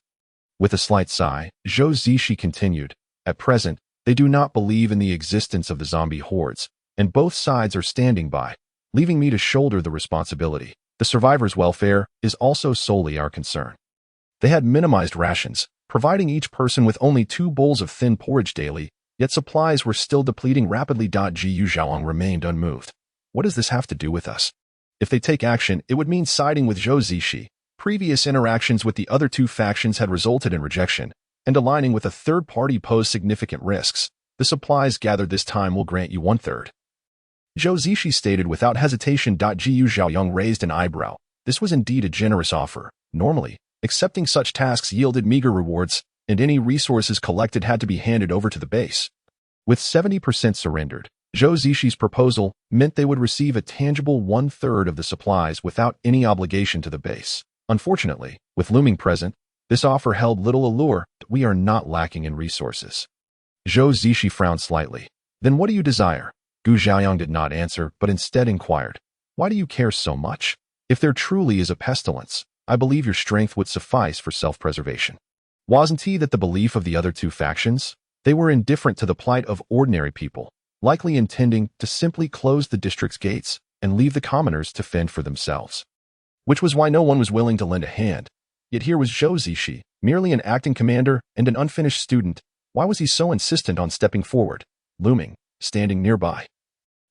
With a slight sigh, Zhou Zishi continued, "At present, they do not believe in the existence of the zombie hordes, and both sides are standing by, leaving me to shoulder the responsibility. The survivors' welfare is also solely our concern." They had minimized rations, providing each person with only 2 bowls of thin porridge daily, yet supplies were still depleting rapidly. Jiu Zhaoang remained unmoved. What does this have to do with us? If they take action, it would mean siding with Zhou Zishi. Previous interactions with the other 2 factions had resulted in rejection, and aligning with a third party posed significant risks. The supplies gathered this time will grant you 1/3. Zhou Zishi stated without hesitation. Jiu Zhaoyang raised an eyebrow. This was indeed a generous offer. Normally, accepting such tasks yielded meager rewards, and any resources collected had to be handed over to the base. With 70% surrendered, Zhou Zishi's proposal meant they would receive a tangible 1/3 of the supplies without any obligation to the base. Unfortunately, with looming present, this offer held little allure. We are not lacking in resources. Zhou Zishi frowned slightly. Then what do you desire? Gu Zhaoyang did not answer, but instead inquired, "Why do you care so much? If there truly is a pestilence, I believe your strength would suffice for self-preservation." Wasn't he that the belief of the other 2 factions? They were indifferent to the plight of ordinary people, likely intending to simply close the district's gates and leave the commoners to fend for themselves. Which was why no one was willing to lend a hand. Yet here was Zhou Zishi, merely an acting commander and an unfinished student. Why was he so insistent on stepping forward? Looming, standing nearby.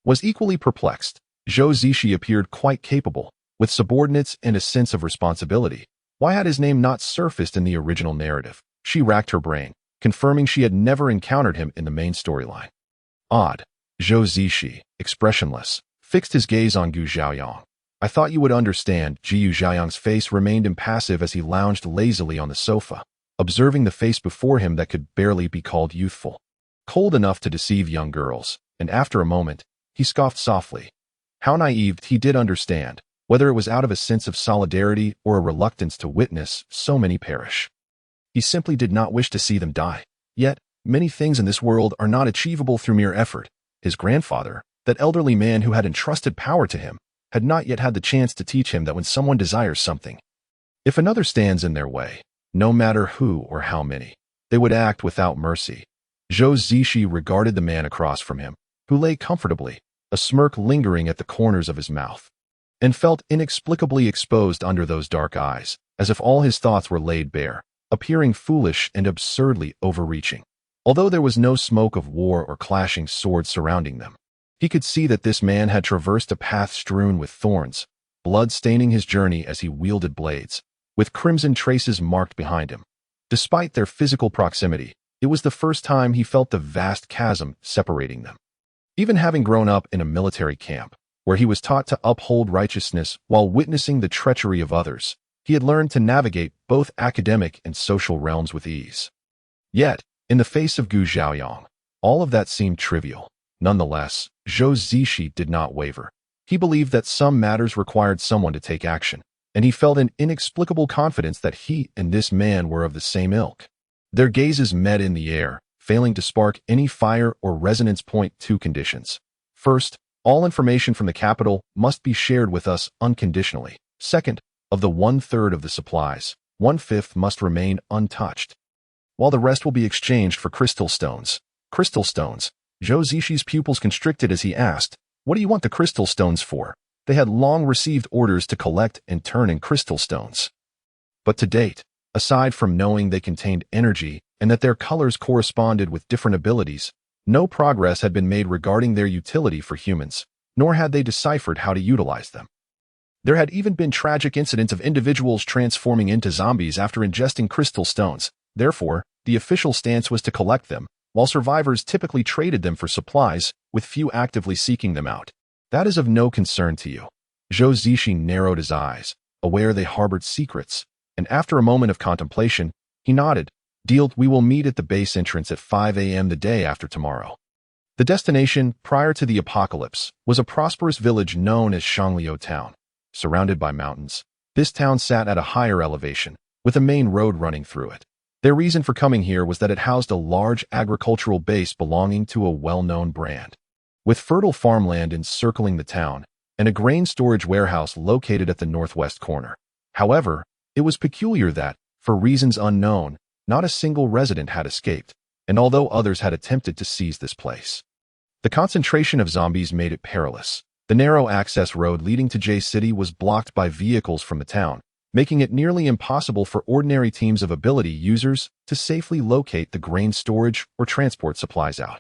Was equally perplexed. Zhou Zishi appeared quite capable, with subordinates and a sense of responsibility. Why had his name not surfaced in the original narrative? She racked her brain, confirming she had never encountered him in the main storyline. Odd. Zhou Zishi, expressionless, fixed his gaze on Gu Zhaoyang. "I thought you would understand." Gu Zhaoyang's face remained impassive as he lounged lazily on the sofa, observing the face before him that could barely be called youthful. Cold enough to deceive young girls, and after a moment, he scoffed softly. How naive. He did understand, whether it was out of a sense of solidarity or a reluctance to witness so many perish. He simply did not wish to see them die. Yet, many things in this world are not achievable through mere effort. His grandfather, that elderly man who had entrusted power to him, had not yet had the chance to teach him that when someone desires something, if another stands in their way, no matter who or how many, they would act without mercy. Zhou Zishi regarded the man across from him, who lay comfortably, a smirk lingering at the corners of his mouth, and felt inexplicably exposed under those dark eyes, as if all his thoughts were laid bare, appearing foolish and absurdly overreaching. Although there was no smoke of war or clashing swords surrounding them, he could see that this man had traversed a path strewn with thorns, blood staining his journey as he wielded blades, with crimson traces marked behind him. Despite their physical proximity, it was the first time he felt the vast chasm separating them. Even having grown up in a military camp, where he was taught to uphold righteousness while witnessing the treachery of others, he had learned to navigate both academic and social realms with ease. Yet, in the face of Gu Zhaoyang, all of that seemed trivial. Nonetheless, Zhou Zishi did not waver. He believed that some matters required someone to take action, and he felt an inexplicable confidence that he and this man were of the same ilk. Their gazes met in the air, failing to spark any fire or resonance. Point 2 conditions. First, all information from the capital must be shared with us unconditionally. Second, of the 1/3 of the supplies, 1/5 must remain untouched, while the rest will be exchanged for crystal stones. Crystal stones. Zhou Zishi's pupils constricted as he asked, "What do you want the crystal stones for?" They had long received orders to collect and turn in crystal stones. But to date, aside from knowing they contained energy and that their colors corresponded with different abilities, no progress had been made regarding their utility for humans, nor had they deciphered how to utilize them. There had even been tragic incidents of individuals transforming into zombies after ingesting crystal stones. Therefore, the official stance was to collect them, while survivors typically traded them for supplies, with few actively seeking them out. That is of no concern to you. Zhou Zishi narrowed his eyes, aware they harbored secrets, and after a moment of contemplation, he nodded. Deal. We will meet at the base entrance at 5 a.m. the day after tomorrow. The destination, prior to the apocalypse, was a prosperous village known as Shangliu Town. Surrounded by mountains, this town sat at a higher elevation, with a main road running through it. Their reason for coming here was that it housed a large agricultural base belonging to a well-known brand. with fertile farmland encircling the town and a grain storage warehouse located at the northwest corner. However, it was peculiar that, for reasons unknown, not a single resident had escaped, and although others had attempted to seize this place. The concentration of zombies made it perilous. The narrow access road leading to J City was blocked by vehicles from the town, making it nearly impossible for ordinary teams of ability users to safely locate the grain storage or transport supplies out.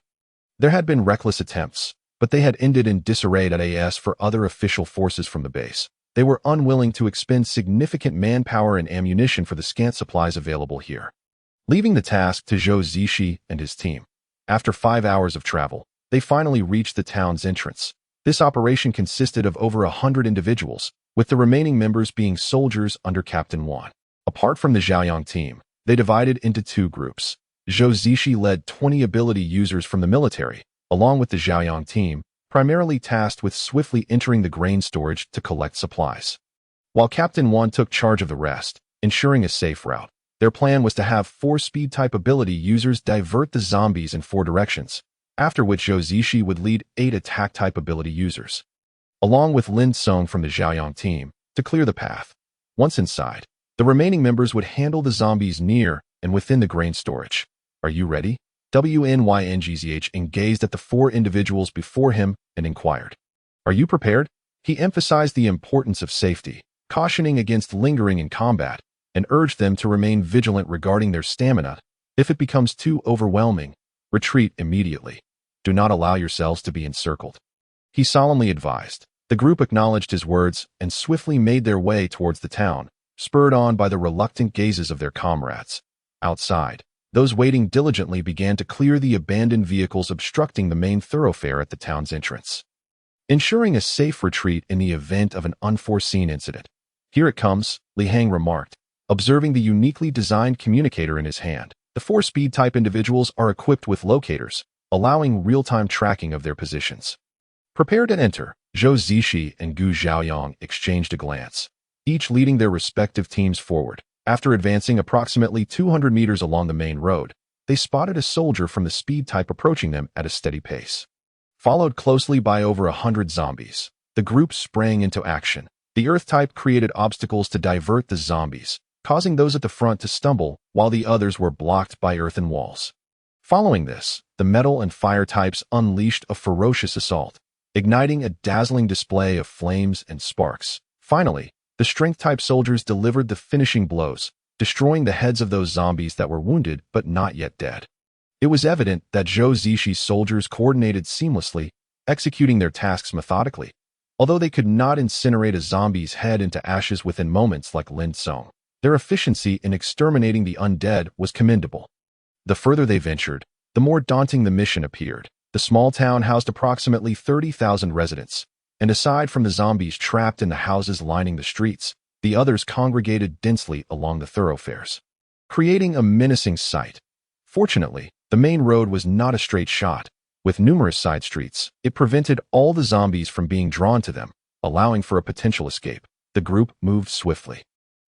There had been reckless attempts, but they had ended in disarray as for other official forces from the base. They were unwilling to expend significant manpower and ammunition for the scant supplies available here. Leaving the task to Zhou Zishi and his team, after 5 hours of travel, they finally reached the town's entrance. This operation consisted of over 100 individuals, with the remaining members being soldiers under Captain Wan. Apart from the Zhaoyang team, they divided into 2 groups. Zhou Zishi led 20 ability users from the military, along with the Zhaoyang team, primarily tasked with swiftly entering the grain storage to collect supplies. While Captain Wan took charge of the rest, ensuring a safe route, their plan was to have 4 speed-type ability users divert the zombies in 4 directions, after which Zhou Zishi would lead 8 attack-type ability users, along with Lin Song from the Zhaoyang team, to clear the path. Once inside, the remaining members would handle the zombies near and within the grain storage. "Are you ready?" WNYNGZH gazed at the 4 individuals before him and inquired. "Are you prepared?" He emphasized the importance of safety, cautioning against lingering in combat, and urged them to remain vigilant regarding their stamina. If it becomes too overwhelming, retreat immediately. Do not allow yourselves to be encircled, he solemnly advised. The group acknowledged his words and swiftly made their way towards the town, spurred on by the reluctant gazes of their comrades. Outside, those waiting diligently began to clear the abandoned vehicles obstructing the main thoroughfare at the town's entrance, ensuring a safe retreat in the event of an unforeseen incident. "Here it comes," Li Hang remarked, observing the uniquely designed communicator in his hand. The 4 speed-type individuals are equipped with locators, allowing real-time tracking of their positions. Prepare to enter. Zhou Zishi and Gu Zhaoyang exchanged a glance, each leading their respective teams forward. After advancing approximately 200 meters along the main road, they spotted a soldier from the speed type approaching them at a steady pace. Followed closely by over 100 zombies, the group sprang into action. The earth type created obstacles to divert the zombies, causing those at the front to stumble while the others were blocked by earthen walls. Following this, the metal and fire types unleashed a ferocious assault, igniting a dazzling display of flames and sparks. Finally, the strength-type soldiers delivered the finishing blows, destroying the heads of those zombies that were wounded but not yet dead. It was evident that Zhou Zishi's soldiers coordinated seamlessly, executing their tasks methodically, although they could not incinerate a zombie's head into ashes within moments like Lin Song. Their efficiency in exterminating the undead was commendable. The further they ventured, the more daunting the mission appeared. The small town housed approximately 30,000 residents, and aside from the zombies trapped in the houses lining the streets, the others congregated densely along the thoroughfares, creating a menacing sight. Fortunately, the main road was not a straight shot. With numerous side streets, it prevented all the zombies from being drawn to them, allowing for a potential escape. The group moved swiftly,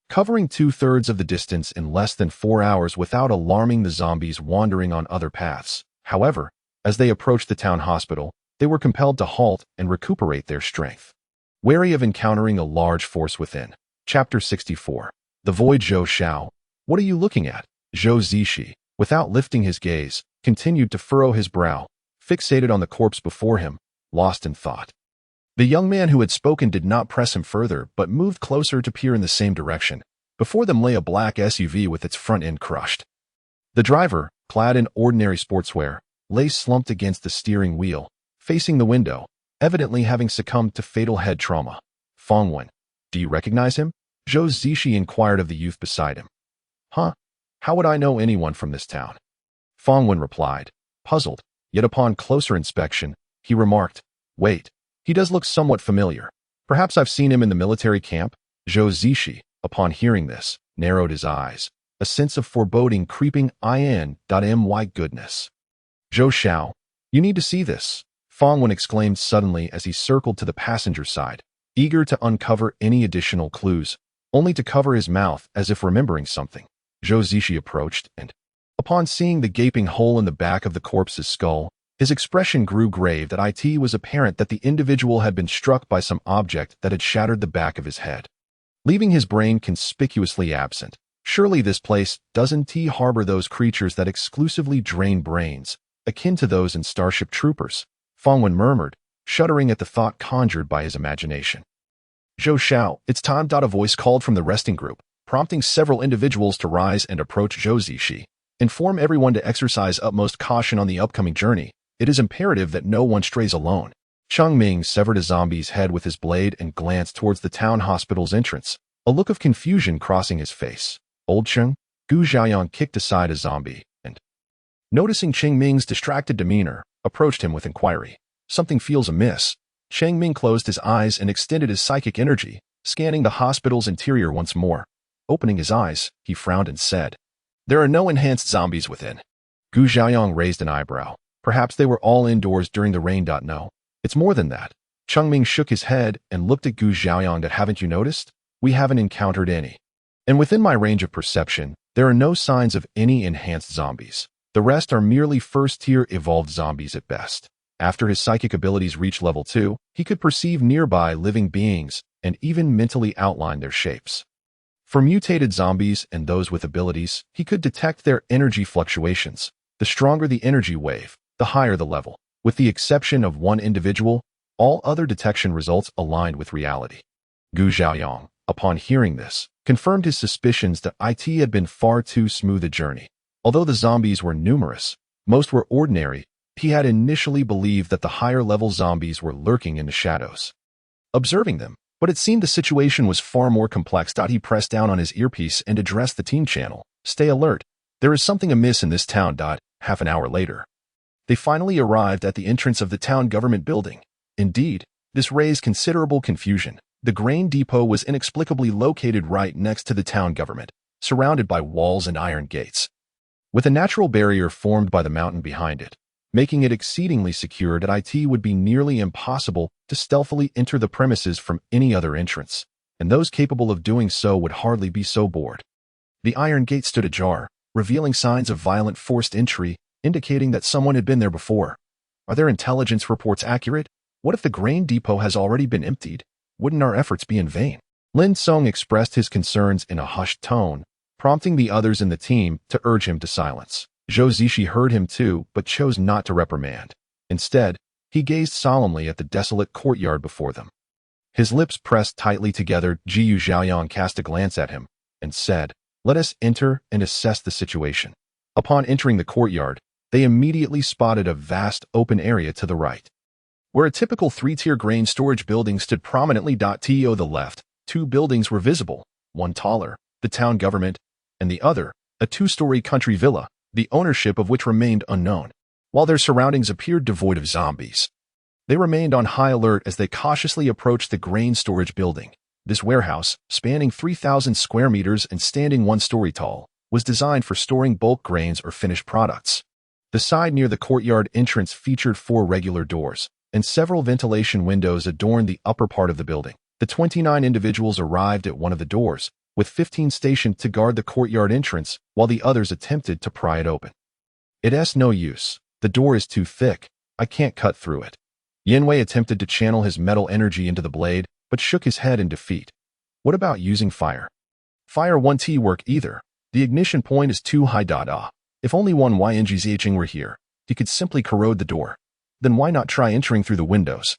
covering 2/3 of the distance in less than 4 hours without alarming the zombies wandering on other paths. However, as they approached the town hospital, they were compelled to halt and recuperate their strength, wary of encountering a large force within. Chapter 64. The Void. Zhou Xiao. What are you looking at? Zhou Zishi, without lifting his gaze, continued to furrow his brow, fixated on the corpse before him, lost in thought. The young man who had spoken did not press him further but moved closer to peer in the same direction. Before them lay a black SUV with its front end crushed. The driver, clad in ordinary sportswear, lay slumped against the steering wheel, facing the window, evidently having succumbed to fatal head trauma. Fong Wen. Do you recognize him? Zhou Zishi inquired of the youth beside him. Huh? How would I know anyone from this town? Fong Wen replied, puzzled, yet upon closer inspection, he remarked, wait, he does look somewhat familiar. Perhaps I've seen him in the military camp? Zhou Zishi, upon hearing this, narrowed his eyes, a sense of foreboding creeping in. My goodness. Zhou Xiao, you need to see this, Fong Wen exclaimed suddenly as he circled to the passenger side, eager to uncover any additional clues, only to cover his mouth as if remembering something. Zhou Zishi approached and, upon seeing the gaping hole in the back of the corpse's skull, His expression grew grave. That it was apparent that the individual had been struck by some object that had shattered the back of his head, leaving his brain conspicuously absent. Surely this place doesn't harbor those creatures that exclusively drain brains, akin to those in Starship Troopers, Fongwen murmured, shuddering at the thought conjured by his imagination. Zhou Xiao, it's time. A voice called from the resting group, prompting several individuals to rise and approach Zhou Zixi. Inform everyone to exercise utmost caution on the upcoming journey. It is imperative that no one strays alone. Cheng Ming severed a zombie's head with his blade and glanced towards the town hospital's entrance, a look of confusion crossing his face. Old Cheng, Gu Xiaoyang kicked aside a zombie and, noticing Cheng Ming's distracted demeanor, approached him with inquiry. Something feels amiss. Cheng Ming closed his eyes and extended his psychic energy, scanning the hospital's interior once more. Opening his eyes, he frowned and said, "There are no enhanced zombies within." Gu Xiaoyang raised an eyebrow. Perhaps they were all indoors during the rain. No, it's more than that. Cheng Ming shook his head and looked at Gu Xiaoyang. Haven't you noticed? We haven't encountered any. And within my range of perception, there are no signs of any enhanced zombies. The rest are merely first-tier evolved zombies at best. After his psychic abilities reached level 2, he could perceive nearby living beings and even mentally outline their shapes. For mutated zombies and those with abilities, he could detect their energy fluctuations. The stronger the energy wave, the higher the level. With the exception of one individual, all other detection results aligned with reality. Gu Xiaoyang, upon hearing this, confirmed his suspicions that it had been far too smooth a journey. Although the zombies were numerous, most were ordinary, he had initially believed that the higher-level zombies were lurking in the shadows, observing them. But it seemed the situation was far more complex. He pressed down on his earpiece and addressed the team channel. Stay alert. There is something amiss in this town. Half an hour later, they finally arrived at the entrance of the town government building. Indeed, this raised considerable confusion. The grain depot was inexplicably located right next to the town government, surrounded by walls and iron gates, with a natural barrier formed by the mountain behind it, making it exceedingly secure. It would be nearly impossible to stealthily enter the premises from any other entrance, and those capable of doing so would hardly be so bored. The iron gate stood ajar, revealing signs of violent forced entry, indicating that someone had been there before. Are their intelligence reports accurate? What if the grain depot has already been emptied? Wouldn't our efforts be in vain? Lin Song expressed his concerns in a hushed tone, prompting the others in the team to urge him to silence. Zhou Zixi heard him too, but chose not to reprimand. Instead, he gazed solemnly at the desolate courtyard before them. His lips pressed tightly together. Jiyu Zhaoyang cast a glance at him and said, "Let us enter and assess the situation." Upon entering the courtyard, they immediately spotted a vast open area to the right, where a typical three-tier grain storage building stood prominently. To the left, two buildings were visible, one taller, the town government, and the other, a two-story country villa, the ownership of which remained unknown. While their surroundings appeared devoid of zombies, they remained on high alert as they cautiously approached the grain storage building. This warehouse, spanning 3,000 square meters and standing one story tall, was designed for storing bulk grains or finished products. The side near the courtyard entrance featured 4 regular doors, and several ventilation windows adorned the upper part of the building. The 29 individuals arrived at one of the doors, with 15 stationed to guard the courtyard entrance, while the others attempted to pry it open. "It's no use. The door is too thick. I can't cut through it." Yanwei attempted to channel his metal energy into the blade, but shook his head in defeat. "What about using fire?" "Fire won't work either. The ignition point is too high. If only one YNGZHing were here, he could simply corrode the door. Then why not try entering through the windows?"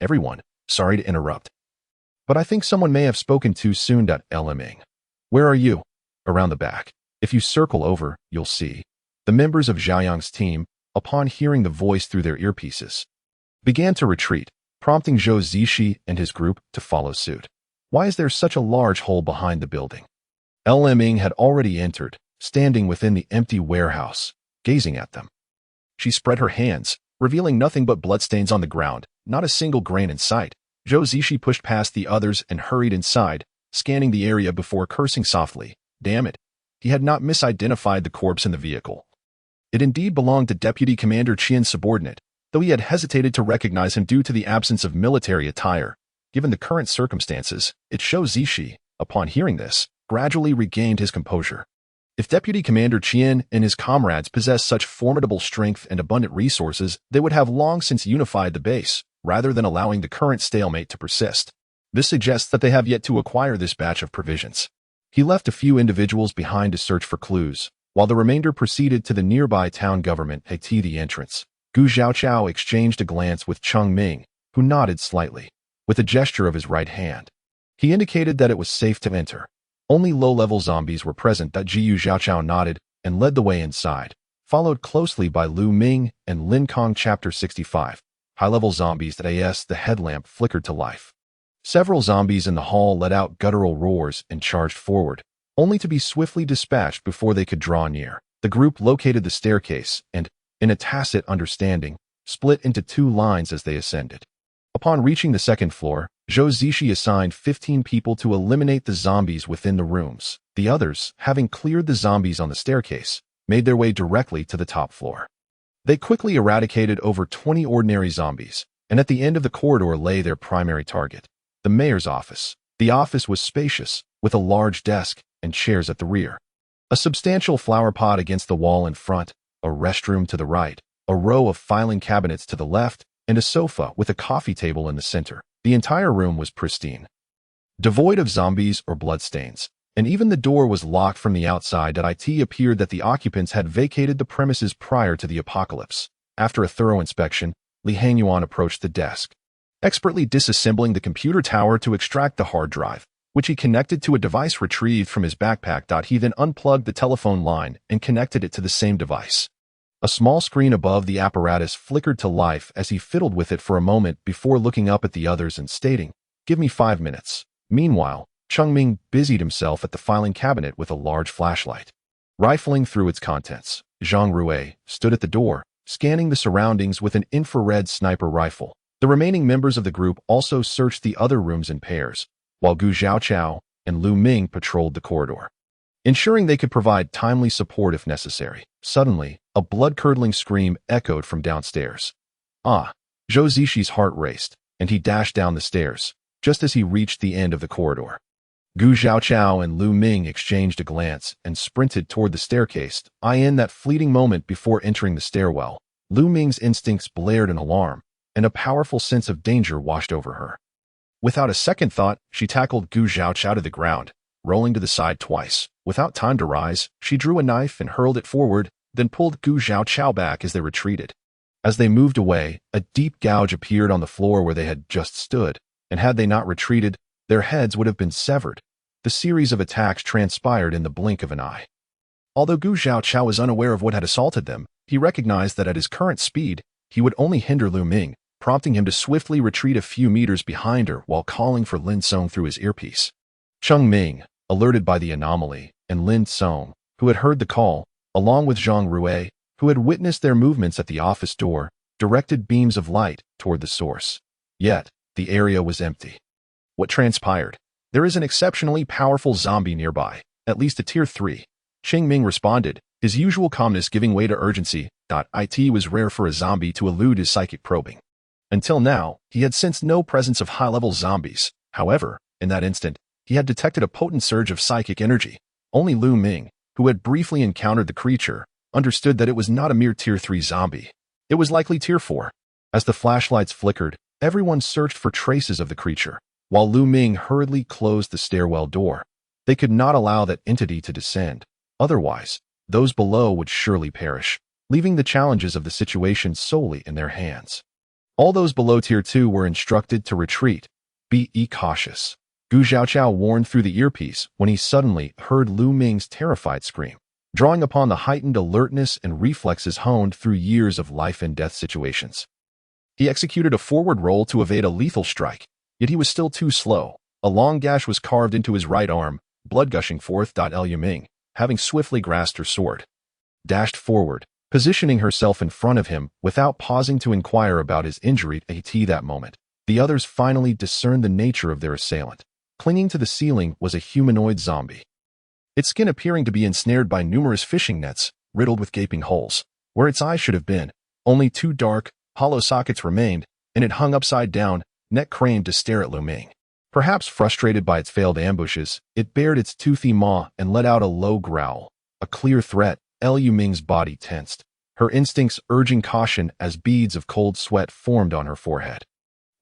Everyone, sorry to interrupt, but I think someone may have spoken too soon. Lming. "Where are you?" "Around the back. If you circle over, you'll see." The members of Zhaoyang's team, upon hearing the voice through their earpieces, began to retreat, prompting Zhou Zixi and his group to follow suit. "Why is there such a large hole behind the building?" Lming had already entered, standing within the empty warehouse, gazing at them. She spread her hands, revealing nothing but bloodstains on the ground, not a single grain in sight. Zhou Zixi pushed past the others and hurried inside, scanning the area before cursing softly. Damn it. He had not misidentified the corpse in the vehicle. It indeed belonged to Deputy Commander Qian's subordinate, though he had hesitated to recognize him due to the absence of military attire. Given the current circumstances, it shows Zixi, upon hearing this, gradually regained his composure. If Deputy Commander Qian and his comrades possessed such formidable strength and abundant resources, they would have long since unified the base, rather than allowing the current stalemate to persist. This suggests that they have yet to acquire this batch of provisions. He left a few individuals behind to search for clues, while the remainder proceeded to the nearby town government at the entrance. Gu Xiaochao exchanged a glance with Cheng Ming, who nodded slightly, with a gesture of his right hand. He indicated that it was safe to enter. Only low-level zombies were present. Jiu Xiaochao nodded and led the way inside, followed closely by Lu Ming and Lin Kong. Chapter 65. High-level zombies. The headlamp flickered to life. Several zombies in the hall let out guttural roars and charged forward, only to be swiftly dispatched before they could draw near. The group located the staircase and, in a tacit understanding, split into two lines as they ascended. Upon reaching the second floor, Zhou Zishi assigned 15 people to eliminate the zombies within the rooms. The others, having cleared the zombies on the staircase, made their way directly to the top floor. They quickly eradicated over 20 ordinary zombies, and at the end of the corridor lay their primary target, the mayor's office. The office was spacious, with a large desk and chairs at the rear. A substantial flower pot against the wall in front, a restroom to the right, a row of filing cabinets to the left, and a sofa with a coffee table in the center. The entire room was pristine, devoid of zombies or bloodstains, and even the door was locked from the outside. It appeared that the occupants had vacated the premises prior to the apocalypse. After a thorough inspection, Li Hangyuan approached the desk, expertly disassembling the computer tower to extract the hard drive, which he connected to a device retrieved from his backpack. He then unplugged the telephone line and connected it to the same device. A small screen above the apparatus flickered to life as he fiddled with it for a moment before looking up at the others and stating, "Give me 5 minutes." Meanwhile, Cheng Ming busied himself at the filing cabinet with a large flashlight. Rifling through its contents, Zhang Rui stood at the door, scanning the surroundings with an infrared sniper rifle. The remaining members of the group also searched the other rooms in pairs, while Gu Xiaochao and Lu Ming patrolled the corridor, ensuring they could provide timely support if necessary. Suddenly, a blood-curdling scream echoed from downstairs. Ah! Zhou Zishi's heart raced, and he dashed down the stairs, just as he reached the end of the corridor. Gu Xiaochao and Lu Ming exchanged a glance and sprinted toward the staircase. In that fleeting moment before entering the stairwell, Lu Ming's instincts blared an alarm, and a powerful sense of danger washed over her. Without a second thought, she tackled Gu Xiaochao to the ground, rolling to the side twice. Without time to rise, she drew a knife and hurled it forward, then pulled Gu Xiaochao back as they retreated. As they moved away, a deep gouge appeared on the floor where they had just stood, and had they not retreated, their heads would have been severed. The series of attacks transpired in the blink of an eye. Although Gu Xiaochao was unaware of what had assaulted them, he recognized that at his current speed, he would only hinder Lu Ming, prompting him to swiftly retreat a few meters behind her while calling for Lin Song through his earpiece. Cheng Ming, alerted by the anomaly, and Lin Song, who had heard the call, along with Zhang Rui, who had witnessed their movements at the office door, directed beams of light toward the source. Yet, the area was empty. What transpired? There is an exceptionally powerful zombie nearby, at least a tier 3. Cheng Ming responded, his usual calmness giving way to urgency. It was rare for a zombie to elude his psychic probing. Until now, he had sensed no presence of high-level zombies. However, in that instant, he had detected a potent surge of psychic energy. Only Lu Ming, who had briefly encountered the creature, understood that it was not a mere tier 3 zombie. It was likely tier 4. As the flashlights flickered, everyone searched for traces of the creature, while Lu Ming hurriedly closed the stairwell door. They could not allow that entity to descend. Otherwise, those below would surely perish, leaving the challenges of the situation solely in their hands. All those below tier 2 were instructed to retreat. Be cautious. Gu Xiaochao warned through the earpiece when he suddenly heard Lu Ming's terrified scream, drawing upon the heightened alertness and reflexes honed through years of life-and-death situations. He executed a forward roll to evade a lethal strike, yet he was still too slow. A long gash was carved into his right arm, blood gushing forth. Lu Ming, having swiftly grasped her sword, dashed forward, positioning herself in front of him without pausing to inquire about his injury. At that moment, the others finally discerned the nature of their assailant. Clinging to the ceiling was a humanoid zombie, its skin appearing to be ensnared by numerous fishing nets, riddled with gaping holes. Where its eyes should have been, only 2 dark, hollow sockets remained, and it hung upside down, neck craned to stare at Lu Ming. Perhaps frustrated by its failed ambushes, it bared its toothy maw and let out a low growl. a clear threat. Liu Ming's body tensed, her instincts urging caution as beads of cold sweat formed on her forehead.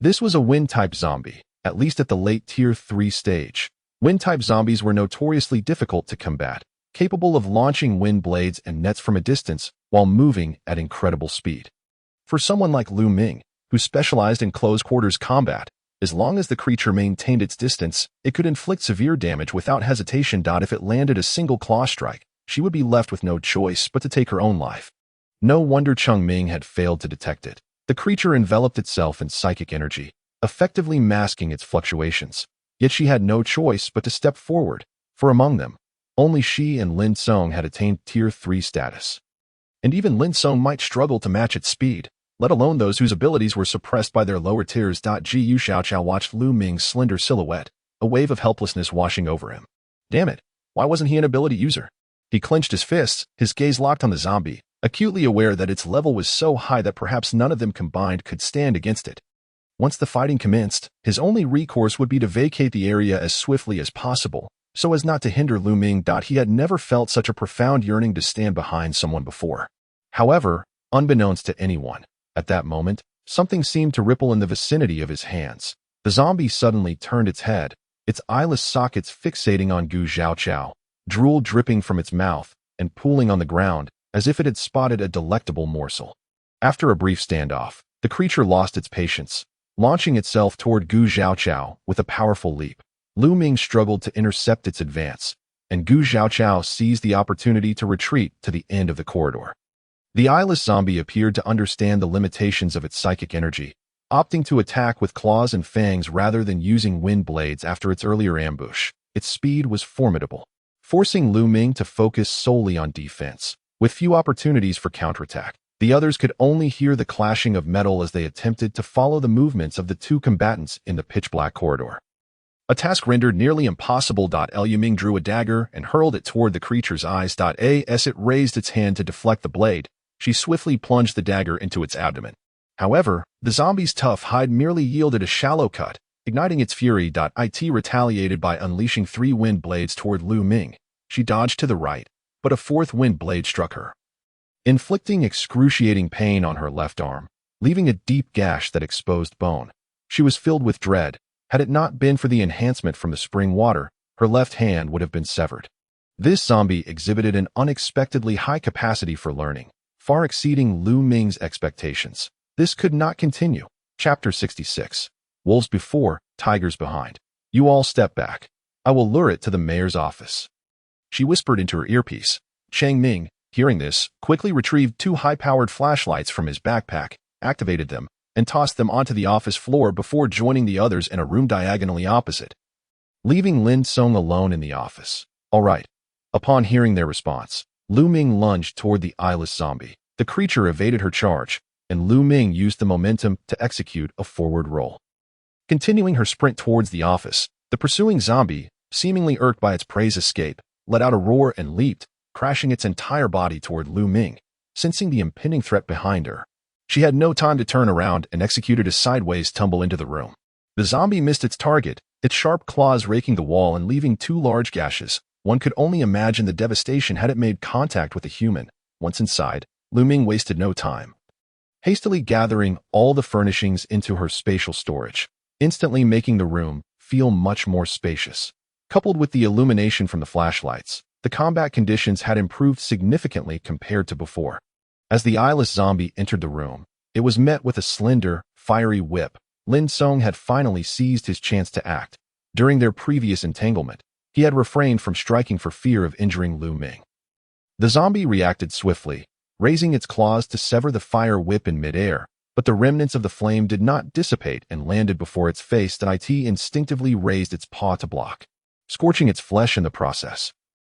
This was a wind-type zombie, at least at the late Tier 3 stage. Wind-type zombies were notoriously difficult to combat, capable of launching wind blades and nets from a distance while moving at incredible speed. For someone like Liu Ming, who specialized in close-quarters combat, as long as the creature maintained its distance, it could inflict severe damage without hesitation. If it landed a single claw strike, she would be left with no choice but to take her own life. No wonder Cheng Ming had failed to detect it. The creature enveloped itself in psychic energy, effectively masking its fluctuations. Yet she had no choice but to step forward, for among them, only she and Lin Song had attained Tier 3 status. And even Lin Song might struggle to match its speed, let alone those whose abilities were suppressed by their lower tiers. Gu Xiaoqiao watched Liu Ming's slender silhouette, a wave of helplessness washing over him. Damn it, why wasn't he an ability user? He clenched his fists, his gaze locked on the zombie, acutely aware that its level was so high that perhaps none of them combined could stand against it. Once the fighting commenced, his only recourse would be to vacate the area as swiftly as possible, so as not to hinder Liu Ming. He had never felt such a profound yearning to stand behind someone before. However, unbeknownst to anyone, at that moment, something seemed to ripple in the vicinity of his hands. The zombie suddenly turned its head, its eyeless sockets fixating on Gu Xiaoqiao, drool dripping from its mouth and pooling on the ground as if it had spotted a delectable morsel. After a brief standoff, the creature lost its patience, launching itself toward Gu Xiaoqiao with a powerful leap. Liu Ming struggled to intercept its advance, and Gu Xiaoqiao seized the opportunity to retreat to the end of the corridor. The eyeless zombie appeared to understand the limitations of its psychic energy, opting to attack with claws and fangs rather than using wind blades after its earlier ambush. Its speed was formidable, forcing Liu Ming to focus solely on defense. With few opportunities for counterattack, the others could only hear the clashing of metal as they attempted to follow the movements of the two combatants in the pitch-black corridor. A task rendered nearly impossible. Liu Ming drew a dagger and hurled it toward the creature's eyes. As it raised its hand to deflect the blade, she swiftly plunged the dagger into its abdomen. However, the zombie's tough hide merely yielded a shallow cut, igniting its fury. It retaliated by unleashing 3 wind blades toward Liu Ming. She dodged to the right, but a 4th wind blade struck her, inflicting excruciating pain on her left arm, leaving a deep gash that exposed bone. She was filled with dread. Had it not been for the enhancement from the spring water, her left hand would have been severed. This zombie exhibited an unexpectedly high capacity for learning, far exceeding Liu Ming's expectations. This could not continue. Chapter 66. Wolves before, tigers behind. You all step back. I will lure it to the mayor's office. She whispered into her earpiece. Cheng Ming, hearing this, quickly retrieved 2 high-powered flashlights from his backpack, activated them, and tossed them onto the office floor before joining the others in a room diagonally opposite, leaving Lin Song alone in the office. All right. Upon hearing their response, Liu Ming lunged toward the eyeless zombie. The creature evaded her charge, and Liu Ming used the momentum to execute a forward roll. Continuing her sprint towards the office, the pursuing zombie, seemingly irked by its prey's escape, let out a roar and leaped, crashing its entire body toward Liu Ming. Sensing the impending threat behind her, she had no time to turn around and executed a sideways tumble into the room. The zombie missed its target, its sharp claws raking the wall and leaving 2 large gashes. One could only imagine the devastation had it made contact with a human. Once inside, Liu Ming wasted no time, hastily gathering all the furnishings into her spatial storage, instantly making the room feel much more spacious. Coupled with the illumination from the flashlights, the combat conditions had improved significantly compared to before. As the eyeless zombie entered the room, it was met with a slender, fiery whip. Lin Song had finally seized his chance to act. During their previous entanglement, he had refrained from striking for fear of injuring Liu Ming. The zombie reacted swiftly, raising its claws to sever the fire whip in midair, but the remnants of the flame did not dissipate and landed before its face. It instinctively raised its paw to block, scorching its flesh in the process.